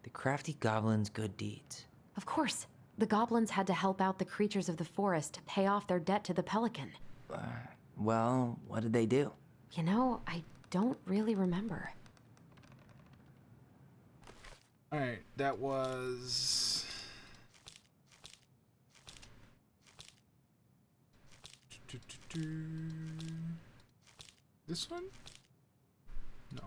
Speaker 16: The crafty goblin's good deeds.
Speaker 8: Of course. The goblins had to help out the creatures of the forest to pay off their debt to the pelican.
Speaker 16: Well, what did they do?
Speaker 8: You know, I don't really remember.
Speaker 4: Alright, that was... This one? No.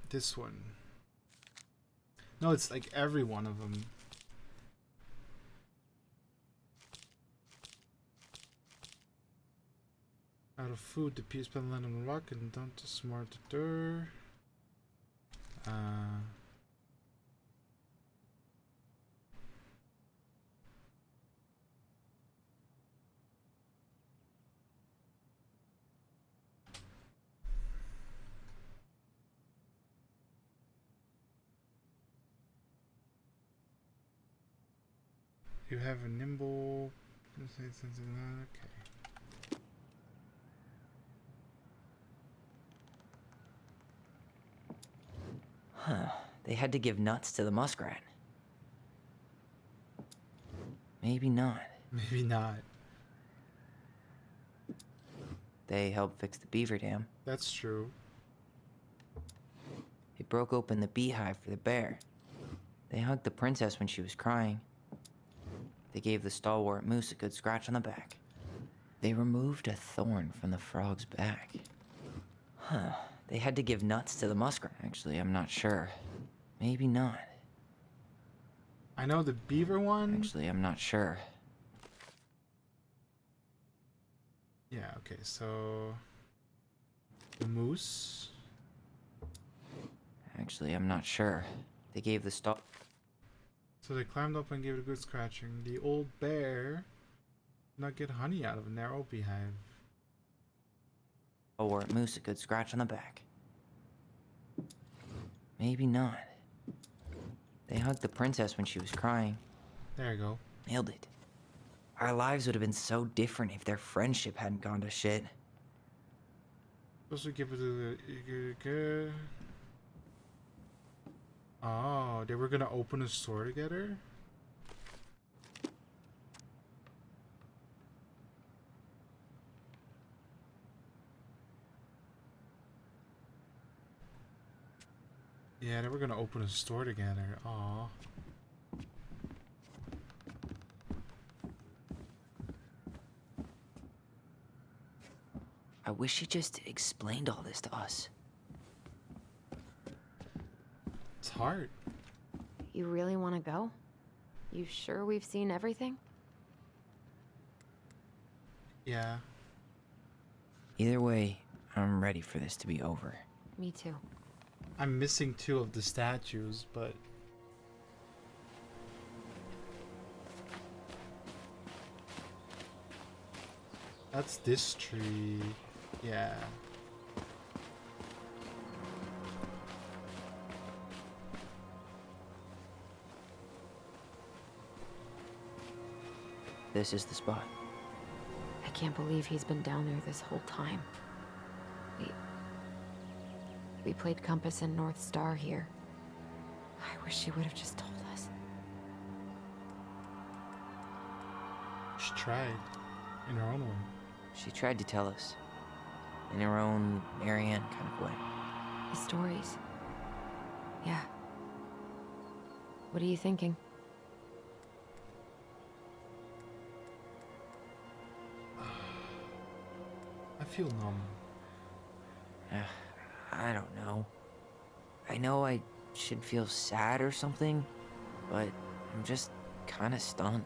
Speaker 4: This one. No, it's like every one of them. Out of food, the peace been land on the rock and down to smart door. You have a nimble. Okay.
Speaker 16: Huh. They had to give nuts to the muskrat. Maybe not.
Speaker 4: Maybe not.
Speaker 16: They helped fix the beaver dam.
Speaker 4: That's true.
Speaker 16: They broke open the beehive for the bear. They hugged the princess when she was crying. They gave the stalwart moose a good scratch on the back. They removed a thorn from the frog's back. Huh. They had to give nuts to the muskrat. Actually, I'm not sure. Maybe not.
Speaker 4: I know the beaver one.
Speaker 16: Actually, I'm not sure.
Speaker 4: Yeah, okay, so the moose.
Speaker 16: Actually, I'm not sure. They gave the
Speaker 4: So they climbed up and gave it a good scratching. The old bear did not get honey out of a narrow beehive.
Speaker 16: stalwart moose a good scratch on the back. Maybe not. They hugged the princess when she was crying.
Speaker 4: There you go.
Speaker 16: Nailed it. Our lives would have been so different if their friendship hadn't gone to shit.
Speaker 4: Supposed to give it a... Oh, they were gonna open a store together? Yeah, they were gonna open a store together. Aw.
Speaker 16: I wish she just explained all this to us.
Speaker 4: It's hard.
Speaker 8: You really want to go? You sure we've seen everything?
Speaker 4: Yeah.
Speaker 16: Either way, I'm ready for this to be over.
Speaker 8: Me too.
Speaker 4: I'm missing 2 of the statues, but... That's this tree. Yeah.
Speaker 16: This is the spot.
Speaker 8: I can't believe he's been down there this whole time. We played Compass and North Star here. I wish she would have just told us.
Speaker 4: She tried. In her own way.
Speaker 16: She tried to tell us. In her own Marianne kind of way.
Speaker 8: The stories. Yeah. What are you thinking?
Speaker 4: I feel numb.
Speaker 16: I don't know. I know I should feel sad or something, but I'm just kind of stunned.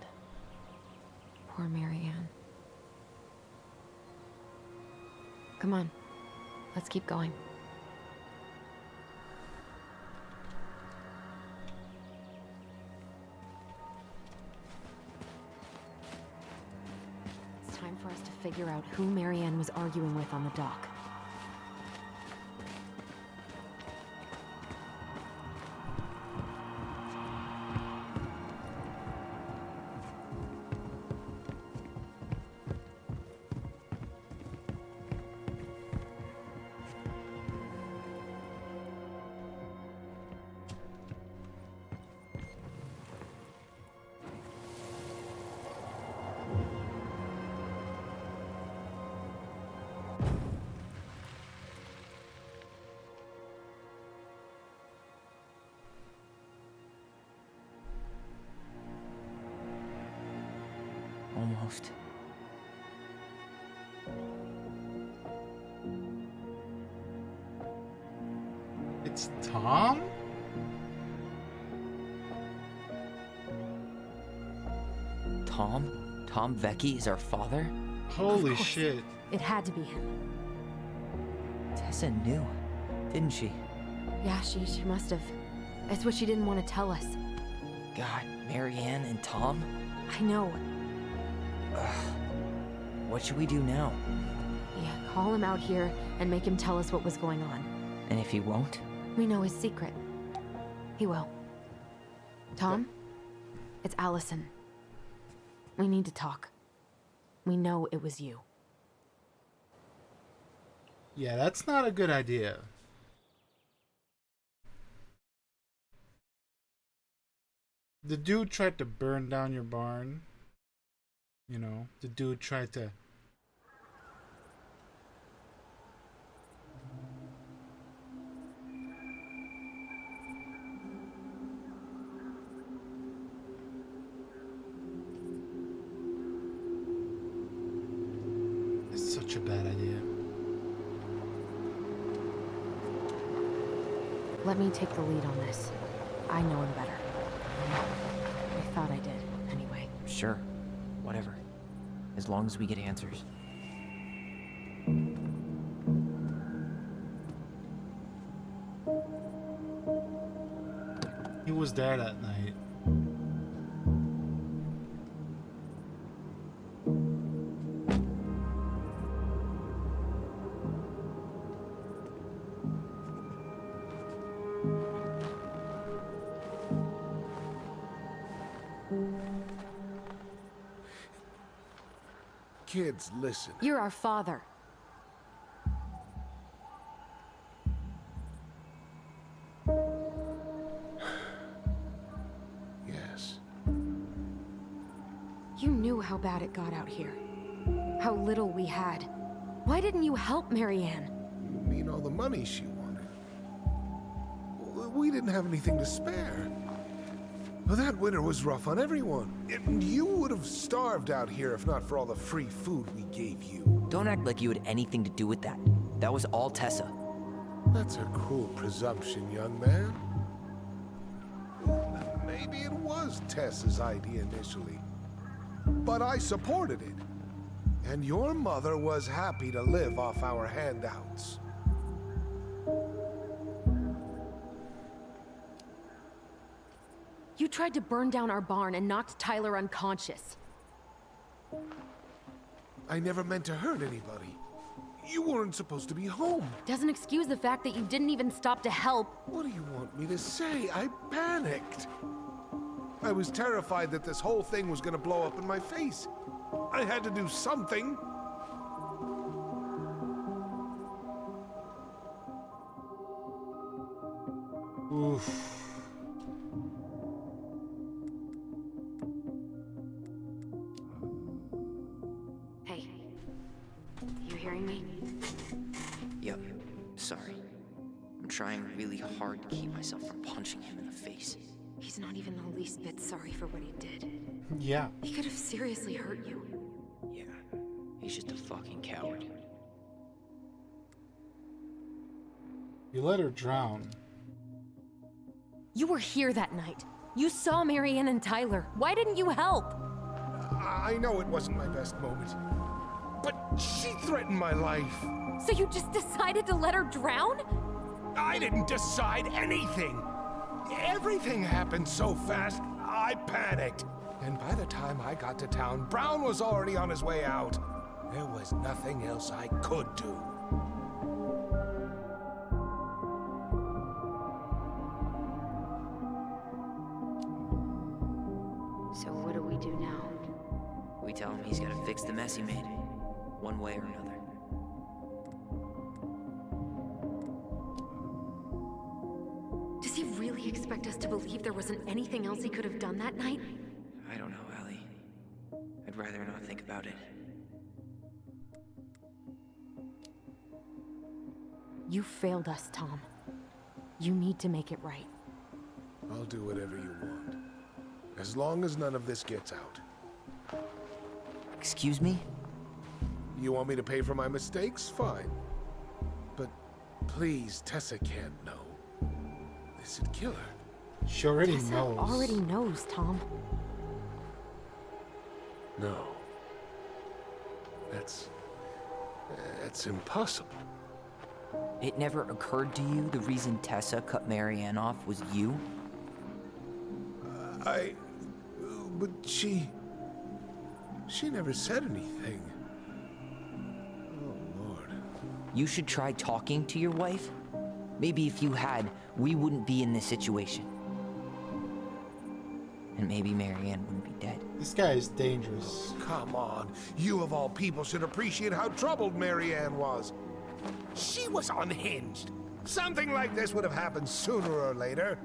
Speaker 8: Poor Marianne. Come on. Let's keep going. It's time for us to figure out who Marianne was arguing with on the dock.
Speaker 16: Almost.
Speaker 4: It's Tom?
Speaker 16: Tom? Tom Vecchi is our father?
Speaker 4: Holy shit.
Speaker 8: It had to be him.
Speaker 16: Tessa knew, didn't she?
Speaker 8: Yeah, she must have. It's what she didn't want to tell us.
Speaker 16: God, Marianne and Tom?
Speaker 8: I know.
Speaker 16: What should we do now?
Speaker 8: Yeah, call him out here and make him tell us what was going on.
Speaker 16: And if he won't?
Speaker 8: We know his secret. He will. Tom? It's Allison. We need to talk. We know it was you.
Speaker 4: Yeah, that's not a good idea. The dude tried to burn down your barn. You know, the dude tried to... such a bad idea.
Speaker 8: Let me take the lead on this. I know him better. I thought I did, anyway.
Speaker 16: Sure. Whatever. As long as we get answers.
Speaker 4: He was there that night.
Speaker 5: Kids, listen.
Speaker 8: You're our father.
Speaker 5: Yes.
Speaker 8: You knew how bad it got out here. How little we had. Why didn't you help Marianne?
Speaker 5: You mean all the money she wanted? We didn't have anything to spare. Well, that winter was rough on everyone. And you would have starved out here if not for all the free food we gave you.
Speaker 16: Don't act like you had anything to do with that. That was all Tessa.
Speaker 5: That's a cruel presumption, young man. Maybe it was Tessa's idea initially. But I supported it. And your mother was happy to live off our handouts.
Speaker 8: You tried to burn down our barn and knocked Tyler unconscious.
Speaker 5: I never meant to hurt anybody. You weren't supposed to be home.
Speaker 8: Doesn't excuse the fact that you didn't even stop to help.
Speaker 5: What do you want me to say? I panicked. I was terrified that this whole thing was gonna blow up in my face. I had to do something.
Speaker 4: Oof.
Speaker 8: Hey, you hearing me?
Speaker 16: Yep. Sorry. I'm trying really hard to keep myself from punching him in the face.
Speaker 8: He's not even the least bit sorry for what he did.
Speaker 4: Yeah.
Speaker 8: He could have seriously hurt you.
Speaker 16: Yeah. He's just a fucking coward.
Speaker 4: You let her drown.
Speaker 8: You were here that night. You saw Marianne and Tyler. Why didn't you help?
Speaker 5: I know it wasn't my best moment. But she threatened my life.
Speaker 8: So you just decided to let her drown?
Speaker 5: I didn't decide anything. Everything happened so fast, I panicked. And by the time I got to town, Brown was already on his way out. There was nothing else I could do.
Speaker 8: So what do we do now?
Speaker 16: We tell him he's gotta fix the mess he made. One way or another.
Speaker 8: Does he really expect us to believe there wasn't anything else he could have done that night?
Speaker 16: I don't know, Allie. I'd rather not think about it.
Speaker 8: You failed us, Tom. You need to make it right.
Speaker 5: I'll do whatever you want. As long as none of this gets out.
Speaker 16: Excuse me?
Speaker 5: You want me to pay for my mistakes? Fine. But please, Tessa can't know. This would kill her.
Speaker 4: She already
Speaker 8: Tessa
Speaker 4: knows.
Speaker 8: already knows, Tom.
Speaker 5: No. That's impossible.
Speaker 16: It never occurred to you the reason Tessa cut Marianne off was you?
Speaker 5: But she never said anything. Oh, Lord.
Speaker 16: You should try talking to your wife. Maybe if you had, we wouldn't be in this situation. And maybe Marianne wouldn't be dead.
Speaker 4: This guy is dangerous.
Speaker 5: Come on. You of all people should appreciate how troubled Marianne was. She was unhinged. Something like this would have happened sooner or later.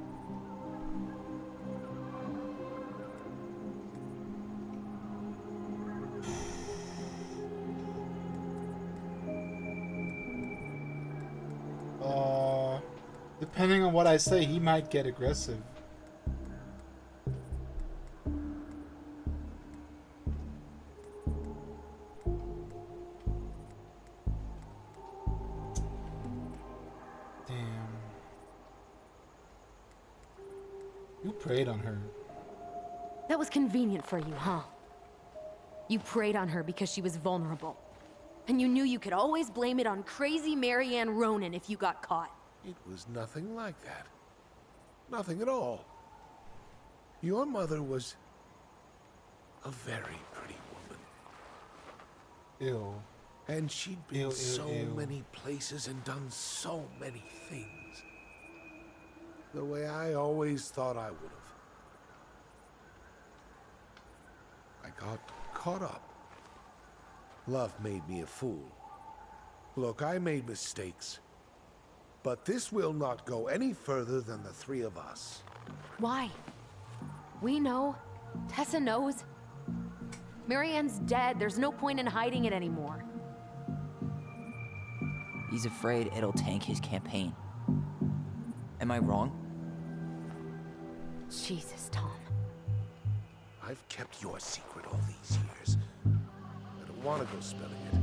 Speaker 4: Depending on what I say, he might get aggressive. You preyed on her.
Speaker 8: That was convenient for you, huh? You preyed on her because she was vulnerable. And you knew you could always blame it on crazy Marianne Ronan if you got caught.
Speaker 5: It was nothing like that. Nothing at all. Your mother was a very pretty woman.
Speaker 4: Ew.
Speaker 5: And she'd been
Speaker 4: Ew,
Speaker 5: so
Speaker 4: ew.
Speaker 5: many places and done so many things. The way I always thought I would have. I got caught up. Love made me a fool. Look, I made mistakes. But this will not go any further than the three of us.
Speaker 8: Why? We know. Tessa knows. Marianne's dead. There's no point in hiding it anymore.
Speaker 16: He's afraid it'll tank his campaign. Am I wrong?
Speaker 8: Jesus, Tom.
Speaker 5: I've kept your secret all these years. I don't want to go spilling it.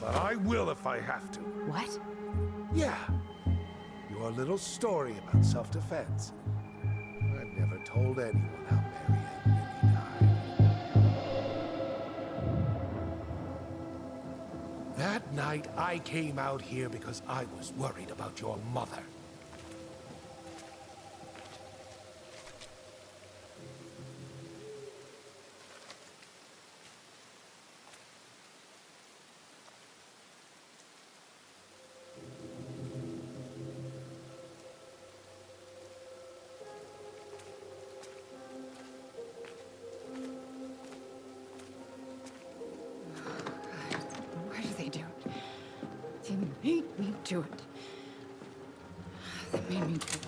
Speaker 5: But I will if I have to.
Speaker 8: What?
Speaker 5: Yeah. Your little story about self-defense. I've never told anyone how Marianne really died. That night, I came out here because I was worried about your mother.
Speaker 17: Why did they do it? They made me do it. They made me do it.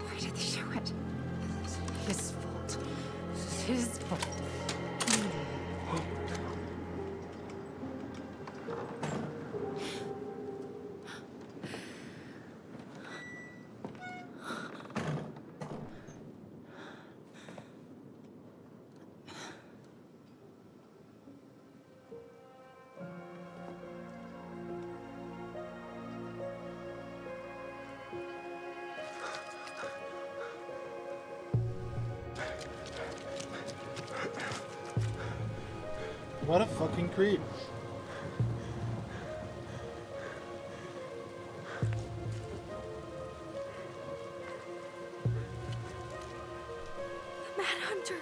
Speaker 17: Why did they do it? It's his fault. It's his fault.
Speaker 4: What a fucking creep.
Speaker 7: Mad Hunter.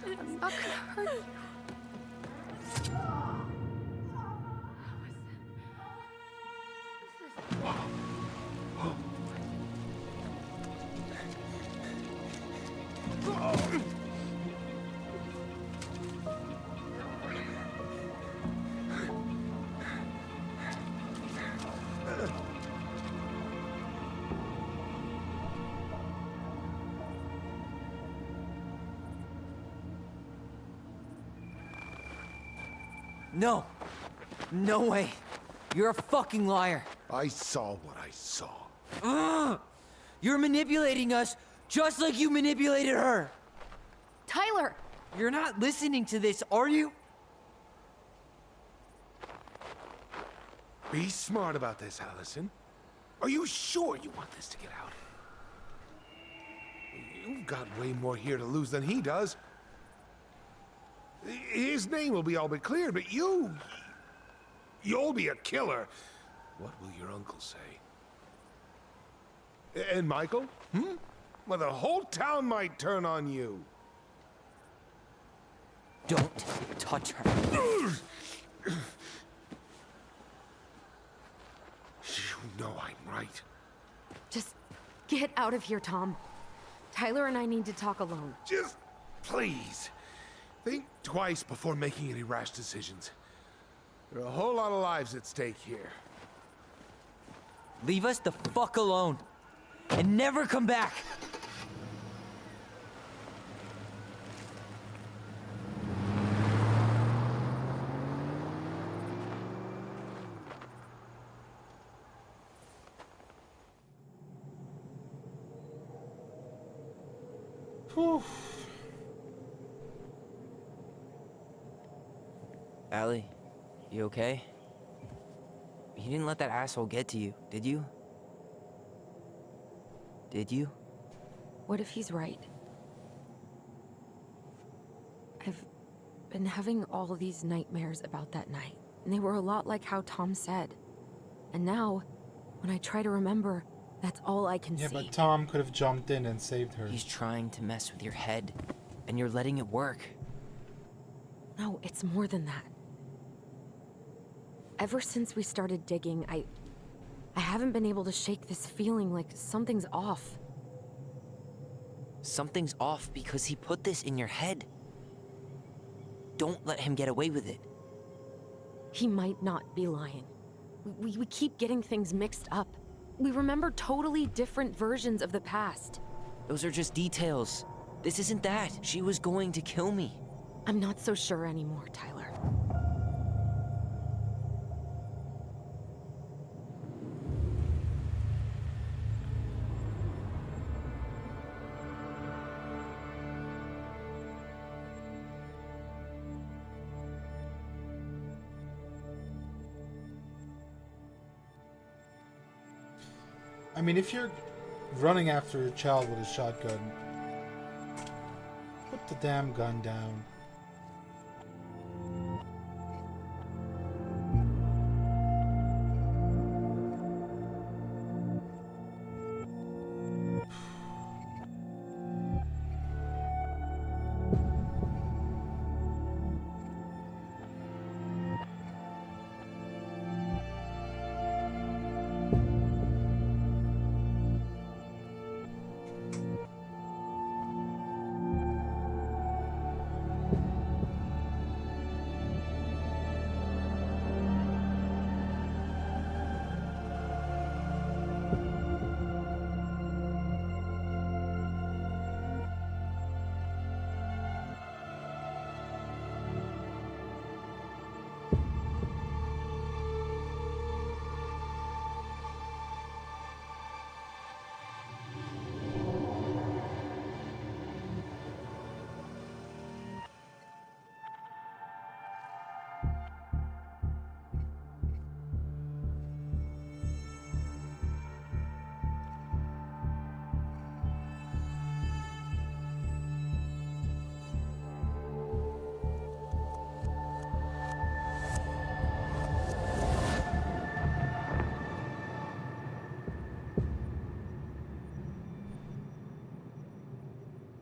Speaker 7: I'm not gonna hurt you.
Speaker 16: No. No way. You're a fucking liar.
Speaker 5: I saw what I saw.
Speaker 16: Ugh! You're manipulating us just like you manipulated her.
Speaker 8: Tyler!
Speaker 16: You're not listening to this, are you?
Speaker 5: Be smart about this, Allison. Are you sure you want this to get out? You've got way more here to lose than he does. His name will be all but cleared, but you'll be a killer. What will your uncle say? And Michael? Well, the whole town might turn on you.
Speaker 16: Don't touch her.
Speaker 5: You know I'm right.
Speaker 8: Just get out of here, Tom. Tyler and I need to talk alone.
Speaker 5: Just please. Think twice before making any rash decisions. There are a whole lot of lives at stake here.
Speaker 16: Leave us the fuck alone. and never come back.
Speaker 4: Whew.
Speaker 16: Allie, you okay? You didn't let that asshole get to you, did you? Did you?
Speaker 8: What if he's right? I've been having all these nightmares about that night, and they were a lot like how Tom said. And now, when I try to remember, that's all I can
Speaker 4: Yeah,
Speaker 8: see.
Speaker 4: but Tom could have jumped in and saved her.
Speaker 16: He's trying to mess with your head, and you're letting it work.
Speaker 8: No, it's more than that. Ever since we started digging, I haven't been able to shake this feeling like something's off.
Speaker 16: Something's off because he put this in your head. Don't let him get away with it.
Speaker 8: He might not be lying. We keep getting things mixed up. We remember totally different versions of the past.
Speaker 16: Those are just details. This isn't that. She was going to kill me.
Speaker 8: I'm not so sure anymore, Tyler.
Speaker 4: I mean, if you're running after a child with a shotgun, put the damn gun down.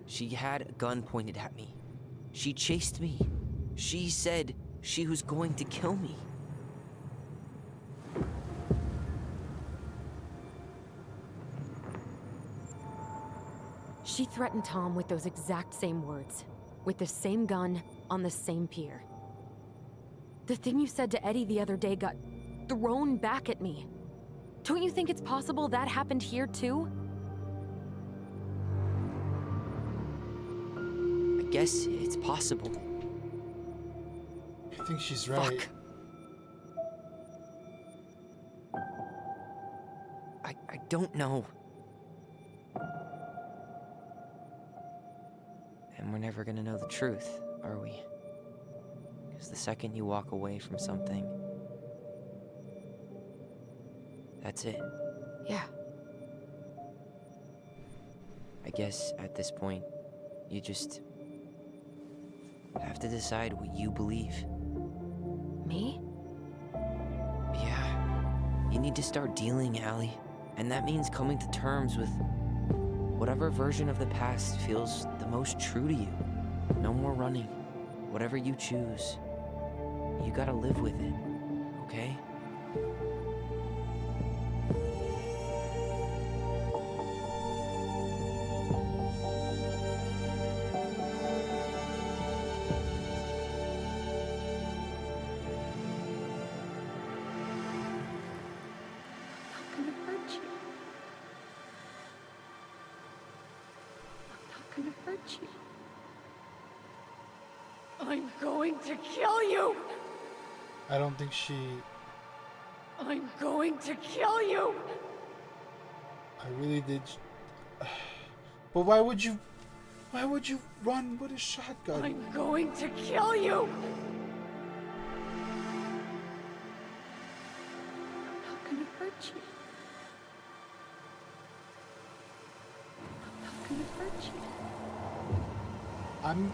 Speaker 16: She had a gun pointed at me. She chased me. She said she was going to kill me.
Speaker 8: She threatened Tom with those exact same words, with the same gun, on the same pier. The thing you said to Eddie the other day got thrown back at me. Don't you think it's possible that happened here too?
Speaker 16: I guess it's possible.
Speaker 4: I think she's right.
Speaker 16: Fuck. I don't know. And we're never gonna know the truth, are we? Because the second you walk away from something, that's it.
Speaker 8: Yeah.
Speaker 16: I guess at this point, you just have to decide what you believe.
Speaker 8: Me?
Speaker 16: Yeah. You need to start dealing, Allie. And that means coming to terms with whatever version of the past feels the most true to you. No more running. Whatever you choose, you gotta live with it, okay?
Speaker 10: Not gonna hurt you.
Speaker 17: gonna hurt you. I'm going to kill you!
Speaker 4: I don't think she...
Speaker 17: I'm going to kill you!
Speaker 4: I really did... But why would you... Why would you run with a shotgun?
Speaker 17: I'm going to kill you! I'm not gonna hurt you. I'm not gonna hurt you.
Speaker 4: I'm...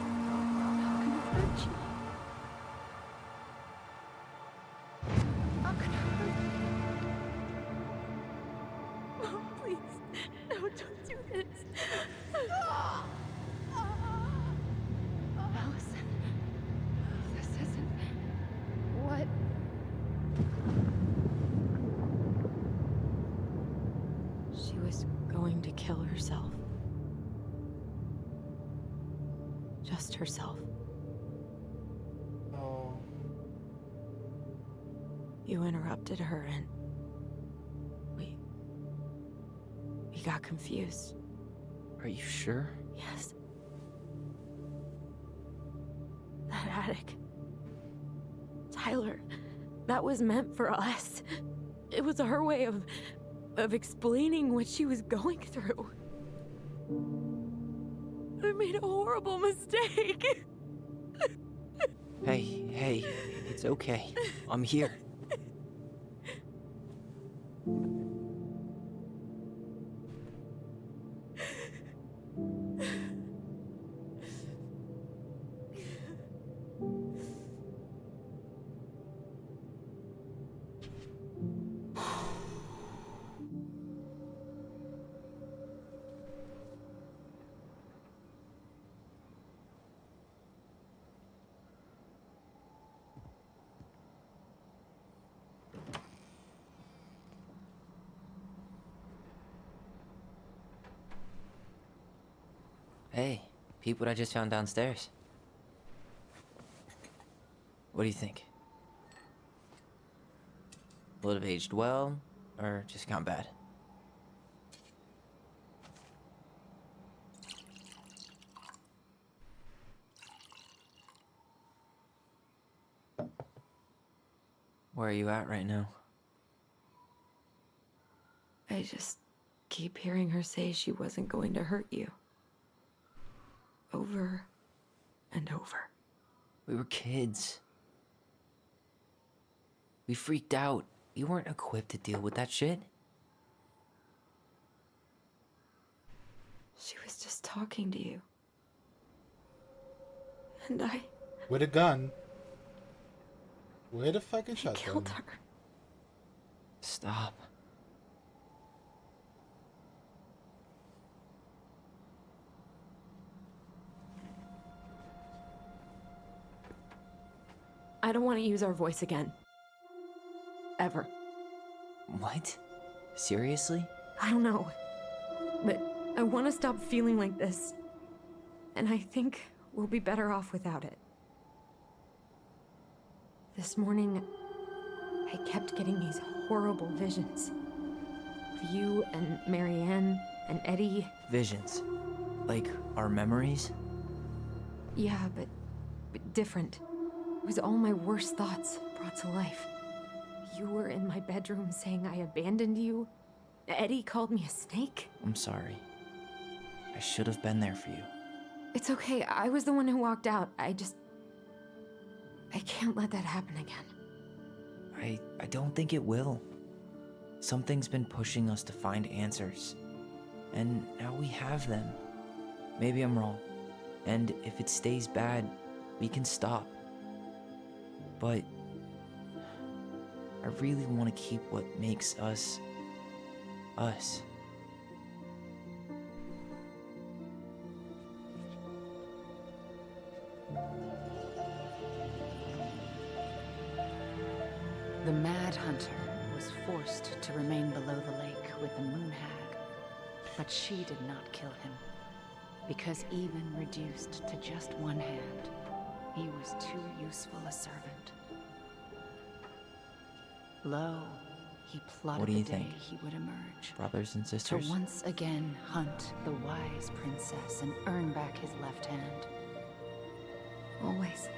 Speaker 17: I'm not gonna hurt you. I'm not gonna hurt you. Oh, please. No, don't do this. Allison, this isn't what...
Speaker 8: She was going to kill herself. Just herself.
Speaker 4: Oh.
Speaker 8: You interrupted her and we got confused.
Speaker 9: Are you sure?
Speaker 8: Yes. That attic. Tyler, that was meant for us. It was her way of explaining what she was going through. I made a horrible mistake.
Speaker 9: Hey, it's okay. I'm here. Hey, peep what I just found downstairs. What do you think? Would have aged well, or just gone bad? Where are you at right now?
Speaker 8: I just keep hearing her say she wasn't going to hurt you. Over and over.
Speaker 9: We were kids. We freaked out. We weren't equipped to deal with that shit.
Speaker 8: She was just talking to you. And I
Speaker 4: With a gun. With a fucking shotgun.
Speaker 8: killed her.
Speaker 9: Stop.
Speaker 8: I don't want to use our voice again. Ever.
Speaker 9: What? Seriously?
Speaker 8: I don't know. But I want to stop feeling like this. And I think we'll be better off without it. This morning, I kept getting these horrible visions. Of you and Marianne and Eddie.
Speaker 9: Visions. Like our memories?
Speaker 8: Yeah, but different. It was all my worst thoughts brought to life. You were in my bedroom saying I abandoned you. Eddie called me a snake.
Speaker 9: I'm sorry. I should have been there for you.
Speaker 8: It's okay, I was the one who walked out. I can't let that happen again.
Speaker 9: I don't think it will. Something's been pushing us to find answers. And now we have them. Maybe I'm wrong. And if it stays bad, we can stop. But I really want to keep what makes us, us.
Speaker 11: The Mad Hunter was forced to remain below the lake with the Moon Hag, but she did not kill him, because even reduced to just one hand, he was too useful a servant. Lo, he plotted
Speaker 9: What do
Speaker 11: the
Speaker 9: you
Speaker 11: day
Speaker 9: think?
Speaker 11: he would emerge.
Speaker 9: Brothers and
Speaker 11: To
Speaker 9: sisters?
Speaker 11: once again hunt the wise princess and earn back his left hand.
Speaker 8: Always.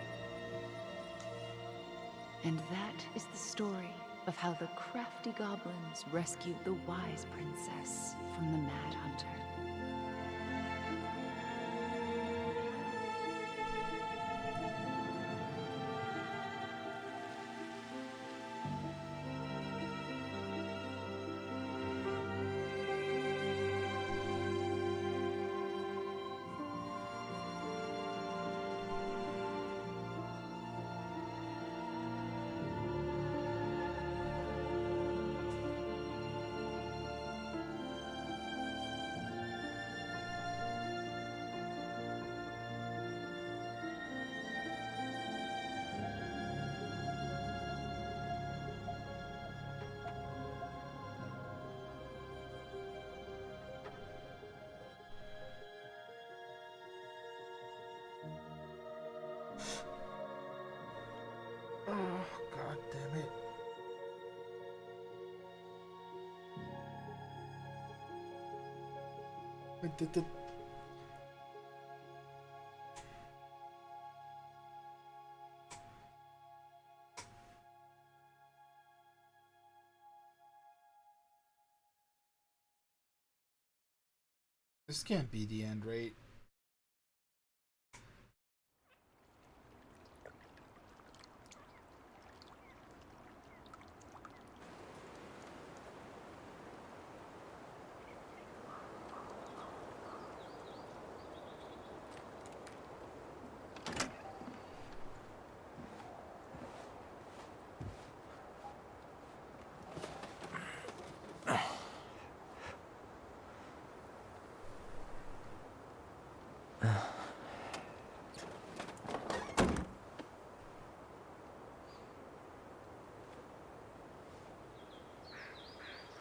Speaker 11: And that is the story of how the crafty goblins rescued the wise princess from the Mad Hunter.
Speaker 12: Oh, god damn it. Wait, this can't be the end, right?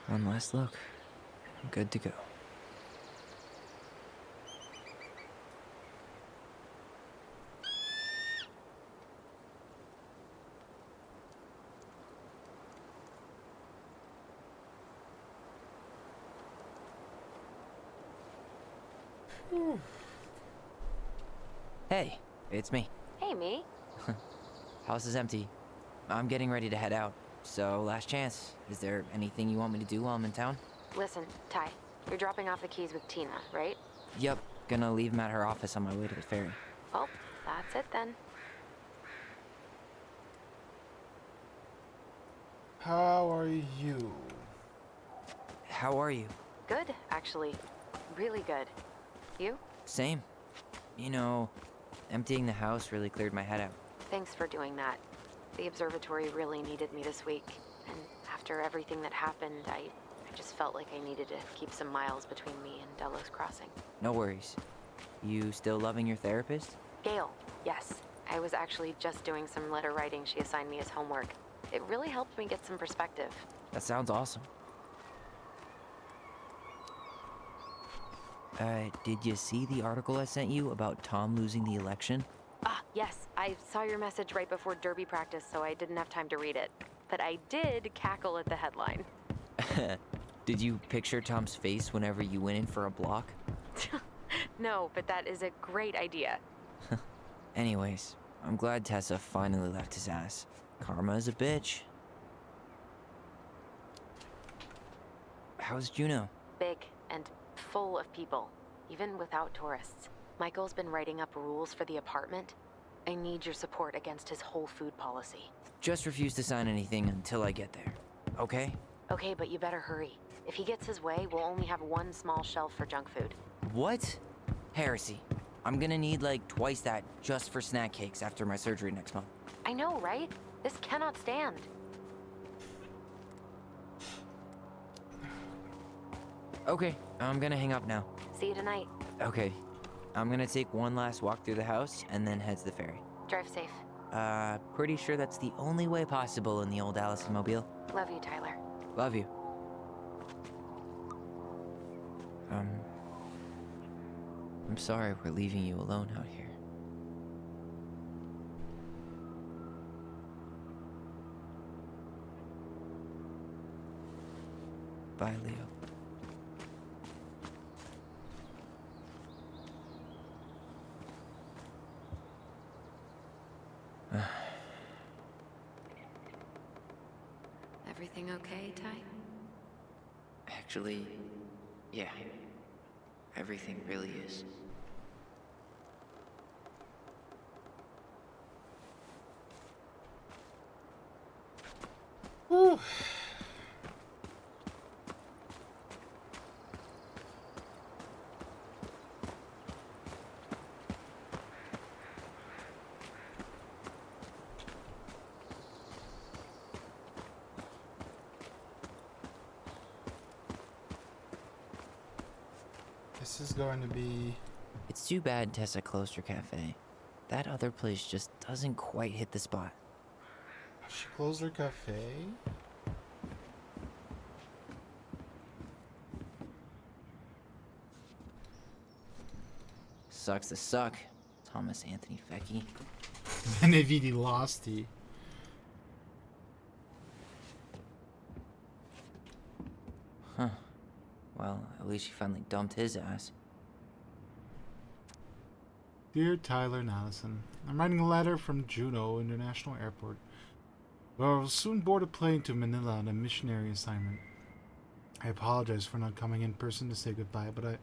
Speaker 9: One last look. I'm good to go. Hey, it's me.
Speaker 8: Hey, me.
Speaker 9: House is empty. I'm getting ready to head out. So, last chance. Is there anything you want me to do while I'm in town?
Speaker 8: Listen, Ty, you're dropping off the keys with Tina, right?
Speaker 9: Yep, gonna leave them at her office on my way to the ferry.
Speaker 8: Well, that's it then.
Speaker 12: How are you?
Speaker 9: How are you?
Speaker 8: Good, actually. Really good. You?
Speaker 9: Same. You know, emptying the house really cleared my head out.
Speaker 8: Thanks for doing that. The observatory really needed me this week. And after everything that happened, I just felt like I needed to keep some miles between me and Delos Crossing.
Speaker 9: No worries. You still loving your therapist?
Speaker 8: Gail, yes. I was actually just doing some letter writing she assigned me as homework. It really helped me get some perspective.
Speaker 9: That sounds awesome. Did you see the article I sent you about Tom losing the election?
Speaker 8: Ah, yes. I saw your message right before derby practice, so I didn't have time to read it. But I did cackle at the headline.
Speaker 9: Did you picture Tom's face whenever you went in for a block?
Speaker 8: No, but that is a great idea.
Speaker 9: Anyways, I'm glad Tessa finally left his ass. Karma is a bitch. How's Juno?
Speaker 8: Big and full of people, even without tourists. Michael's been writing up rules for the apartment. I need your support against his whole food policy.
Speaker 9: Just refuse to sign anything until I get there, okay?
Speaker 8: Okay, but you better hurry. If he gets his way, we'll only have one small shelf for junk food.
Speaker 9: What? Heresy. I'm gonna need like twice that just for snack cakes after my surgery next month.
Speaker 8: I know, right? This cannot stand.
Speaker 9: Okay, I'm gonna hang up now.
Speaker 8: See you tonight.
Speaker 9: Okay. I'm gonna take one last walk through the house and then head to the ferry.
Speaker 8: Drive safe.
Speaker 9: Pretty sure that's the only way possible in the old Allison mobile.
Speaker 8: Love you, Tyler.
Speaker 9: Love you. I'm sorry we're leaving you alone out here.
Speaker 16: Goodbye, Leo.
Speaker 8: Everything okay, Ty?
Speaker 16: Actually, yeah. Everything really is.
Speaker 4: Whew. This is going to be...
Speaker 16: It's too bad Tessa closed her cafe. That other place just doesn't quite hit the spot.
Speaker 4: She closed her cafe?
Speaker 16: Sucks to suck, Thomas Anthony Fecky.
Speaker 4: Benevidi Losty.
Speaker 16: Huh. Well, at least she finally dumped his ass.
Speaker 4: Dear Tyler and Allison, I'm writing a letter from Juneau International Airport. Well, I will soon board a plane to Manila on a missionary assignment. I apologize for not coming in person to say goodbye, but I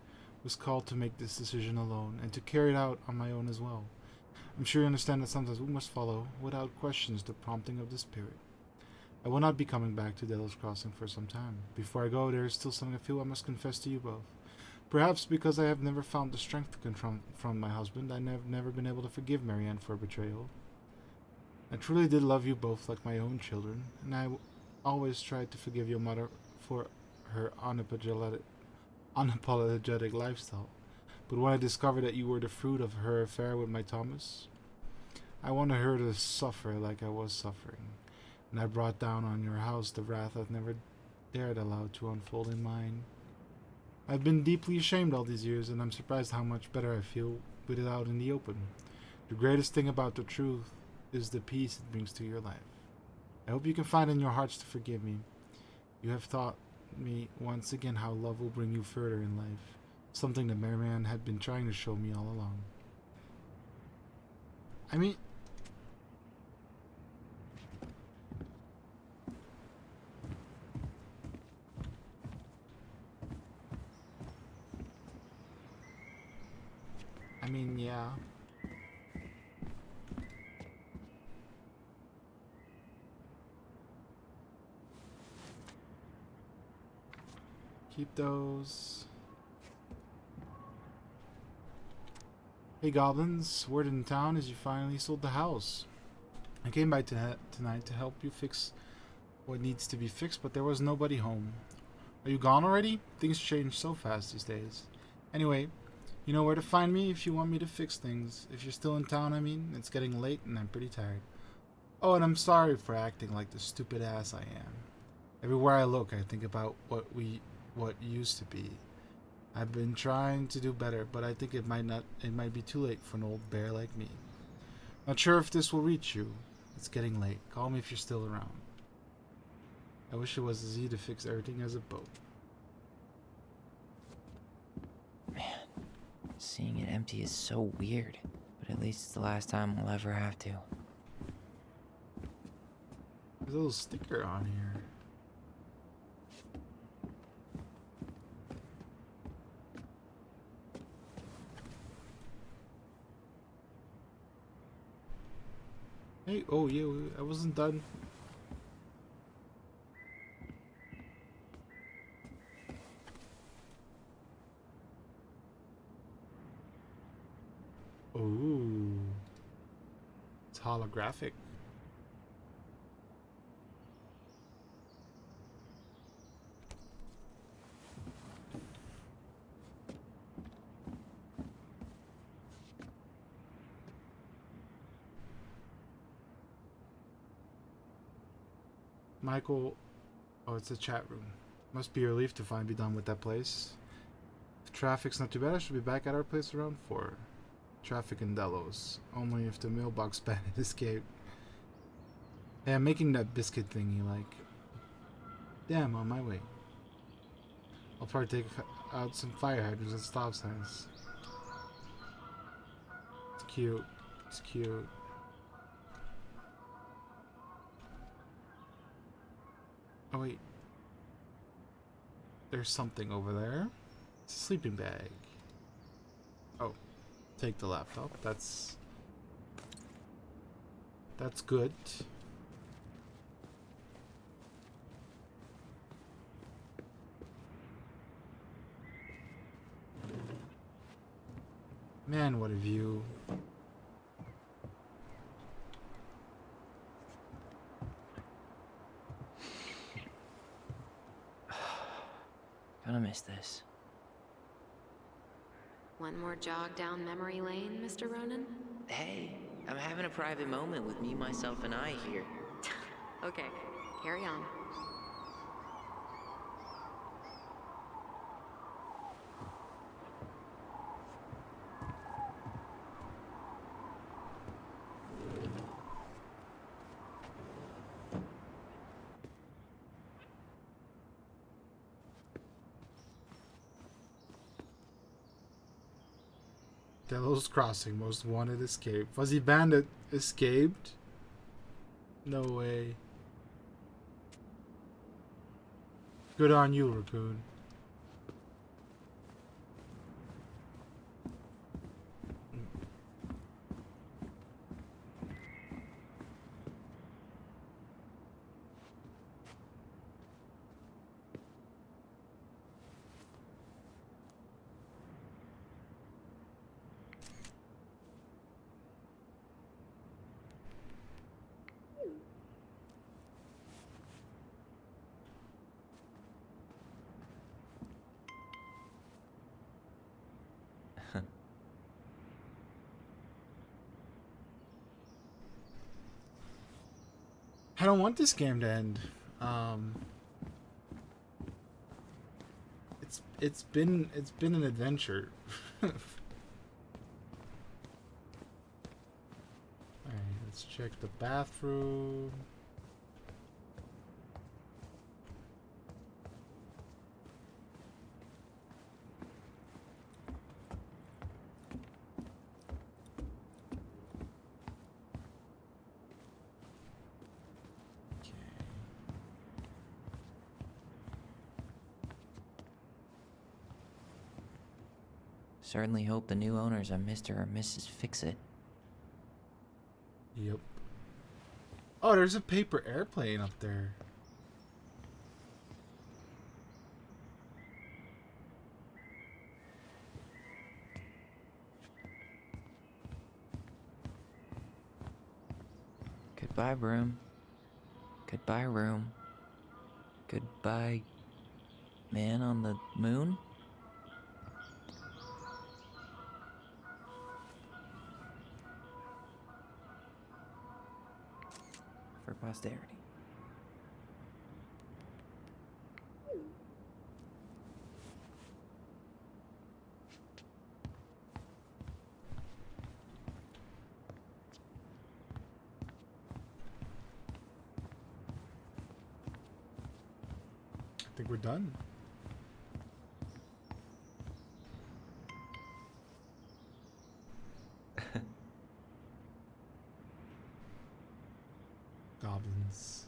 Speaker 4: was called to make this decision alone and to carry it out on my own as well. I'm sure you understand that sometimes we must follow, without questions, the prompting of the Spirit. I will not be coming back to Delos Crossing for some time. Before I go, there is still something I feel I must confess to you both. Perhaps because I have never found the strength to confront my husband, I have never been able to forgive Marianne for betrayal. I truly did love you both like my own children, and I always tried to forgive your mother for her unapologetic lifestyle. But when I discovered that you were the fruit of her affair with my Thomas, I wanted her to suffer like I was suffering, and I brought down on your house the wrath I've never dared allow to unfold in mine. I've been deeply ashamed all these years, and I'm surprised how much better I feel with it out in the open. The greatest thing about the truth is the peace it brings to your life. I hope you can find in your hearts to forgive me. You have taught me once again how love will bring you further in life, something that Marianne had been trying to show me all along. I mean, yeah. Keep those. Hey goblins, word in town is you finally sold the house. I came by tonight to help you fix what needs to be fixed, but there was nobody home. Are you gone already? Things change so fast these days. Anyway, you know where to find me if you want me to fix things. If you're still in town, I mean. It's getting late and I'm pretty tired. Oh, and I'm sorry for acting like the stupid ass I am. Everywhere I look, I think about what used to be. I've been trying to do better, but I think it might be too late for an old bear like me. Not sure if this will reach you. It's getting late. Call me if you're still around. I wish it was as easy to fix everything as a boat.
Speaker 16: Man, seeing it empty is so weird, but at least it's the last time I'll ever have to.
Speaker 4: There's a little sticker on here. Hey, oh yeah, I wasn't done. Ooh. It's holographic. Michael, oh, it's a chat room. Must be a relief to finally be done with that place. If traffic's not too bad, I should be back at our place around 4. Traffic in Delos. Only if the mailbox bandit escaped. Hey, I'm making that biscuit thing you like. Damn, on my way. I'll probably take out some fire hydrants and stop signs. It's cute. It's cute. Oh wait. There's something over there. It's a sleeping bag. Oh. Take the laptop. That's good. Man, what a view.
Speaker 9: Gonna miss this.
Speaker 8: One more jog down memory lane, Mr. Ronan?
Speaker 9: Hey, I'm having a private moment with me, myself, and I here.
Speaker 8: Okay, carry on.
Speaker 4: Delos Crossing, most wanted escape. Fuzzy Bandit escaped? No way. Good on you, Raccoon. I don't want this game to end. It's been an adventure. Alright, let's check the bathroom.
Speaker 9: Certainly hope the new owners are Mr. or Mrs. Fix-It.
Speaker 4: Yep. Oh, there's a paper airplane up there.
Speaker 9: Goodbye, broom. Goodbye, room. Goodbye, man on the moon? For posterity.
Speaker 4: I think we're done. Goblins.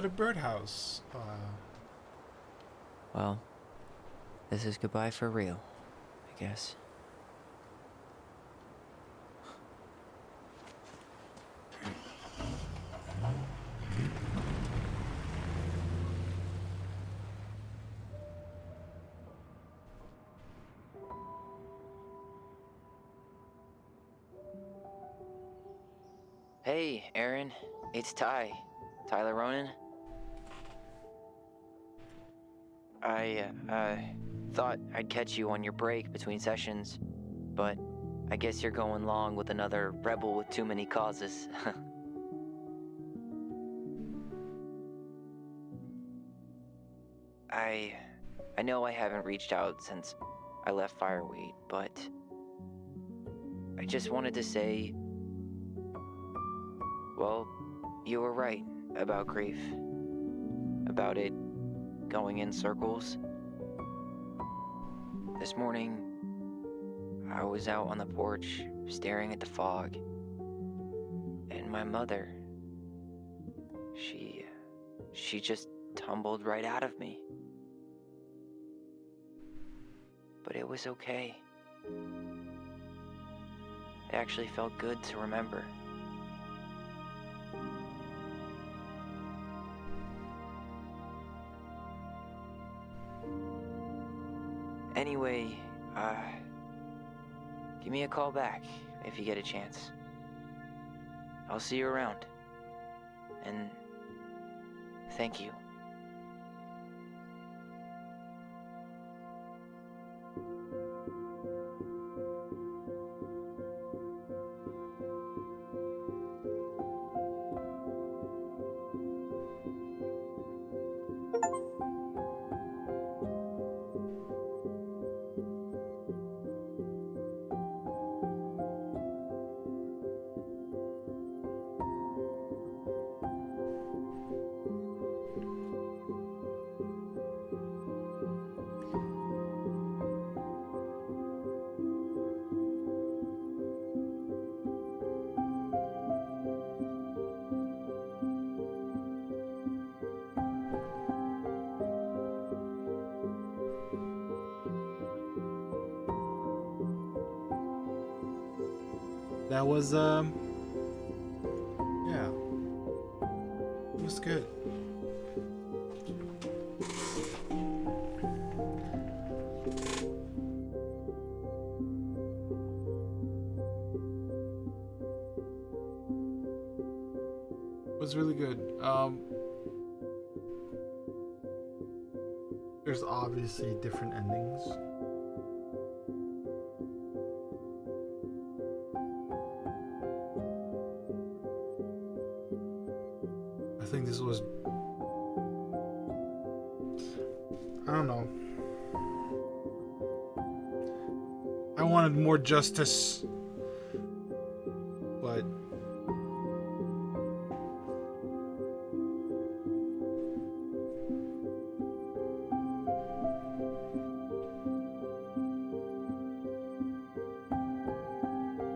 Speaker 4: The birdhouse.
Speaker 9: Well, this is goodbye for real, I guess. Hey, Aaron. It's Ty. Tyler Ronan. I thought I'd catch you on your break between sessions, but I guess you're going long with another rebel with too many causes. I know I haven't reached out since I left Fireweight, but I just wanted to say, well, you were right about grief. About it going in circles. This morning, I was out on the porch staring at the fog, and my mother, she just tumbled right out of me. But it was okay. It actually felt good to remember. Anyway, give me a call back if you get a chance. I'll see you around. And thank you.
Speaker 4: That was yeah, it was good. It was really good. There's obviously different endings. I think this was, I don't know. I wanted more justice, but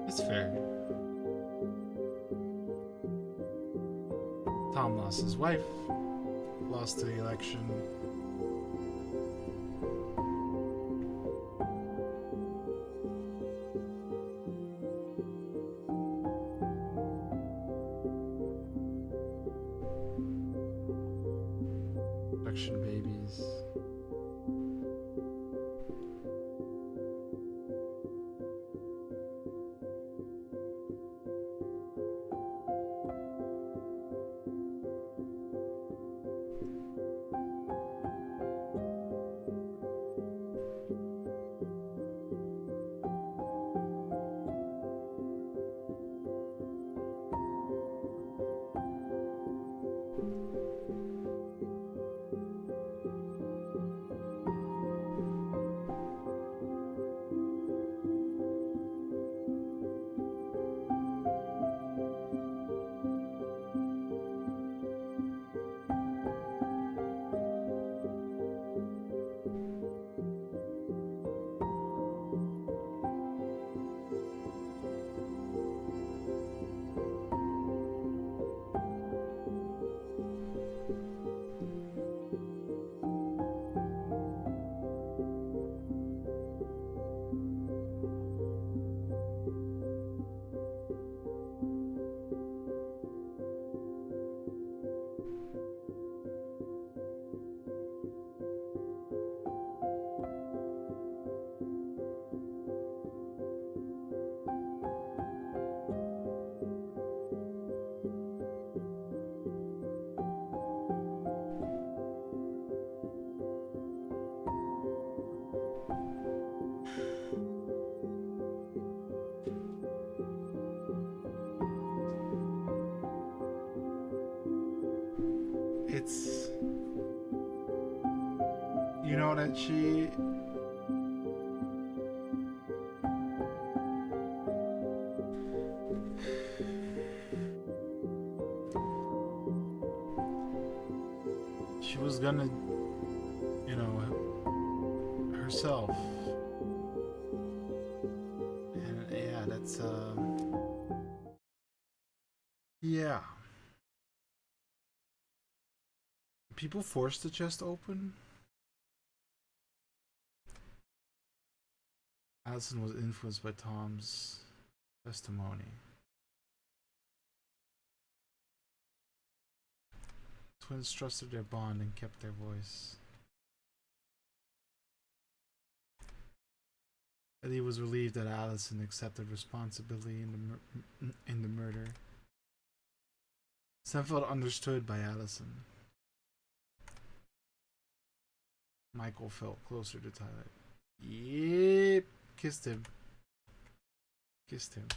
Speaker 4: it's fair. Tom lost his wife, lost the election. Election babies. it's, you know, that she was gonna, you know, herself. And yeah, that's yeah. People forced the chest open. Allison was influenced by Tom's testimony. Twins trusted their bond and kept their voice. Eddie was relieved that Allison accepted responsibility in the murder. Sam felt understood by Allison. Michael felt closer to Tyler. Yep, kissed him. Kissed him.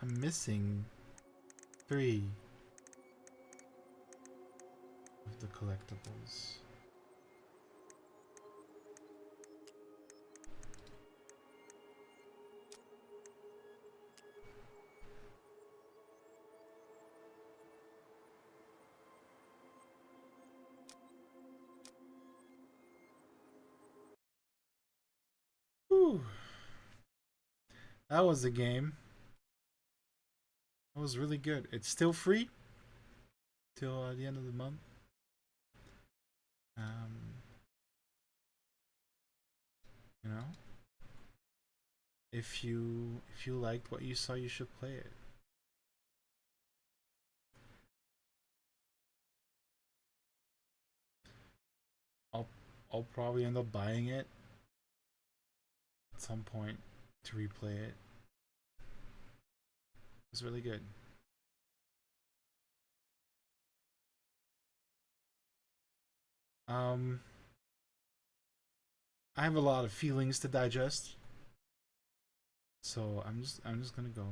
Speaker 4: I'm missing 3 of the collectibles. Whew. That was the game. That was really good. It's still free till the end of the month. You know, if you liked what you saw, you should play it. I'll probably end up buying it at some point to replay it. It's really good. I have a lot of feelings to digest, so I'm just gonna go.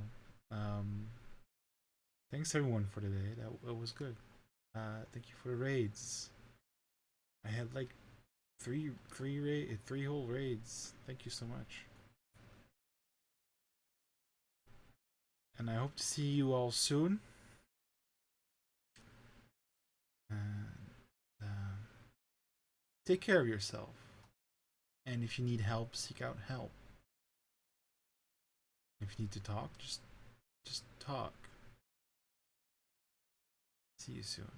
Speaker 4: Thanks everyone for today. That was good. Thank you for the raids. I had like three whole raids. Thank you so much. And I hope to see you all soon. And take care of yourself. And if you need help, seek out help. If you need to talk, just talk. See you soon.